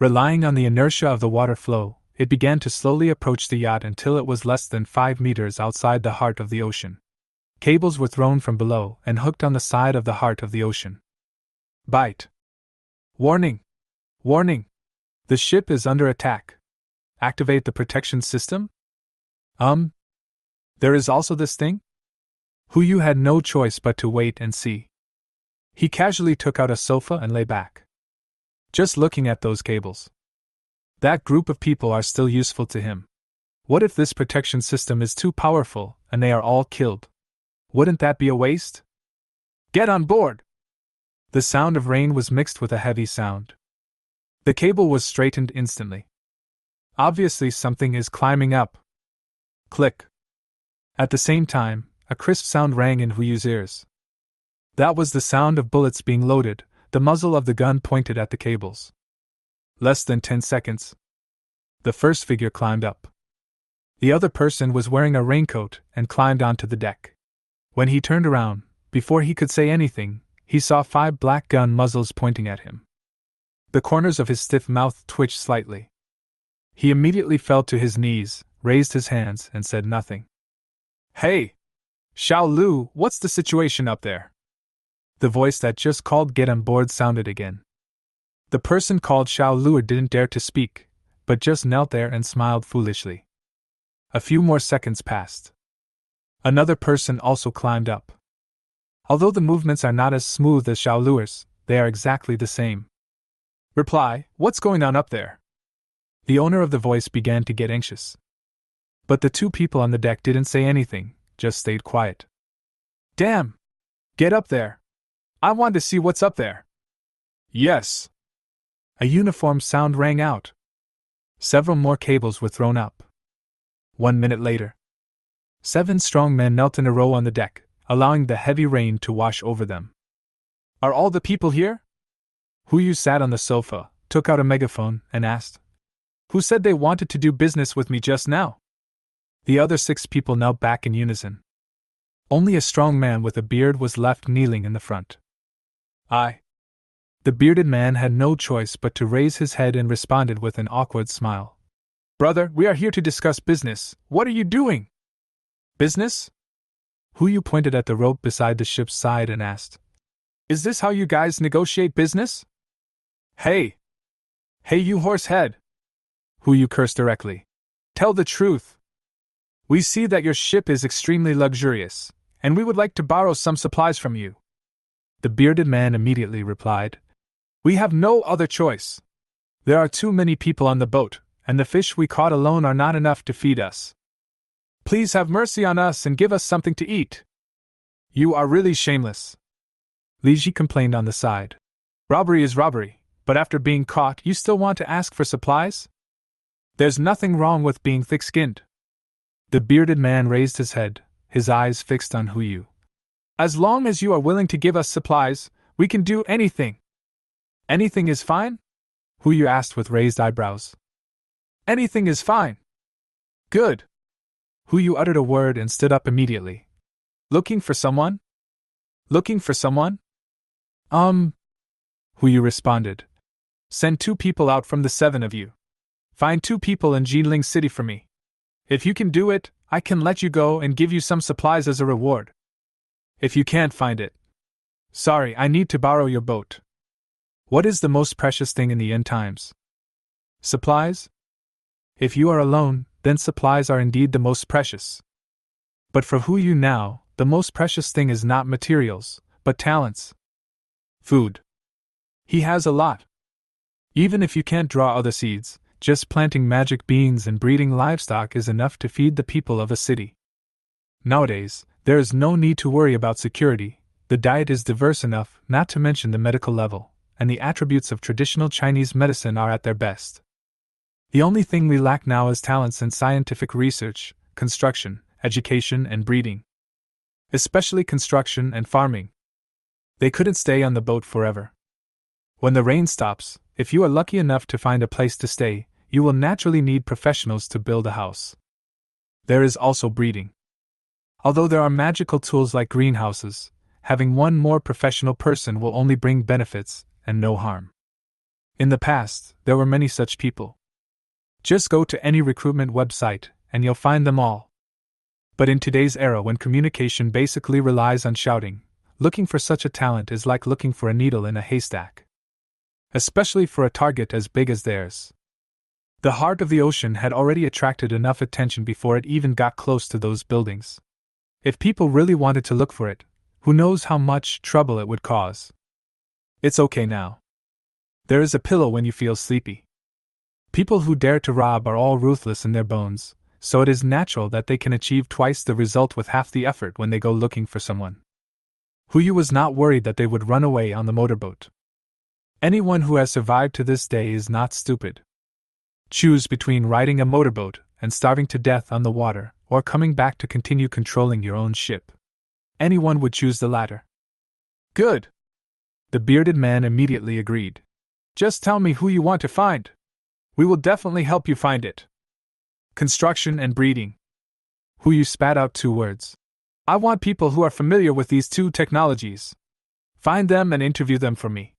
Relying on the inertia of the water flow, it began to slowly approach the yacht until it was less than 5 meters outside the heart of the ocean. Cables were thrown from below and hooked on the side of the heart of the ocean. Bite. Warning! Warning! The ship is under attack. Activate the protection system? There is also this thing? Yu had no choice but to wait and see. He casually took out a sofa and lay back. Just looking at those cables. That group of people are still useful to him. What if this protection system is too powerful and they are all killed? Wouldn't that be a waste? Get on board! The sound of rain was mixed with a heavy sound. The cable was straightened instantly. Obviously something is climbing up. Click. At the same time, a crisp sound rang in Huyu's ears. That was the sound of bullets being loaded, the muzzle of the gun pointed at the cables. Less than 10 seconds. The first figure climbed up. The other person was wearing a raincoat and climbed onto the deck. When he turned around, before he could say anything, he saw 5 black gun muzzles pointing at him. The corners of his stiff mouth twitched slightly. He immediately fell to his knees, raised his hands, and said nothing. Hey! Xiao Lu, what's the situation up there? The voice that just called get on board sounded again. The person called Xiao Lu didn't dare to speak, but just knelt there and smiled foolishly. A few more seconds passed. Another person also climbed up. Although the movements are not as smooth as Xiao Lu's, they are exactly the same. Reply, what's going on up there? The owner of the voice began to get anxious. But the 2 people on the deck didn't say anything, just stayed quiet. Damn! Get up there! I want to see what's up there! Yes! A uniform sound rang out. Several more cables were thrown up. 1 minute later. 7 strong men knelt in a row on the deck, allowing the heavy rain to wash over them. Are all the people here? Yu sat on the sofa, took out a megaphone, and asked. Who said they wanted to do business with me just now? The other 6 people knelt back in unison. Only a strong man with a beard was left kneeling in the front. I. The bearded man had no choice but to raise his head and responded with an awkward smile. Brother, we are here to discuss business. What are you doing? Business? Yu pointed at the rope beside the ship's side and asked. Is this how you guys negotiate business? Hey! Hey you horsehead! Yu cursed directly. Tell the truth. We see that your ship is extremely luxurious, and we would like to borrow some supplies from you. The bearded man immediately replied. We have no other choice. There are too many people on the boat, and the fish we caught alone are not enough to feed us. Please have mercy on us and give us something to eat. You are really shameless. Li Ji complained on the side. Robbery is robbery, but after being caught you still want to ask for supplies? There's nothing wrong with being thick-skinned. The bearded man raised his head, his eyes fixed on Yu. As long as you are willing to give us supplies, we can do anything. Anything is fine? Yu asked with raised eyebrows. Anything is fine. Good. Yu uttered a word and stood up immediately. Looking for someone? Looking for someone? Hu Yu responded. Send 2 people out from the 7 of you. Find 2 people in Jinling City for me. If you can do it, I can let you go and give you some supplies as a reward. If you can't find it, sorry, I need to borrow your boat. What is the most precious thing in the end times? Supplies? If you are alone, then supplies are indeed the most precious. But for Hu Yu now, the most precious thing is not materials, but talents. Food. He has a lot. Even if you can't draw other seeds, just planting magic beans and breeding livestock is enough to feed the people of a city. Nowadays, there is no need to worry about security, the diet is diverse enough, not to mention the medical level, and the attributes of traditional Chinese medicine are at their best. The only thing we lack now is talents in scientific research, construction, education, and breeding. Especially construction and farming. They couldn't stay on the boat forever. When the rain stops, if you are lucky enough to find a place to stay, you will naturally need professionals to build a house. There is also breeding. Although there are magical tools like greenhouses, having one more professional person will only bring benefits and no harm. In the past, there were many such people. Just go to any recruitment website and you'll find them all. But in today's era, when communication basically relies on shouting, looking for such a talent is like looking for a needle in a haystack. Especially for a target as big as theirs. The heart of the ocean had already attracted enough attention before it even got close to those buildings. If people really wanted to look for it, who knows how much trouble it would cause. It's okay now. There is a pillow when you feel sleepy. People who dare to rob are all ruthless in their bones, so it is natural that they can achieve twice the result with half the effort when they go looking for someone. Hu Yu was not worried that they would run away on the motorboat. Anyone who has survived to this day is not stupid. Choose between riding a motorboat and starving to death on the water, or coming back to continue controlling your own ship. Anyone would choose the latter. Good! The bearded man immediately agreed. Just tell me who you want to find. We will definitely help you find it. Construction and breeding. Hu Yu spat out 2 words. I want people who are familiar with these 2 technologies. Find them and interview them for me.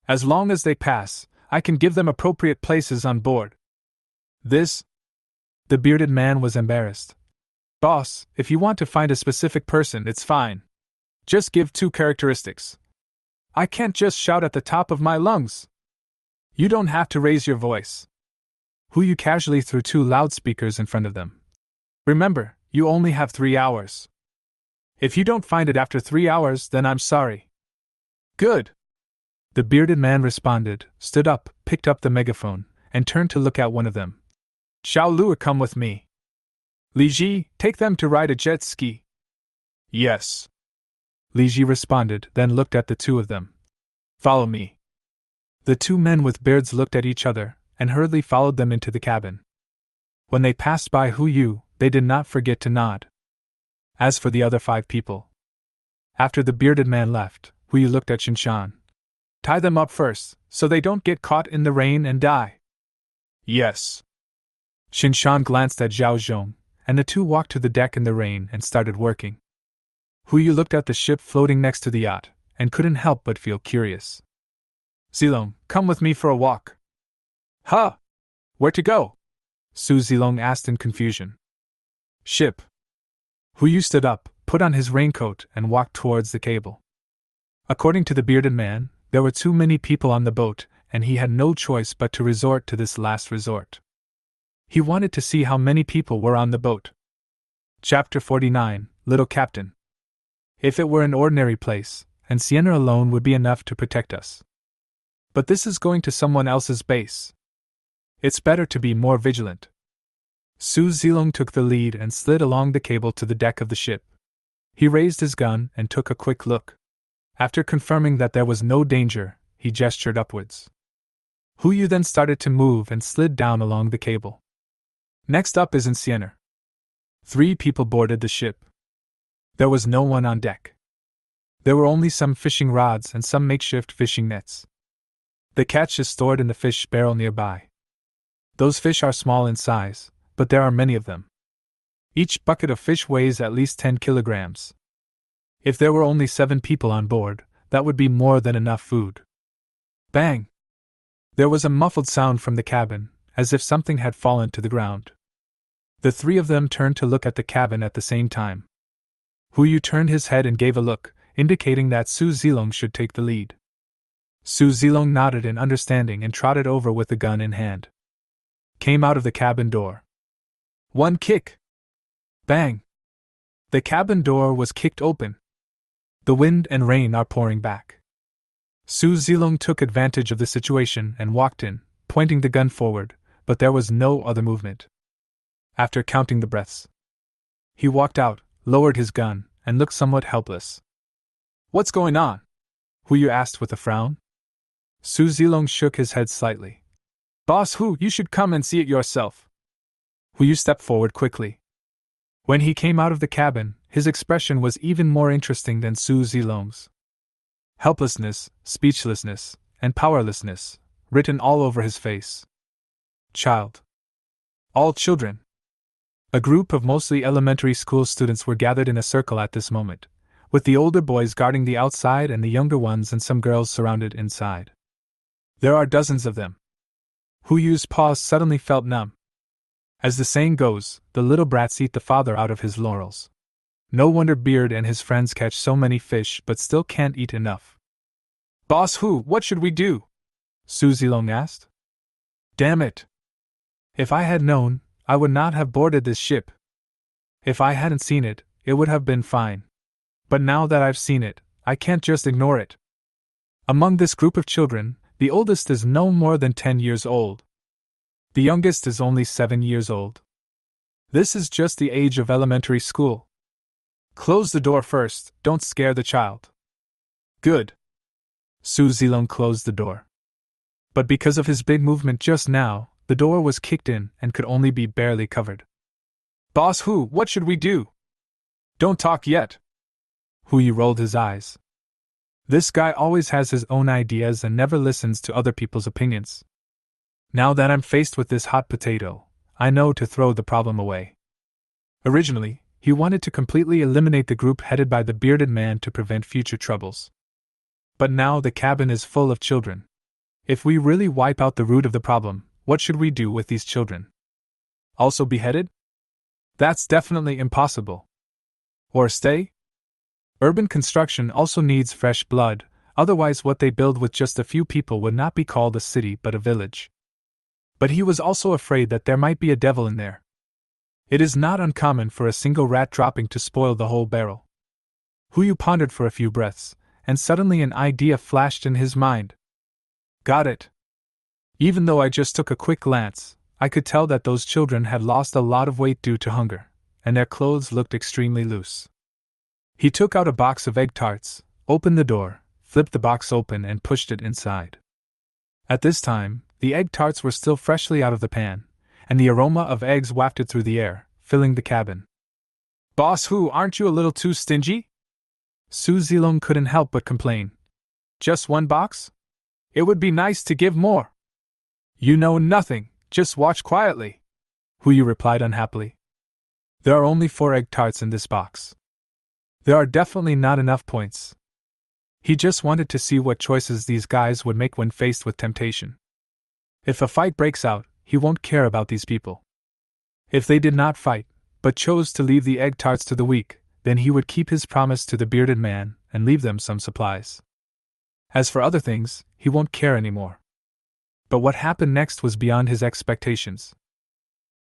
As long as they pass, I can give them appropriate places on board. This? The bearded man was embarrassed. Boss, if you want to find a specific person, it's fine. Just give 2 characteristics. I can't just shout at the top of my lungs. You don't have to raise your voice. Hu Yu casually threw 2 loudspeakers in front of them. Remember, you only have 3 hours. If you don't find it after 3 hours, then I'm sorry. Good. The bearded man responded, stood up, picked up the megaphone, and turned to look at one of them. Xiao Lua, come with me. Li Ji, take them to ride a jet ski. Yes. Li Ji responded, then looked at the 2 of them. Follow me. The 2 men with beards looked at each other, and hurriedly followed them into the cabin. When they passed by Hu Yu, they did not forget to nod. As for the other 5 people. After the bearded man left, Hu Yu looked at Shinshan. Tie them up first, so they don't get caught in the rain and die. Yes. Shinshan glanced at Zhao Zhong, and the 2 walked to the deck in the rain and started working. Hu Yu looked at the ship floating next to the yacht, and couldn't help but feel curious. Zilong, come with me for a walk. Huh? Where to go? Su Zilong asked in confusion. Ship. Hu Yu stood up, put on his raincoat, and walked towards the cable. According to the bearded man, there were too many people on the boat, and he had no choice but to resort to this last resort. He wanted to see how many people were on the boat. Chapter 49, Little Captain. If it were an ordinary place, and Sienna alone would be enough to protect us. But this is going to someone else's base. It's better to be more vigilant. Su Zilong took the lead and slid along the cable to the deck of the ship. He raised his gun and took a quick look. After confirming that there was no danger, he gestured upwards. Hu Yu then started to move and slid down along the cable. Next up is Sienna. 3 people boarded the ship. There was no one on deck. There were only some fishing rods and some makeshift fishing nets. The catch is stored in the fish barrel nearby. Those fish are small in size, but there are many of them. Each bucket of fish weighs at least 10 kilograms. If there were only 7 people on board, that would be more than enough food. Bang! There was a muffled sound from the cabin, as if something had fallen to the ground. The 3 of them turned to look at the cabin at the same time. Huyu turned his head and gave a look, indicating that Su Zilong should take the lead. Su Zilong nodded in understanding and trotted over with the gun in hand. Came out of the cabin door. One kick! Bang! The cabin door was kicked open. The wind and rain are pouring back. Su Zilong took advantage of the situation and walked in, pointing the gun forward, but there was no other movement. After counting the breaths, he walked out, lowered his gun, and looked somewhat helpless. What's going on? Huyu asked with a frown. Su Zilong shook his head slightly. Boss Hu, you should come and see it yourself. Huyu stepped forward quickly. When he came out of the cabin, his expression was even more interesting than Su Zilong's. Helplessness, speechlessness, and powerlessness, written all over his face. Child. All children. A group of mostly elementary school students were gathered in a circle at this moment, with the older boys guarding the outside and the younger ones and some girls surrounded inside. There are dozens of them. Huyu's paws suddenly felt numb. As the saying goes, the little brats eat the father out of his laurels. No wonder Beard and his friends catch so many fish but still can't eat enough. Boss Hu, what should we do? Su Zilong asked. Damn it! If I had known, I would not have boarded this ship. If I hadn't seen it, it would have been fine. But now that I've seen it, I can't just ignore it. Among this group of children, the oldest is no more than 10 years old. The youngest is only 7 years old. This is just the age of elementary school. Close the door first, don't scare the child. Good. Su Zilong closed the door. But because of his big movement just now, the door was kicked in and could only be barely covered. Boss Hu, what should we do? Don't talk yet. Huyu rolled his eyes. This guy always has his own ideas and never listens to other people's opinions. Now that I'm faced with this hot potato, I know to throw the problem away. Originally, he wanted to completely eliminate the group headed by the bearded man to prevent future troubles. But now the cabin is full of children. If we really wipe out the root of the problem, what should we do with these children? Also beheaded? That's definitely impossible. Or stay? Urban construction also needs fresh blood, otherwise what they build with just a few people would not be called a city but a village. But he was also afraid that there might be a devil in there. It is not uncommon for a single rat dropping to spoil the whole barrel. Huyu pondered for a few breaths, and suddenly an idea flashed in his mind. Got it. Even though I just took a quick glance, I could tell that those children had lost a lot of weight due to hunger, and their clothes looked extremely loose. He took out a box of egg tarts, opened the door, flipped the box open and pushed it inside. At this time, the egg tarts were still freshly out of the pan, and the aroma of eggs wafted through the air, filling the cabin. Boss Hu, aren't you a little too stingy? Su Zilong couldn't help but complain. Just one box? It would be nice to give more. You know nothing, just watch quietly, Huyu replied unhappily. There are only 4 egg tarts in this box. There are definitely not enough points. He just wanted to see what choices these guys would make when faced with temptation. If a fight breaks out, he won't care about these people. If they did not fight, but chose to leave the egg tarts to the weak, then he would keep his promise to the bearded man and leave them some supplies. As for other things, he won't care anymore. But what happened next was beyond his expectations.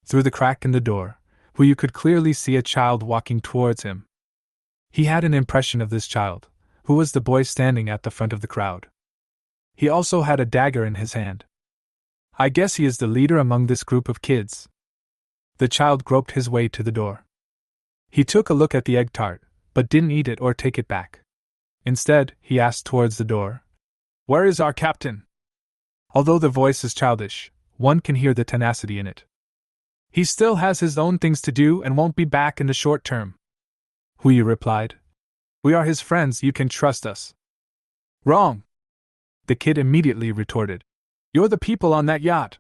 Through the crack in the door, Huyu could clearly see a child walking towards him. He had an impression of this child, who was the boy standing at the front of the crowd. He also had a dagger in his hand. I guess he is the leader among this group of kids. The child groped his way to the door. He took a look at the egg tart, but didn't eat it or take it back. Instead, he asked towards the door, "Where is our captain?" Although the voice is childish, one can hear the tenacity in it. He still has his own things to do and won't be back in the short term, Huyu replied. We are his friends, you can trust us. Wrong, the kid immediately retorted. You're the people on that yacht.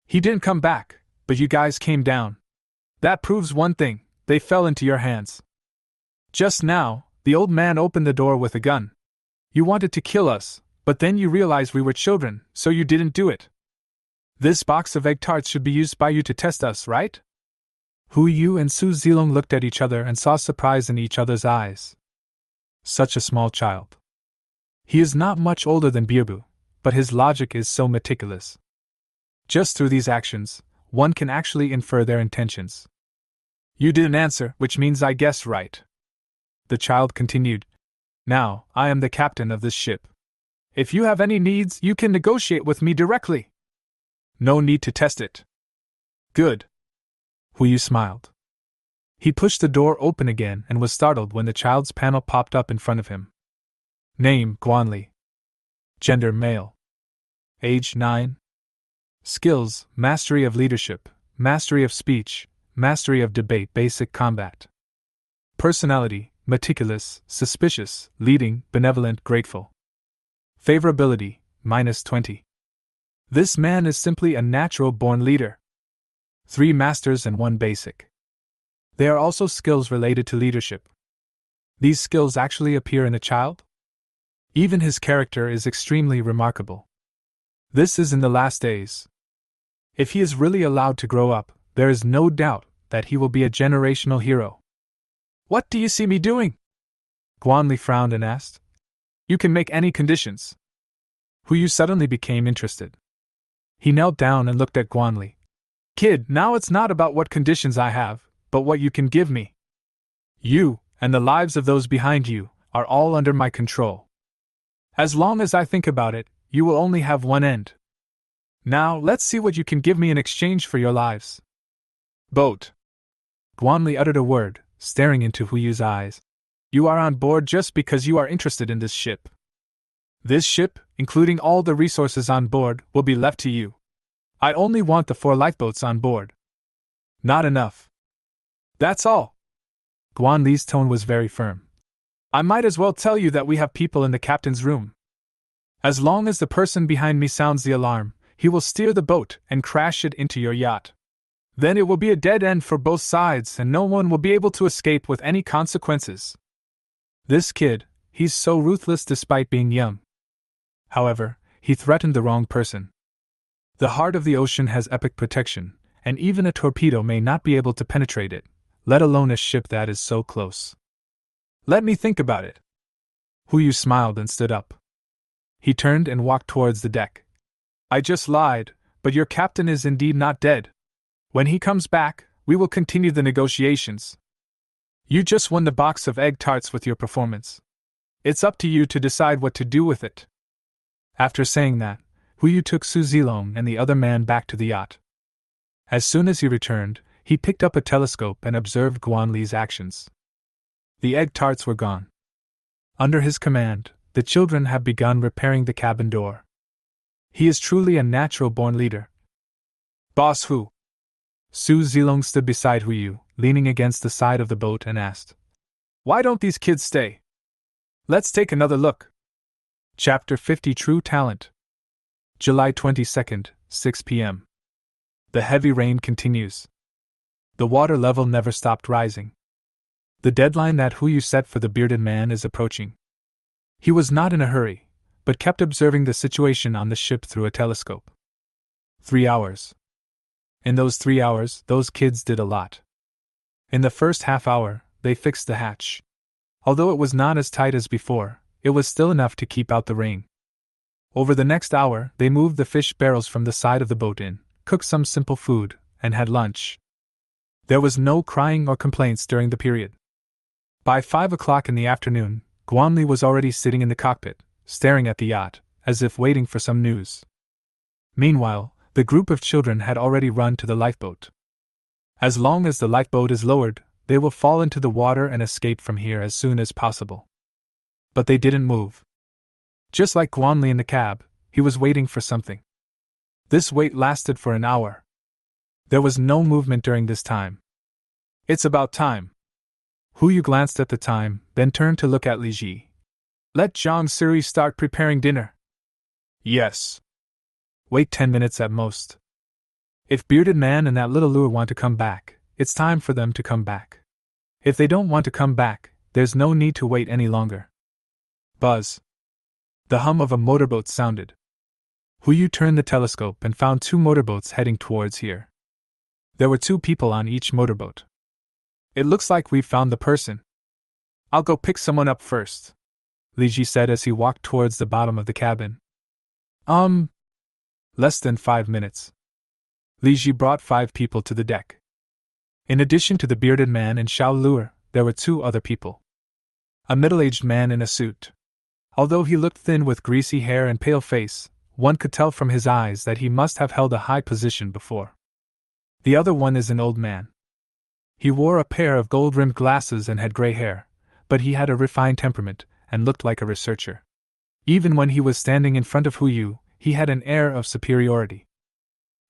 He didn't come back, but you guys came down. That proves one thing, they fell into your hands. Just now, The old man opened the door with a gun. You wanted to kill us, but then you realized we were children, so you didn't do it. This box of egg tarts should be used by you to test us, right? Hu Yu and Su Zilong looked at each other and saw surprise in each other's eyes. Such a small child. He is not much older than Birbu, but his logic is so meticulous. Just through these actions, one can actually infer their intentions. You didn't answer, which means I guessed right. The child continued. Now, I am the captain of this ship. If you have any needs, you can negotiate with me directly. No need to test it. Good. Hu Yu smiled. He pushed the door open again and was startled when the child's panel popped up in front of him. Name, Guanli. Gender, male. Age, 9. Skills, mastery of leadership, mastery of speech, mastery of debate, basic combat. Personality, meticulous, suspicious, leading, benevolent, grateful. Favorability, -20. This man is simply a natural-born leader. 3 masters and 1 basic. There are also skills related to leadership. These skills actually appear in a child? Even his character is extremely remarkable. This is in the last days. If he is really allowed to grow up, there is no doubt that he will be a generational hero. What do you see me doing? Guanli frowned and asked. You can make any conditions. Hu Yu suddenly became interested. He knelt down and looked at Guanli. Kid, now it's not about what conditions I have, but what you can give me. You, and the lives of those behind you, are all under my control. As long as I think about it, you will only have one end. Now, let's see what you can give me in exchange for your lives. Boat. Guanli uttered a word, staring into Hu Yu's eyes. You are on board just because you are interested in this ship. This ship, including all the resources on board, will be left to you. I only want the 4 lifeboats on board. Not enough. That's all. Guanli's tone was very firm. I might as well tell you that we have people in the captain's room. As long as the person behind me sounds the alarm, he will steer the boat and crash it into your yacht. Then it will be a dead end for both sides and no one will be able to escape with any consequences. This kid, he's so ruthless despite being young. However, he threatened the wrong person. The heart of the ocean has epic protection, and even a torpedo may not be able to penetrate it, let alone a ship that is so close. Let me think about it. Hu Yu smiled and stood up. He turned and walked towards the deck. I just lied, but your captain is indeed not dead. When he comes back, we will continue the negotiations. You just won the box of egg tarts with your performance. It's up to you to decide what to do with it. After saying that, Hu Yu took Su Zilong and the other man back to the yacht. As soon as he returned, he picked up a telescope and observed Guanli's actions. The egg tarts were gone. Under his command, the children have begun repairing the cabin door. He is truly a natural-born leader. Boss Hu. Su Zilong stood beside Hu Yu, leaning against the side of the boat and asked, Why don't these kids stay? Let's take another look. Chapter 50 True Talent. July 22nd, 6 p.m. The heavy rain continues. The water level never stopped rising. The deadline that Hu Yu set for the bearded man is approaching. He was not in a hurry, but kept observing the situation on the ship through a telescope. 3 hours. In those 3 hours, those kids did a lot. In the first half hour, they fixed the hatch. Although it was not as tight as before, it was still enough to keep out the rain. Over the next hour, they moved the fish barrels from the side of the boat in, cooked some simple food, and had lunch. There was no crying or complaints during the period. By 5 o'clock in the afternoon, Guanli was already sitting in the cockpit, staring at the yacht, as if waiting for some news. Meanwhile, the group of children had already run to the lifeboat. As long as the lifeboat is lowered, they will fall into the water and escape from here as soon as possible. But they didn't move. Just like Guanli in the cab, he was waiting for something. This wait lasted for an hour. There was no movement during this time. It's about time. Hu Yu glanced at the time, then turned to look at Li Ji. Let Zhang Siri start preparing dinner. Yes. Wait 10 minutes at most. If Bearded Man and that little lure want to come back, it's time for them to come back. If they don't want to come back, there's no need to wait any longer. Buzz. The hum of a motorboat sounded. Yu turned the telescope and found 2 motorboats heading towards here. There were 2 people on each motorboat. It looks like we've found the person. I'll go pick someone up first, Li Ji said as he walked towards the bottom of the cabin. Less than 5 minutes. Li Ji brought 5 people to the deck. In addition to the bearded man and Xiao Luer, there were 2 other people. A middle-aged man in a suit. Although he looked thin with greasy hair and pale face, one could tell from his eyes that he must have held a high position before. The other one is an old man. He wore a pair of gold-rimmed glasses and had gray hair, but he had a refined temperament and looked like a researcher. Even when he was standing in front of Yu, he had an air of superiority.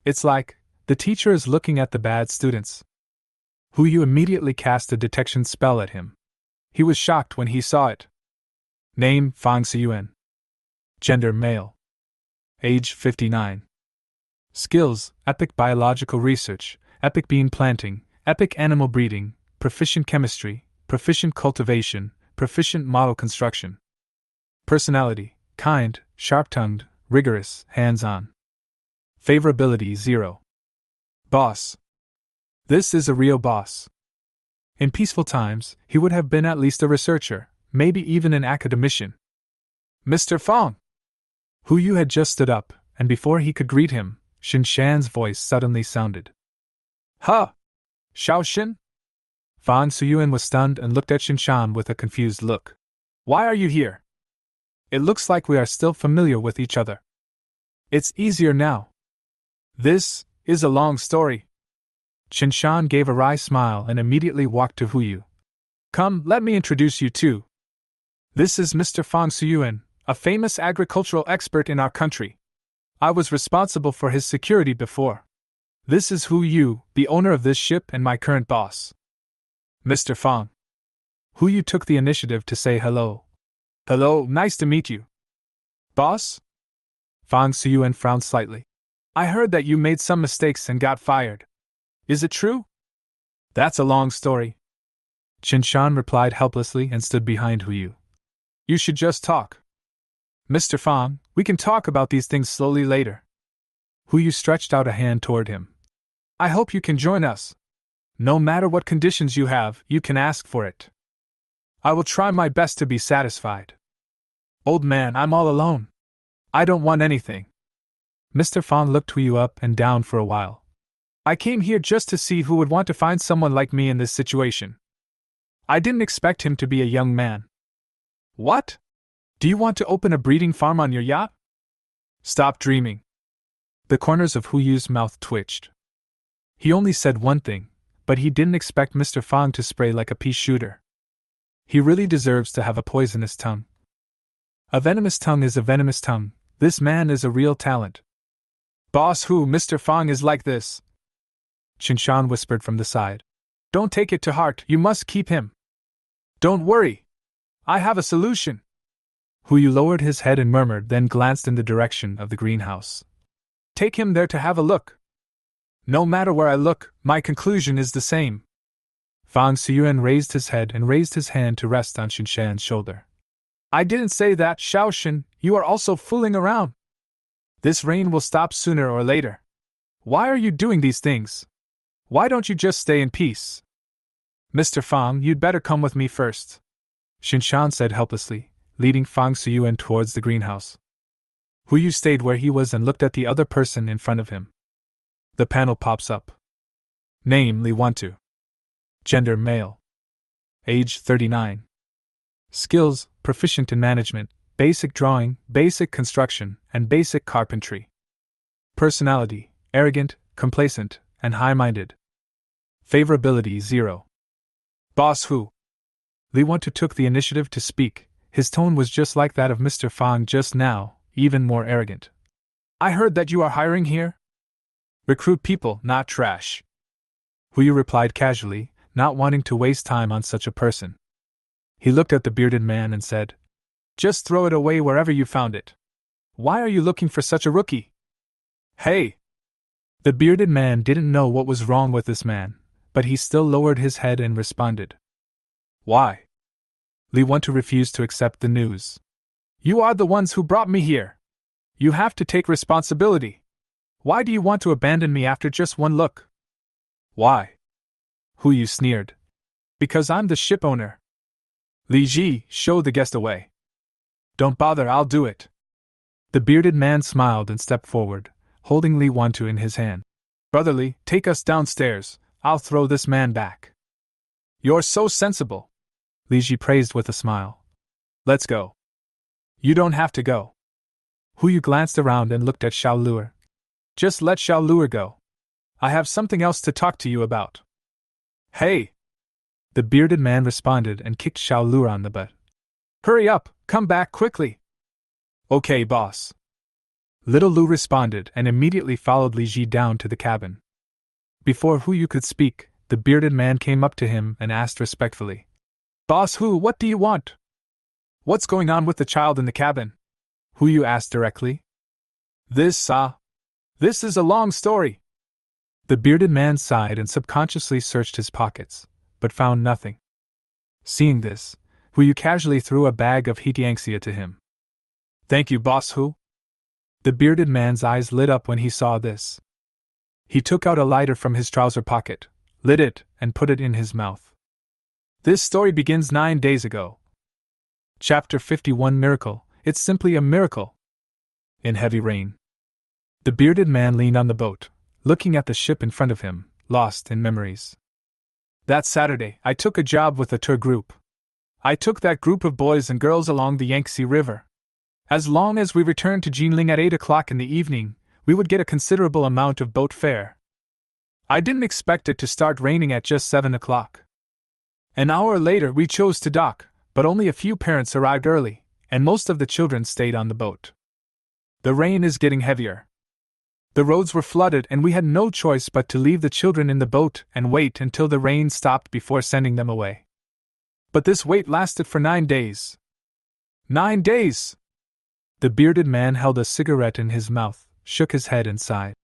It's like, the teacher is looking at the bad students. Yu immediately cast a detection spell at him. He was shocked when he saw it. Name, Fang Siyuan. Gender, male. Age, 59. Skills, epic biological research, epic bean planting, epic animal breeding, proficient chemistry, proficient cultivation, proficient model construction. Personality, kind, sharp-tongued, rigorous, hands-on. Favorability, 0. Boss. This is a real boss. In peaceful times, he would have been at least a researcher, maybe even an academician. Mr. Fang! Yu had just stood up, and before he could greet him, Xin Shan's voice suddenly sounded. Ha! Xiao Xin? Fang Siyuan was stunned and looked at Xin Shan with a confused look. Why are you here? It looks like we are still familiar with each other. It's easier now. This is a long story. Xin Shan gave a wry smile and immediately walked to Yu. Come, let me introduce you too. This is Mr. Fang Siyuan, a famous agricultural expert in our country. I was responsible for his security before. This is Yu, the owner of this ship and my current boss. Mr. Fang. Yu took the initiative to say hello. Hello, nice to meet you. Boss? Fang Siyuan frowned slightly. I heard that you made some mistakes and got fired. Is it true? That's a long story. Xin Shan replied helplessly and stood behind Yu. You should just talk. Mr. Fang, we can talk about these things slowly later. Yu stretched out a hand toward him. I hope you can join us. No matter what conditions you have, you can ask for it. I will try my best to be satisfied. Old man, I'm all alone. I don't want anything. Mr. Fang looked Yu up and down for a while. I came here just to see who would want to find someone like me in this situation. I didn't expect him to be a young man. What? Do you want to open a breeding farm on your yacht? Stop dreaming. The corners of Yu's mouth twitched. He only said one thing, but he didn't expect Mr. Fang to spray like a pea shooter. He really deserves to have a poisonous tongue. A venomous tongue is a venomous tongue. This man is a real talent. Boss, Mr. Fang is like this. Xin Shan whispered from the side. Don't take it to heart, you must keep him. Don't worry. I have a solution. Yu lowered his head and murmured, then glanced in the direction of the greenhouse. Take him there to have a look. No matter where I look, my conclusion is the same. Fang Siyuan raised his head and raised his hand to rest on Xin Shan's shoulder. I didn't say that, Xiao Xin, you are also fooling around. This rain will stop sooner or later. Why are you doing these things? Why don't you just stay in peace? Mr. Fang, you'd better come with me first. Xin Shan said helplessly, leading Fang Siyuan towards the greenhouse. Yu stayed where he was and looked at the other person in front of him. The panel pops up. Name, Li Wantu. Gender, male. Age, 39. Skills, proficient in management, basic drawing, basic construction, and basic carpentry. Personality, arrogant, complacent, and high-minded. Favorability, 0. Boss Li Wantu took the initiative to speak. His tone was just like that of Mr. Fang just now, even more arrogant. I heard that you are hiring here? Recruit people, not trash. Yu replied casually, not wanting to waste time on such a person. He looked at the bearded man and said, Just throw it away wherever you found it. Why are you looking for such a rookie? Hey! The bearded man didn't know what was wrong with this man, but he still lowered his head and responded. Why? Li Wantu refused to accept the news. You are the ones who brought me here. You have to take responsibility. Why do you want to abandon me after just one look? Why? Hu Yu sneered. Because I'm the ship owner. Li Ji showed the guest away. Don't bother, I'll do it. The bearded man smiled and stepped forward, holding Li Wantu in his hand. Brotherly, take us downstairs, I'll throw this man back. You're so sensible, Li Ji praised with a smile. Let's go. You don't have to go. Hu Yu glanced around and looked at Xiao Luer. Just let Xiao Luer go. I have something else to talk to you about. Hey! The bearded man responded and kicked Xiao Luer on the butt. Hurry up, come back quickly. Okay, boss. Little Lu responded and immediately followed Li Ji down to the cabin. Before Hu Yu could speak, the bearded man came up to him and asked respectfully. Boss Hu, what do you want? What's going on with the child in the cabin? Hu Yu asked directly. This is a long story. The bearded man sighed and subconsciously searched his pockets, but found nothing. Seeing this, Hu Yu casually threw a bag of Hitiangxia to him. Thank you, Boss Hu. The bearded man's eyes lit up when he saw this. He took out a lighter from his trouser pocket, lit it, and put it in his mouth. This story begins 9 days ago. Chapter 51 Miracle. It's simply a miracle. In heavy rain. The bearded man leaned on the boat, looking at the ship in front of him, lost in memories. That Saturday, I took a job with a tour group. I took that group of boys and girls along the Yangtze River. As long as we returned to Jinling at 8 o'clock in the evening, we would get a considerable amount of boat fare. I didn't expect it to start raining at just 7 o'clock. An hour later we chose to dock, but only a few parents arrived early, and most of the children stayed on the boat. The rain is getting heavier. The roads were flooded and we had no choice but to leave the children in the boat and wait until the rain stopped before sending them away. But this wait lasted for 9 days. 9 days! The bearded man held a cigarette in his mouth, shook his head and sighed.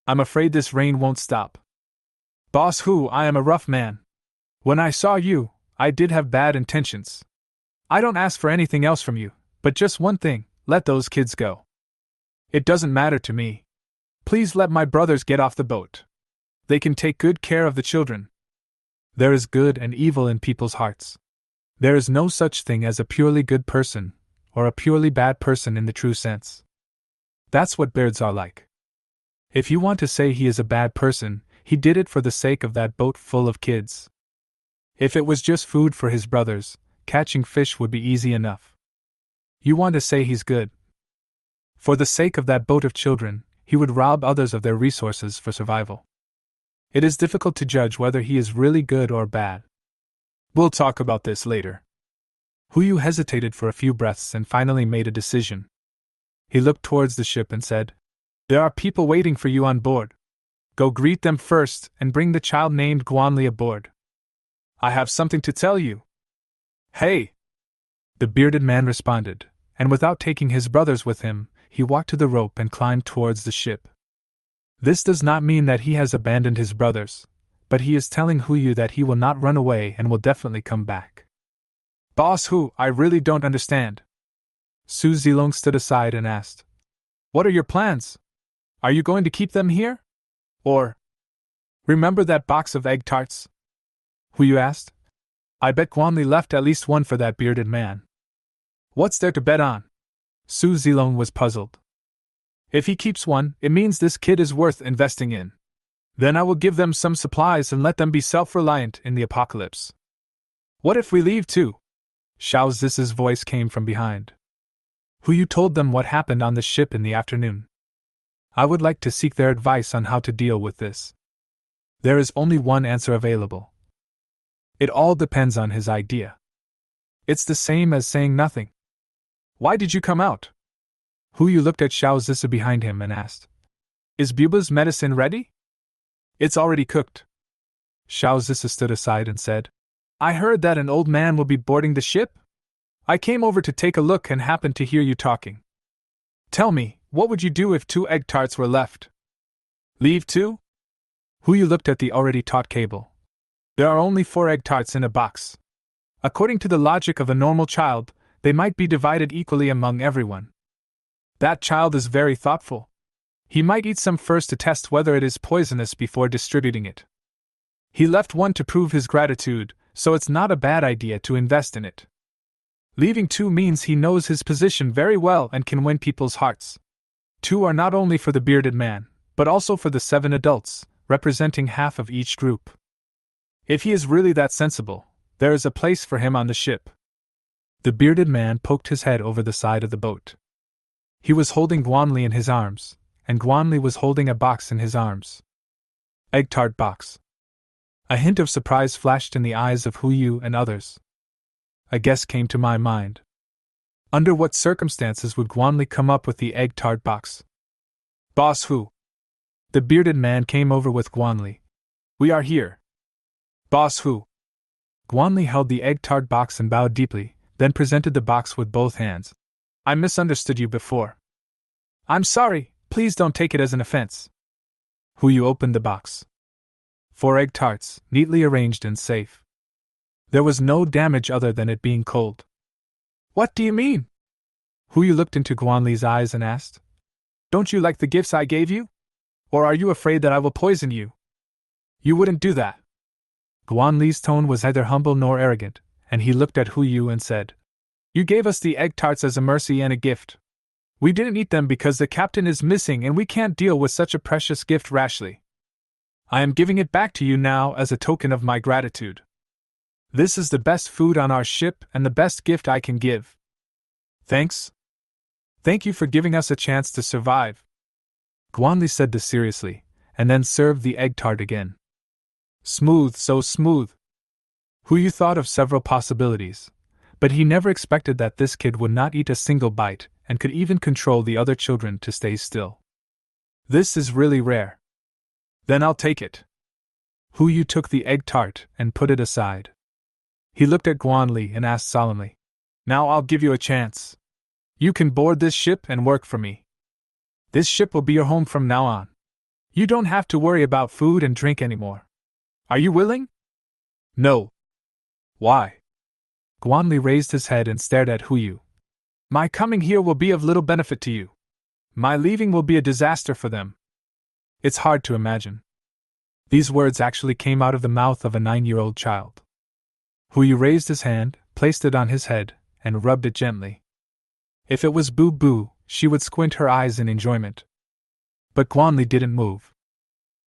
I'm afraid this rain won't stop. Boss Hu, I am a rough man. When I saw you, I did have bad intentions. I don't ask for anything else from you, but just one thing, let those kids go. It doesn't matter to me. Please let my brothers get off the boat. They can take good care of the children. There is good and evil in people's hearts. There is no such thing as a purely good person, or a purely bad person in the true sense. That's what birds are like. If you want to say he is a bad person, he did it for the sake of that boat full of kids. If it was just food for his brothers, catching fish would be easy enough. You want to say he's good. For the sake of that boat of children, he would rob others of their resources for survival. It is difficult to judge whether he is really good or bad. We'll talk about this later. Hu Yu hesitated for a few breaths and finally made a decision. He looked towards the ship and said, There are people waiting for you on board. Go greet them first and bring the child named Guanli aboard. I have something to tell you. Hey! The bearded man responded, and without taking his brothers with him, he walked to the rope and climbed towards the ship. This does not mean that he has abandoned his brothers, but he is telling Hu Yu that he will not run away and will definitely come back. Boss Hu, I really don't understand. Su Zilong stood aside and asked, What are your plans? Are you going to keep them here? Or, remember that box of egg tarts? Hu Yu asked. I bet Guanli left at least one for that bearded man. What's there to bet on? Su Zilong was puzzled. If he keeps one, it means this kid is worth investing in. Then I will give them some supplies and let them be self-reliant in the apocalypse. What if we leave too? Xiao Zis's voice came from behind. Hu Yu told them what happened on the ship in the afternoon. I would like to seek their advice on how to deal with this. There is only one answer available. It all depends on his idea. It's the same as saying nothing. Why did you come out? Hu Yu looked at Xiao Zisa behind him and asked, Is Buba's medicine ready? It's already cooked. Xiao Zisa stood aside and said, I heard that an old man will be boarding the ship? I came over to take a look and happened to hear you talking. Tell me, what would you do if 2 egg tarts were left? Leave 2? Hu Yu looked at the already taut cable. There are only 4 egg tarts in a box. According to the logic of a normal child, they might be divided equally among everyone. That child is very thoughtful. He might eat some first to test whether it is poisonous before distributing it. He left one to prove his gratitude, so it's not a bad idea to invest in it. Leaving 2 means he knows his position very well and can win people's hearts. 2 are not only for the bearded man, but also for the 7 adults, representing half of each group. If he is really that sensible, there is a place for him on the ship. The bearded man poked his head over the side of the boat. He was holding Guanli in his arms, and Guanli was holding a box in his arms. Egg tart box. A hint of surprise flashed in the eyes of Huyu and others. A guess came to my mind. Under what circumstances would Guanli come up with the egg tart box? Boss Hu. The bearded man came over with Guanli. We are here. Boss Hu. Guanli held the egg tart box and bowed deeply, then presented the box with both hands. I misunderstood you before. I'm sorry, please don't take it as an offense. Huyu opened the box. 4 egg tarts, neatly arranged and safe. There was no damage other than it being cold. What do you mean? Huyu looked into Guanli's eyes and asked. Don't you like the gifts I gave you? Or are you afraid that I will poison you? You wouldn't do that. Guanli's tone was neither humble nor arrogant, and he looked at Huyu and said, You gave us the egg tarts as a mercy and a gift. We didn't eat them because the captain is missing and we can't deal with such a precious gift rashly. I am giving it back to you now as a token of my gratitude. This is the best food on our ship and the best gift I can give. Thanks. Thank you for giving us a chance to survive. Guanli said this seriously, and then served the egg tart again. Smooth, so smooth. Huyu thought of several possibilities, but he never expected that this kid would not eat a single bite and could even control the other children to stay still. This is really rare. Then I'll take it. Huyu took the egg tart and put it aside. He looked at Guanli and asked solemnly, Now I'll give you a chance. You can board this ship and work for me. This ship will be your home from now on. You don't have to worry about food and drink anymore. Are you willing? No. Why? Guanli raised his head and stared at Huyu. My coming here will be of little benefit to you. My leaving will be a disaster for them. It's hard to imagine. These words actually came out of the mouth of a 9-year-old child. Huyu raised his hand, placed it on his head, and rubbed it gently. If it was Boo Boo, she would squint her eyes in enjoyment. But Guanli didn't move.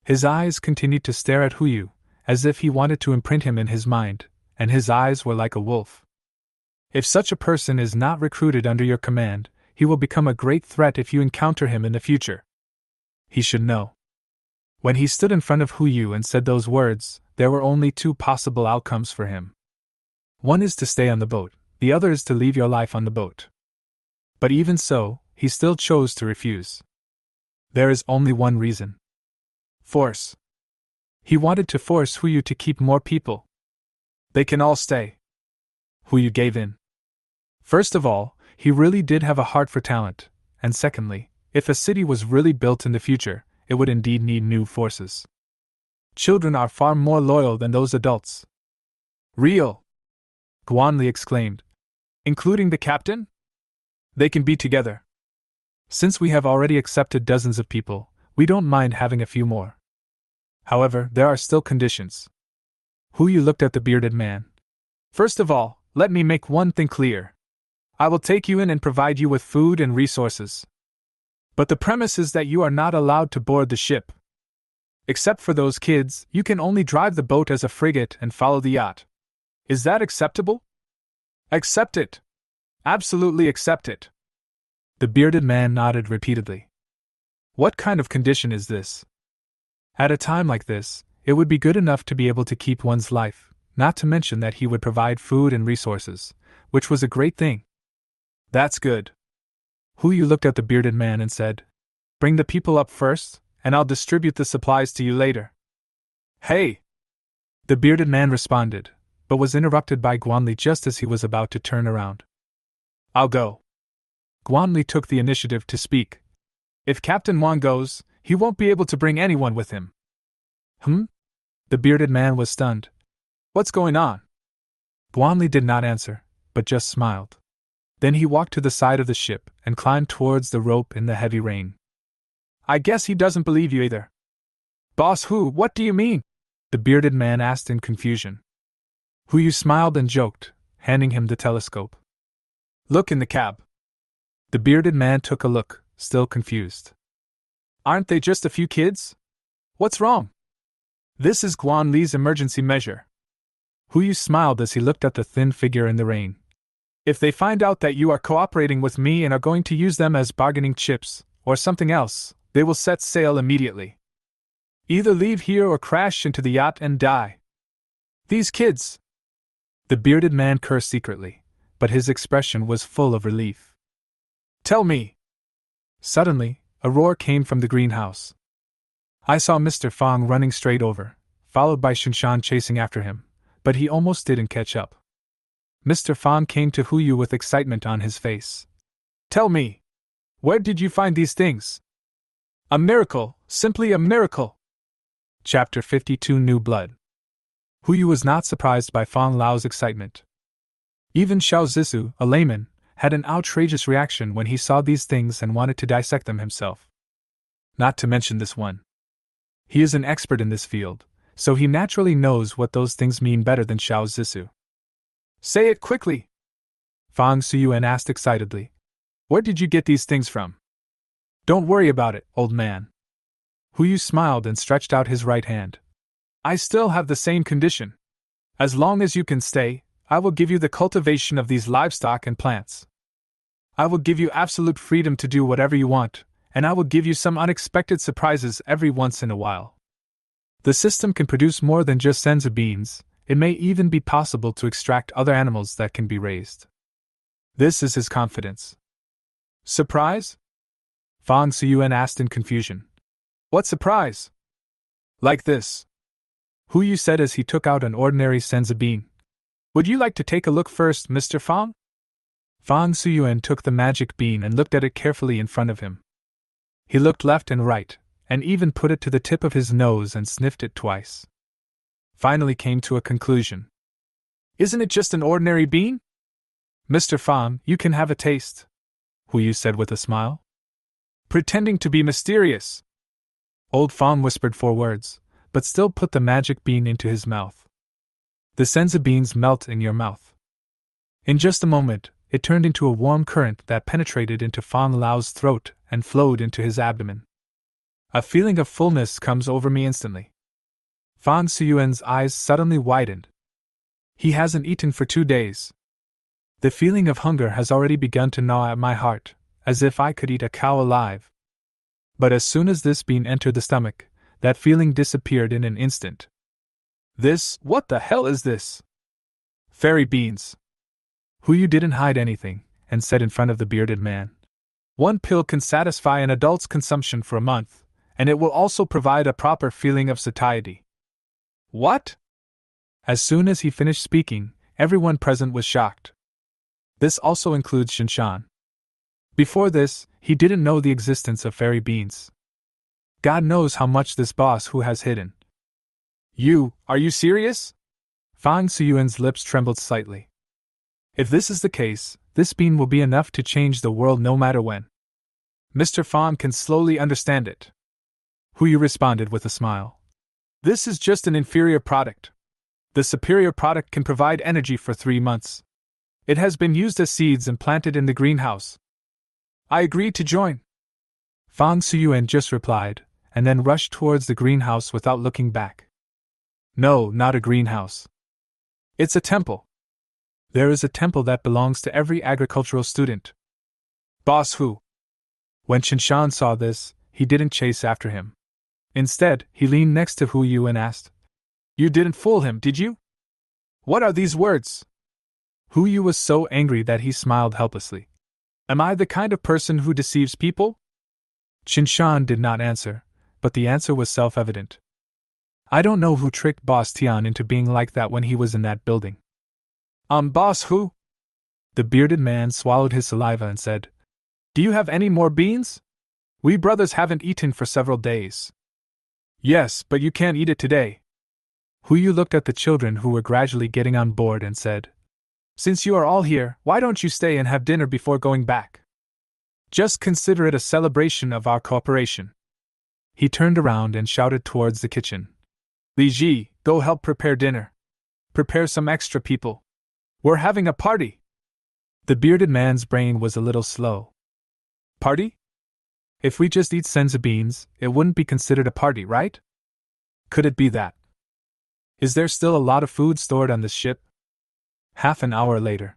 His eyes continued to stare at Huyu, as if he wanted to imprint him in his mind, and his eyes were like a wolf. If such a person is not recruited under your command, he will become a great threat if you encounter him in the future. He should know. When he stood in front of Huyu and said those words, there were only 2 possible outcomes for him. One is to stay on the boat, the other is to leave your life on the boat. But even so, he still chose to refuse. There is only one reason. Force. He wanted to force Huyu to keep more people. They can all stay. Huyu gave in. First of all, he really did have a heart for talent, and secondly, if a city was really built in the future, it would indeed need new forces. Children are far more loyal than those adults. Real! Guanli exclaimed. Including the captain? They can be together. Since we have already accepted dozens of people, we don't mind having a few more. However, there are still conditions. Huyu looked at the bearded man. First of all, let me make one thing clear. I will take you in and provide you with food and resources. But the premise is that you are not allowed to board the ship. Except for those kids, you can only drive the boat as a frigate and follow the yacht. Is that acceptable? Accept it. Absolutely accept it. The bearded man nodded repeatedly. What kind of condition is this? At a time like this, it would be good enough to be able to keep one's life, not to mention that he would provide food and resources, which was a great thing. That's good. Huyu looked at the bearded man and said, Bring the people up first, and I'll distribute the supplies to you later. Hey! The bearded man responded, but was interrupted by Guanli just as he was about to turn around. I'll go. Guanli took the initiative to speak. If Captain Wang goes, he won't be able to bring anyone with him. The bearded man was stunned. What's going on? Guanli did not answer, but just smiled. Then he walked to the side of the ship and climbed towards the rope in the heavy rain. I guess he doesn't believe you either. Boss Hu, what do you mean? The bearded man asked in confusion. Hu Yu smiled and joked, handing him the telescope. Look in the cab. The bearded man took a look, still confused. Aren't they just a few kids? What's wrong? This is Guan Li's emergency measure. Hu Yu smiled as he looked at the thin figure in the rain. If they find out that you are cooperating with me and are going to use them as bargaining chips, or something else, they will set sail immediately. Either leave here or crash into the yacht and die. These kids! The bearded man cursed secretly, but his expression was full of relief. Tell me! Suddenly, a roar came from the greenhouse. I saw Mr. Fang running straight over, followed by Xinshan chasing after him, but he almost didn't catch up. Mr. Fang came to Hu Yu with excitement on his face. Tell me! Where did you find these things? A miracle! Simply a miracle! Chapter 52 New Blood. Hu Yu was not surprised by Fang Lao's excitement. Even Xiao Zisu, a layman, had an outrageous reaction when he saw these things and wanted to dissect them himself. Not to mention this one. He is an expert in this field, so he naturally knows what those things mean better than Xiao Zisu. Say it quickly! Fang Suyuan asked excitedly. Where did you get these things from? Don't worry about it, old man. Hu Yu smiled and stretched out his right hand. I still have the same condition. As long as you can stay, I will give you the cultivation of these livestock and plants. I will give you absolute freedom to do whatever you want, and I will give you some unexpected surprises every once in a while. The system can produce more than just senzu beans. It may even be possible to extract other animals that can be raised. This is his confidence. Surprise? Fang Suyuan asked in confusion. What surprise? Like this. Hu Yu said as he took out an ordinary senzu bean. Would you like to take a look first, Mr. Fang? Fang Suyuan took the magic bean and looked at it carefully in front of him. He looked left and right, and even put it to the tip of his nose and sniffed it twice. Finally came to a conclusion. Isn't it just an ordinary bean? Mr. Fang, you can have a taste, Hu Yu said with a smile. Pretending to be mysterious. Old Fang whispered 4 words, but still put the magic bean into his mouth. The senzu beans melt in your mouth. In just a moment, it turned into a warm current that penetrated into Fang Lao's throat and flowed into his abdomen. A feeling of fullness comes over me instantly. Fang Suyuan's eyes suddenly widened. He hasn't eaten for 2 days. The feeling of hunger has already begun to gnaw at my heart, as if I could eat a cow alive. But as soon as this bean entered the stomach, that feeling disappeared in an instant. What the hell is this? Fairy beans. Hu Yu didn't hide anything, and said in front of the bearded man. 1 pill can satisfy an adult's consumption for a month, and it will also provide a proper feeling of satiety. What? As soon as he finished speaking, everyone present was shocked. This also includes Xinshan. Before this, he didn't know the existence of fairy beans. God knows how much this boss Hu has hidden. Are you serious? Fang Suyuan's lips trembled slightly. If this is the case, this bean will be enough to change the world no matter when. Mr. Fang can slowly understand it. Hu Yu responded with a smile. This is just an inferior product. The superior product can provide energy for 3 months. It has been used as seeds and planted in the greenhouse. I agree to join. Fang Suyuan just replied, and then rushed towards the greenhouse without looking back. No, not a greenhouse. It's a temple. There is a temple that belongs to every agricultural student. Boss Hu. When Xinshan saw this, he didn't chase after him. Instead, he leaned next to Hu Yu and asked, You didn't fool him, did you? What are these words? Hu Yu was so angry that he smiled helplessly. Am I the kind of person who deceives people? Xinshan did not answer, but the answer was self-evident. I don't know who tricked Boss Tian into being like that when he was in that building. Boss Hu? The bearded man swallowed his saliva and said, Do you have any more beans? We brothers haven't eaten for several days. Yes, but you can't eat it today. Hu Yu looked at the children who were gradually getting on board and said, Since you are all here, why don't you stay and have dinner before going back? Just consider it a celebration of our cooperation. He turned around and shouted towards the kitchen. Li Ji, go help prepare dinner. Prepare some extra people. We're having a party. The bearded man's brain was a little slow. Party? If we just eat senza beans, it wouldn't be considered a party, right? Could it be that? Is there still a lot of food stored on this ship? Half an hour later.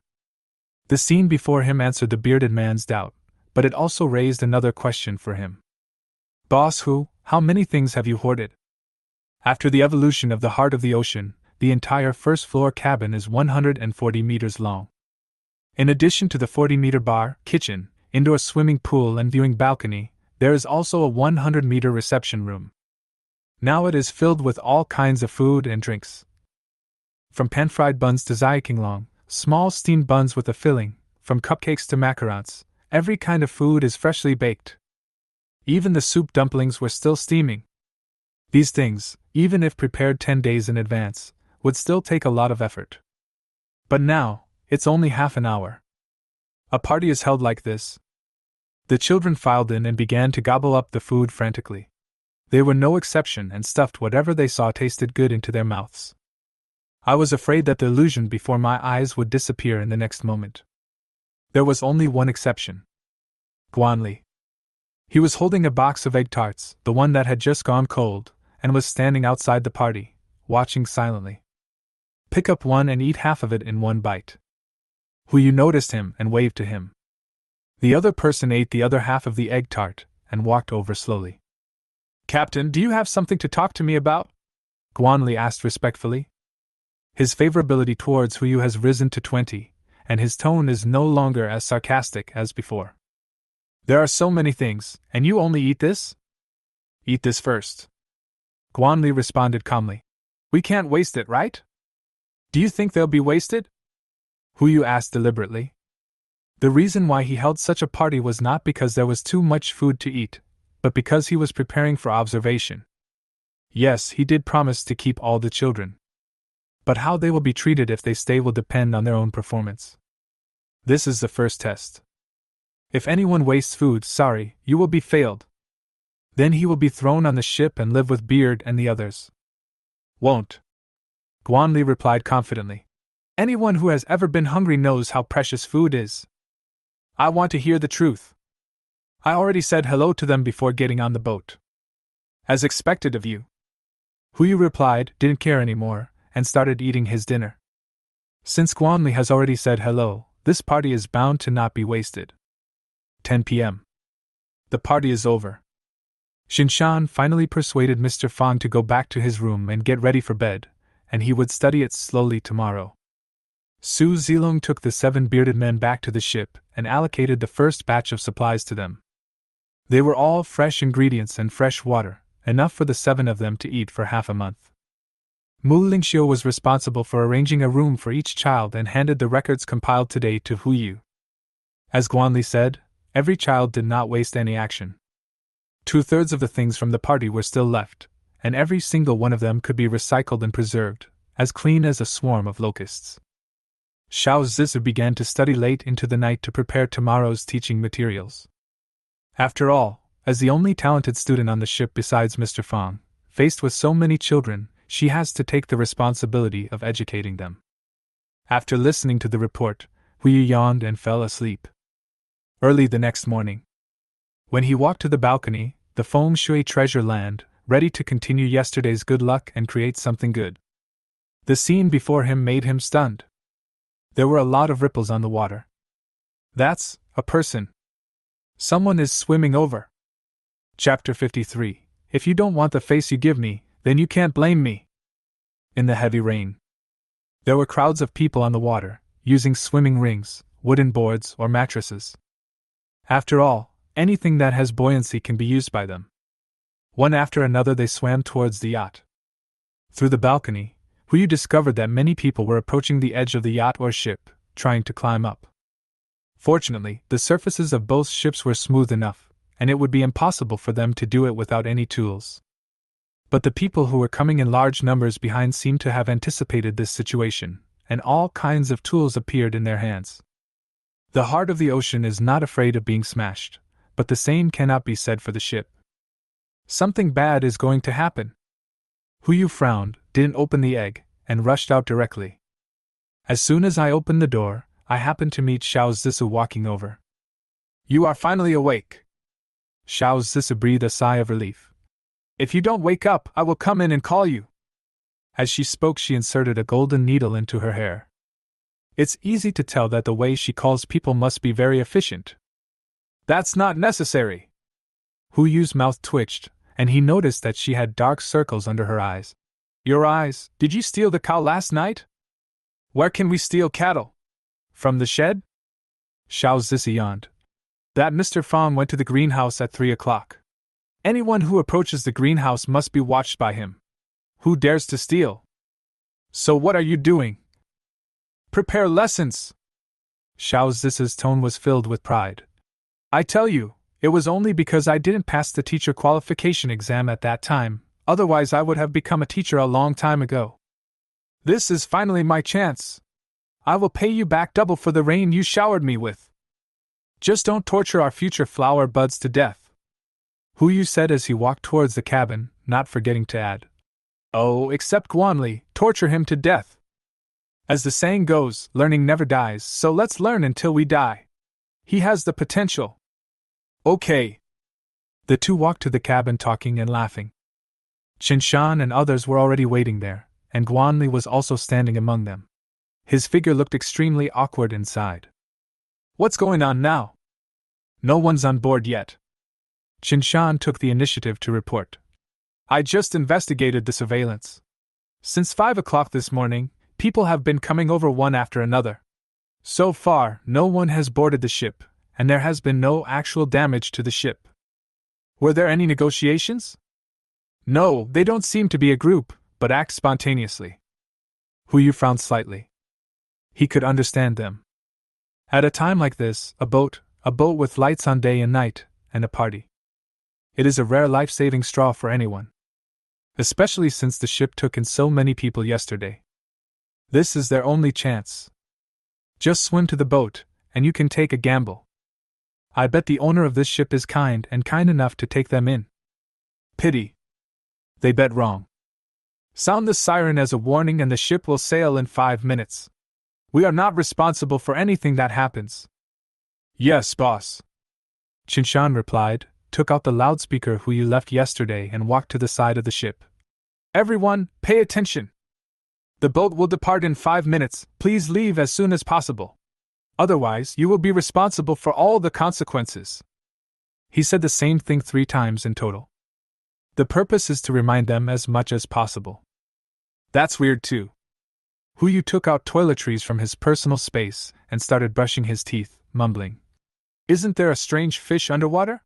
The scene before him answered the bearded man's doubt, but it also raised another question for him. Boss Hu, how many things have you hoarded? After the evolution of the heart of the ocean, the entire first-floor cabin is 140 meters long. In addition to the 40-meter bar, kitchen, indoor swimming pool and viewing balcony, there is also a 100-meter reception room. Now it is filled with all kinds of food and drinks. From pan-fried buns to zaiqinglong, small steamed buns with a filling, from cupcakes to macarons, every kind of food is freshly baked. Even the soup dumplings were still steaming. These things, even if prepared 10 days in advance, would still take a lot of effort. But now, it's only half an hour. A party is held like this. The children filed in and began to gobble up the food frantically. They were no exception and stuffed whatever they saw tasted good into their mouths. I was afraid that the illusion before my eyes would disappear in the next moment. There was only one exception. Guanli. He was holding a box of egg tarts, the one that had just gone cold, and was standing outside the party, watching silently. Pick up one and eat half of it in one bite. Huyu noticed him and waved to him. The other person ate the other half of the egg tart and walked over slowly. Captain, do you have something to talk to me about? Guanli asked respectfully. His favorability towards Huyu has risen to 20, and his tone is no longer as sarcastic as before. There are so many things, and you only eat this? Eat this first. Guanli responded calmly. We can't waste it, right? Do you think they'll be wasted? Huyu asked deliberately. The reason why he held such a party was not because there was too much food to eat, but because he was preparing for observation. Yes, he did promise to keep all the children. But how they will be treated if they stay will depend on their own performance. This is the first test. If anyone wastes food, sorry, you will be failed. Then he will be thrown on the ship and live with Beard and the others. Won't. Guanli replied confidently. Anyone who has ever been hungry knows how precious food is. I want to hear the truth. I already said hello to them before getting on the boat. As expected of you. Huyu replied, didn't care anymore, and started eating his dinner. Since Guanli has already said hello, this party is bound to not be wasted. 10 p.m. The party is over. Shinshan finally persuaded Mr. Fang to go back to his room and get ready for bed, and he would study it slowly tomorrow. Su Zilong took the 7 bearded men back to the ship and allocated the first batch of supplies to them. They were all fresh ingredients and fresh water, enough for the 7 of them to eat for half a month. Mu Lingxiu was responsible for arranging a room for each child and handed the records compiled today to Huyu. As Guanli said, every child did not waste any action. 2/3 of the things from the party were still left, and every single one of them could be recycled and preserved, as clean as a swarm of locusts. Xiao Zizi began to study late into the night to prepare tomorrow's teaching materials. After all, as the only talented student on the ship besides Mr. Fang, faced with so many children, she has to take the responsibility of educating them. After listening to the report, Huyu yawned and fell asleep. Early the next morning, when he walked to the balcony, the Feng Shui treasure land, ready to continue yesterday's good luck and create something good. The scene before him made him stunned. There were a lot of ripples on the water. That's a person. Someone is swimming over. Chapter 53. If you don't want the face you give me, then you can't blame me. In the heavy rain, there were crowds of people on the water, using swimming rings, wooden boards, or mattresses. After all, anything that has buoyancy can be used by them. One after another they swam towards the yacht. Through the balcony, Huyu discovered that many people were approaching the edge of the yacht or ship, trying to climb up. Fortunately, the surfaces of both ships were smooth enough, and it would be impossible for them to do it without any tools. But the people who were coming in large numbers behind seemed to have anticipated this situation, and all kinds of tools appeared in their hands. The heart of the ocean is not afraid of being smashed, but the same cannot be said for the ship. Something bad is going to happen. Huyu frowned, didn't open the egg, and rushed out directly. As soon as I opened the door, I happened to meet Xiao Zissou walking over. You are finally awake. Xiao Zissou breathed a sigh of relief. If you don't wake up, I will come in and call you. As she spoke, she inserted a golden needle into her hair. It's easy to tell that the way she calls people must be very efficient. That's not necessary. Huyu's mouth twitched, and he noticed that she had dark circles under her eyes. Your eyes? Did you steal the cow last night? Where can we steal cattle? From the shed? Xiao Zissou yawned. That Mr. Fong went to the greenhouse at 3 o'clock. Anyone who approaches the greenhouse must be watched by him. Who dares to steal? So what are you doing? Prepare lessons. Xiao Zissou's tone was filled with pride. I tell you, it was only because I didn't pass the teacher qualification exam at that time, otherwise I would have become a teacher a long time ago. This is finally my chance. I will pay you back double for the rain you showered me with. Just don't torture our future flower buds to death. Huyu said as he walked towards the cabin, not forgetting to add. Oh, except Guanli, torture him to death. As the saying goes, learning never dies, so let's learn until we die. He has the potential. Okay. The two walked to the cabin talking and laughing. Qinshan and others were already waiting there, and Guanli was also standing among them. His figure looked extremely awkward inside. What's going on now? No one's on board yet. Qinshan took the initiative to report. I just investigated the surveillance. Since 5 o'clock this morning, people have been coming over one after another. So far, no one has boarded the ship, and there has been no actual damage to the ship. Were there any negotiations? No, they don't seem to be a group, but act spontaneously. Huyu frowned slightly. He could understand them. At a time like this, a boat with lights on day and night, and a party. It is a rare life-saving straw for anyone. Especially since the ship took in so many people yesterday. This is their only chance. Just swim to the boat, and you can take a gamble. I bet the owner of this ship is kind enough to take them in. Pity. They bet wrong. Sound the siren as a warning and the ship will sail in 5 minutes. We are not responsible for anything that happens. Yes, boss. Qinshan replied, took out the loudspeaker Huyu left yesterday and walked to the side of the ship. Everyone, pay attention. The boat will depart in 5 minutes, please leave as soon as possible. Otherwise, you will be responsible for all the consequences. He said the same thing 3 times in total. The purpose is to remind them as much as possible. That's weird too. Huyu took out toiletries from his personal space and started brushing his teeth, mumbling. Isn't there a strange fish underwater?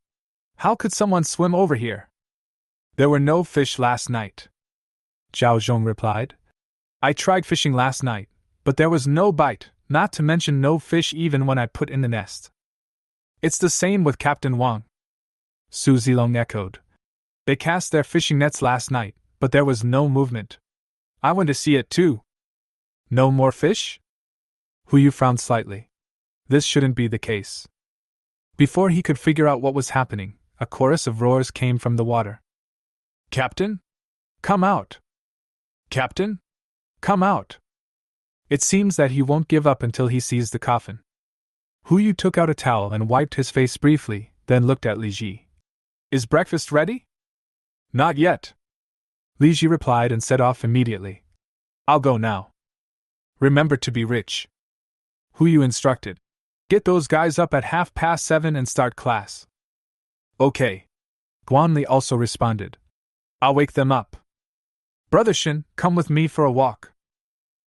How could someone swim over here? There were no fish last night. Zhao Zhong replied. I tried fishing last night, but there was no bite, not to mention no fish even when I put in the nest. It's the same with Captain Wang. Su Zilong echoed. They cast their fishing nets last night, but there was no movement. I went to see it too. No more fish? Huyu frowned slightly. This shouldn't be the case. Before he could figure out what was happening, a chorus of roars came from the water. Captain? Come out! Captain? Come out! It seems that he won't give up until he sees the coffin. Huyu took out a towel and wiped his face briefly, then looked at Li Ji. Is breakfast ready? Not yet. Li Ji replied and set off immediately. I'll go now. Remember to be rich. Huyu instructed. Get those guys up at 7:30 and start class. Okay. Guanli also responded. I'll wake them up. Brother Shin, come with me for a walk.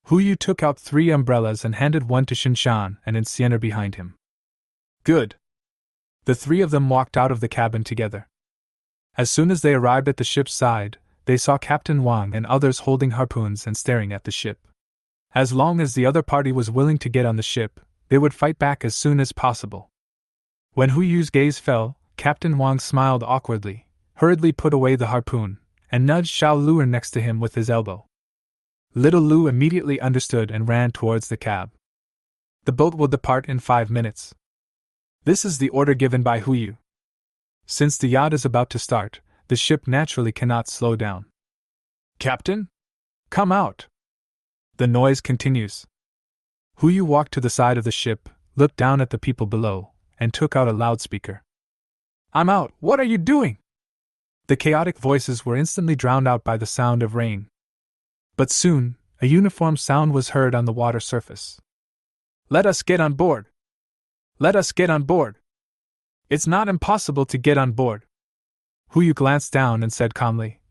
Huyu took out 3 umbrellas and handed one to Qinshan and Incienner behind him. Good. The 3 of them walked out of the cabin together. As soon as they arrived at the ship's side, they saw Captain Wang and others holding harpoons and staring at the ship. As long as the other party was willing to get on the ship, they would fight back as soon as possible. When Huyu's gaze fell, Captain Wang smiled awkwardly, hurriedly put away the harpoon, and nudged Xiao Luer next to him with his elbow. Little Lou immediately understood and ran towards the cab. The boat will depart in 5 minutes. This is the order given by Huyu. Since the yacht is about to start, the ship naturally cannot slow down. Captain? Come out! The noise continues. Huyu walked to the side of the ship, looked down at the people below, and took out a loudspeaker. I'm out! What are you doing? The chaotic voices were instantly drowned out by the sound of rain. But soon, a uniform sound was heard on the water surface. Let us get on board! Let us get on board! It's not impossible to get on board. Huyu glanced down and said calmly,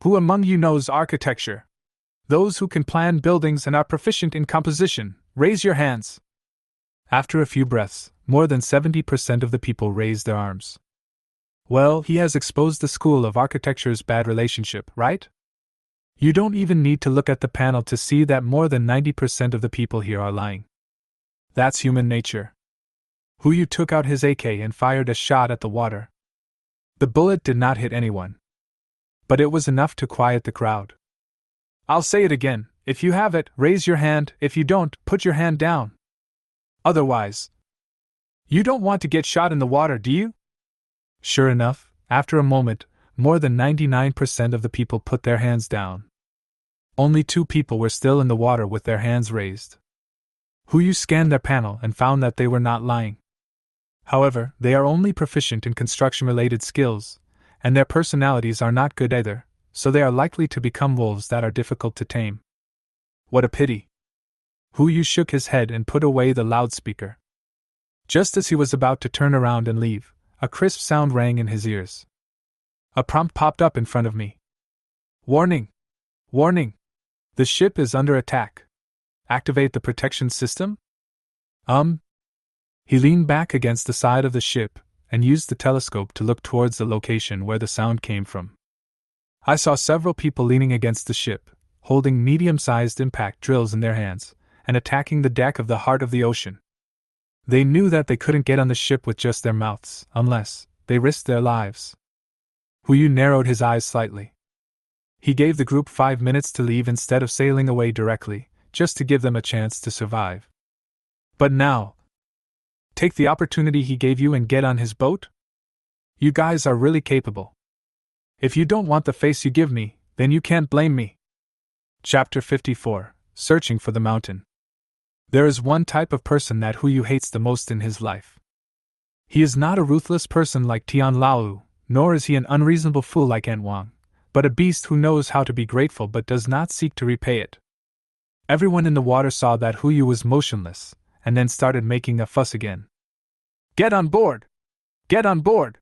Who among you knows architecture? Those who can plan buildings and are proficient in composition, raise your hands. After a few breaths, more than 70% of the people raised their arms. Well, he has exposed the School of Architecture's bad relationship, right? You don't even need to look at the panel to see that more than 90% of the people here are lying. That's human nature. Huyu took out his AK and fired a shot at the water. The bullet did not hit anyone. But it was enough to quiet the crowd. I'll say it again, if you have it, raise your hand, if you don't, put your hand down. Otherwise, you don't want to get shot in the water, do you? Sure enough, after a moment, more than 99% of the people put their hands down. Only 2 people were still in the water with their hands raised. Huyu scanned their panel and found that they were not lying. However, they are only proficient in construction-related skills, and their personalities are not good either, so they are likely to become wolves that are difficult to tame. What a pity. Huyu shook his head and put away the loudspeaker. Just as he was about to turn around and leave, a crisp sound rang in his ears. A prompt popped up in front of me. Warning! Warning! The ship is under attack. Activate the protection system? He leaned back against the side of the ship and used the telescope to look towards the location where the sound came from. I saw several people leaning against the ship, holding medium-sized impact drills in their hands, and attacking the deck of the heart of the ocean. They knew that they couldn't get on the ship with just their mouths, unless they risked their lives. Huyu narrowed his eyes slightly. He gave the group 5 minutes to leave instead of sailing away directly, just to give them a chance to survive. But now, take the opportunity he gave you and get on his boat? You guys are really capable. If you don't want the face you give me, then you can't blame me. Chapter 54, Searching for the Mountain. There is one type of person that Huyu hates the most in his life. He is not a ruthless person like Tian Lao, nor is he an unreasonable fool like Ant Wang, but a beast who knows how to be grateful but does not seek to repay it. Everyone in the water saw that Huyu was motionless, and then started making a fuss again. Get on board! Get on board!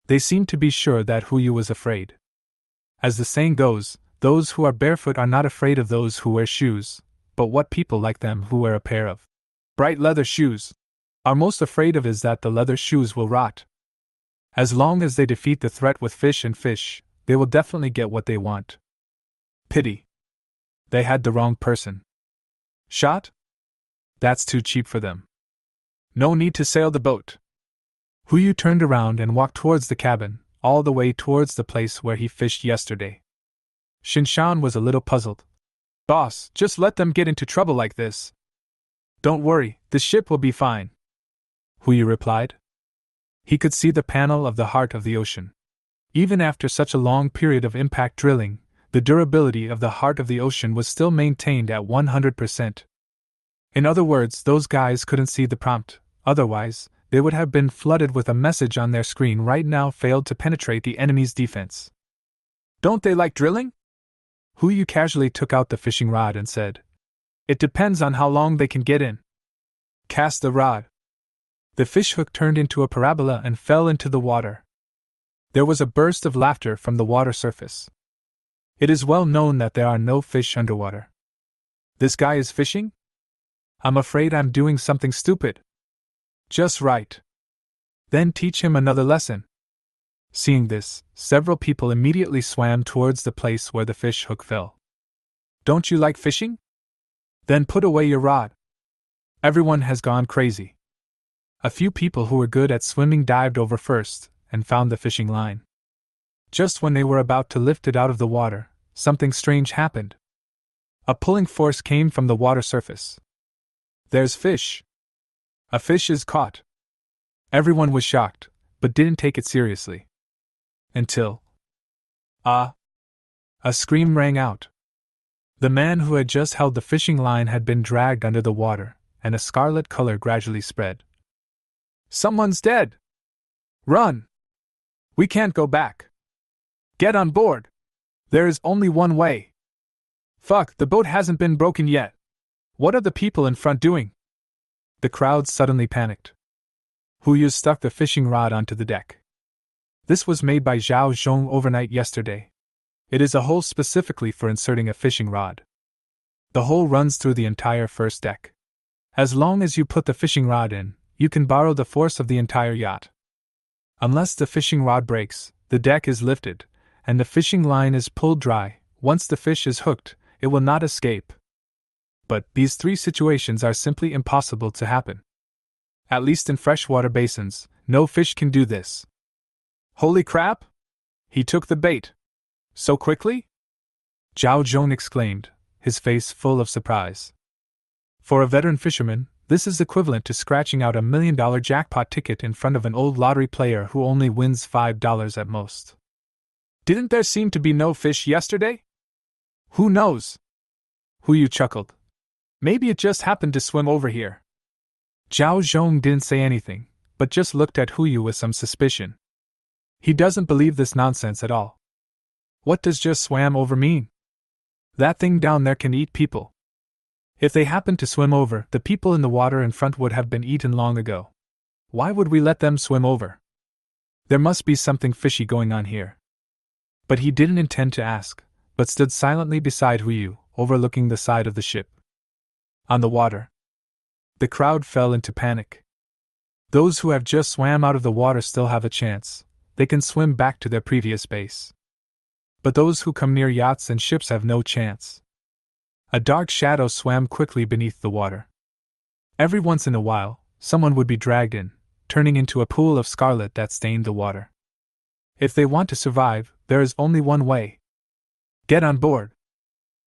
They seemed to be sure that Huyu was afraid. As the saying goes, those who are barefoot are not afraid of those who wear shoes, but what people like them who wear a pair of bright leather shoes are most afraid of is that the leather shoes will rot. As long as they defeat the threat with fish and fish, they will definitely get what they want. Pity. They had the wrong person. Shot? That's too cheap for them. No need to sail the boat. Huyu turned around and walked towards the cabin, all the way towards the place where he fished yesterday. Shinshan was a little puzzled. Boss, just let them get into trouble like this. Don't worry, the ship will be fine. Huyu replied. He could see the panel of the heart of the ocean. Even after such a long period of impact drilling, the durability of the heart of the ocean was still maintained at 100%. In other words, those guys couldn't see the prompt, otherwise, they would have been flooded with a message on their screen right now failed to penetrate the enemy's defense. Don't they like drilling? Huyu casually took out the fishing rod and said, It depends on how long they can get in. Cast the rod. The fishhook turned into a parabola and fell into the water. There was a burst of laughter from the water surface. It is well known that there are no fish underwater. This guy is fishing? I'm afraid I'm doing something stupid. Just right. Then teach him another lesson. Seeing this, several people immediately swam towards the place where the fish hook fell. Don't you like fishing? Then put away your rod. Everyone has gone crazy. A few people who were good at swimming dived over first and found the fishing line. Just when they were about to lift it out of the water, something strange happened. A pulling force came from the water surface. There's fish! A fish is caught! Everyone was shocked, but didn't take it seriously. Until. A scream rang out. The man who had just held the fishing line had been dragged under the water, and a scarlet color gradually spread. Someone's dead! Run! We can't go back! Get on board! There is only one way! Fuck, the boat hasn't been broken yet! What are the people in front doing? The crowd suddenly panicked. Huyu stuck the fishing rod onto the deck. This was made by Zhao Zhong overnight yesterday. It is a hole specifically for inserting a fishing rod. The hole runs through the entire first deck. As long as you put the fishing rod in, you can borrow the force of the entire yacht. Unless the fishing rod breaks, the deck is lifted, and the fishing line is pulled dry. Once the fish is hooked, it will not escape. But these three situations are simply impossible to happen. At least in freshwater basins, no fish can do this. Holy crap! He took the bait. So quickly? Zhao Zhong exclaimed, his face full of surprise. For a veteran fisherman, this is equivalent to scratching out $1 million jackpot ticket in front of an old lottery player who only wins $5 at most. Didn't there seem to be no fish yesterday? Who knows? Huyu chuckled. Maybe it just happened to swim over here. Zhao Zhong didn't say anything, but just looked at Huyu with some suspicion. He doesn't believe this nonsense at all. What does just swam over mean? That thing down there can eat people. If they happened to swim over, the people in the water in front would have been eaten long ago. Why would we let them swim over? There must be something fishy going on here. But he didn't intend to ask, but stood silently beside Huyu, overlooking the side of the ship. On the water. The crowd fell into panic. Those who have just swam out of the water still have a chance. They can swim back to their previous base. But those who come near yachts and ships have no chance. A dark shadow swam quickly beneath the water. Every once in a while, someone would be dragged in, turning into a pool of scarlet that stained the water. If they want to survive, there is only one way. Get on board.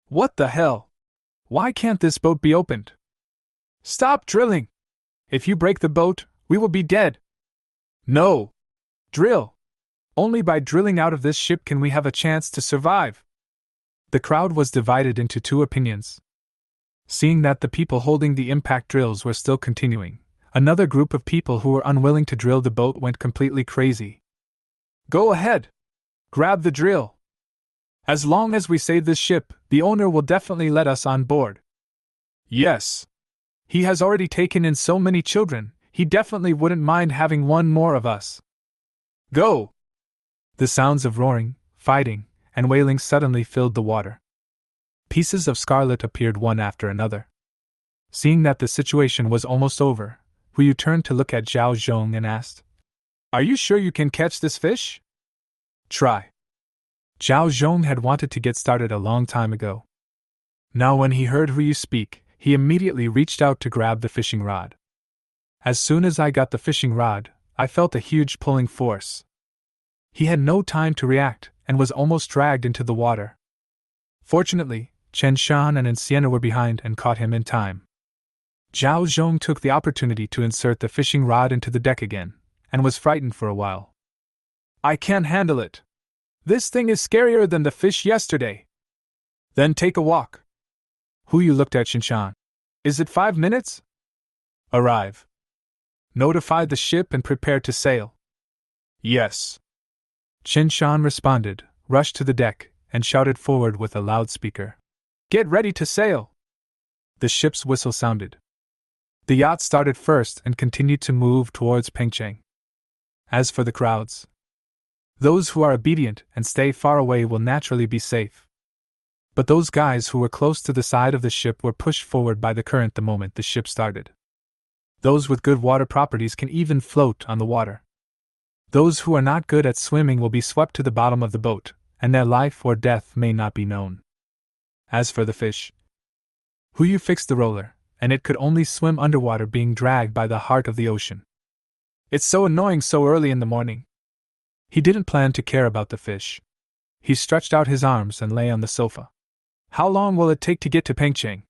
What the hell? Why can't this boat be opened? Stop drilling! If you break the boat, we will be dead. No! Drill! Only by drilling out of this ship can we have a chance to survive. The crowd was divided into two opinions. Seeing that the people holding the impact drills were still continuing, another group of people who were unwilling to drill the boat went completely crazy. Go ahead! Grab the drill! As long as we save this ship, the owner will definitely let us on board. Yes. He has already taken in so many children, he definitely wouldn't mind having one more of us. Go! The sounds of roaring, fighting, and wailing suddenly filled the water. Pieces of scarlet appeared one after another. Seeing that the situation was almost over, Huyu turned to look at Zhao Zhong and asked, Are you sure you can catch this fish? Try. Zhao Zhong had wanted to get started a long time ago. Now when he heard Huyu speak, he immediately reached out to grab the fishing rod. As soon as I got the fishing rod, I felt a huge pulling force. He had no time to react, and was almost dragged into the water. Fortunately, Chen Shan and Sienna were behind and caught him in time. Zhao Zhong took the opportunity to insert the fishing rod into the deck again, and was frightened for a while. I can't handle it. This thing is scarier than the fish yesterday. Then take a walk. Huyu looked at Shinshan. Is it 5 minutes? Arrive. Notify the ship and prepare to sail. Yes. Shinshan responded, rushed to the deck, and shouted forward with a loudspeaker. Get ready to sail! The ship's whistle sounded. The yacht started first and continued to move towards Pengcheng. As for the crowds, those who are obedient and stay far away will naturally be safe. But those guys who were close to the side of the ship were pushed forward by the current the moment the ship started. Those with good water properties can even float on the water. Those who are not good at swimming will be swept to the bottom of the boat, and their life or death may not be known. As for the fish, Huyu fixed the roller, and it could only swim underwater, being dragged by the heart of the ocean. It's so annoying so early in the morning. He didn't plan to care about the fish. He stretched out his arms and lay on the sofa. How long will it take to get to Pengcheng?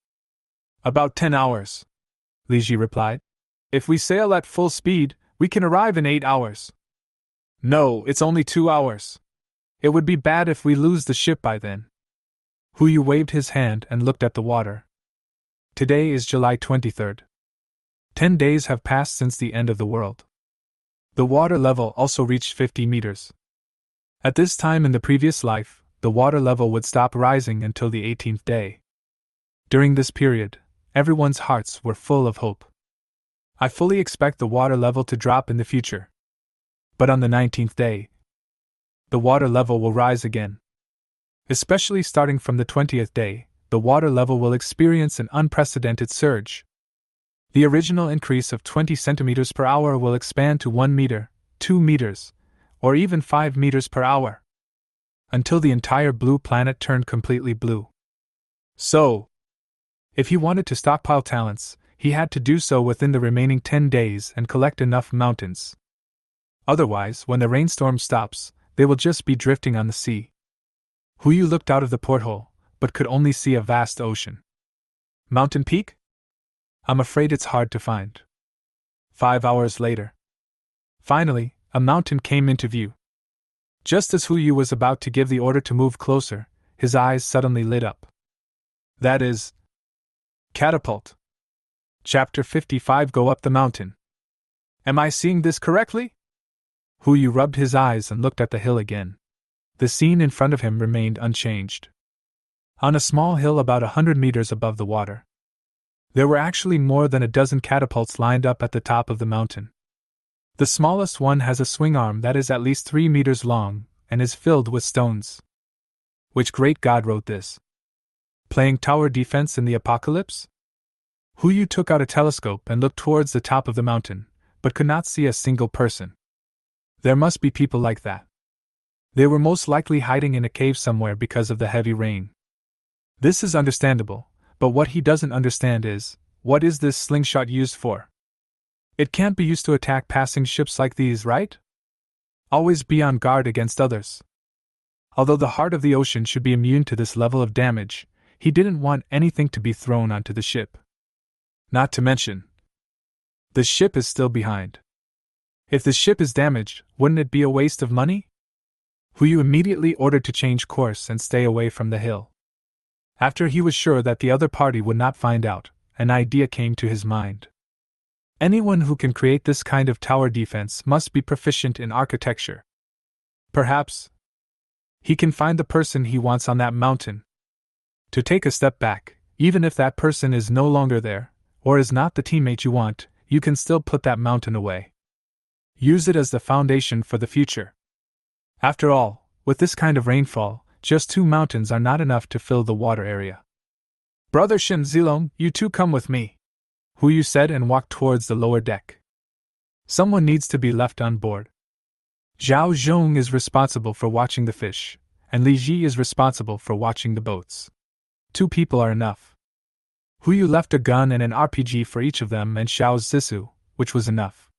About 10 hours, Li Ji replied. If we sail at full speed, we can arrive in 8 hours. No, it's only 2 hours. It would be bad if we lose the ship by then. Hu Yu waved his hand and looked at the water. Today is July 23rd. 10 days have passed since the end of the world. The water level also reached 50 meters. At this time in the previous life, the water level would stop rising until the 18th day. During this period, everyone's hearts were full of hope. I fully expect the water level to drop in the future. But on the 19th day, the water level will rise again. Especially starting from the 20th day, the water level will experience an unprecedented surge. The original increase of 20 centimeters per hour will expand to 1 meter, 2 meters, or even 5 meters per hour, until the entire blue planet turned completely blue. So, if he wanted to stockpile talents, he had to do so within the remaining 10 days and collect enough mountains. Otherwise, when the rainstorm stops, they will just be drifting on the sea. Hu Yu looked out of the porthole, but could only see a vast ocean. Mountain peak? I'm afraid it's hard to find. 5 hours later. Finally, a mountain came into view. Just as Hu Yu was about to give the order to move closer, his eyes suddenly lit up. That is... Catapult. Chapter 55. Go up the mountain. Am I seeing this correctly? Hu Yu rubbed his eyes and looked at the hill again. The scene in front of him remained unchanged. On a small hill about 100 meters above the water, there were actually more than a dozen catapults lined up at the top of the mountain. The smallest one has a swing arm that is at least 3 meters long and is filled with stones. Which great god wrote this? Playing tower defense in the apocalypse? Hu Yu took out a telescope and looked towards the top of the mountain, but could not see a single person. There must be people like that. They were most likely hiding in a cave somewhere because of the heavy rain. This is understandable, but what he doesn't understand is, what is this slingshot used for? It can't be used to attack passing ships like these, right? Always be on guard against others. Although the heart of the ocean should be immune to this level of damage, he didn't want anything to be thrown onto the ship. Not to mention, the ship is still behind. If the ship is damaged, wouldn't it be a waste of money? Hu Yu immediately ordered to change course and stay away from the hill. After he was sure that the other party would not find out, an idea came to his mind. Anyone who can create this kind of tower defense must be proficient in architecture. Perhaps he can find the person he wants on that mountain. To take a step back, even if that person is no longer there, or is not the teammate you want, you can still put that mountain away. Use it as the foundation for the future. After all, with this kind of rainfall, just 2 mountains are not enough to fill the water area. Brother Shin Zilong, you two come with me, Hu Yu said and walked towards the lower deck. Someone needs to be left on board. Zhao Zhong is responsible for watching the fish, and Li Ji is responsible for watching the boats. 2 people are enough. Hu Yu left a gun and an RPG for each of them and Xiao's Zisu, which was enough.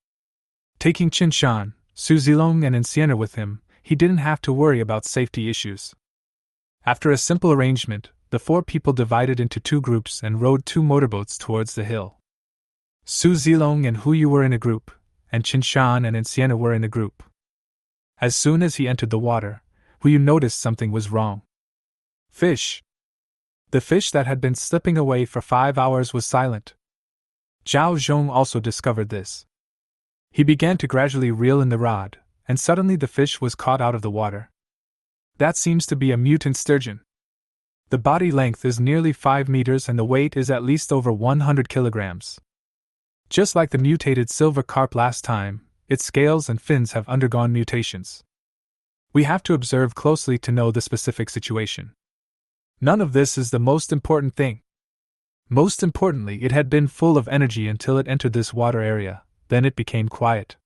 Taking Qin Shan, Su Zilong and Enciena with him, he didn't have to worry about safety issues. After a simple arrangement, the 4 people divided into 2 groups and rowed 2 motorboats towards the hill. Su Zilong and Hu Yu were in a group, and Qin Shan and Enciena were in a group. As soon as he entered the water, Hu Yu noticed something was wrong. Fish. The fish that had been slipping away for 5 hours was silent. Zhao Zhong also discovered this. He began to gradually reel in the rod, and suddenly the fish was caught out of the water. That seems to be a mutant sturgeon. The body length is nearly 5 meters and the weight is at least over 100 kilograms. Just like the mutated silver carp last time, its scales and fins have undergone mutations. We have to observe closely to know the specific situation. None of this is the most important thing. Most importantly, it had been full of energy until it entered this water area, then it became quiet.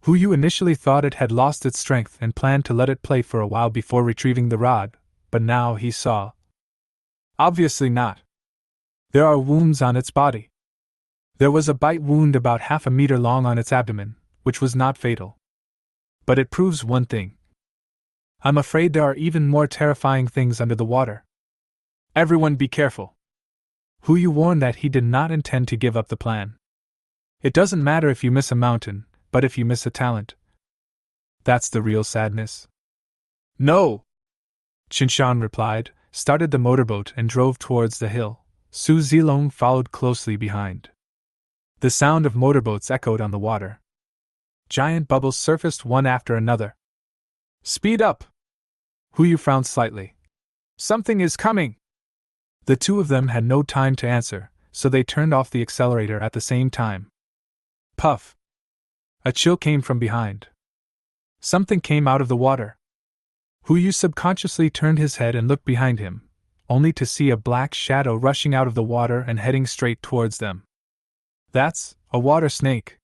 Hu Yu initially thought it had lost its strength and planned to let it play for a while before retrieving the rod, but now he saw. Obviously not. There are wounds on its body. There was a bite wound about half a meter long on its abdomen, which was not fatal. But it proves one thing. I'm afraid there are even more terrifying things under the water. Everyone be careful. Yu warned that he did not intend to give up the plan. It doesn't matter if you miss a mountain, but if you miss a talent, that's the real sadness. No! Qinshan replied, started the motorboat and drove towards the hill. Su Zilong followed closely behind. The sound of motorboats echoed on the water. Giant bubbles surfaced one after another. Speed up! Yu frowned slightly. Something is coming! The two of them had no time to answer, so they turned off the accelerator at the same time. Puff! A chill came from behind. Something came out of the water. Yu subconsciously turned his head and looked behind him, only to see a black shadow rushing out of the water and heading straight towards them. That's a water snake.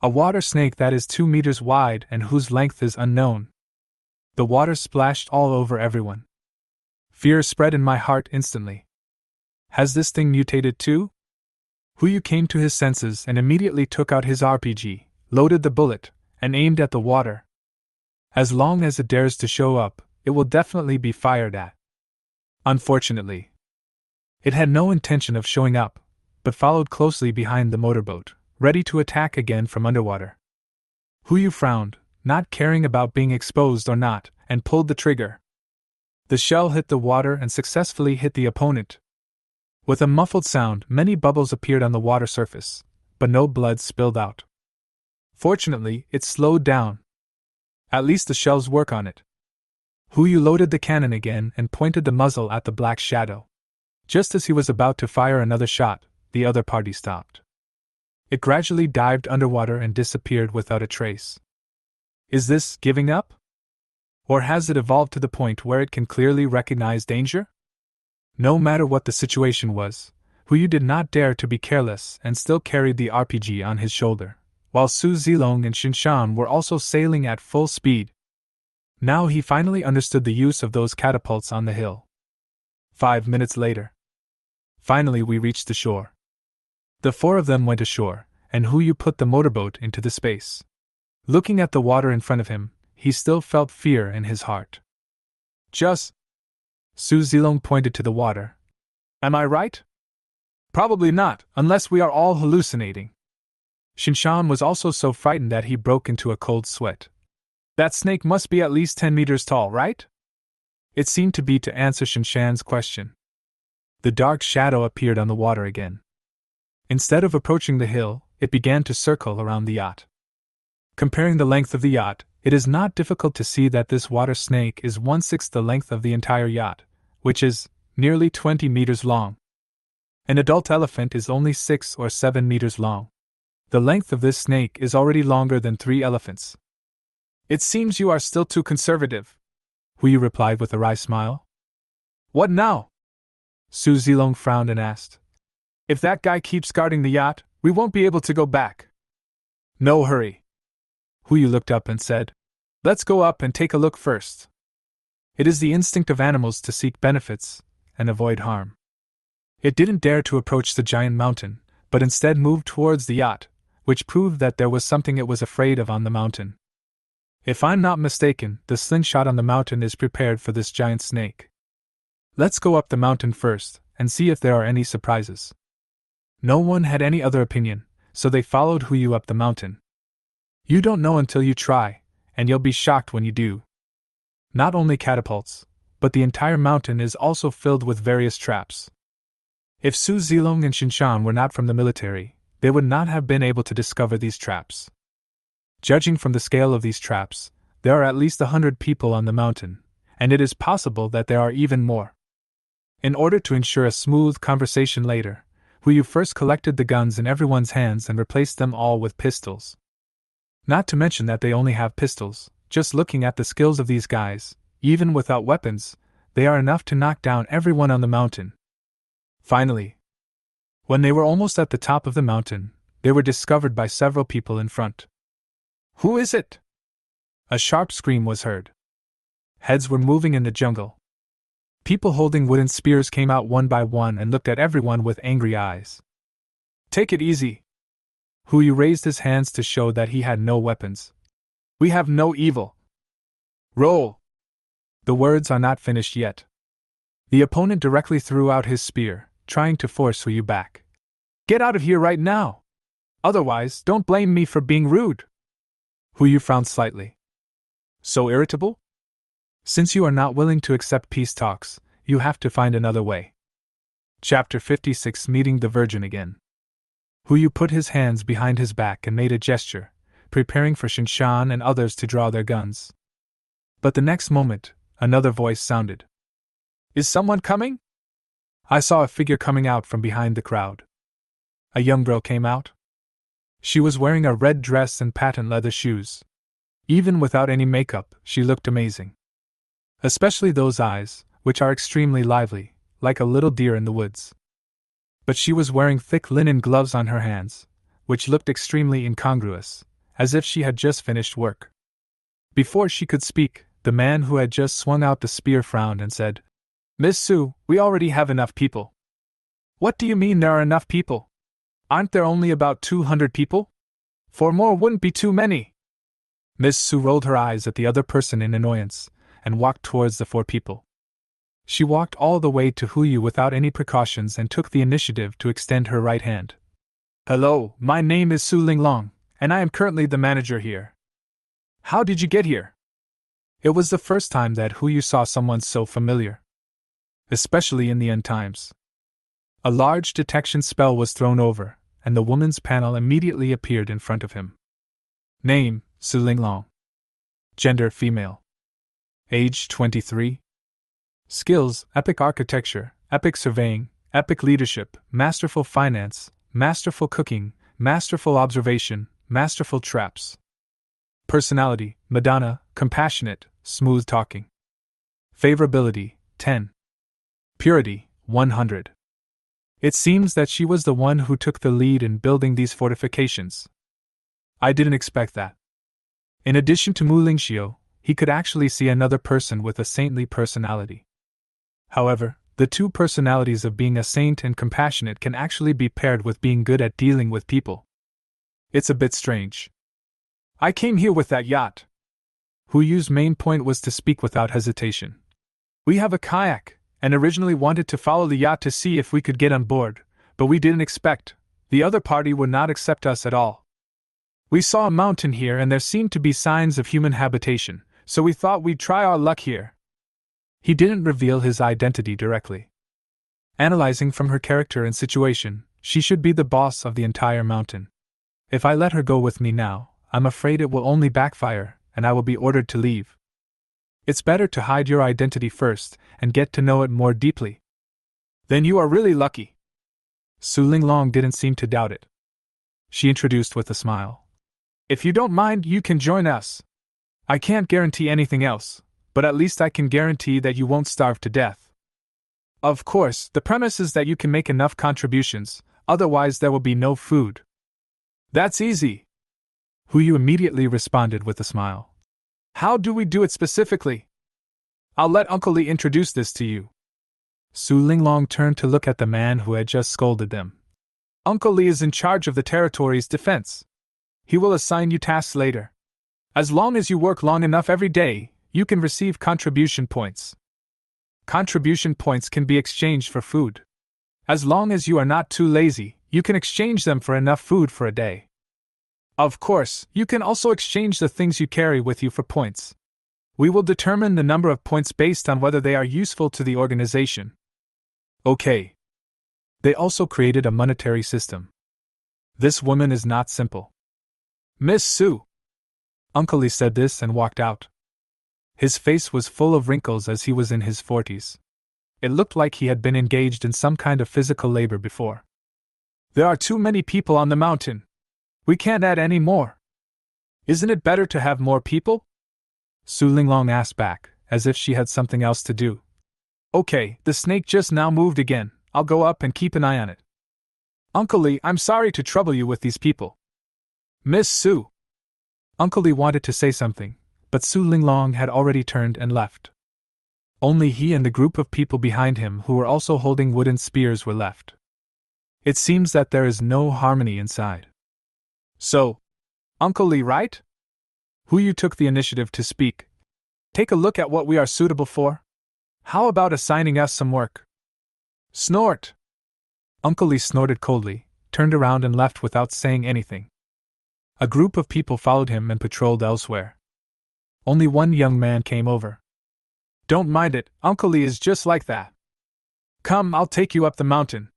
A water snake that is 2 meters wide and whose length is unknown. The water splashed all over everyone. Fear spread in my heart instantly. Has this thing mutated too? Yu came to his senses and immediately took out his RPG, loaded the bullet, and aimed at the water. As long as it dares to show up, it will definitely be fired at. Unfortunately, it had no intention of showing up, but followed closely behind the motorboat, ready to attack again from underwater. Yu frowned, not caring about being exposed or not, and pulled the trigger. The shell hit the water and successfully hit the opponent. With a muffled sound, many bubbles appeared on the water surface, but no blood spilled out. Fortunately, it slowed down. At least the shells work on it. Yu loaded the cannon again and pointed the muzzle at the black shadow. Just as he was about to fire another shot, the other party stopped. It gradually dived underwater and disappeared without a trace. Is this giving up? Or has it evolved to the point where it can clearly recognize danger? No matter what the situation was, Yu did not dare to be careless and still carried the RPG on his shoulder, while Su Zilong and Qinshan were also sailing at full speed. Now he finally understood the use of those catapults on the hill. 5 minutes later. Finally we reached the shore. The four of them went ashore, and Yu put the motorboat into the space. Looking at the water in front of him, he still felt fear in his heart. Just. Su Zilong pointed to the water. Am I right? Probably not, unless we are all hallucinating. Qinshan was also so frightened that he broke into a cold sweat. That snake must be at least 10 meters tall, right? It seemed to be to answer Qinshan's question. The dark shadow appeared on the water again. Instead of approaching the hill, it began to circle around the yacht. Comparing the length of the yacht, it is not difficult to see that this water snake is 1/6 the length of the entire yacht, which is nearly 20 meters long. An adult elephant is only 6 or 7 meters long. The length of this snake is already longer than 3 elephants. It seems you are still too conservative, Yu replied with a wry smile. What now? Su Zilong frowned and asked. If that guy keeps guarding the yacht, we won't be able to go back. No hurry. Yu looked up and said, Let's go up and take a look first. It is the instinct of animals to seek benefits and avoid harm. It didn't dare to approach the giant mountain, but instead moved towards the yacht, which proved that there was something it was afraid of on the mountain. If I'm not mistaken, the slingshot on the mountain is prepared for this giant snake. Let's go up the mountain first, and see if there are any surprises. No one had any other opinion, so they followed Yu up the mountain. You don't know until you try, and you'll be shocked when you do. Not only catapults, but the entire mountain is also filled with various traps. If Su Zilong and Qinshan were not from the military, they would not have been able to discover these traps. Judging from the scale of these traps, there are at least 100 people on the mountain, and it is possible that there are even more. In order to ensure a smooth conversation later, Yu first collected the guns in everyone's hands and replaced them all with pistols. Not to mention that they only have pistols. Just looking at the skills of these guys, even without weapons, they are enough to knock down everyone on the mountain. Finally, when they were almost at the top of the mountain, they were discovered by several people in front. Who is it? A sharp scream was heard. Heads were moving in the jungle. People holding wooden spears came out one by one and looked at everyone with angry eyes. Take it easy. Yu raised his hands to show that he had no weapons. We have no evil. Roll! The words are not finished yet. The opponent directly threw out his spear, trying to force Hu Yu back. Get out of here right now! Otherwise, don't blame me for being rude! Hu Yu frowned slightly. So irritable? Since you are not willing to accept peace talks, you have to find another way. Chapter 56 Meeting the Virgin Again. Hu Yu put his hands behind his back and made a gesture, preparing for Shinshan and others to draw their guns. But the next moment, another voice sounded. Is someone coming? I saw a figure coming out from behind the crowd. A young girl came out. She was wearing a red dress and patent leather shoes. Even without any makeup, she looked amazing. Especially those eyes, which are extremely lively, like a little deer in the woods. But she was wearing thick linen gloves on her hands, which looked extremely incongruous, as if she had just finished work. Before she could speak, the man who had just swung out the spear frowned and said, Miss Su, we already have enough people. What do you mean there are enough people? Aren't there only about 200 people? 4 more wouldn't be too many. Miss Su rolled her eyes at the other person in annoyance, and walked towards the 4 people. She walked all the way to Hu Yu without any precautions and took the initiative to extend her right hand. Hello, my name is Su Linglong, and I am currently the manager here. How did you get here? It was the first time that Hu Yu saw someone so familiar. Especially in the end times. A large detection spell was thrown over, and the woman's panel immediately appeared in front of him. Name, Su Linglong. Gender, female. Age, 23. Skills, epic architecture, epic surveying, epic leadership, masterful finance, masterful cooking, masterful observation, masterful traps. Personality, Madonna, compassionate, smooth talking. Favorability, 10. Purity, 100. It seems that she was the one who took the lead in building these fortifications. I didn't expect that. In addition to Mu Lingxiu, he could actually see another person with a saintly personality. However, the two personalities of being a saint and compassionate can actually be paired with being good at dealing with people. It's a bit strange. I came here with that yacht. Hu Yu's main point was to speak without hesitation. We have a kayak, and originally wanted to follow the yacht to see if we could get on board, but we didn't expect the other party would not accept us at all. We saw a mountain here and there seemed to be signs of human habitation, so we thought we'd try our luck here. He didn't reveal his identity directly. Analyzing from her character and situation, she should be the boss of the entire mountain. If I let her go with me now, I'm afraid it will only backfire, and I will be ordered to leave. It's better to hide your identity first and get to know it more deeply. Then you are really lucky. Su Linglong didn't seem to doubt it. She introduced with a smile. If you don't mind, you can join us. I can't guarantee anything else, but at least I can guarantee that you won't starve to death. Of course, the premise is that you can make enough contributions, otherwise there will be no food. That's easy. Hu Yu immediately responded with a smile. How do we do it specifically? I'll let Uncle Li introduce this to you. Su Linglong turned to look at the man who had just scolded them. Uncle Li is in charge of the territory's defense. He will assign you tasks later. As long as you work long enough every day, you can receive contribution points. Contribution points can be exchanged for food. As long as you are not too lazy, you can exchange them for enough food for a day. Of course, you can also exchange the things you carry with you for points. We will determine the number of points based on whether they are useful to the organization. Okay. They also created a monetary system. This woman is not simple. Miss Su. Uncle Li said this and walked out. His face was full of wrinkles as he was in his 40s. It looked like he had been engaged in some kind of physical labor before. There are too many people on the mountain. We can't add any more. Isn't it better to have more people? Su Linglong asked back, as if she had something else to do. Okay, the snake just now moved again. I'll go up and keep an eye on it. Uncle Li, I'm sorry to trouble you with these people. Miss Su. Uncle Li wanted to say something, but Su Linglong had already turned and left. Only he and the group of people behind him who were also holding wooden spears were left. It seems that there is no harmony inside. So, Uncle Li, right? Hu Yu took the initiative to speak. Take a look at what we are suitable for. How about assigning us some work? Snort! Uncle Lee snorted coldly, turned around and left without saying anything. A group of people followed him and patrolled elsewhere. Only one young man came over. Don't mind it, Uncle Lee is just like that. Come, I'll take you up the mountain.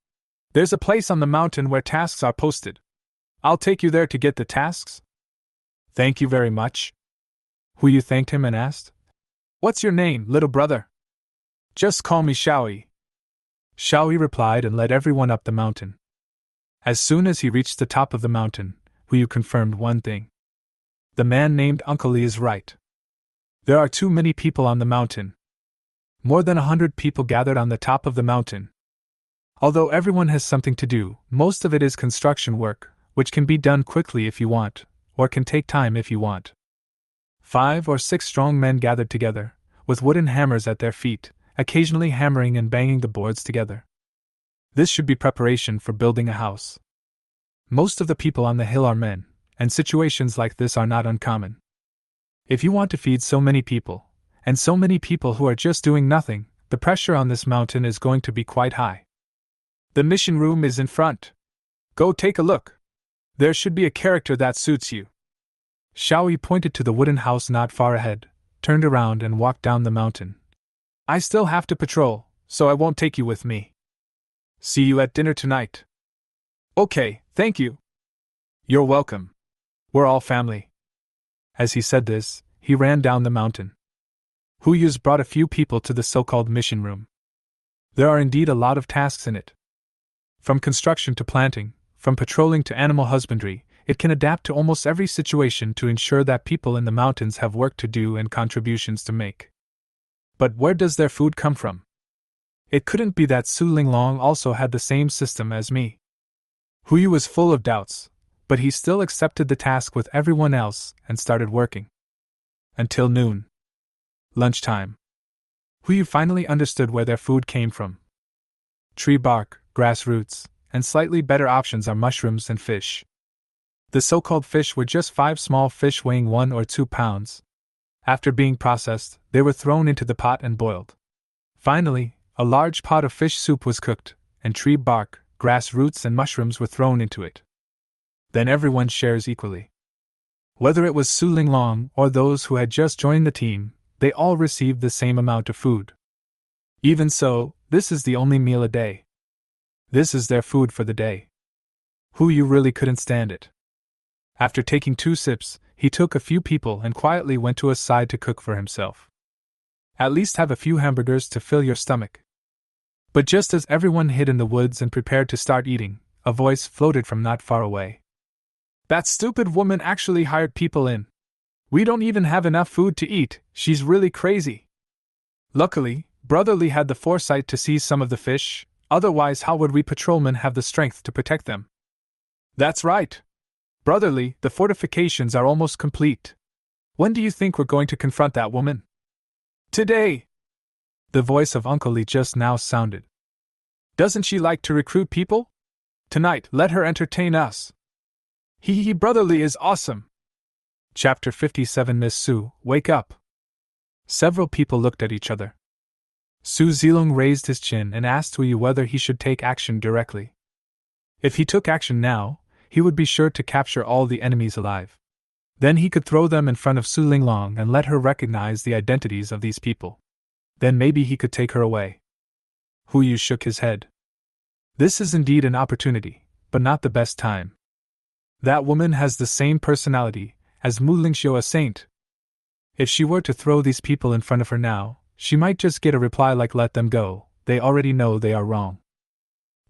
There's a place on the mountain where tasks are posted. I'll take you there to get the tasks. Thank you very much. Huyu thanked him and asked, What's your name, little brother? Just call me Xiaoyi. Xiaoyi replied and led everyone up the mountain. As soon as he reached the top of the mountain, Huyu confirmed one thing. The man named Uncle Lee is right. There are too many people on the mountain. More than 100 people gathered on the top of the mountain. Although everyone has something to do, most of it is construction work, which can be done quickly if you want, or can take time if you want. 5 or 6 strong men gathered together, with wooden hammers at their feet, occasionally hammering and banging the boards together. This should be preparation for building a house. Most of the people on the hill are men, and situations like this are not uncommon. If you want to feed so many people, and so many people who are just doing nothing, the pressure on this mountain is going to be quite high. The mission room is in front. Go take a look. There should be a character that suits you. Xiaoyi pointed to the wooden house not far ahead, turned around and walked down the mountain. I still have to patrol, so I won't take you with me. See you at dinner tonight. Okay, thank you. You're welcome. We're all family. As he said this, he ran down the mountain. Huyu's brought a few people to the so-called mission room. There are indeed a lot of tasks in it. From construction to planting, from patrolling to animal husbandry, it can adapt to almost every situation to ensure that people in the mountains have work to do and contributions to make. But where does their food come from? It couldn't be that Su Linglong also had the same system as me. Huyu was full of doubts, but he still accepted the task with everyone else and started working. Until noon. Lunchtime. Huyu finally understood where their food came from. Tree bark, grass roots, and slightly better options are mushrooms and fish. The so-called fish were just 5 small fish weighing 1 or 2 pounds. After being processed, they were thrown into the pot and boiled. Finally, a large pot of fish soup was cooked, and tree bark, grass roots and mushrooms were thrown into it. Then everyone shares equally. Whether it was Su Linglong or those who had just joined the team, they all received the same amount of food. Even so, this is the only meal a day. This is their food for the day. Huyu really couldn't stand it. After taking 2 sips, he took a few people and quietly went to a side to cook for himself. At least have a few hamburgers to fill your stomach. But just as everyone hid in the woods and prepared to start eating, a voice floated from not far away. That stupid woman actually hired people in. We don't even have enough food to eat, she's really crazy. Luckily, Brother Lee had the foresight to seize some of the fish, otherwise how would we patrolmen have the strength to protect them? That's right. Brother Lee, the fortifications are almost complete. When do you think we're going to confront that woman? Today! The voice of Uncle Lee just now sounded. Doesn't she like to recruit people? Tonight, let her entertain us. Hee, Brother Lee is awesome. Chapter 57. Miss Su, wake up. Several people looked at each other. Su Zilong raised his chin and asked Huyu whether he should take action directly. If he took action now, he would be sure to capture all the enemies alive. Then he could throw them in front of Su Linglong and let her recognize the identities of these people. Then maybe he could take her away. Huyu shook his head. This is indeed an opportunity, but not the best time. That woman has the same personality as Mu Lingxiu, a saint. If she were to throw these people in front of her now, she might just get a reply like let them go, they already know they are wrong.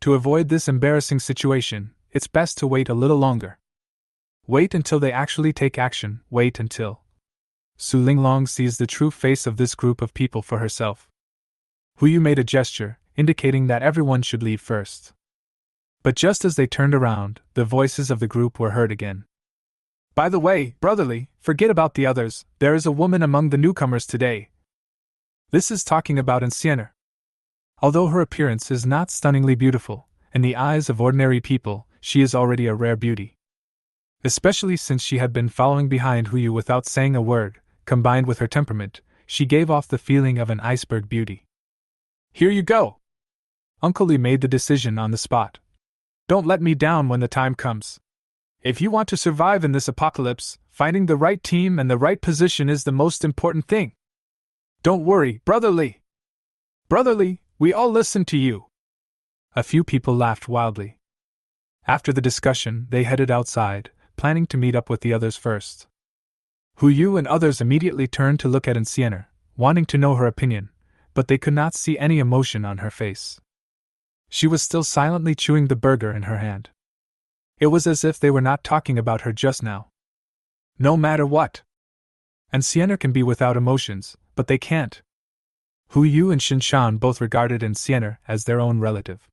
To avoid this embarrassing situation, it's best to wait a little longer. Wait until they actually take action, wait until Su Linglong sees the true face of this group of people for herself. Huyu made a gesture, indicating that everyone should leave first. But just as they turned around, the voices of the group were heard again. By the way, brotherly, forget about the others, there is a woman among the newcomers today. This is talking about Ancienne. Although her appearance is not stunningly beautiful, in the eyes of ordinary people, she is already a rare beauty. Especially since she had been following behind Huyu without saying a word, combined with her temperament, she gave off the feeling of an iceberg beauty. Here you go! Uncle Lee made the decision on the spot. Don't let me down when the time comes. If you want to survive in this apocalypse, finding the right team and the right position is the most important thing. Don't worry, Brother Lee. Brother Lee, we all listen to you. A few people laughed wildly. After the discussion, they headed outside, planning to meet up with the others first. Hu Yu and others immediately turned to look at Ancienne, wanting to know her opinion, but they could not see any emotion on her face. She was still silently chewing the burger in her hand. It was as if they were not talking about her just now. No matter what. Ancienne can be without emotions, but they can't. Hu Yu and Shinshan both regarded Ancienne as their own relative.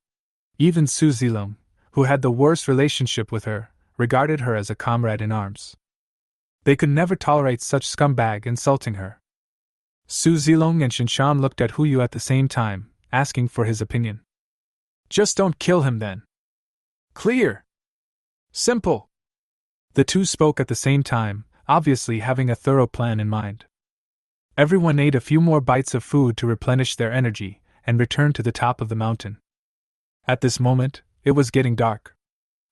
Even Su Zilong, who had the worst relationship with her, regarded her as a comrade in arms. They could never tolerate such scumbag insulting her. Su Zilong and Shinshan looked at Hu Yu at the same time, asking for his opinion. Just don't kill him then. Clear. Simple. The two spoke at the same time, obviously having a thorough plan in mind. Everyone ate a few more bites of food to replenish their energy, and returned to the top of the mountain. At this moment, it was getting dark.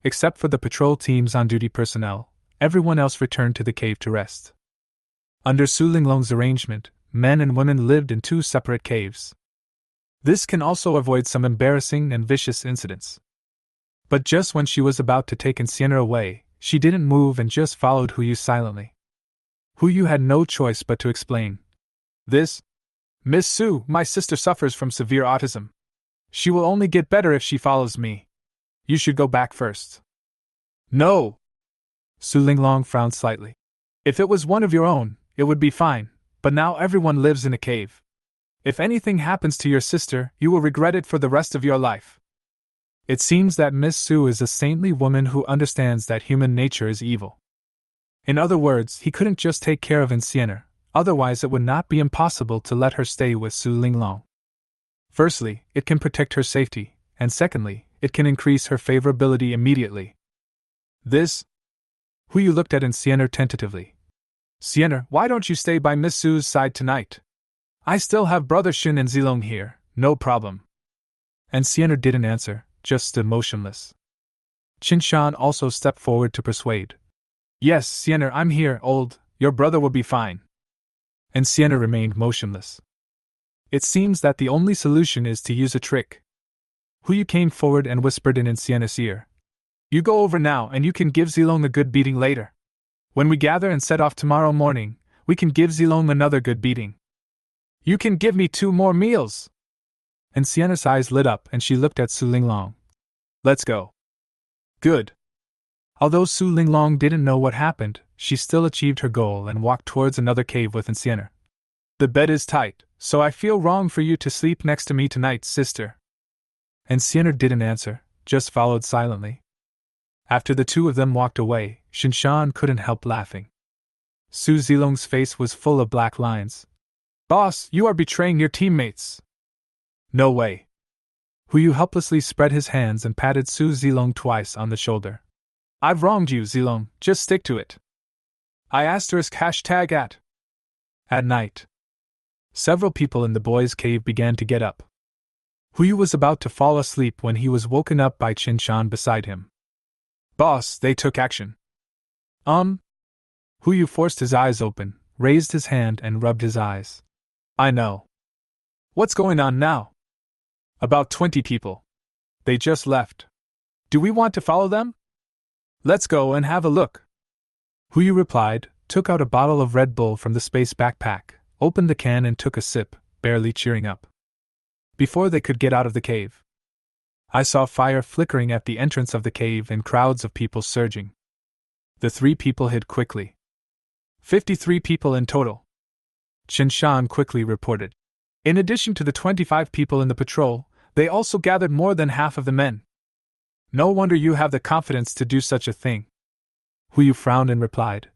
Except for the patrol team's on-duty personnel, everyone else returned to the cave to rest. Under Su Linglong's arrangement, men and women lived in 2 separate caves. This can also avoid some embarrassing and vicious incidents. But just when she was about to take Ancienne away, she didn't move and just followed Hu Yu silently. Hu Yu had no choice but to explain. This? Miss Su, my sister suffers from severe autism. She will only get better if she follows me. You should go back first. No! Su Linglong frowned slightly. If it was one of your own, it would be fine, but now everyone lives in a cave. If anything happens to your sister, you will regret it for the rest of your life. It seems that Miss Su is a saintly woman who understands that human nature is evil. In other words, he couldn't just take care of Ancienne, otherwise it would not be impossible to let her stay with Su Linglong. Firstly, it can protect her safety, and secondly, it can increase her favorability immediately. This? Hu Yu looked at Ancienne tentatively. Ancienne, why don't you stay by Miss Su's side tonight? I still have Brother Shin and Zilong here, no problem. Ancienne didn't answer, just stood motionless. Qinshan also stepped forward to persuade. Yes, Ancienne, I'm here, old, your brother will be fine. Ancienne remained motionless. It seems that the only solution is to use a trick. Hu Yu came forward and whispered in Ancienne's ear. You go over now and you can give Zilong a good beating later. When we gather and set off tomorrow morning, we can give Zilong another good beating. You can give me 2 more meals. Ancienne's eyes lit up and she looked at Su Linglong. Let's go. Good. Although Su Linglong didn't know what happened, she still achieved her goal and walked towards another cave with Ancienne. The bed is tight, so I feel wrong for you to sleep next to me tonight, sister. Ancienne didn't answer, just followed silently. After the two of them walked away, Shinshan couldn't help laughing. Su Zilong's face was full of black lines. Boss, you are betraying your teammates. No way. Hu Yu helplessly spread his hands and patted Su Zilong twice on the shoulder. I've wronged you, Zilong, just stick to it. I #at. At night. Several people in the boys' cave began to get up. Hu Yu was about to fall asleep when he was woken up by Qinshan beside him. Boss, they took action. Hu Yu forced his eyes open, raised his hand and rubbed his eyes. I know. What's going on now? About 20 people. They just left. Do we want to follow them? Let's go and have a look. Hu Yu replied, took out a bottle of Red Bull from the space backpack, opened the can and took a sip, barely cheering up. Before they could get out of the cave, I saw fire flickering at the entrance of the cave and crowds of people surging. The 3 people hid quickly. 53 people in total. Qinshan quickly reported. In addition to the 25 people in the patrol, they also gathered more than half of the men. No wonder you have the confidence to do such a thing. Hu Yu frowned and replied.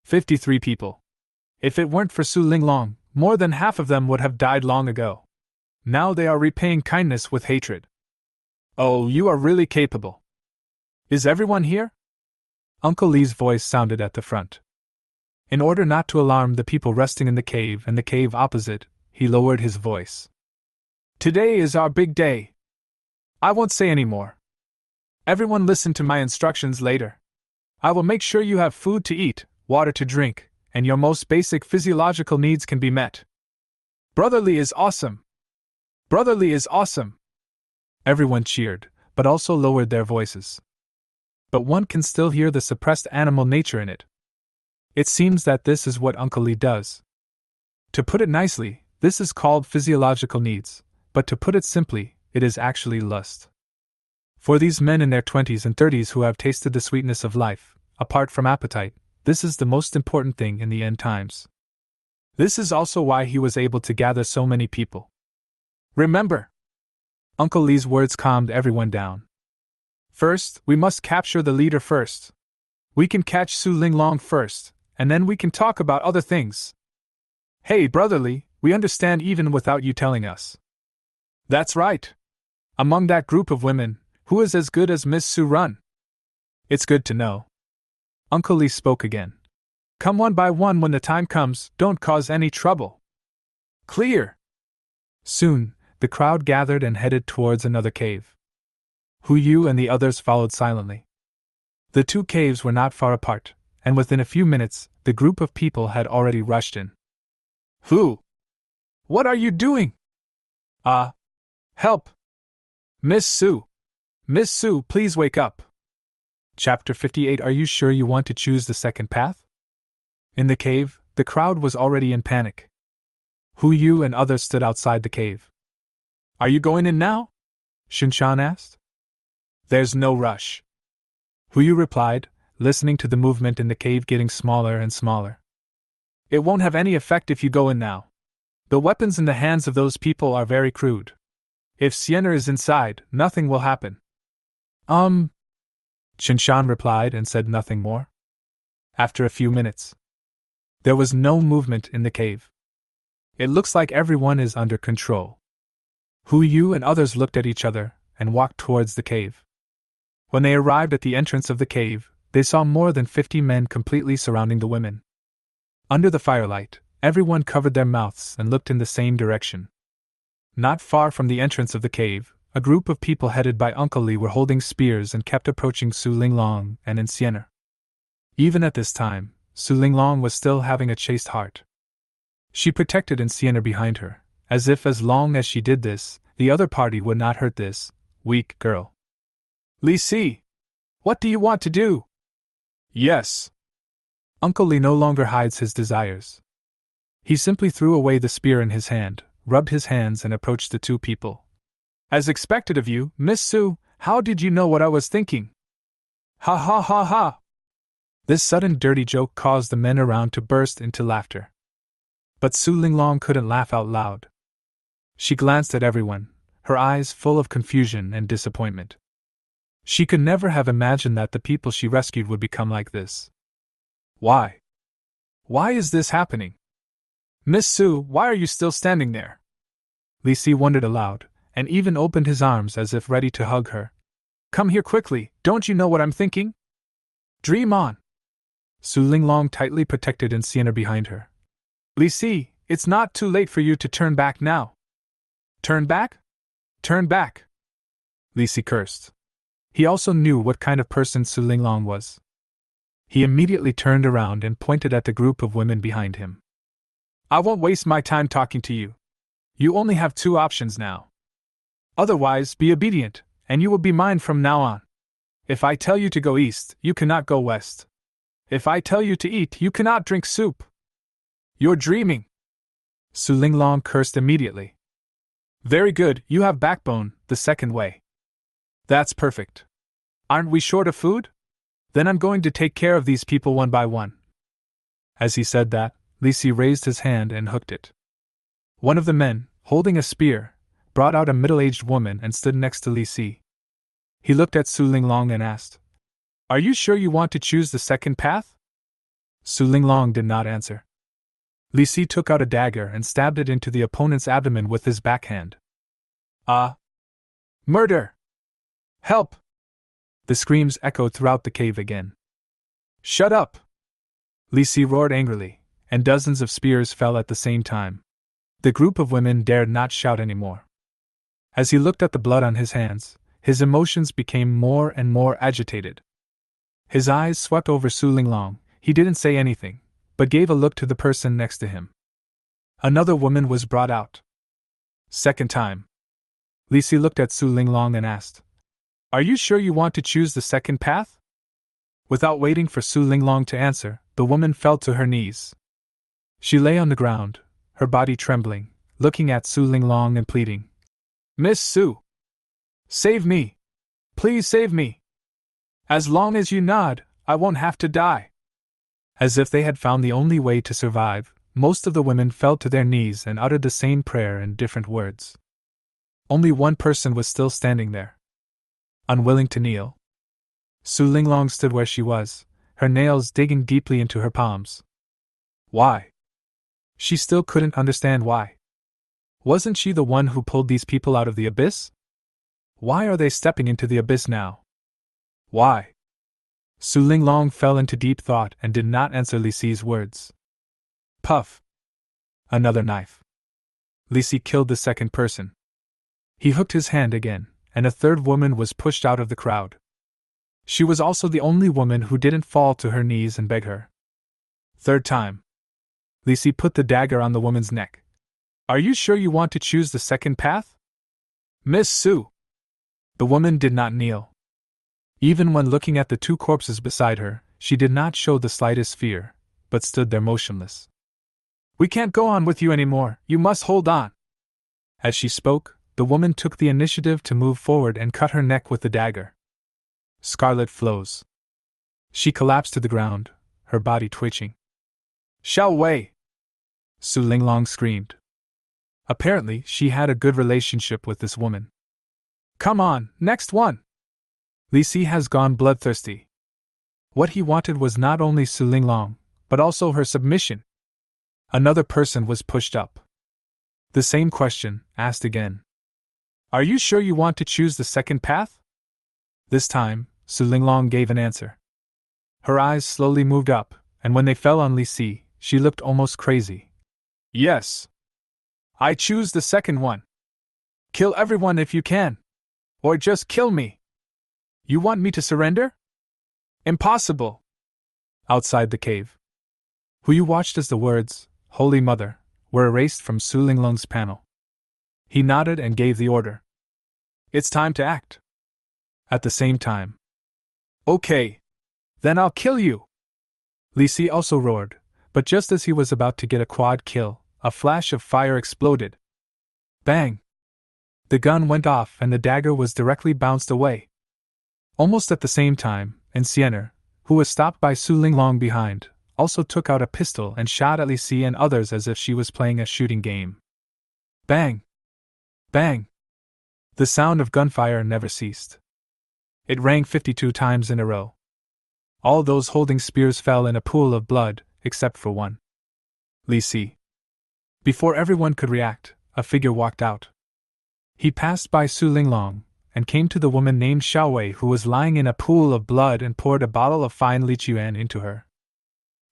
53 people. If it weren't for Su Linglong, more than half of them would have died long ago. Now they are repaying kindness with hatred. Oh, you are really capable. Is everyone here? Uncle Lee's voice sounded at the front. In order not to alarm the people resting in the cave and the cave opposite, he lowered his voice. Today is our big day. I won't say any more. Everyone listen to my instructions later. I will make sure you have food to eat, water to drink, and your most basic physiological needs can be met. Brotherly is awesome! Brotherly is awesome! Everyone cheered, but also lowered their voices. But one can still hear the suppressed animal nature in it. It seems that this is what Uncle Lee does. To put it nicely, this is called physiological needs, but to put it simply, it is actually lust. For these men in their 20s and 30s who have tasted the sweetness of life, apart from appetite, this is the most important thing in the end times. This is also why he was able to gather so many people. Remember! Uncle Lee's words calmed everyone down. First, we must capture the leader first. We can catch Su Linglong first, and then we can talk about other things. Hey, Brotherly, we understand even without you telling us. That's right. Among that group of women, who is as good as Miss Su Run? It's good to know. Uncle Lee spoke again. Come one by one when the time comes, don't cause any trouble. Clear! Soon, the crowd gathered and headed towards another cave. Hu Yu and the others followed silently. The two caves were not far apart, and within a few minutes, the group of people had already rushed in. Who? What are you doing? Help! Miss Su! Miss Su, please wake up! Chapter 58. Are you sure you want to choose the second path? In the cave, the crowd was already in panic. Hu Yu and others stood outside the cave. Are you going in now? Shinshan asked. There's no rush. Hu Yu replied, listening to the movement in the cave getting smaller and smaller. It won't have any effect if you go in now. The weapons in the hands of those people are very crude. If Sienna is inside, nothing will happen. Shinshan replied and said nothing more. After a few minutes, there was no movement in the cave. It looks like everyone is under control. Hu Yu and others looked at each other and walked towards the cave. When they arrived at the entrance of the cave, they saw more than 50 men completely surrounding the women. Under the firelight, everyone covered their mouths and looked in the same direction. Not far from the entrance of the cave, a group of people headed by Uncle Lee were holding spears and kept approaching Su Linglong and Sienna. Even at this time, Su Linglong was still having a chaste heart. She protected Sienna behind her, as if as long as she did this, the other party would not hurt this weak girl. Li Si! What do you want to do? Yes. Uncle Lee no longer hides his desires. He simply threw away the spear in his hand, rubbed his hands and approached the two people. As expected of you, Miss Su, how did you know what I was thinking? Ha ha ha ha! This sudden dirty joke caused the men around to burst into laughter. But Su Linglong couldn't laugh out loud. She glanced at everyone, her eyes full of confusion and disappointment. She could never have imagined that the people she rescued would become like this. Why? Why is this happening? Miss Su, why are you still standing there? Li Si wondered aloud, and even opened his arms as if ready to hug her. Come here quickly, don't you know what I'm thinking? Dream on! Su Linglong tightly protected Sienna behind her. Li Si, it's not too late for you to turn back now. Turn back? Turn back! Li Si cursed. He also knew what kind of person Su Linglong was. He immediately turned around and pointed at the group of women behind him. I won't waste my time talking to you. You only have two options now. Otherwise, be obedient, and you will be mine from now on. If I tell you to go east, you cannot go west. If I tell you to eat, you cannot drink soup. You're dreaming. Su Linglong cursed immediately. Very good, you have backbone, the second way. That's perfect. Aren't we short of food? Then I'm going to take care of these people one by one. As he said that, Li Si raised his hand and hooked it. One of the men, holding a spear, brought out a middle-aged woman and stood next to Li Si. He looked at Su Linglong and asked, Are you sure you want to choose the second path? Su Linglong did not answer. Li Si took out a dagger and stabbed it into the opponent's abdomen with his backhand. Murder! Help! The screams echoed throughout the cave again. Shut up! Li Si roared angrily, and dozens of spears fell at the same time. The group of women dared not shout anymore. As he looked at the blood on his hands, his emotions became more and more agitated. His eyes swept over Su Linglong. He didn't say anything, but gave a look to the person next to him. Another woman was brought out. Second time. Li Si looked at Su Linglong and asked, "Are you sure you want to choose the second path?" Without waiting for Su Linglong to answer, the woman fell to her knees. She lay on the ground, her body trembling, looking at Su Linglong and pleading, "Miss Su! Save me! Please save me! As long as you nod, I won't have to die." As if they had found the only way to survive, most of the women fell to their knees and uttered the same prayer in different words. Only one person was still standing there. Unwilling to kneel, Su Linglong stood where she was, her nails digging deeply into her palms. Why? She still couldn't understand why. Wasn't she the one who pulled these people out of the abyss? Why are they stepping into the abyss now? Why? Su Linglong fell into deep thought and did not answer Li Si's words. Puff! Another knife. Li Si killed the second person. He hooked his hand again, and a third woman was pushed out of the crowd. She was also the only woman who didn't fall to her knees and beg her. Third time. Li Si put the dagger on the woman's neck. "Are you sure you want to choose the second path?" "Miss Su!" The woman did not kneel. Even when looking at the two corpses beside her, she did not show the slightest fear, but stood there motionless. "We can't go on with you anymore, you must hold on." As she spoke, the woman took the initiative to move forward and cut her neck with the dagger. Scarlet flows. She collapsed to the ground, her body twitching. "Xiao Wei!" Su Linglong screamed. Apparently, she had a good relationship with this woman. "Come on, next one!" Li Si has gone bloodthirsty. What he wanted was not only Su Linglong, but also her submission. Another person was pushed up. The same question, asked again. "Are you sure you want to choose the second path?" This time, Su Linglong gave an answer. Her eyes slowly moved up, and when they fell on Li Si, she looked almost crazy. "Yes. I choose the second one. Kill everyone if you can. Or just kill me. You want me to surrender? Impossible." Outside the cave, Huyu watched as the words, "Holy Mother," were erased from Su Linglong's panel. He nodded and gave the order. "It's time to act." At the same time, "Okay. Then I'll kill you." Li Si also roared, but just as he was about to get a quad kill, a flash of fire exploded. Bang! The gun went off and the dagger was directly bounced away. Almost at the same time, Enciener, who was stopped by Su Linglong behind, also took out a pistol and shot at Li Si and others as if she was playing a shooting game. Bang! Bang! The sound of gunfire never ceased. It rang 52 times in a row. All those holding spears fell in a pool of blood, except for one. Li Si. Before everyone could react, a figure walked out. He passed by Su Linglong, and came to the woman named Xiao Wei who was lying in a pool of blood and poured a bottle of fine lichuan into her.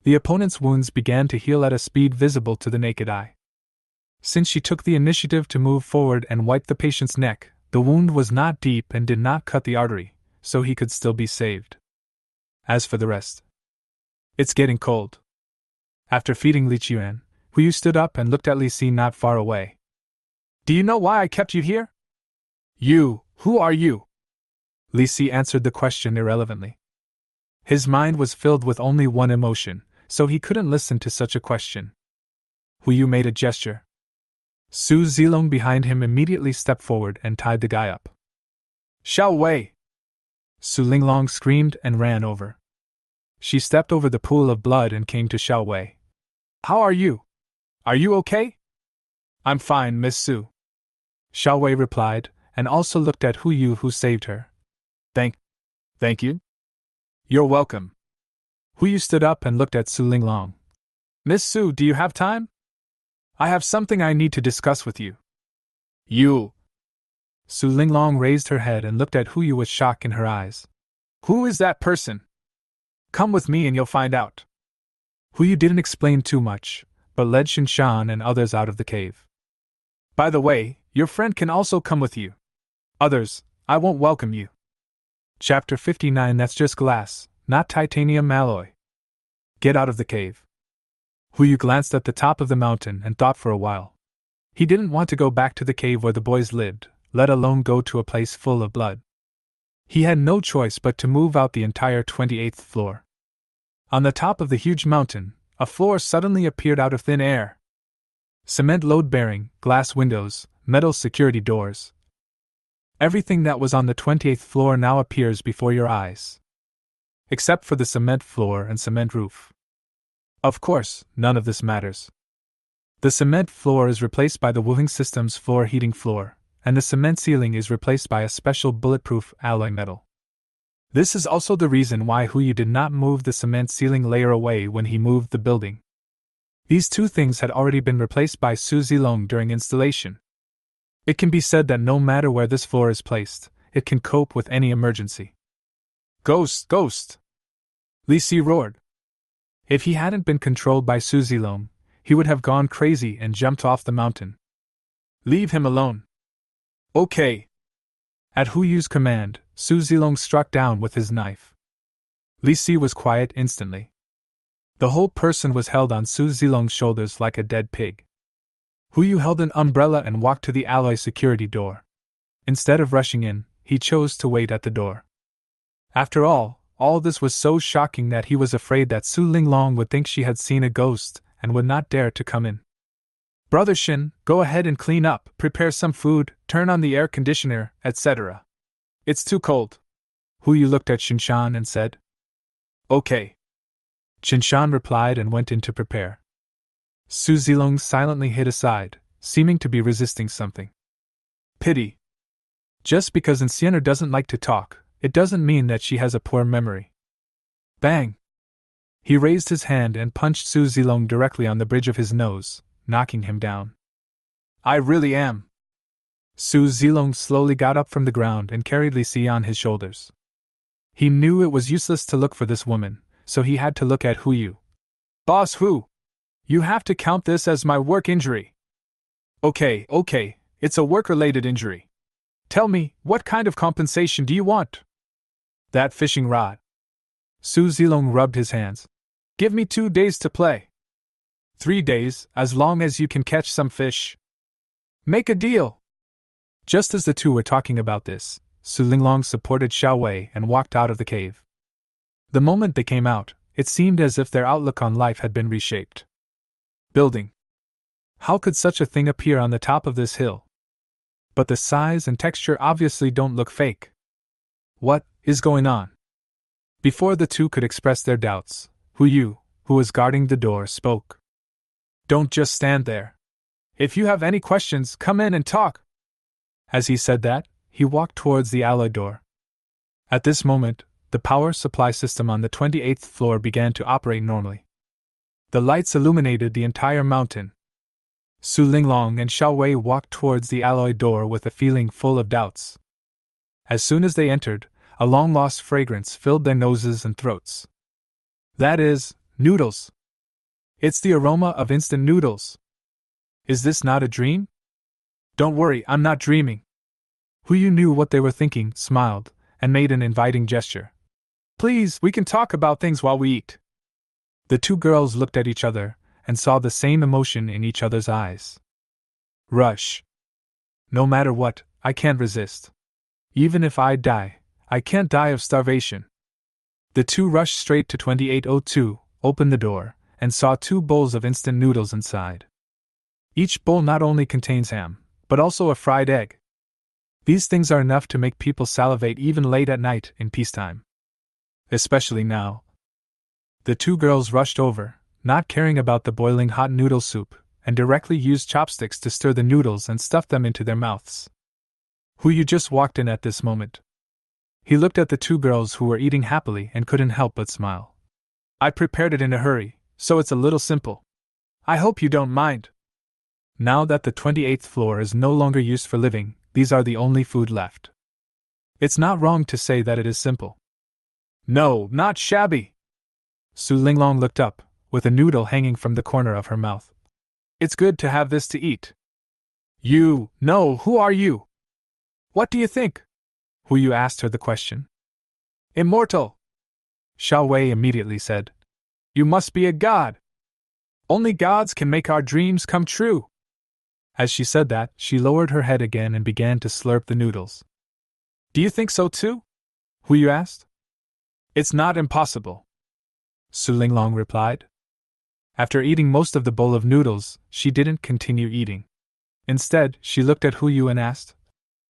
The opponent's wounds began to heal at a speed visible to the naked eye. Since she took the initiative to move forward and wipe the patient's neck, the wound was not deep and did not cut the artery, so he could still be saved. As for the rest, it's getting cold. After feeding lichuan, Huyu stood up and looked at Li Si not far away. "Do you know why I kept you here?" Who are you?" Li Si answered the question irrelevantly. His mind was filled with only one emotion, so he couldn't listen to such a question. Huyu made a gesture. Su Zilong behind him immediately stepped forward and tied the guy up. "Xiao Wei!" Su Linglong screamed and ran over. She stepped over the pool of blood and came to Xiao Wei. "How are you? Are you okay?" "I'm fine, Miss Su," Xiao Wei replied, and also looked at Huyu who saved her. Thank you? You're welcome." Huyu stood up and looked at Su Linglong. "Miss Su, do you have time? I have something I need to discuss with you." "You?" Su Linglong raised her head and looked at Huyu with shock in her eyes. "Who is that person? Come with me and you'll find out." Huyu didn't explain too much, but led Shinshan and others out of the cave. "By the way, Your friend can also come with you. Others, I won't welcome you. Chapter 59. That's just glass, not titanium alloy. Get out of the cave. Huyu glanced at the top of the mountain and thought for a while. He didn't want to go back to the cave where the boys lived, let alone go to a place full of blood. He had no choice but to move out the entire 28th floor. On the top of the huge mountain, a floor suddenly appeared out of thin air. Cement load-bearing, glass windows, metal security doors. Everything that was on the 28th floor now appears before your eyes. Except for the cement floor and cement roof. Of course, none of this matters. The cement floor is replaced by the Wuhing System's floor heating floor, and the cement ceiling is replaced by a special bulletproof alloy metal. This is also the reason why Huyu did not move the cement ceiling layer away when he moved the building. These two things had already been replaced by Su Zilong during installation. It can be said that no matter where this floor is placed, it can cope with any emergency. Ghost! Ghost! Li Si roared. If he hadn't been controlled by Su Zilong, he would have gone crazy and jumped off the mountain. Leave him alone. Okay. At Huyu's command, Su Zilong struck down with his knife. Li Si was quiet instantly. The whole person was held on Su Zilong's shoulders like a dead pig. Huyu held an umbrella and walked to the alloy security door. Instead of rushing in, he chose to wait at the door. After all this was so shocking that he was afraid that Su Linglong would think she had seen a ghost and would not dare to come in. Brother Shin, go ahead and clean up, prepare some food, turn on the air conditioner, etc. It's too cold. Huyu looked at Shinshan and said. Okay. Shinshan replied and went in to prepare. Su Zilong silently hid aside, seeming to be resisting something. Pity. Just because Ancienner doesn't like to talk, it doesn't mean that she has a poor memory. Bang! He raised his hand and punched Su Zilong directly on the bridge of his nose, knocking him down. I really am. Su Zilong slowly got up from the ground and carried Li Si on his shoulders. He knew it was useless to look for this woman, so he had to look at Huyu. Boss Hu! You have to count this as my work injury. Okay, it's a work-related injury. Tell me, what kind of compensation do you want? That fishing rod. Su Zilong rubbed his hands. Give me 2 days to play. 3 days, as long as you can catch some fish. Make a deal. Just as the two were talking about this, Su Linglong supported Xiao Wei and walked out of the cave. The moment they came out, it seemed as if their outlook on life had been reshaped. Building. How could such a thing appear on the top of this hill? But the size and texture obviously don't look fake. What is going on? Before the two could express their doubts, Huyu, who was guarding the door, spoke. Don't just stand there. If you have any questions, come in and talk. As he said that, he walked towards the alloy door. At this moment, the power supply system on the 28th floor began to operate normally. The lights illuminated the entire mountain. Su Linglong and Xiao Wei walked towards the alloy door with a feeling full of doubts. As soon as they entered, a long-lost fragrance filled their noses and throats. That is, noodles. It's the aroma of instant noodles. Is this not a dream? Don't worry, I'm not dreaming. Huyu knew what they were thinking, smiled, and made an inviting gesture. Please, we can talk about things while we eat. The two girls looked at each other and saw the same emotion in each other's eyes. Rush. No matter what, I can't resist. Even if I die, I can't die of starvation. The two rushed straight to 2802, opened the door, and saw 2 bowls of instant noodles inside. Each bowl not only contains ham, but also a fried egg. These things are enough to make people salivate even late at night in peacetime. Especially now. The 2 girls rushed over, not caring about the boiling hot noodle soup, and directly used chopsticks to stir the noodles and stuff them into their mouths. Huyu just walked in at this moment. He looked at the 2 girls who were eating happily and couldn't help but smile. I prepared it in a hurry, so it's a little simple. I hope you don't mind. Now that the 28th floor is no longer used for living, these are the only food left. It's not wrong to say that it is simple. No, not shabby. Su Linglong looked up, with a noodle hanging from the corner of her mouth. It's good to have this to eat. No, who are you? What do you think? Huyu asked her the question. Immortal, Xiao Wei immediately said. You must be a god. Only gods can make our dreams come true. As she said that, she lowered her head again and began to slurp the noodles. Do you think so too? Huyu asked. It's not impossible, Su Linglong replied. After eating most of the bowl of noodles, she didn't continue eating. Instead, she looked at Huyu and asked,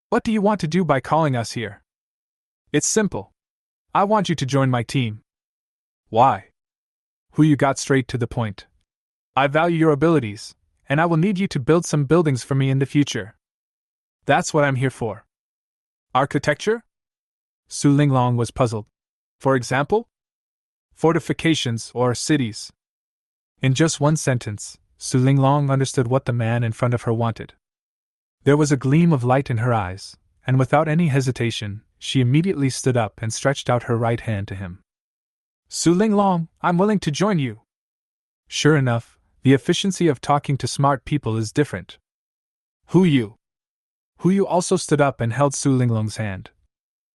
What do you want to do by calling us here? It's simple. I want you to join my team. Why? Huyu got straight to the point. I value your abilities, and I will need you to build some buildings for me in the future. That's what I'm here for. Architecture? Su Linglong was puzzled. For example? Fortifications or cities. In just one sentence, Su Linglong understood what the man in front of her wanted. There was a gleam of light in her eyes, and without any hesitation, she immediately stood up and stretched out her right hand to him. Su Linglong, I'm willing to join you. Sure enough, the efficiency of talking to smart people is different. Huyu also stood up and held Su Linglong's hand.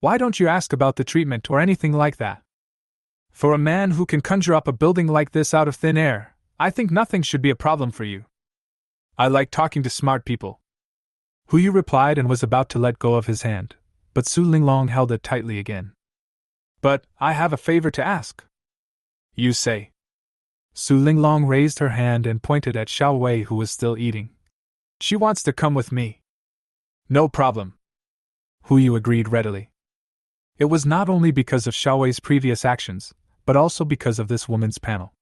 Why don't you ask about the treatment or anything like that? For a man who can conjure up a building like this out of thin air, I think nothing should be a problem for you. I like talking to smart people. Huyu replied and was about to let go of his hand, but Su Linglong held it tightly again. But I have a favor to ask. You say. Su Linglong raised her hand and pointed at Xiao Wei, who was still eating. She wants to come with me. No problem. Huyu agreed readily. It was not only because of Xiao Wei's previous actions, but also because of this woman's panel.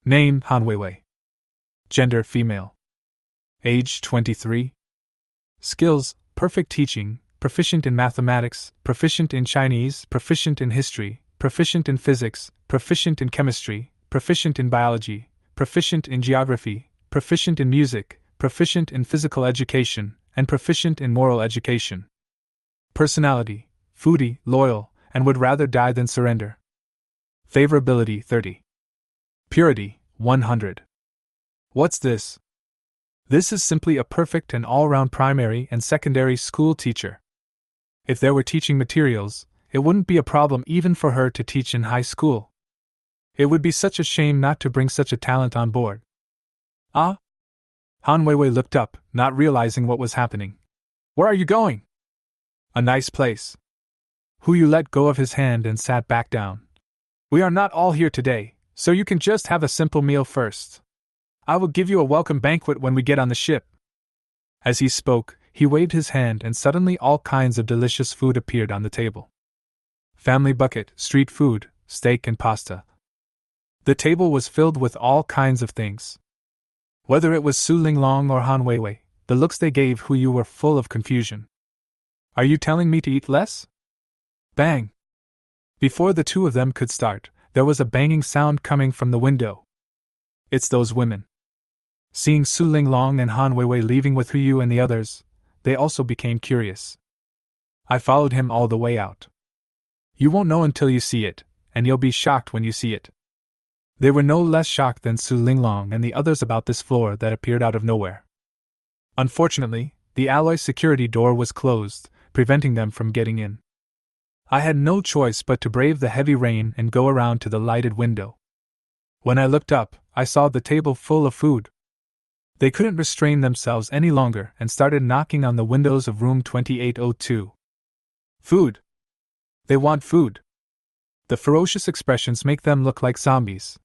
Name: Han Weiwei. Gender: female. Age: 23. Skills: perfect teaching, proficient in mathematics, proficient in Chinese, proficient in history, proficient in physics, proficient in chemistry, proficient in biology, proficient in geography, proficient in music, proficient in physical education, and proficient in moral education. Personality: foodie, loyal, and would rather die than surrender. Favorability: 30. Purity: 100. What's this? This is simply a perfect and all-round primary and secondary school teacher. If there were teaching materials, it wouldn't be a problem even for her to teach in high school. It would be such a shame not to bring such a talent on board. Ah? Han Weiwei looked up, not realizing what was happening. Where are you going? A nice place. Huyu let go of his hand and sat back down. We are not all here today, so you can just have a simple meal first. I will give you a welcome banquet when we get on the ship. As he spoke, he waved his hand and suddenly all kinds of delicious food appeared on the table. Family bucket, street food, steak and pasta. The table was filled with all kinds of things. Whether it was Su Linglong or Han Weiwei, the looks they gave Huyu were full of confusion. Are you telling me to eat less? Bang! Before the two of them could start, there was a banging sound coming from the window. It's those women. Seeing Su Linglong and Han Weiwei leaving with Huyu and the others, they also became curious. I followed him all the way out. You won't know until you see it, and you'll be shocked when you see it. They were no less shocked than Su Linglong and the others about this floor that appeared out of nowhere. Unfortunately, the alloy security door was closed, preventing them from getting in. I had no choice but to brave the heavy rain and go around to the lighted window. When I looked up, I saw the table full of food. They couldn't restrain themselves any longer and started knocking on the windows of room 2802. Food! They want food! The ferocious expressions make them look like zombies.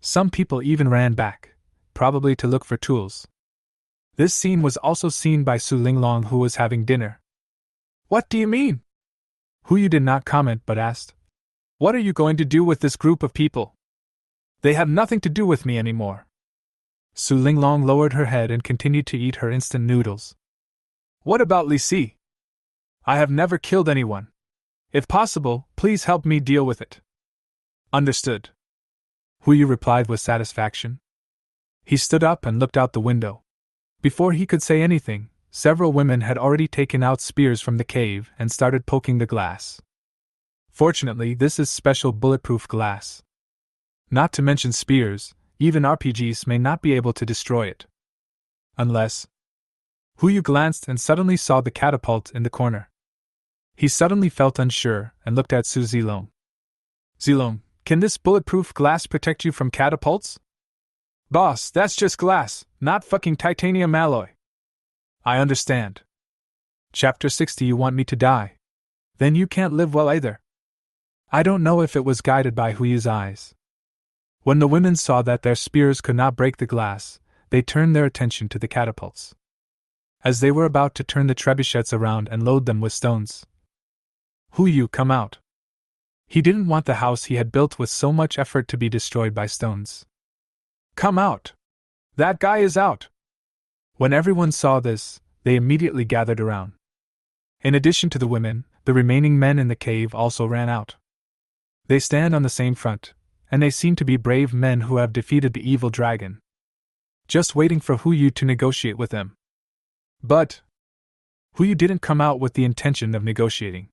Some people even ran back, probably to look for tools. This scene was also seen by Su Linglong, who was having dinner. What do you mean? Huyu did not comment but asked, What are you going to do with this group of people? They have nothing to do with me anymore. Su Linglong lowered her head and continued to eat her instant noodles. What about Li Si? I have never killed anyone. If possible, please help me deal with it. Understood. Huyu replied with satisfaction. He stood up and looked out the window. Before he could say anything, several women had already taken out spears from the cave and started poking the glass. Fortunately, this is special bulletproof glass. Not to mention spears, even RPGs may not be able to destroy it. Unless... Huyu glanced and suddenly saw the catapult in the corner. He suddenly felt unsure and looked at Su Zilong. Zilong, can this bulletproof glass protect you from catapults? Boss, that's just glass, not fucking titanium alloy. I understand. Chapter 60. You want me to die? Then you can't live well either. I don't know if it was guided by Huyu's eyes. When the women saw that their spears could not break the glass, they turned their attention to the catapults. As they were about to turn the trebuchets around and load them with stones, Huyu, come out. He didn't want the house he had built with so much effort to be destroyed by stones. Come out! That guy is out! When everyone saw this, they immediately gathered around. In addition to the women, the remaining men in the cave also ran out. They stand on the same front, and they seem to be brave men who have defeated the evil dragon. Just waiting for Huyu to negotiate with them. But Huyu didn't come out with the intention of negotiating.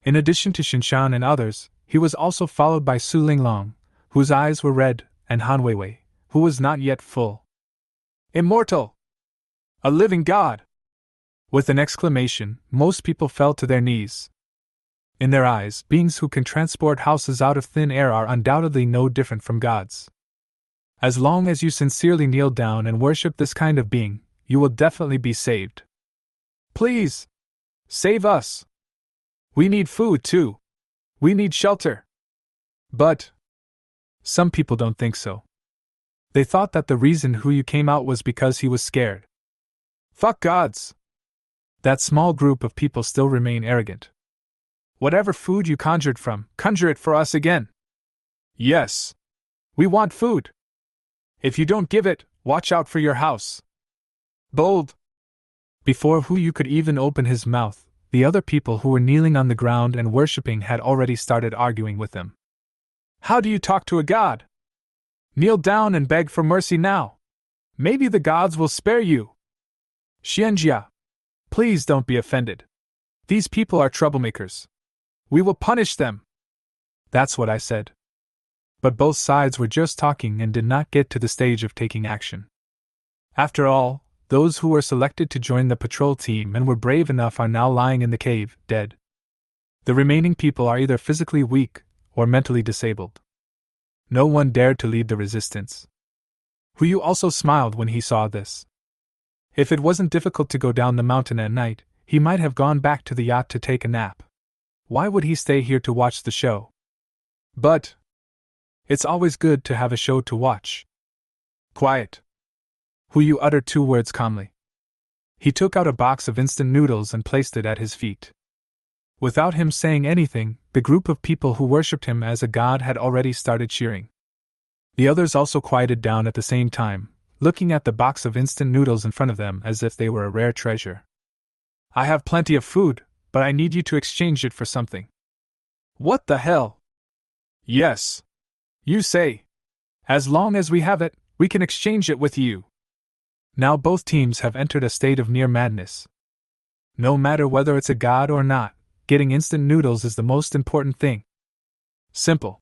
In addition to Shinshan and others, he was also followed by Su Linglong, whose eyes were red, and Han Weiwei, who was not yet full. Immortal! A living god! With an exclamation, most people fell to their knees. In their eyes, beings who can transport houses out of thin air are undoubtedly no different from gods. As long as you sincerely kneel down and worship this kind of being, you will definitely be saved. Please! Save us! We need food too. We need shelter. But some people don't think so. They thought that the reason Huyu came out was because he was scared. Fuck gods! That small group of people still remain arrogant. Whatever food you conjured from, conjure it for us again. Yes. We want food. If you don't give it, watch out for your house. Bold! Before Huyu could even open his mouth, the other people who were kneeling on the ground and worshipping had already started arguing with him. How do you talk to a god? Kneel down and beg for mercy now. Maybe the gods will spare you. Xianjia, please don't be offended. These people are troublemakers. We will punish them. That's what I said. But both sides were just talking and did not get to the stage of taking action. After all, those who were selected to join the patrol team and were brave enough are now lying in the cave, dead. The remaining people are either physically weak or mentally disabled. No one dared to lead the resistance. Huyu also smiled when he saw this. If it wasn't difficult to go down the mountain at night, he might have gone back to the yacht to take a nap. Why would he stay here to watch the show? But it's always good to have a show to watch. Quiet. Huyu uttered 2 words calmly. He took out a box of instant noodles and placed it at his feet. Without him saying anything, the group of people who worshipped him as a god had already started cheering. The others also quieted down at the same time, looking at the box of instant noodles in front of them as if they were a rare treasure. I have plenty of food, but I need you to exchange it for something. What the hell? Yes. You say. As long as we have it, we can exchange it with you. Now both teams have entered a state of near madness. No matter whether it's a god or not, getting instant noodles is the most important thing. Simple.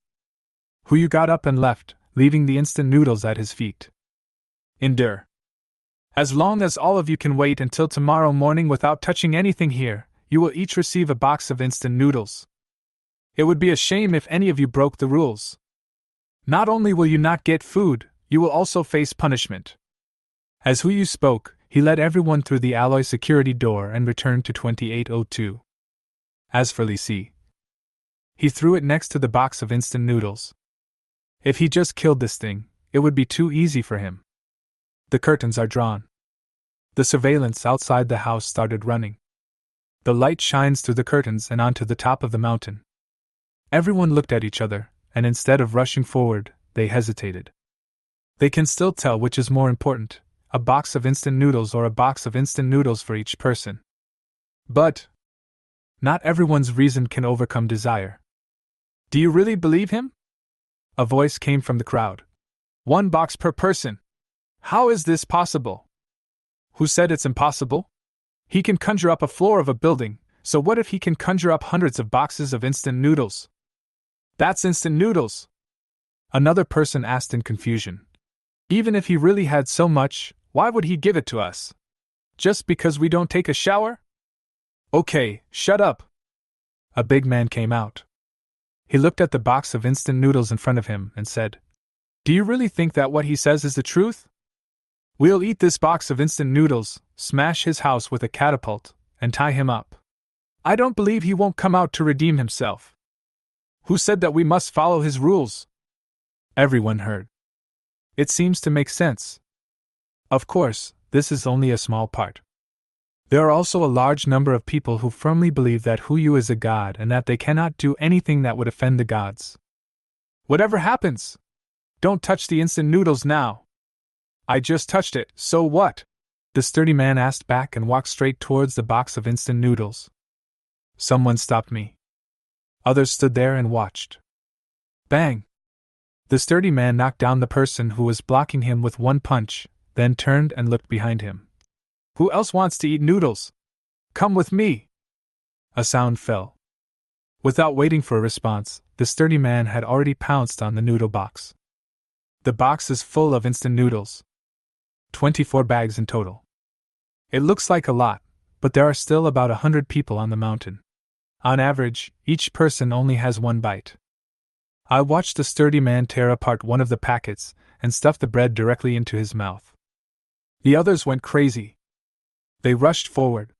Huyu got up and left, leaving the instant noodles at his feet. Endure. As long as all of you can wait until tomorrow morning without touching anything here, you will each receive a box of instant noodles. It would be a shame if any of you broke the rules. Not only will you not get food, you will also face punishment. As Huyu spoke, he led everyone through the alloy security door and returned to 2802. As for Li Si, he threw it next to the box of instant noodles. If he just killed this thing, it would be too easy for him. The curtains are drawn. The surveillance outside the house started running. The light shines through the curtains and onto the top of the mountain. Everyone looked at each other, and instead of rushing forward, they hesitated. They can still tell which is more important, a box of instant noodles or a box of instant noodles for each person. But not everyone's reason can overcome desire. Do you really believe him? A voice came from the crowd. 1 box per person. How is this possible? Who said it's impossible? He can conjure up a floor of a building, so what if he can conjure up hundreds of boxes of instant noodles? That's instant noodles! Another person asked in confusion. Even if he really had so much, why would he give it to us? Just because we don't take a shower? Okay, shut up. A big man came out. He looked at the box of instant noodles in front of him and said, "Do you really think that what he says is the truth? We'll eat this box of instant noodles, smash his house with a catapult, and tie him up. I don't believe he won't come out to redeem himself. Who said that we must follow his rules?" Everyone heard. It seems to make sense. Of course, this is only a small part. There are also a large number of people who firmly believe that Huyu is a god and that they cannot do anything that would offend the gods. Whatever happens, don't touch the instant noodles now. I just touched it, so what? The sturdy man asked back and walked straight towards the box of instant noodles. Someone stopped me. Others stood there and watched. Bang! The sturdy man knocked down the person who was blocking him with one punch, then turned and looked behind him. Who else wants to eat noodles? Come with me! A sound fell. Without waiting for a response, the sturdy man had already pounced on the noodle box. The box is full of instant noodles. 24 bags in total. It looks like a lot, but there are still about 100 people on the mountain. On average, each person only has one bite. I watched the sturdy man tear apart one of the packets and stuff the bread directly into his mouth. The others went crazy. They rushed forward.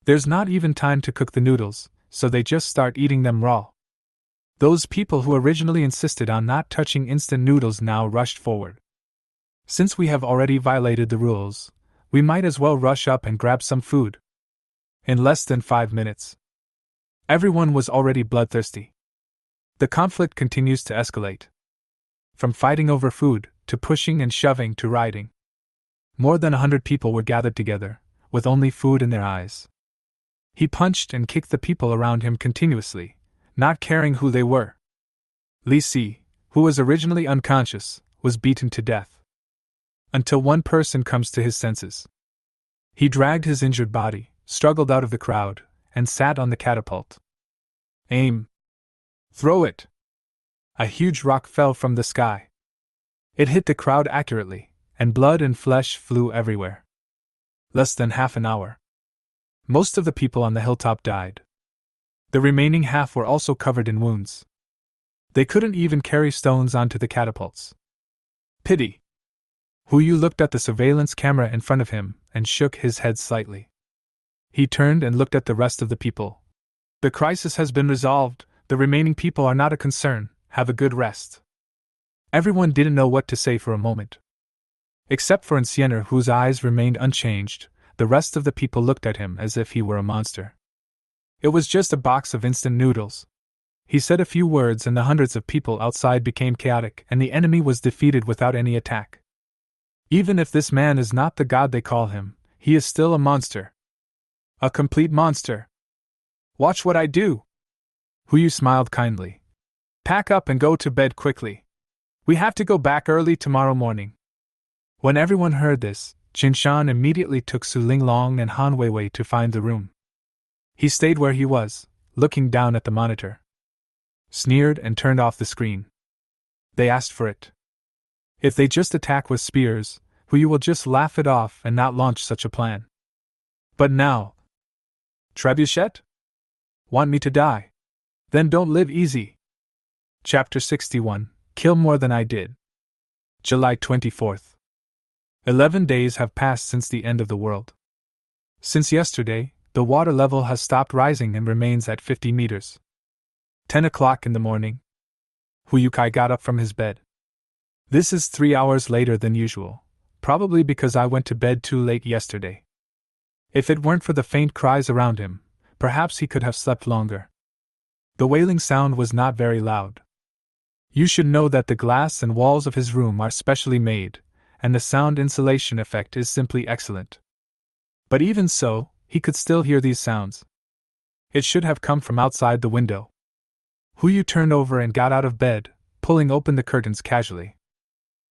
There's not even time to cook the noodles, so they just start eating them raw. Those people who originally insisted on not touching instant noodles now rushed forward. Since we have already violated the rules, we might as well rush up and grab some food. In less than 5 minutes, everyone was already bloodthirsty. The conflict continues to escalate. From fighting over food, to pushing and shoving to rioting. More than 100 people were gathered together, with only food in their eyes. He punched and kicked the people around him continuously, not caring who they were. Li Si, who was originally unconscious, was beaten to death. Until one person comes to his senses. He dragged his injured body, struggled out of the crowd, and sat on the catapult. Aim! Throw it! A huge rock fell from the sky. It hit the crowd accurately, and blood and flesh flew everywhere. Less than half an hour. Most of the people on the hilltop died. The remaining half were also covered in wounds. They couldn't even carry stones onto the catapults. Pity! Huyu looked at the surveillance camera in front of him and shook his head slightly. He turned and looked at the rest of the people. The crisis has been resolved, the remaining people are not a concern, have a good rest. Everyone didn't know what to say for a moment. Except for Enciener, whose eyes remained unchanged, the rest of the people looked at him as if he were a monster. It was just a box of instant noodles. He said a few words and the hundreds of people outside became chaotic and the enemy was defeated without any attack. Even if this man is not the god they call him, he is still a monster. A complete monster. Watch what I do! Huyu smiled kindly. Pack up and go to bed quickly. We have to go back early tomorrow morning. When everyone heard this, Jinshan immediately took Su Linglong and Han Weiwei to find the room. He stayed where he was, looking down at the monitor. Sneered and turned off the screen. They asked for it. If they just attack with spears, Huyu will just laugh it off and not launch such a plan. But now... Trebuchet? Want me to die? Then don't live easy. Chapter 61, Kill More Than I Did. July 24th. 11 days have passed since the end of the world. Since yesterday, the water level has stopped rising and remains at 50 meters. 10 o'clock in the morning. Huyukai got up from his bed. This is 3 hours later than usual, probably because I went to bed too late yesterday. If it weren't for the faint cries around him, perhaps he could have slept longer. The wailing sound was not very loud. You should know that the glass and walls of his room are specially made, and the sound insulation effect is simply excellent. But even so, he could still hear these sounds. It should have come from outside the window. Huyu turned over and got out of bed, pulling open the curtains casually.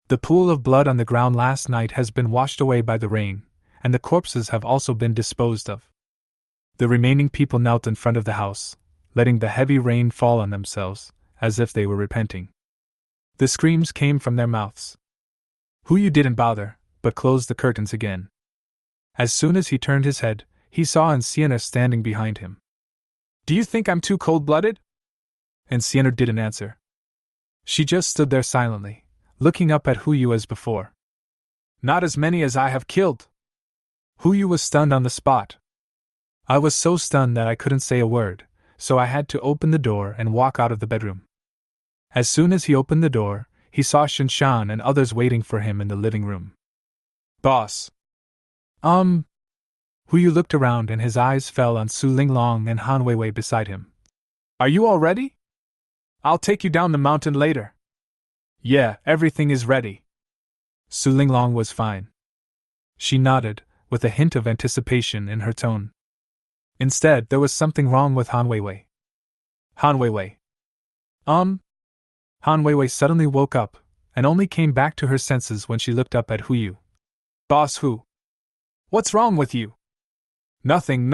The pool of blood on the ground last night has been washed away by the rain, and the corpses have also been disposed of. The remaining people knelt in front of the house, letting the heavy rain fall on themselves, as if they were repenting. The screams came from their mouths. Huyu didn't bother, but closed the curtains again. As soon as he turned his head, he saw Sienna standing behind him. "Do you think I'm too cold-blooded?" Sienna didn't answer. She just stood there silently, looking up at Huyu as before. "Not as many as I have killed." Huyu was stunned on the spot. I was so stunned that I couldn't say a word, so I had to open the door and walk out of the bedroom. As soon as he opened the door, he saw Shinshan and others waiting for him in the living room. "Boss." Huyu looked around and his eyes fell on Su Linglong and Han Weiwei beside him. "Are you all ready? I'll take you down the mountain later." "Yeah, everything is ready." Su Linglong was fine. She nodded, with a hint of anticipation in her tone. Instead, there was something wrong with Han Weiwei. Han Weiwei. Han Weiwei suddenly woke up, and only came back to her senses when she looked up at Huyu. "Boss Hu. What's wrong with you?" Nothing.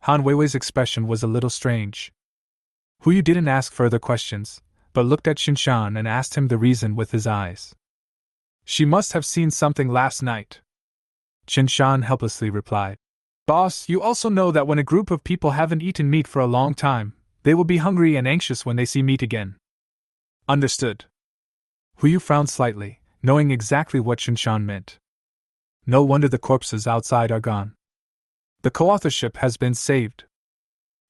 Han Weiwei's expression was a little strange. Huyu didn't ask further questions, but looked at Shinshan and asked him the reason with his eyes. "She must have seen something last night," Shinshan helplessly replied. "Boss, you also know that when a group of people haven't eaten meat for a long time, they will be hungry and anxious when they see meat again." "Understood." Huyu frowned slightly, knowing exactly what Shinshan meant. No wonder the corpses outside are gone. The co-authorship has been saved.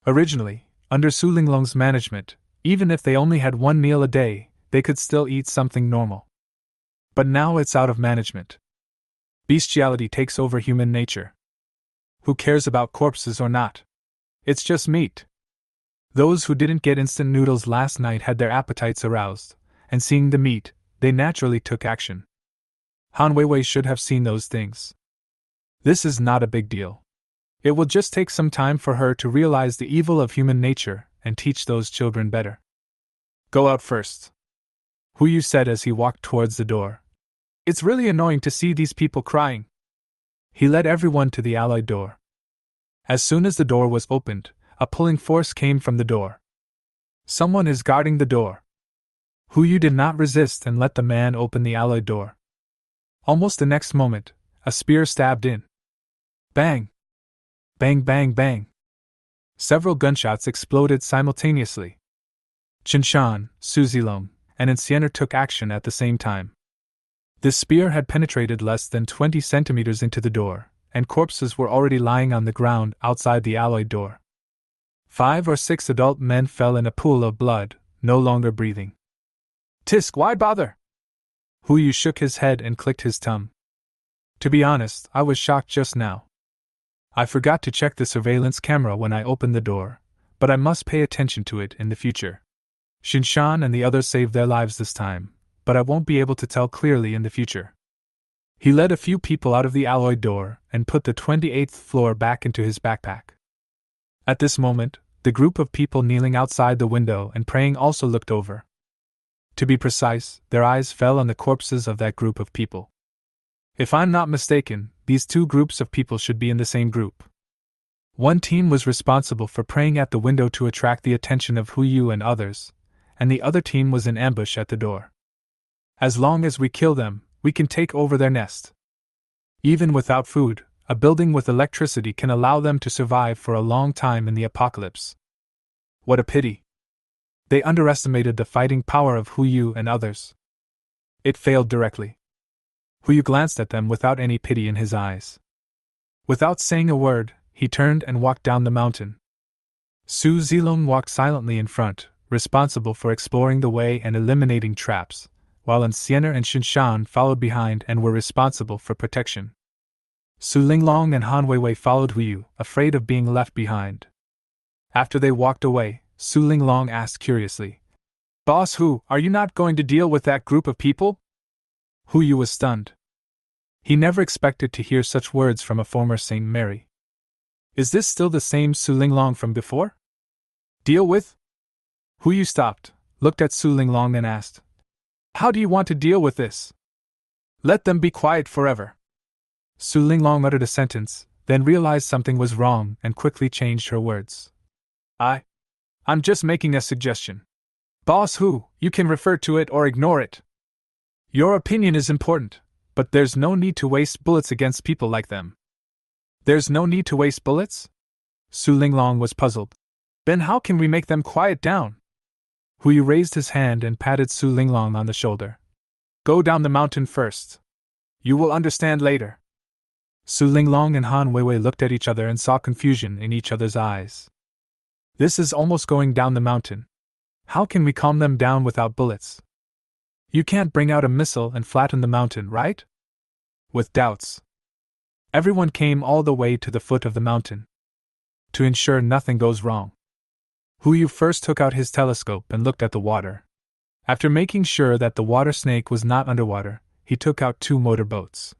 Originally, under Su Linglong's management, even if they only had one meal a day, they could still eat something normal. But now it's out of management. Bestiality takes over human nature. Who cares about corpses or not? It's just meat. Those who didn't get instant noodles last night had their appetites aroused, and seeing the meat, they naturally took action. Han Weiwei should have seen those things. This is not a big deal. It will just take some time for her to realize the evil of human nature and teach those children better. "Go out first," Huyu said as he walked towards the door. "It's really annoying to see these people crying." He led everyone to the alloy door. As soon as the door was opened, a pulling force came from the door. "Someone is guarding the door." Huyu did not resist and let the man open the alloy door. Almost the next moment, a spear stabbed in. Bang! Bang, bang, bang! Several gunshots exploded simultaneously. Shinshan, Su Zilong, and Sienna took action at the same time. The spear had penetrated less than 20 centimeters into the door, and corpses were already lying on the ground outside the alloy door. 5 or 6 adult men fell in a pool of blood, no longer breathing. "Tisk, why bother?" Huyu shook his head and clicked his tongue. "To be honest, I was shocked just now. I forgot to check the surveillance camera when I opened the door, but I must pay attention to it in the future. Shinshan and the others saved their lives this time, but I won't be able to tell clearly in the future." He led a few people out of the alloy door and put the 28th floor back into his backpack. At this moment, the group of people kneeling outside the window and praying also looked over. To be precise, their eyes fell on the corpses of that group of people. If I'm not mistaken, these two groups of people should be in the same group. One team was responsible for praying at the window to attract the attention of Huyu and others, and the other team was in ambush at the door. As long as we kill them, we can take over their nest. Even without food, a building with electricity can allow them to survive for a long time in the apocalypse. What a pity. They underestimated the fighting power of Huyu and others. It failed directly. Huyu glanced at them without any pity in his eyes. Without saying a word, he turned and walked down the mountain. Su Zilong walked silently in front, responsible for exploring the way and eliminating traps, while Sienna and Shinshan followed behind and were responsible for protection. Su Linglong and Han Weiwei followed Huyu, afraid of being left behind. After they walked away, Su Linglong asked curiously, "Boss Hu, are you not going to deal with that group of people?" Huyu was stunned. He never expected to hear such words from a former Saint Mary. Is this still the same Su Linglong from before? Deal with? Huyu stopped, looked at Su Linglong and asked, "How do you want to deal with this?" "Let them be quiet forever." Su Linglong uttered a sentence, then realized something was wrong and quickly changed her words. I'm just making a suggestion. Boss Hu, you can refer to it or ignore it. Your opinion is important, but there's no need to waste bullets against people like them. There's no need to waste bullets? Su Linglong was puzzled. Then how can we make them quiet down? Huyu raised his hand and patted Su Linglong on the shoulder. Go down the mountain first. You will understand later. Su Linglong and Han Weiwei looked at each other and saw confusion in each other's eyes. This is almost going down the mountain. How can we calm them down without bullets? You can't bring out a missile and flatten the mountain, right? With doubts, everyone came all the way to the foot of the mountain. To ensure nothing goes wrong, Huyu first took out his telescope and looked at the water. After making sure that the water snake was not underwater, he took out 2 motorboats.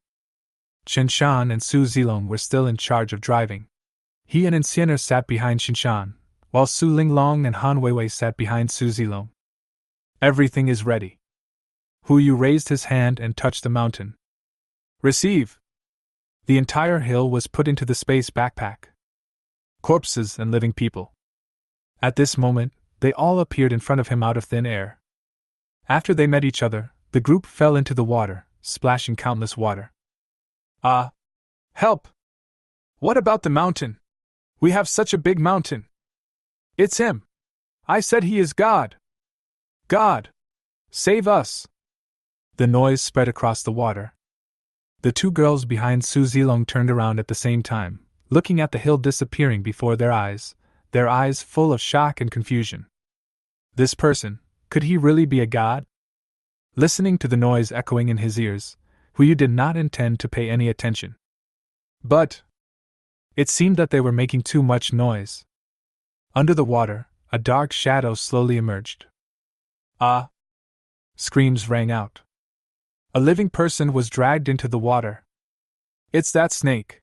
Qinshan and Su Zilong were still in charge of driving. He and Xianer sat behind Qinshan, while Su Linglong and Han Weiwei sat behind Su Zilong. Everything is ready. Huyu raised his hand and touched the mountain. Receive! The entire hill was put into the space backpack. Corpses and living people. At this moment, they all appeared in front of him out of thin air. After they met each other, the group fell into the water, splashing countless water. Help! What about the mountain? We have such a big mountain. It's him! I said he is God! God! Save us! The noise spread across the water. The 2 girls behind Su Zilong turned around at the same time, looking at the hill disappearing before their eyes full of shock and confusion. This person, could he really be a god? Listening to the noise echoing in his ears, Huyu did not intend to pay any attention. But it seemed that they were making too much noise. Under the water, a dark shadow slowly emerged. Ah! Screams rang out. A living person was dragged into the water. It's that snake.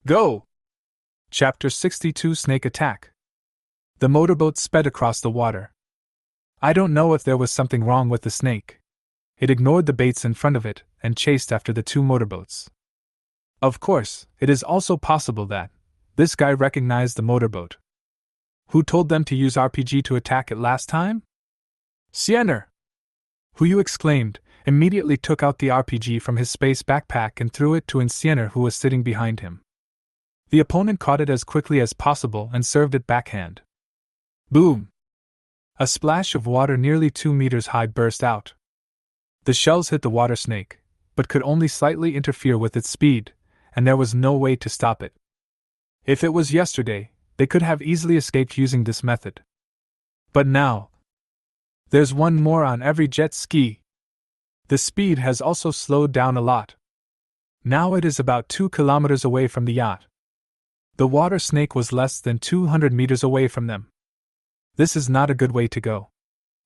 Go! Chapter 62 Snake Attack. The motorboat sped across the water. I don't know if there was something wrong with the snake. It ignored the baits in front of it and chased after the 2 motorboats. Of course, it is also possible that this guy recognized the motorboat. Who told them to use RPG to attack it last time? Xianer! Huyu exclaimed, immediately took out the RPG from his space backpack and threw it to Xianer, who was sitting behind him. The opponent caught it as quickly as possible and served it backhand. Boom! A splash of water nearly 2 meters high burst out. The shells hit the water snake, but could only slightly interfere with its speed, and there was no way to stop it. If it was yesterday, they could have easily escaped using this method. But now, there's one more on every jet ski. The speed has also slowed down a lot. Now it is about 2 kilometers away from the yacht. The water snake was less than 200 meters away from them. This is not a good way to go.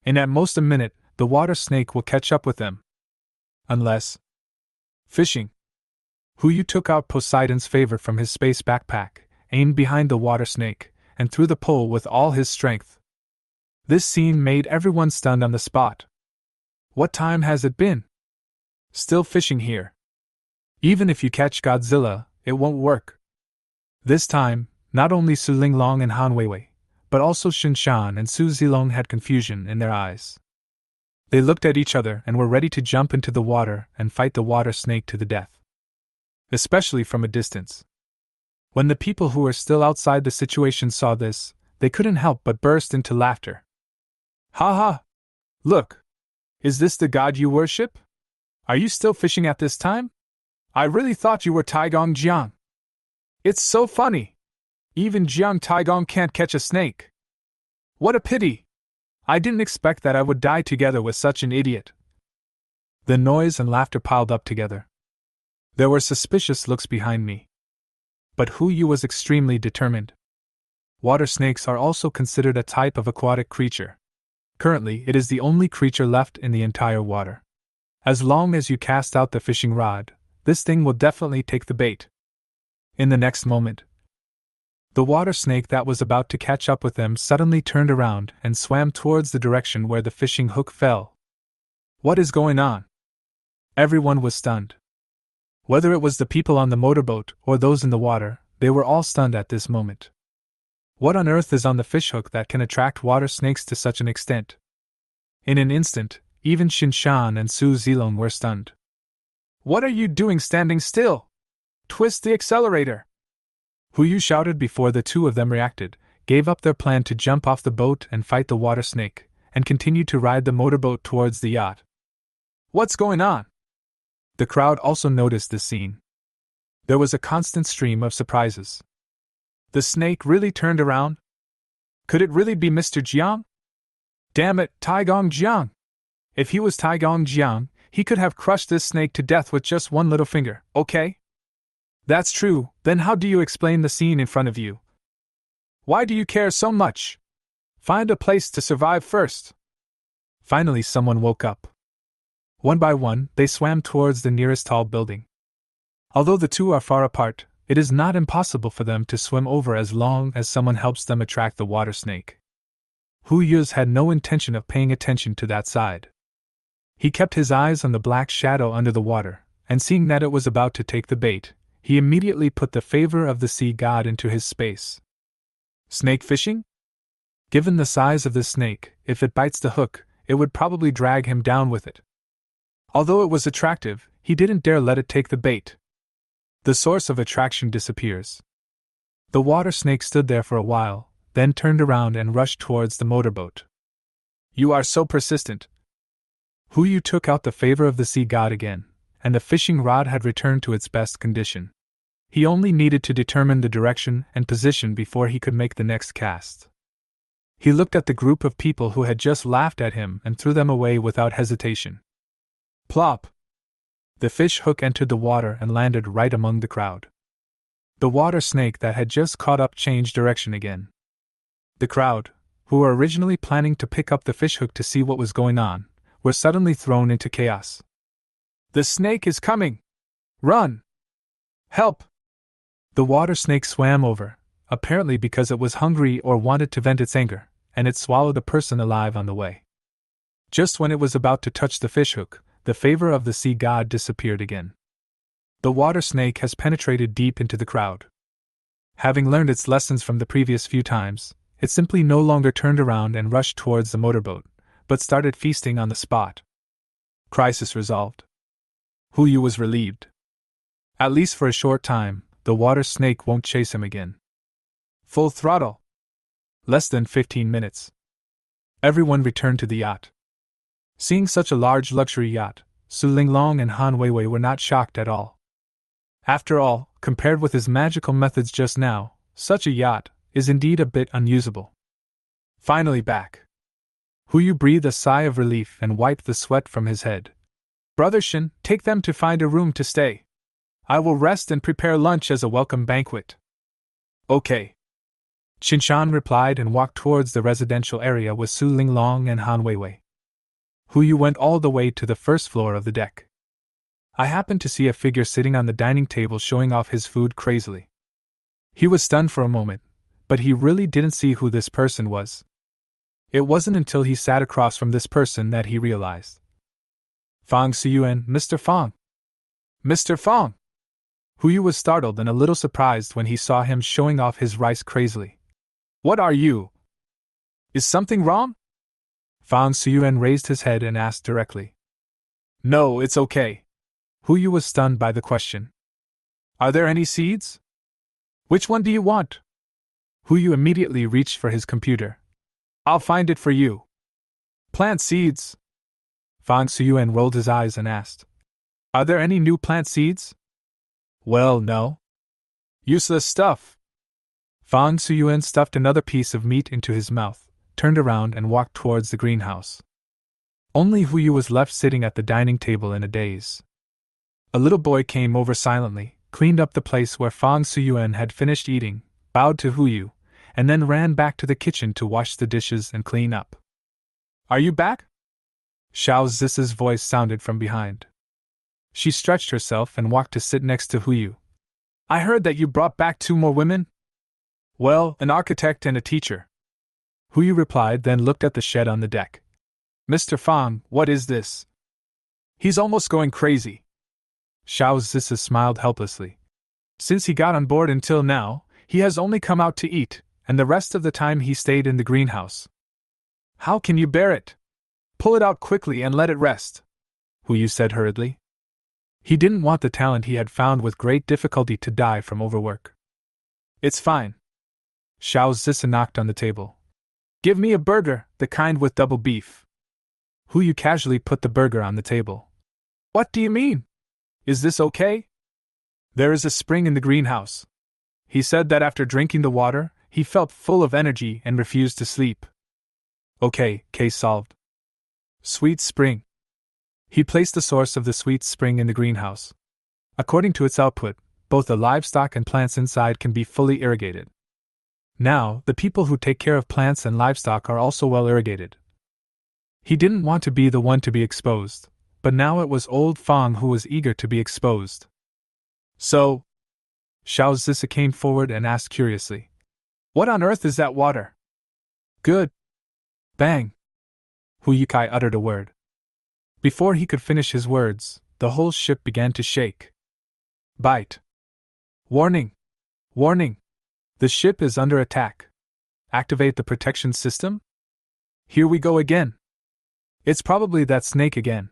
In at most a minute, the water snake will catch up with them. Unless fishing. Huyu took out Poseidon's favor from his space backpack, aimed behind the water snake, and threw the pole with all his strength. This scene made everyone stunned on the spot. What time has it been? Still fishing here. Even if you catch Godzilla, it won't work. This time, not only Su Linglong and Han Weiwei, but also Qinshan and Su Zilong had confusion in their eyes. They looked at each other and were ready to jump into the water and fight the water snake to the death. Especially from a distance. When the people who were still outside the situation saw this, they couldn't help but burst into laughter. Ha ha! Look! Is this the god you worship? Are you still fishing at this time? I really thought you were Taigong Jiang. It's so funny! Even Jiang Taigong can't catch a snake. What a pity! I didn't expect that I would die together with such an idiot. The noise and laughter piled up together. There were suspicious looks behind me. But Huyu was extremely determined. Water snakes are also considered a type of aquatic creature. Currently, it is the only creature left in the entire water. As long as you cast out the fishing rod, this thing will definitely take the bait. In the next moment, the water snake that was about to catch up with them suddenly turned around and swam towards the direction where the fishing hook fell. What is going on? Everyone was stunned. Whether it was the people on the motorboat or those in the water, they were all stunned at this moment. What on earth is on the fishhook that can attract water snakes to such an extent? In an instant, even Qinshan and Su Zilong were stunned. What are you doing standing still? Twist the accelerator! Hu Yu shouted before the two of them reacted, gave up their plan to jump off the boat and fight the water snake, and continued to ride the motorboat towards the yacht. What's going on? The crowd also noticed this scene. There was a constant stream of surprises. The snake really turned around? Could it really be Mr. Jiang? Damn it, Taigong Jiang! If he was Taigong Jiang, he could have crushed this snake to death with just one little finger, okay? That's true, then how do you explain the scene in front of you? Why do you care so much? Find a place to survive first. Finally, someone woke up. One by one, they swam towards the nearest tall building. Although the two are far apart, it is not impossible for them to swim over as long as someone helps them attract the water snake. Hu Yu's had no intention of paying attention to that side. He kept his eyes on the black shadow under the water, and seeing that it was about to take the bait, he immediately put the favor of the sea god into his space. Snake fishing? Given the size of this snake, if it bites the hook, it would probably drag him down with it. Although it was attractive, he didn't dare let it take the bait. The source of attraction disappears. The water snake stood there for a while, then turned around and rushed towards the motorboat. You are so persistent. Hu Yu took out the favor of the sea god again, and the fishing rod had returned to its best condition. He only needed to determine the direction and position before he could make the next cast. He looked at the group of people who had just laughed at him and threw them away without hesitation. Plop! The fish hook entered the water and landed right among the crowd. The water snake that had just caught up changed direction again. The crowd, who were originally planning to pick up the fishhook to see what was going on, were suddenly thrown into chaos. The snake is coming! Run! Help! The water snake swam over, apparently because it was hungry or wanted to vent its anger, and it swallowed a person alive on the way. Just when it was about to touch the fishhook, the favor of the sea god disappeared again. The water snake has penetrated deep into the crowd. Having learned its lessons from the previous few times, it simply no longer turned around and rushed towards the motorboat, but started feasting on the spot. Crisis resolved. Hu Yu was relieved. At least for a short time, the water snake won't chase him again. Full throttle. Less than 15 minutes. Everyone returned to the yacht. Seeing such a large luxury yacht, Su Linglong and Han Weiwei were not shocked at all. After all, compared with his magical methods just now, such a yacht is indeed a bit unusable. Finally back. Hu Yu breathed a sigh of relief and wiped the sweat from his head. Brother Shin, take them to find a room to stay. I will rest and prepare lunch as a welcome banquet. Okay. Qinshan replied and walked towards the residential area with Su Linglong and Han Weiwei. Hu Yu went all the way to the first floor of the deck. I happened to see a figure sitting on the dining table showing off his food crazily. He was stunned for a moment, but he really didn't see who this person was. It wasn't until he sat across from this person that he realized. Fang Suyuan, Mr. Fang! Mr. Fang! Hu Yu was startled and a little surprised when he saw him showing off his rice crazily. What are you? Is something wrong? Fang Suyuan raised his head and asked directly. No, it's okay. Hu Yu was stunned by the question. Are there any seeds? Which one do you want? Hu Yu immediately reached for his computer. I'll find it for you. Plant seeds. Fang Suyuan rolled his eyes and asked. Are there any new plant seeds? Well, no. Useless stuff. Fang Suyuan stuffed another piece of meat into his mouth, turned around and walked towards the greenhouse. Only Hu Yu was left sitting at the dining table in a daze. A little boy came over silently, cleaned up the place where Fang Suyuan had finished eating, bowed to Hu Yu, and then ran back to the kitchen to wash the dishes and clean up. Are you back? Xiao Zis's voice sounded from behind. She stretched herself and walked to sit next to Hu Yu. I heard that you brought back 2 more women? Well, an architect and a teacher. Hu Yu replied, then looked at the shed on the deck. Mr. Fang, what is this? He's almost going crazy. Xiao Zisa smiled helplessly. Since he got on board until now, he has only come out to eat, and the rest of the time he stayed in the greenhouse. How can you bear it? Pull it out quickly and let it rest, Hu Yu said hurriedly. He didn't want the talent he had found with great difficulty to die from overwork. It's fine. Xiao Zissa knocked on the table. Give me a burger, the kind with double beef. Hu Yu casually put the burger on the table. What do you mean? Is this okay? There is a spring in the greenhouse. He said that after drinking the water, he felt full of energy and refused to sleep. Okay, case solved. Sweet spring. He placed the source of the sweet spring in the greenhouse. According to its output, both the livestock and plants inside can be fully irrigated. Now, the people who take care of plants and livestock are also well irrigated. He didn't want to be the one to be exposed, but now it was old Fang who was eager to be exposed. So, Xiao Zissa came forward and asked curiously, what on earth is that water? Good. Bang. Hu Yukai uttered a word. Before he could finish his words, the whole ship began to shake. Bite. Warning! Warning! The ship is under attack. Activate the protection system? Here we go again. It's probably that snake again.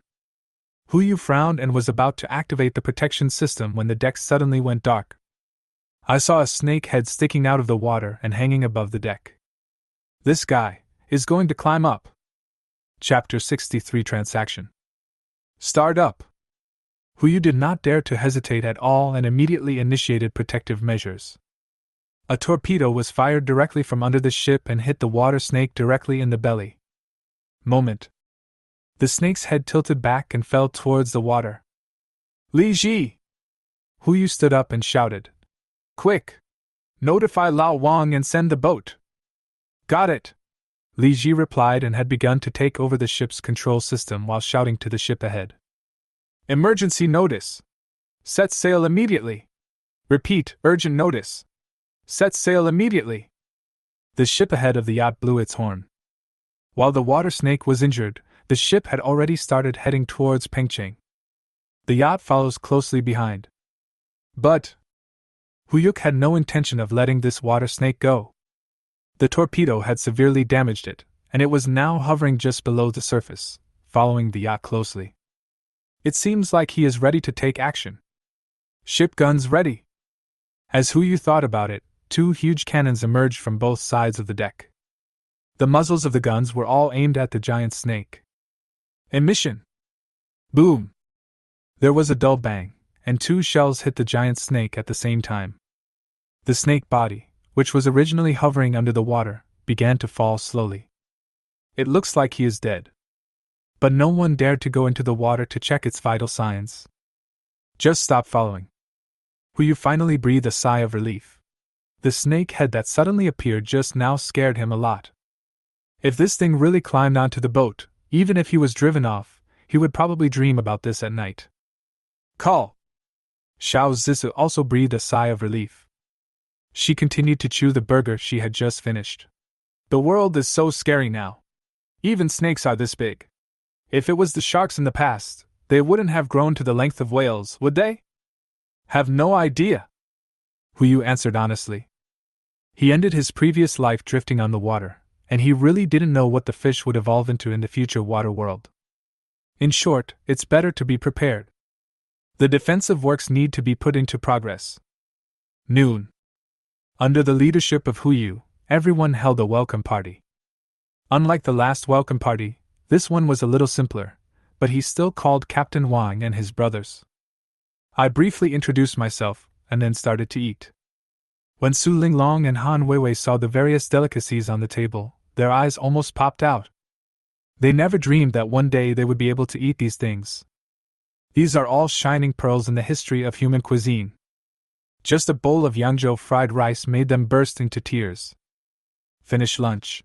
Hu Yu frowned and was about to activate the protection system when the deck suddenly went dark. I saw a snake head sticking out of the water and hanging above the deck. This guy is going to climb up. Chapter 63 Transaction. Start up. Hu Yu did not dare to hesitate at all and immediately initiated protective measures. A torpedo was fired directly from under the ship and hit the water snake directly in the belly. Moment. The snake's head tilted back and fell towards the water. Li Ji! Hu Yu stood up and shouted. Quick! Notify Lao Wang and send the boat. Got it! Li Ji replied and had begun to take over the ship's control system while shouting to the ship ahead. Emergency notice! Set sail immediately! Repeat, urgent notice! Set sail immediately! The ship ahead of the yacht blew its horn. While the water snake was injured, the ship had already started heading towards Pengcheng. The yacht follows closely behind. But Hu Yuk had no intention of letting this water snake go. The torpedo had severely damaged it, and it was now hovering just below the surface, following the yacht closely. It seems like he is ready to take action. Ship guns ready! As Hu Yu thought about it, two huge cannons emerged from both sides of the deck. The muzzles of the guns were all aimed at the giant snake. Emission! Boom! There was a dull bang, and two shells hit the giant snake at the same time. The snake body, which was originally hovering under the water, began to fall slowly. It looks like he is dead. But no one dared to go into the water to check its vital signs. Just stop following. Hu Yu finally breathed a sigh of relief. The snake head that suddenly appeared just now scared him a lot. If this thing really climbed onto the boat, even if he was driven off, he would probably dream about this at night. Call! Xiao Zissa also breathed a sigh of relief. She continued to chew the burger she had just finished. The world is so scary now. Even snakes are this big. If it was the sharks in the past, they wouldn't have grown to the length of whales, would they? Have no idea. Hu Yu answered honestly. He ended his previous life drifting on the water, and he really didn't know what the fish would evolve into in the future water world. In short, it's better to be prepared. The defensive works need to be put into progress. Noon. Under the leadership of Hu Yu, everyone held a welcome party. Unlike the last welcome party, this one was a little simpler, but he still called Captain Wang and his brothers. I briefly introduced myself, and then started to eat. When Su Linglong and Han Weiwei saw the various delicacies on the table, their eyes almost popped out. They never dreamed that one day they would be able to eat these things. These are all shining pearls in the history of human cuisine. Just a bowl of Yangzhou fried rice made them burst into tears. Finish lunch.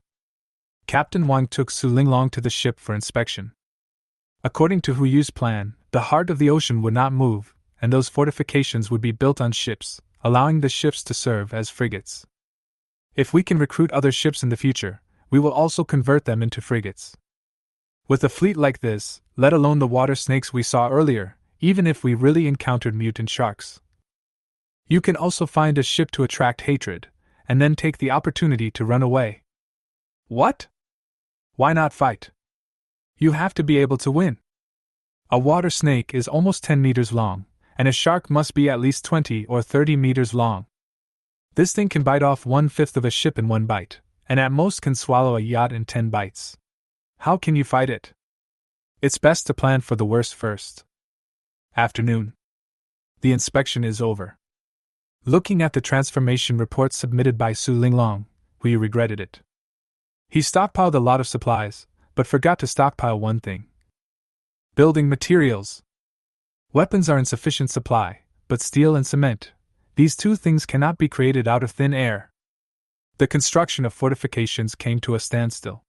Captain Wang took Su Linglong to the ship for inspection. According to Hu Yu's plan, the heart of the ocean would not move, and those fortifications would be built on ships, allowing the ships to serve as frigates. If we can recruit other ships in the future, we will also convert them into frigates. With a fleet like this, let alone the water snakes we saw earlier, even if we really encountered mutant sharks, you can also find a ship to attract hatred, and then take the opportunity to run away. What? Why not fight? You have to be able to win. A water snake is almost 10 meters long, and a shark must be at least 20 or 30 meters long. This thing can bite off 1/5 of a ship in one bite, and at most can swallow a yacht in 10 bites. How can you fight it? It's best to plan for the worst first. Afternoon. The inspection is over. Looking at the transformation report submitted by Su Linglong, Hui regretted it. He stockpiled a lot of supplies, but forgot to stockpile one thing. Building materials. Weapons are in sufficient supply, but steel and cement, these two things cannot be created out of thin air. The construction of fortifications came to a standstill.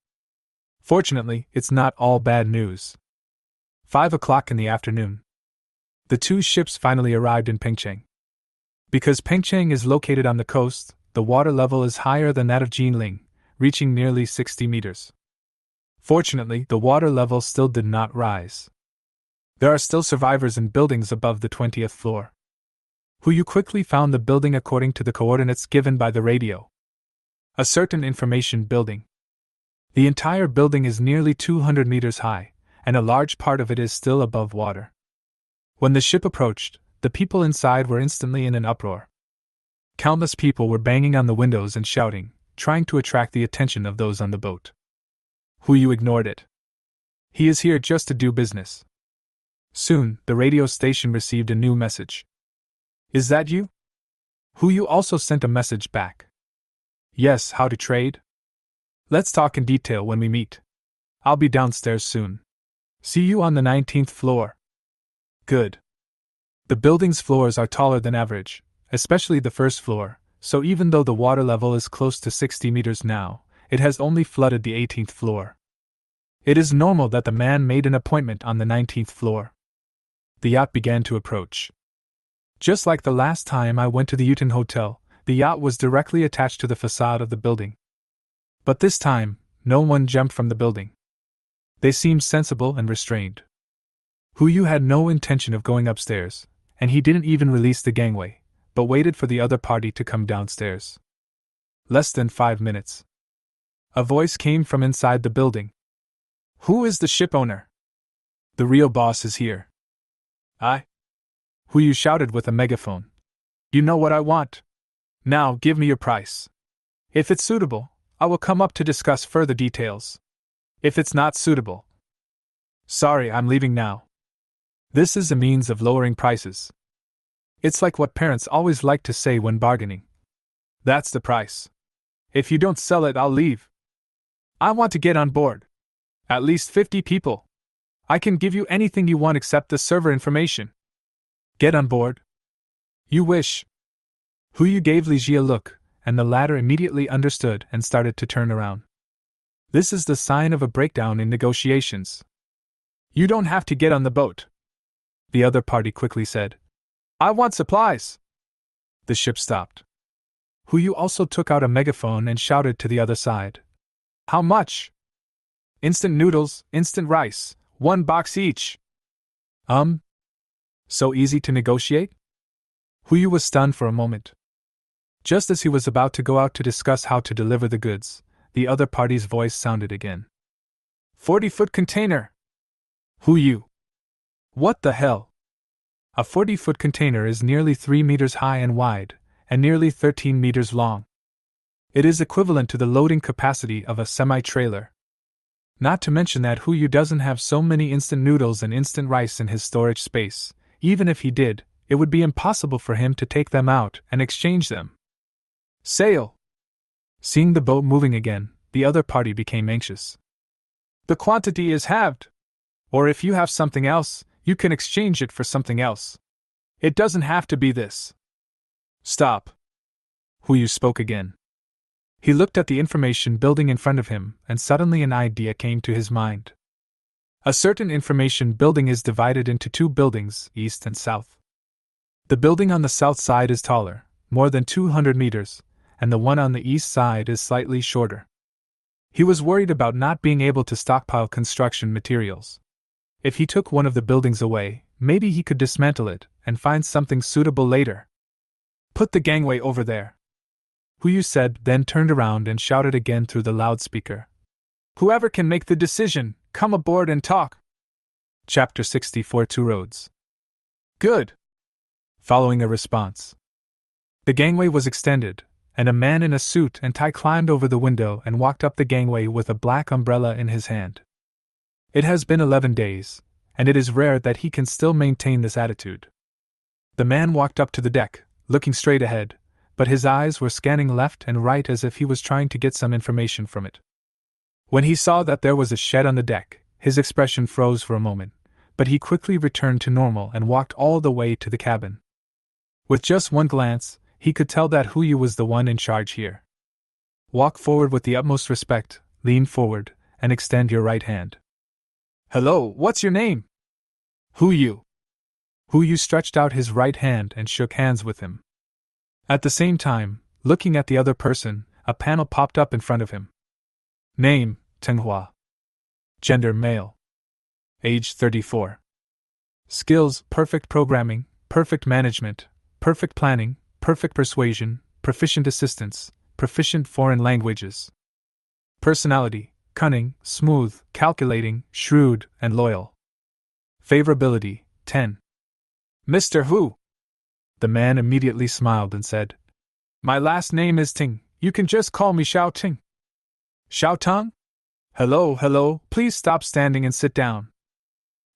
Fortunately, it's not all bad news. 5 o'clock in the afternoon. The two ships finally arrived in Pengcheng. Because Pengcheng is located on the coast, the water level is higher than that of Jinling, reaching nearly 60 meters. Fortunately, the water level still did not rise. There are still survivors in buildings above the 20th floor. Yu quickly found the building according to the coordinates given by the radio. A certain information building. The entire building is nearly 200 meters high, and a large part of it is still above water. When the ship approached, the people inside were instantly in an uproar. Countless people were banging on the windows and shouting, trying to attract the attention of those on the boat. Yu ignored it. He is here just to do business. Soon, the radio station received a new message. Is that you? Yu also sent a message back. Yes, how to trade? Let's talk in detail when we meet. I'll be downstairs soon. See you on the 19th floor. Good. The building's floors are taller than average, especially the first floor, so even though the water level is close to 60 meters now, it has only flooded the 18th floor. It is normal that the man made an appointment on the 19th floor. The yacht began to approach. Just like the last time I went to the Uton Hotel, the yacht was directly attached to the facade of the building. But this time, no one jumped from the building. They seemed sensible and restrained. Yu had no intention of going upstairs, and he didn't even release the gangway, but waited for the other party to come downstairs. Less than 5 minutes. A voice came from inside the building. Who is the ship owner? The real boss is here. Yu shouted with a megaphone. You know what I want. Now give me your price. If it's suitable, I will come up to discuss further details. If it's not suitable. Sorry, I'm leaving now. This is a means of lowering prices. It's like what parents always like to say when bargaining. That's the price. If you don't sell it, I'll leave. I want to get on board. At least 50 people. I can give you anything you want except the server information. Get on board? You wish. Yu gave Li Ji a look, and the latter immediately understood and started to turn around. This is the sign of a breakdown in negotiations. You don't have to get on the boat. The other party quickly said. I want supplies. The ship stopped. Yu also took out a megaphone and shouted to the other side. How much? Instant noodles, instant rice, 1 box each. So easy to negotiate? Yu was stunned for a moment. Just as he was about to go out to discuss how to deliver the goods, the other party's voice sounded again. 40-foot container! Yu. What the hell? A 40-foot container is nearly 3 meters high and wide, and nearly 13 meters long. It is equivalent to the loading capacity of a semi-trailer. Not to mention that Yu doesn't have so many instant noodles and instant rice in his storage space. Even if he did, it would be impossible for him to take them out and exchange them. Sail! Seeing the boat moving again, the other party became anxious. The quantity is halved. Or if you have something else, you can exchange it for something else. It doesn't have to be this. Stop. Yu spoke again. He looked at the information building in front of him, and suddenly an idea came to his mind. A certain information building is divided into 2 buildings, east and south. The building on the south side is taller, more than 200 meters, and the one on the east side is slightly shorter. He was worried about not being able to stockpile construction materials. If he took one of the buildings away, maybe he could dismantle it and find something suitable later. Put the gangway over there. Yu said, then turned around and shouted again through the loudspeaker. Whoever can make the decision, come aboard and talk. Chapter 64 Two Roads. Good. Following a response. The gangway was extended, and a man in a suit and tie climbed over the window and walked up the gangway with a black umbrella in his hand. It has been 11 days, and it is rare that he can still maintain this attitude. The man walked up to the deck, looking straight ahead, but his eyes were scanning left and right as if he was trying to get some information from it. When he saw that there was a shed on the deck, his expression froze for a moment, but he quickly returned to normal and walked all the way to the cabin. With just one glance, he could tell that Huyu was the one in charge here. Walk forward with the utmost respect, lean forward, and extend your right hand. Hello, what's your name? Huyu. Huyu stretched out his right hand and shook hands with him. At the same time, looking at the other person, a panel popped up in front of him. Name, Tenghua. Gender, male. Age, 34. Skills, perfect programming, perfect management, perfect planning, perfect persuasion, proficient assistance, proficient foreign languages. Personality, cunning, smooth, calculating, shrewd, and loyal. Favorability, 10. Mr. Hu. The man immediately smiled and said, My last name is Ting, you can just call me Xiao Ting. Xiao Tang? Hello, please stop standing and sit down.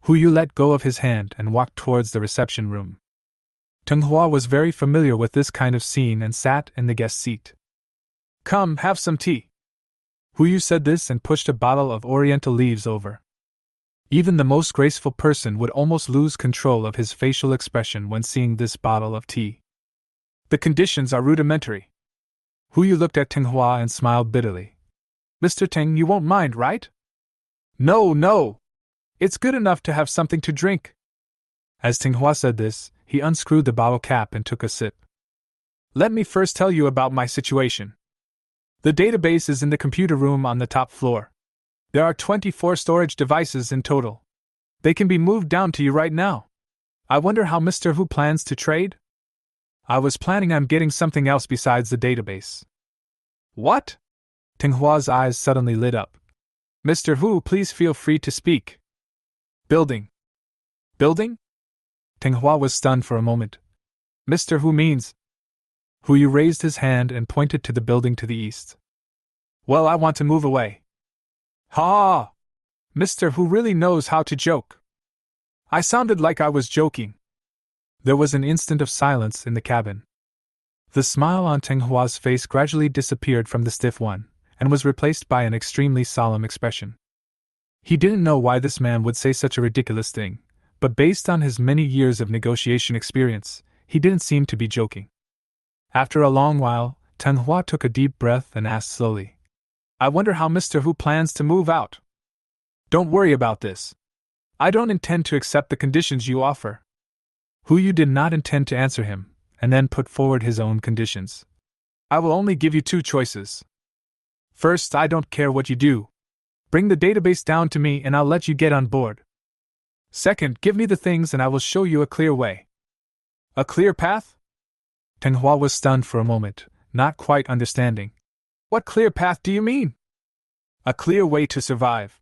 Huyu let go of his hand and walked towards the reception room. Tenghua was very familiar with this kind of scene and sat in the guest seat. Come, have some tea. Huyu said this and pushed a bottle of oriental leaves over. Even the most graceful person would almost lose control of his facial expression when seeing this bottle of tea. The conditions are rudimentary. Huyu looked at Tenghua and smiled bitterly. Mr. Teng, you won't mind, right? No. It's good enough to have something to drink. As Tenghua said this, he unscrewed the bottle cap and took a sip. Let me first tell you about my situation. The database is in the computer room on the top floor. There are 24 storage devices in total. They can be moved down to you right now. I wonder how Mr. Hu plans to trade? I was planning on getting something else besides the database. What? Tenghua's eyes suddenly lit up. Mr. Hu, please feel free to speak. Building? Tenghua was stunned for a moment. Mr. Hu means... Huyu raised his hand and pointed to the building to the east. Well, I want to move away. Ha! Mr. Hu really knows how to joke. I sounded like I was joking. There was an instant of silence in the cabin. The smile on Tenghua's face gradually disappeared from the stiff one, and was replaced by an extremely solemn expression. He didn't know why this man would say such a ridiculous thing, but based on his many years of negotiation experience, he didn't seem to be joking. After a long while, Tenghua took a deep breath and asked slowly, I wonder how Mr. Hu plans to move out. Don't worry about this. I don't intend to accept the conditions you offer. Huyu did not intend to answer him, and then put forward his own conditions. I will only give you two choices. First, I don't care what you do. Bring the database down to me and I'll let you get on board. Second, give me the things and I will show you a clear way. A clear path? Tenghua was stunned for a moment, not quite understanding. What clear path do you mean? A clear way to survive.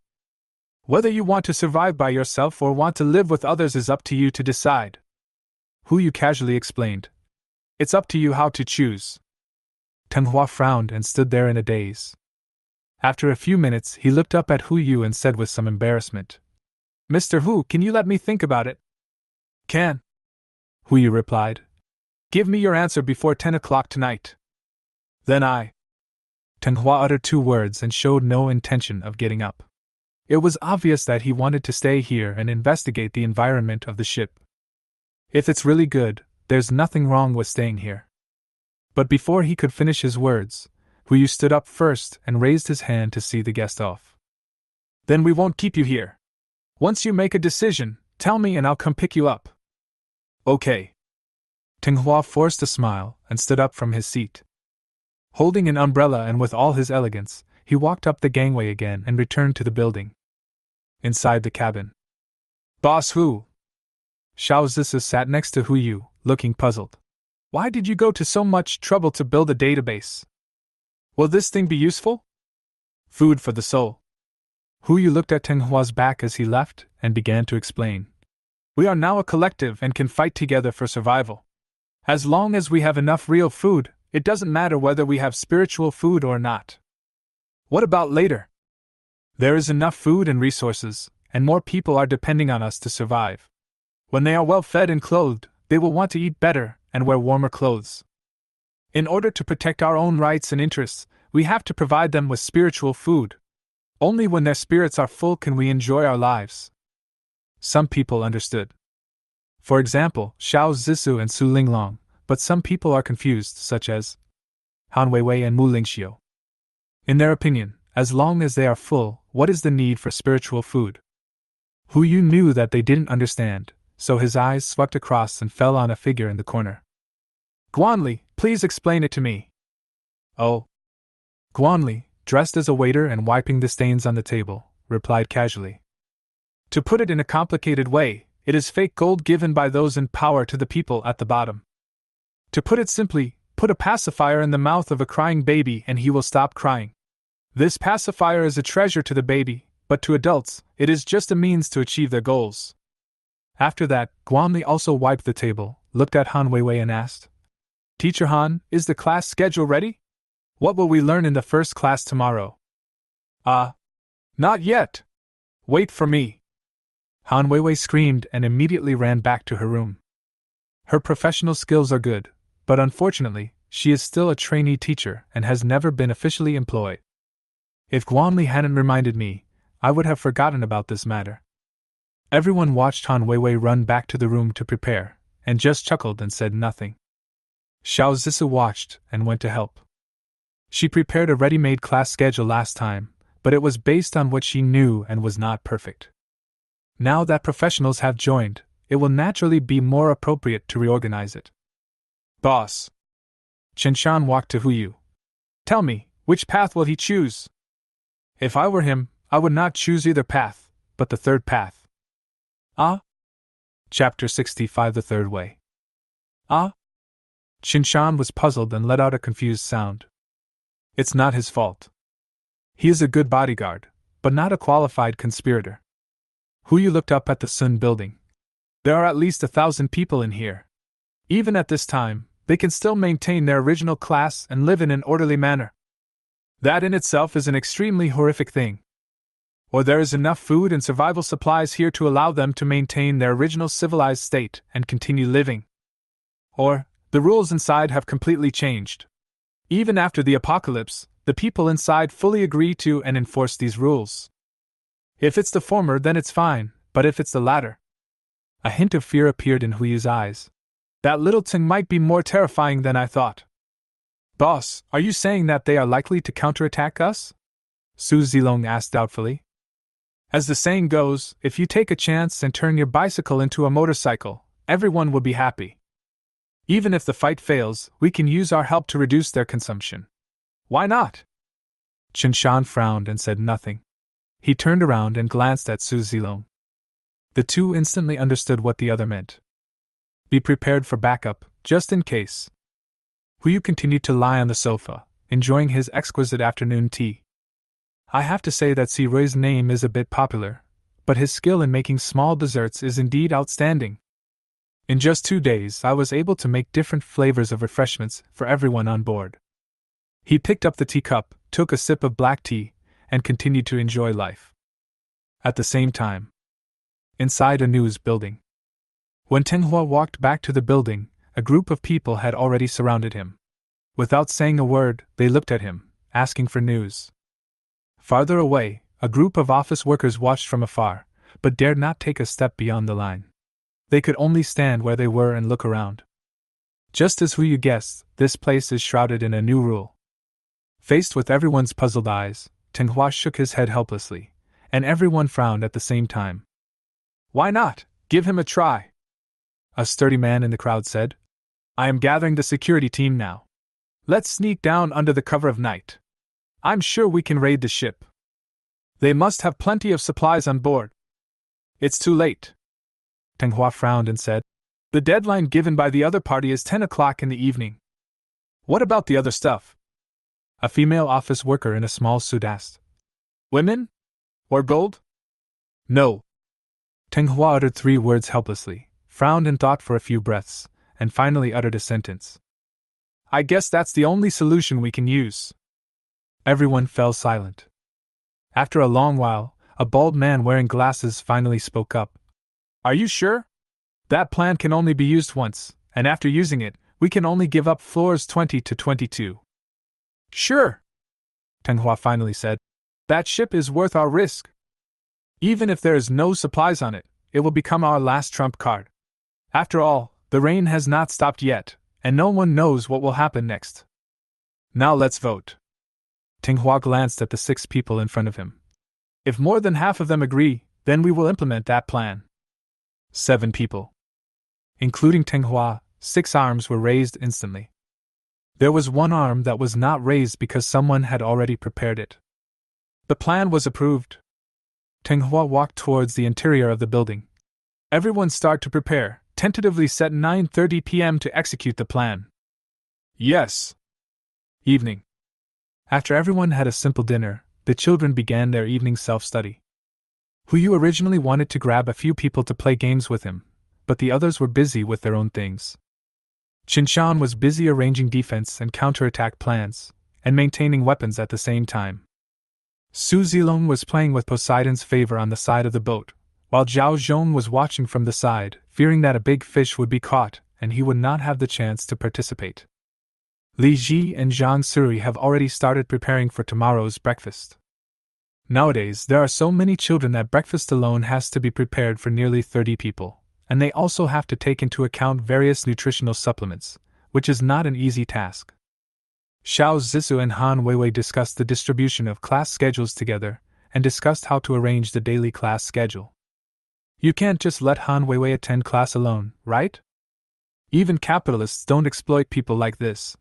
Whether you want to survive by yourself or want to live with others is up to you to decide. Huyu casually explained. It's up to you how to choose. Tenghua frowned and stood there in a daze. After a few minutes, he looked up at Huyu and said with some embarrassment, Mr. Hu, can you let me think about it? Can. Huyu replied. Give me your answer before 10 o'clock tonight. Then I. Tenghua uttered two words and showed no intention of getting up. It was obvious that he wanted to stay here and investigate the environment of the ship. If it's really good, there's nothing wrong with staying here. But before he could finish his words, Huyu stood up first and raised his hand to see the guest off. Then we won't keep you here. Once you make a decision, tell me and I'll come pick you up. Okay. Tenghua forced a smile and stood up from his seat. Holding an umbrella and with all his elegance, he walked up the gangway again and returned to the building. Inside the cabin. Boss Hu. Xiao Zisa sat next to Huyu, looking puzzled. Why did you go to so much trouble to build a database? Will this thing be useful? Food for the soul. Huyu looked at Tenghua's back as he left and began to explain. We are now a collective and can fight together for survival. As long as we have enough real food, it doesn't matter whether we have spiritual food or not. What about later? There is enough food and resources, and more people are depending on us to survive. When they are well fed and clothed, they will want to eat better and wear warmer clothes. In order to protect our own rights and interests, we have to provide them with spiritual food. Only when their spirits are full can we enjoy our lives. Some people understood. For example, Xiao Zhisu and Su Linglong, but some people are confused, such as Han Weiwei and Mu Lingxiu. In their opinion, as long as they are full, what is the need for spiritual food? Hu Yu knew that they didn't understand, so his eyes swept across and fell on a figure in the corner. Guanli, please explain it to me. Oh. Guanli, dressed as a waiter and wiping the stains on the table, replied casually. To put it in a complicated way, it is fake gold given by those in power to the people at the bottom. To put it simply, put a pacifier in the mouth of a crying baby and he will stop crying. This pacifier is a treasure to the baby, but to adults, it is just a means to achieve their goals. After that, Guanli also wiped the table, looked at Han Weiwei and asked, Teacher Han, is the class schedule ready? What will we learn in the first class tomorrow? Not yet. Wait for me. Han Weiwei screamed and immediately ran back to her room. Her professional skills are good, but unfortunately, she is still a trainee teacher and has never been officially employed. If Guanli hadn't reminded me, I would have forgotten about this matter. Everyone watched Han Weiwei run back to the room to prepare, and just chuckled and said nothing. Xiao Zhisu watched and went to help. She prepared a ready-made class schedule last time, but it was based on what she knew and was not perfect. Now that professionals have joined, it will naturally be more appropriate to reorganize it. Boss. Chen Shan walked to Hu Yu. Tell me, which path will he choose? If I were him, I would not choose either path, but the third path. Chapter 65 The Third Way. Chen Shan was puzzled and let out a confused sound. It's not his fault. He is a good bodyguard, but not a qualified conspirator. Hu Yu looked up at the Sun building. There are at least 1,000 people in here. Even at this time, they can still maintain their original class and live in an orderly manner. That in itself is an extremely horrific thing. Or there is enough food and survival supplies here to allow them to maintain their original civilized state and continue living. Or, the rules inside have completely changed. Even after the apocalypse, the people inside fully agree to and enforce these rules. If it's the former, then it's fine, but if it's the latter... A hint of fear appeared in Hu Yu's eyes. That little thing might be more terrifying than I thought. Boss, are you saying that they are likely to counterattack us? Su Zilong asked doubtfully. As the saying goes, if you take a chance and turn your bicycle into a motorcycle, everyone will be happy. Even if the fight fails, we can use our help to reduce their consumption. Why not? Chen Shan frowned and said nothing. He turned around and glanced at Su Zilong. The two instantly understood what the other meant. Be prepared for backup, just in case. Hu Yu continued to lie on the sofa, enjoying his exquisite afternoon tea. I have to say that Si Rui's name is a bit popular, but his skill in making small desserts is indeed outstanding. In just 2 days, I was able to make different flavors of refreshments for everyone on board. He picked up the teacup, took a sip of black tea, and continued to enjoy life. At the same time, inside a news building. When Tenghua walked back to the building, a group of people had already surrounded him. Without saying a word, they looked at him, asking for news. Farther away, a group of office workers watched from afar, but dared not take a step beyond the line. They could only stand where they were and look around. Just as Hu Yu guessed, this place is shrouded in a new rule. Faced with everyone's puzzled eyes, Tenghua shook his head helplessly, and everyone frowned at the same time. Why not? Give him a try. A sturdy man in the crowd said. I am gathering the security team now. Let's sneak down under the cover of night. I'm sure we can raid the ship. They must have plenty of supplies on board. It's too late. Tenghua frowned and said. The deadline given by the other party is 10 o'clock in the evening. What about the other stuff? A female office worker in a small suit asked. Women? Or gold? No. Tenghua uttered 3 words helplessly, frowned and thought for a few breaths, and finally uttered a sentence. I guess that's the only solution we can use. Everyone fell silent. After a long while, a bald man wearing glasses finally spoke up. Are you sure? That plan can only be used once, and after using it, we can only give up floors 20 to 22. Sure, Tenghua finally said. That ship is worth our risk. Even if there is no supplies on it, it will become our last trump card. After all, the rain has not stopped yet, and no one knows what will happen next. Now let's vote. Tenghua glanced at the 6 people in front of him. If more than half of them agree, then we will implement that plan. 7 people. Including Tenghua, 6 arms were raised instantly. There was 1 arm that was not raised because someone had already prepared it. The plan was approved. Tenghua walked towards the interior of the building. Everyone start to prepare, tentatively set 9:30 p.m. to execute the plan. Yes. Evening. After everyone had a simple dinner, the children began their evening self-study. Huyu originally wanted to grab a few people to play games with him, but the others were busy with their own things. Qinshan was busy arranging defense and counterattack plans, and maintaining weapons at the same time. Su Zilong was playing with Poseidon's favor on the side of the boat, while Zhao Zhong was watching from the side, fearing that a big fish would be caught and he would not have the chance to participate. Li Ji and Zhang Suri have already started preparing for tomorrow's breakfast. Nowadays, there are so many children that breakfast alone has to be prepared for nearly 30 people, and they also have to take into account various nutritional supplements, which is not an easy task. Xiao Zissou and Han Weiwei discussed the distribution of class schedules together, and discussed how to arrange the daily class schedule. You can't just let Han Weiwei attend class alone, right? Even capitalists don't exploit people like this.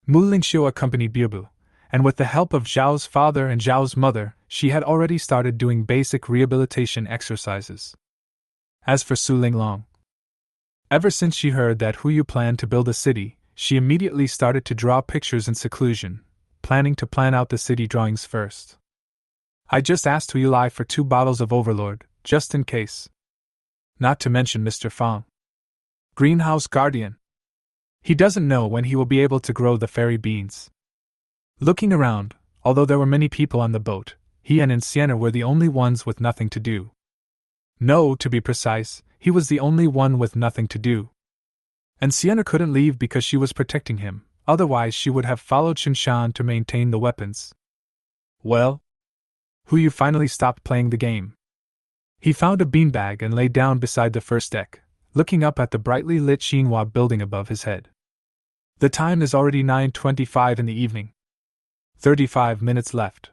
Mu Lingxiu accompanied Biubu, and with the help of Zhao's father and Zhao's mother, she had already started doing basic rehabilitation exercises. As for Su Linglong, ever since she heard that Huyu planned to build a city, she immediately started to draw pictures in seclusion, planning to plan out the city drawings first. I just asked Huyu Lai for 2 bottles of Overlord, just in case. Not to mention Mr. Fang, Greenhouse Guardian. He doesn't know when he will be able to grow the fairy beans. Looking around, although there were many people on the boat, he and Sienna were the only ones with nothing to do. No, to be precise, he was the only one with nothing to do. And Sienna couldn't leave because she was protecting him, otherwise she would have followed Qinshan to maintain the weapons. Well, Huyu finally stopped playing the game. He found a beanbag and lay down beside the first deck, looking up at the brightly lit Xinhua building above his head. The time is already 9:25 in the evening. 35 minutes left.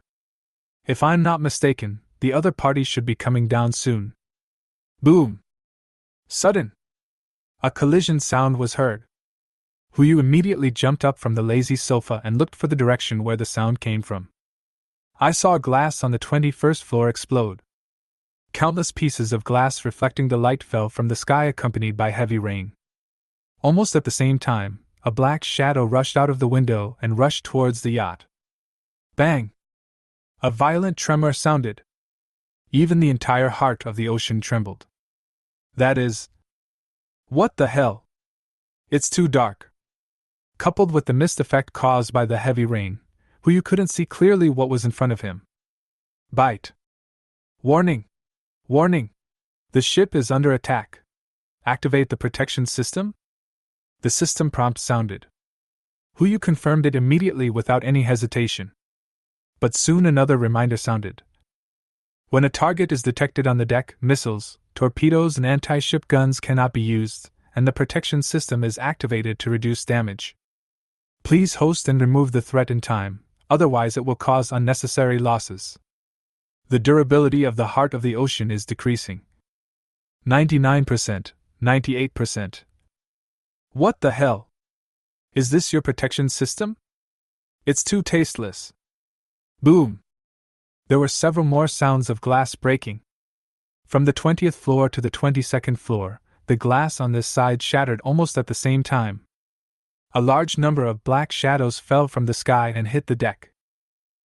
If I'm not mistaken, the other party should be coming down soon. Boom! Sudden! A collision sound was heard. Huyu immediately jumped up from the lazy sofa and looked for the direction where the sound came from. I saw glass on the 21st floor explode. Countless pieces of glass reflecting the light fell from the sky accompanied by heavy rain. Almost at the same time, a black shadow rushed out of the window and rushed towards the yacht. Bang! A violent tremor sounded. Even the entire heart of the ocean trembled. That is... What the hell? It's too dark. Coupled with the mist effect caused by the heavy rain, Huyu couldn't see clearly what was in front of him. Bite! Warning! Warning! The ship is under attack. Activate the protection system? The system prompt sounded. Huyu confirmed it immediately without any hesitation. But soon another reminder sounded. When a target is detected on the deck, missiles, torpedoes and anti-ship guns cannot be used, and the protection system is activated to reduce damage. Please host and remove the threat in time, otherwise it will cause unnecessary losses. The durability of the heart of the ocean is decreasing. 99%, 98%. What the hell? Is this your protection system? It's too tasteless. Boom! There were several more sounds of glass breaking. From the 20th floor to the 22nd floor, the glass on this side shattered almost at the same time. A large number of black shadows fell from the sky and hit the deck.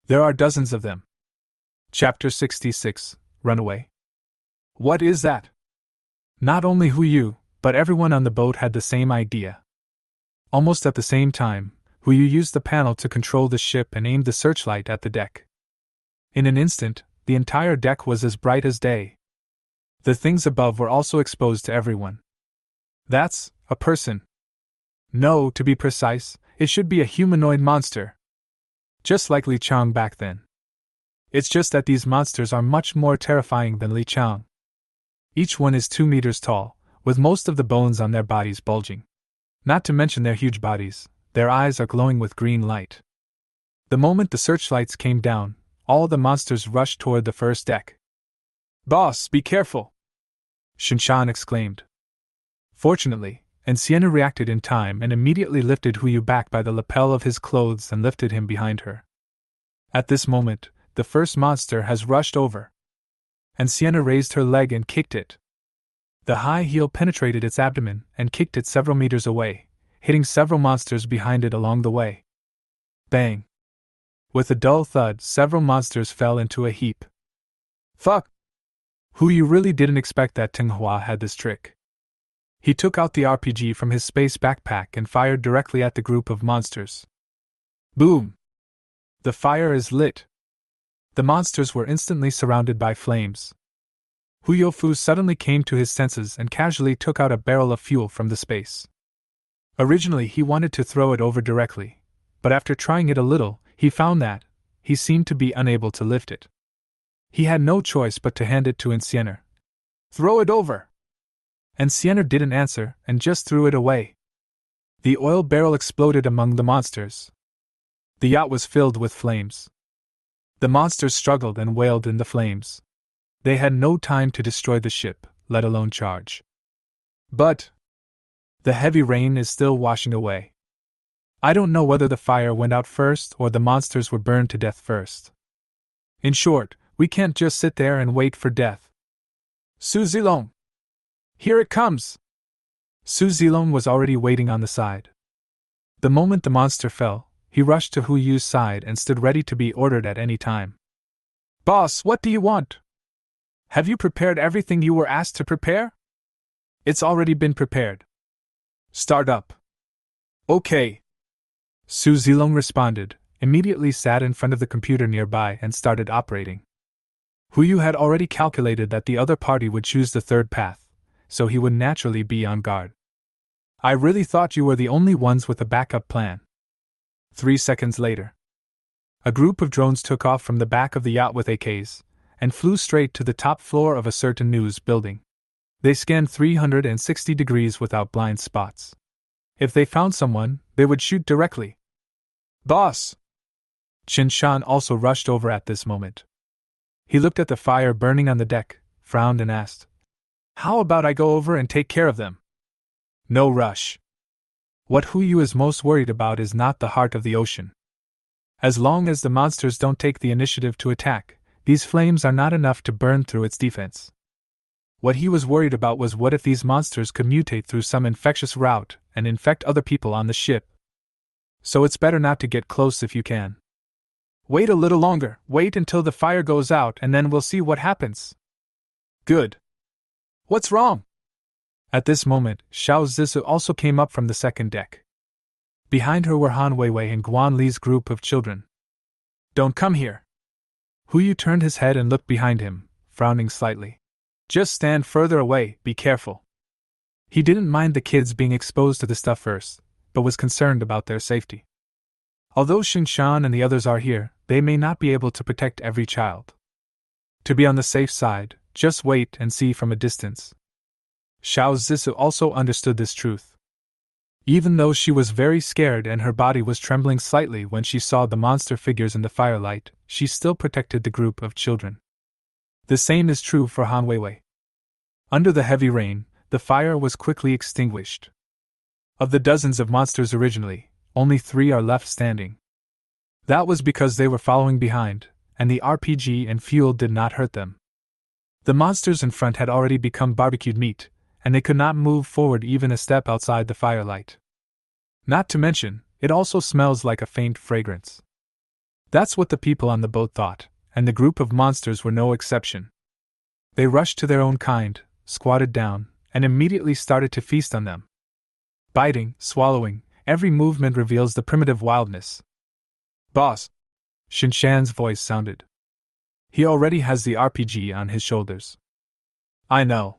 There are dozens of them. Chapter 66, Runaway. What is that? Not only Huyu, but everyone on the boat had the same idea. Almost at the same time, Hu Yu used the panel to control the ship and aimed the searchlight at the deck. In an instant, the entire deck was as bright as day. The things above were also exposed to everyone. That's a person. No, to be precise, it should be a humanoid monster. Just like Li Chang back then. It's just that these monsters are much more terrifying than Li Chang. Each one is 2 meters tall, with most of the bones on their bodies bulging. Not to mention their huge bodies, their eyes are glowing with green light. The moment the searchlights came down, all the monsters rushed toward the first deck. "Boss, be careful!" Shinshan exclaimed. Fortunately, Sienna reacted in time and immediately lifted Hu Yu back by the lapel of his clothes and lifted him behind her. At this moment, the first monster has rushed over. Sienna raised her leg and kicked it. The high heel penetrated its abdomen and kicked it several meters away, hitting several monsters behind it along the way. Bang! With a dull thud, several monsters fell into a heap. Fuck! Hu Yu really didn't expect that Teng Hua had this trick. He took out the RPG from his space backpack and fired directly at the group of monsters. Boom! The fire is lit. The monsters were instantly surrounded by flames. Hu Youfu suddenly came to his senses and casually took out a barrel of fuel from the space. Originally he wanted to throw it over directly, but after trying it a little, he found that he seemed to be unable to lift it. He had no choice but to hand it to Enciender. "Throw it over!" Enciender didn't answer and just threw it away. The oil barrel exploded among the monsters. The yacht was filled with flames. The monsters struggled and wailed in the flames. They had no time to destroy the ship, let alone charge. But the heavy rain is still washing away. I don't know whether the fire went out first or the monsters were burned to death first. In short, we can't just sit there and wait for death. Su Zilong! Here it comes! Su Zilong was already waiting on the side. The moment the monster fell, he rushed to Hu Yu's side and stood ready to be ordered at any time. "Boss, what do you want? Have you prepared everything you were asked to prepare?" "It's already been prepared." "Start up." "Okay." Su Zilong responded, immediately sat in front of the computer nearby and started operating. Hu Yu had already calculated that the other party would choose the third path, so he would naturally be on guard. "I really thought you were the only ones with a backup plan." 3 seconds later, a group of drones took off from the back of the yacht with AKs, and flew straight to the top floor of a certain news building. They scanned 360 degrees without blind spots. If they found someone, they would shoot directly. "Boss!" Qin Shan also rushed over at this moment. He looked at the fire burning on the deck, frowned and asked, "How about I go over and take care of them?" "No rush. What Hu Yu is most worried about is not the heart of the ocean. As long as the monsters don't take the initiative to attack, these flames are not enough to burn through its defense. What he was worried about was what if these monsters could mutate through some infectious route and infect other people on the ship. So it's better not to get close if you can. Wait a little longer, wait until the fire goes out and then we'll see what happens." "Good. What's wrong?" At this moment, Xiao Zisu also came up from the second deck. Behind her were Han Weiwei and Guan Li's group of children. "Don't come here." Hu Yu turned his head and looked behind him, frowning slightly. "Just stand further away, be careful." He didn't mind the kids being exposed to the stuff first, but was concerned about their safety. Although Xingshan and the others are here, they may not be able to protect every child. To be on the safe side, just wait and see from a distance. Xiao Zisu also understood this truth. Even though she was very scared and her body was trembling slightly when she saw the monster figures in the firelight, she still protected the group of children. The same is true for Han Weiwei. Under the heavy rain, the fire was quickly extinguished. Of the dozens of monsters originally, only 3 are left standing. That was because they were following behind, and the RPG and fuel did not hurt them. The monsters in front had already become barbecued meat, and they could not move forward even a step outside the firelight. Not to mention, it also smells like a faint fragrance. That's what the people on the boat thought, and the group of monsters were no exception. They rushed to their own kind, squatted down, and immediately started to feast on them. Biting, swallowing, every movement reveals the primitive wildness. Boss! Shinshan's voice sounded. He already has the RPG on his shoulders. I know.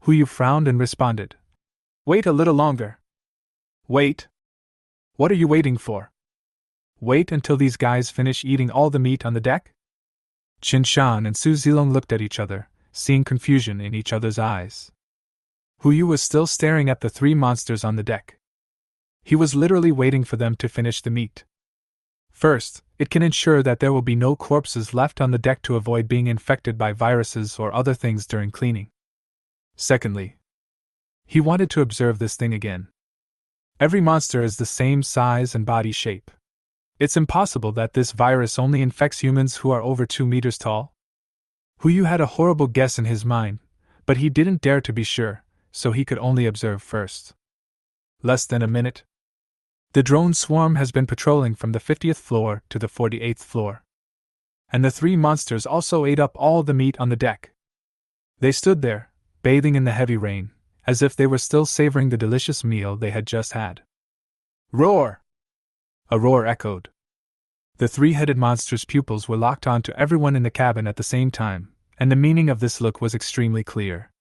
Huyu frowned and responded. Wait a little longer. Wait? What are you waiting for? Wait until these guys finish eating all the meat on the deck? Shinshan and Su Zilong looked at each other, seeing confusion in each other's eyes. Huyu was still staring at the three monsters on the deck. He was literally waiting for them to finish the meat. First, it can ensure that there will be no corpses left on the deck to avoid being infected by viruses or other things during cleaning. Secondly, he wanted to observe this thing again. Every monster is the same size and body shape. It's impossible that this virus only infects humans who are over 2 meters tall. Huyu had a horrible guess in his mind, but he didn't dare to be sure, so he could only observe first. Less than a minute. The drone swarm has been patrolling from the 50th floor to the 48th floor. And the three monsters also ate up all the meat on the deck. They stood there, bathing in the heavy rain, as if they were still savoring the delicious meal they had just had. Roar! A roar echoed. The three-headed monster's pupils were locked onto everyone in the cabin at the same time, and the meaning of this look was extremely clear.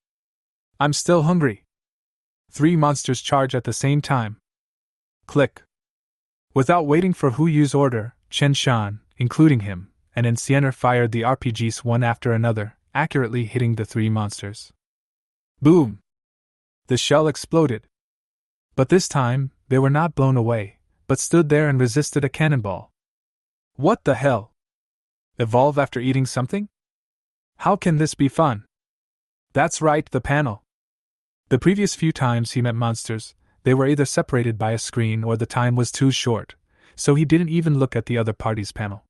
I'm still hungry. Three monsters charge at the same time. Click. Without waiting for Huyu's order, Chen Shan, including him, and Enciener fired the RPGs one after another, accurately hitting the three monsters. Boom! The shell exploded. But this time, they were not blown away, but stood there and resisted a cannonball. What the hell? Evolve after eating something? How can this be fun? That's right, the panel. The previous few times he met monsters, they were either separated by a screen or the time was too short, so he didn't even look at the other party's panel.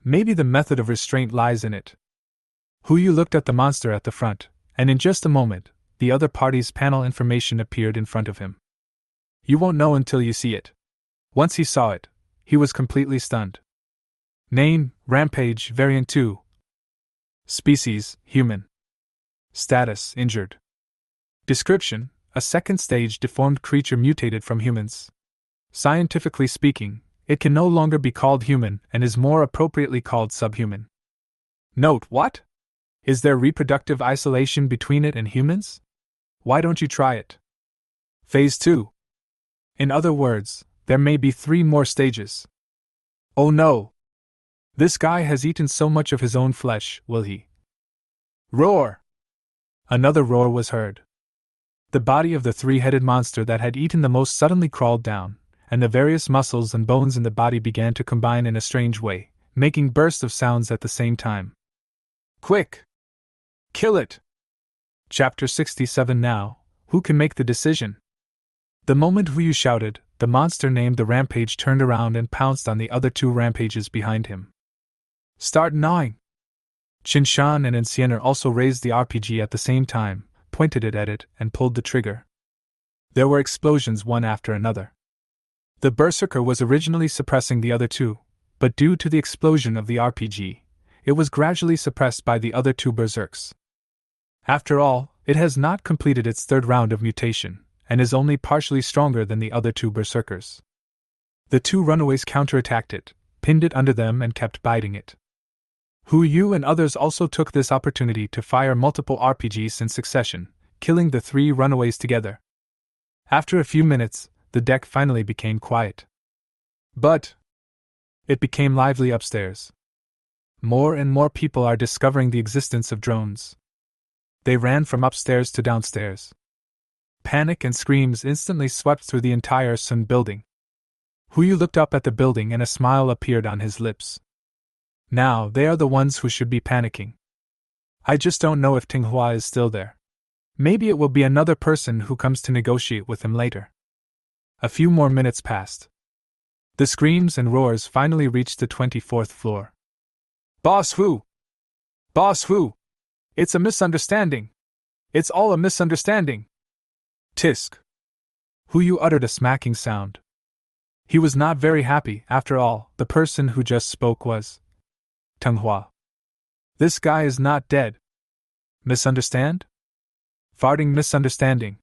Maybe the method of restraint lies in it. Huyu looked at the monster at the front, and in just a moment, the other party's panel information appeared in front of him. You won't know until you see it. Once he saw it, he was completely stunned. Name, Rampage, Variant 2. Species, Human. Status, Injured. Description, a second-stage deformed creature mutated from humans. Scientifically speaking, it can no longer be called human and is more appropriately called subhuman. Note: what? Is there reproductive isolation between it and humans? Why don't you try it? Phase 2. In other words, there may be 3 more stages. Oh no! This guy has eaten so much of his own flesh, will he? Roar! Another roar was heard. The body of the three-headed monster that had eaten the most suddenly crawled down, and the various muscles and bones in the body began to combine in a strange way, making bursts of sounds at the same time. Quick! Kill it! Chapter 67 Now, who can make the decision? The moment Huyu shouted, the monster named the Rampage turned around and pounced on the other 2 rampages behind him. Start gnawing! Qinshan and Enciener also raised the RPG at the same time, pointed it at it, and pulled the trigger. There were explosions one after another. The Berserker was originally suppressing the other 2, but due to the explosion of the RPG, it was gradually suppressed by the other 2 Berserks. After all, it has not completed its 3rd round of mutation, and is only partially stronger than the other 2 Berserkers. The 2 runaways counterattacked it, pinned it under them and kept biting it. Huyu and others also took this opportunity to fire multiple RPGs in succession, killing the 3 runaways together. After a few minutes, the deck finally became quiet. But it became lively upstairs. More and more people are discovering the existence of drones. They ran from upstairs to downstairs. Panic and screams instantly swept through the entire Sun building. Huyu looked up at the building and a smile appeared on his lips. Now they are the ones who should be panicking. I just don't know if Tinghua is still there. Maybe it will be another person who comes to negotiate with him later. A few more minutes passed. The screams and roars finally reached the 24th floor. Boss Hu! Boss Hu! It's a misunderstanding! It's all a misunderstanding! Tisk! Huyu uttered a smacking sound. He was not very happy, after all, the person who just spoke was Tinghua. This guy is not dead. Misunderstand? Farting misunderstanding.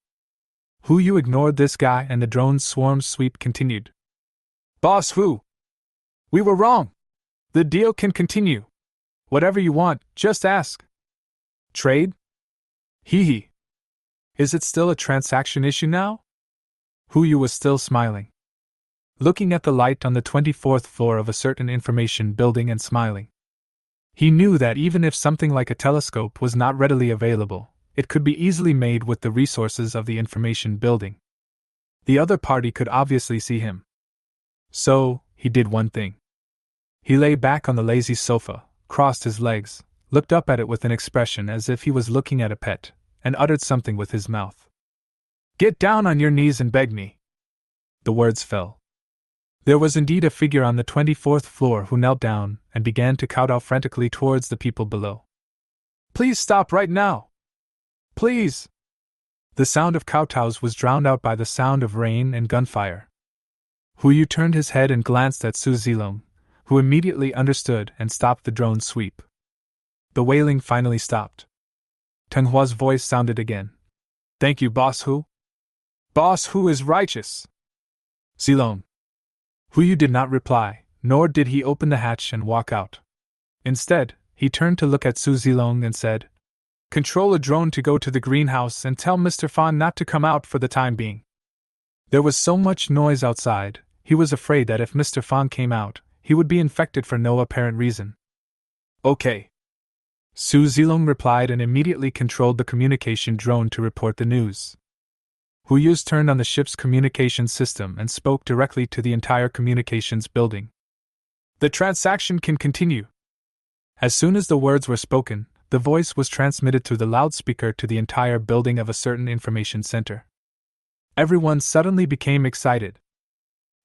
Hu Yu ignored this guy and the drone's swarm sweep continued. Boss Hu! We were wrong! The deal can continue. Whatever you want, just ask. Trade? Hee hee. Is it still a transaction issue now? Hu Yu was still smiling, looking at the light on the 24th floor of a certain information building and smiling. He knew that even if something like a telescope was not readily available, it could be easily made with the resources of the information building. The other party could obviously see him. So, he did one thing. He lay back on the lazy sofa, crossed his legs, looked up at it with an expression as if he was looking at a pet, and uttered something with his mouth. Get down on your knees and beg me. The words fell. There was indeed a figure on the 24th floor who knelt down and began to kowtow frantically towards the people below. Please stop right now! Please! The sound of kowtows was drowned out by the sound of rain and gunfire. Hu Yu turned his head and glanced at Su Zilong, who immediately understood and stopped the drone sweep. The wailing finally stopped. Teng Hua's voice sounded again. Thank you, Boss Hu. Boss Hu is righteous. Zilong. Hu Yu did not reply, nor did he open the hatch and walk out. Instead, he turned to look at Su Zilong and said, Control a drone to go to the greenhouse and tell Mr. Fan not to come out for the time being. There was so much noise outside, he was afraid that if Mr. Fan came out, he would be infected for no apparent reason. Okay. Su Zilong replied and immediately controlled the communication drone to report the news. Hu Yu's turned on the ship's communications system and spoke directly to the entire communications building. The transaction can continue. As soon as the words were spoken, the voice was transmitted through the loudspeaker to the entire building of a certain information center. Everyone suddenly became excited.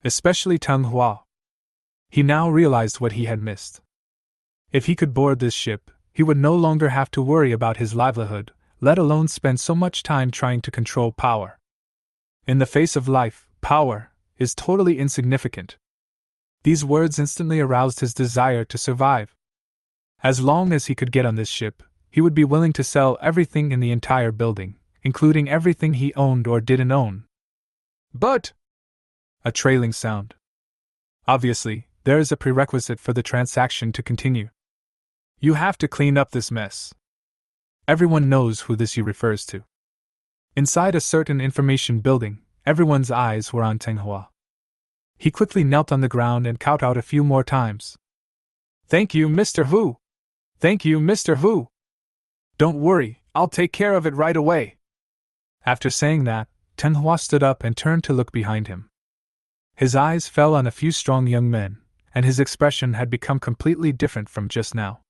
Especially Teng Hua. He now realized what he had missed. If he could board this ship, he would no longer have to worry about his livelihood, let alone spend so much time trying to control power. In the face of life, power is totally insignificant. These words instantly aroused his desire to survive. As long as he could get on this ship, he would be willing to sell everything in the entire building, including everything he owned or didn't own. But a trailing sound. Obviously, there is a prerequisite for the transaction to continue. You have to clean up this mess. Everyone knows who this you refers to. Inside a certain information building, everyone's eyes were on Teng Hua. He quickly knelt on the ground and kowtowed a few more times. Thank you, Mr. Hu! Thank you, Mr. Hu! Don't worry, I'll take care of it right away. After saying that, Teng Hua stood up and turned to look behind him. His eyes fell on a few strong young men, and his expression had become completely different from just now.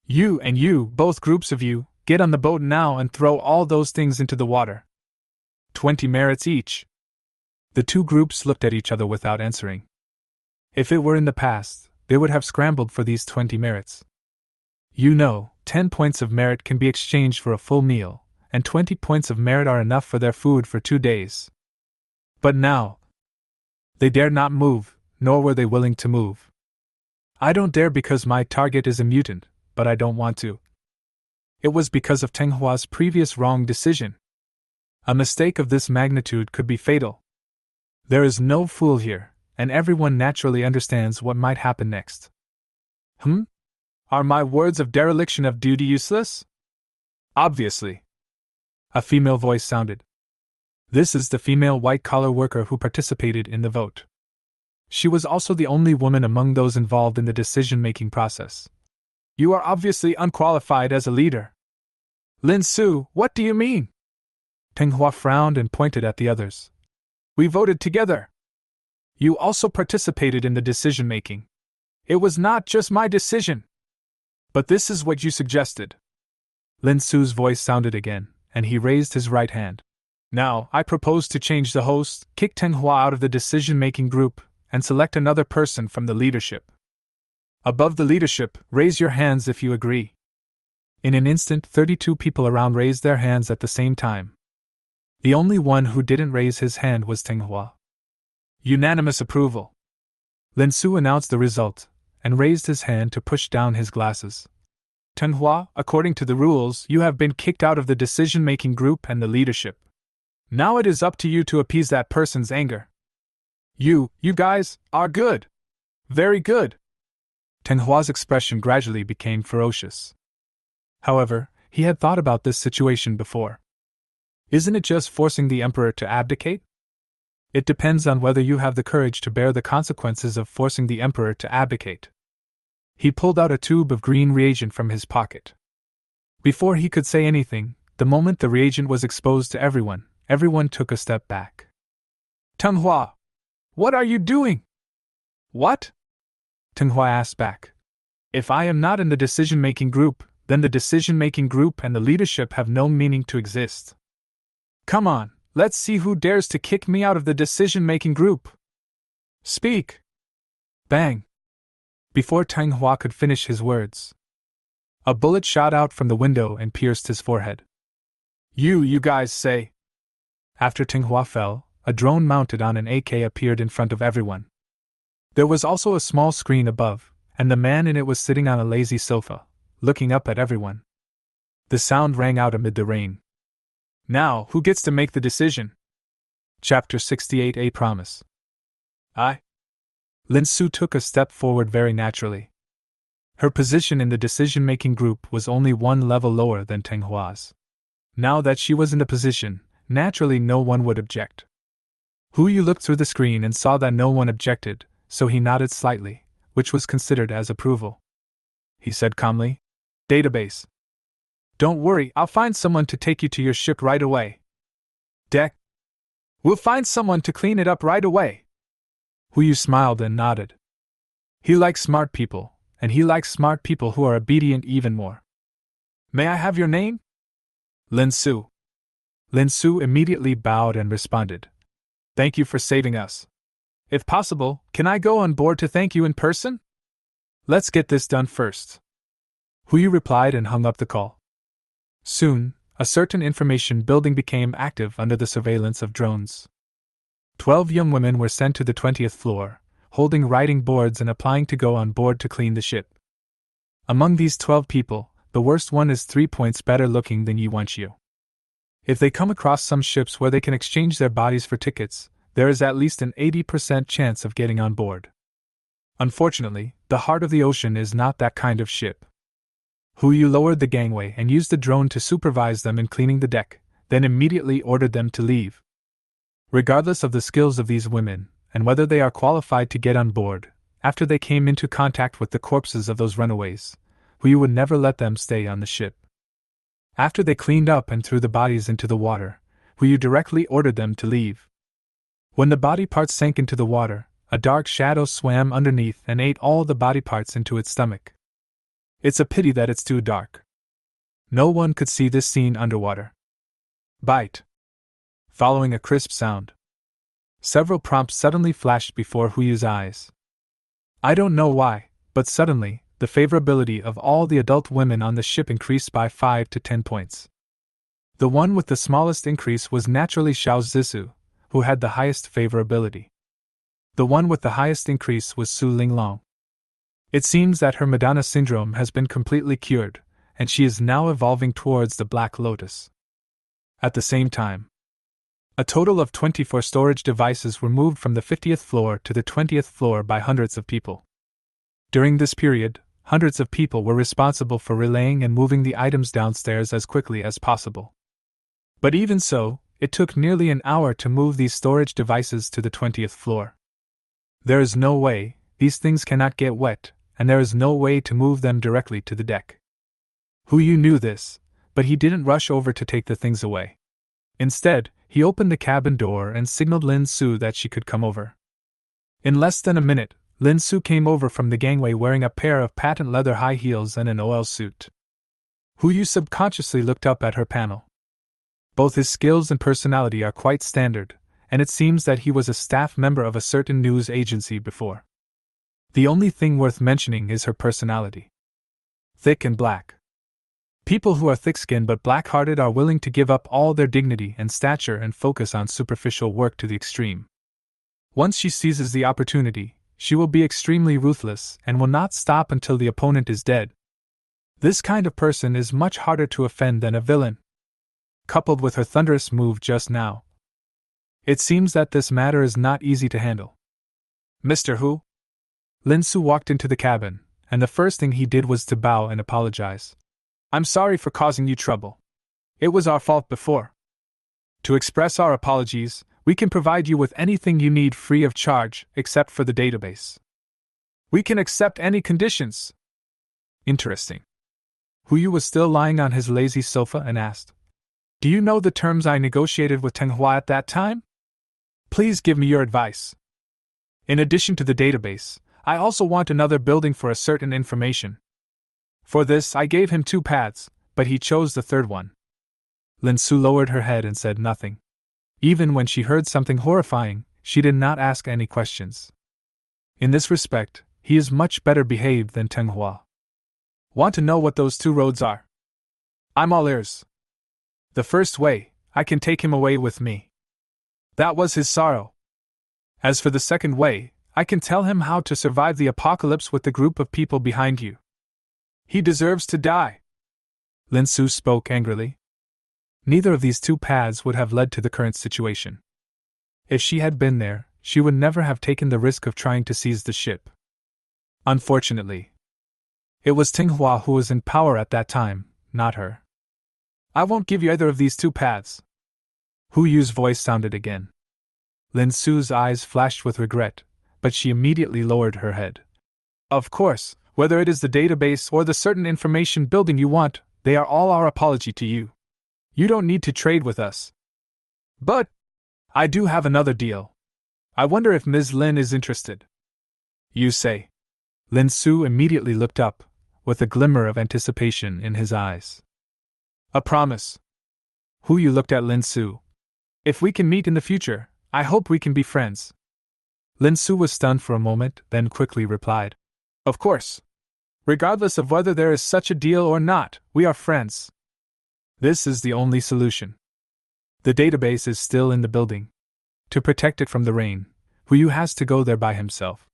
You and you, both groups of you, get on the boat now and throw all those things into the water. 20 merits each. The two groups looked at each other without answering. If it were in the past, they would have scrambled for these 20 merits. 10 points of merit can be exchanged for a full meal, and 20 points of merit are enough for their food for 2 days. But now, they dared not move, nor were they willing to move. I don't dare because my target is a mutant, but I don't want to. It was because of Teng Hua's previous wrong decision. A mistake of this magnitude could be fatal. There is no fool here, and everyone naturally understands what might happen next. Are my words of dereliction of duty useless? Obviously. A female voice sounded. This is the female white-collar worker who participated in the vote. She was also the only woman among those involved in the decision-making process. You are obviously unqualified as a leader. Lin Su, what do you mean? Teng Hua frowned and pointed at the others. We voted together. You also participated in the decision-making. It was not just my decision. But this is what you suggested. Lin Su's voice sounded again, and he raised his right hand. Now, I propose to change the host, kick Teng Hua out of the decision-making group, and select another person from the leadership. Above the leadership, raise your hands if you agree. In an instant, 32 people around raised their hands at the same time. The only one who didn't raise his hand was Teng Hua. Unanimous approval. Lin Su announced the result, and raised his hand to push down his glasses. Teng Hua, according to the rules, you have been kicked out of the decision-making group and the leadership. Now it is up to you to appease that person's anger. You guys, are good. Very good. Teng Hua's expression gradually became ferocious. However, he had thought about this situation before. Isn't it just forcing the emperor to abdicate? It depends on whether you have the courage to bear the consequences of forcing the emperor to abdicate. He pulled out a tube of green reagent from his pocket. Before he could say anything, the moment the reagent was exposed to everyone took a step back. Teng Hua! What are you doing? What? Teng Hua asked back. If I am not in the decision-making group, then the decision-making group and the leadership have no meaning to exist. Come on, let's see who dares to kick me out of the decision-making group. Speak! Bang! Before Teng Hua could finish his words, a bullet shot out from the window and pierced his forehead. You guys say. After Teng Hua fell, a drone mounted on an AK appeared in front of everyone. There was also a small screen above, and the man in it was sitting on a lazy sofa, looking up at everyone. The sound rang out amid the rain. Now, who gets to make the decision? Chapter 68, A Promise. I. Lin Su took a step forward very naturally. Her position in the decision-making group was only one level lower than Teng Hua's. Now that she was in the position, naturally no one would object. Hu Yu looked through the screen and saw that no one objected, so he nodded slightly, which was considered as approval. He said calmly, Database. Don't worry, I'll find someone to take you to your ship right away. Deck. We'll find someone to clean it up right away. Hu Yu smiled and nodded. He likes smart people, and he likes smart people who are obedient even more. May I have your name? Lin Su. Lin Su immediately bowed and responded. Thank you for saving us. If possible, can I go on board to thank you in person? Let's get this done first. Hu Yu replied and hung up the call. Soon, a certain information building became active under the surveillance of drones. 12 young women were sent to the 20th floor, holding writing boards and applying to go on board to clean the ship. Among these 12 people, the worst one is 3 points better looking than Yi Wanqiu. If they come across some ships where they can exchange their bodies for tickets, there is at least an 80% chance of getting on board. Unfortunately, the heart of the ocean is not that kind of ship. Hu Yu lowered the gangway and used the drone to supervise them in cleaning the deck, then immediately ordered them to leave. Regardless of the skills of these women, and whether they are qualified to get on board, after they came into contact with the corpses of those runaways, Hu Yu would never let them stay on the ship. After they cleaned up and threw the bodies into the water, Hu Yu directly ordered them to leave. When the body parts sank into the water, a dark shadow swam underneath and ate all the body parts into its stomach. It's a pity that it's too dark. No one could see this scene underwater. Bite. Following a crisp sound, several prompts suddenly flashed before Hu Yu's eyes. I don't know why, but suddenly, the favorability of all the adult women on the ship increased by 5 to 10 points. The one with the smallest increase was naturally Xiao Zhisu, who had the highest favorability. The one with the highest increase was Su Linglong. It seems that her Madonna syndrome has been completely cured, and she is now evolving towards the Black Lotus. At the same time, a total of 24 storage devices were moved from the 50th floor to the 20th floor by hundreds of people. During this period, hundreds of people were responsible for relaying and moving the items downstairs as quickly as possible. But even so, it took nearly an hour to move these storage devices to the 20th floor. There is no way, these things cannot get wet, and there is no way to move them directly to the deck. Hu Yu knew this, but he didn't rush over to take the things away. Instead, he opened the cabin door and signaled Lin Su that she could come over. In less than a minute, Lin Su came over from the gangway wearing a pair of patent leather high heels and an OL suit. Hu Yu subconsciously looked up at her panel. Both his skills and personality are quite standard, and it seems that he was a staff member of a certain news agency before. The only thing worth mentioning is her personality. Thick and black. People who are thick-skinned but black-hearted are willing to give up all their dignity and stature and focus on superficial work to the extreme. Once she seizes the opportunity, she will be extremely ruthless and will not stop until the opponent is dead. This kind of person is much harder to offend than a villain. Coupled with her thunderous move just now, It seems that this matter is not easy to handle. Mr. Hu? Lin Su walked into the cabin, and the first thing he did was to bow and apologize. I'm sorry for causing you trouble. It was our fault before. To express our apologies, we can provide you with anything you need free of charge, except for the database. We can accept any conditions. Interesting. Hu Yu was still lying on his lazy sofa and asked, Do you know the terms I negotiated with Teng Hua at that time? Please give me your advice. In addition to the database, I also want another building for a certain information. For this, I gave him 2 paths, but he chose the third one. Lin Su lowered her head and said nothing. Even when she heard something horrifying, she did not ask any questions. In this respect, he is much better behaved than Teng Hua. Want to know what those 2 roads are? I'm all ears. The first way, I can take him away with me. That was his sorrow. As for the second way, I can tell him how to survive the apocalypse with the group of people behind you. He deserves to die. Lin Su spoke angrily. Neither of these 2 paths would have led to the current situation. If she had been there, she would never have taken the risk of trying to seize the ship. Unfortunately, it was Teng Hua who was in power at that time, not her. I won't give you either of these 2 paths. Hu Yu's voice sounded again. Lin Su's eyes flashed with regret, but she immediately lowered her head. Of course, whether it is the database or the certain information building you want, they are all our apology to you. You don't need to trade with us. But I do have another deal. I wonder if Ms. Lin is interested. You say? Lin Su immediately looked up, with a glimmer of anticipation in his eyes. A promise. Hu Yu looked at Lin Su. If we can meet in the future, I hope we can be friends. Lin Su was stunned for a moment, then quickly replied. Of course. Regardless of whether there is such a deal or not, we are friends. This is the only solution. The database is still in the building. To protect it from the rain, Hu Yu has to go there by himself.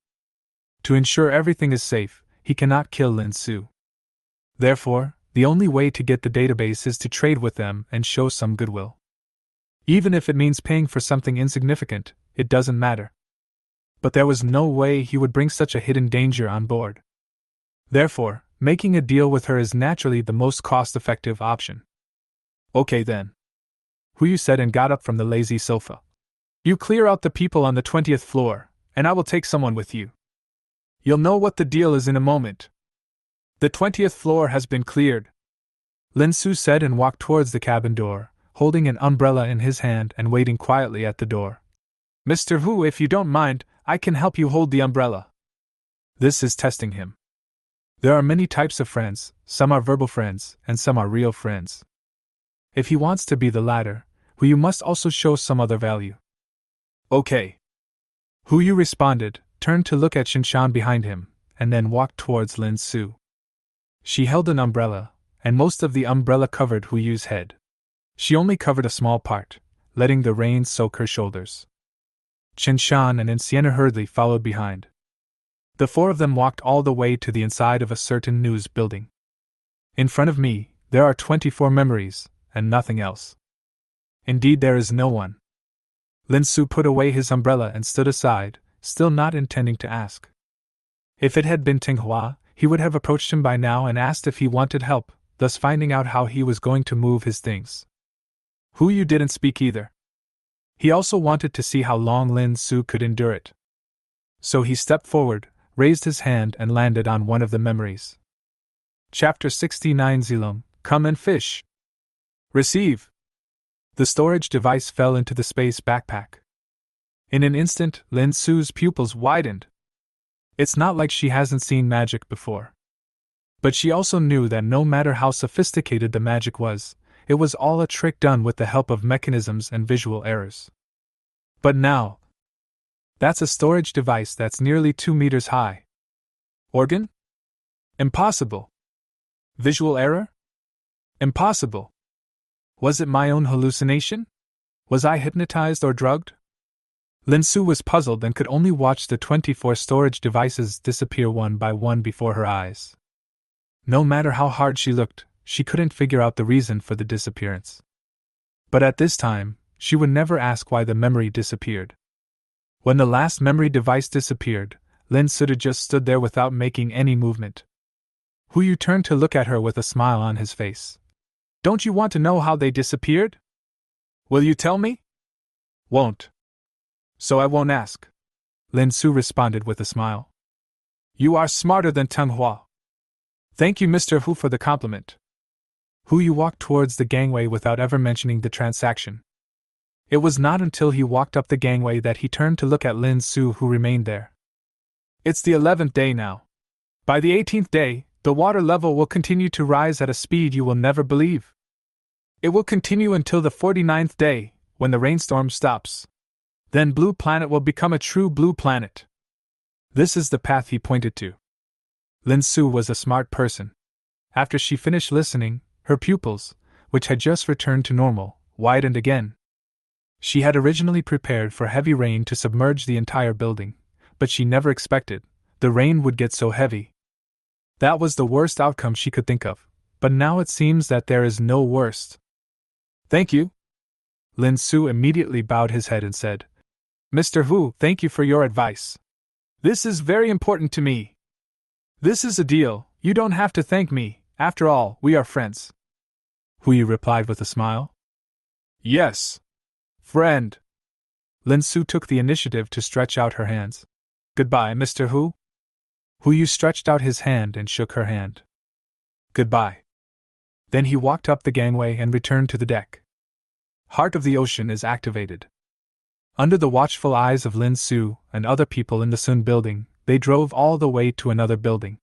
To ensure everything is safe, he cannot kill Lin Su. Therefore, the only way to get the database is to trade with them and show some goodwill. Even if it means paying for something insignificant, it doesn't matter. But there was no way he would bring such a hidden danger on board. Therefore, making a deal with her is naturally the most cost-effective option. Okay then. Hu Yu said and got up from the lazy sofa. You clear out the people on the 20th floor, and I will take someone with you. You'll know what the deal is in a moment. The 20th floor has been cleared. Lin Su said and walked towards the cabin door, holding an umbrella in his hand and waiting quietly at the door. Mr. Hu, if you don't mind, I can help you hold the umbrella. This is testing him. There are many types of friends, some are verbal friends, and some are real friends. If he wants to be the latter, Hu Yu must also show some other value. Okay. Hu Yu responded, turned to look at Shinshan behind him, and then walked towards Lin Su. She held an umbrella, and most of the umbrella covered Hu Yu's head. She only covered a small part, letting the rain soak her shoulders. Shinshan and Sienna hurriedly followed behind. The 4 of them walked all the way to the inside of a certain news building. In front of me, there are 24 memories, and nothing else. Indeed, there is no one. Lin Su put away his umbrella and stood aside, still not intending to ask. If it had been Teng Hua, he would have approached him by now and asked if he wanted help, thus finding out how he was going to move his things. Hu Yu didn't speak either. He also wanted to see how long Lin Su could endure it. So he stepped forward, raised his hand and landed on one of the memories. Chapter 69 Zilum, Come and Fish. Receive. The storage device fell into the space backpack. In an instant, Lin Su's pupils widened. It's not like she hasn't seen magic before. But she also knew that no matter how sophisticated the magic was, it was all a trick done with the help of mechanisms and visual errors. But now, that's a storage device that's nearly 2 meters high. Organ? Impossible. Visual error? Impossible. Was it my own hallucination? Was I hypnotized or drugged? Lin Su was puzzled and could only watch the 24 storage devices disappear one by one before her eyes. No matter how hard she looked, she couldn't figure out the reason for the disappearance. But at this time, she would never ask why the memory disappeared. When the last memory device disappeared, Lin Su just stood there without making any movement. Hu Yu turned to look at her with a smile on his face. Don't you want to know how they disappeared? Will you tell me? Won't. So I won't ask. Lin Su responded with a smile. You are smarter than Teng Hua. Thank you, Mr. Hu, for the compliment. Hu Yu walked towards the gangway without ever mentioning the transaction. It was not until he walked up the gangway that he turned to look at Lin Su, who remained there. It's the 11th day now. By the 18th day, the water level will continue to rise at a speed you will never believe. It will continue until the 49th day, when the rainstorm stops. Then Blue Planet will become a true blue planet. This is the path he pointed to. Lin Su was a smart person. After she finished listening, her pupils, which had just returned to normal, widened again. She had originally prepared for heavy rain to submerge the entire building, but she never expected the rain would get so heavy. That was the worst outcome she could think of, but now it seems that there is no worst. Thank you. Lin Su immediately bowed his head and said, Mr. Hu, thank you for your advice. This is very important to me. This is a deal, you don't have to thank me, after all, we are friends. Hu Yu replied with a smile. Yes. Friend. Lin Su took the initiative to stretch out her hands. Goodbye, Mr. Hu. Hu Yu stretched out his hand and shook her hand. Goodbye. Then he walked up the gangway and returned to the deck. Heart of the Ocean is activated. Under the watchful eyes of Lin Su and other people in the Sun building, they drove all the way to another building.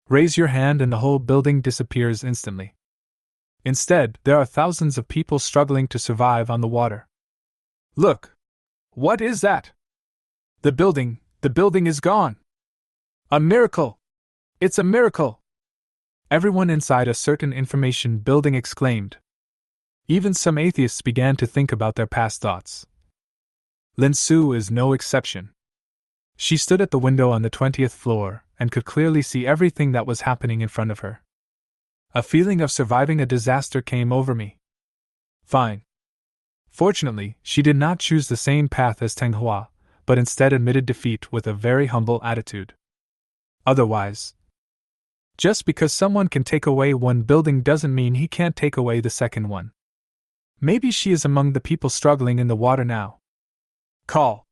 Raise your hand and the whole building disappears instantly. Instead, there are thousands of people struggling to survive on the water. Look! What is that? The building is gone! A miracle! It's a miracle! Everyone inside a certain information building exclaimed. Even some atheists began to think about their past thoughts. Lin Su is no exception. She stood at the window on the 20th floor and could clearly see everything that was happening in front of her. A feeling of surviving a disaster came over me. Fine. Fortunately, she did not choose the same path as Teng Hua, but instead admitted defeat with a very humble attitude. Otherwise, just because someone can take away one building doesn't mean he can't take away the second one. Maybe she is among the people struggling in the water now. Call.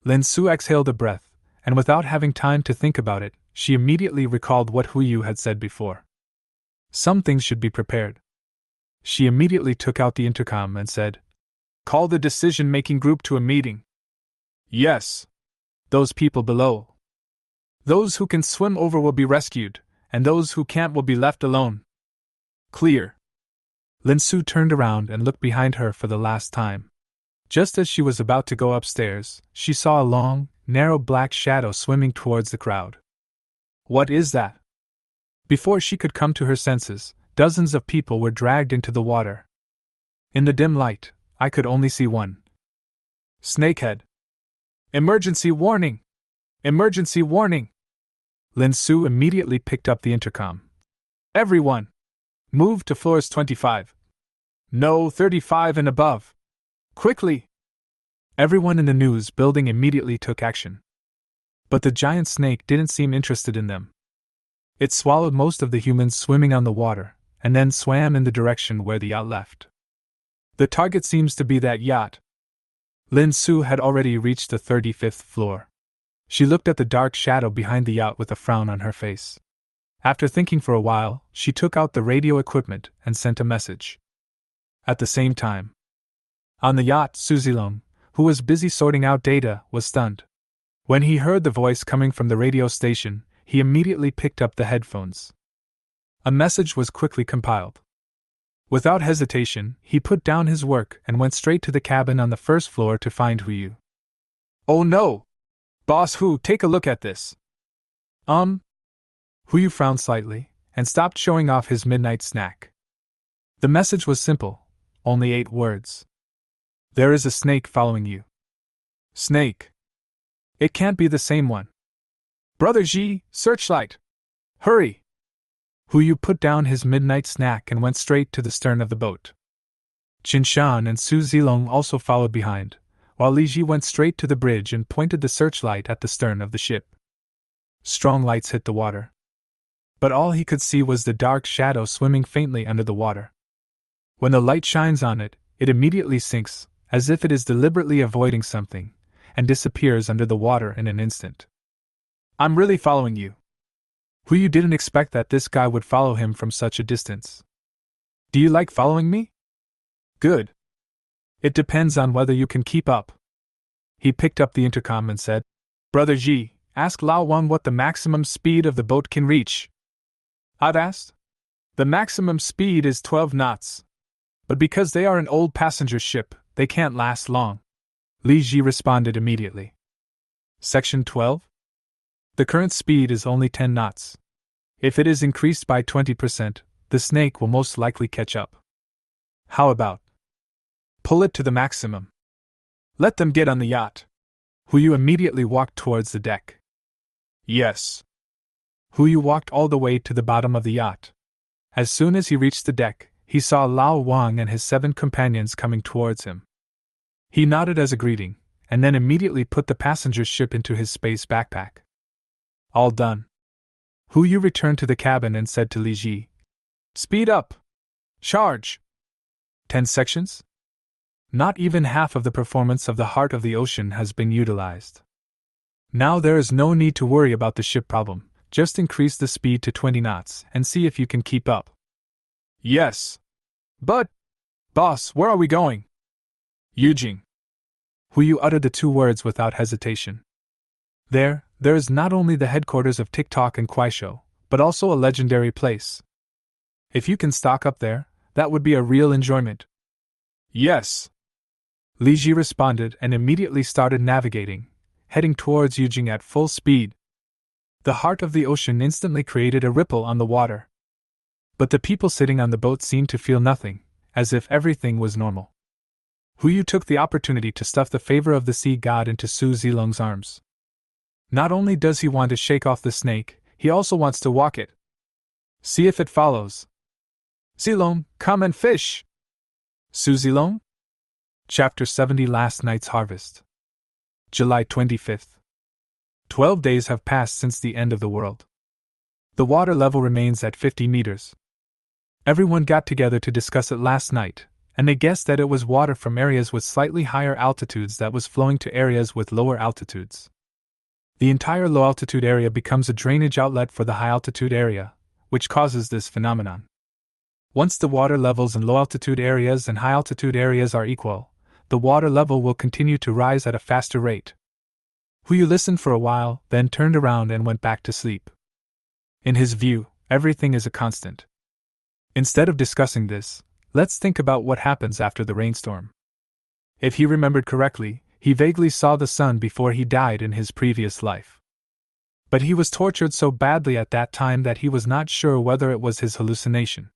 Lin Su exhaled a breath, and without having time to think about it, she immediately recalled what Hu Yu had said before. Some things should be prepared. She immediately took out the intercom and said, Call the decision-making group to a meeting. Yes. Those people below. Those who can swim over will be rescued, and those who can't will be left alone. Clear. Lin Su turned around and looked behind her for the last time. Just as she was about to go upstairs, she saw a long, narrow black shadow swimming towards the crowd. What is that? Before she could come to her senses, dozens of people were dragged into the water. In the dim light, I could only see one. Snakehead. Emergency warning! Emergency warning! Lin Su immediately picked up the intercom. Everyone! Move to floors 25. No, 35 and above. Quickly! Everyone in the news building immediately took action. But the giant snake didn't seem interested in them. It swallowed most of the humans swimming on the water, and then swam in the direction where the yacht left. The target seems to be that yacht. Lin Su had already reached the 35th floor. She looked at the dark shadow behind the yacht with a frown on her face. After thinking for a while, she took out the radio equipment and sent a message. At the same time, on the yacht, Suzilong, who was busy sorting out data, was stunned. When he heard the voice coming from the radio station, he immediately picked up the headphones. A message was quickly compiled. Without hesitation, he put down his work and went straight to the cabin on the first floor to find Hu Yu. Oh no! Boss Hu, take a look at this. Hu Yu frowned slightly and stopped showing off his midnight snack. The message was simple, only 8 words. There is a snake following you. Snake. It can't be the same one. Brother Ji, searchlight! Hurry! Hu Yu put down his midnight snack and went straight to the stern of the boat. Qinshan and Su Zilong also followed behind, while Li Ji went straight to the bridge and pointed the searchlight at the stern of the ship. Strong lights hit the water, but all he could see was the dark shadow swimming faintly under the water. When the light shines on it, it immediately sinks, as if it is deliberately avoiding something, and disappears under the water in an instant. I'm really following you. Hu didn't expect that this guy would follow him from such a distance. Do you like following me? Good. It depends on whether you can keep up. He picked up the intercom and said, Brother Ji, ask Lao Wang what the maximum speed of the boat can reach. I'd asked. The maximum speed is 12 knots. But because they are an old passenger ship, they can't last long. Li Ji responded immediately. Section 12? The current speed is only 10 knots. If it is increased by 20%, the snake will most likely catch up. How about? Pull it to the maximum. Let them get on the yacht. Hu immediately walked towards the deck. Yes. Hu walked all the way to the bottom of the yacht. As soon as he reached the deck, he saw Lao Wang and his 7 companions coming towards him. He nodded as a greeting, and then immediately put the passenger ship into his space backpack. All done. Hu returned to the cabin and said to Li Ji, Speed up! Charge! 10 sections? Not even half of the performance of the heart of the ocean has been utilized. Now there is no need to worry about the ship problem, just increase the speed to 20 knots and see if you can keep up. Yes. But, boss, where are we going? Yujing. Hu uttered the 2 words without hesitation. There is not only the headquarters of TikTok and Kuaishou, but also a legendary place. If you can stock up there, that would be a real enjoyment. Yes. Li Ji responded and immediately started navigating, heading towards Yujing at full speed. The heart of the ocean instantly created a ripple on the water. But the people sitting on the boat seemed to feel nothing, as if everything was normal. Hu took the opportunity to stuff the favor of the sea god into Su Zilong's arms. Not only does he want to shake off the snake, he also wants to walk it. See if it follows. Zilong, come and fish! Su Zilong? Chapter 70 Last Night's Harvest. July 25th. 12 days have passed since the end of the world. The water level remains at 50 meters. Everyone got together to discuss it last night, and they guessed that it was water from areas with slightly higher altitudes that was flowing to areas with lower altitudes. The entire low-altitude area becomes a drainage outlet for the high-altitude area, which causes this phenomenon. Once the water levels in low-altitude areas and high-altitude areas are equal, the water level will continue to rise at a faster rate. Hu listened for a while, then turned around and went back to sleep. In his view, everything is a constant. Instead of discussing this, let's think about what happens after the rainstorm. If he remembered correctly, he vaguely saw the sun before he died in his previous life. But he was tortured so badly at that time that he was not sure whether it was his hallucination.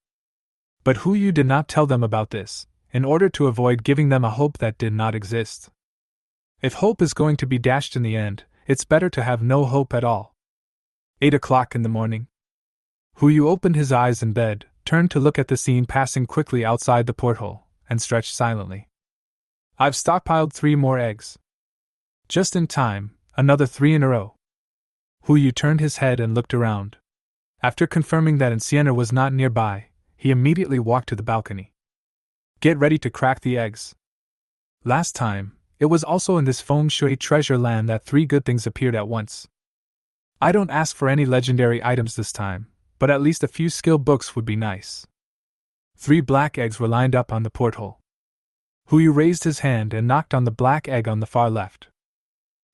But Hu did not tell them about this, in order to avoid giving them a hope that did not exist. If hope is going to be dashed in the end, it's better to have no hope at all. 8 o'clock in the morning. Hu opened his eyes in bed, turned to look at the scene passing quickly outside the porthole, and stretched silently. I've stockpiled 3 more eggs. Just in time, another 3 in a row. Hu turned his head and looked around. After confirming that Sienna was not nearby, he immediately walked to the balcony. Get ready to crack the eggs. Last time, it was also in this feng shui treasure land that 3 good things appeared at once. I don't ask for any legendary items this time, but at least a few skill books would be nice. 3 black eggs were lined up on the porthole. Hu raised his hand and knocked on the black egg on the far left.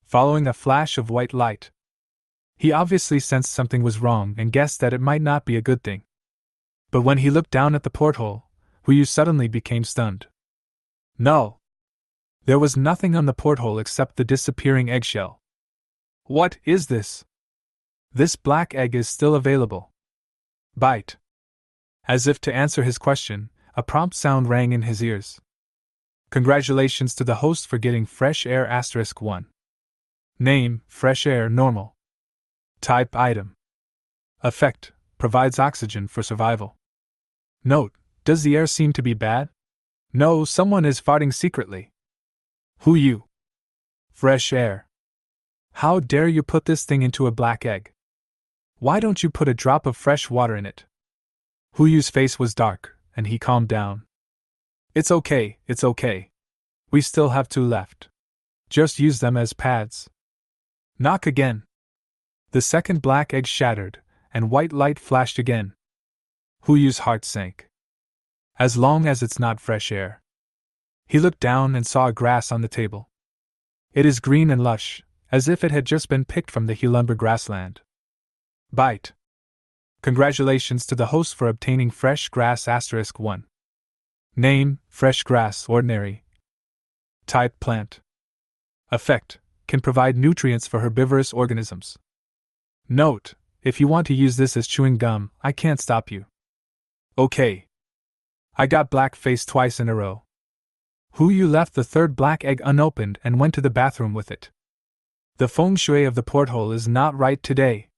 Following a flash of white light, he obviously sensed something was wrong and guessed that it might not be a good thing. But when he looked down at the porthole, Hu suddenly became stunned. No! There was nothing on the porthole except the disappearing eggshell. What is this? This black egg is still available. Bite. As if to answer his question, a prompt sound rang in his ears. Congratulations to the host for getting Fresh Air *1. Name, Fresh Air Normal. Type Item. Effect, provides oxygen for survival. Note, does the air seem to be bad? No, someone is farting secretly. Who you? Fresh air. How dare you put this thing into a black egg? Why don't you put a drop of fresh water in it? Huyu's face was dark, and he calmed down. It's okay. We still have 2 left. Just use them as pads. Knock again. The second black egg shattered, and white light flashed again. Huyu's heart sank. As long as it's not fresh air. He looked down and saw grass on the table. It is green and lush, as if it had just been picked from the Helumber grassland. Bite. Congratulations to the host for obtaining fresh grass *1. Name, fresh grass, ordinary. Type, plant. Effect, can provide nutrients for herbivorous organisms. Note, if you want to use this as chewing gum, I can't stop you. Okay. I got black face twice in a row. Huyu left the third black egg unopened and went to the bathroom with it. The feng shui of the porthole is not right today.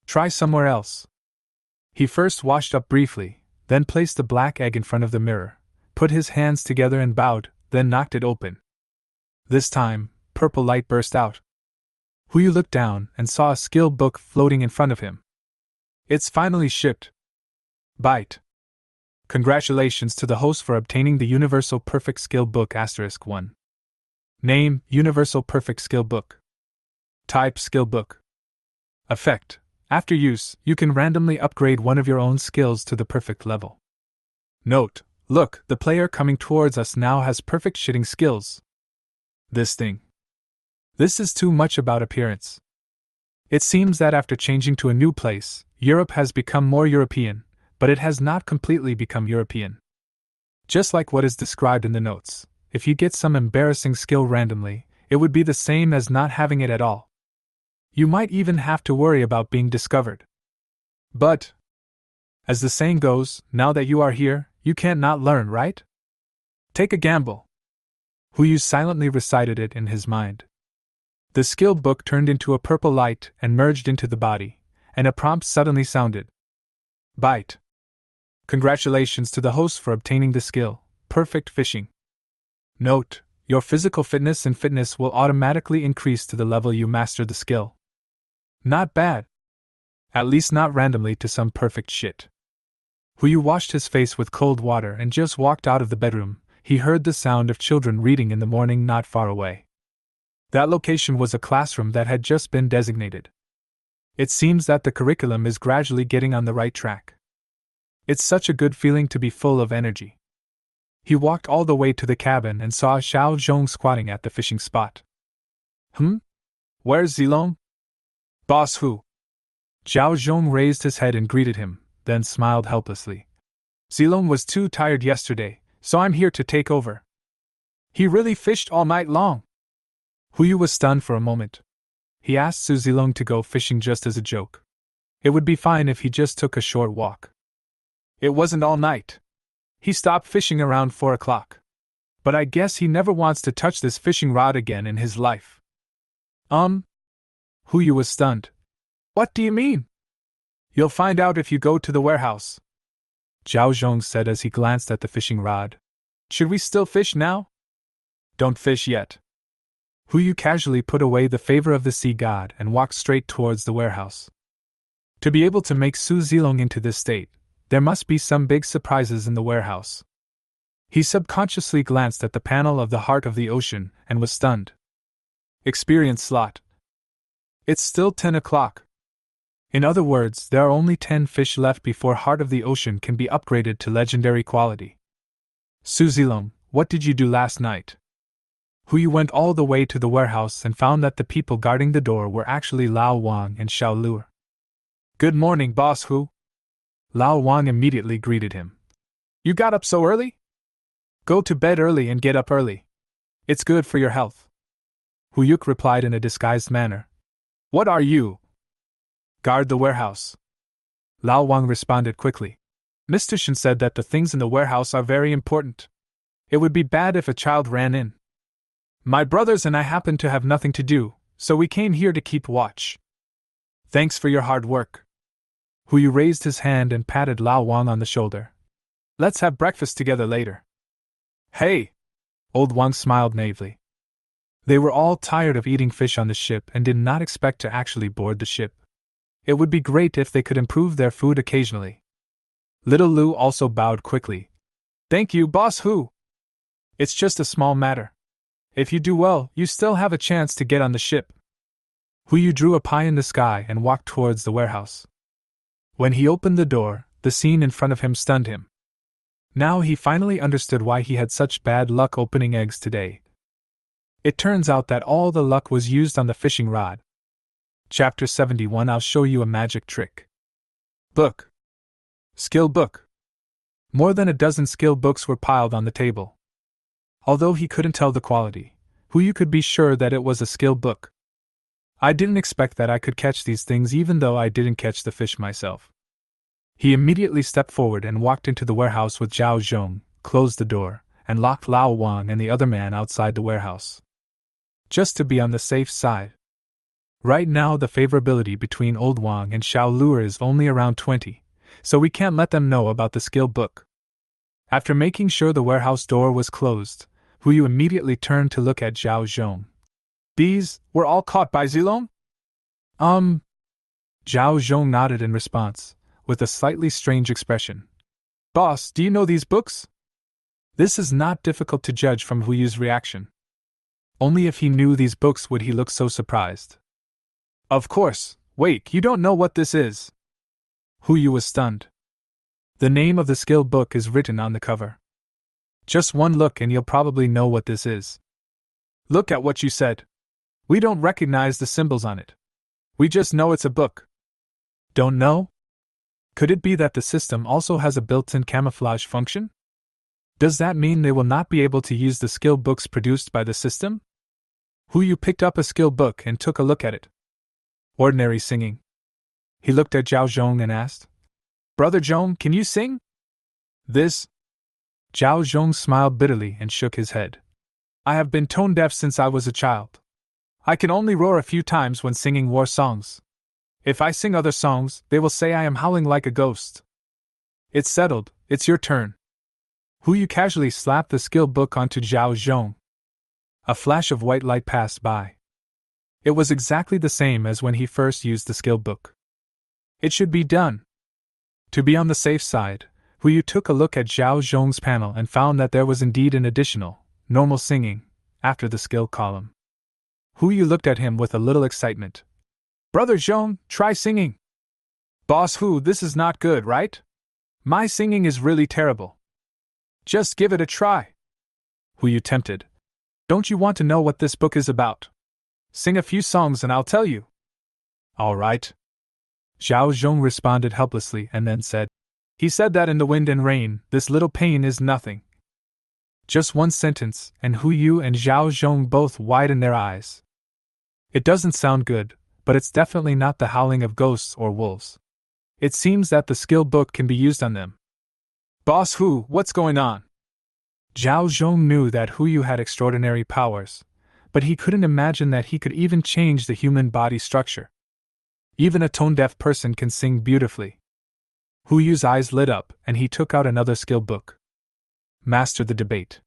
Try somewhere else. He first washed up briefly, then placed the black egg in front of the mirror, put his hands together and bowed, then knocked it open. This time, purple light burst out. Huyu looked down and saw a skill book floating in front of him. It's finally shipped. Bite. Congratulations to the host for obtaining the Universal Perfect Skill Book *1. Name, Universal Perfect Skill Book. Type, Skill Book. Effect, after use, you can randomly upgrade one of your own skills to the perfect level. Note, look, the player coming towards us now has perfect shitting skills. This thing. This is too much about appearance. It seems that after changing to a new place, Europe has become more European, but it has not completely become European. Just like what is described in the notes, if you get some embarrassing skill randomly, it would be the same as not having it at all. You might even have to worry about being discovered. But, as the saying goes, now that you are here, you can't not learn, right? Take a gamble. Huyu silently recited it in his mind. The skill book turned into a purple light and merged into the body, and a prompt suddenly sounded. Bite. Congratulations to the host for obtaining the skill, Perfect Fishing. Note, your physical fitness and fitness will automatically increase to the level you master the skill. Not bad. At least not randomly to some perfect shit. Huyu washed his face with cold water and just walked out of the bedroom. He heard the sound of children reading in the morning not far away. That location was a classroom that had just been designated. It seems that the curriculum is gradually getting on the right track. It's such a good feeling to be full of energy. He walked all the way to the cabin and saw Xiao Zhong squatting at the fishing spot. Where's Zilong? Boss who? Xiao Zhong raised his head and greeted him, then smiled helplessly. Zilong was too tired yesterday, so I'm here to take over. He really fished all night long. Huyu was stunned for a moment. He asked Su Zilong to go fishing just as a joke. It would be fine if he just took a short walk. It wasn't all night. He stopped fishing around 4 o'clock. But I guess he never wants to touch this fishing rod again in his life. Huyu was stunned. What do you mean? You'll find out if you go to the warehouse, Zhao Zhong said as he glanced at the fishing rod. Should we still fish now? Don't fish yet. Huyu casually put away the favor of the sea god and walked straight towards the warehouse. To be able to make Su Zilong into this state, there must be some big surprises in the warehouse. He subconsciously glanced at the panel of the Heart of the Ocean and was stunned. Experience slot. It's still 10 o'clock. In other words, there are only 10 fish left before Heart of the Ocean can be upgraded to legendary quality. Su Zilong, what did you do last night? Huyu went all the way to the warehouse and found that the people guarding the door were actually Lao Wang and Xiao Luer. Good morning, boss Hu. Lao Wang immediately greeted him. You got up so early? Go to bed early and get up early. It's good for your health. Huyuk replied in a disguised manner. What are you? Guard the warehouse. Lao Wang responded quickly. Mr. Shen said that the things in the warehouse are very important. It would be bad if a child ran in. My brothers and I happen to have nothing to do, so we came here to keep watch. Thanks for your hard work. Huyu raised his hand and patted Lao Wang on the shoulder. Let's have breakfast together later. Hey! Old Wang smiled naively. They were all tired of eating fish on the ship and did not expect to actually board the ship. It would be great if they could improve their food occasionally. Little Lu also bowed quickly. Thank you, Boss Hu! It's just a small matter. If you do well, you still have a chance to get on the ship. Hu Yu drew a pie in the sky and walked towards the warehouse. When he opened the door, the scene in front of him stunned him. Now he finally understood why he had such bad luck opening eggs today. It turns out that all the luck was used on the fishing rod. Chapter 71. I'll show you a magic trick. Book. Skill book. More than a dozen skill books were piled on the table. Although he couldn't tell the quality, Hu Yu could be sure that it was a skill book. I didn't expect that I could catch these things even though I didn't catch the fish myself. He immediately stepped forward and walked into the warehouse with Zhao Zhong, closed the door, and locked Lao Wang and the other man outside the warehouse. Just to be on the safe side. Right now the favorability between Old Wang and Xiao Luer is only around 20, so we can't let them know about the skill book. After making sure the warehouse door was closed, Hu Yu immediately turned to look at Zhao Zhong. These were all caught by Zilong? Zhao Zhong nodded in response, with a slightly strange expression. Boss, do you know these books? This is not difficult to judge from Hu Yu's reaction. Only if he knew these books would he look so surprised. Of course, wait, you don't know what this is? Hu Yu was stunned. The name of the skill book is written on the cover. Just one look and you'll probably know what this is. Look at what you said. We don't recognize the symbols on it. We just know it's a book. Don't know? Could it be that the system also has a built-in camouflage function? Does that mean they will not be able to use the skill books produced by the system? Hu Yu picked up a skill book and took a look at it. Ordinary singing. He looked at Zhao Zhong and asked, Brother Zhong, can you sing? This? Zhao Zhong smiled bitterly and shook his head. I have been tone deaf since I was a child. I can only roar a few times when singing war songs. If I sing other songs, they will say I am howling like a ghost. It's settled, it's your turn. Hu Yu casually slapped the skill book onto Zhao Zhong. A flash of white light passed by. It was exactly the same as when he first used the skill book. It should be done. To be on the safe side, Hu Yu took a look at Zhao Zhong's panel and found that there was indeed an additional, normal singing, after the skill column. Hu Yu looked at him with a little excitement. Brother Zhong, try singing. Boss Hu, this is not good, right? My singing is really terrible. Just give it a try. Hu Yu tempted. Don't you want to know what this book is about? Sing a few songs and I'll tell you. All right. Zhao Zhong responded helplessly and then said, He said that in the wind and rain, this little pain is nothing. Just one sentence, and Hu Yu and Zhao Zhong both widened their eyes. It doesn't sound good, but it's definitely not the howling of ghosts or wolves. It seems that the skill book can be used on them. Boss Hu, what's going on? Zhao Zhong knew that Hu Yu had extraordinary powers, but he couldn't imagine that he could even change the human body structure. Even a tone-deaf person can sing beautifully. Hu Yu's eyes lit up and he took out another skill book. Master the debate.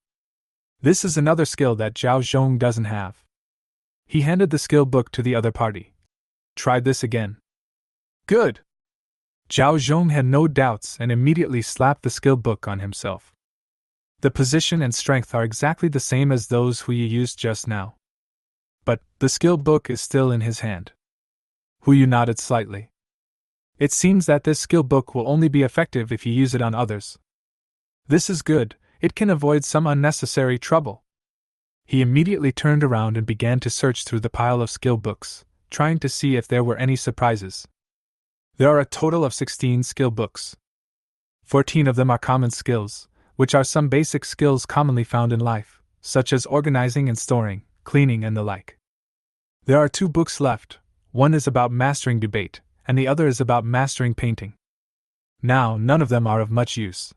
This is another skill that Zhao Zhong doesn't have. He handed the skill book to the other party. Try this again. Good. Zhao Zhong had no doubts and immediately slapped the skill book on himself. The position and strength are exactly the same as those Hu Yu used just now. But the skill book is still in his hand. Hu Yu nodded slightly. It seems that this skill book will only be effective if you use it on others. This is good, it can avoid some unnecessary trouble. He immediately turned around and began to search through the pile of skill books, trying to see if there were any surprises. There are a total of 16 skill books. 14 of them are common skills, which are some basic skills commonly found in life, such as organizing and storing, cleaning and the like. There are 2 books left, one is about mastering debate, and the other is about mastering painting. Now, none of them are of much use.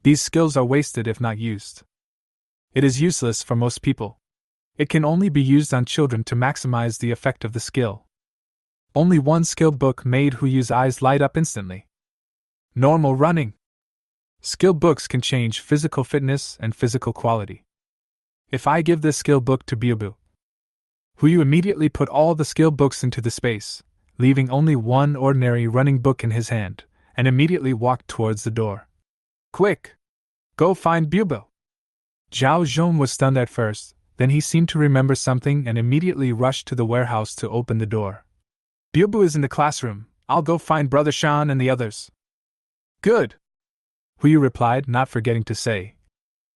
These skills are wasted if not used. It is useless for most people. It can only be used on children to maximize the effect of the skill. Only one skill book made Hu Yu's eyes light up instantly. Normal running. Skill books can change physical fitness and physical quality. If I give this skill book to Byabu, Huyu immediately put all the skill books into the space, leaving only one ordinary running book in his hand, and immediately walked towards the door. Quick! Go find Byabu! Zhao Zhong was stunned at first, then he seemed to remember something and immediately rushed to the warehouse to open the door. Byabu is in the classroom. I'll go find Brother Shan and the others. Good! Huyu replied, not forgetting to say.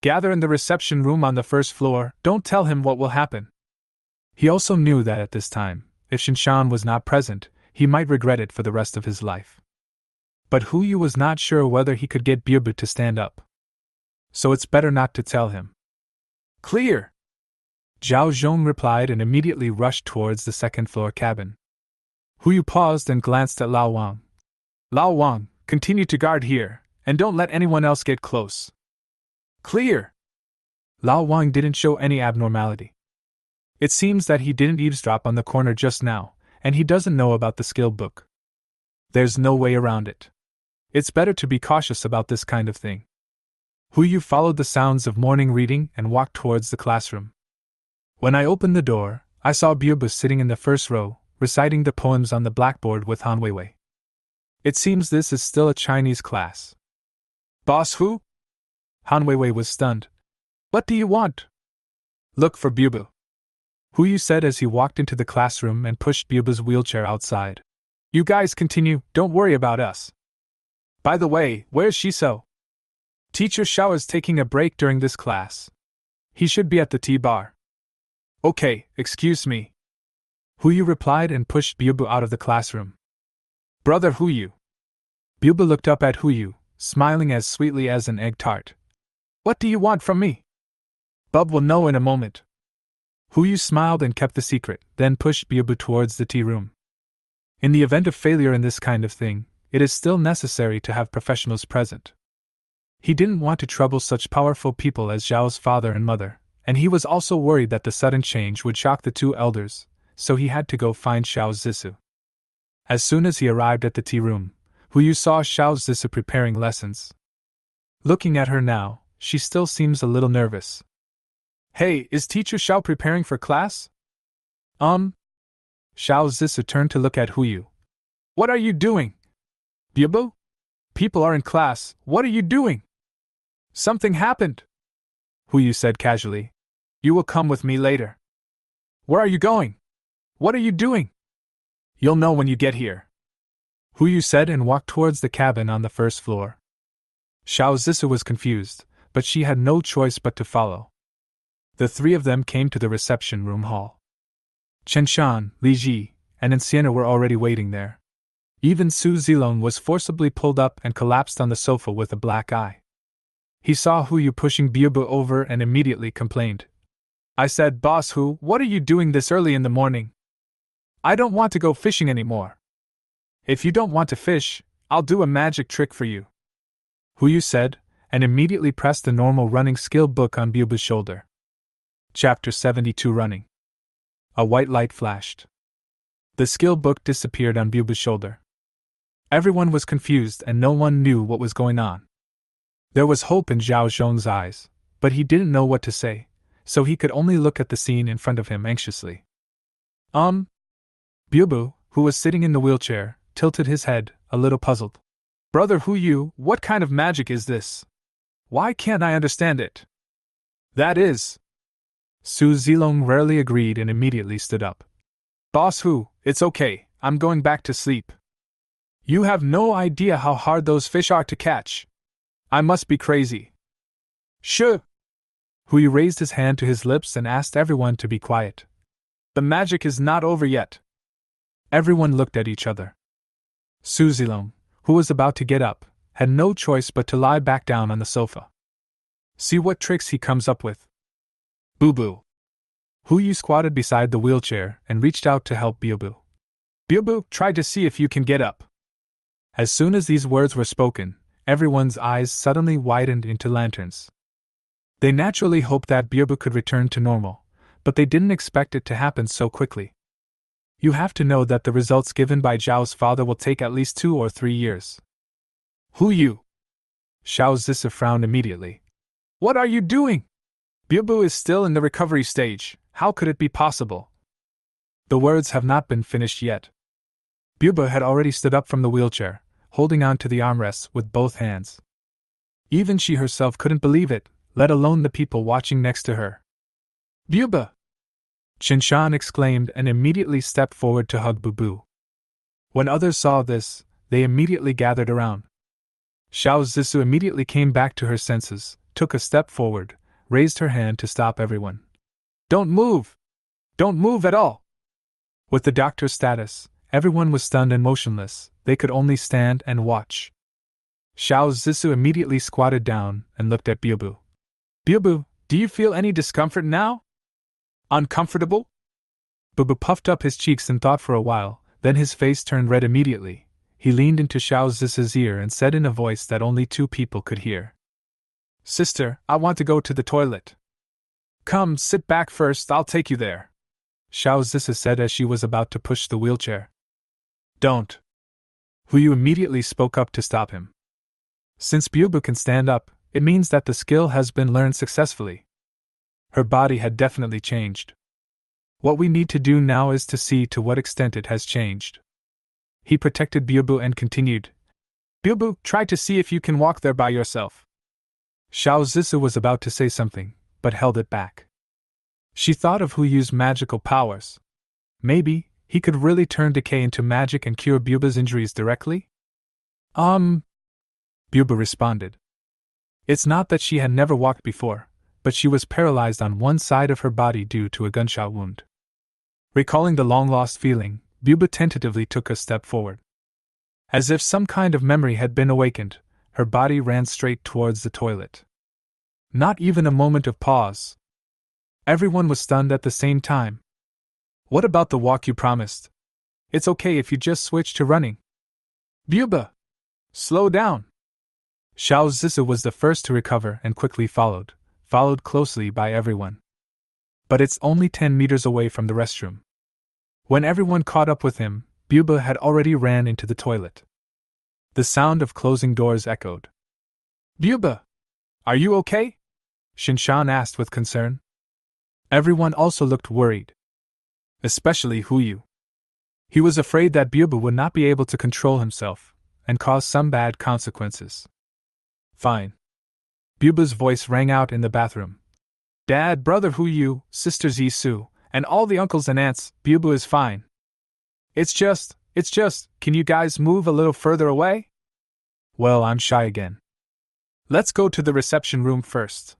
Gather in the reception room on the first floor, don't tell him what will happen. He also knew that at this time, if Shinshan was not present, he might regret it for the rest of his life. But Huyu was not sure whether he could get Byabu to stand up. So it's better not to tell him. Clear! Zhao Zhong replied and immediately rushed towards the second-floor cabin. Huyu paused and glanced at Lao Wang. Lao Wang, continue to guard here, and don't let anyone else get close. Clear! Lao Wang didn't show any abnormality. It seems that he didn't eavesdrop on the corner just now, and he doesn't know about the skill book. There's no way around it. It's better to be cautious about this kind of thing. Huyu followed the sounds of morning reading and walked towards the classroom. When I opened the door, I saw Byabu sitting in the first row, reciting the poems on the blackboard with Han Weiwei. It seems this is still a Chinese class. Boss Hu? Han Weiwei was stunned. What do you want? Look for Byabu, Huyu said as he walked into the classroom and pushed Byabu's wheelchair outside. You guys continue, don't worry about us. By the way, where's Shiso? Teacher Xiao is taking a break during this class. He should be at the tea bar. Okay, excuse me. Huyu replied and pushed Byabu out of the classroom. Brother Huyu. Byabu looked up at Huyu, smiling as sweetly as an egg tart. What do you want from me? Bub will know in a moment. Huyu smiled and kept the secret, then pushed Byabu towards the tea room. In the event of failure in this kind of thing, it is still necessary to have professionals present. He didn't want to trouble such powerful people as Zhao's father and mother, and he was also worried that the sudden change would shock the two elders, so he had to go find Xiao Zissou. As soon as he arrived at the tea room, Huyu saw Xiao Zissou preparing lessons. Looking at her now, she still seems a little nervous. Hey, is Teacher Xiao preparing for class? Xiao Zissou turned to look at Huyu. What are you doing? Byabu? People are in class, what are you doing? Something happened, Huyu said casually. You will come with me later. Where are you going? What are you doing? You'll know when you get here, Huyu said and walked towards the cabin on the first floor. Xiao Zissou was confused, but she had no choice but to follow. The three of them came to the reception room hall. Chen Shan, Li Ji, and Enciana were already waiting there. Even Su Zilong was forcibly pulled up and collapsed on the sofa with a black eye. He saw Huyu pushing Byabu over and immediately complained. I said, Boss Hu, what are you doing this early in the morning? I don't want to go fishing anymore. If you don't want to fish, I'll do a magic trick for you, Huyu said, and immediately pressed the normal running skill book on Byabu's shoulder. Chapter 72 Running. A white light flashed. The skill book disappeared on Byabu's shoulder. Everyone was confused and no one knew what was going on. There was hope in Zhao Zhong's eyes, but he didn't know what to say, so he could only look at the scene in front of him anxiously. Byabu, who was sitting in the wheelchair, tilted his head, a little puzzled. Brother Huyu, what kind of magic is this? Why can't I understand it? That is. Su Zilong rarely agreed and immediately stood up. Boss Hu, it's okay, I'm going back to sleep. You have no idea how hard those fish are to catch. I must be crazy. Shh! Huyu raised his hand to his lips and asked everyone to be quiet. The magic is not over yet. Everyone looked at each other. Su Zilong, who was about to get up, had no choice but to lie back down on the sofa. See what tricks he comes up with. Boo-boo. Huyu squatted beside the wheelchair and reached out to help Byabu. Byabu, try to see if you can get up. As soon as these words were spoken, everyone's eyes suddenly widened into lanterns. They naturally hoped that Byabu could return to normal, but they didn't expect it to happen so quickly. You have to know that the results given by Zhao's father will take at least 2 or 3 years. Huyu! Xiao Zisi frowned immediately. What are you doing? Bubu is still in the recovery stage. How could it be possible? The words have not been finished yet. Bubu had already stood up from the wheelchair, holding on to the armrests with both hands. Even she herself couldn't believe it, let alone the people watching next to her. Bubu! Qinshan exclaimed and immediately stepped forward to hug Bubu. When others saw this, they immediately gathered around. Xiao Zisi immediately came back to her senses, took a step forward, raised her hand to stop everyone. Don't move! Don't move at all! With the doctor's status, everyone was stunned and motionless, they could only stand and watch. Xiao Zisi immediately squatted down and looked at Bubu. Bubu, do you feel any discomfort now? Uncomfortable? Bubu puffed up his cheeks in thought for a while, then his face turned red immediately. He leaned into Xiao Zisi's ear and said in a voice that only two people could hear. Sister, I want to go to the toilet. Come, sit back first, I'll take you there. Xiao Zisi said as she was about to push the wheelchair. Don't. Huyu immediately spoke up to stop him. Since Bubu can stand up, it means that the skill has been learned successfully. Her body had definitely changed. What we need to do now is to see to what extent it has changed. He protected Bubu and continued. Bubu, try to see if you can walk there by yourself. Xiao Zisi was about to say something, but held it back. She thought of Huyu's magical powers. Maybe he could really turn decay into magic and cure Bubu's injuries directly? Bubu responded. It's not that she had never walked before, but she was paralyzed on one side of her body due to a gunshot wound. Recalling the long-lost feeling, Bubu tentatively took a step forward. As if some kind of memory had been awakened, her body ran straight towards the toilet. Not even a moment of pause. Everyone was stunned at the same time. What about the walk you promised? It's okay if you just switch to running. Bubu! Slow down! Xiao Zisi was the first to recover and quickly followed closely by everyone. But it's only 10 meters away from the restroom. When everyone caught up with him, Bubu had already ran into the toilet. The sound of closing doors echoed. Bubu! Are you okay? Qinshan asked with concern. Everyone also looked worried. Especially Huyu. He was afraid that Bubu would not be able to control himself, and cause some bad consequences. Fine. Bubu's voice rang out in the bathroom. Dad, brother Huyu, sister Zisu, and all the uncles and aunts, Bubu is fine. It's just, can you guys move a little further away? Well, I'm shy again. Let's go to the reception room first.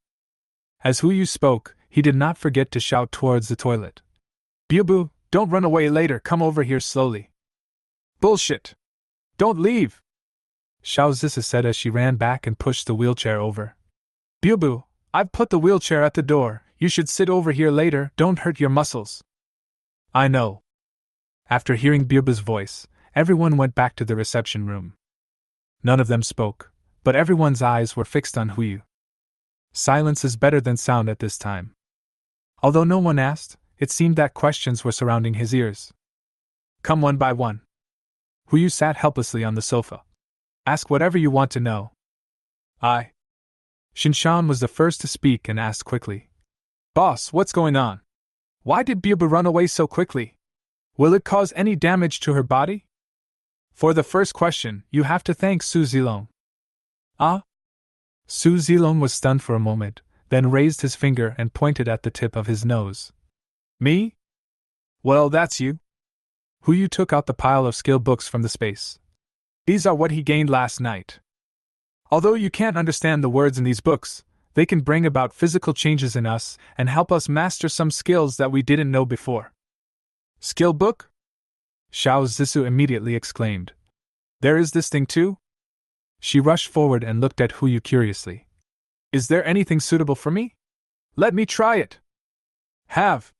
As Huyu spoke, he did not forget to shout towards the toilet. Bubu, don't run away later, come over here slowly. Bullshit! Don't leave! Xiao Zisi said as she ran back and pushed the wheelchair over. Bubu, I've put the wheelchair at the door, you should sit over here later, don't hurt your muscles. I know. After hearing Bubu's voice, everyone went back to the reception room. None of them spoke, but everyone's eyes were fixed on Huyu. Silence is better than sound at this time. Although no one asked, it seemed that questions were surrounding his ears. Come one by one. Huyu sat helplessly on the sofa. Ask whatever you want to know. Qinshan was the first to speak and asked quickly. Boss, what's going on? Why did Bubu run away so quickly? Will it cause any damage to her body? For the first question, you have to thank Su Zilong. Su Zilong was stunned for a moment, then raised his finger and pointed at the tip of his nose. Me? Well, that's you. Huyu took out the pile of skill books from the space. These are what he gained last night. Although you can't understand the words in these books, they can bring about physical changes in us and help us master some skills that we didn't know before. Skill book? Xiao Zisi immediately exclaimed. There is this thing too? She rushed forward and looked at Huyu curiously. Is there anything suitable for me? Let me try it. Have.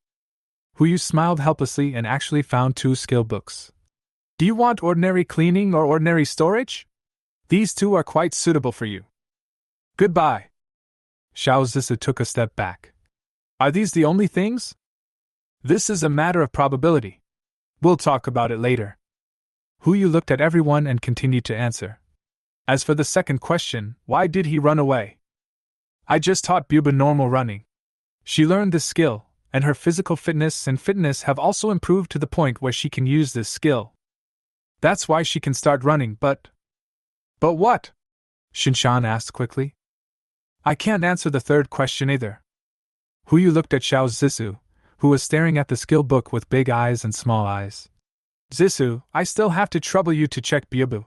Huyu smiled helplessly and actually found 2 skill books. Do you want ordinary cleaning or ordinary storage? These 2 are quite suitable for you. Goodbye. Xiao Zisi took a step back. Are these the only things? This is a matter of probability. We'll talk about it later. Huyu looked at everyone and continued to answer. As for the second question, why did he run away? I just taught Buba normal running. She learned this skill, and her physical fitness and fitness have also improved to the point where she can use this skill. That's why she can start running, but... But what? Shinshan asked quickly. I can't answer the third question either. Huyu looked at Xiao Zissou, who was staring at the skill book with big eyes and small eyes. Zissou, I still have to trouble you to check Bubu.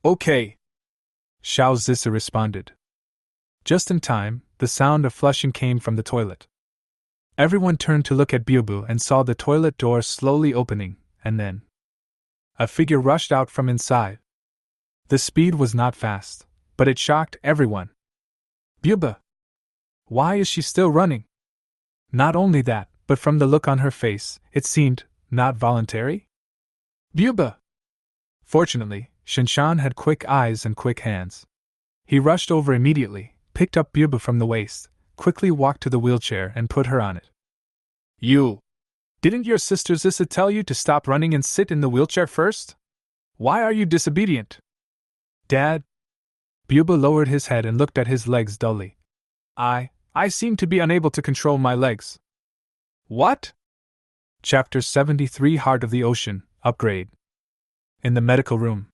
Okay. Xiao Zissou responded. Just in time, the sound of flushing came from the toilet. Everyone turned to look at Bubu and saw the toilet door slowly opening, and then a figure rushed out from inside. The speed was not fast, but it shocked everyone. Buba! Why is she still running? Not only that, but from the look on her face, it seemed not voluntary. Buba! Fortunately, Shinshan had quick eyes and quick hands. He rushed over immediately, picked up Buba from the waist, quickly walked to the wheelchair and put her on it. You! Didn't your sister Zissa tell you to stop running and sit in the wheelchair first? Why are you disobedient? Dad? Buba lowered his head and looked at his legs dully. I seem to be unable to control my legs. What? Chapter 73 Heart of the Ocean, Upgrade. In the medical room.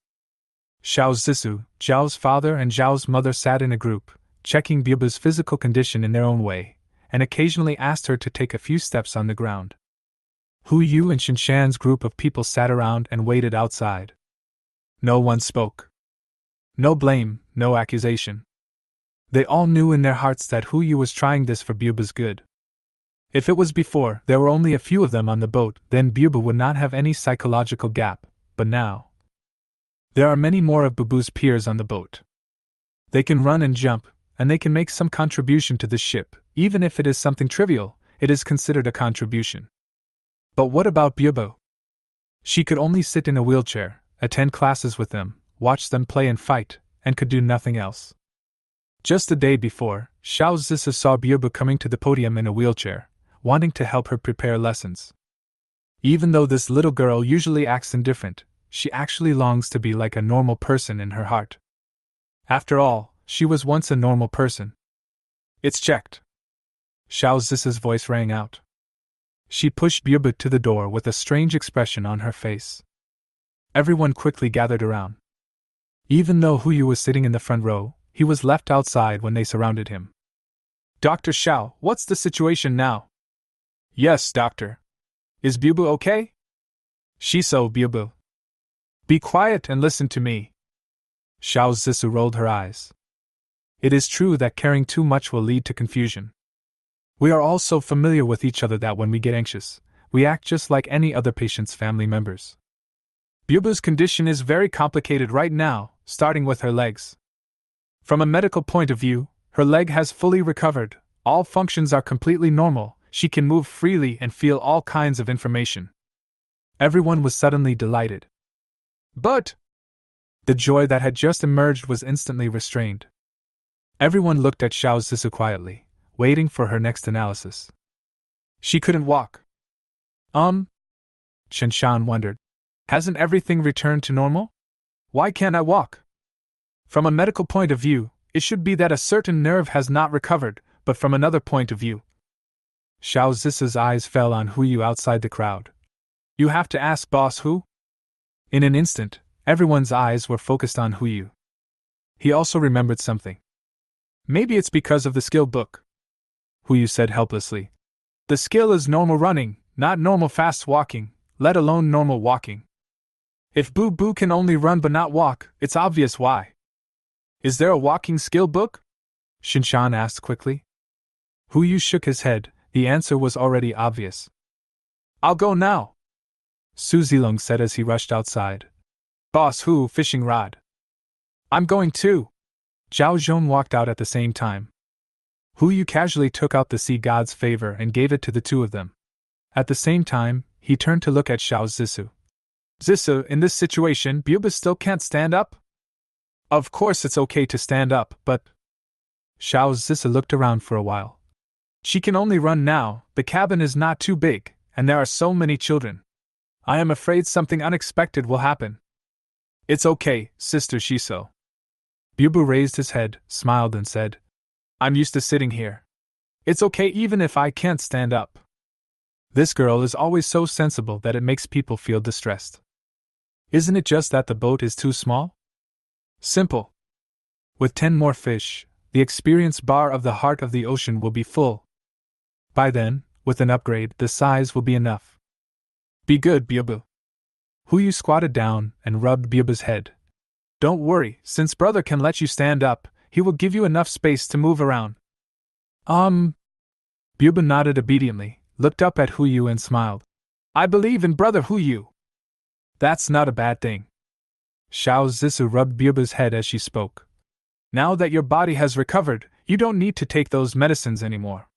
Xiao Zissou, Zhao's father and Zhao's mother sat in a group, checking Buba's physical condition in their own way, and occasionally asked her to take a few steps on the ground. Hu Yu and Shinshan's group of people sat around and waited outside. No one spoke. No blame, no accusation. They all knew in their hearts that Hu Yu was trying this for Buba's good. If it was before there were only a few of them on the boat, then Buba would not have any psychological gap, but now there are many more of Bubu's peers on the boat. They can run and jump, and they can make some contribution to the ship. Even if it is something trivial, it is considered a contribution. But what about Bubu? She could only sit in a wheelchair, attend classes with them, watch them play and fight, and could do nothing else. Just the day before, Xiao Zissa saw Bubu coming to the podium in a wheelchair, wanting to help her prepare lessons. Even though this little girl usually acts indifferent, she actually longs to be like a normal person in her heart. After all, she was once a normal person. It's checked. Xiao Zissa's voice rang out. She pushed Bubu to the door with a strange expression on her face. Everyone quickly gathered around. Even though Huyu was sitting in the front row, he was left outside when they surrounded him. Dr. Xiao, what's the situation now? Yes, doctor. Is Bubu okay? Shiso, Bubu. Be quiet and listen to me. Xiao Zissou rolled her eyes. It is true that caring too much will lead to confusion. We are all so familiar with each other that when we get anxious, we act just like any other patient's family members. Bubu's condition is very complicated right now, starting with her legs. From a medical point of view, her leg has fully recovered, all functions are completely normal, she can move freely and feel all kinds of information. Everyone was suddenly delighted. But the joy that had just emerged was instantly restrained. Everyone looked at Xiao Zissou quietly, waiting for her next analysis. She couldn't walk. Shinshan wondered. Hasn't everything returned to normal? Why can't I walk? From a medical point of view, it should be that a certain nerve has not recovered, but from another point of view. Xiao Zissou's eyes fell on Huyu outside the crowd. You have to ask Boss Hu? In an instant, everyone's eyes were focused on Huyu. He also remembered something. Maybe it's because of the skill book. Huyu said helplessly. The skill is normal running, not normal fast walking, let alone normal walking. If Boo Boo can only run but not walk, it's obvious why. Is there a walking skill book? Shinshan asked quickly. Huyu shook his head, the answer was already obvious. I'll go now, Su Zilong said as he rushed outside. Boss Hu, fishing rod. I'm going too. Zhao Zhong walked out at the same time. Huyu casually took out the sea god's favor and gave it to the two of them. At the same time, he turned to look at Xiao Zissou. Zissou, in this situation, Buba still can't stand up? Of course it's okay to stand up, but... Xiao Zissou looked around for a while. She can only run now, the cabin is not too big, and there are so many children. I am afraid something unexpected will happen. It's okay, Sister Shiso. Bubu raised his head, smiled, and said, I'm used to sitting here. It's okay even if I can't stand up. This girl is always so sensible that it makes people feel distressed. Isn't it just that the boat is too small? Simple. With 10 more fish, the experience bar of the heart of the ocean will be full. By then, with an upgrade, the size will be enough. Be good, Bubu. Huyu squatted down and rubbed Bubu's head. Don't worry, since brother can let you stand up, he will give you enough space to move around. Bubu nodded obediently, looked up at Huyu and smiled. I believe in brother Huyu. That's not a bad thing. Xiao Zissou rubbed Bubu's head as she spoke. Now that your body has recovered, you don't need to take those medicines anymore.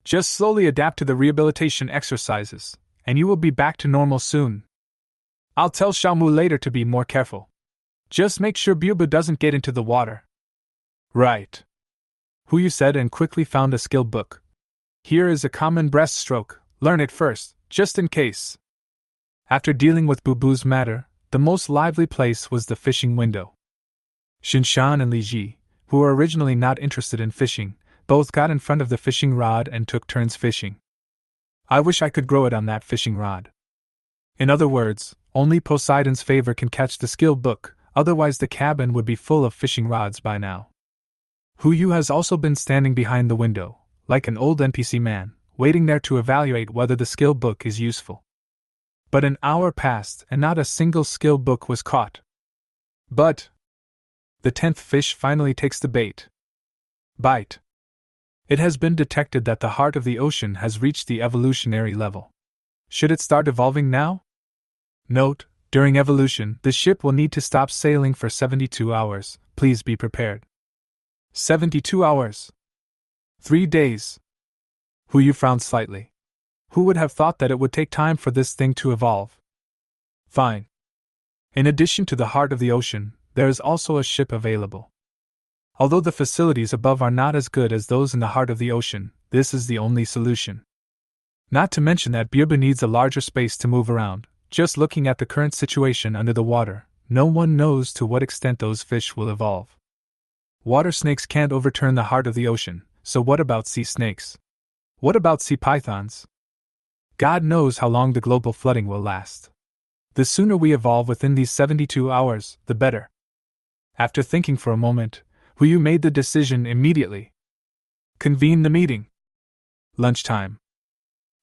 Just slowly adapt to the rehabilitation exercises, and you will be back to normal soon. I'll tell Xiaomu later to be more careful. Just make sure Bubu doesn't get into the water. Right. Huyu said and quickly found a skill book. Here is a common breaststroke, learn it first, just in case. After dealing with Bubu's matter, the most lively place was the fishing window. Xinshan and Li Ji, who were originally not interested in fishing, both got in front of the fishing rod and took turns fishing. I wish I could grow it on that fishing rod. In other words, only Poseidon's favor can catch the skill book, otherwise the cabin would be full of fishing rods by now. Huyu has also been standing behind the window, like an old NPC man, waiting there to evaluate whether the skill book is useful. But an hour passed and not a single skill book was caught. But the 10th fish finally takes the bait. Bite. It has been detected that the heart of the ocean has reached the evolutionary level. Should it start evolving now? Note, during evolution, the ship will need to stop sailing for 72 hours. Please be prepared. 72 hours. 3 days. Huyu frowned slightly. Who would have thought that it would take time for this thing to evolve? Fine. In addition to the heart of the ocean, there is also a ship available. Although the facilities above are not as good as those in the heart of the ocean, this is the only solution. Not to mention that Bubu needs a larger space to move around. Just looking at the current situation under the water, no one knows to what extent those fish will evolve. Water snakes can't overturn the heart of the ocean, so what about sea snakes? What about sea pythons? God knows how long the global flooding will last. The sooner we evolve within these 72 hours, the better. After thinking for a moment, Huyu made the decision immediately. Convene the meeting. Lunchtime.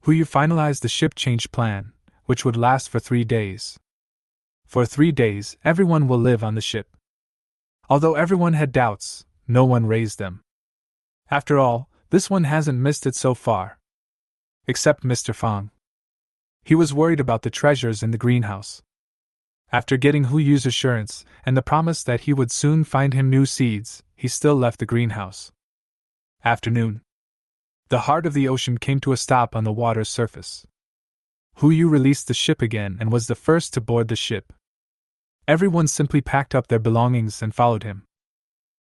Huyu finalized the ship change plan, which would last for 3 days. For 3 days, everyone will live on the ship. Although everyone had doubts, no one raised them. After all, this one hasn't missed it so far. Except Mr. Fang. He was worried about the treasures in the greenhouse. After getting Huyu's assurance, and the promise that he would soon find him new seeds, he still left the greenhouse. Afternoon. The heart of the ocean came to a stop on the water's surface. Huyu released the ship again and was the first to board the ship. Everyone simply packed up their belongings and followed him.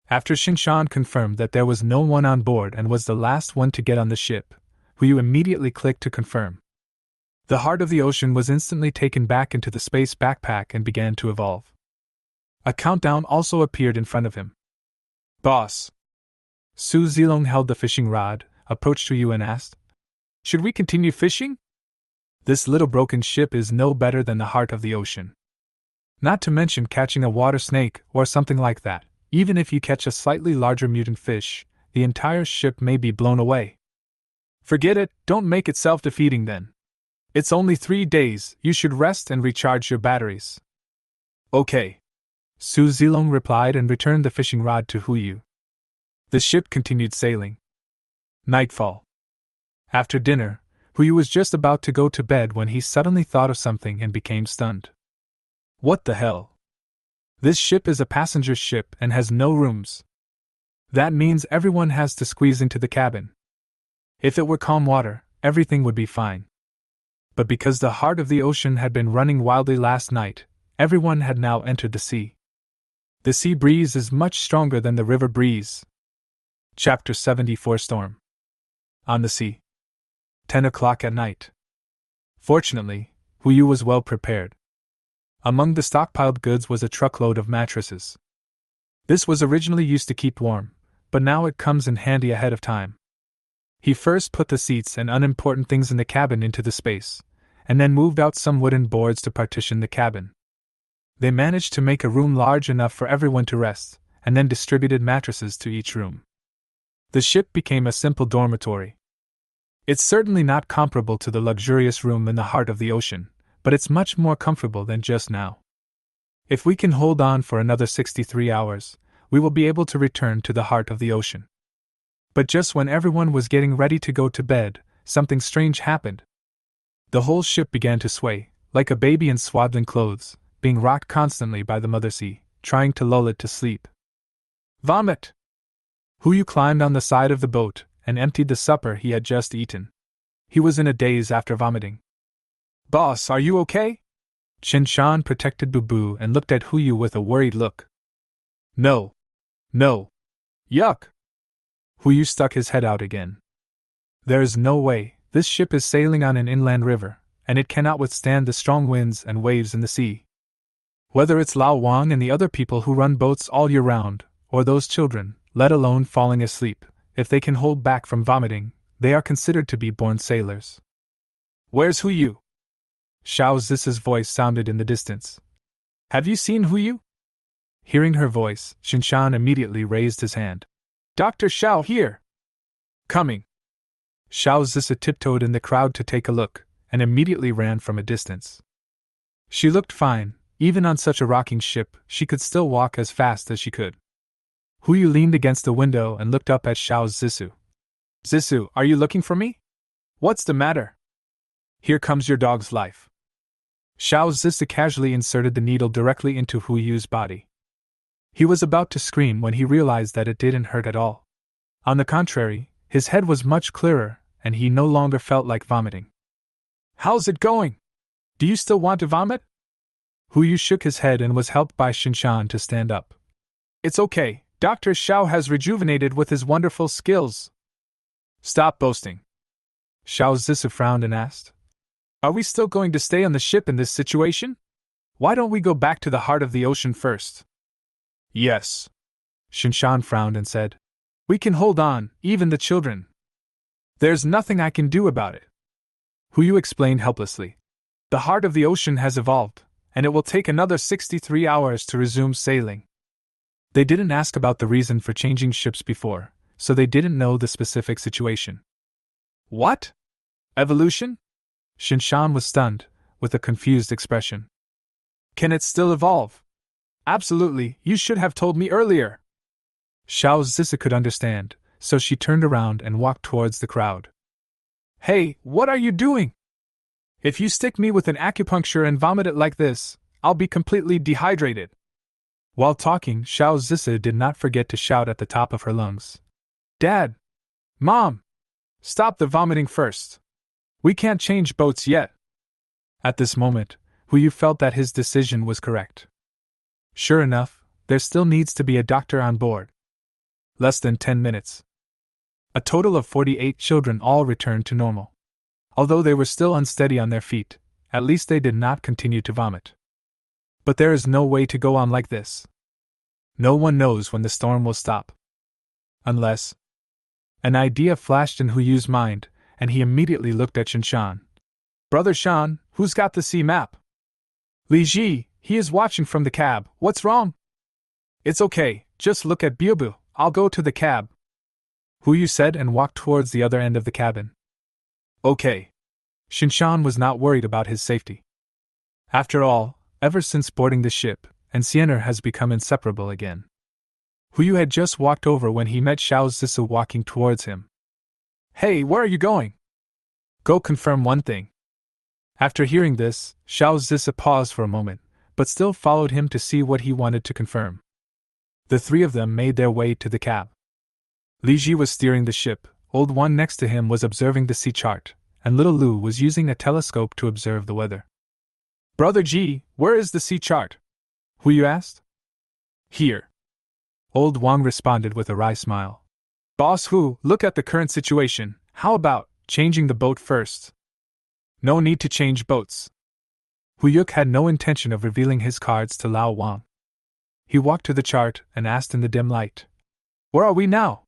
After Xinshan confirmed that there was no one on board and was the last one to get on the ship, Huyu immediately clicked to confirm. The heart of the ocean was instantly taken back into the space backpack and began to evolve. A countdown also appeared in front of him. Boss. Su Zilong held the fishing rod, approached Huyu and asked, Should we continue fishing? This little broken ship is no better than the heart of the ocean. Not to mention catching a water snake or something like that. Even if you catch a slightly larger mutant fish, the entire ship may be blown away. Forget it, don't make it self-defeating then. It's only 3 days, you should rest and recharge your batteries. Okay. Su Zilong replied and returned the fishing rod to Huyu. The ship continued sailing. Nightfall. After dinner, Huyu was just about to go to bed when he suddenly thought of something and became stunned. What the hell? This ship is a passenger ship and has no rooms. That means everyone has to squeeze into the cabin. If it were calm water, everything would be fine. But because the heart of the ocean had been running wildly last night, everyone had now entered the sea. The sea breeze is much stronger than the river breeze. Chapter 74 Storm. On the sea. 10 o'clock at night. Fortunately, Huyu was well prepared. Among the stockpiled goods was a truckload of mattresses. This was originally used to keep warm, but now it comes in handy ahead of time. He first put the seats and unimportant things in the cabin into the space, and then moved out some wooden boards to partition the cabin. They managed to make a room large enough for everyone to rest, and then distributed mattresses to each room. The ship became a simple dormitory. It's certainly not comparable to the luxurious room in the heart of the ocean, but it's much more comfortable than just now. If we can hold on for another 63 hours, we will be able to return to the heart of the ocean. But just when everyone was getting ready to go to bed, something strange happened. The whole ship began to sway, like a baby in swaddling clothes, being rocked constantly by the mother sea, trying to lull it to sleep. Vomit! Huyu climbed on the side of the boat and emptied the supper he had just eaten. He was in a daze after vomiting. Boss, are you okay? Shinshan protected Bubu and looked at Huyu with a worried look. No. No. Yuck! Huyu stuck his head out again. There's no way. This ship is sailing on an inland river, and it cannot withstand the strong winds and waves in the sea. Whether it's Lao Wang and the other people who run boats all year round, or those children, let alone falling asleep, if they can hold back from vomiting, they are considered to be born sailors. Where's Huyu? Xiao Zis's voice sounded in the distance. Have you seen Huyu? Hearing her voice, Shinshan immediately raised his hand. Dr. Xiao here! Coming! Xiao Zisa tiptoed in the crowd to take a look, and immediately ran from a distance. She looked fine. Even on such a rocking ship, she could still walk as fast as she could. Huyu leaned against the window and looked up at Xiao Zisu. Zisu, are you looking for me? What's the matter? Here comes your dog's life. Xiao Zisu casually inserted the needle directly into Huyu's body. He was about to scream when he realized that it didn't hurt at all. On the contrary, his head was much clearer, and he no longer felt like vomiting. How's it going? Do you still want to vomit? Huyu shook his head and was helped by Shinshan to stand up. It's okay, Dr. Xiao has rejuvenated with his wonderful skills. Stop boasting. Xiao Zisu frowned and asked. Are we still going to stay on the ship in this situation? Why don't we go back to the heart of the ocean first? Yes. Shinshan frowned and said. We can hold on, even the children. There's nothing I can do about it. Huyu explained helplessly. The heart of the ocean has evolved, and it will take another 63 hours to resume sailing. They didn't ask about the reason for changing ships before, so they didn't know the specific situation. What? Evolution? Shinshan was stunned, with a confused expression. Can it still evolve? Absolutely, you should have told me earlier. Xiao Zisa could understand, so she turned around and walked towards the crowd. Hey, what are you doing? If you stick me with an acupuncture and vomit it like this, I'll be completely dehydrated. While talking, Xiao Zisa did not forget to shout at the top of her lungs. Dad! Mom! Stop the vomiting first. We can't change boats yet. At this moment, Huyu felt that his decision was correct. Sure enough, there still needs to be a doctor on board. Less than 10 minutes. A total of 48 children all returned to normal. Although they were still unsteady on their feet, at least they did not continue to vomit. But there is no way to go on like this. No one knows when the storm will stop. Unless... An idea flashed in Huyu's mind, and he immediately looked at Shinshan. Brother Shan, who's got the sea map? Li Ji, he is watching from the cab. What's wrong? It's okay, just look at Biobu. I'll go to the cab. Huyu said and walked towards the other end of the cabin. Okay. Shinshan was not worried about his safety. After all, ever since boarding the ship, Anciener has become inseparable again. Huyu had just walked over when he met Xiao Zisa walking towards him. Hey, where are you going? Go confirm one thing. After hearing this, Xiao Zisa paused for a moment, but still followed him to see what he wanted to confirm. The three of them made their way to the cab. Li Ji was steering the ship, Old One next to him was observing the sea chart, and Little Lu was using a telescope to observe the weather. Brother Ji, where is the sea chart? Huyu asked. Here. Old Wang responded with a wry smile. Boss Hu, look at the current situation. How about changing the boat first? No need to change boats. Huyuk had no intention of revealing his cards to Lao Wang. He walked to the chart and asked in the dim light. Where are we now?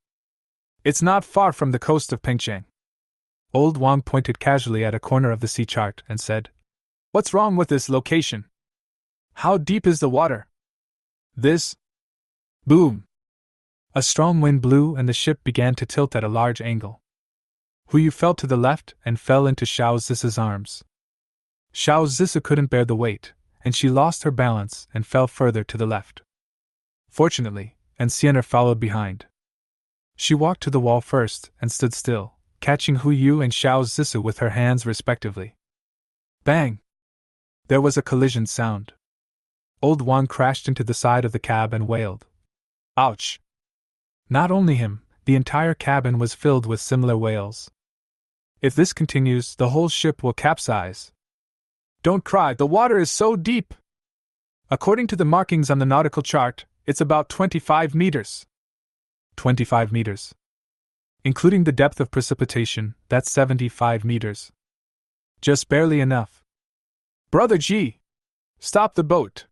It's not far from the coast of Pengcheng. Old Wang pointed casually at a corner of the sea chart and said, What's wrong with this location? How deep is the water? This. Boom! A strong wind blew and the ship began to tilt at a large angle. Huyu fell to the left and fell into Xiao Zissa's arms. Xiao Zissa couldn't bear the weight, and she lost her balance and fell further to the left. Fortunately, Ancienne followed behind. She walked to the wall first and stood still, catching Huyu and Xiao Zissa with her hands respectively. Bang! There was a collision sound. Old Wang crashed into the side of the cab and wailed. Ouch! Not only him, the entire cabin was filled with similar wails. If this continues, the whole ship will capsize. Don't cry, the water is so deep! According to the markings on the nautical chart, it's about 25 meters. 25 meters. Including the depth of precipitation, that's 75 meters. Just barely enough. Brother G! Stop the boat!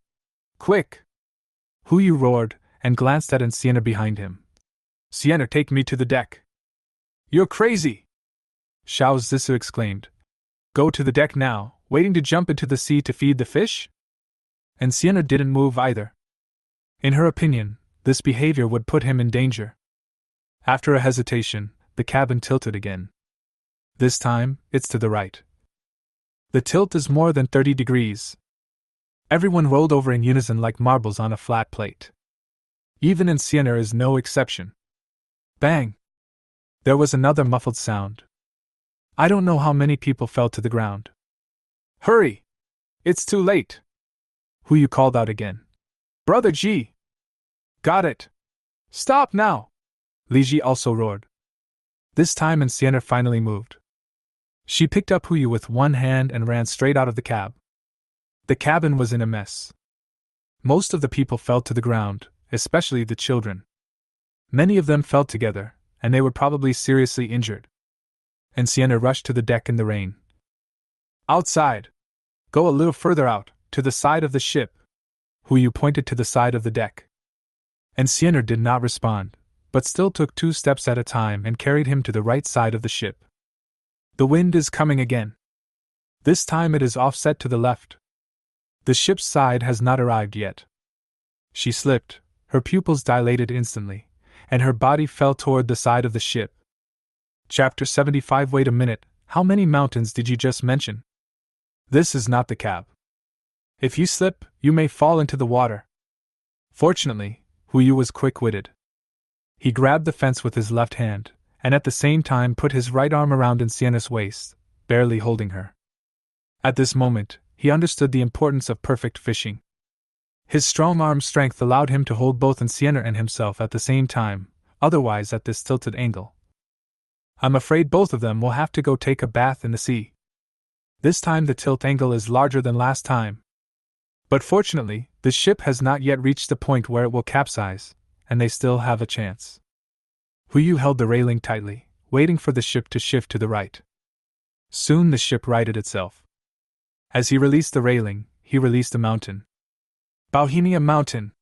Quick! Huyu roared, and glanced at Sienna behind him. Sienna, take me to the deck. You're crazy! Xiao Zissou exclaimed. Go to the deck now, waiting to jump into the sea to feed the fish? And Sienna didn't move either. In her opinion, this behavior would put him in danger. After a hesitation, the cabin tilted again. This time, it's to the right. The tilt is more than 30 degrees. Everyone rolled over in unison like marbles on a flat plate. Even Ancienne is no exception. Bang! There was another muffled sound. I don't know how many people fell to the ground. Hurry! It's too late! Huyu called out again. Brother G! Got it! Stop now! Li Ji also roared. This time Ancienne finally moved. She picked up Huyu with one hand and ran straight out of the cab. The cabin was in a mess. Most of the people fell to the ground, especially the children. Many of them fell together, and they were probably seriously injured. Ancienne rushed to the deck in the rain. Outside! Go a little further out, to the side of the ship. Huyu pointed to the side of the deck. Ancienne did not respond, but still took 2 steps at a time and carried him to the right side of the ship. The wind is coming again. This time it is offset to the left. The ship's side has not arrived yet. She slipped, her pupils dilated instantly, and her body fell toward the side of the ship. Chapter 75. Wait a minute, how many mountains did you just mention? This is not the cab. If you slip, you may fall into the water. Fortunately, Huyu was quick-witted. He grabbed the fence with his left hand, and at the same time put his right arm around Ancienne's waist, barely holding her. At this moment, he understood the importance of perfect fishing. His strong arm strength allowed him to hold both Ancienne and himself at the same time, otherwise at this tilted angle. I'm afraid both of them will have to go take a bath in the sea. This time the tilt angle is larger than last time. But fortunately, the ship has not yet reached the point where it will capsize, and they still have a chance. Huyu held the railing tightly, waiting for the ship to shift to the right. Soon the ship righted itself. As he released the railing, he released a mountain. Bohemia Mountain!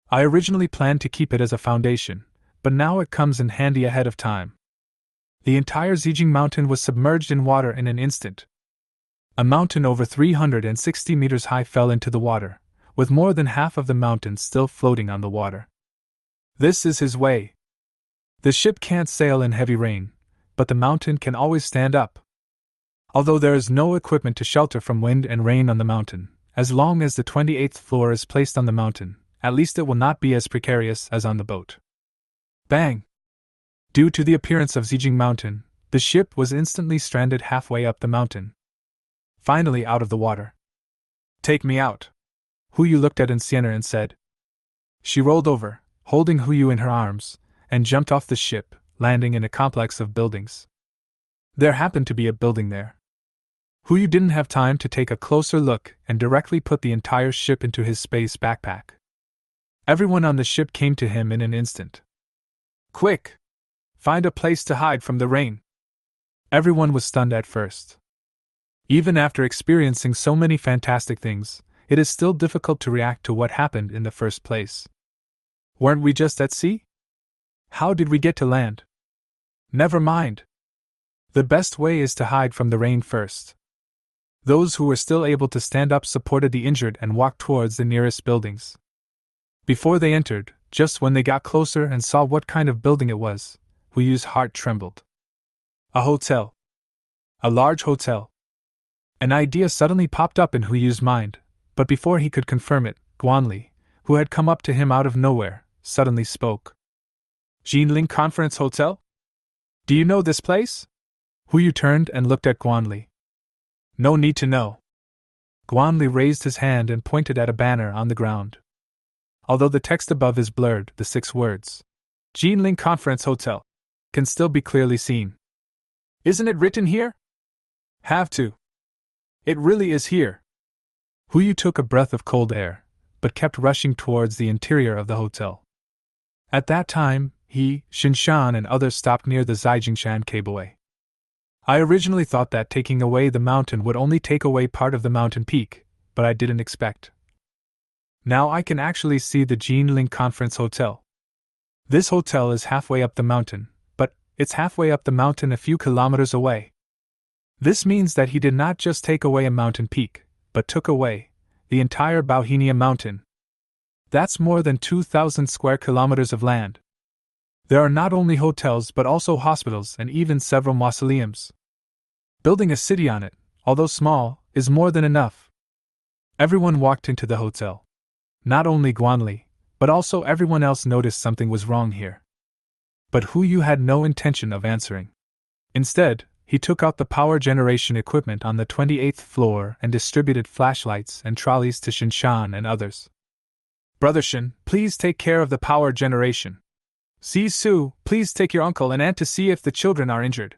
I originally planned to keep it as a foundation, but now it comes in handy ahead of time. The entire Zijing Mountain was submerged in water in an instant. A mountain over 360 meters high fell into the water, with more than half of the mountain still floating on the water. This is his way. The ship can't sail in heavy rain, but the mountain can always stand up. Although there is no equipment to shelter from wind and rain on the mountain, as long as the 28th floor is placed on the mountain, at least it will not be as precarious as on the boat. Bang! Due to the appearance of Zijing Mountain, the ship was instantly stranded halfway up the mountain. Finally out of the water. Take me out. Huyu looked at Ancienne and said. She rolled over, holding Huyu in her arms, and jumped off the ship, landing in a complex of buildings. There happened to be a building there. Huyu didn't have time to take a closer look and directly put the entire ship into his space backpack. Everyone on the ship came to him in an instant. Quick! Find a place to hide from the rain. Everyone was stunned at first. Even after experiencing so many fantastic things, it is still difficult to react to what happened in the first place. Weren't we just at sea? How did we get to land? Never mind. The best way is to hide from the rain first. Those who were still able to stand up supported the injured and walked towards the nearest buildings. Before they entered, just when they got closer and saw what kind of building it was, Huyu's heart trembled. A hotel. A large hotel. An idea suddenly popped up in Huyu's mind, but before he could confirm it, Guanli, who had come up to him out of nowhere, suddenly spoke. Jinling Conference Hotel? Do you know this place? Huyu turned and looked at Guanli. No need to know. Guanli raised his hand and pointed at a banner on the ground. Although the text above is blurred, the 6 words, Jinling Conference Hotel, can still be clearly seen. Isn't it written here? Have to. It really is here. Huyu took a breath of cold air, but kept rushing towards the interior of the hotel. At that time, he, Shinshan, and others stopped near the Zijingshan cableway. I originally thought that taking away the mountain would only take away part of the mountain peak, but I didn't expect. Now I can actually see the Jinling Conference Hotel. This hotel is halfway up the mountain, but it's halfway up the mountain a few kilometers away. This means that he did not just take away a mountain peak, but took away the entire Bauhinia mountain. That's more than 2,000 square kilometers of land. There are not only hotels but also hospitals and even several mausoleums. Building a city on it, although small, is more than enough. Everyone walked into the hotel. Not only Guanli, but also everyone else noticed something was wrong here. But Huyu had no intention of answering. Instead, he took out the power generation equipment on the 28th floor and distributed flashlights and trolleys to Shinshan and others. Brother Shin, please take care of the power generation. Si Su, please take your uncle and aunt to see if the children are injured.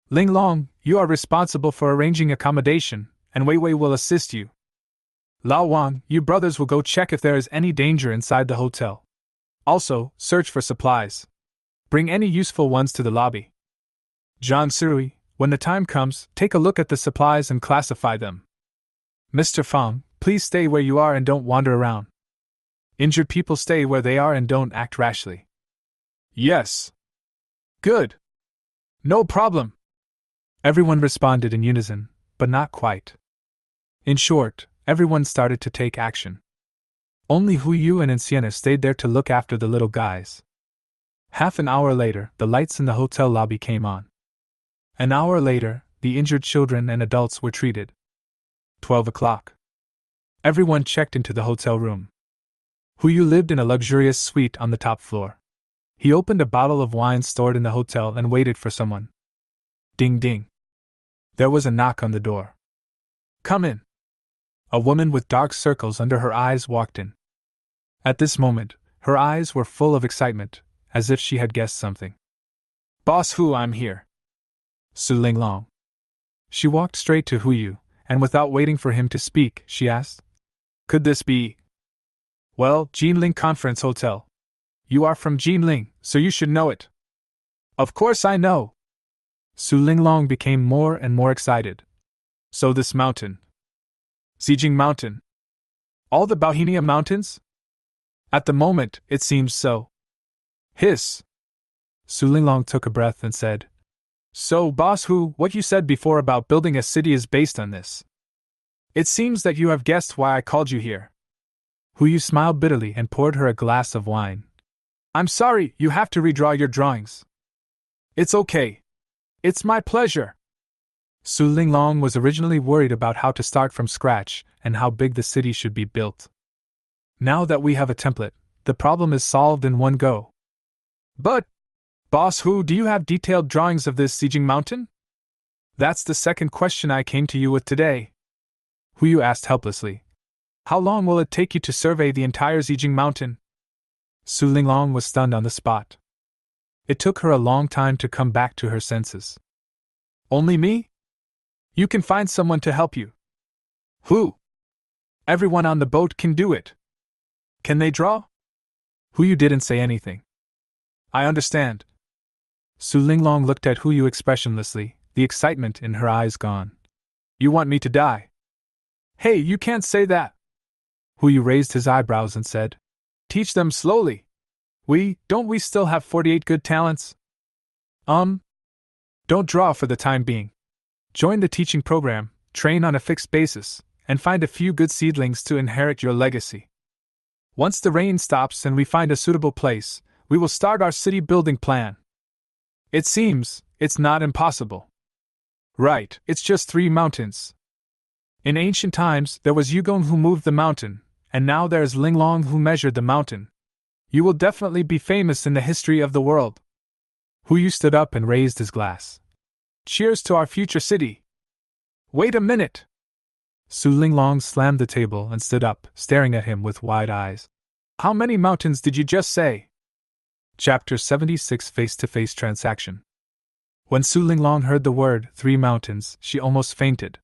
Ling Long, you are responsible for arranging accommodation, and Wei Wei will assist you. Lao Wang, you brothers will go check if there is any danger inside the hotel. Also, search for supplies. Bring any useful ones to the lobby. John Sui, when the time comes, take a look at the supplies and classify them. Mr. Fang, please stay where you are and don't wander around. Injured people stay where they are and don't act rashly. Yes. Good. No problem. Everyone responded in unison, but not quite. In short, everyone started to take action. Only Huyu and Enciena stayed there to look after the little guys. Half an hour later, the lights in the hotel lobby came on. An hour later, the injured children and adults were treated. 12 o'clock. Everyone checked into the hotel room. Huyu lived in a luxurious suite on the top floor. He opened a bottle of wine stored in the hotel and waited for someone. Ding ding. There was a knock on the door. Come in. A woman with dark circles under her eyes walked in. At this moment, her eyes were full of excitement, as if she had guessed something. Boss Hu, I'm here. Su Linglong. She walked straight to Huyu, and without waiting for him to speak, she asked, Could this be? Well, Jinling Conference Hotel. You are from Jinling, so you should know it. Of course I know. Su Linglong became more and more excited. So this mountain. Zijing Mountain. All the Bauhinia mountains? At the moment, it seems so. Hiss. Su Linglong took a breath and said, So, Boss Hu, what you said before about building a city is based on this. It seems that you have guessed why I called you here. Huyu smiled bitterly and poured her a glass of wine. I'm sorry, you have to redraw your drawings. It's okay. It's my pleasure. Su Linglong was originally worried about how to start from scratch and how big the city should be built. Now that we have a template, the problem is solved in one go. But, Boss Hu, do you have detailed drawings of this Zijing Mountain? That's the second question I came to you with today. Huyu asked helplessly. How long will it take you to survey the entire Zijing Mountain? Su Linglong was stunned on the spot. It took her a long time to come back to her senses. Only me? You can find someone to help you. Who? Everyone on the boat can do it. Can they draw? Huyu didn't say anything. I understand. Su Linglong looked at Huyu expressionlessly, the excitement in her eyes gone. You want me to die? Hey, you can't say that. Huyu raised his eyebrows and said, "Teach them slowly. Don't we still have 48 good talents?" Don't draw for the time being. Join the teaching program, train on a fixed basis, and find a few good seedlings to inherit your legacy. Once the rain stops and we find a suitable place, we will start our city building plan. It seems, it's not impossible. Right, it's just 3 mountains. In ancient times, there was Yugong who moved the mountain, and now there is Linglong who measured the mountain. You will definitely be famous in the history of the world. Huyu stood up and raised his glass. Cheers to our future city! Wait a minute! Su Linglong slammed the table and stood up, staring at him with wide eyes. How many mountains did you just say? Chapter 76 Face-to-Face Transaction. When Su Linglong heard the word 3 mountains, she almost fainted.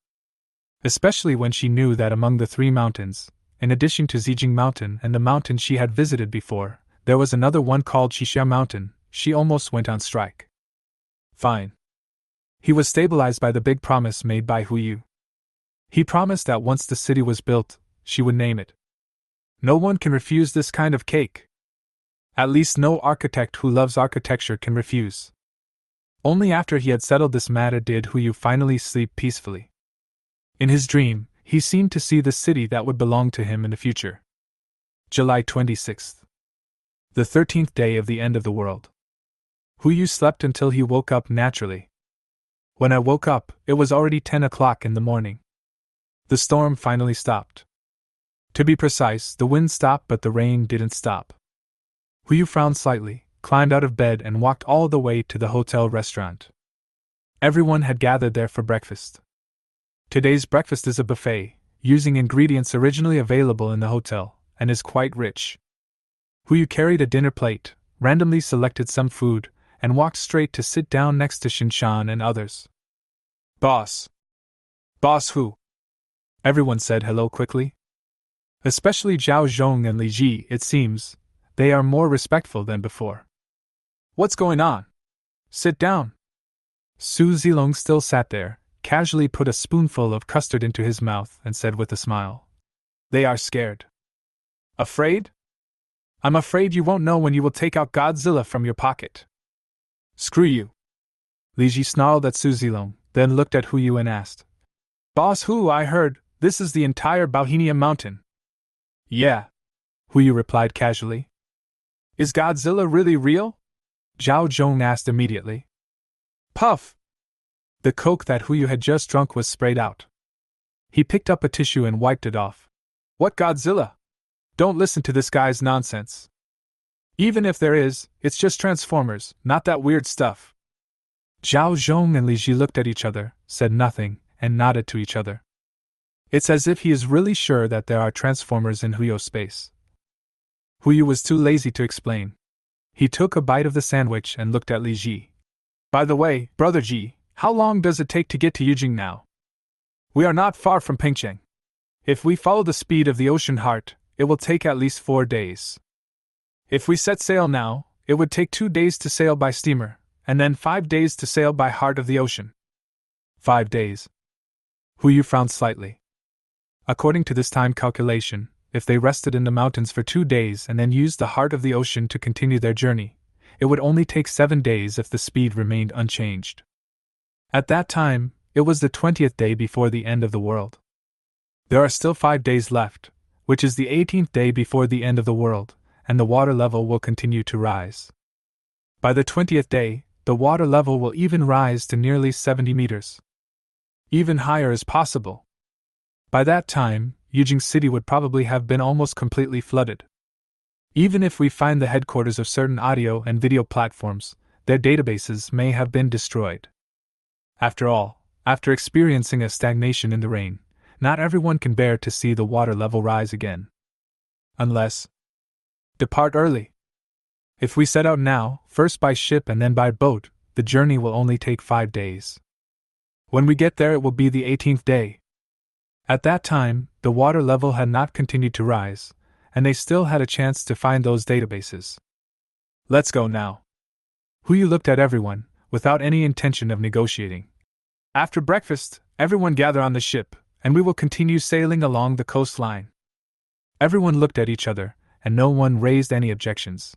Especially when she knew that among the 3 mountains, in addition to Zijing Mountain and the mountain she had visited before, there was another one called Xixia Mountain. She almost went on strike. Fine. He was stabilized by the big promise made by Huyu. He promised that once the city was built, she would name it. No one can refuse this kind of cake. At least no architect who loves architecture can refuse. Only after he had settled this matter did Huyu finally sleep peacefully. In his dream, he seemed to see the city that would belong to him in the future. July 26th. The 13th day of the end of the world. Huyu slept until he woke up naturally. When I woke up, it was already 10 o'clock in the morning. The storm finally stopped. To be precise, the wind stopped but the rain didn't stop. Huyu frowned slightly, climbed out of bed and walked all the way to the hotel restaurant. Everyone had gathered there for breakfast. Today's breakfast is a buffet, using ingredients originally available in the hotel, and is quite rich. Huyu carried a dinner plate, randomly selected some food, and walked straight to sit down next to Shinshan and others. Boss! Boss who? Everyone said hello quickly. Especially Zhao Zhong and Li Ji, it seems. They are more respectful than before. What's going on? Sit down. Su Zilong still sat there, casually put a spoonful of custard into his mouth and said with a smile. They are scared. Afraid? I'm afraid you won't know when you will take out Godzilla from your pocket. Screw you. Li Ji snarled at Su Zilong, then looked at Huyu and asked. Boss Hu, I heard, this is the entire Bauhinia mountain. Yeah. Huyu replied casually. Is Godzilla really real? Zhao Zhong asked immediately. Puff! The coke that Huyu had just drunk was sprayed out. He picked up a tissue and wiped it off. What Godzilla? Don't listen to this guy's nonsense. Even if there is, it's just Transformers, not that weird stuff. Zhao Zhong and Li Ji looked at each other, said nothing, and nodded to each other. It's as if he is really sure that there are Transformers in Huyo space. Huyu was too lazy to explain. He took a bite of the sandwich and looked at Li Ji. By the way, Brother Ji, how long does it take to get to Yujing now? We are not far from Pingcheng. If we follow the speed of the ocean heart, it will take at least 4 days. If we set sail now, it would take 2 days to sail by steamer, and then 5 days to sail by heart of the ocean. 5 days. Huyu frowned slightly. According to this time calculation, if they rested in the mountains for 2 days and then used the heart of the ocean to continue their journey, it would only take 7 days if the speed remained unchanged. At that time, it was the 20th day before the end of the world. There are still 5 days left, which is the 18th day before the end of the world, and the water level will continue to rise. By the 20th day, the water level will even rise to nearly 70 meters. Even higher is possible. By that time, Yujing City would probably have been almost completely flooded. Even if we find the headquarters of certain audio and video platforms, their databases may have been destroyed. After all, after experiencing a stagnation in the rain, not everyone can bear to see the water level rise again. Unless depart early. If we set out now, first by ship and then by boat, the journey will only take 5 days. When we get there, it will be the 18th day. At that time, the water level had not continued to rise, and they still had a chance to find those databases. Let's go now. Huyu looked at everyone, without any intention of negotiating. After breakfast, everyone gather on the ship, and we will continue sailing along the coastline. Everyone looked at each other, and no one raised any objections.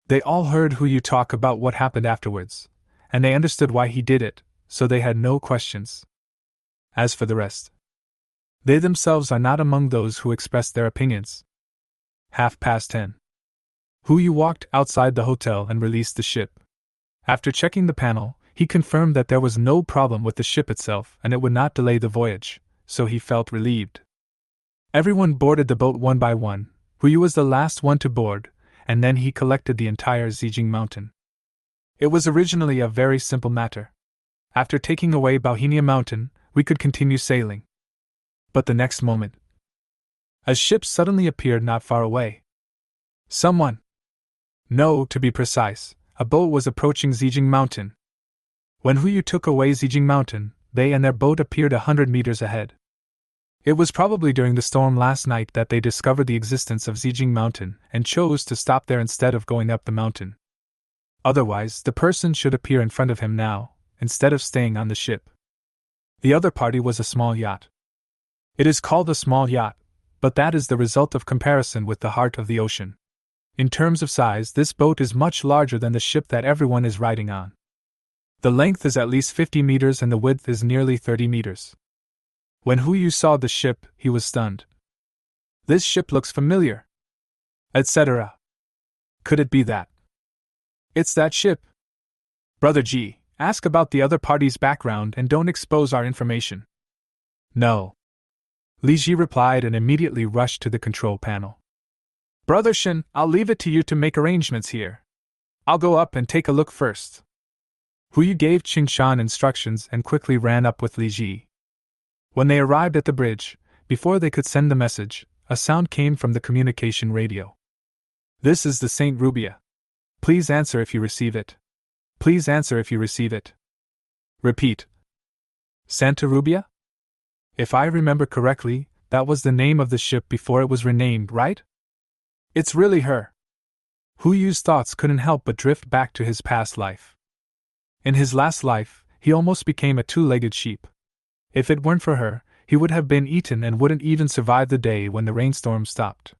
They all heard Hu Yu talk about what happened afterwards, and they understood why he did it, so they had no questions. As for the rest, they themselves are not among those who expressed their opinions. 10:30. Hu Yu walked outside the hotel and released the ship. After checking the panel, he confirmed that there was no problem with the ship itself and it would not delay the voyage, so he felt relieved. Everyone boarded the boat one by one. Hu Yu was the last one to board, and then he collected the entire Zijing Mountain. It was originally a very simple matter. After taking away Bauhinia Mountain, we could continue sailing. But the next moment, a ship suddenly appeared not far away. Someone. No, to be precise, a boat was approaching Zijing Mountain. When Hu Yu took away Zijing Mountain, they and their boat appeared 100 meters ahead. It was probably during the storm last night that they discovered the existence of Zijing Mountain and chose to stop there instead of going up the mountain. Otherwise, the person should appear in front of him now, instead of staying on the ship. The other party was a small yacht. It is called a small yacht, but that is the result of comparison with the heart of the ocean. In terms of size, this boat is much larger than the ship that everyone is riding on. The length is at least 50 meters and the width is nearly 30 meters. When Hu Yu saw the ship, he was stunned. This ship looks familiar. Etc. Could it be that? It's that ship. Brother Ji, ask about the other party's background and don't expose our information. No. Li Ji replied and immediately rushed to the control panel. Brother Shen, I'll leave it to you to make arrangements here. I'll go up and take a look first. Hu Yu gave Qingshan instructions and quickly ran up with Li Ji. When they arrived at the bridge, before they could send the message, a sound came from the communication radio. This is the Saint Rubia. Please answer if you receive it. Please answer if you receive it. Repeat. Santa Rubia? If I remember correctly, that was the name of the ship before it was renamed, right? It's really her. Hu Yu's thoughts couldn't help but drift back to his past life. In his last life, he almost became a two-legged sheep. If it weren't for her, he would have been eaten and wouldn't even survive the day when the rainstorm stopped.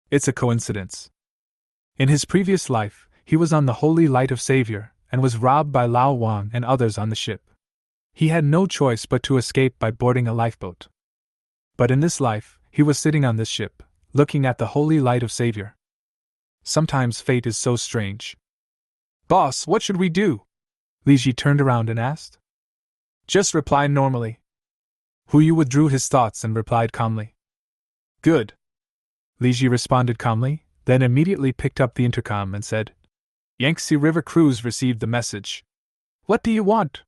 It's a coincidence. In his previous life, he was on the Holy Light of Savior and was robbed by Lao Wang and others on the ship. He had no choice but to escape by boarding a lifeboat. But in this life, he was sitting on this ship, looking at the Holy Light of Savior. Sometimes fate is so strange. Boss, what should we do? Li Ji turned around and asked. Just reply normally. Hu Yu withdrew his thoughts and replied calmly. Good. Li Ji responded calmly, then immediately picked up the intercom and said, Yangtze River Cruise received the message. What do you want?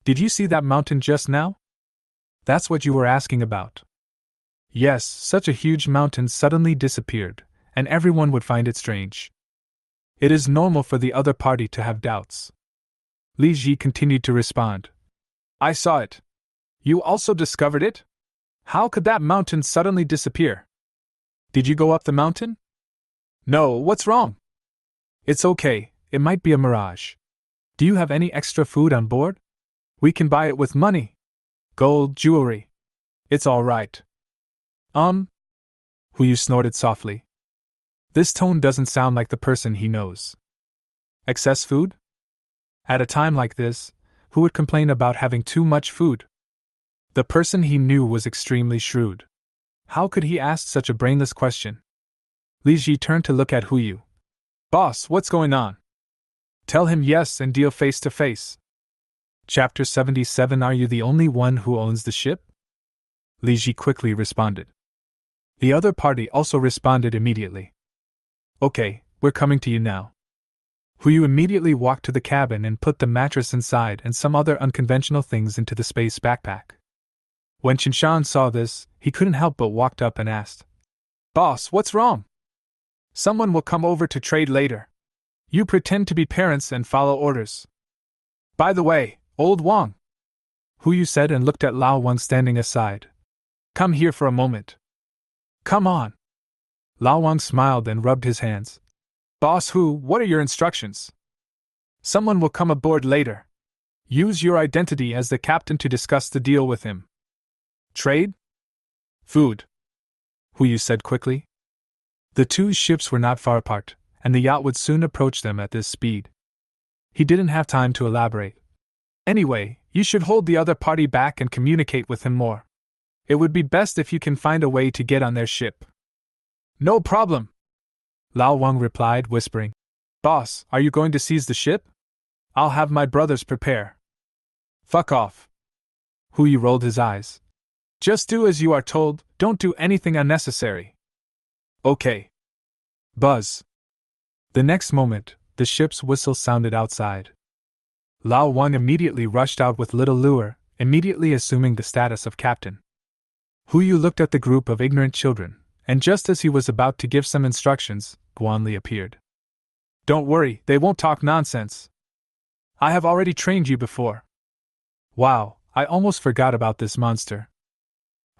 Did you see that mountain just now? That's what you were asking about. Yes, such a huge mountain suddenly disappeared, and everyone would find it strange. It is normal for the other party to have doubts. Li Ji continued to respond. I saw it. You also discovered it? How could that mountain suddenly disappear? Did you go up the mountain? No, what's wrong? It's okay, it might be a mirage. Do you have any extra food on board? We can buy it with money. Gold, jewelry. It's all right. Hu Yu snorted softly. This tone doesn't sound like the person he knows. Excess food? At a time like this, who would complain about having too much food? The person he knew was extremely shrewd. How could he ask such a brainless question? Li Ji turned to look at Hu Yu. Boss, what's going on? Tell him yes and deal face to face. Chapter 77. Are you the only one who owns the ship? Li Ji quickly responded. The other party also responded immediately. Okay, we're coming to you now. Hu Yu immediately walked to the cabin and put the mattress inside and some other unconventional things into the space backpack. When Qingshan saw this, he couldn't help but walked up and asked, Boss, what's wrong? Someone will come over to trade later. You pretend to be parents and follow orders. By the way, old Wang, Hu Yu said and looked at Lao Wang standing aside. Come here for a moment. Come on. Lao Wang smiled and rubbed his hands. Boss Hu, what are your instructions? Someone will come aboard later. Use your identity as the captain to discuss the deal with him. Trade? Food. Yu said quickly. The two ships were not far apart, and the yacht would soon approach them at this speed. He didn't have time to elaborate. Anyway, you should hold the other party back and communicate with him more. It would be best if you can find a way to get on their ship. No problem, Lao Wang replied, whispering. Boss, are you going to seize the ship? I'll have my brothers prepare. Fuck off. Hu Yu rolled his eyes. Just do as you are told, don't do anything unnecessary. Okay. Buzz. The next moment, the ship's whistle sounded outside. Lao Wang immediately rushed out with little lure, immediately assuming the status of captain. Hu Yu looked at the group of ignorant children, and just as he was about to give some instructions, Guanli appeared. Don't worry, they won't talk nonsense. I have already trained you before. Wow, I almost forgot about this monster.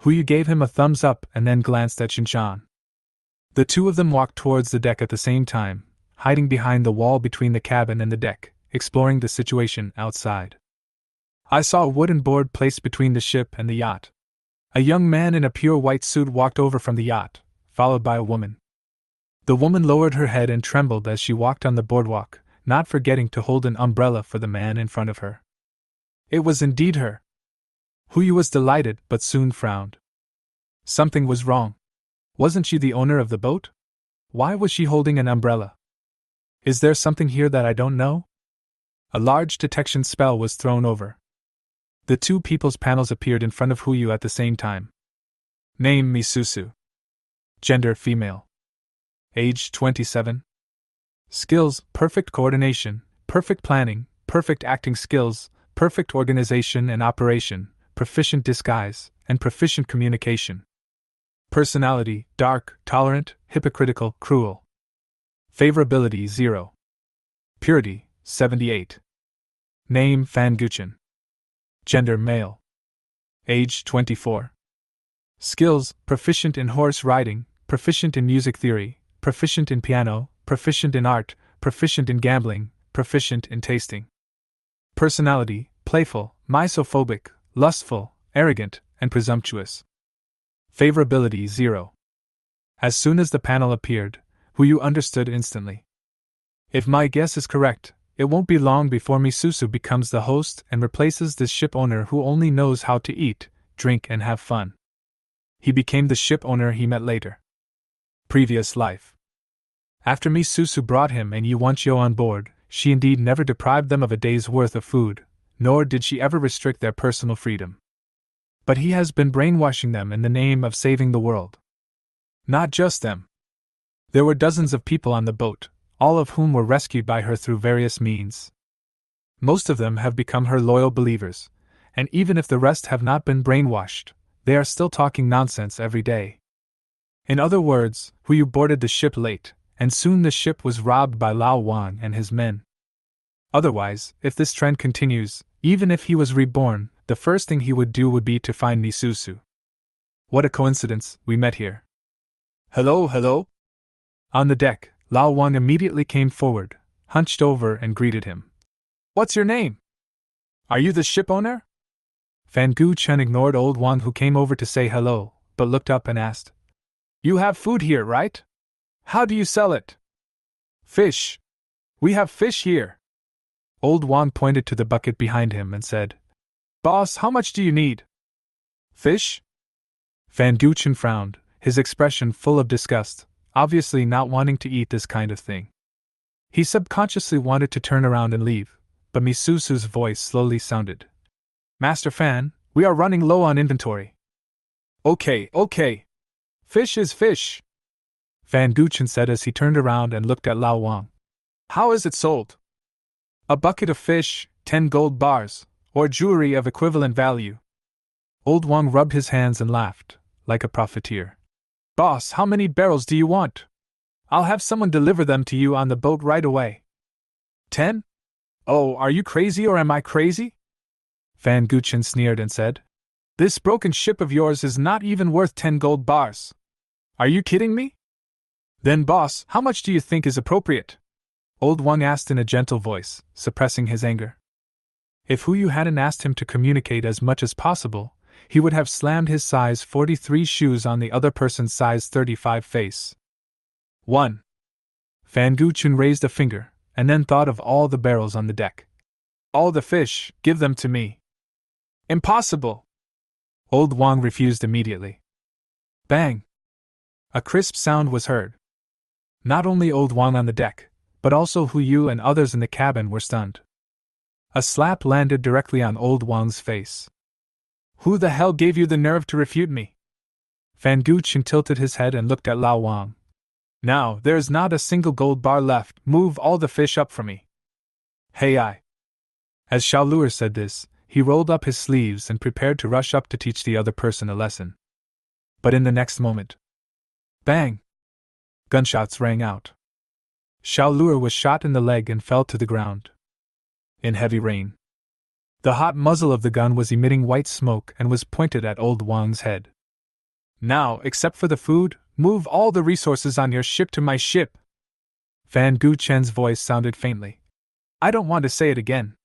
Hu Yu gave him a thumbs up and then glanced at Shinshan. The two of them walked towards the deck at the same time, hiding behind the wall between the cabin and the deck, exploring the situation outside. I saw a wooden board placed between the ship and the yacht. A young man in a pure white suit walked over from the yacht, followed by a woman. The woman lowered her head and trembled as she walked on the boardwalk, not forgetting to hold an umbrella for the man in front of her. It was indeed her. Hu Yu was delighted but soon frowned. Something was wrong. Wasn't she the owner of the boat? Why was she holding an umbrella? Is there something here that I don't know? A large detection spell was thrown over. The two people's panels appeared in front of Hu Yu at the same time. Name Misusu. Gender female. Age 27. Skills: perfect coordination, perfect planning, perfect acting skills, perfect organization and operation, proficient disguise, and proficient communication. Personality: dark, tolerant, hypocritical, cruel. Favorability 0. Purity 78. Name Fanguchen. Gender male. Age 24. Skills: proficient in horse riding, proficient in music theory, proficient in piano, proficient in art, proficient in gambling, proficient in tasting. Personality: playful, misophobic, lustful, arrogant, and presumptuous. Favorability 0. As soon as the panel appeared, Hu Yu understood instantly. If my guess is correct, it won't be long before Misusu becomes the host and replaces this ship owner who only knows how to eat, drink, and have fun. He became the ship owner he met later. Previous life. After Misusu brought him and Yuanqiu on board, she indeed never deprived them of a day's worth of food, nor did she ever restrict their personal freedom. But he has been brainwashing them in the name of saving the world. Not just them. There were dozens of people on the boat, all of whom were rescued by her through various means. Most of them have become her loyal believers, and even if the rest have not been brainwashed, they are still talking nonsense every day. In other words, Hu Yu boarded the ship late, and soon the ship was robbed by Lao Wang and his men. Otherwise, if this trend continues, even if he was reborn, the first thing he would do would be to find Misusu. What a coincidence, we met here. Hello, hello? On the deck, Lao Wang immediately came forward, hunched over and greeted him. What's your name? Are you the ship owner? Fan Gu-chen ignored old Wang who came over to say hello, but looked up and asked. You have food here, right? How do you sell it? Fish. We have fish here. Old Wang pointed to the bucket behind him and said, Boss, how much do you need? Fish? Fan Gu-chen frowned, his expression full of disgust, obviously not wanting to eat this kind of thing. He subconsciously wanted to turn around and leave, but Misusu's voice slowly sounded. Master Fan, we are running low on inventory. Okay. Fish is fish, Fan Gu-chen said as he turned around and looked at Lao Wang. How is it sold? A bucket of fish, 10 gold bars, or jewelry of equivalent value. Old Wang rubbed his hands and laughed, like a profiteer. Boss, how many barrels do you want? I'll have someone deliver them to you on the boat right away. 10? Oh, are you crazy or am I crazy? Fan Gu-chen sneered and said. This broken ship of yours is not even worth 10 gold bars. Are you kidding me? Then boss, how much do you think is appropriate? Old Wang asked in a gentle voice, suppressing his anger. If Hu Yu hadn't asked him to communicate as much as possible, he would have slammed his size 43 shoes on the other person's size 35 face. 1. Fan Guchun raised a finger, and then thought of all the barrels on the deck. All the fish, give them to me. Impossible! Old Wang refused immediately. Bang! A crisp sound was heard. Not only Old Wang on the deck, but also Hu Yu and others in the cabin were stunned. A slap landed directly on Old Wang's face. Who the hell gave you the nerve to refute me? Fan Guchun tilted his head and looked at Lao Wang. Now, there is not a single gold bar left, move all the fish up for me. Hey I. As Xiao Luer said this, he rolled up his sleeves and prepared to rush up to teach the other person a lesson. But in the next moment, bang! Gunshots rang out. Xiao Luer was shot in the leg and fell to the ground. In heavy rain. The hot muzzle of the gun was emitting white smoke and was pointed at Old Wang's head. Now, except for the food, move all the resources on your ship to my ship. Fan Guchen's voice sounded faintly. I don't want to say it again.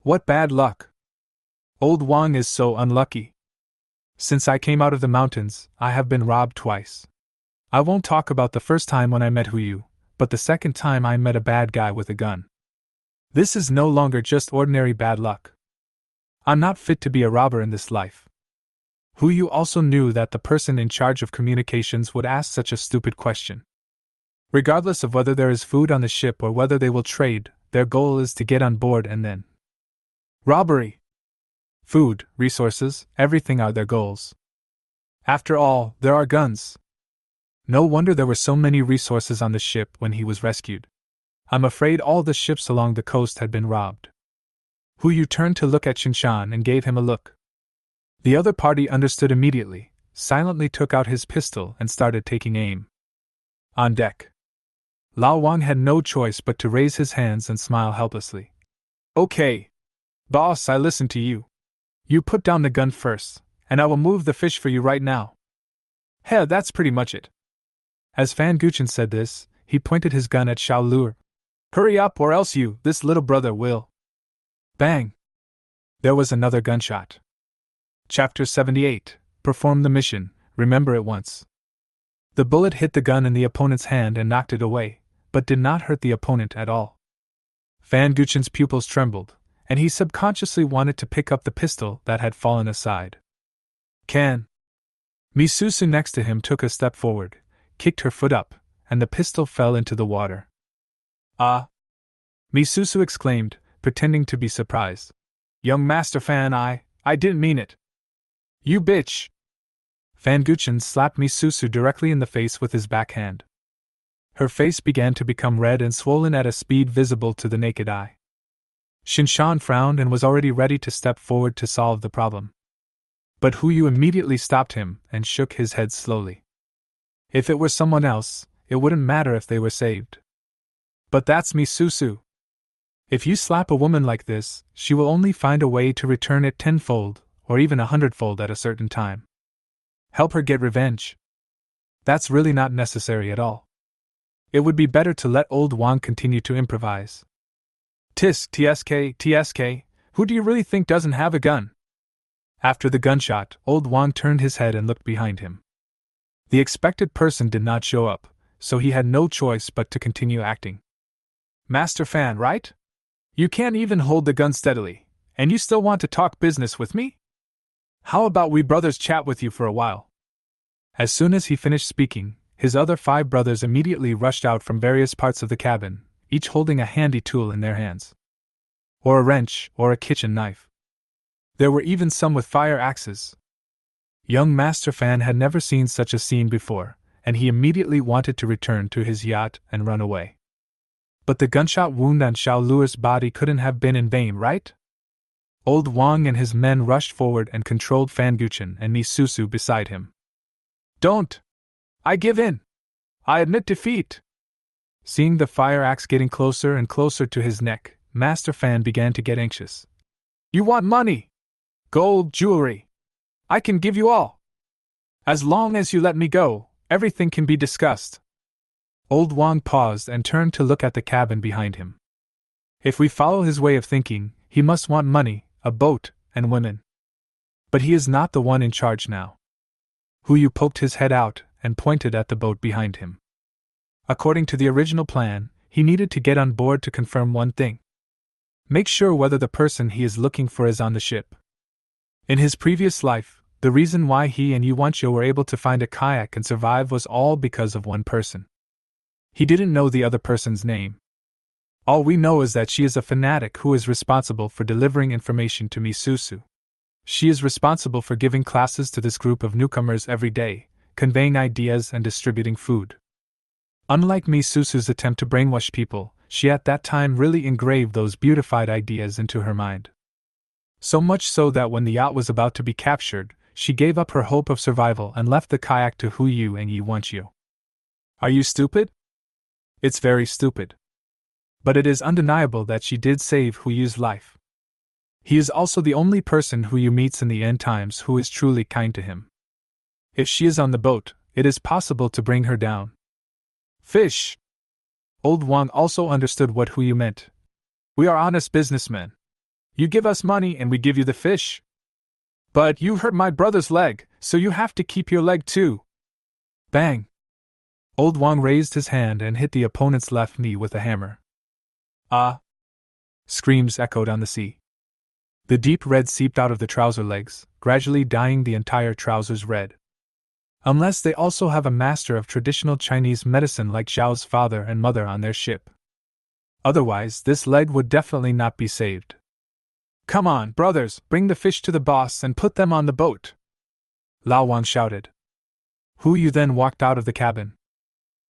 What bad luck. Old Wang is so unlucky. Since I came out of the mountains, I have been robbed twice. I won't talk about the first time when I met Hu Yu, but the second time I met a bad guy with a gun. This is no longer just ordinary bad luck. I'm not fit to be a robber in this life. Hu Yu also knew that the person in charge of communications would ask such a stupid question. Regardless of whether there is food on the ship or whether they will trade, their goal is to get on board and then robbery. Food, resources, everything are their goals. After all, there are guns. No wonder there were so many resources on the ship when he was rescued. I'm afraid all the ships along the coast had been robbed. Hu Yu turned to look at Qinshan and gave him a look. The other party understood immediately, silently took out his pistol and started taking aim. On deck. Lao Wang had no choice but to raise his hands and smile helplessly. Okay. Boss, I listen to you. You put down the gun first, and I will move the fish for you right now. Heh, that's pretty much it. As Fan Guchen said this, he pointed his gun at Xiao Luer. Hurry up or else you, this little brother will. Bang! There was another gunshot. Chapter 78. Perform the mission, remember it once. The bullet hit the gun in the opponent's hand and knocked it away, but did not hurt the opponent at all. Fan Guchen's pupils trembled, and he subconsciously wanted to pick up the pistol that had fallen aside. Can. Misusu next to him took a step forward, kicked her foot up, and the pistol fell into the water. Ah! Misusu exclaimed, pretending to be surprised. Young Master Fan, I didn't mean it. You bitch! Fan Guchen slapped Misusu directly in the face with his backhand. Her face began to become red and swollen at a speed visible to the naked eye. Qinshan frowned and was already ready to step forward to solve the problem. But Hu Yu immediately stopped him and shook his head slowly. If it were someone else, it wouldn't matter if they were saved. But that's Misusu. If you slap a woman like this, she will only find a way to return it tenfold, or even 100-fold at a certain time. Help her get revenge. That's really not necessary at all. It would be better to let Old Wang continue to improvise. TSK, who do you really think doesn't have a gun? After the gunshot, Old Wang turned his head and looked behind him. The expected person did not show up, so he had no choice but to continue acting. Master Fan, right? You can't even hold the gun steadily, and you still want to talk business with me? How about we brothers chat with you for a while? As soon as he finished speaking, his other 5 brothers immediately rushed out from various parts of the cabin, each holding a handy tool in their hands. Or a wrench, or a kitchen knife. There were even some with fire axes. Young Master Fan had never seen such a scene before, and he immediately wanted to return to his yacht and run away. But the gunshot wound on Xiao Luer's body couldn't have been in vain, right? Old Wang and his men rushed forward and controlled Fan Guchen and Misusu beside him. Don't! I give in! I admit defeat! Seeing the fire axe getting closer and closer to his neck, Master Fan began to get anxious. You want money? Gold, jewelry. I can give you all. As long as you let me go, everything can be discussed. Old Wang paused and turned to look at the cabin behind him. If we follow his way of thinking, he must want money, a boat, and women. But he is not the one in charge now. Huyu poked his head out and pointed at the boat behind him. According to the original plan, he needed to get on board to confirm one thing. Make sure whether the person he is looking for is on the ship. In his previous life, the reason why he and Yuancho were able to find a kayak and survive was all because of one person. He didn't know the other person's name. All we know is that she is a fanatic who is responsible for delivering information to Misusu. She is responsible for giving classes to this group of newcomers every day, conveying ideas and distributing food. Unlike Misusu's attempt to brainwash people, she at that time really engraved those beautified ideas into her mind. So much so that when the yacht was about to be captured, she gave up her hope of survival and left the kayak to Huyu and Yuancho. Are you stupid? It's very stupid. But it is undeniable that she did save Huyu's life. He is also the only person Huyu meets in the end times who is truly kind to him. If she is on the boat, it is possible to bring her down. Fish! Old Wang also understood what Huyu meant. We are honest businessmen. You give us money and we give you the fish. But you hurt my brother's leg, so you have to keep your leg too. Bang! Old Wang raised his hand and hit the opponent's left knee with a hammer. Ah! Screams echoed on the sea. The deep red seeped out of the trouser legs, gradually dyeing the entire trousers red. Unless they also have a master of traditional Chinese medicine like Zhao's father and mother on their ship. Otherwise, this leg would definitely not be saved. Come on, brothers, bring the fish to the boss and put them on the boat! Lao Wang shouted. Huyu then walked out of the cabin.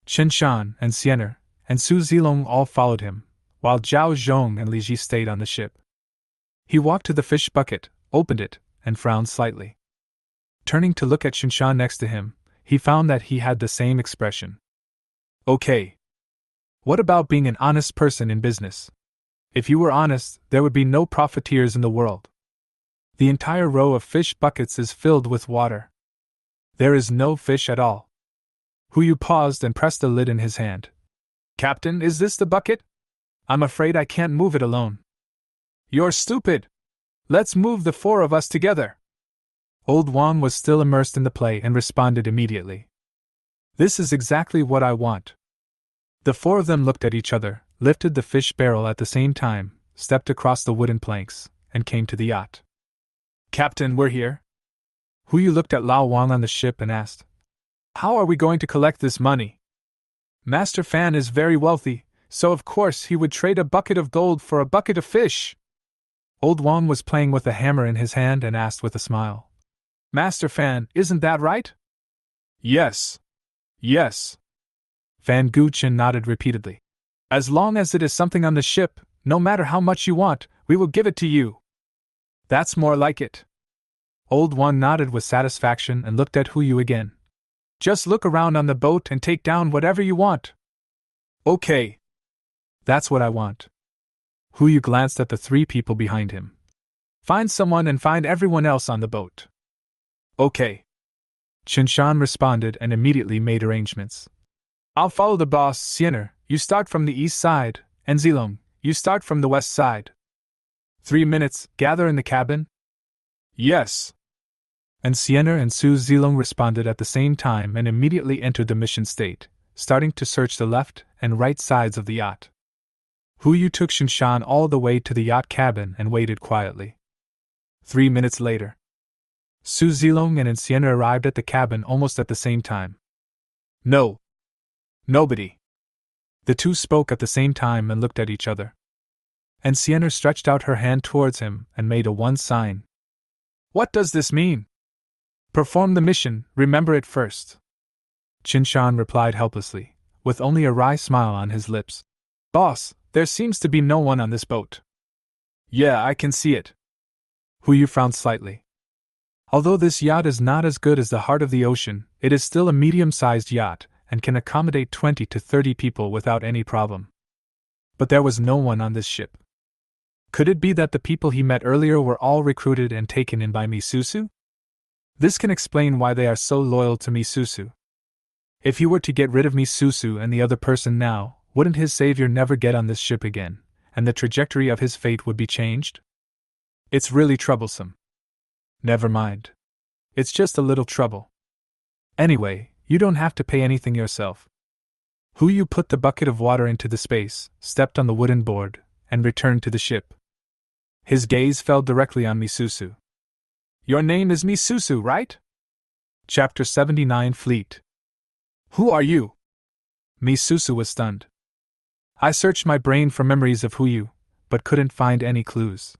Chen Shan and Xiener and Su Zilong all followed him, while Zhao Zhong and Li Ji stayed on the ship. He walked to the fish bucket, opened it, and frowned slightly. Turning to look at Chen Shan next to him, he found that he had the same expression. Okay. What about being an honest person in business? If you were honest, there would be no profiteers in the world. The entire row of fish buckets is filled with water. There is no fish at all. Huyu paused and pressed the lid in his hand. Captain, is this the bucket? I'm afraid I can't move it alone. You're stupid! Let's move the four of us together! Old Wang was still immersed in the play and responded immediately. This is exactly what I want. The four of them looked at each other, lifted the fish barrel at the same time, stepped across the wooden planks, and came to the yacht. Captain, we're here. Huyu looked at Lao Wang on the ship and asked, how are we going to collect this money? Master Fan is very wealthy, so of course he would trade a bucket of gold for a bucket of fish. Old Wang was playing with a hammer in his hand and asked with a smile. Master Fan, isn't that right? Yes. Yes. Fan Guchen nodded repeatedly. As long as it is something on the ship, no matter how much you want, we will give it to you. That's more like it. Old Wang nodded with satisfaction and looked at Huyu again. Just look around on the boat and take down whatever you want. Okay. That's what I want. Huyu glanced at the three people behind him. Find someone and find everyone else on the boat. Okay. Chen Shan responded and immediately made arrangements. I'll follow the boss, Xiener. You start from the east side, and Zilong, you start from the west side. 3 minutes, gather in the cabin? Yes. And Xiener and Su Zilong responded at the same time and immediately entered the mission state, starting to search the left and right sides of the yacht. Huyu took Shinshan all the way to the yacht cabin and waited quietly. 3 minutes later, Su Zilong and Xiener arrived at the cabin almost at the same time. No. Nobody. The two spoke at the same time and looked at each other. And Xiener stretched out her hand towards him and made a one sign. What does this mean? Perform the mission, remember it first. Qinshan replied helplessly, with only a wry smile on his lips. Boss, there seems to be no one on this boat. Yeah, I can see it. Huyu frowned slightly. Although this yacht is not as good as the heart of the ocean, it is still a medium-sized yacht, and can accommodate 20 to 30 people without any problem. But there was no one on this ship. Could it be that the people he met earlier were all recruited and taken in by Misusu? This can explain why they are so loyal to Misusu. If he were to get rid of Misusu and the other person now, wouldn't his savior never get on this ship again, and the trajectory of his fate would be changed? It's really troublesome. Never mind. It's just a little trouble. Anyway, you don't have to pay anything yourself. Yu put the bucket of water into the space, stepped on the wooden board, and returned to the ship. His gaze fell directly on Misusu. Your name is Misusu, right? Chapter 79 Fleet. Who are you? Misusu was stunned. I searched my brain for memories of Yu, but couldn't find any clues.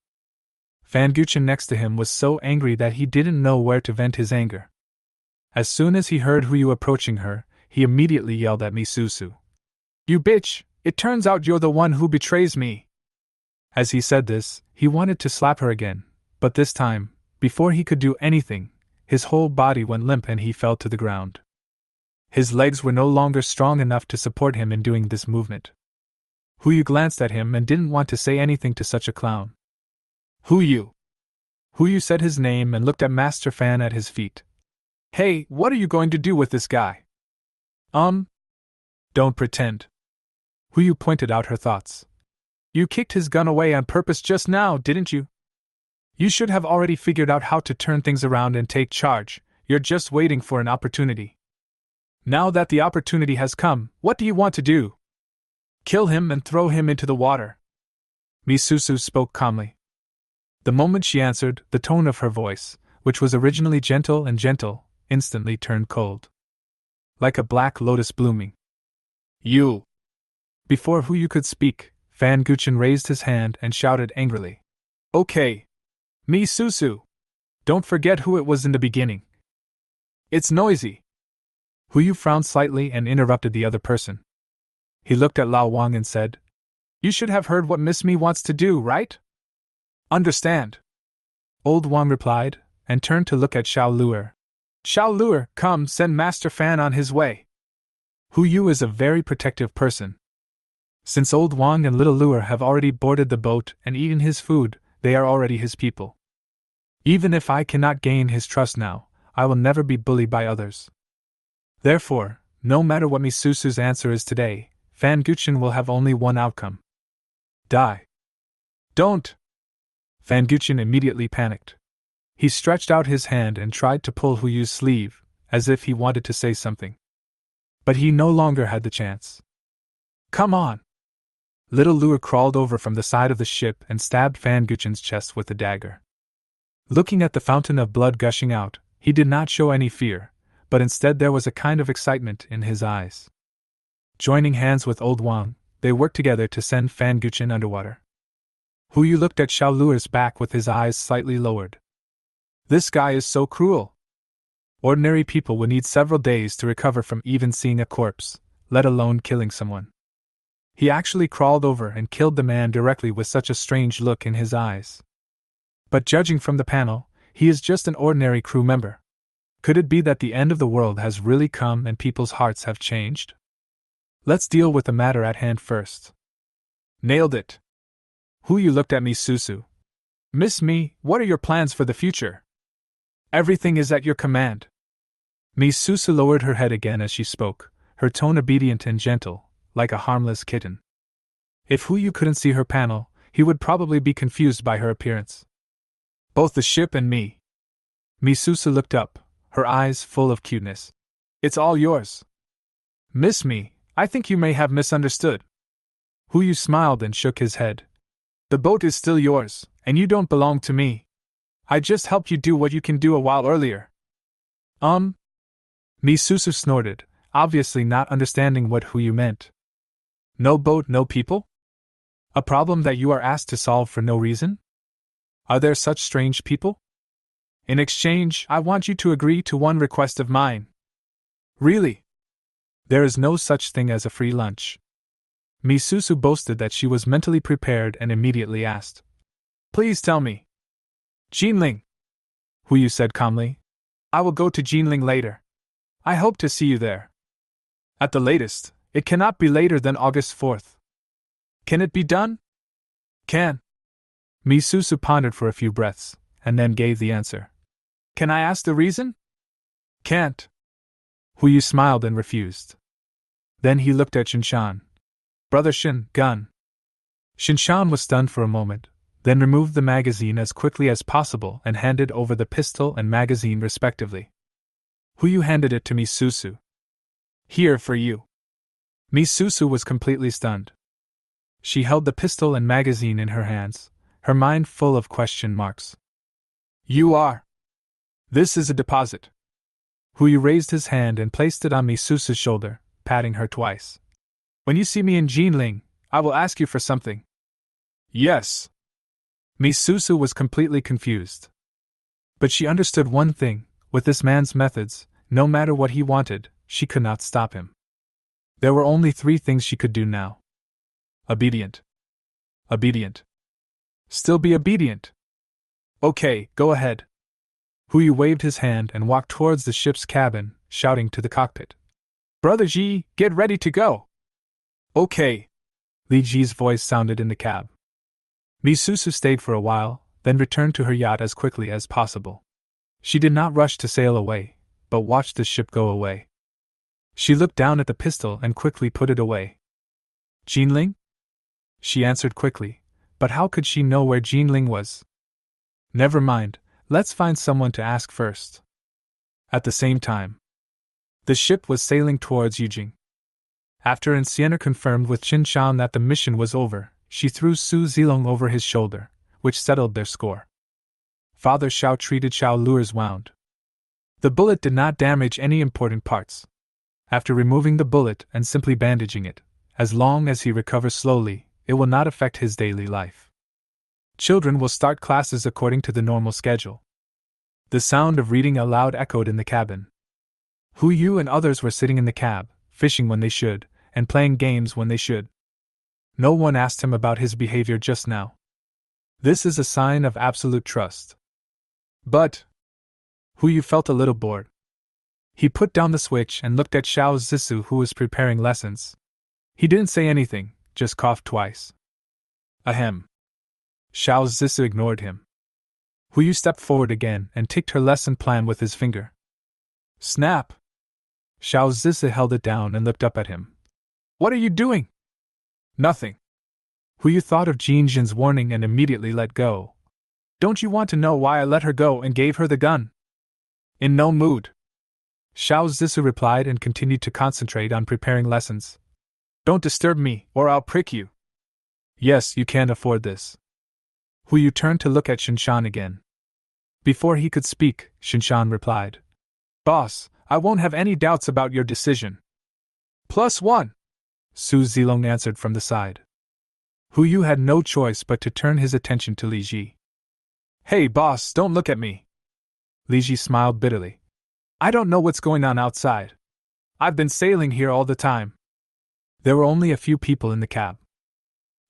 Fanguchen next to him was so angry that he didn't know where to vent his anger. As soon as he heard Yu approaching her, he immediately yelled at Misusu. You bitch! It turns out you're the one who betrays me! As he said this, he wanted to slap her again, but this time, before he could do anything, his whole body went limp and he fell to the ground. His legs were no longer strong enough to support him in doing this movement. Yu glanced at him and didn't want to say anything to such a clown. Yu said his name and looked at Master Fan at his feet. Hey, what are you going to do with this guy? Don't pretend. Yu pointed out her thoughts. You kicked his gun away on purpose just now, didn't you? You should have already figured out how to turn things around and take charge. You're just waiting for an opportunity. Now that the opportunity has come, what do you want to do? Kill him and throw him into the water. Misusu spoke calmly. The moment she answered, the tone of her voice, which was originally gentle, instantly turned cold. Like a black lotus blooming. You! Before Yu could speak, Fanguchen raised his hand and shouted angrily. Okay. Misusu! Don't forget who it was in the beginning. It's noisy. Yu frowned slightly and interrupted the other person. He looked at Lao Wang and said, You should have heard what Miss Me wants to do, right? Understand. Old Wang replied, and turned to look at Xiao Luer. Xiao Luer, come, send Master Fan on his way. Yu is a very protective person. Since Old Wang and Little Luer have already boarded the boat and eaten his food, they are already his people. Even if I cannot gain his trust now, I will never be bullied by others. Therefore, no matter what Misusu's answer is today, Fanguchen will have only one outcome. Die. Don't! Fanguchen immediately panicked. He stretched out his hand and tried to pull Huyu's sleeve, as if he wanted to say something. But he no longer had the chance. Come on! Little Luer crawled over from the side of the ship and stabbed Fanguchen's chest with the dagger. Looking at the fountain of blood gushing out, he did not show any fear, but instead there was a kind of excitement in his eyes. Joining hands with Old Wang, they worked together to send Fanguchen underwater. Yu looked at Xiao Luer's back with his eyes slightly lowered. This guy is so cruel. Ordinary people would need several days to recover from even seeing a corpse, let alone killing someone. He actually crawled over and killed the man directly with such a strange look in his eyes. But judging from the panel, he is just an ordinary crew member. Could it be that the end of the world has really come and people's hearts have changed? Let's deal with the matter at hand first. Nailed it. Yu looked at Misusu. Miss Me, what are your plans for the future? Everything is at your command. Misusu lowered her head again as she spoke, her tone obedient and gentle, like a harmless kitten. If Yu couldn't see her panel, he would probably be confused by her appearance. Both the ship and me. Misusu looked up, her eyes full of cuteness. It's all yours. Miss Me, I think you may have misunderstood. Yu smiled and shook his head. The boat is still yours, and you don't belong to me. I just helped you do what you can do a while earlier. Misusu snorted, obviously not understanding what Yu meant. No boat, no people? A problem that you are asked to solve for no reason? Are there such strange people? In exchange, I want you to agree to one request of mine. Really? There is no such thing as a free lunch. Misusu boasted that she was mentally prepared and immediately asked. Please tell me. Jinling. Yu said calmly. I will go to Jinling later. I hope to see you there. At the latest, it cannot be later than August 4th. Can it be done? Can. Misusu pondered for a few breaths, and then gave the answer. Can I ask the reason? Can't. Yu smiled and refused. Then he looked at Shinshan. Brother Shin, gun. Shinshan was stunned for a moment, then removed the magazine as quickly as possible and handed over the pistol and magazine respectively. Huyu handed it to Misusu. Here for you. Misusu was completely stunned. She held the pistol and magazine in her hands, her mind full of question marks. You are. This is a deposit. Huyu raised his hand and placed it on Misusu's shoulder, patting her twice. When you see me in Jinling, I will ask you for something. Yes. Misusu was completely confused. But she understood one thing: with this man's methods, no matter what he wanted, she could not stop him. There were only 3 things she could do now. Obedient. Obedient. Still be obedient. Okay, go ahead. Huyu waved his hand and walked towards the ship's cabin, shouting to the cockpit. Brother Ji, get ready to go. Okay. Li Ji's voice sounded in the cab. Misusu stayed for a while, then returned to her yacht as quickly as possible. She did not rush to sail away, but watched the ship go away. She looked down at the pistol and quickly put it away. Jinling? She answered quickly, but how could she know where Jinling was? Never mind, let's find someone to ask first. At the same time, the ship was sailing towards Yujing. After Ancienne confirmed with Qin Shan that the mission was over, she threw Su Zilong over his shoulder, which settled their score. Father Xiao treated Xiao Luer's wound. The bullet did not damage any important parts. After removing the bullet and simply bandaging it, as long as he recovers slowly, it will not affect his daily life. Children will start classes according to the normal schedule. The sound of reading aloud echoed in the cabin. Huyu and others were sitting in the cab, fishing when they should, and playing games when they should. No one asked him about his behavior just now. This is a sign of absolute trust. But Huyu felt a little bored. He put down the switch and looked at Xiao Zissou, who was preparing lessons. He didn't say anything, just coughed twice. Ahem. Xiao Zissou ignored him. Huyu stepped forward again and ticked her lesson plan with his finger. Snap! Xiao Zissou held it down and looked up at him. What are you doing? Nothing. Huyu thought of Jin Jin's warning and immediately let go. Don't you want to know why I let her go and gave her the gun? In no mood. Xiao Zissou replied and continued to concentrate on preparing lessons. Don't disturb me, or I'll prick you. Yes, you can't afford this. Huyu turned to look at Shinshan again. Before he could speak, Shinshan replied. Boss, I won't have any doubts about your decision. +1. Su Zilong answered from the side. Huyu had no choice but to turn his attention to Li Ji. Hey boss, don't look at me. Li Ji smiled bitterly. I don't know what's going on outside. I've been sailing here all the time. There were only a few people in the cab.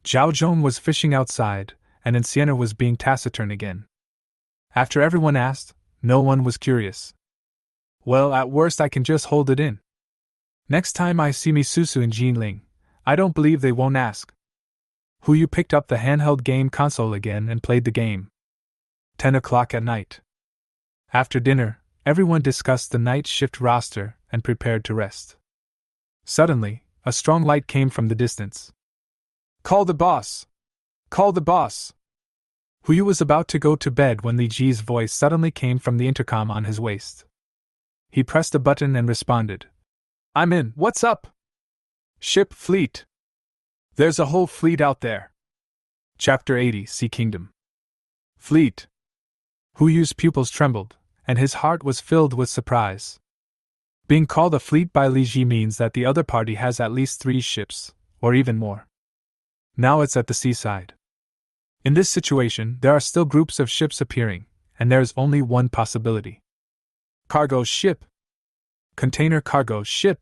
Zhao Zhong was fishing outside, and Ancienne was being taciturn again. After everyone asked, no one was curious. Well, at worst I can just hold it in. Next time I see Misusu and Jinling, I don't believe they won't ask. Huyu picked up the handheld game console again and played the game. 10 o'clock at night. After dinner, everyone discussed the night shift roster and prepared to rest. Suddenly, a strong light came from the distance. Call the boss! Call the boss! Huyu was about to go to bed when Li Ji's voice suddenly came from the intercom on his waist. He pressed a button and responded. I'm in, what's up? Ship fleet. There's a whole fleet out there. Chapter 80, Sea Kingdom. Fleet. Huyu's pupils trembled, and his heart was filled with surprise. Being called a fleet by Li Ji means that the other party has at least 3 ships, or even more. Now it's at the seaside. In this situation, there are still groups of ships appearing, and there is only one possibility. Cargo ship. Container cargo ship.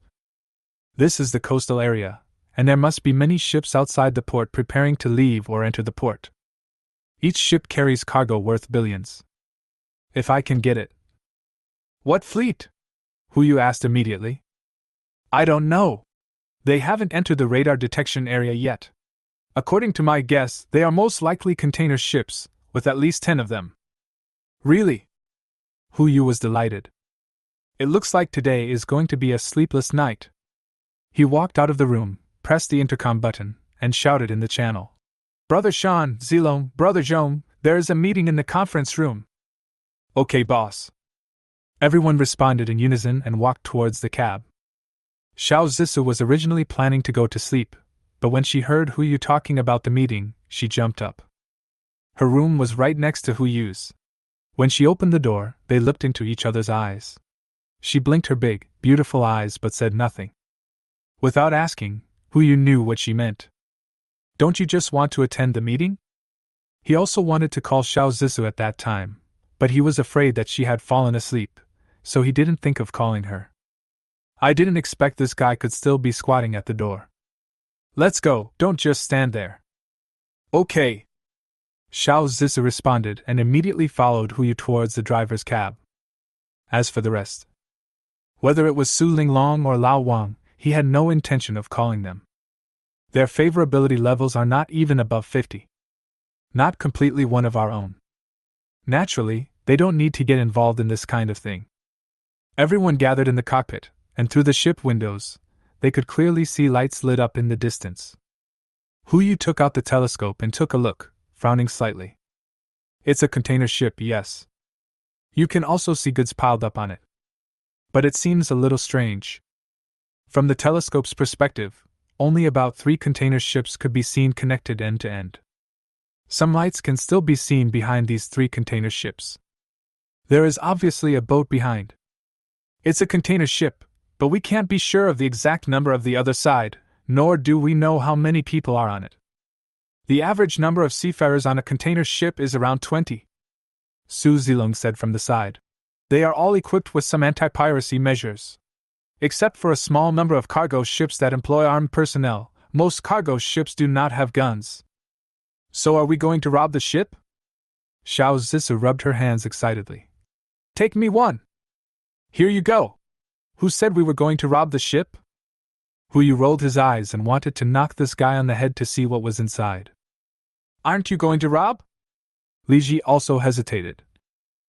This is the coastal area, and there must be many ships outside the port preparing to leave or enter the port. Each ship carries cargo worth billions. If I can get it. What fleet? Huyu asked immediately. I don't know. They haven't entered the radar detection area yet. According to my guess, they are most likely container ships, with at least 10 of them. Really? Huyu was delighted. It looks like today is going to be a sleepless night. He walked out of the room, pressed the intercom button, and shouted in the channel. Brother Sean, Zilong, Brother Zhong, there is a meeting in the conference room. Okay, boss. Everyone responded in unison and walked towards the cab. Xiao Zisu was originally planning to go to sleep, but when she heard Hu Yu talking about the meeting, she jumped up. Her room was right next to Hu Yu's. When she opened the door, they looked into each other's eyes. She blinked her big, beautiful eyes but said nothing. Without asking, Hu Yu knew what she meant. Don't you just want to attend the meeting? He also wanted to call Xiao Zisu at that time, but he was afraid that she had fallen asleep, so he didn't think of calling her. I didn't expect this guy could still be squatting at the door. Let's go, don't just stand there. Okay. Xiao Zisu responded and immediately followed Hu Yu towards the driver's cab. As for the rest, whether it was Su Linglong or Lao Wang, he had no intention of calling them. Their favorability levels are not even above 50. Not completely one of our own. Naturally, they don't need to get involved in this kind of thing. Everyone gathered in the cockpit, and through the ship windows, they could clearly see lights lit up in the distance. Hu Yu took out the telescope and took a look, frowning slightly. It's a container ship, yes. You can also see goods piled up on it. But it seems a little strange. From the telescope's perspective, only about 3 container ships could be seen connected end to end. Some lights can still be seen behind these 3 container ships. There is obviously a boat behind. It's a container ship, but we can't be sure of the exact number of the other side, nor do we know how many people are on it. The average number of seafarers on a container ship is around 20. Su Zilong said from the side. They are all equipped with some anti-piracy measures. Except for a small number of cargo ships that employ armed personnel, most cargo ships do not have guns. So are we going to rob the ship? Xiao Zisu rubbed her hands excitedly. Take me one! Here you go! Who said we were going to rob the ship? Hu Yu rolled his eyes and wanted to knock this guy on the head to see what was inside. Aren't you going to rob? Li Ji also hesitated.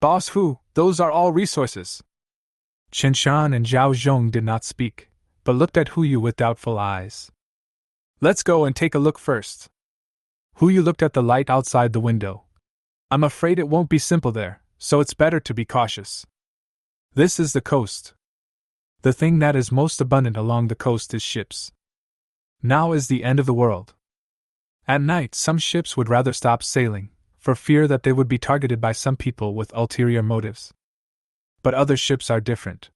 Boss Hu, those are all resources. Chen Shan and Zhao Zhong did not speak, but looked at Hu Yu with doubtful eyes. Let's go and take a look first. Hu Yu looked at the light outside the window. I'm afraid it won't be simple there, so it's better to be cautious. This is the coast. The thing that is most abundant along the coast is ships. Now is the end of the world. At night, some ships would rather stop sailing, for fear that they would be targeted by some people with ulterior motives. But other ships are different.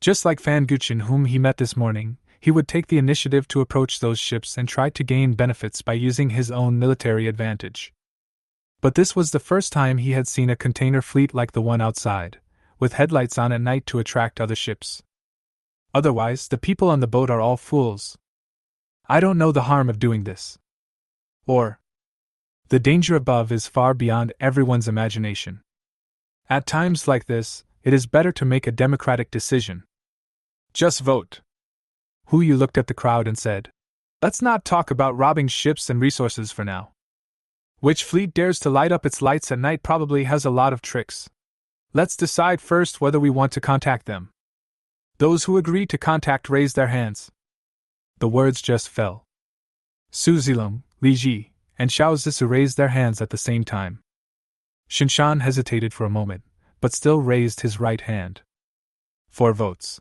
Just like Fan Guchen, whom he met this morning, he would take the initiative to approach those ships and try to gain benefits by using his own military advantage. But this was the first time he had seen a container fleet like the one outside, with headlights on at night to attract other ships. Otherwise, the people on the boat are all fools. I don't know the harm of doing this. Or, the danger above is far beyond everyone's imagination. At times like this, it is better to make a democratic decision. Just vote. Hu Yu looked at the crowd and said, Let's not talk about robbing ships and resources for now. Which fleet dares to light up its lights at night probably has a lot of tricks. Let's decide first whether we want to contact them. Those who agree to contact raise their hands. The words just fell. Su Zilong, Li Ji, and Xiao Zisu raised their hands at the same time. Shinshan hesitated for a moment, but still raised his right hand. 4 votes.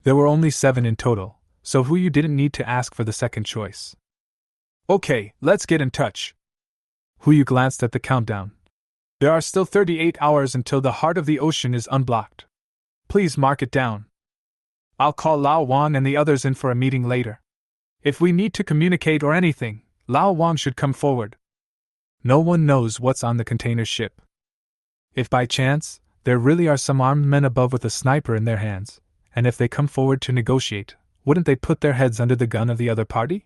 There were only 7 in total, so Hu Yu didn't need to ask for the second choice. Okay, let's get in touch. Hu Yu glanced at the countdown. There are still 38 hours until the heart of the ocean is unblocked. Please mark it down. I'll call Lao Wang and the others in for a meeting later. If we need to communicate or anything, Lao Wang should come forward. No one knows what's on the container ship. If by chance, there really are some armed men above with a sniper in their hands, and if they come forward to negotiate, wouldn't they put their heads under the gun of the other party?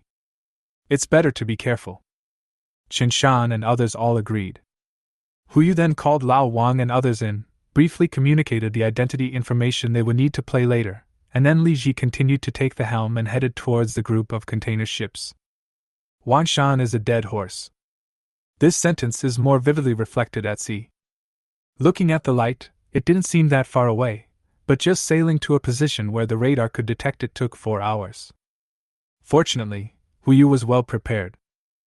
It's better to be careful. Chen Shan and others all agreed. Hu Yu then called Lao Wang and others in, briefly communicated the identity information they would need to play later, and then Li Ji continued to take the helm and headed towards the group of container ships. Wan Shan is a dead horse. This sentence is more vividly reflected at sea. Looking at the light, it didn't seem that far away, but just sailing to a position where the radar could detect it took 4 hours. Fortunately, Hu Yu was well prepared.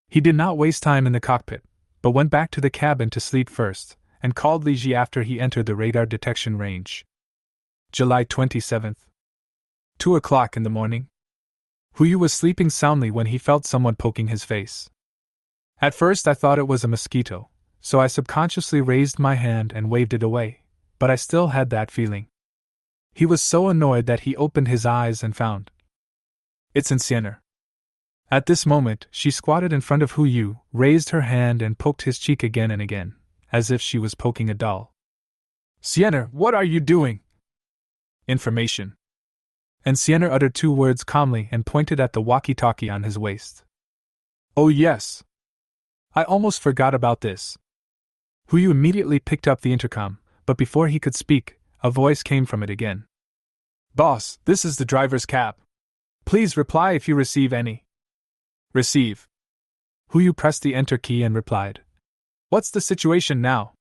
He did not waste time in the cockpit, but went back to the cabin to sleep first, and called Li Ji after he entered the radar detection range. July 27th. 2 o'clock in the morning. Huyu was sleeping soundly when he felt someone poking his face. At first I thought it was a mosquito, so I subconsciously raised my hand and waved it away, but I still had that feeling. He was so annoyed that he opened his eyes and found it's Sienna. At this moment, she squatted in front of Huyu, raised her hand and poked his cheek again and again, as if she was poking a doll. Sienna, what are you doing? Information. And Sienna uttered 2 words calmly and pointed at the walkie-talkie on his waist. Oh yes. I almost forgot about this. Huyu immediately picked up the intercom, but before he could speak, a voice came from it again. Boss, this is the driver's cab. Please reply if you receive any. Receive. Huyu pressed the enter key and replied. What's the situation now?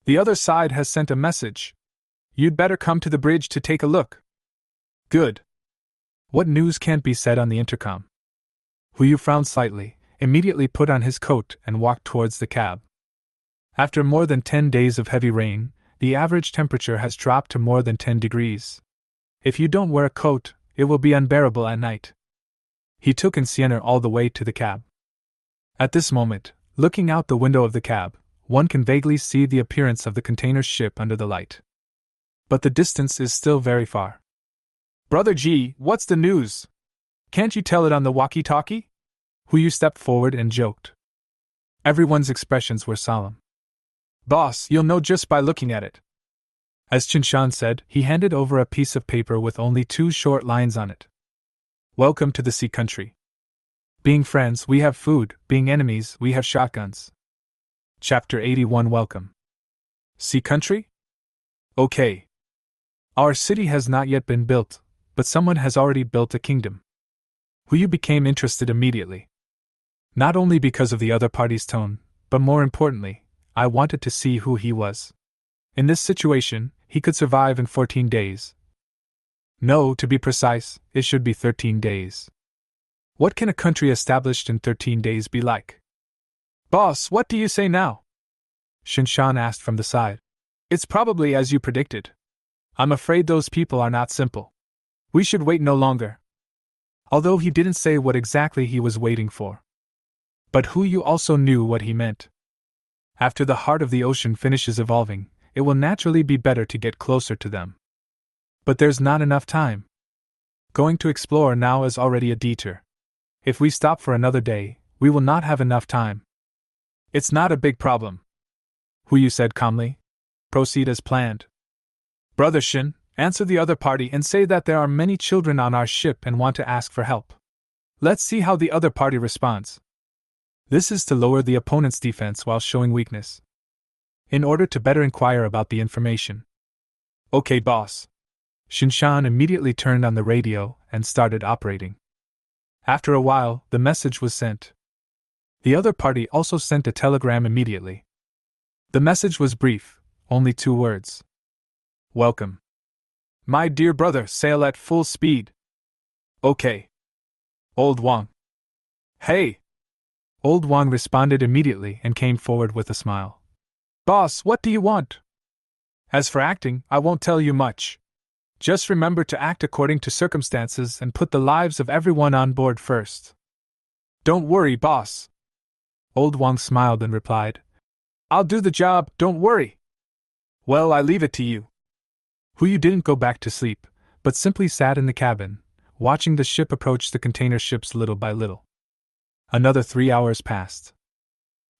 The other side has sent a message. You'd better come to the bridge to take a look. Good. What news can't be said on the intercom? Huyu frowned slightly, immediately put on his coat and walked towards the cab. After more than 10 days of heavy rain, the average temperature has dropped to more than 10 degrees. If you don't wear a coat, it will be unbearable at night. He took Sienna all the way to the cab. At this moment, looking out the window of the cab, one can vaguely see the appearance of the container ship under the light. But the distance is still very far. Brother G, what's the news? Can't you tell it on the walkie-talkie? Huyu stepped forward and joked. Everyone's expressions were solemn. Boss, you'll know just by looking at it. As Qinshan said, he handed over a piece of paper with only 2 short lines on it. Welcome to the sea country. Being friends, we have food. Being enemies, we have shotguns. Chapter 81. Welcome. Sea country? Okay. Our city has not yet been built, but someone has already built a kingdom. Huyu became interested immediately. Not only because of the other party's tone, but more importantly, I wanted to see who he was. In this situation, he could survive in 14 days. No, to be precise, it should be 13 days. What can a country established in 13 days be like? Boss, what do you say now? Qinshan asked from the side. It's probably as you predicted. I'm afraid those people are not simple. We should wait no longer. Although he didn't say what exactly he was waiting for. But Huyu also knew what he meant. After the heart of the ocean finishes evolving, it will naturally be better to get closer to them. But there's not enough time. Going to explore now is already a detour. If we stop for another day, we will not have enough time. It's not a big problem, Huyu said calmly. Proceed as planned. Brother Shin, answer the other party and say that there are many children on our ship and want to ask for help. Let's see how the other party responds. This is to lower the opponent's defense while showing weakness. In order to better inquire about the information. Okay, boss. Qinshan immediately turned on the radio and started operating. After a while, the message was sent. The other party also sent a telegram immediately. The message was brief, only 2 words. Welcome. My dear brother, sail at full speed. Okay. Old Wang. Hey! Old Wang responded immediately and came forward with a smile. Boss, what do you want? As for acting, I won't tell you much. Just remember to act according to circumstances and put the lives of everyone on board first. Don't worry, boss. Old Wang smiled and replied. I'll do the job, don't worry. Well, I leave it to you. Huyu didn't go back to sleep, but simply sat in the cabin, watching the ship approach the container ships little by little. Another 3 hours passed.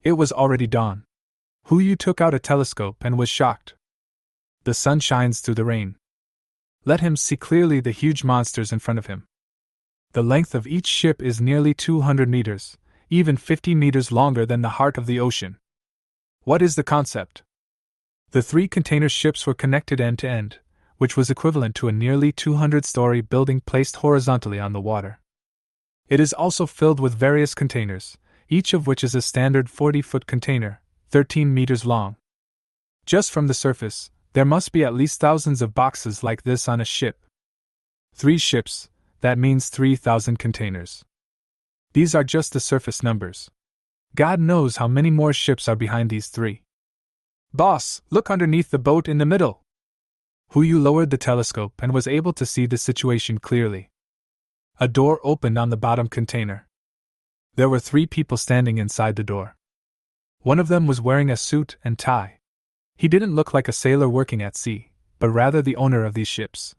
It was already dawn. Huyu took out a telescope and was shocked. The sun shines through the rain. Let him see clearly the huge monsters in front of him. The length of each ship is nearly 200 meters, even 50 meters longer than the heart of the ocean. What is the concept? The 3 container ships were connected end to end, which was equivalent to a nearly 200-story building placed horizontally on the water. It is also filled with various containers, each of which is a standard 40-foot container, 13 meters long. Just from the surface, there must be at least thousands of boxes like this on a ship. 3 ships, that means 3,000 containers. These are just the surface numbers. God knows how many more ships are behind these three. Boss, look underneath the boat in the middle. Huyu lowered the telescope and was able to see the situation clearly. A door opened on the bottom container. There were 3 people standing inside the door. One of them was wearing a suit and tie. He didn't look like a sailor working at sea, but rather the owner of these ships.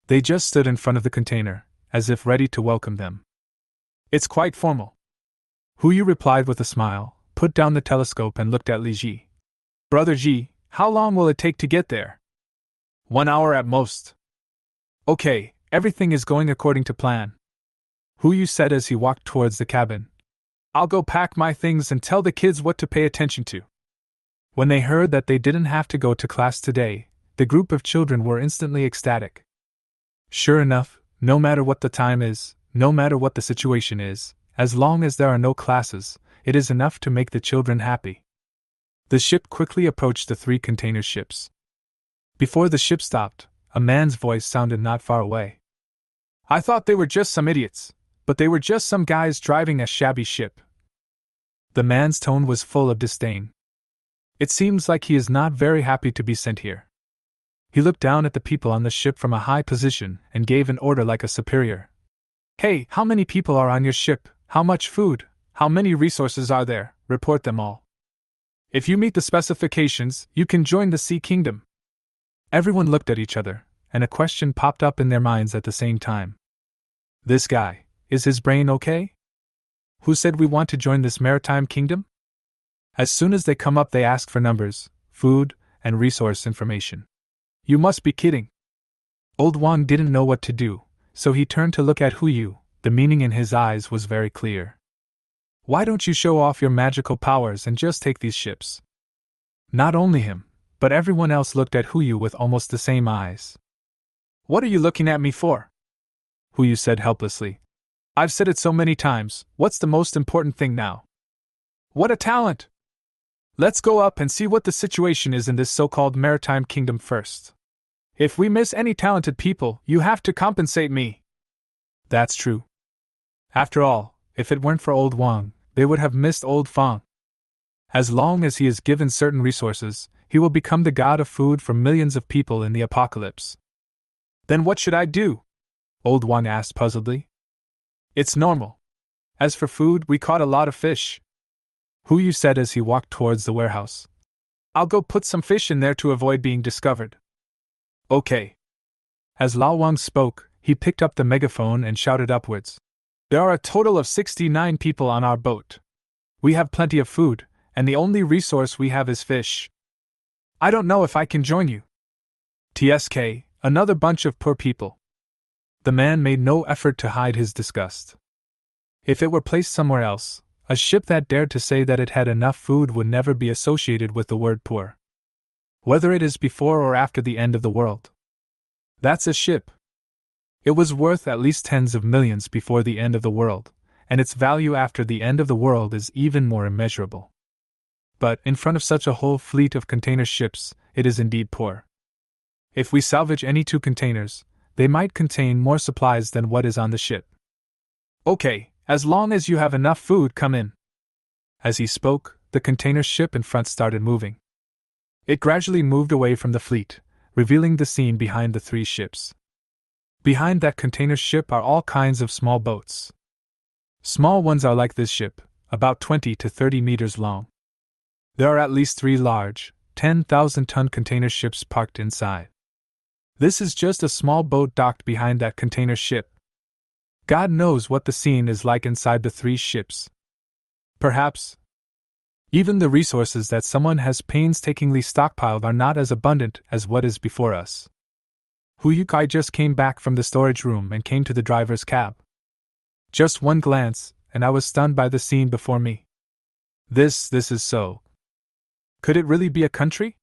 They just stood in front of the container, as if ready to welcome them. It's quite formal. Huyu replied with a smile, put down the telescope and looked at Li Ji. Brother Ji, how long will it take to get there? 1 hour at most. Okay, everything is going according to plan. Huyu said as he walked towards the cabin. I'll go pack my things and tell the kids what to pay attention to. When they heard that they didn't have to go to class today, the group of children were instantly ecstatic. Sure enough, no matter what the time is, no matter what the situation is, as long as there are no classes, it is enough to make the children happy. The ship quickly approached the 3 container ships. Before the ship stopped, a man's voice sounded not far away. I thought they were just some idiots, but they were just some guys driving a shabby ship. The man's tone was full of disdain. It seems like he is not very happy to be sent here. He looked down at the people on the ship from a high position and gave an order like a superior. Hey, how many people are on your ship? How much food? How many resources are there? Report them all. If you meet the specifications, you can join the Sea Kingdom. Everyone looked at each other, and a question popped up in their minds at the same time. This guy, is his brain okay? Who said we want to join this maritime kingdom? As soon as they come up, they ask for numbers, food, and resource information. You must be kidding. Old Wang didn't know what to do, so he turned to look at Huyu. The meaning in his eyes was very clear. Why don't you show off your magical powers and just take these ships? Not only him, but everyone else looked at Huyu with almost the same eyes. What are you looking at me for? Huyu said helplessly. I've said it so many times, what's the most important thing now? What a talent! Let's go up and see what the situation is in this so-called maritime kingdom first. If we miss any talented people, you have to compensate me. That's true. After all, if it weren't for Old Wang, they would have missed Old Fang. As long as he is given certain resources, he will become the god of food for millions of people in the apocalypse. Then what should I do? Old Wang asked puzzledly. It's normal. As for food, we caught a lot of fish. Huyu said as he walked towards the warehouse. I'll go put some fish in there to avoid being discovered. Okay. As Lao Wang spoke, he picked up the megaphone and shouted upwards. There are a total of 69 people on our boat. We have plenty of food, and the only resource we have is fish. I don't know if I can join you. TSK, another bunch of poor people. The man made no effort to hide his disgust. If it were placed somewhere else, a ship that dared to say that it had enough food would never be associated with the word poor. Whether it is before or after the end of the world. That's a ship. It was worth at least tens of millions before the end of the world, and its value after the end of the world is even more immeasurable. But, in front of such a whole fleet of container ships, it is indeed poor. If we salvage any 2 containers, they might contain more supplies than what is on the ship. Okay, as long as you have enough food, come in. As he spoke, the container ship in front started moving. It gradually moved away from the fleet, revealing the scene behind the 3 ships. Behind that container ship are all kinds of small boats. Small ones are like this ship, about 20 to 30 meters long. There are at least 3 large, 10,000-ton container ships parked inside. This is just a small boat docked behind that container ship. God knows what the scene is like inside the 3 ships. Perhaps even the resources that someone has painstakingly stockpiled are not as abundant as what is before us. Huyukai just came back from the storage room and came to the driver's cab. Just one glance, and I was stunned by the scene before me. This is so. Could it really be a country?